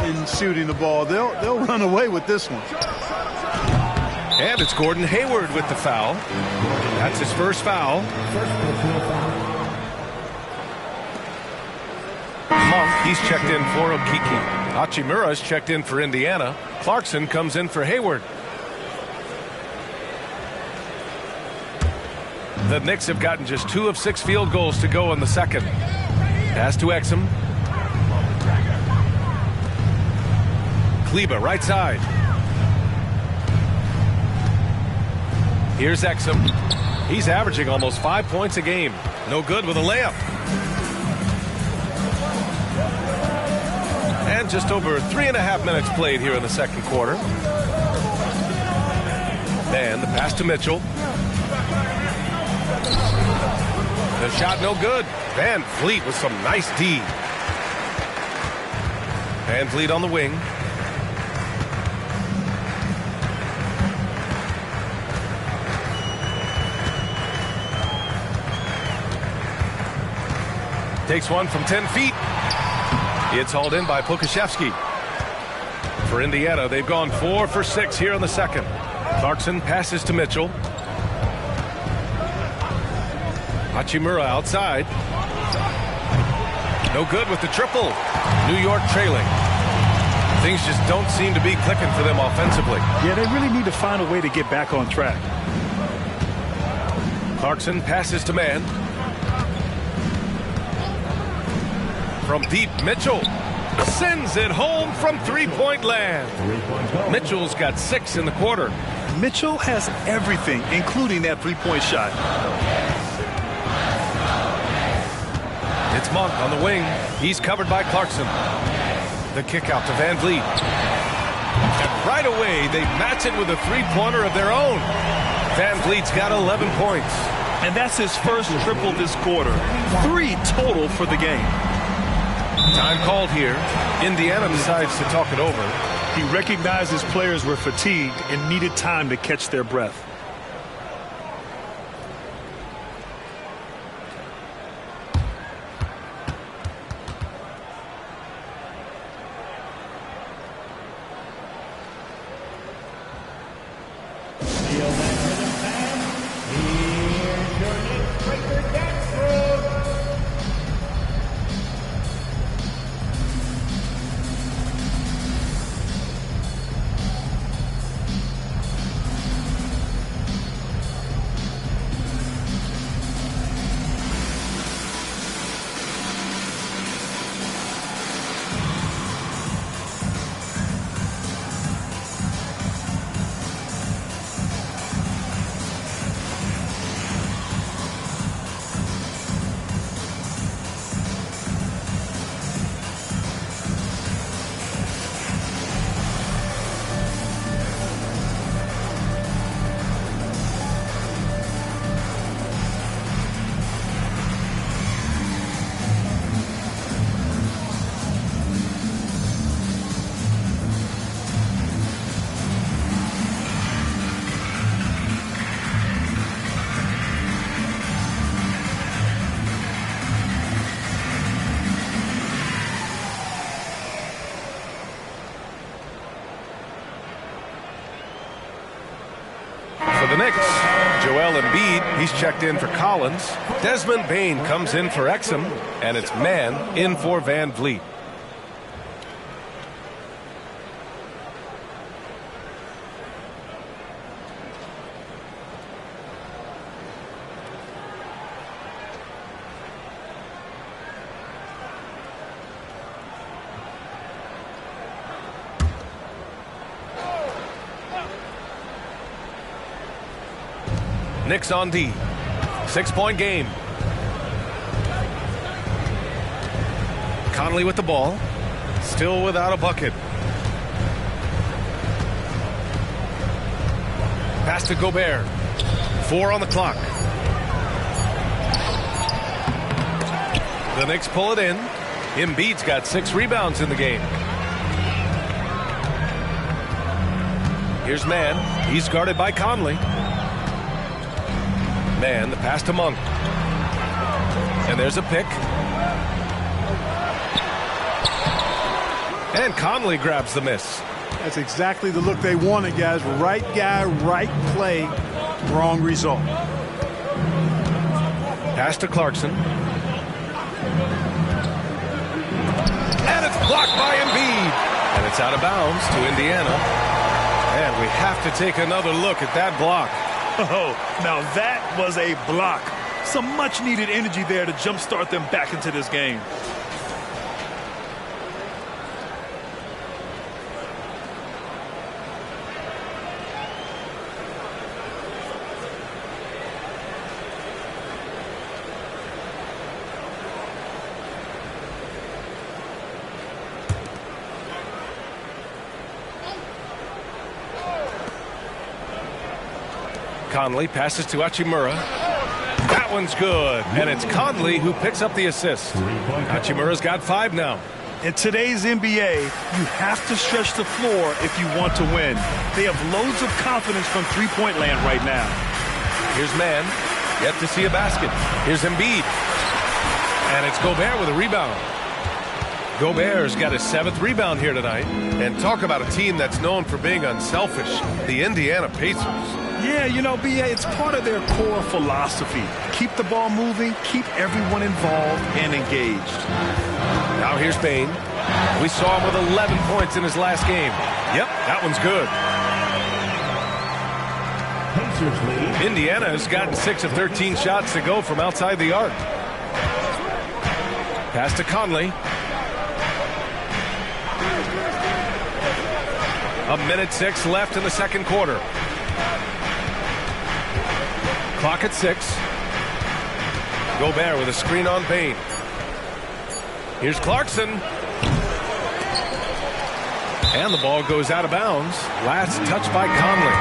in shooting the ball, they'll run away with this one. And it's Gordon Hayward with the foul. That's his first foul. Monk, he's checked in for Okiki. Hachimura's checked in for Indiana. Clarkson comes in for Hayward. The Knicks have gotten just 2 of 6 field goals to go in the second. Pass to Exum. Kleba, right side. Here's Exum. He's averaging almost 5 points a game. No good with a layup. And just over 3.5 minutes played here in the second quarter. And the pass to Mitchell. The shot no good. Van Vliet with some nice D. Van Vliet on the wing. Takes one from 10 feet. It's hauled in by Pokashevsky. For Indiana, they've gone 4 for 6 here in the second. Clarkson passes to Mitchell. Hachimura outside. No good with the triple. New York trailing. Things just don't seem to be clicking for them offensively. Yeah, they really need to find a way to get back on track. Clarkson passes to Mann. From deep, Mitchell sends it home from three-point land. Mitchell's got 6 in the quarter. Mitchell has everything, including that three-point shot. It's Monk on the wing. He's covered by Clarkson. The kick out to Van Vliet. And right away, they match it with a three-pointer of their own. Van Vliet's got 11 points. And that's his first triple this quarter. 3 total for the game. Time called here. Indiana decides to talk it over. He recognized his players were fatigued and needed time to catch their breath. mix. Joel Embiid, he's checked in for Collins. Desmond Bane comes in for Exum, and it's Mann in for Van Vliet. Knicks on D. 6-point game. Conley with the ball. Still without a bucket. Pass to Gobert. 4 on the clock. The Knicks pull it in. Embiid's got 6 rebounds in the game. Here's Mann. He's guarded by Conley. Mann, the pass to Monk. And there's a pick. And Conley grabs the miss. That's exactly the look they wanted, guys. Right guy, right play, wrong result. Pass to Clarkson. And it's blocked by Embiid. And it's out of bounds to Indiana. And we have to take another look at that block. Oh, now that was a block. Some much-needed energy there to jumpstart them back into this game. Conley passes to Hachimura. That one's good. And it's Conley who picks up the assist. Hachimura's got 5 now. In today's NBA, you have to stretch the floor if you want to win. They have loads of confidence from three-point land right now. Here's Mann. Yet to see a basket. Here's Embiid. And it's Gobert with a rebound. Gobert's got his 7th rebound here tonight. And talk about a team that's known for being unselfish. The Indiana Pacers. Yeah, you know, BA, it's part of their core philosophy. Keep the ball moving, keep everyone involved and engaged. Now here's Bane. We saw him with 11 points in his last game. Yep, that one's good. Indiana has gotten 6 of 13 shots to go from outside the arc. Pass to Conley. 1:06 left in the second quarter. Clock at 6. Gobert with a screen on Bane. Here's Clarkson. And the ball goes out of bounds. Last touch by Conley.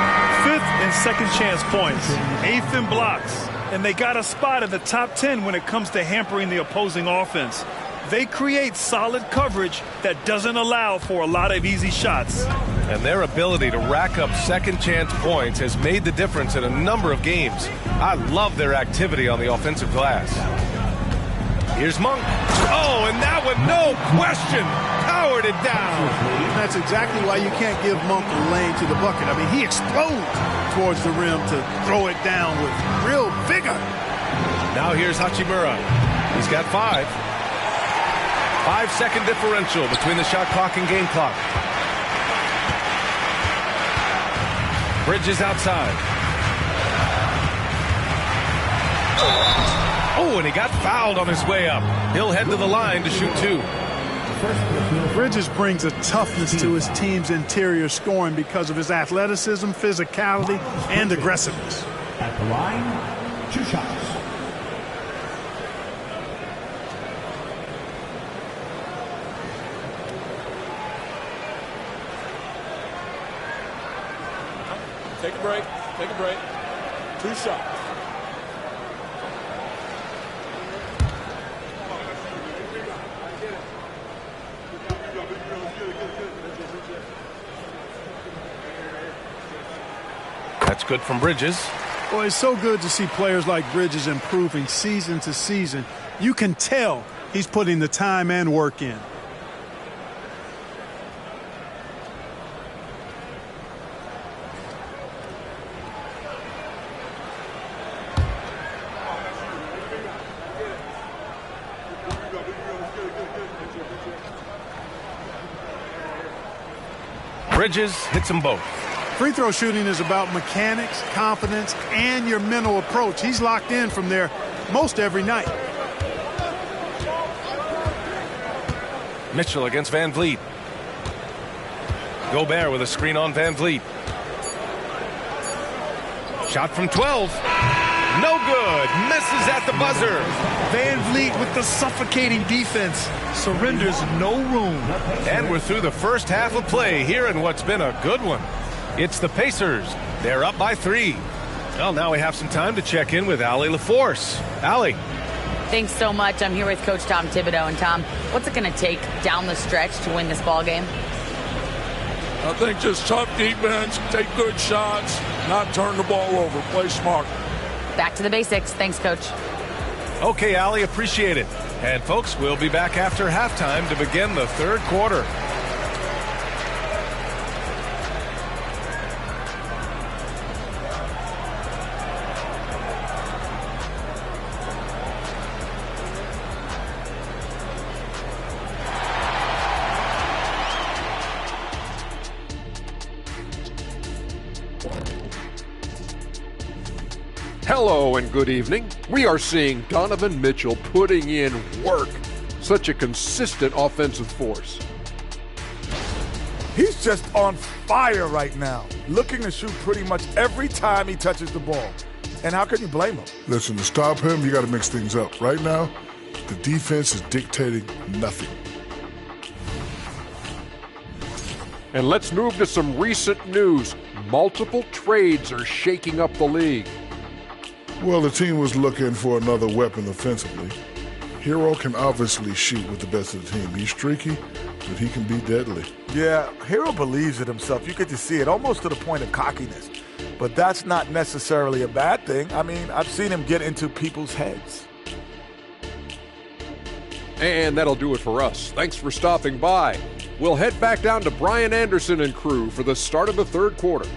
5th and second chance points. 8th in blocks. And they got a spot in the top 10 when it comes to hampering the opposing offense. They create solid coverage that doesn't allow for a lot of easy shots. And their ability to rack up second chance points has made the difference in a number of games. I love their activity on the offensive glass. Here's Monk. Oh, and that one, no question, powered it down. That's exactly why you can't give Monk a lane to the bucket. I mean, he explodes towards the rim to throw it down with real vigor. Now here's Hachimura. He's got 5. 5-second differential between the shot clock and game clock. Bridges outside. Oh, and he got fouled on his way up. He'll head to the line to shoot 2. Bridges brings a toughness to his team's interior scoring because of his athleticism, physicality, and aggressiveness. At the line, 2 shots. Take a break. Take a break. 2 shots. That's good from Bridges. Well, it's so good to see players like Bridges improving season to season. You can tell he's putting the time and work in. Bridges hits them both. Free throw shooting is about mechanics, confidence, and your mental approach. He's locked in from there most every night. Mitchell against Van Vliet. Gobert with a screen on Van Vliet. Shot from 12. No good. Misses at the buzzer. Van Vliet with the suffocating defense. Surrenders no room. And we're through the first half of play here in what's been a good one. It's the Pacers. They're up by 3. Well, now we have some time to check in with Allie LaForce. Allie. Thanks so much. I'm here with Coach Tom Thibodeau. And Tom, what's it going to take down the stretch to win this ball game? I think just tough defense, take good shots, not turn the ball over, play smart. Back to the basics. Thanks, Coach. Okay, Allie, appreciate it. And folks, we'll be back after halftime to begin the third quarter. Hello and good evening. We are seeing Donovan Mitchell putting in work. Such a consistent offensive force. He's just on fire right now, looking to shoot pretty much every time he touches the ball. And how can you blame him? Listen, to stop him, you got to mix things up. Right now, the defense is dictating nothing. And let's move to some recent news. Multiple trades are shaking up the league. Well, the team was looking for another weapon offensively. Hero can obviously shoot with the best of the team. He's streaky, but he can be deadly. Yeah, Hero believes in himself. You get to see it almost to the point of cockiness. But that's not necessarily a bad thing. I mean, I've seen him get into people's heads. And that'll do it for us. Thanks for stopping by. We'll head back down to Brian Anderson and crew for the start of the third quarter.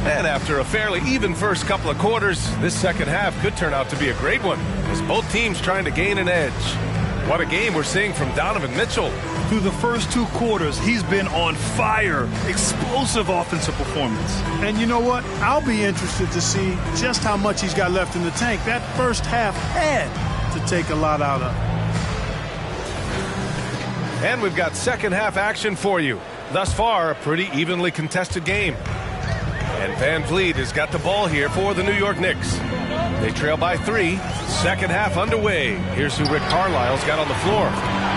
And after a fairly even first couple of quarters, this second half could turn out to be a great one, as both teams trying to gain an edge. What a game we're seeing from Donovan Mitchell. Through the first 2 quarters, he's been on fire. Explosive offensive performance. And you know what? I'll be interested to see just how much he's got left in the tank. That first half had to take a lot out of. And we've got second half action for you. Thus far, a pretty evenly contested game. And Van Vliet has got the ball here for the New York Knicks. They trail by 3. Second half underway. Here's who Rick Carlisle's got on the floor.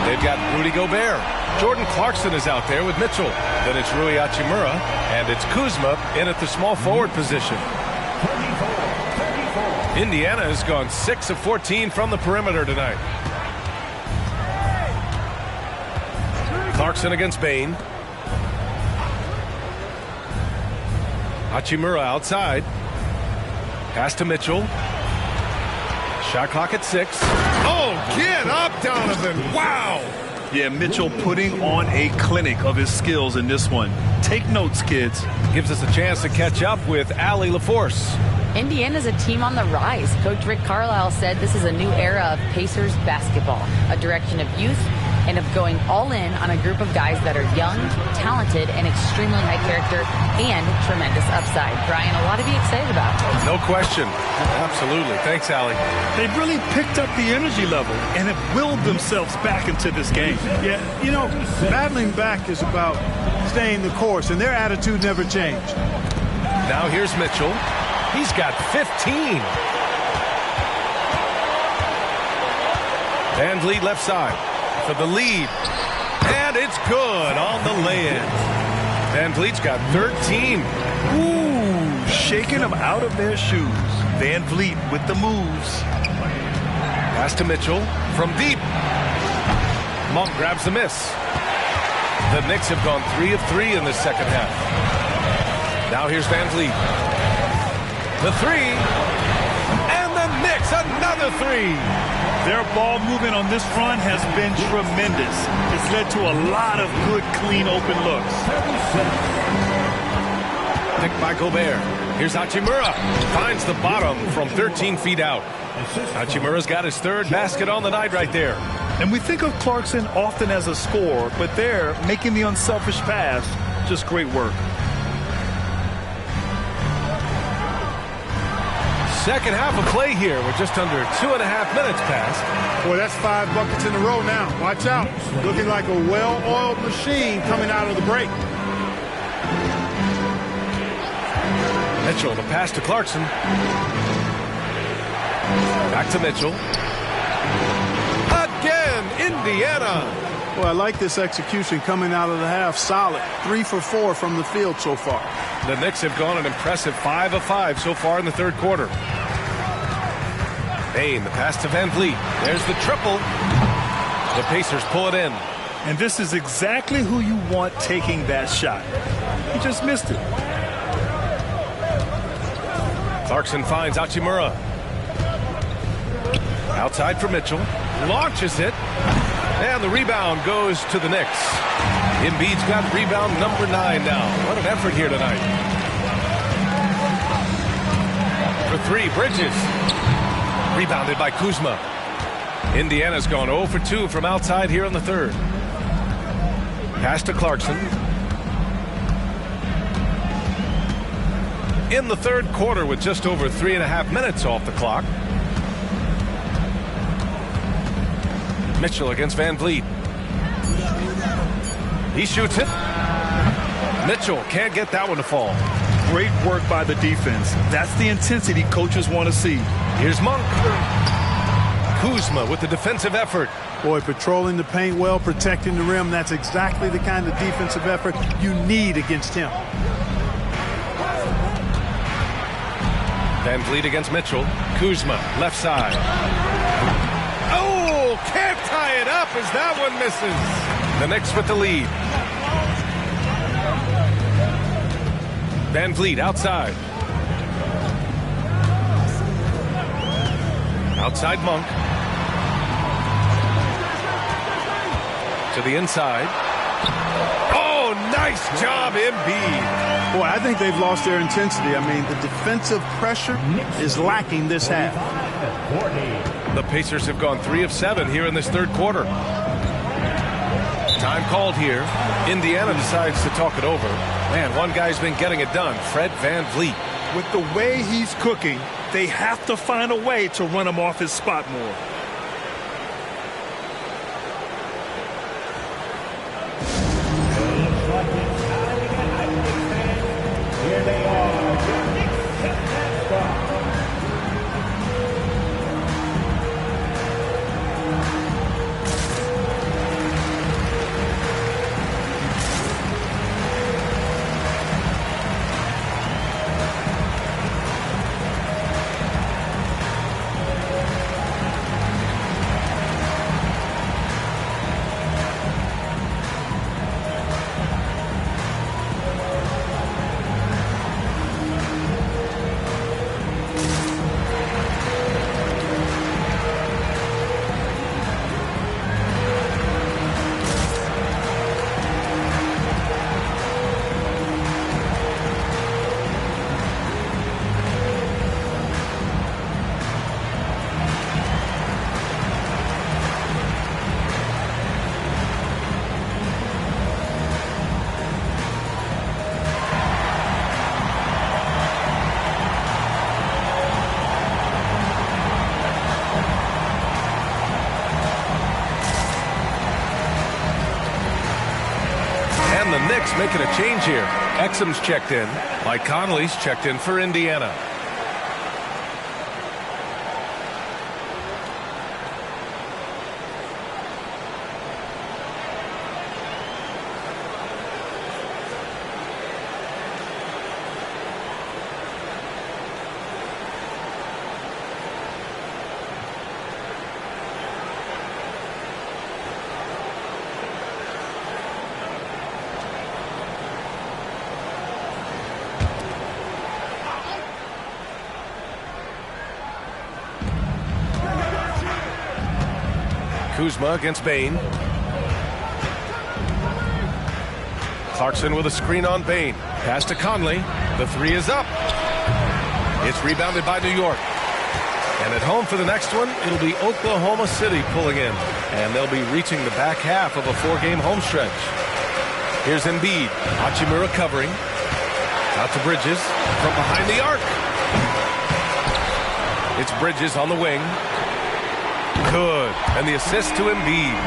They've got Rudy Gobert. Jordan Clarkson is out there with Mitchell. Then it's Rui Hachimura. And it's Kuzma in at the small forward position. Indiana has gone 6 of 14 from the perimeter tonight. Clarkson against Bain. Hachimura outside. Pass to Mitchell. Shot clock at 6. Oh, get up, Donovan. Wow. Yeah, Mitchell putting on a clinic of his skills in this one. Take notes, kids. Gives us a chance to catch up with Allie LaForce. Indiana's a team on the rise. Coach Rick Carlisle said this is a new era of Pacers basketball, a direction of youth and of going all in on a group of guys that are young, talented, and extremely high character and tremendous upside. Brian, a lot to be excited about. No question. Absolutely. Thanks, Allie. They've really picked up the energy level and have willed themselves back into this game. Yeah, you know, battling back is about staying the course, and their attitude never changed. Now here's Mitchell. He's got 15. Van Vliet left side for the lead. And it's good on the lay-in. Van Vliet's got 13. Ooh, shaking them out of their shoes. Van Vliet with the moves. Pass to Mitchell from deep. Monk grabs the miss. The Knicks have gone 3 of 3 in this second half. Now here's Van Vliet. The 3. And the Knicks another 3. Their ball movement on this run has been tremendous. It's led to a lot of good, clean, open looks. Picked by Gobert. Here's Hachimura. Finds the bottom from 13 feet out. Hachimura's got his third basket on the night right there. And we think of Clarkson often as a scorer, but there, making the unselfish pass, just great work. Second half of play here with just under 2.5 minutes passed. Boy, that's 5 buckets in a row now. Watch out. Looking like a well-oiled machine coming out of the break. Mitchell, the pass to Clarkson. Back to Mitchell. Again, Indiana. Well, I like this execution coming out of the half. Solid. 3 for 4 from the field so far. The Knicks have gone an impressive 5 of 5 so far in the third quarter. Bane, the pass to Van Vliet. There's the triple. The Pacers pull it in. And this is exactly who you want taking that shot. He just missed it. Clarkson finds Hachimura. Outside for Mitchell. Launches it. And the rebound goes to the Knicks. Embiid's got rebound number 9 now. What an effort here tonight. For 3, Bridges. Rebounded by Kuzma. Indiana's gone 0 for 2 from outside here in the third. Pass to Clarkson. In the third quarter with just over 3.5 minutes off the clock. Mitchell against Van Vliet. He shoots it. Mitchell can't get that one to fall. Great work by the defense. That's the intensity coaches want to see. Here's Monk. Kuzma with the defensive effort. Boy, patrolling the paint well, protecting the rim. That's exactly the kind of defensive effort you need against him. Van Vliet against Mitchell. Kuzma, left side. Oh, can't tie it up as that one misses. The Knicks with the lead. Van Vliet outside. Outside Monk. To the inside. Oh, nice job, Embiid. Boy, I think they've lost their intensity. I mean, the defensive pressure is lacking this half. The Pacers have gone 3 of 7 here in this third quarter. Time called here. Indiana decides to talk it over. Man, one guy's been getting it done. Fred Van Vliet. With the way he's cooking, they have to find a way to run him off his spot more. Here they are. The Knicks making a change here. Exum's checked in. Mike Conley's checked in for Indiana. Kuzma against Bane. Clarkson with a screen on Bane. Pass to Conley. The three is up. It's rebounded by New York. And at home for the next one, it'll be Oklahoma City pulling in. And they'll be reaching the back half of a 4-game home stretch. Here's Embiid. Hachimura covering. Out to Bridges from behind the arc. It's Bridges on the wing. Good. And the assist to Embiid.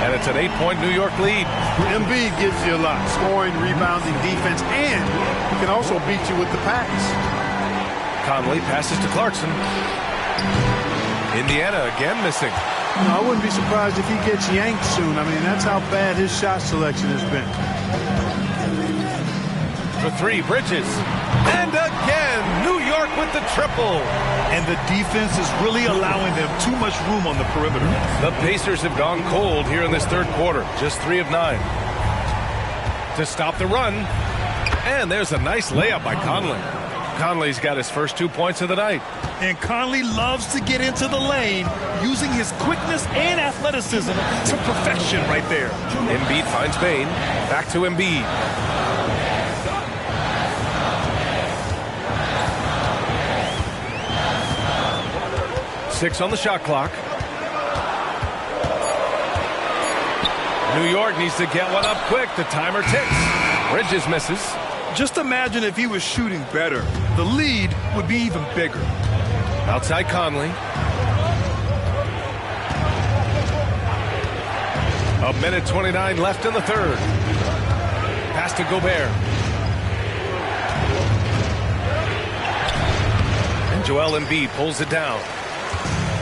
And it's an 8-point New York lead. Embiid gives you a lot. Scoring, rebounding, defense, and he can also beat you with the pass. Conley passes to Clarkson. Indiana again missing. I wouldn't be surprised if he gets yanked soon. I mean, that's how bad his shot selection has been. For three, Bridges. And again, New York with the triple. And the defense is really allowing them too much room on the perimeter. The Pacers have gone cold here in this third quarter. Just 3 of 9. To stop the run. And there's a nice layup by Conley. Conley's got his first 2 points of the night. And Conley loves to get into the lane using his quickness and athleticism to perfection right there. Embiid finds Bane. Back to Embiid. Six on the shot clock. New York needs to get one up quick. The timer ticks. Bridges misses. Just imagine if he was shooting better. The lead would be even bigger. Outside Conley. A minute 29 left in the third. Pass to Gobert. And Joel Embiid pulls it down.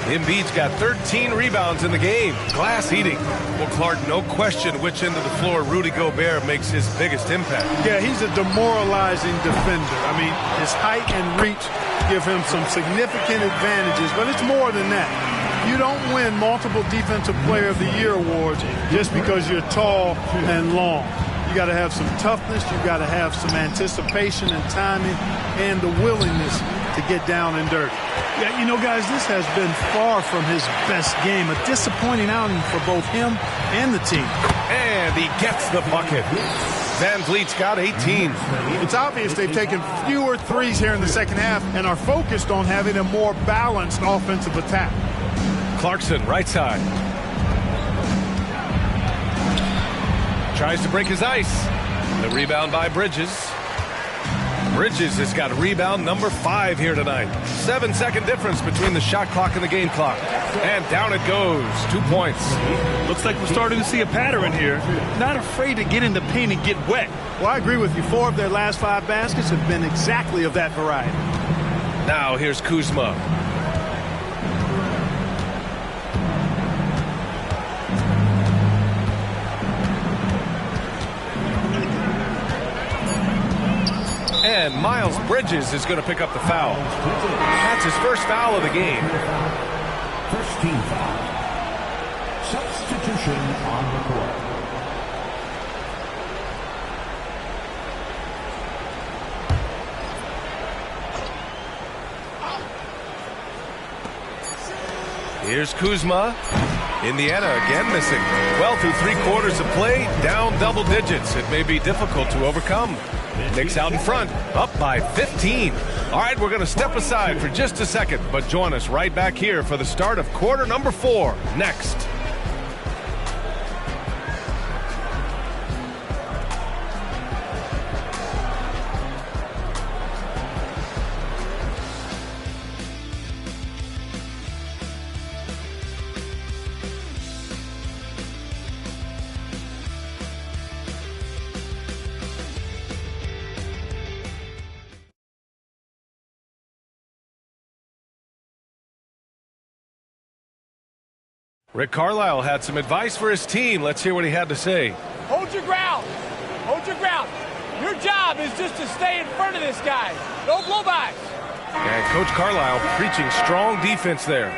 Embiid's got 13 rebounds in the game. Glass eating. Well, Clark, no question which end of the floor Rudy Gobert makes his biggest impact. Yeah, he's a demoralizing defender. I mean, his height and reach give him some significant advantages, but it's more than that. You don't win multiple Defensive Player of the Year awards just because you're tall and long. You got to have some toughness. You got to have some anticipation and timing and the willingness to get down and dirty. Yeah, you know, guys, this has been far from his best game. A disappointing outing for both him and the team. And he gets the bucket. Van Vliet's got 18. It's obvious they've taken fewer threes here in the second half and are focused on having a more balanced offensive attack. Clarkson, right side. Tries to break his ice. The rebound by Bridges. Bridges has got rebound number 5 here tonight. 7-second difference between the shot clock and the game clock. And down it goes. 2 points. Looks like we're starting to see a pattern here. Not afraid to get in the paint and get wet. Well, I agree with you. 4 of their last 5 baskets have been exactly of that variety. Now here's Kuzma. And Miles Bridges is going to pick up the foul. That's his first foul of the game. First team foul. Substitution on the court. Here's Kuzma. Indiana again missing. Well, through 3 quarters of play, down double digits. It may be difficult to overcome. Knicks out in front, up by 15. All right, we're going to step aside for just a second, but join us right back here for the start of quarter number 4 next. Rick Carlisle had some advice for his team. Let's hear what he had to say. Hold your ground. Hold your ground. Your job is just to stay in front of this guy. No blow-bys. And Coach Carlisle preaching strong defense there.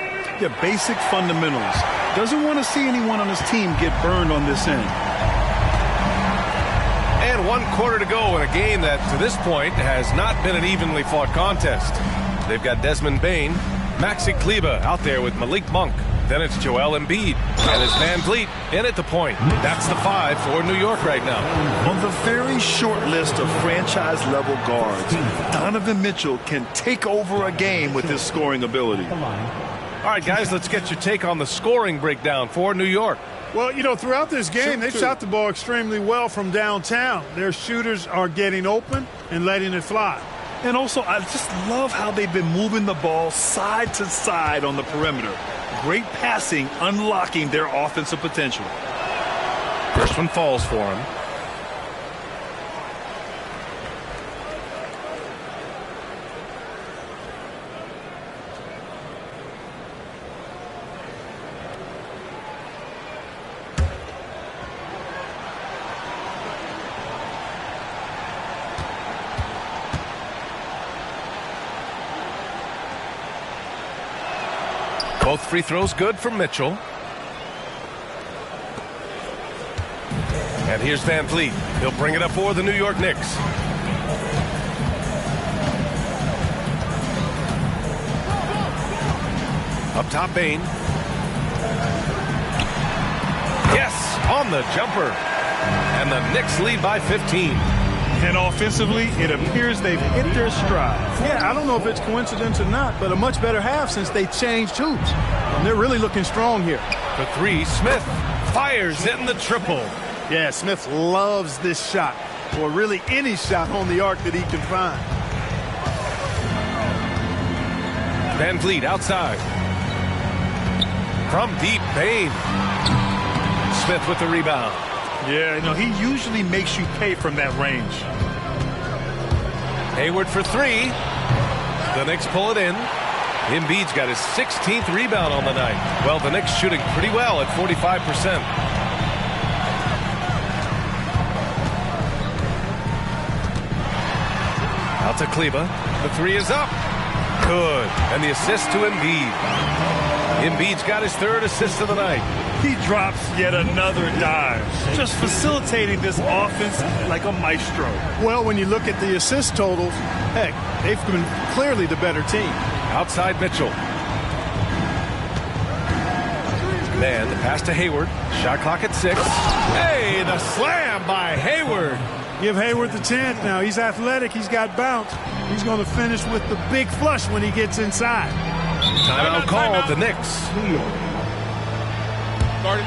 Yeah, basic fundamentals. Doesn't want to see anyone on his team get burned on this end. And 1 quarter to go in a game that, to this point, has not been an evenly fought contest. They've got Desmond Bane, Maxi Kleber out there with Malik Monk. Then it's Joel Embiid. And it's Van Vliet in at the point. That's the 5 for New York right now. On the very short list of franchise-level guards, Donovan Mitchell can take over a game with his scoring ability. All right, guys, let's get your take on the scoring breakdown for New York. Well, you know, throughout this game, they shot the ball extremely well from downtown. Their shooters are getting open and letting it fly. And also, I just love how they've been moving the ball side to side on the perimeter. Great passing, unlocking their offensive potential. First one falls for him. Both free throws good for Mitchell. And here's Van Vliet. He'll bring it up for the New York Knicks. Up top, Bane. Yes, on the jumper. And the Knicks lead by 15. And offensively, it appears they've hit their stride. Yeah, I don't know if it's coincidence or not, but a much better half since they changed hoops. And they're really looking strong here. The 3, Smith fires, hitting the triple. Yeah, Smith loves this shot, or really any shot on the arc that he can find. Van Vliet outside. From deep, Bane. Smith with the rebound. Yeah, you know, he usually makes you pay from that range. Hayward for 3. The Knicks pull it in. Embiid's got his 16th rebound on the night. Well, the Knicks shooting pretty well at 45%. Out to Kleba. The 3 is up. Good. And the assist to Embiid. Embiid's got his 3rd assist of the night. He drops yet another dive, just facilitating this offense like a maestro. Well, when you look at the assist totals, heck, they've been clearly the better team. Outside Mitchell. Man, the pass to Hayward. Shot clock at 6. Hey, the slam by Hayward. Give Hayward the chance now. He's athletic. He's got bounce. He's going to finish with the big flush when he gets inside. Timeout called, the Knicks. Started.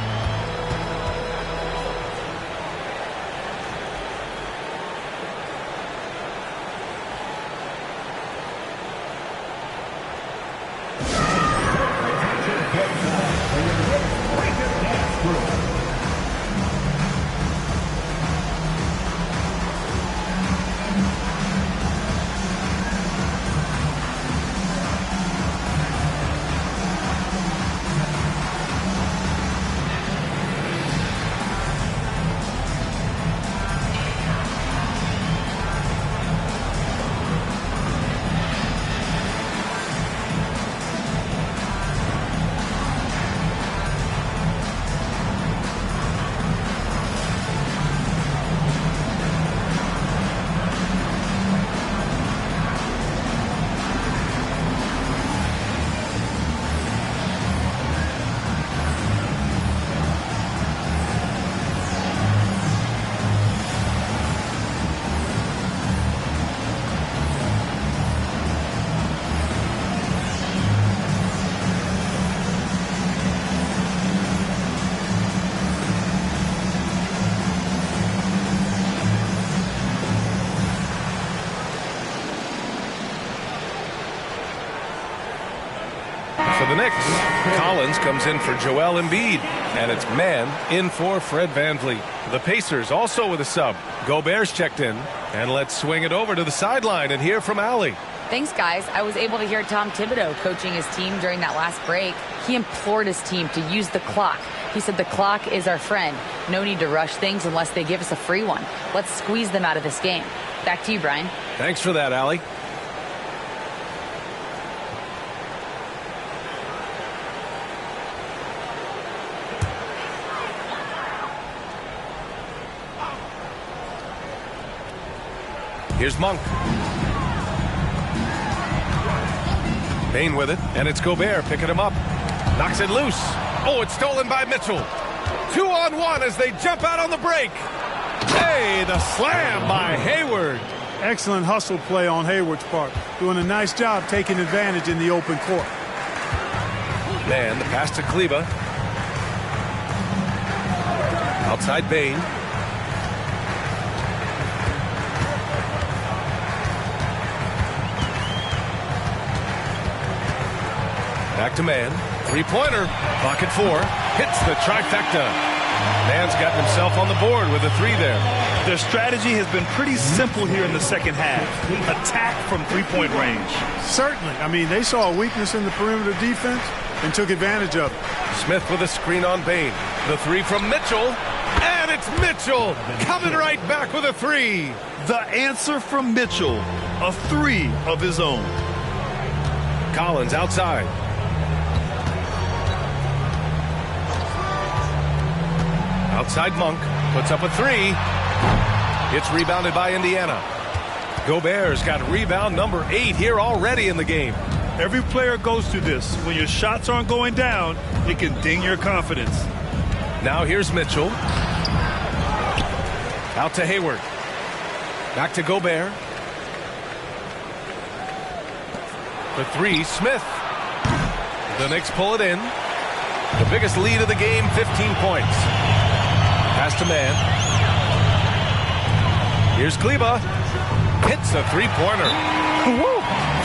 For the Knicks, Collins comes in for Joel Embiid, and it's man in for Fred VanVleet. The Pacers also with a sub. Gobert's checked in, and let's swing it over to the sideline and hear from Allie. Thanks, guys. I was able to hear Tom Thibodeau coaching his team during that last break. He implored his team to use the clock. He said the clock is our friend. No need to rush things unless they give us a free one. Let's squeeze them out of this game. Back to you, Brian. Thanks for that, Allie. Here's Monk. Bane with it, and it's Gobert picking him up. Knocks it loose. Oh, it's stolen by Mitchell. 2-on-1 as they jump out on the break. Hey, the slam by Hayward. Excellent hustle play on Hayward's part. Doing a nice job taking advantage in the open court. Man, the pass to Kleba. Outside Bain. Back to Man. Three-pointer. Clock at 4. Hits the trifecta. Man's gotten himself on the board with a 3 there. Their strategy has been pretty simple here in the second half. Attack from three-point range. Certainly. I mean, they saw a weakness in the perimeter defense and took advantage of it. Smith with a screen on Bain. The 3 from Mitchell. And it's Mitchell coming right back with a 3. The answer from Mitchell. A 3 of his own. Collins outside. Outside Monk. Puts up a 3. It's rebounded by Indiana. Gobert's got rebound number 8 here already in the game. Every player goes through this. When your shots aren't going down, it can ding your confidence. Now here's Mitchell. Out to Hayward. Back to Gobert. The 3, Smith. The Knicks pull it in. The biggest lead of the game, 15 points. Pass to Man. Here's Kleba. Hits a three-pointer.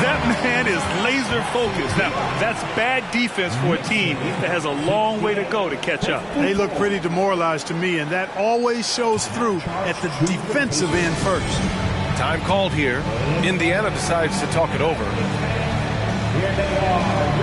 That man is laser focused. Now, that's bad defense for a team that has a long way to go to catch up. They look pretty demoralized to me, and that always shows through at the defensive end first. Time called here. Indiana decides to talk it over. Here they are.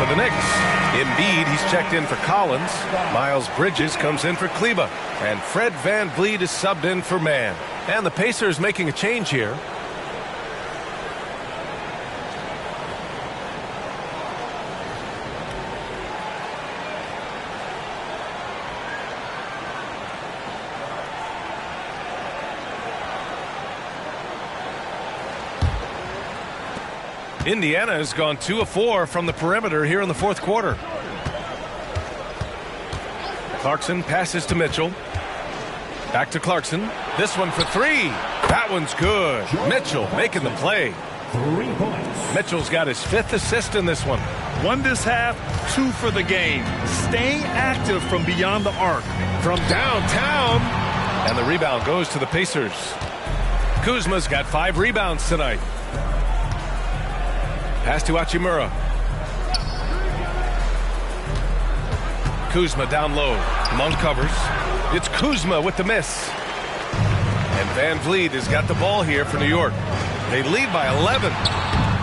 The Knicks. Embiid, he's checked in for Collins. Miles Bridges comes in for Kleba. And Fred VanVleet is subbed in for Man. And the Pacers making a change here. Indiana has gone 2 of 4 from the perimeter here in the fourth quarter. Clarkson passes to Mitchell. Back to Clarkson. This one for 3. That one's good. Mitchell making the play. 3 points. Mitchell's got his 5th assist in this one. 1 this half, 2 for the game. Staying active from beyond the arc. From downtown. And the rebound goes to the Pacers. Kuzma's got 5 rebounds tonight. Pass to Hachimura. Kuzma down low. Monk covers. It's Kuzma with the miss. And VanVleet has got the ball here for New York. They lead by 11.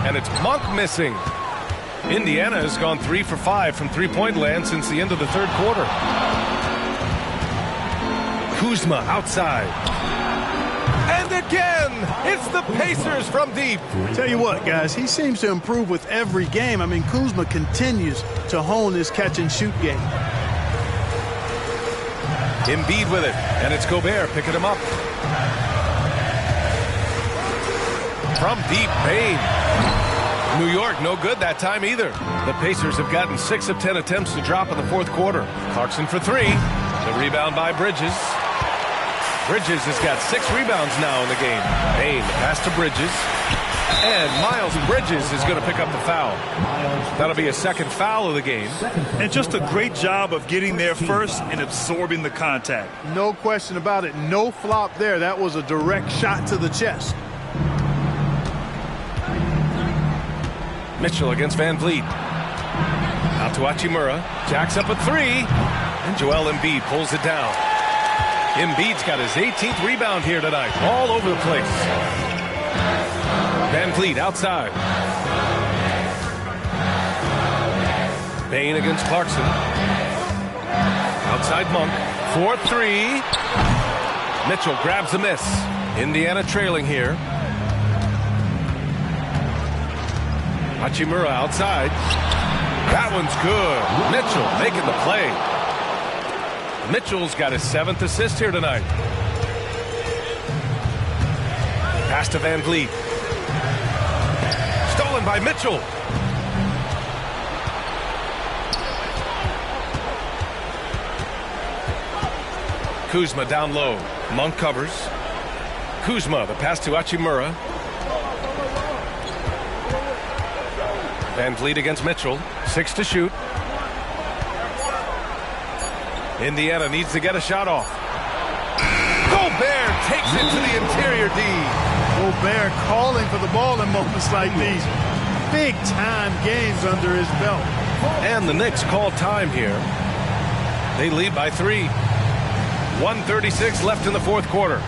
And it's Monk missing. Indiana has gone 3 for 5 from three-point land since the end of the third quarter. Kuzma outside. And again, it's the Pacers from deep. Tell you what, guys, he seems to improve with every game. I mean, Kuzma continues to hone his catch-and-shoot game. Embiid with it, and it's Gobert picking him up. From deep, Bain. New York, no good that time either. The Pacers have gotten 6 of 10 attempts to drop in the fourth quarter. Clarkson for 3. The rebound by Bridges. Bridges has got 6 rebounds now in the game. Bain, pass to Bridges. And Miles Bridges is going to pick up the foul. That'll be a second foul of the game. And just a great job of getting there first and absorbing the contact. No question about it. No flop there. That was a direct shot to the chest. Mitchell against Van Vliet. Out to Hachimura. Jacks up a 3. And Joel Embiid pulls it down. Embiid's got his 18th rebound here tonight. All over the place. Van Vliet outside. Bain against Clarkson. Outside Monk. 4-3. Mitchell grabs the miss. Indiana trailing here. Hachimura outside. That one's good. Mitchell making the play. Mitchell's got his 7th assist here tonight. Pass to Van Vliet. Stolen by Mitchell. Kuzma down low. Monk covers. Kuzma, the pass to Hachimura. Van Vliet against Mitchell. 6 to shoot. Indiana needs to get a shot off. Gobert takes it to the interior D. Gobert calling for the ball in moments like these. Big-time games under his belt. And the Knicks call time here. They lead by 3. 1:36 left in the fourth quarter.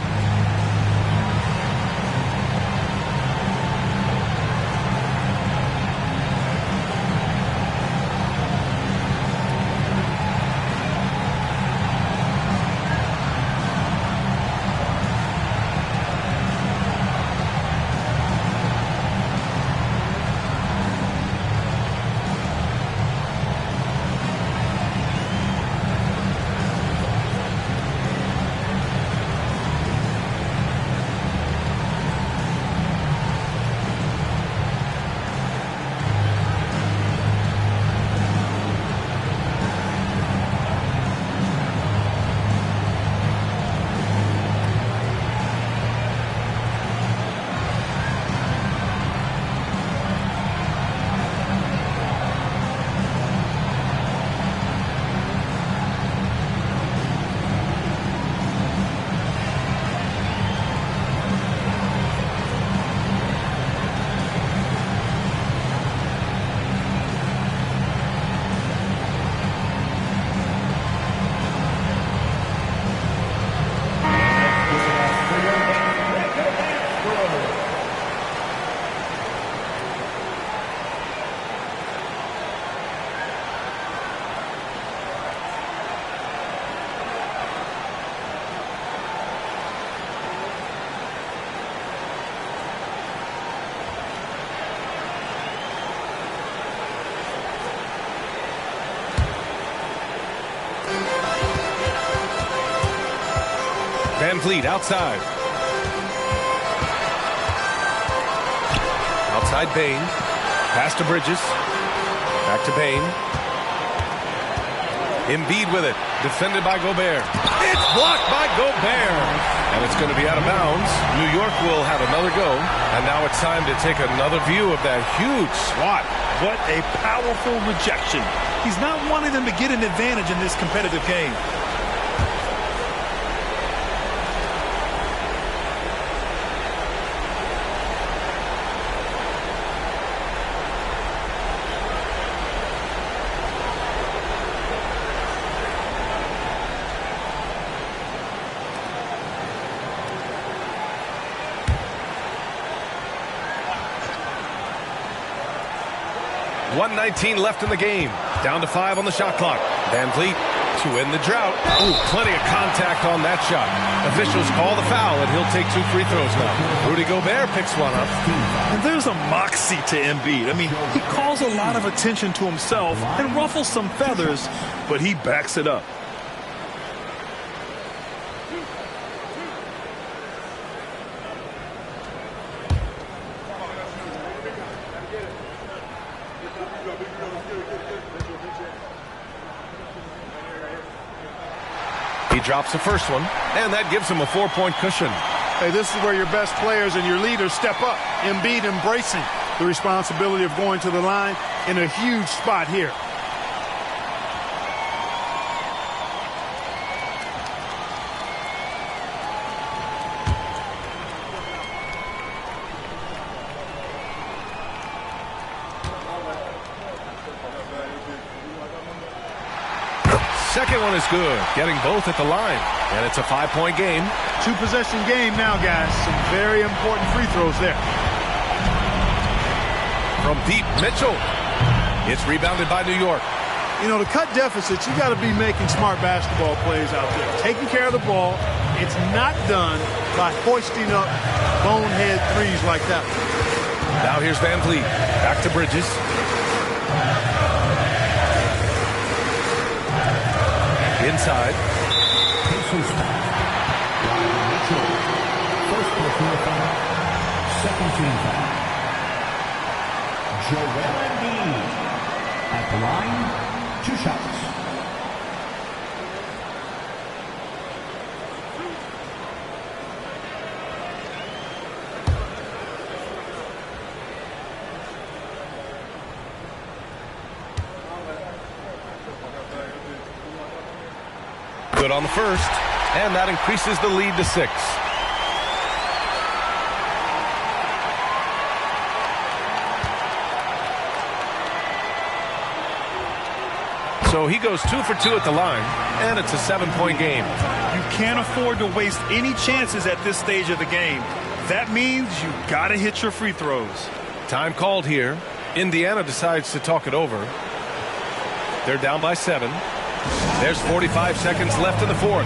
Van Vliet outside. Outside Bain. Pass to Bridges. Back to Bain. Embiid with it. Defended by Gobert. It's blocked by Gobert. And it's going to be out of bounds. New York will have another go. And now it's time to take another view of that huge swat. What a powerful rejection. He's not wanting them to get an advantage in this competitive game. .19 left in the game. Down to 5 on the shot clock. Van Vliet to end the drought. Oh, plenty of contact on that shot. Officials call the foul, and he'll take 2 free throws now. Rudy Gobert picks one up. And there's a moxie to Embiid. I mean, he calls a lot of attention to himself and ruffles some feathers, but he backs it up. He drops the first one, and that gives him a 4-point cushion. Hey, this is where your best players and your leaders step up. Embiid embracing the responsibility of going to the line in a huge spot here. Second one is good, getting both at the line, and it's a 5-point game. 2-possession game now, guys. Some very important free throws there. From deep, Mitchell. It's rebounded by New York. You know, to cut deficits, you got to be making smart basketball plays out there. Taking care of the ball. It's not done by hoisting up bonehead threes like that. Now here's Van Vliet. Back to Bridges. Inside. First personal foul. Second team foul. Joel Embiid at the line. 2 shots. Good on the first, and that increases the lead to 6. So he goes 2 for 2 at the line, and it's a 7-point game. You can't afford to waste any chances at this stage of the game. That means you got to hit your free throws. Time called here. Indiana decides to talk it over. They're down by 7. There's 45 seconds left in the fourth.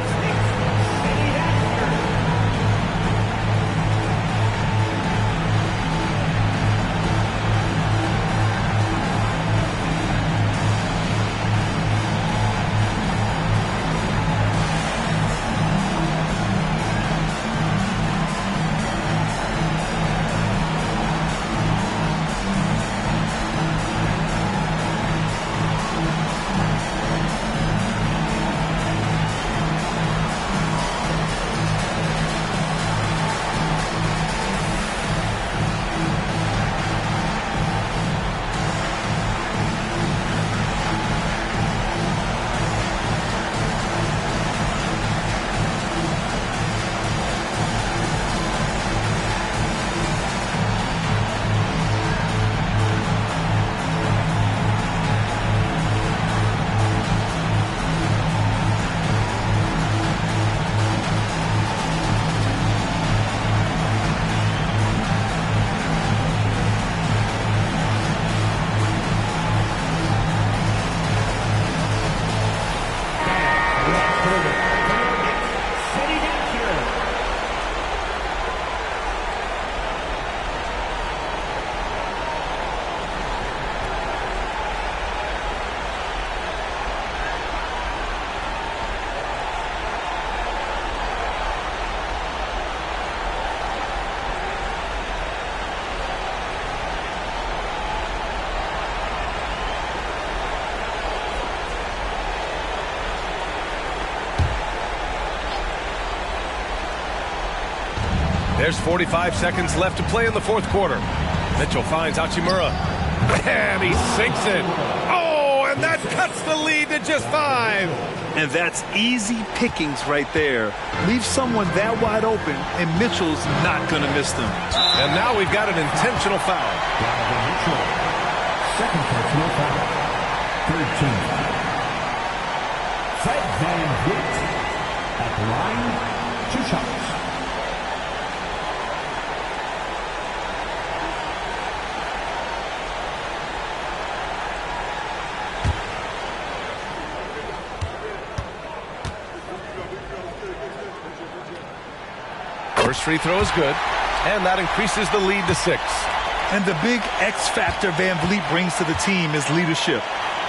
There's 45 seconds left to play in the fourth quarter. Mitchell finds Hachimura. And he sinks it. Oh, and that cuts the lead to just 5. And that's easy pickings right there. Leave someone that wide open, and Mitchell's not going to miss them. And now we've got an intentional foul. Second personal foul. Third team foul. Fred Van Vliet at the line. 2 shots. First free throw is good, and that increases the lead to 6. And the big X factor Van Vliet brings to the team is leadership.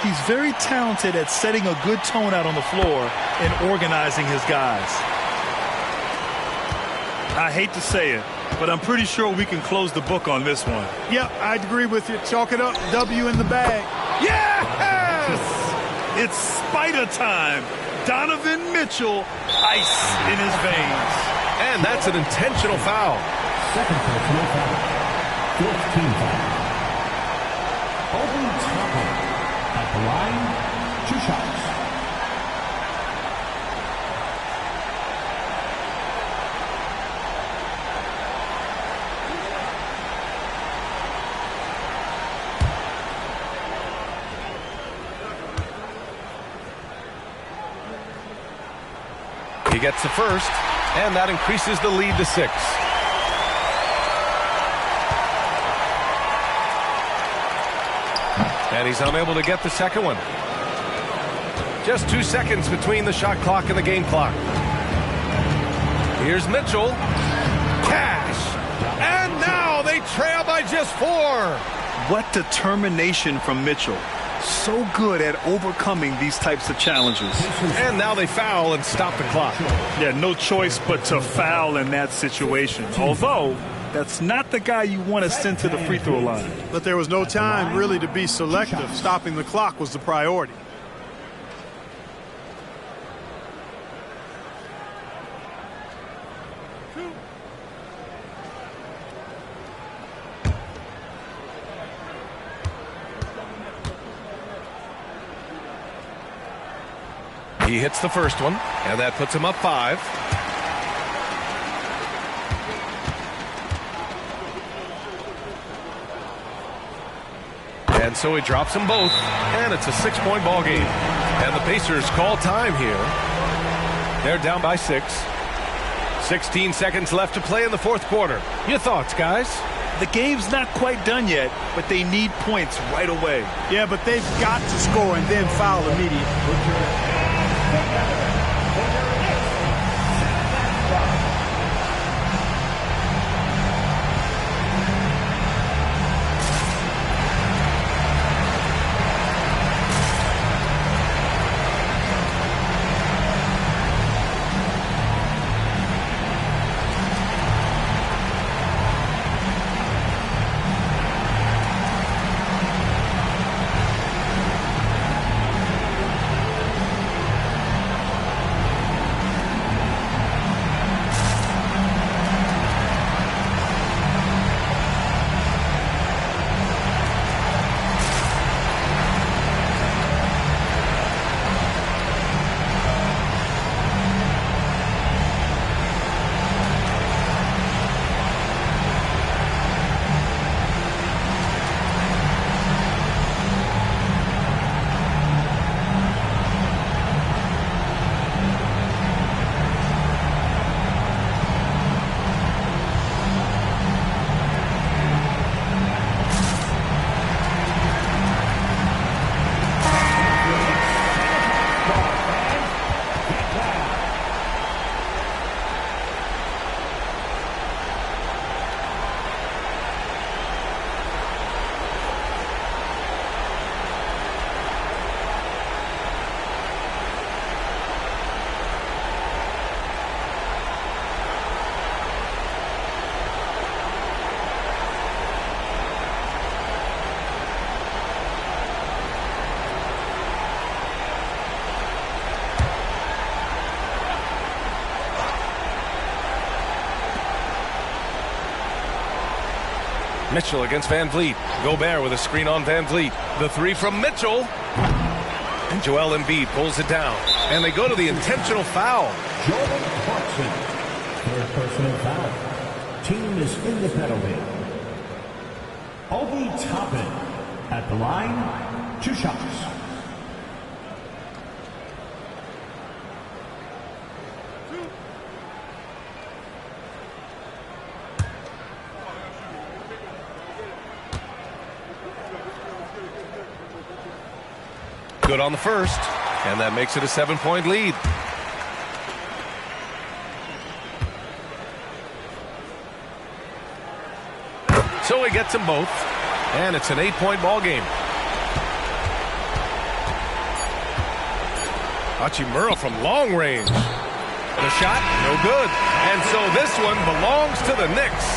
He's very talented at setting a good tone out on the floor and organizing his guys. I hate to say it, but I'm pretty sure we can close the book on this one. Yep, I'd agree with you. Chalk it up. W in the bag. Yes! It's Spider time. Donovan Mitchell, ice in his veins. And that's an intentional foul. Second personal foul. 15 foul. Obi Toppin at the line, 2 shots. He gets the first, and that increases the lead to 6. And he's unable to get the second one. Just 2 seconds between the shot clock and the game clock. Here's Mitchell. Cash. And now they trail by just 4. What determination from Mitchell. So good at overcoming these types of challenges. And now they foul and stop the clock. Yeah, no choice but to foul in that situation. Although, that's not the guy you want to send to the free throw line. But there was no time really to be selective. Stopping the clock was the priority. He hits the first one, and that puts him up 5. And so he drops them both, and it's a 6-point ball game. And the Pacers call time here. They're down by 6. 16 seconds left to play in the 4th quarter. Your thoughts, guys? The game's not quite done yet, but they need points right away. Yeah, but they've got to score and then foul immediately. Mitchell against Van Vliet. Gobert with a screen on Van Vliet. The 3 from Mitchell. And Joel Embiid pulls it down. And they go to the intentional foul. Jordan Clarkson, 3rd personal foul. Team is in the penalty. Obi Toppin at the line, 2 shots. Good on the first, and that makes it a 7-point lead. So he gets them both, and it's an 8-point ball game. Hachimura from long range. The shot, no good. And so this one belongs to the Knicks.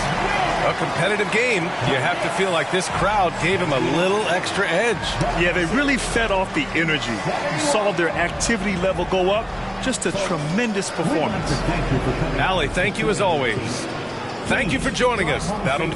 A competitive game, you have to feel like this crowd gave him a little extra edge. Yeah, they really fed off the energy. You saw their activity level go up. Just a tremendous performance. Allie, thank you as always. Thank you for joining us. That'll